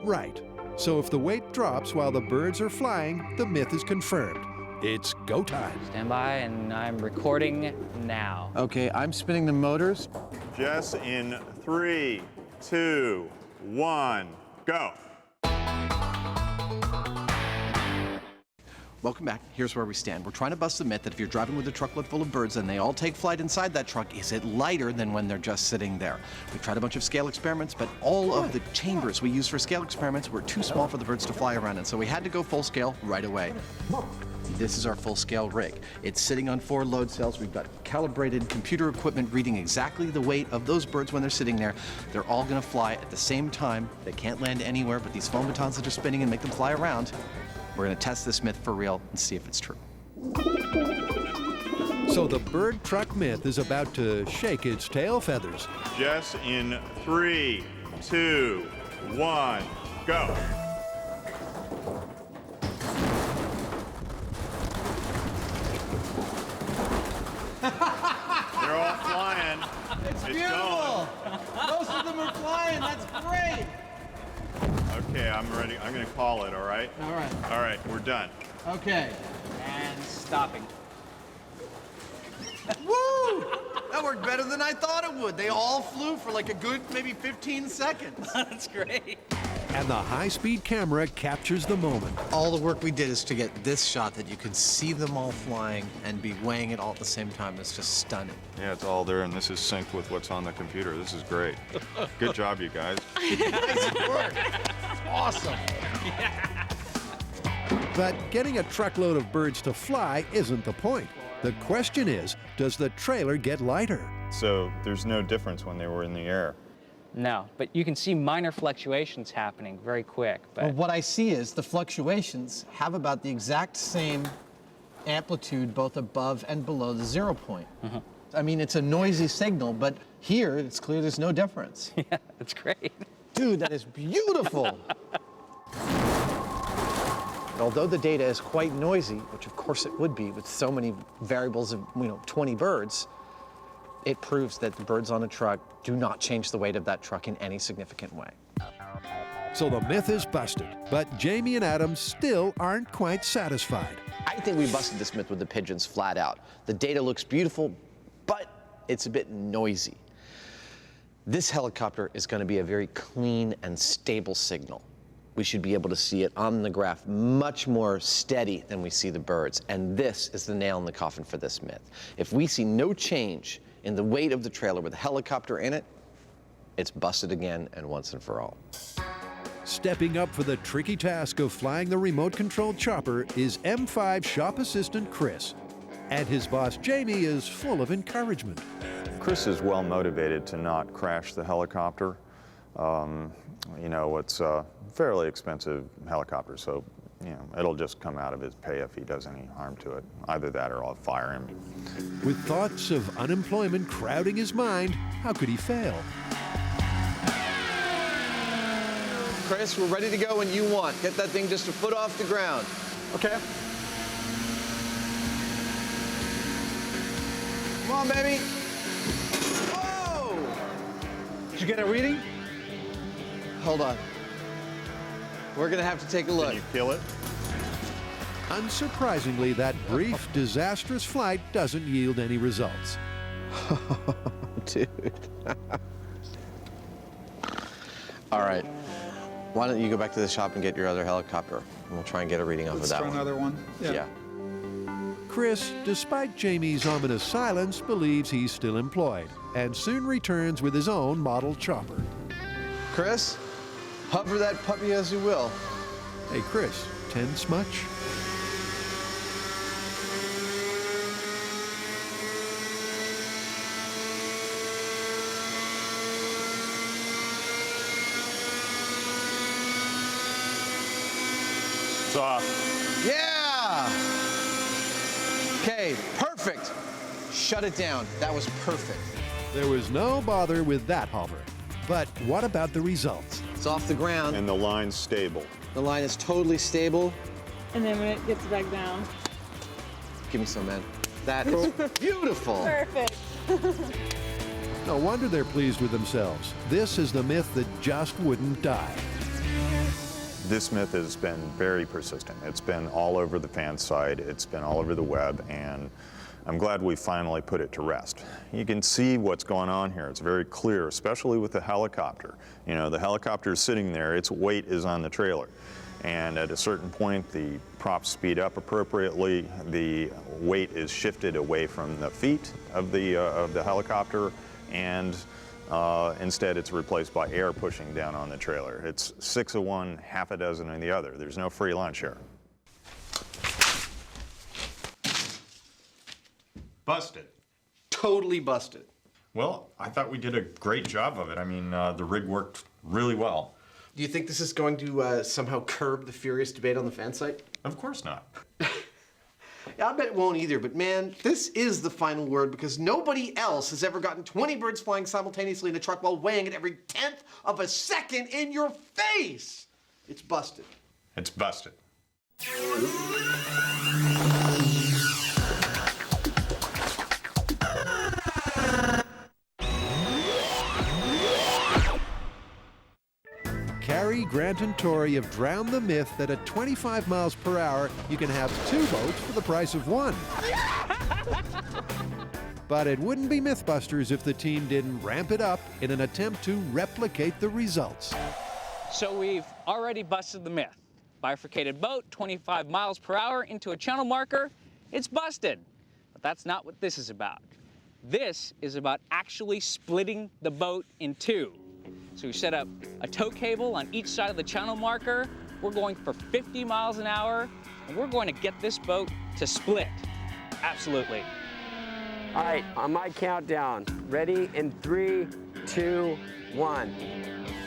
S1: Right. So if the weight drops while the birds are flying, the myth is confirmed. It's go time.
S14: Stand by, and I'm recording now.
S23: Okay, I'm spinning the motors.
S8: Jess, in 3, 2, 1, go.
S12: Welcome back. Here's where we stand. We're trying to bust the myth that if you're driving with a truckload full of birds and they all take flight inside that truck, is it lighter than when they're just sitting there? We've tried a bunch of scale experiments, but all of the chambers we use for scale experiments were too small for the birds to fly around in, so we had to go full scale right away. This is our full-scale rig. It's sitting on 4 load cells. We've got calibrated computer equipment reading exactly the weight of those birds when they're sitting there. They're all going to fly at the same time. They can't land anywhere but these foam batons that are spinning and make them fly around. We're going to test this myth for real and see if it's true.
S1: So the bird truck myth is about to shake its tail feathers.
S8: Jess, in 3, 2, 1, go. They're all flying.
S23: It's beautiful. Most of them are flying. That's great.
S8: Okay, I'm ready. I'm going to call it, all right?
S23: All right.
S8: All right, we're done.
S23: Okay.
S14: And stopping.
S12: Woo! That worked better than I thought it would. They all flew for like a good maybe 15 seconds.
S14: That's great.
S1: And the high-speed camera captures the moment.
S23: All the work we did is to get this shot that you can see them all flying and be weighing it all at the same time. It's just stunning.
S8: Yeah, it's all there, and this is synced with what's on the computer. This is great. Good job, you guys.
S23: Nice work. Awesome.
S1: But getting a truckload of birds to fly isn't the point. The question is, does the trailer get lighter?
S8: So there's no difference when they were in the air.
S14: No, but you can see minor fluctuations happening very quick. But
S23: Well, what I see is the fluctuations have about the exact same amplitude both above and below the 0 point. I mean, it's a noisy signal, but here it's clear there's no difference.
S14: Yeah, that's great.
S23: Dude, that is beautiful. Although the data is quite noisy, which of course it would be with so many variables of 20 birds, it proves that the birds on a truck do not change the weight of that truck in any significant way.
S1: So the myth is busted, but Jamie and Adam still aren't quite satisfied.
S23: I think we busted this myth with the pigeons flat out. The data looks beautiful, but it's a bit noisy. This helicopter is going to be a very clean and stable signal. We should be able to see it on the graph much more steady than we see the birds. And this is the nail in the coffin for this myth. If we see no change in the weight of the trailer with a helicopter in it, it's busted again and once and for all.
S1: Stepping up for the tricky task of flying the remote-controlled chopper is M5 shop assistant Chris. And his boss Jamie is full of encouragement.
S8: Chris is well motivated to not crash the helicopter. You know, it's a fairly expensive helicopter, so you know, it'll just come out of his pay if he does any harm to it. Either that or I'll fire him.
S1: With thoughts of unemployment crowding his mind, how could he fail?
S23: Chris, we're ready to go when you want. Get that thing just a foot off the ground.
S12: Okay.
S23: Come on, baby. Whoa!
S12: Did you get a reading?
S23: Hold on. We're gonna have to take a look.
S8: Can you feel it?
S1: Unsurprisingly, that brief, disastrous flight doesn't yield any results.
S23: Dude. All right. Why don't you go back to the shop and get your other helicopter, and we'll try and get a reading off of that one.
S6: Let's try another one.
S23: Yeah.
S1: Chris, despite Jamie's ominous silence, believes he's still employed and soon returns with his own model chopper.
S23: Chris, hover that puppy as you will.
S1: Hey, Chris, tense much?
S8: It's off.
S23: Yeah! Okay, perfect. Shut it down. That was perfect.
S1: There was no bother with that hover. But what about the results?
S23: It's off the ground.
S8: And the line's stable.
S23: The line is totally stable.
S10: And then when it gets back down.
S23: Give me some, man. That is beautiful.
S10: Perfect.
S1: No wonder they're pleased with themselves. This is the myth that just wouldn't die.
S8: This myth has been very persistent. It's been all over the fan site, it's been all over the web, and I'm glad we finally put it to rest. You can see what's going on here. It's very clear, especially with the helicopter. You know, the helicopter is sitting there, its weight is on the trailer. And at a certain point, the props speed up appropriately. The weight is shifted away from the feet of the helicopter, and instead it's replaced by air pushing down on the trailer. It's 6 of one, half a dozen of the other. There's no free lunch here. Busted.
S12: Totally busted.
S8: Well, I thought we did a great job of it. I mean, the rig worked really well.
S12: Do you think this is going to somehow curb the furious debate on the fan site?
S8: Of course not.
S12: Yeah, I bet it won't either, but man, this is the final word because nobody else has ever gotten 20 birds flying simultaneously in a truck while weighing it every 10th of a second in your face. It's busted.
S8: It's busted.
S1: Carrie, Grant, and Tori have drowned the myth that at 25 miles per hour, you can have 2 boats for the price of 1. But it wouldn't be MythBusters if the team didn't ramp it up in an attempt to replicate the results.
S14: So we've already busted the myth. Bifurcated boat, 25 miles per hour into a channel marker, it's busted. But that's not what this is about. This is about actually splitting the boat in 2. So we set up a tow cable on each side of the channel marker. We're going for 50 miles an hour, and we're going to get this boat to split. Absolutely.
S7: All right, on my countdown. Ready in 3, 2, 1.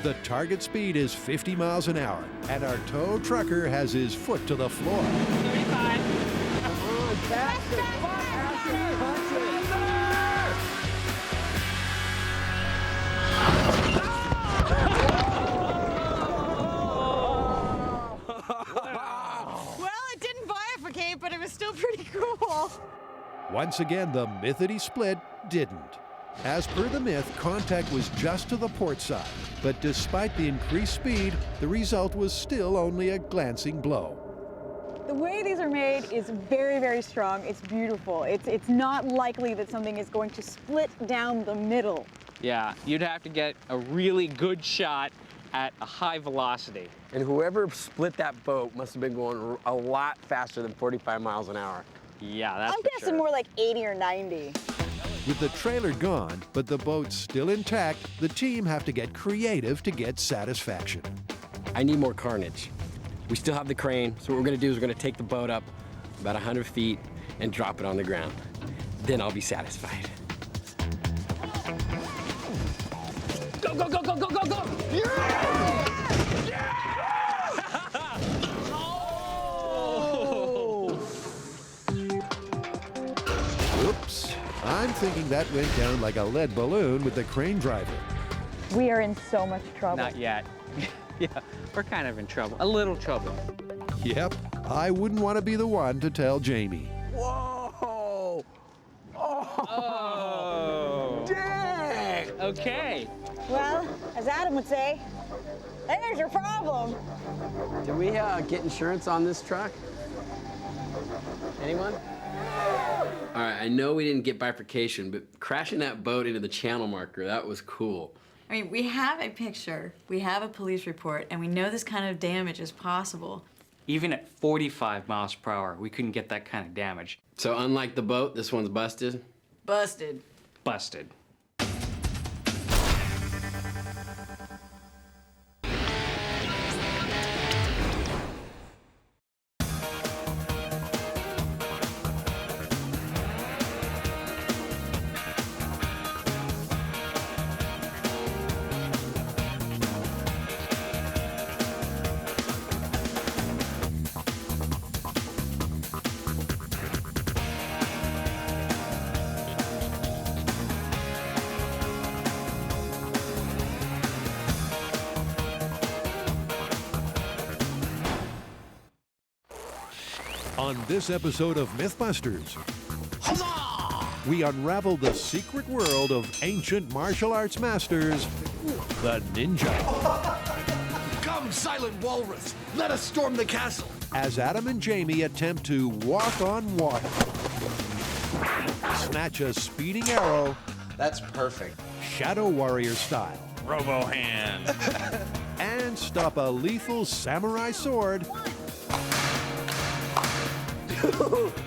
S1: The target speed is 50 miles an hour, and our tow trucker has his foot to the floor.
S10: 35.
S7: Come on, faster, faster, faster.
S13: Well, it didn't bifurcate, but it was still pretty cool.
S1: Once again, the mythity split didn't. As per the myth, contact was just to the port side, but despite the increased speed, the result was still only a glancing blow.
S11: The way these are made is very, very strong. It's beautiful. It's not likely that something is going to split down the middle.
S14: Yeah, you'd have to get a really good shot at a high velocity.
S7: And whoever split that boat must have been going a lot faster than 45 miles an hour.
S14: Yeah, that's
S11: I'm guessing more like 80 or 90.
S1: With the trailer gone, but the boat still intact, the team have to get creative to get satisfaction.
S7: I need more carnage. We still have the crane, so what we're gonna do is we're gonna take the boat up about 100 feet and drop it on the ground. Then I'll be satisfied.
S14: Go, go, go, go, go, go, go!
S1: Oops. I'm thinking that went down like a lead balloon with the crane driver.
S10: We are in so much trouble.
S14: Not yet. Yeah, we're kind of in trouble. A little trouble.
S1: Yep, I wouldn't want to be the one to tell Jamie.
S7: Whoa!
S14: Oh!
S7: Dang!
S14: Okay.
S11: Well, as Adam would say, there's your problem.
S7: Did we get insurance on this truck? Anyone? All right, I know we didn't get bifurcation, but crashing that boat into the channel marker, that was cool.
S4: I mean, we have a picture, we have a police report, and we know this kind of damage is possible.
S14: Even at 45 miles per hour, we couldn't get that kind of damage.
S7: So unlike the boat, this one's busted?
S4: Busted.
S14: Busted.
S1: On this episode of MythBusters, we unravel the secret world of ancient martial arts masters, the ninja.
S9: Come, silent walrus, let us storm the castle.
S1: As Adam and Jamie attempt to walk on water, snatch a speeding arrow.
S23: That's perfect.
S1: Shadow Warrior style.
S20: Robo hand.
S1: And stop a lethal samurai sword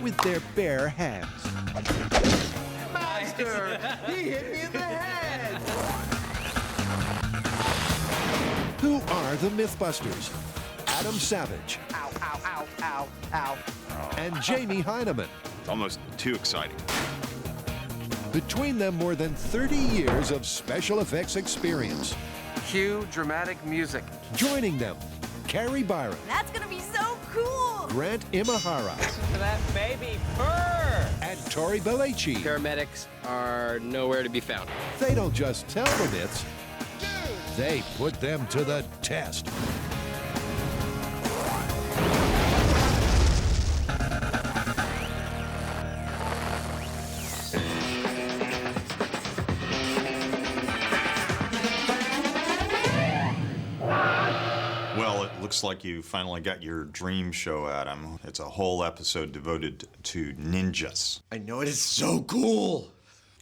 S1: with their bare hands.
S9: Master, he hit me in the head.
S1: Who are the MythBusters? Adam Savage.
S9: Ow, ow, ow, ow, ow.
S1: And Jamie Heineman.
S8: It's almost too exciting.
S1: Between them, more than 30 years of special effects experience.
S23: Cue dramatic music.
S1: Joining them, Carrie Byron.
S13: That's gonna be so cool!
S1: Grant Imahara.
S16: Listen to that baby purr!
S1: And Tori Belleci.
S7: Paramedics are nowhere to be found.
S1: They don't just tell the myths, they put them to the test.
S8: Looks like you finally got your dream show, Adam. It's a whole episode devoted to ninjas.
S9: I know, it is so cool.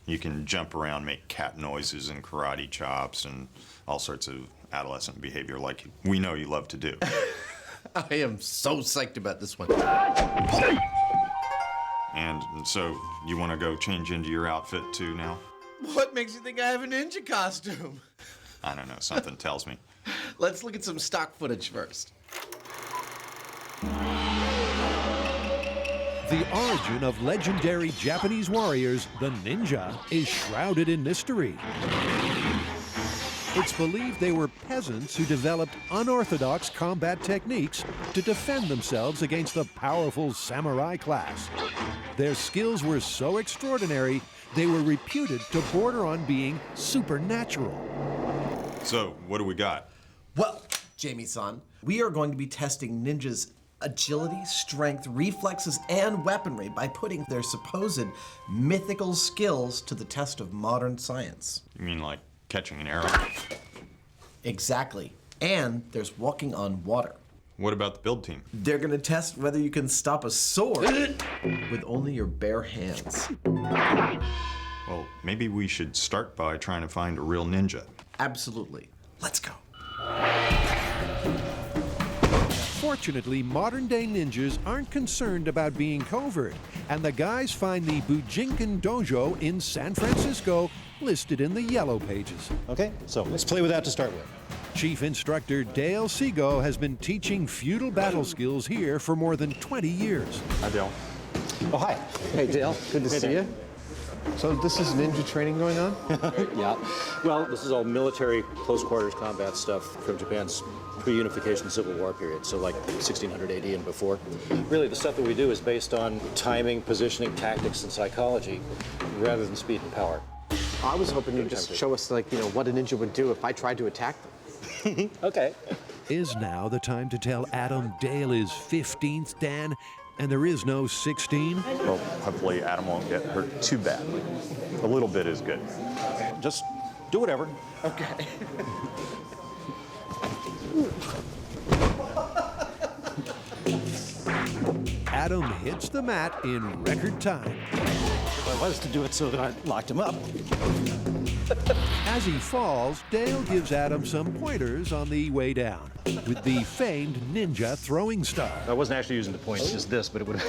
S8: You can jump around, make cat noises and karate chops and all sorts of adolescent behavior like we know you love to do.
S9: I am so psyched about this one.
S8: And so you want to go change into your outfit too now?
S9: What makes you think I have a ninja costume?
S8: I don't know, something tells me.
S9: Let's look at some stock footage first.
S1: The origin of legendary Japanese warriors, the ninja, is shrouded in mystery. It's believed they were peasants who developed unorthodox combat techniques to defend themselves against the powerful samurai class. Their skills were so extraordinary, they were reputed to border on being supernatural.
S8: So, what do we got?
S12: Well, Jamie-san, we are going to be testing ninjas' agility, strength, reflexes, and weaponry by putting their supposed mythical skills to the test of modern science.
S8: You mean like catching an arrow?
S12: Exactly. And there's walking on water.
S8: What about the build team?
S12: They're gonna test whether you can stop a sword with only your bare hands.
S8: Well, maybe we should start by trying to find a real ninja.
S12: Absolutely. Let's go.
S1: Fortunately, modern-day ninjas aren't concerned about being covert, and the guys find the Bujinkan Dojo in San Francisco listed in the Yellow Pages.
S18: Okay, so let's play with that to start with.
S1: Chief Instructor Dale Seago has been teaching feudal battle skills here for more than 20 years.
S18: Hi, Dale.
S23: Oh, hi. Hey, Dale. Good to
S18: Hey,
S23: see
S18: Dale.
S23: you. So this is ninja training going on?
S18: Yeah. Well, this is all military close quarters combat stuff from Japan's pre-unification Civil War period, so like 1600 AD and before. Really, the stuff that we do is based on timing, positioning, tactics, and psychology, rather than speed and power.
S23: I was hoping you'd just show us, like, what a ninja would do if I tried to attack them.
S18: Okay.
S1: Is now the time to tell Adam Dale is 15th Dan, and there is no 16?
S8: Well, hopefully Adam won't get hurt too badly. A little bit is good.
S18: Just do whatever.
S23: Okay.
S1: Adam hits the mat in record time.
S18: I was to do it so that I locked him up.
S1: As he falls, Dale gives Adam some pointers on the way down with the famed ninja throwing star.
S18: I wasn't actually using the points, just this, but it would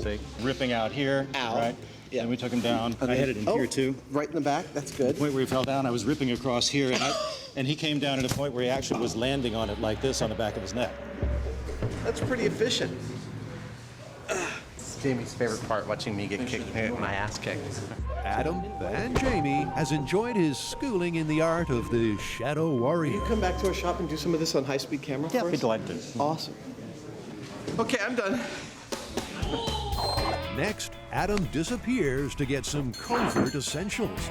S18: say ripping out here, right? Yeah. And we took him down. I had it in here too.
S23: Right in the back. That's good.
S18: The point where he fell down, I was ripping across here, and he came down at a point where he actually was landing on it like this on the back of his neck.
S23: That's pretty efficient. It's Jamie's favorite part, watching me get my ass kicked.
S1: Adam and Jamie has enjoyed his schooling in the art of the Shadow Warrior.
S23: Will you come back to our shop and do some of this on high-speed camera for us?
S18: I'd be delighted to.
S23: Awesome. Okay, I'm done.
S1: Next, Adam disappears to get some covert essentials.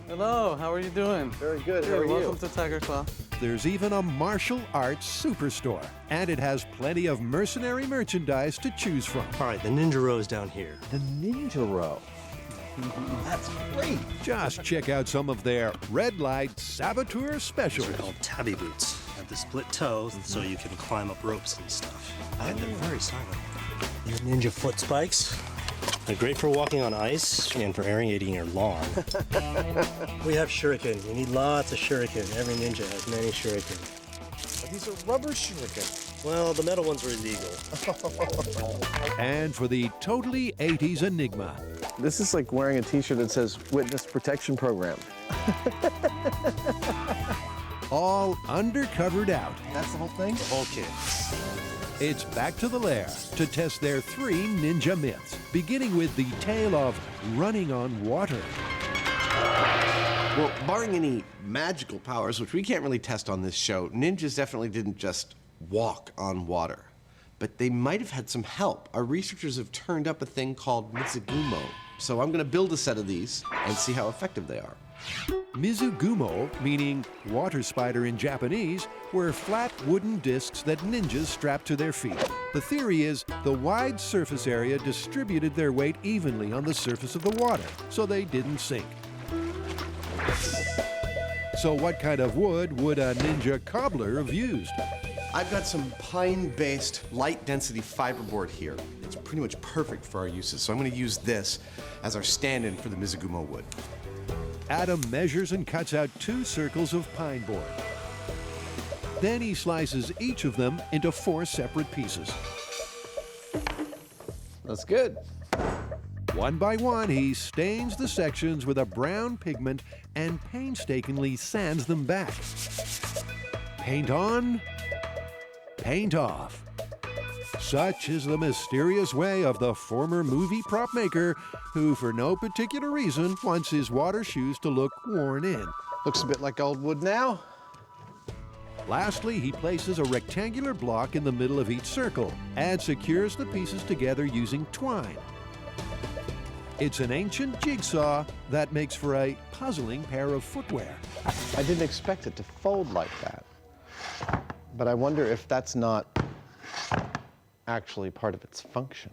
S19: Hello, how are you doing?
S23: Very good. How are
S19: Welcome
S23: you?
S19: to Tiger Claw.
S1: There's even a martial arts superstore, and it has plenty of mercenary merchandise to choose from.
S22: All right, the Ninja Row is down here.
S23: The Ninja Row. That's great.
S1: Just check out some of their red light saboteur specials.
S22: They're called tabby boots. Have the split toe, so you can climb up ropes and stuff. And they're very silent. These ninja foot spikes. They're great for walking on ice and for aerating your lawn. We have shuriken. You need lots of shuriken. Every ninja has many shuriken.
S23: These are rubber shuriken.
S22: Well, the metal ones are illegal.
S1: And for the totally 80s enigma.
S23: This is like wearing a t-shirt that says Witness Protection Program.
S1: All undercovered out.
S23: That's the whole thing?
S22: The whole kit.
S1: It's back to the lair to test their 3 ninja myths, beginning with the tale of running on water.
S12: Well, barring any magical powers, which we can't really test on this show, ninjas definitely didn't just walk on water. But they might have had some help. Our researchers have turned up a thing called Mizugumo. So I'm going to build a set of these and see how effective they are.
S1: Mizugumo, meaning water spider in Japanese, were flat wooden discs that ninjas strapped to their feet. The theory is the wide surface area distributed their weight evenly on the surface of the water, so they didn't sink. So what kind of wood would a ninja cobbler have used?
S12: I've got some pine-based light-density fiberboard here. It's pretty much perfect for our uses, so I'm going to use this as our stand-in for the Mizugumo wood.
S1: Adam measures and cuts out 2 circles of pine board. Then he slices each of them into 4 separate pieces.
S23: That's good.
S1: One by one, he stains the sections with a brown pigment and painstakingly sands them back. Paint on, paint off. Such is the mysterious way of the former movie prop maker who, for no particular reason, wants his water shoes to look worn in.
S23: Looks a bit like old wood now.
S1: Lastly, he places a rectangular block in the middle of each circle and secures the pieces together using twine. It's an ancient jigsaw that makes for a puzzling pair of footwear.
S23: I didn't expect it to fold like that. But I wonder if that's not actually part of its function.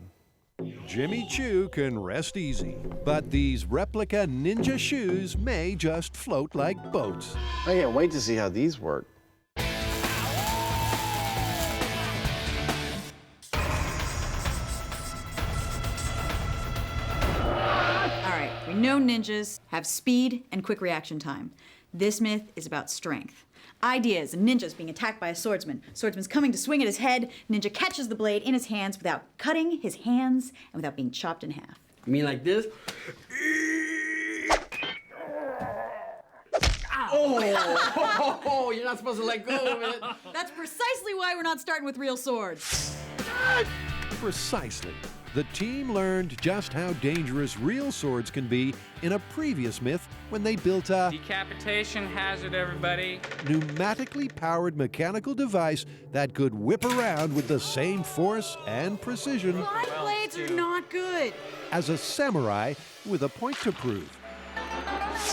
S1: Jimmy Choo can rest easy, but these replica ninja shoes may just float like boats.
S23: I can't wait to see how these work.
S4: We know ninjas have speed and quick reaction time. This myth is about strength. Idea is a ninja's being attacked by a swordsman. Swordsman's coming to swing at his head. Ninja catches the blade in his hands without cutting his hands and without being chopped in half.
S5: You mean like this?
S7: Oh, you're not supposed to let go of it.
S13: That's precisely why we're not starting with real swords.
S1: Precisely. The team learned just how dangerous real swords can be in a previous myth when they built a
S14: Decapitation hazard, everybody.
S1: pneumatically powered mechanical device that could whip around with the same force and precision
S13: Blind blades are not good.
S1: as a samurai with a point to prove.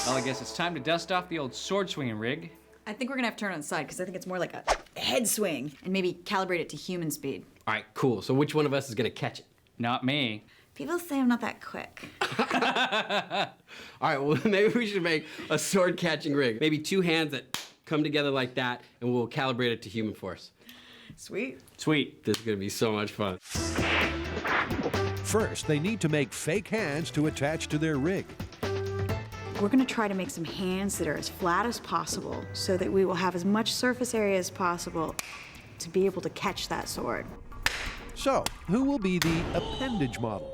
S14: Well, I guess it's time to dust off the old sword swinging rig.
S13: I think we're gonna have to turn it on its side because I think it's more like a head swing and maybe calibrate it to human speed.
S5: All right, cool. So which one of us is gonna catch it?
S14: Not me.
S13: People say I'm not that quick.
S5: All right, well, maybe we should make a sword catching rig. Maybe two hands that come together like that, and we'll calibrate it to human force.
S13: Sweet.
S14: Sweet.
S5: This is gonna be so much fun.
S1: First, they need to make fake hands to attach to their rig.
S13: We're gonna try to make some hands that are as flat as possible so that we will have as much surface area as possible to be able to catch that sword.
S1: So, who will be the appendage model?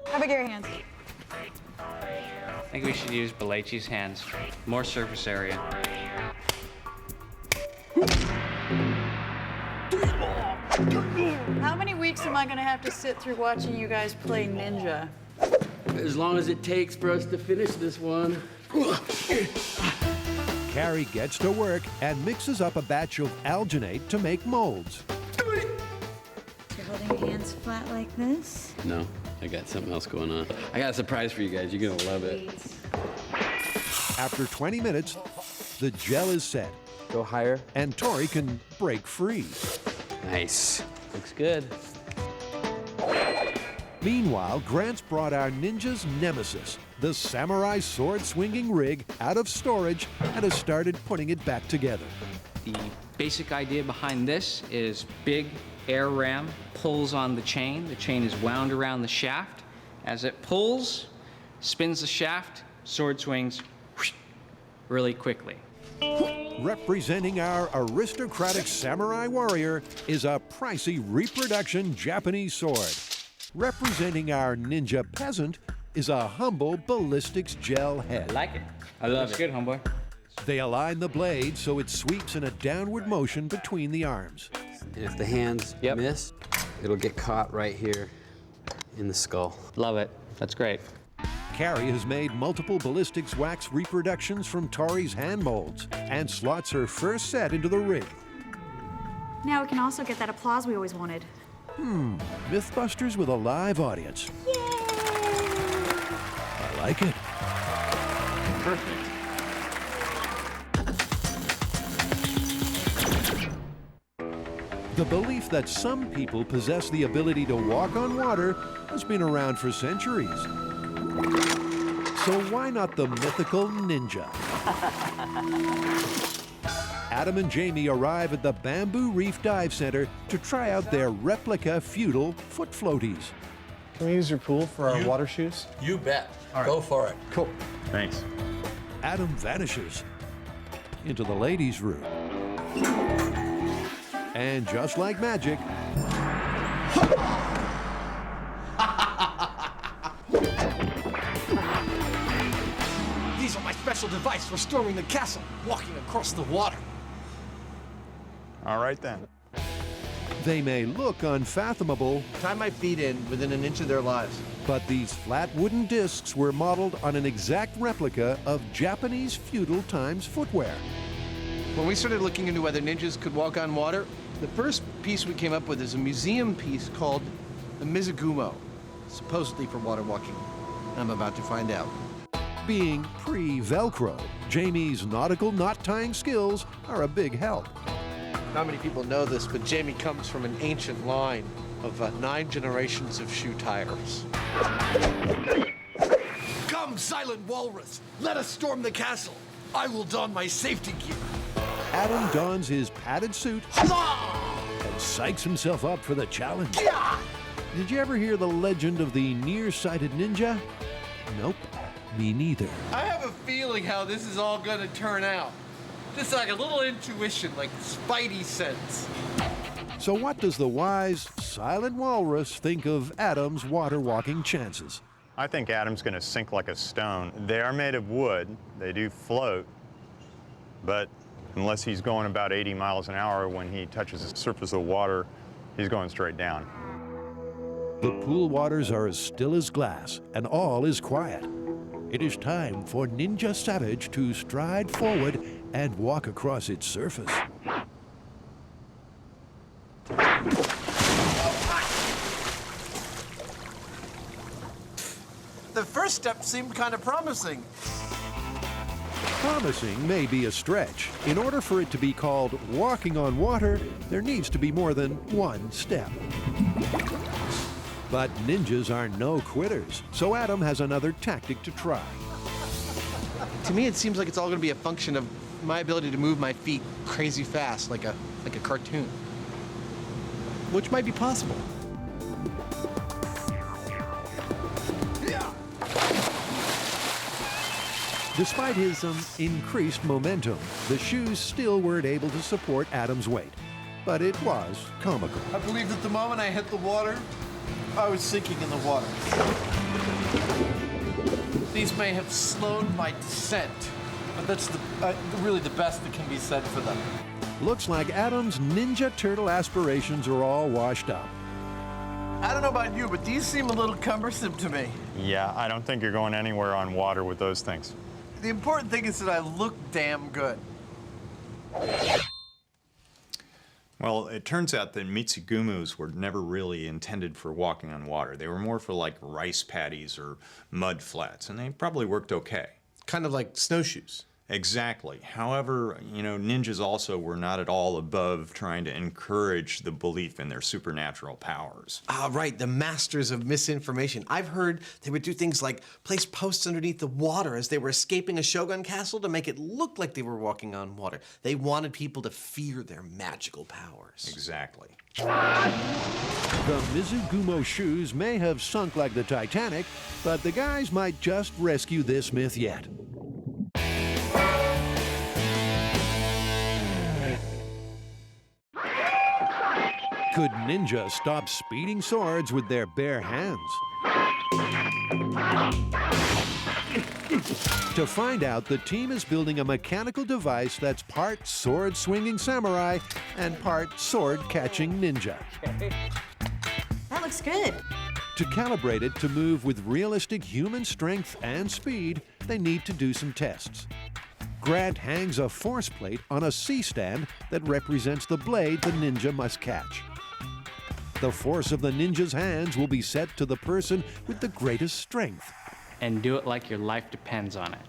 S13: How big are your hands?
S14: I think we should use Belechi's hands. More surface area.
S13: How many weeks am I gonna have to sit through watching you guys play ninja?
S5: As long as it takes for us to finish this one.
S1: Carrie gets to work and mixes up a batch of alginate to make molds.
S13: You're holding your hands flat like this?
S5: No, I got something else going on. I got a surprise for you guys. You're gonna love it.
S1: After 20 minutes, the gel is set.
S7: Go higher.
S1: And Tori can break free.
S5: Nice.
S7: Looks good.
S1: Meanwhile, Grant's brought our ninja's nemesis, the samurai sword-swinging rig, out of storage and has started putting it back together.
S14: The basic idea behind this is big air ram pulls on the chain. The chain is wound around the shaft. As it pulls, spins the shaft, sword swings really quickly.
S1: Representing our aristocratic samurai warrior is a pricey reproduction Japanese sword. Representing our ninja peasant is a humble ballistics gel head.
S14: I like it. I love it. It's good, homeboy.
S1: They align the blade so it sweeps in a downward motion between the arms.
S5: And if the hands miss, it'll get caught right here in the skull.
S14: Love it. That's great.
S1: Carrie has made multiple ballistics wax reproductions from Tori's hand molds and slots her first set into the rig.
S13: Now we can also get that applause we always wanted.
S1: MythBusters with a live audience.
S13: Yay!
S1: I like it.
S14: Perfect.
S1: The belief that some people possess the ability to walk on water has been around for centuries. So why not the mythical ninja? Adam and Jamie arrive at the Bamboo Reef Dive Center to try out their replica feudal foot floaties.
S23: Can we use your pool for our water shoes?
S2: You bet. Go for it.
S23: Cool.
S2: Thanks.
S1: Adam vanishes into the ladies' room. And just like magic,
S23: These are my special device for storming the castle, walking across the water.
S8: All right then.
S1: they may look unfathomable.
S23: Tie my feet in within an inch of their lives.
S1: But these flat wooden discs were modeled on an exact replica of Japanese feudal times footwear.
S23: When we started looking into whether ninjas could walk on water, the first piece we came up with is a museum piece called the Mizugumo, supposedly for water walking. I'm about to find out.
S1: Being pre-Velcro, Jamie's nautical knot-tying skills are a big help.
S23: Not many people know this, but Jamie comes from an ancient line of 9 generations of shoe tires.
S9: Come, silent walrus, let us storm the castle. I will don my safety gear.
S1: Adam dons his padded suit and psychs himself up for the challenge. Did you ever hear the legend of the nearsighted ninja? Nope, me neither.
S23: I have a feeling how this is all gonna turn out. Just like a little intuition, like spidey sense.
S1: So what does the wise, silent walrus think of Adam's water-walking chances?
S8: I think Adam's going to sink like a stone. They are made of wood. They do float. but unless he's going about 80 miles an hour when he touches the surface of the water, he's going straight down.
S1: The pool waters are as still as glass, and all is quiet. It is time for Ninja Savage to stride forward and walk across its surface.
S23: The first step seemed kind of promising.
S1: Promising may be a stretch. In order for it to be called walking on water, there needs to be more than one step. But ninjas are no quitters, so Adam has another tactic to try.
S23: To me, it seems like it's all going to be a function of my ability to move my feet crazy fast, like a cartoon. Which might be possible.
S1: Despite his increased momentum, the shoes still weren't able to support Adam's weight. But it was comical.
S23: I believe that the moment I hit the water, I was sinking in the water. These may have slowed my descent, but that's really the best that can be said for them.
S1: Looks like Adam's Ninja Turtle aspirations are all washed up.
S23: I don't know about you, but these seem a little cumbersome to me.
S8: Yeah, I don't think you're going anywhere on water with those things.
S23: The important thing is that I look damn good.
S8: Well, it turns out that mitsugumus were never really intended for walking on water. They were more for like rice paddies or mud flats, and they probably worked okay.
S23: Kind of like snowshoes.
S8: Exactly. However, you know, ninjas also were not at all above trying to encourage the belief in their supernatural powers.
S23: Ah, right, the masters of misinformation. I've heard they would do things like place posts underneath the water as they were escaping a shogun castle to make it look like they were walking on water. They wanted people to fear their magical powers.
S8: Exactly.
S1: The Mizugumo shoes may have sunk like the Titanic, but the guys might just rescue this myth yet. Could ninjas stop speeding swords with their bare hands? To find out, the team is building a mechanical device that's part sword-swinging samurai and part sword-catching ninja.
S4: That looks good.
S1: To calibrate it to move with realistic human strength and speed, they need to do some tests. Grant hangs a force plate on a C-stand that represents the blade the ninja must catch. The force of the ninja's hands will be set to the person with the greatest strength.
S14: And do it like your life depends on it.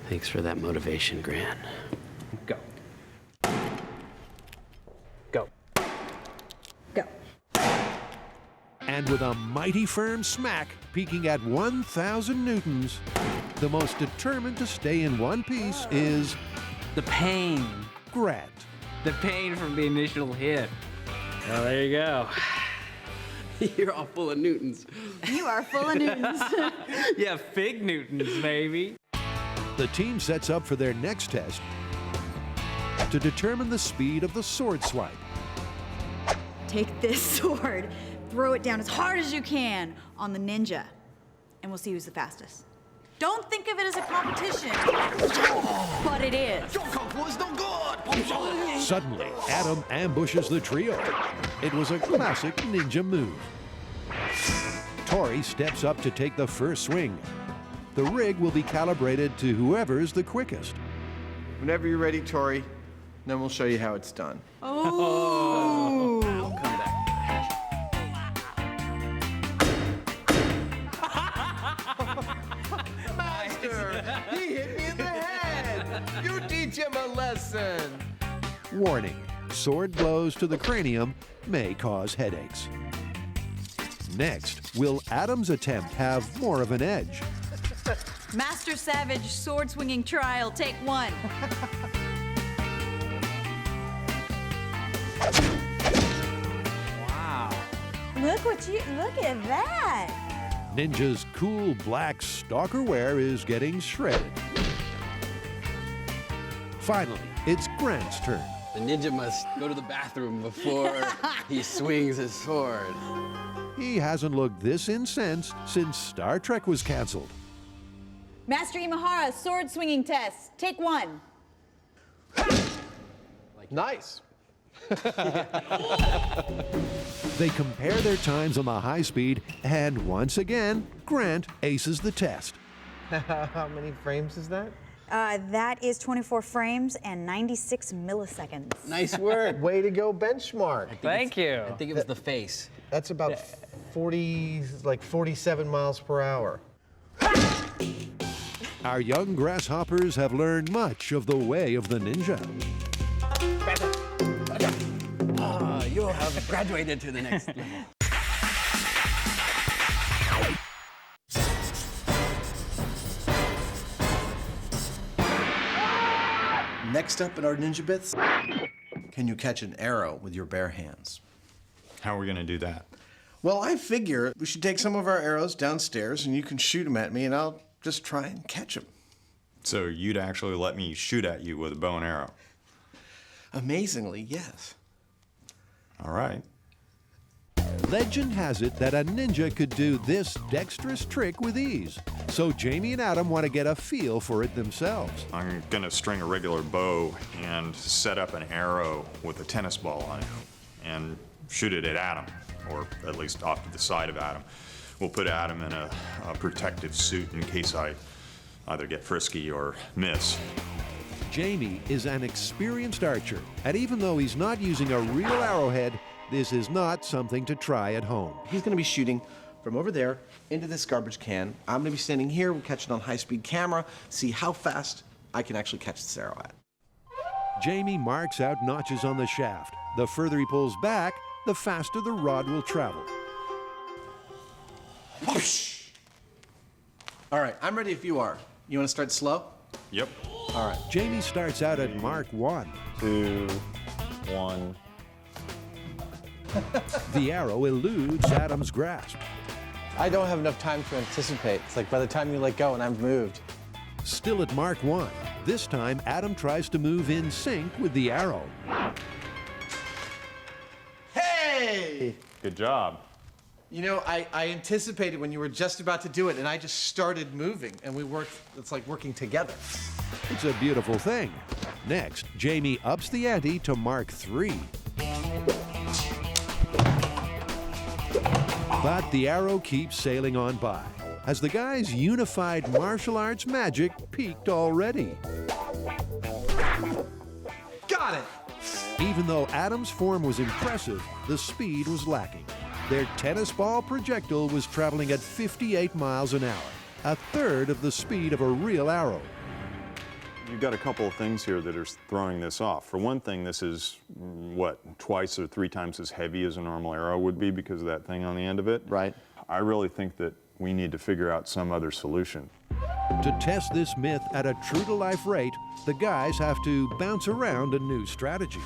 S5: Thanks for that motivation, Grant.
S14: Go.
S23: Go.
S4: Go.
S1: And with a mighty firm smack peaking at 1,000 newtons, the most determined to stay in one piece is
S14: the pain.
S1: Grant.
S14: The pain from the initial hit. Well, there you go.
S5: You're all full of newtons.
S4: You are full of newtons.
S14: Yeah, fig newtons, maybe.
S1: The team sets up for their next test to determine the speed of the sword swipe.
S13: Take this sword, throw it down as hard as you can on the ninja, and we'll see who's the fastest. Don't think of it as a competition, but it is.
S23: Your kung fu is no good!
S1: Suddenly, Adam ambushes the trio. It was a classic ninja move. Tori steps up to take the first swing. The rig will be calibrated to whoever's the quickest.
S23: Whenever you're ready, Tori, then we'll show you how it's done.
S4: Oh!
S23: I'll come back. Master, he hit me in the head. You teach him a lesson.
S1: Warning, sword blows to the cranium may cause headaches. Next, will Adam's attempt have more of an edge?
S13: Master Savage sword swinging trial, take one.
S14: Wow.
S11: Look at that.
S1: Ninja's cool black stalker wear is getting shredded. Finally, it's Grant's turn.
S5: The ninja must go to the bathroom before he swings his sword.
S1: He hasn't looked this incensed since Star Trek was canceled.
S13: Master Imahara sword swinging test, take one.
S23: Nice.
S1: They compare their times on the high speed, and once again, Grant aces the test.
S23: How many frames is that?
S11: That is 24 frames and 96 milliseconds.
S7: Nice work.
S23: Way to go, benchmark.
S14: Thank you.
S7: I think it was the face.
S23: That's about 47 miles per hour.
S1: Our young grasshoppers have learned much of the way of the ninja.
S7: You have graduated to the next level.
S3: Next up in our ninja bits, can you catch an arrow with your bare hands?
S8: How are we going to do that?
S3: Well, I figure we should take some of our arrows downstairs and you can shoot them at me and I'll just try and catch them.
S8: So you'd actually let me shoot at you with a bow and arrow?
S3: Amazingly, yes.
S8: All right.
S1: Legend has it that a ninja could do this dexterous trick with ease. So Jamie and Adam want to get a feel for it themselves.
S8: I'm going to string a regular bow and set up an arrow with a tennis ball on it and shoot it at Adam, or at least off to the side of Adam. We'll put Adam in a protective suit in case I either get frisky or miss.
S1: Jamie is an experienced archer, and even though he's not using a real arrowhead, this is not something to try at home.
S12: He's going to be shooting from over there into this garbage can. I'm going to be standing here, we'll catch it on high-speed camera, see how fast I can actually catch this arrow at.
S1: Jamie marks out notches on the shaft. The further he pulls back, the faster the rod will travel.
S12: Whoosh! All right, I'm ready if you are. You want to start slow?
S8: Yep.
S12: All right.
S1: Jamie starts out at Mark 1.
S8: 2, 1.
S1: The arrow eludes Adam's grasp.
S23: I don't have enough time to anticipate. It's like by the time you let go and I've moved.
S1: Still at Mark 1. This time, Adam tries to move in sync with the arrow.
S23: Hey!
S8: Good job.
S23: You know, I anticipated when you were just about to do it, and I just started moving, and we worked, it's like working together.
S1: It's a beautiful thing. Next, Jamie ups the ante to Mark 3. But the arrow keeps sailing on by. Has the guy's unified martial arts magic peaked already?
S23: Got it!
S1: Even though Adam's form was impressive, the speed was lacking. Their tennis ball projectile was traveling at 58 miles an hour, a third of the speed of a real arrow.
S8: You've got a couple of things here that are throwing this off. For one thing, this is, what, twice or 3 times as heavy as a normal arrow would be because of that thing on the end of it.
S23: Right.
S8: I really think that we need to figure out some other solution.
S1: To test this myth at a true-to-life rate, the guys have to bounce around a new strategy.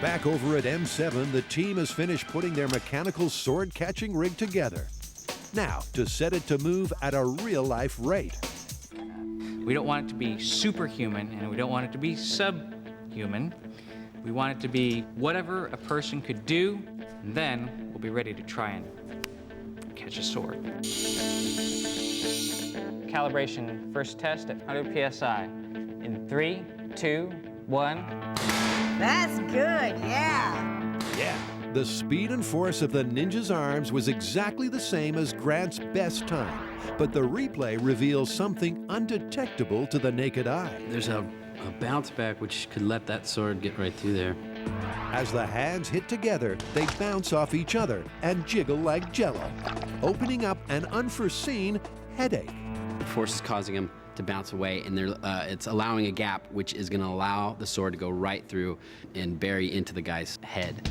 S1: Back over at M7, the team has finished putting their mechanical sword-catching rig together. Now, to set it to move at a real-life rate.
S14: We don't want it to be superhuman, and we don't want it to be subhuman. We want it to be whatever a person could do, and then we'll be ready to try and catch a sword. Calibration first test at 100 PSI. In 3, 2, 1.
S11: That's good, yeah.
S1: Yeah, the speed and force of the ninja's arms was exactly the same as Grant's best time, but the replay reveals something undetectable to the naked eye.
S5: There's a bounce back which could let that sword get right through there.
S1: As the hands hit together, they bounce off each other and jiggle like jello, opening up an unforeseen headache.
S5: The force is causing them to bounce away, and it's allowing a gap which is going to allow the sword to go right through and bury into the guy's head.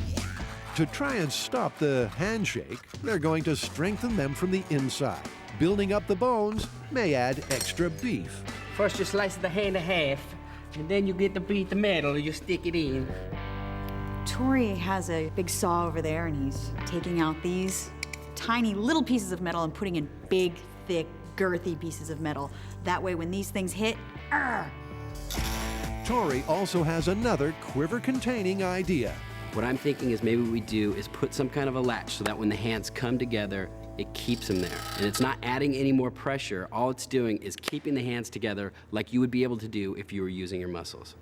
S1: To try and stop the handshake, they're going to strengthen them from the inside. Building up the bones may add extra beef.
S15: First you slice the hand in half, and then you get to beat the metal, you stick it in.
S4: Tori has a big saw over there, and he's taking out these tiny little pieces of metal and putting in big, thick, girthy pieces of metal. That way when these things hit,
S1: Tori also has another quiver-containing idea.
S5: What I'm thinking is maybe what we do is put some kind of a latch so that when the hands come together, it keeps them there. And it's not adding any more pressure. All it's doing is keeping the hands together like you would be able to do if you were using your muscles.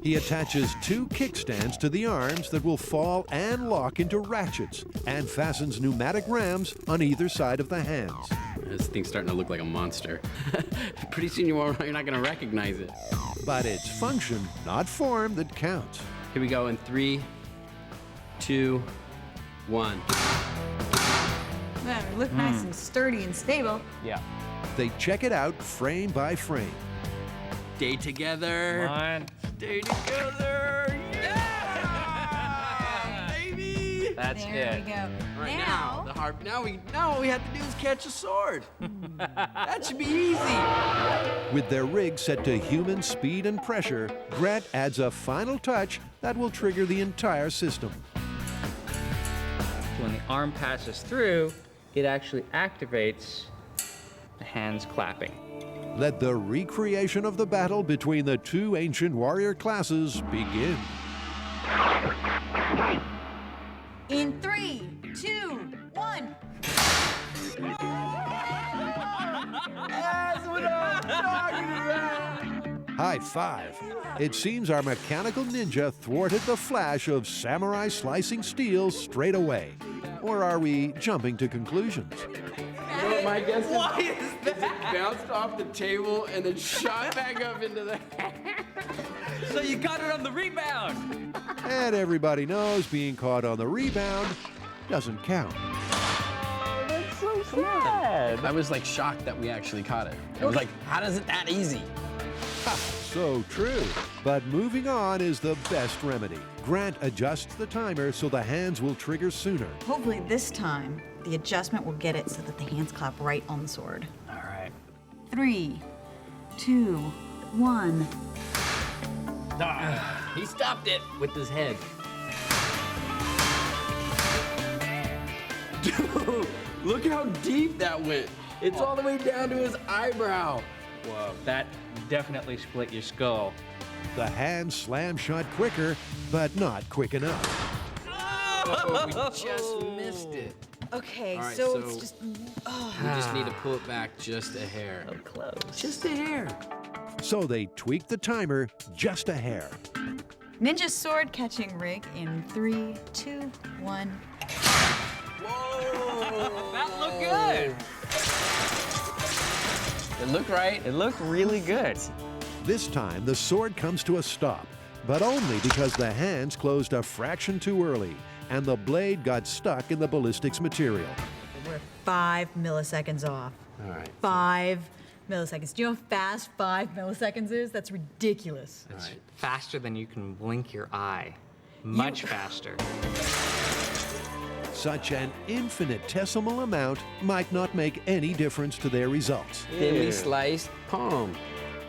S1: He attaches 2 kickstands to the arms that will fall and lock into ratchets and fastens pneumatic rams on either side of the hands.
S5: This thing's starting to look like a monster. Pretty soon you're not going to recognize it.
S1: But it's function, not form, that counts.
S5: Here we go in 3, 2, 1.
S13: Well, they look nice and sturdy and stable.
S5: Yeah.
S1: They check it out frame by frame.
S5: Stay together.
S14: Come on.
S5: Stay together. Yeah, baby.
S14: That's
S13: There
S14: it.
S13: we go.
S5: Right now, now what we have to do is catch a sword. That should be easy.
S1: With their rig set to human speed and pressure, Grant adds a final touch that will trigger the entire system.
S14: When the arm passes through, it actually activates the hands clapping.
S1: Let the recreation of the battle between the 2 ancient warrior classes begin.
S13: In 3, 2, 1.
S5: That's what I'm talking about.
S1: High five. It seems our mechanical ninja thwarted the flash of samurai slicing steel straight away. Or are we jumping to conclusions?
S5: You know what my guess is? Why is that? It bounced off the table and then shot back up into the hand.
S14: So you got it on the rebound.
S1: And everybody knows being caught on the rebound doesn't count.
S14: That's so sad.
S5: I was like shocked that we actually caught it. I was like, how is it that easy?
S1: Ha, so true. But moving on is the best remedy. Grant adjusts the timer so the hands will trigger sooner.
S4: Hopefully this time, the adjustment will get it so that the hands clap right on the sword.
S14: All right.
S4: 3, 2, 1.
S5: He stopped it with his head. Dude, look how deep that went. It's all the way down to his eyebrow.
S14: Whoa, that definitely split your skull.
S1: The hands slam shut quicker, but not quick enough.
S5: Oh, we just missed it.
S4: Okay,
S5: All right,
S4: so
S5: so
S4: it's just.
S5: We just need to pull it back just a hair.
S14: So close.
S5: Just a hair.
S1: So they tweak the timer just a hair.
S13: Ninja sword catching rig in 3, 2, 1.
S5: Whoa!
S14: That looked good.
S5: It looked right.
S14: It looked really good.
S1: This time, the sword comes to a stop, but only because the hands closed a fraction too early and the blade got stuck in the ballistics material.
S13: We're 5 milliseconds off.
S5: All right.
S13: 5 milliseconds. Do you know how fast 5 milliseconds is? That's ridiculous.
S14: It's faster than you can blink your eye. Much faster.
S1: Such an infinitesimal amount might not make any difference to their results.
S5: Thinly sliced palm.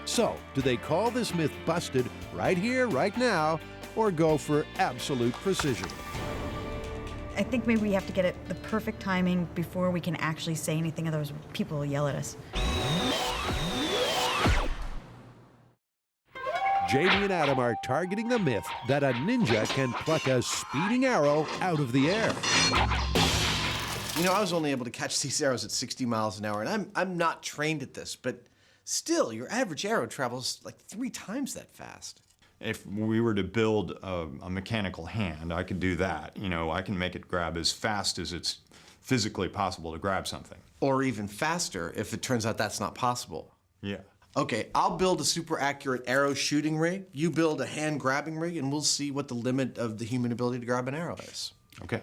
S1: So, do they call this myth busted right here, right now, or go for absolute precision?
S4: I think maybe we have to get it the perfect timing before we can actually say anything, otherwise people will yell at us.
S1: Jamie and Adam are targeting the myth that a ninja can pluck a speeding arrow out of the air.
S3: You know, I was only able to catch these arrows at 60 miles an hour, and I'm not trained at this, but still, your average arrow travels like 3 times that fast.
S8: If we were to build a mechanical hand, I could do that. You know, I can make it grab as fast as it's physically possible to grab something.
S3: Or even faster if it turns out that's not possible.
S8: Yeah.
S3: Okay, I'll build a super accurate arrow shooting rig. You build a hand grabbing rig, and we'll see what the limit of the human ability to grab an arrow is.
S8: Okay.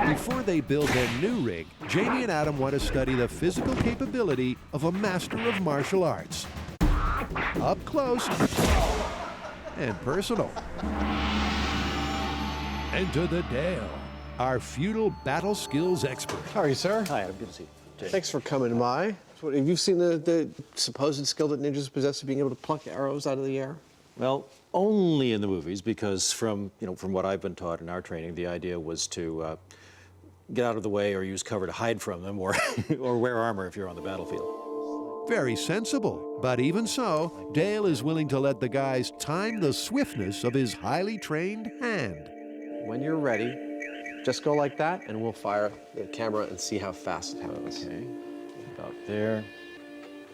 S1: Before they build their new rig, Jamie and Adam want to study the physical capability of a master of martial arts. Up close and personal. Enter the Dale, our feudal battle skills expert.
S12: How are you, sir?
S18: Hi, Adam. Good to see you.
S12: Thanks for coming by. So, have you seen the supposed skill that ninjas possess of being able to pluck arrows out of the air?
S18: Well, only in the movies, because from what I've been taught in our training, the idea was to get out of the way or use cover to hide from them, or or wear armor if you're on the battlefield.
S1: Very sensible, but even so, Dale is willing to let the guys time the swiftness of his highly trained hand.
S23: When you're ready, just go like that, and we'll fire the camera and see how fast it happens. Okay, about there.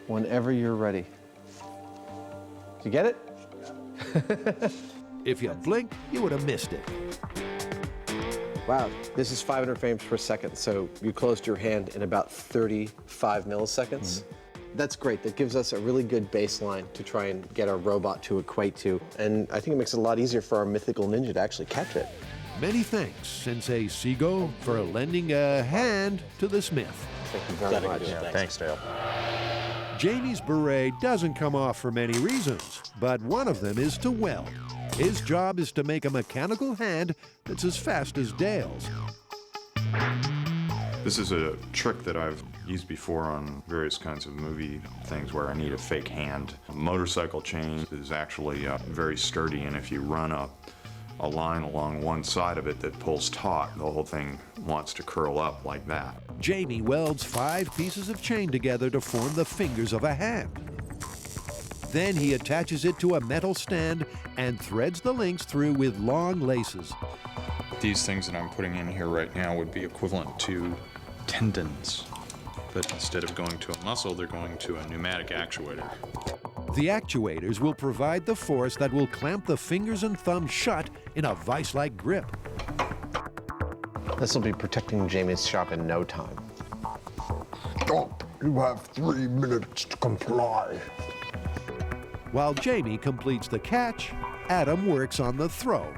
S23: Whenever you're ready. Did you get it?
S1: If you blink, you would have missed it.
S23: Wow, this is 500 frames per second, so you closed your hand in about 35 milliseconds. That's great. That gives us a really good baseline to try and get our robot to equate to. And I think it makes it a lot easier for our mythical ninja to actually catch it.
S1: Many thanks, Sensei Seago, for lending a hand to the smith.
S23: Thank you very much.
S8: Yeah, thanks, Dale.
S1: Jamie's beret doesn't come off for many reasons, but one of them is to weld. His job is to make a mechanical hand that's as fast as Dale's.
S8: This is a trick that I've used before on various kinds of movie things where I need a fake hand. A motorcycle chain is actually very sturdy, and if you run a line along one side of it that pulls taut, the whole thing wants to curl up like that.
S1: Jamie welds 5 pieces of chain together to form the fingers of a hand. Then he attaches it to a metal stand and threads the links through with long laces.
S8: These things that I'm putting in here right now would be equivalent to tendons, but instead of going to a muscle, they're going to a pneumatic actuator.
S1: The actuators will provide the force that will clamp the fingers and thumbs shut in a vice-like grip.
S23: This will be protecting Jamie's shop in no time.
S9: You have 3 minutes to comply.
S1: While Jamie completes the catch, Adam works on the throw.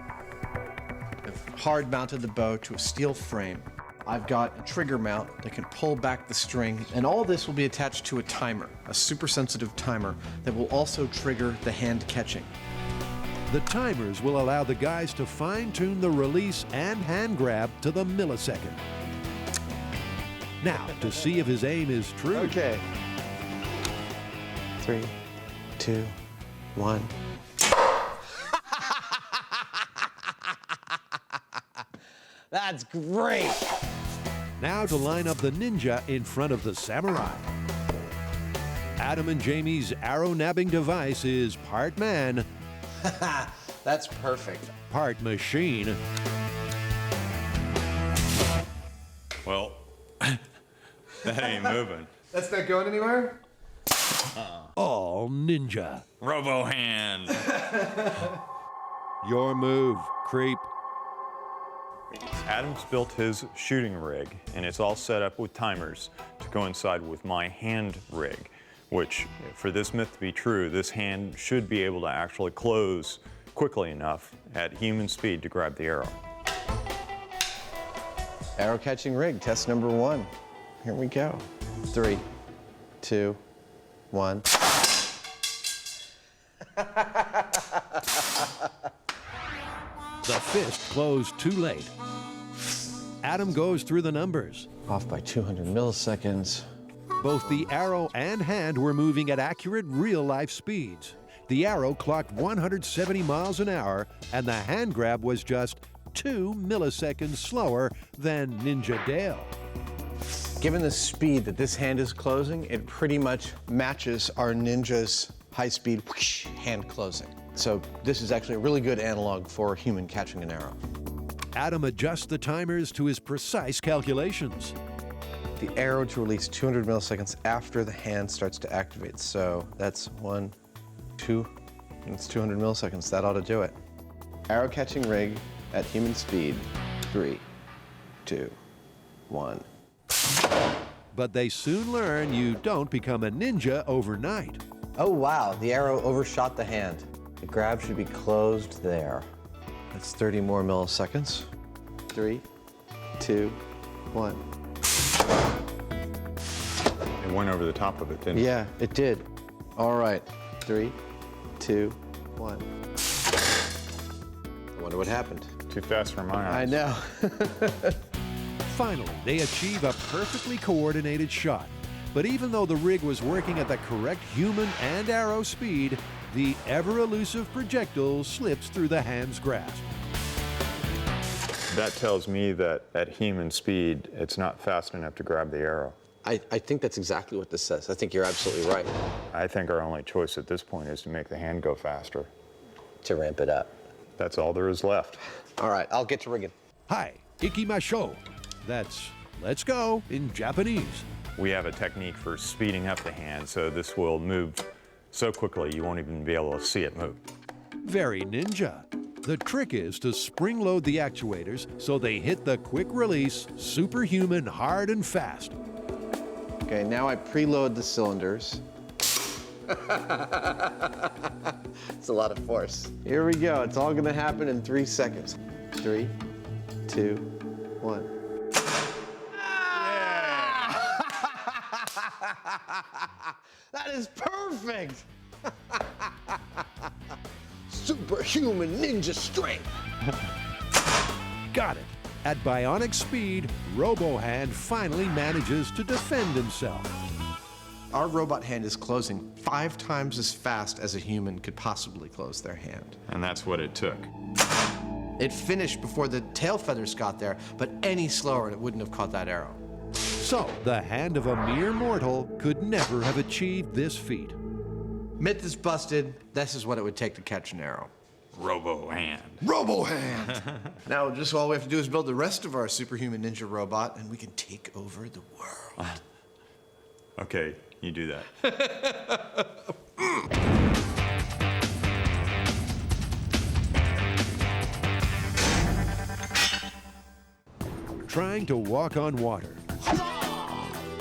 S3: I've hard mounted the bow to a steel frame. I've got a trigger mount that can pull back the string, and all this will be attached to a timer, a super sensitive timer that will also trigger the hand catching.
S1: The timers will allow the guys to fine-tune the release and hand grab to the millisecond. Now, to see if his aim is true.
S23: Okay. 3, 2, 1. That's great.
S1: Now to line up the ninja in front of the samurai. Adam and Jamie's arrow-nabbing device is part man,
S23: That's perfect.
S1: part machine.
S8: Well, that ain't moving.
S3: That's not going anywhere?
S1: All ninja.
S8: Robo hand.
S1: Your move, creep.
S8: Adam's built his shooting rig, and it's all set up with timers to coincide with my hand rig, which, for this myth to be true, this hand should be able to actually close quickly enough at human speed to grab the arrow.
S23: Arrow catching rig, test number 1. Here we go. 3, 2, 1.
S1: The fist closed too late. Adam goes through the numbers.
S23: Off by 200 milliseconds.
S1: Both the arrow and hand were moving at accurate real-life speeds. The arrow clocked 170 miles an hour, and the hand grab was just 2 milliseconds slower than Ninja Dale.
S23: Given the speed that this hand is closing, it pretty much matches our ninja's high-speed whoosh hand closing. So this is actually a really good analog for a human catching an arrow.
S1: Adam adjusts the timers to his precise calculations.
S23: The arrow to release 200 milliseconds after the hand starts to activate. So that's 1, 2, and it's 200 milliseconds. That ought to do it. Arrow catching rig at human speed. 3, 2, 1.
S1: But they soon learn you don't become a ninja overnight.
S23: Oh wow, the arrow overshot the hand. The grab should be closed there. That's 30 more milliseconds. 3, 2, 1.
S8: It went over the top of it, didn't it?
S23: Yeah, it did. All right, 3, 2, 1. I wonder what happened.
S8: Too fast for my eyes.
S23: I know.
S1: Finally, they achieve a perfectly coordinated shot. But even though the rig was working at the correct human and arrow speed, the ever-elusive projectile slips through the hand's grasp.
S8: That tells me that at human speed, it's not fast enough to grab the arrow.
S23: I think that's exactly what this says. I think you're absolutely right.
S8: I think our only choice at this point is to make the hand go faster.
S23: To ramp it up.
S8: That's all there is left.
S23: All right, I'll get to rigging.
S1: Hi, ikimasho. That's let's go in Japanese.
S8: We have a technique for speeding up the hand, so this will move so quickly you won't even be able to see it move.
S1: Very ninja. The trick is to spring-load the actuators so they hit the quick release, superhuman hard and fast.
S23: Okay, now I preload the cylinders. It's a lot of force. Here we go. It's all gonna happen in 3 seconds. 3, 2, 1. That is perfect! Superhuman ninja strength!
S1: Got it. At bionic speed, RoboHand finally manages to defend himself.
S23: Our robot hand is closing 5 times as fast as a human could possibly close their hand.
S8: And that's what it took.
S23: It finished before the tail feathers got there, but any slower and it wouldn't have caught that arrow.
S1: So, the hand of a mere mortal could never have achieved this feat.
S23: Myth is busted. This is what it would take to catch an arrow.
S8: RoboHand.
S23: RoboHand! Now, just all we have to do is build the rest of our superhuman ninja robot, and we can take over the world.
S8: Okay, you do that.
S1: Trying to walk on water.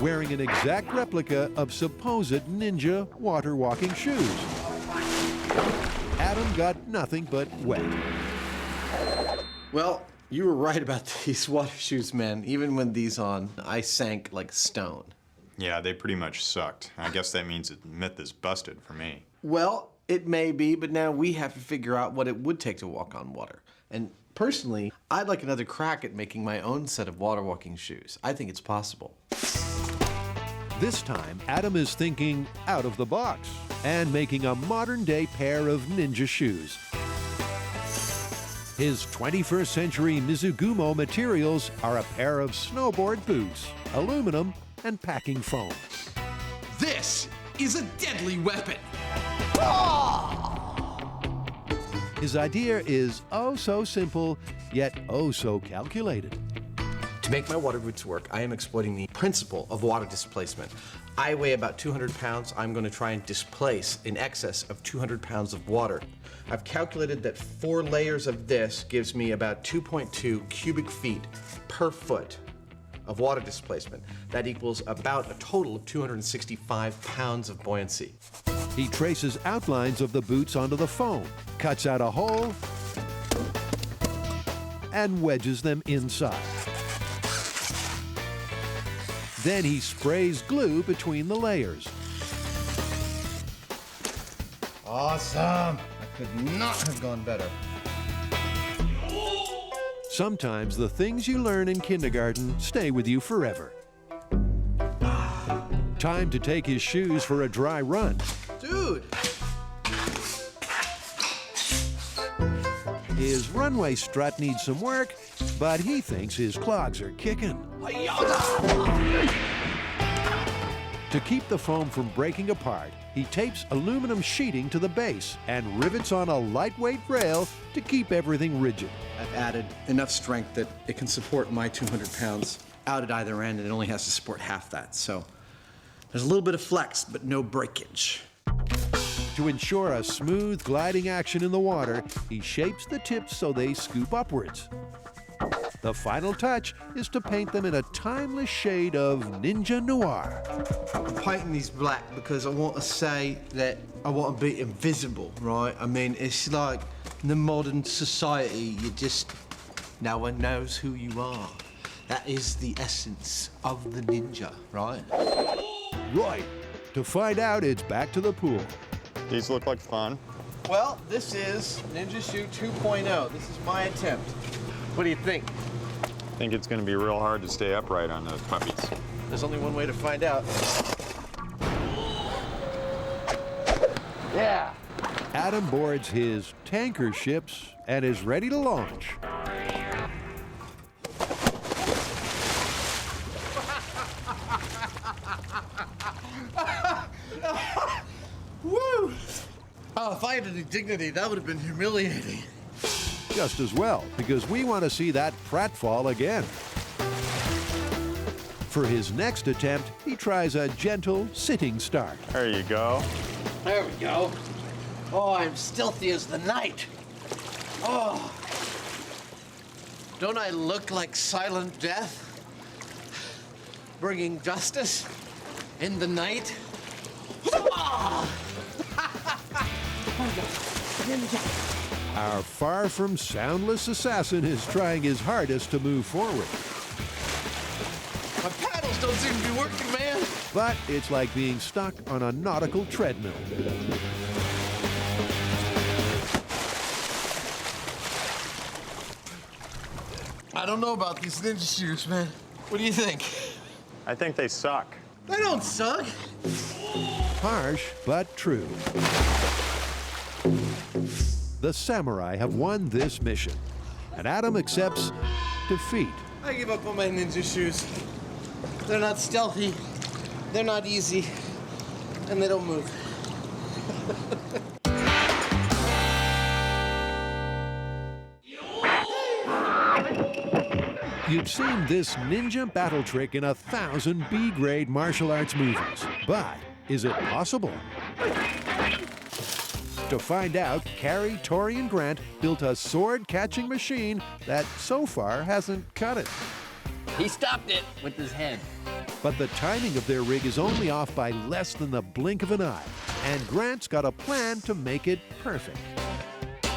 S1: Wearing an exact replica of supposed ninja water walking shoes. Adam got nothing but wet.
S23: Well, you were right about these water shoes, man. Even with these on, I sank like stone.
S8: Yeah, they pretty much sucked. I guess that means the myth is busted for me.
S23: Well, it may be, but now we have to figure out what it would take to walk on water. And personally, I'd like another crack at making my own set of water walking shoes. I think it's possible.
S1: This time, Adam is thinking out of the box and making a modern-day pair of ninja shoes. His 21st century Mizugumo materials are a pair of snowboard boots, aluminum, and packing foam.
S23: This is a deadly weapon!
S1: His idea is oh so simple, yet oh so calculated.
S23: To make my water boots work, I am exploiting the principle of water displacement. I weigh about 200 pounds. I'm going to try and displace in excess of 200 pounds of water. I've calculated that 4 layers of this gives me about 2.2 cubic feet per foot of water displacement. That equals about a total of 265 pounds of buoyancy.
S1: He traces outlines of the boots onto the foam, cuts out a hole, and wedges them inside. Then he sprays glue between the layers.
S23: Awesome! I could not have gone better.
S1: Sometimes the things you learn in kindergarten stay with you forever. Time to take his shoes for a dry run.
S23: Dude!
S1: His runway strut needs some work, but he thinks his clogs are kicking. To keep the foam from breaking apart, he tapes aluminum sheeting to the base and rivets on a lightweight rail to keep everything rigid.
S23: I've added enough strength that it can support my 200 pounds out at either end, and it only has to support half that. So there's a little bit of flex, but no breakage.
S1: To ensure a smooth gliding action in the water, he shapes the tips so they scoop upwards. The final touch is to paint them in a timeless shade of ninja noir.
S23: I'm painting these black because I want to say that I want to be invisible, right? I mean, it's like in the modern society, no one knows who you are. That is the essence of the ninja, right?
S1: Right. To find out, it's back to the pool.
S8: These look like fun.
S23: Well, this is Ninja Shoe 2.0. This is my attempt. What do you think?
S8: I think it's going to be real hard to stay upright on those puppies.
S23: There's only one way to find out. Yeah.
S1: Adam boards his tanker ships and is ready to launch.
S23: had any dignity, that would have been humiliating.
S1: Just as well, because we want to see that pratfall again. For his next attempt, he tries a gentle sitting start.
S20: There you go.
S23: There we go. Oh, I'm stealthy as the night. Oh. Don't I look like silent death? Bringing justice in the night?
S1: Our far from soundless assassin is trying his hardest to move forward.
S23: My paddles don't seem to be working, man.
S1: But it's like being stuck on a nautical treadmill.
S23: I don't know about these ninja shoes, man. What do you think?
S20: I think they suck.
S23: They don't suck.
S1: Harsh, but true. The samurai have won this mission, and Adam accepts defeat.
S23: I give up on my ninja shoes. They're not stealthy, they're not easy, and they don't move.
S1: You've seen this ninja battle trick in 1,000 B-grade martial arts movies, but is it possible? To find out, Carrie, Tori, and Grant built a sword-catching machine that so far hasn't cut it.
S5: He stopped it with his head.
S1: But the timing of their rig is only off by less than the blink of an eye, and Grant's got a plan to make it perfect.
S16: And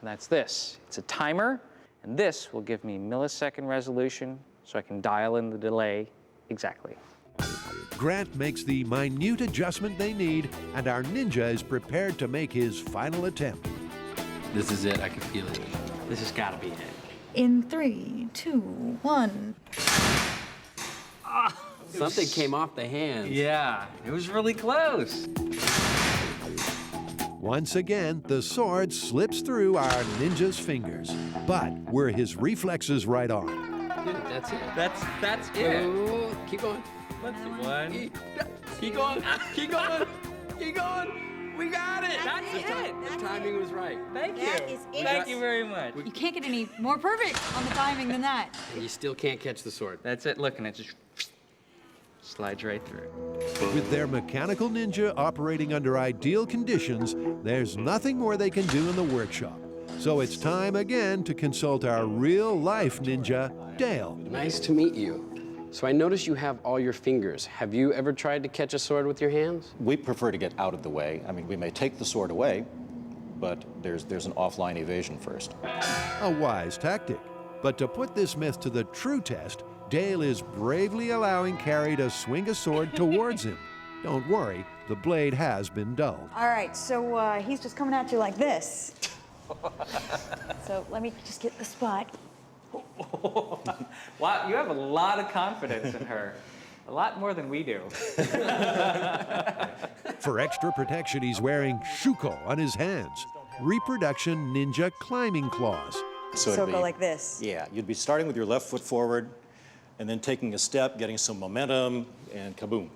S16: that's this. It's a timer, and this will give me millisecond resolution so I can dial in the delay exactly.
S1: Grant makes the minute adjustment they need, and our ninja is prepared to make his final attempt.
S5: This is it. I can feel it. This has got to be it.
S13: In 3, 2, 1.
S5: Something came off the hands.
S16: Yeah, it was really close.
S1: Once again, the sword slips through our ninja's fingers. But were his reflexes right on?
S5: That's it.
S16: That's it.
S5: Oh, keep going.
S16: Let's do one.
S5: Keep going. Keep going. Keep going. We got it.
S16: That's it.
S5: The timing was right.
S16: Thank you.
S13: That is it.
S16: Thank you very much.
S13: You can't get any more perfect on the timing than that.
S5: And you still can't catch the sword.
S16: That's it. Look, and it just slides right through.
S1: With their mechanical ninja operating under ideal conditions, there's nothing more they can do in the workshop. So it's time again to consult our real-life ninja, Dale.
S5: Nice to meet you. So I notice you have all your fingers. Have you ever tried to catch a sword with your hands?
S18: We prefer to get out of the way. I mean, we may take the sword away, but there's an offline evasion first.
S1: A wise tactic. But to put this myth to the true test, Dale is bravely allowing Carrie to swing a sword towards him. Don't worry, the blade has been dulled.
S11: All right, so he's just coming at you like this. So let me just get the spot.
S16: Wow, you have a lot of confidence in her. A lot more than we do.
S1: For extra protection, he's wearing shuko on his hands, reproduction ninja climbing claws.
S11: So
S18: it'd
S11: go like this.
S18: Yeah, you'd be starting with your left foot forward, and then taking a step, getting some momentum, and kaboom.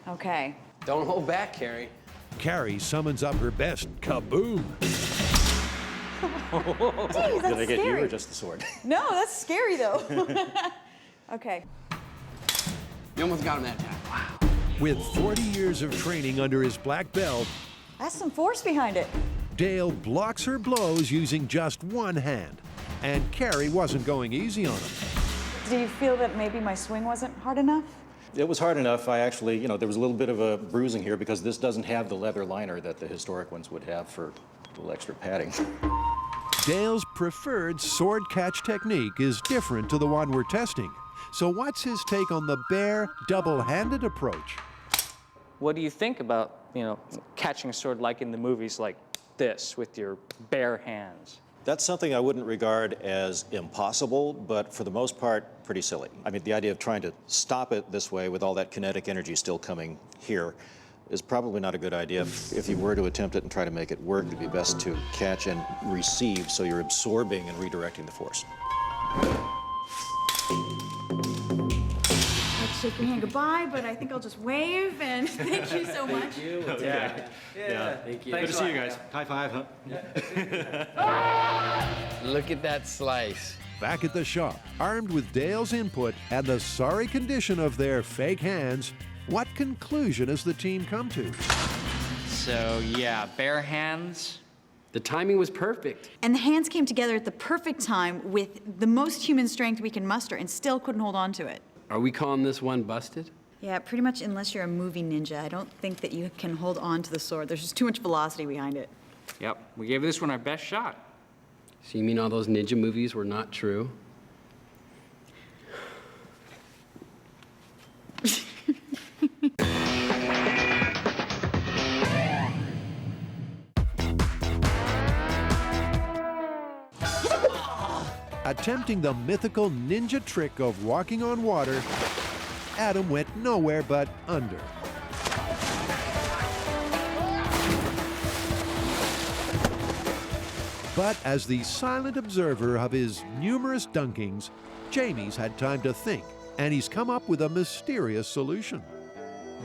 S11: Okay.
S5: Don't hold back, Carrie.
S1: Carrie summons up her best kaboom.
S11: Jeez, that's
S18: Did I get
S11: scary.
S18: you or just the sword?
S11: No, that's scary though. Okay.
S5: You almost got him that time. Wow.
S1: With 40 years of training under his black belt,
S11: That's some force behind it.
S1: Dale blocks her blows using just one hand. And Carrie wasn't going easy on him.
S11: Do you feel that maybe my swing wasn't hard enough?
S18: It was hard enough. I actually, there was a little bit of a bruising here because this doesn't have the leather liner that the historic ones would have for a little extra padding.
S1: Dale's preferred sword catch technique is different to the one we're testing. So what's his take on the bare, double-handed approach?
S16: What do you think about, catching a sword like in the movies like this with your bare hands?
S18: That's something I wouldn't regard as impossible, but for the most part, pretty silly. I mean, the idea of trying to stop it this way with all that kinetic energy still coming here is probably not a good idea. If you were to attempt it and try to make it work, it'd be best to catch and receive, so you're absorbing and redirecting the force.
S4: shake your hand goodbye, but I think I'll just wave and thank you so much.
S5: Thank you.
S22: Yeah.
S5: Thank you.
S22: Good to see you guys. High five, huh?
S2: Look at that slice.
S1: Back at the shop, armed with Dale's input and the sorry condition of their fake hands, what conclusion has the team come to?
S14: So yeah, bare hands.
S5: The timing was perfect.
S13: And the hands came together at the perfect time with the most human strength we can muster and still couldn't hold on to it.
S5: Are we calling this one busted?
S13: Yeah, pretty much unless you're a movie ninja. I don't think that you can hold on to the sword. There's just too much velocity behind it.
S14: Yep, we gave this one our best shot.
S5: So you mean all those ninja movies were not true?
S1: Attempting the mythical ninja trick of walking on water, Adam went nowhere but under. But as the silent observer of his numerous dunkings, Jamie's had time to think, and he's come up with a mysterious solution.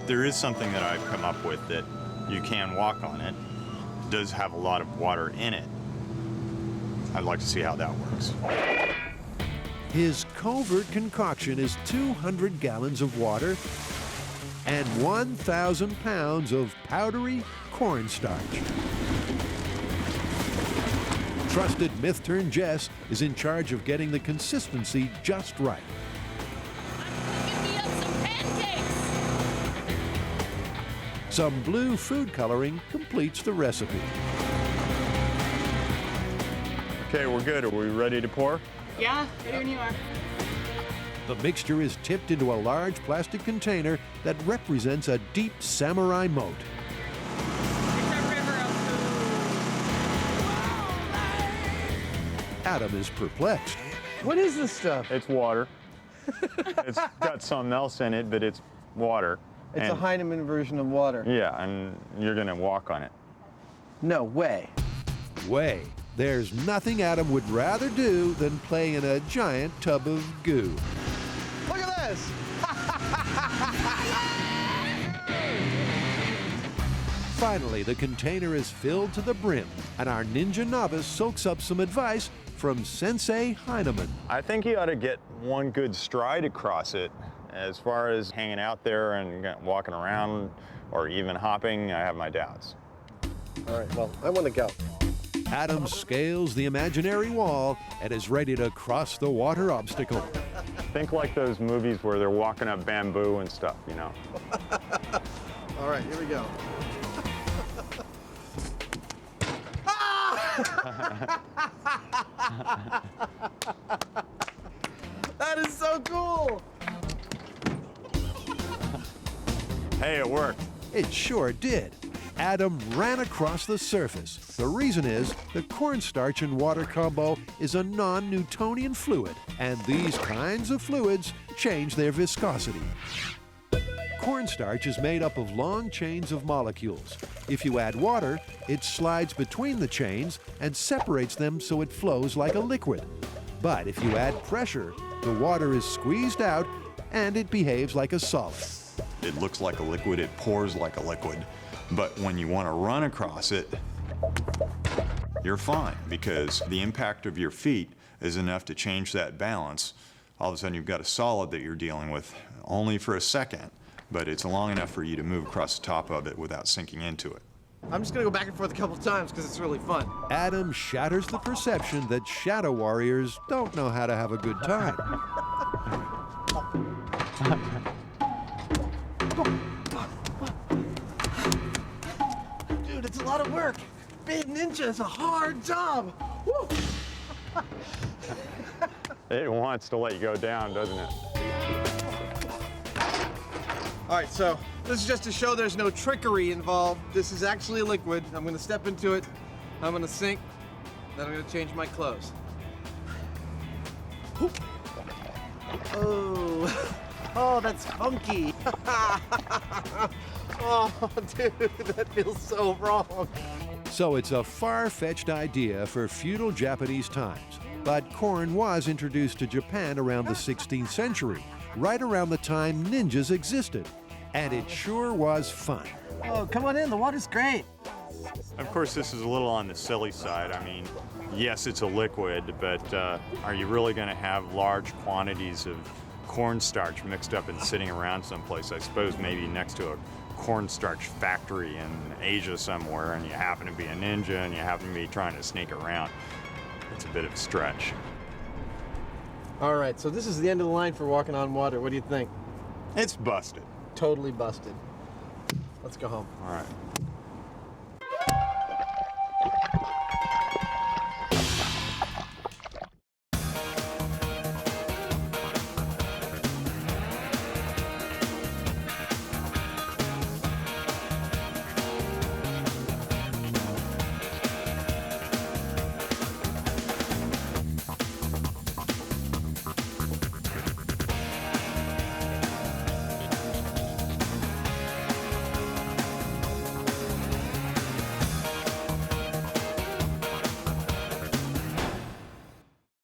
S8: There is something that I've come up with that you can walk on it. It does have a lot of water in it. I'd like to see how that works.
S1: His covert concoction is 200 gallons of water and 1,000 pounds of powdery cornstarch. Trusted myth-turn Jess is in charge of getting the consistency just right. Some blue food coloring completes the recipe.
S8: Okay, we're good. Are we ready to pour?
S10: Yeah, ready when you are.
S1: The mixture is tipped into a large plastic container that represents a deep samurai moat. Adam is perplexed.
S23: What is this stuff?
S8: It's water. It's got something else in it, but it's water.
S23: It's a Heinemann version of water.
S8: Yeah, and you're gonna walk on it.
S23: No way.
S1: Way. There's nothing Adam would rather do than play in a giant tub of goo.
S23: Look at this!
S1: Finally, the container is filled to the brim, and our ninja novice soaks up some advice from Sensei Heinemann.
S8: I think you ought to get one good stride across it. As far as hanging out there and walking around or even hopping, I have my doubts.
S23: All right, well, I want to go.
S1: Adam scales the imaginary wall and is ready to cross the water obstacle.
S8: Think like those movies where they're walking up bamboo and stuff, you know.
S23: All right, here we go. That is so cool!
S8: Hey, it worked.
S1: It sure did. Adam ran across the surface. The reason is the cornstarch and water combo is a non-Newtonian fluid, and these kinds of fluids change their viscosity. Cornstarch is made up of long chains of molecules. If you add water, it slides between the chains and separates them so it flows like a liquid. But if you add pressure, the water is squeezed out and it behaves like a solid.
S8: It looks like a liquid, it pours like a liquid. But when you want to run across it, you're fine because the impact of your feet is enough to change that balance. All of a sudden you've got a solid that you're dealing with only for a second, but it's long enough for you to move across the top of it without sinking into it.
S23: I'm just gonna go back and forth a couple times because it's really fun.
S1: Adam shatters the perception that shadow warriors don't know how to have a good time.
S23: Dude, it's a lot of work. Being ninja is a hard job. Woo.
S8: It wants to let you go down, doesn't it?
S23: All right, so this is just to show there's no trickery involved. This is actually a liquid. I'm gonna step into it. I'm gonna sink. Then I'm gonna change my clothes. Oh, oh, that's funky. Oh, dude, that feels so wrong.
S1: So it's a far-fetched idea for feudal Japanese times. But corn was introduced to Japan around the 16th century, right around the time ninjas existed. And it sure was fun.
S12: Oh, come on in, the water's great.
S8: Of course, this is a little on the silly side. I mean, yes, it's a liquid, but are you really going to have large quantities of cornstarch mixed up and sitting around someplace? I suppose maybe next to a cornstarch factory in Asia somewhere, and you happen to be a ninja and you happen to be trying to sneak around. It's a bit of a stretch.
S23: All right, so this is the end of the line for walking on water. What do you think?
S8: It's busted.
S23: Totally busted. Let's go home.
S8: All right.